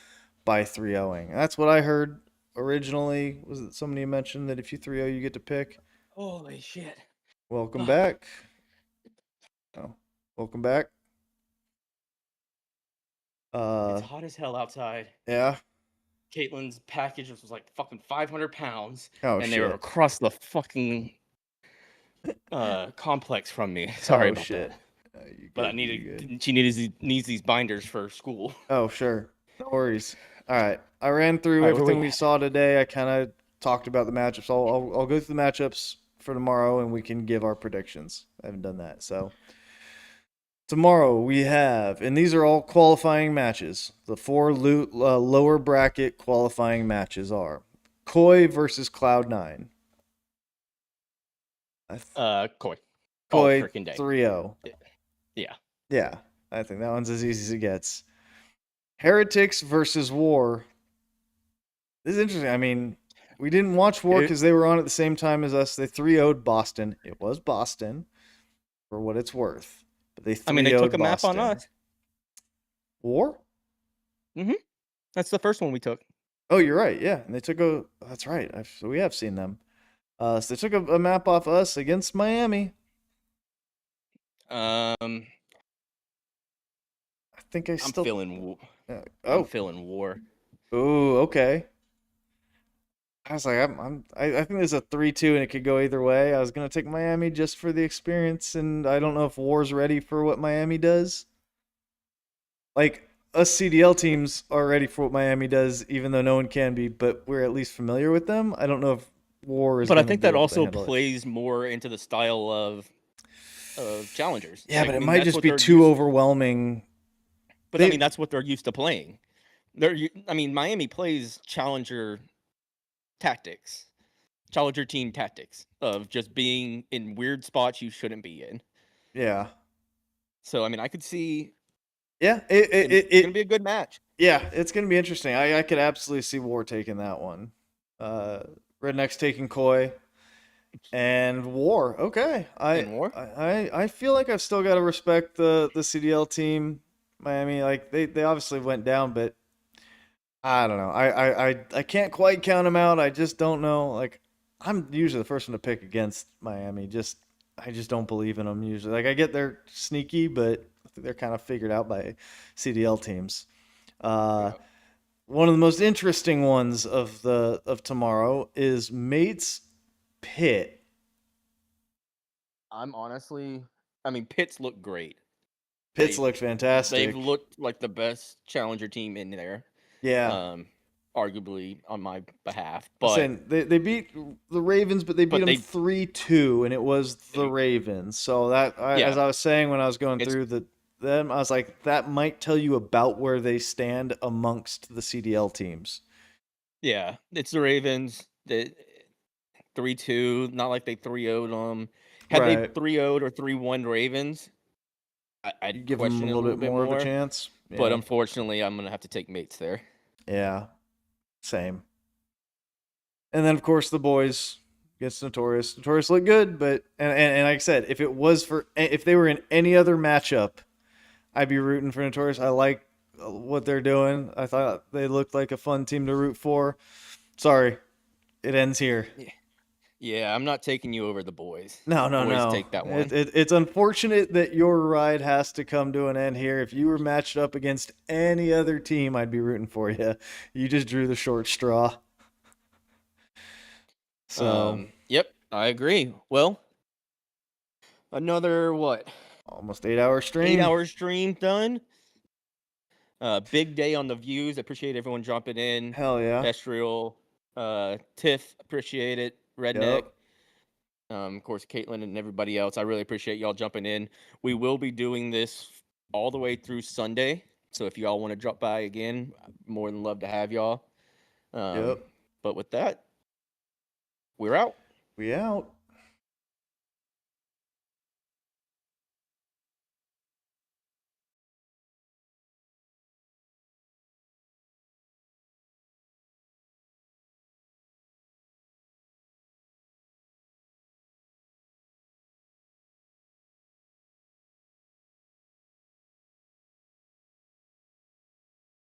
by 3-0ing. That's what I heard originally. Was it somebody mentioned that if you 3-0, you get to pick? Holy shit! Welcome back. Oh, welcome back. It's hot as hell outside. Yeah. Caitlin's package was like fucking 500 pounds. Oh, and shit. they were across the fucking complex from me. Sorry about shit. that. But she needs these binders for school. Oh, sure. No worries. All right. I ran through everything we saw today. I kind of talked about the matchups. I'll go through the matchups for tomorrow, and we can give our predictions. I haven't done that. So tomorrow we have, and these are all qualifying matches. The 4 lower bracket qualifying matches are Koi versus Cloud9. Koi. Koi Freaking day. 3-0. Yeah. Yeah. I think that one's as easy as it gets. Heretics versus War. This is interesting. I mean, we didn't watch War because they were on at the same time as us. They 3-0'd Boston. It was Boston, for what it's worth. But they 3-0'd they took a Boston. map on us. War? Mm-hmm. That's the first one we took. Oh, you're right. Yeah, and they took a. That's right. So we have seen them. So they took a map off us against Miami. I think I'm feeling. I'm feeling War. Ooh, okay. I was like, I think there's a 3-2 and it could go either way. I was gonna take Miami just for the experience, and I don't know if War's ready for what Miami does. Like, us CDL teams are ready for what Miami does, even though no one can be, but we're at least familiar with them. I don't know if War is. But I think that also plays more into the style of challengers. Yeah, but it might just be too overwhelming. But I mean, that's what they're used to playing. Miami plays challenger tactics, challenger team tactics of just being in weird spots you shouldn't be in. Yeah. So, I could see. Yeah, it's gonna be a good match. Yeah, it's gonna be interesting. I could absolutely see War taking that one. Redneck's taking Koi, and War. Okay, I feel like I've still got to respect the CDL team. Miami, like they obviously went down, but I don't know. I can't quite count them out. I just don't know. Like, I'm usually the first one to pick against Miami. I just don't believe in them usually. Like, I get they're sneaky, but I think they're kind of figured out by CDL teams. One of the most interesting ones of tomorrow is Mates Pit I'm honestly, I mean, Pitts look great. Pitts looked fantastic. They've looked like the best challenger team in there. Yeah. Arguably on my behalf, I'm but saying they beat the Ravens, but they beat them 3-2, and it was the Ravens. So that, as I was saying when I was going through them, I was like, that might tell you about where they stand amongst the CDL teams. Yeah, it's the Ravens. The 3-2, not like they 3-0'd them. Had they 3-0'd or 3-1 Ravens, I'd give them a little bit more of a chance. But unfortunately, I'm gonna have to take mates there. Yeah, same. And then of course the boys against Notorious. Notorious looked good, but and like I said, if they were in any other matchup, I'd be rooting for Notorious. I like what they're doing. I thought they looked like a fun team to root for. Sorry, it ends here. Yeah, I'm not taking you over the boys. No. Boys take that one. It's unfortunate that your ride has to come to an end here. If you were matched up against any other team, I'd be rooting for you. You just drew the short straw. So, yep, I agree. Well, another almost 8-hour stream. 8-hour stream done. Big day on the views. Appreciate everyone jumping in. Hell yeah. Estriel, Tiff, appreciate it. Redneck. Of course, Caitlin and everybody else. I really appreciate y'all jumping in. We will be doing this all the way through Sunday. So if y'all want to drop by again, more than love to have y'all. But with that, we're out. We out.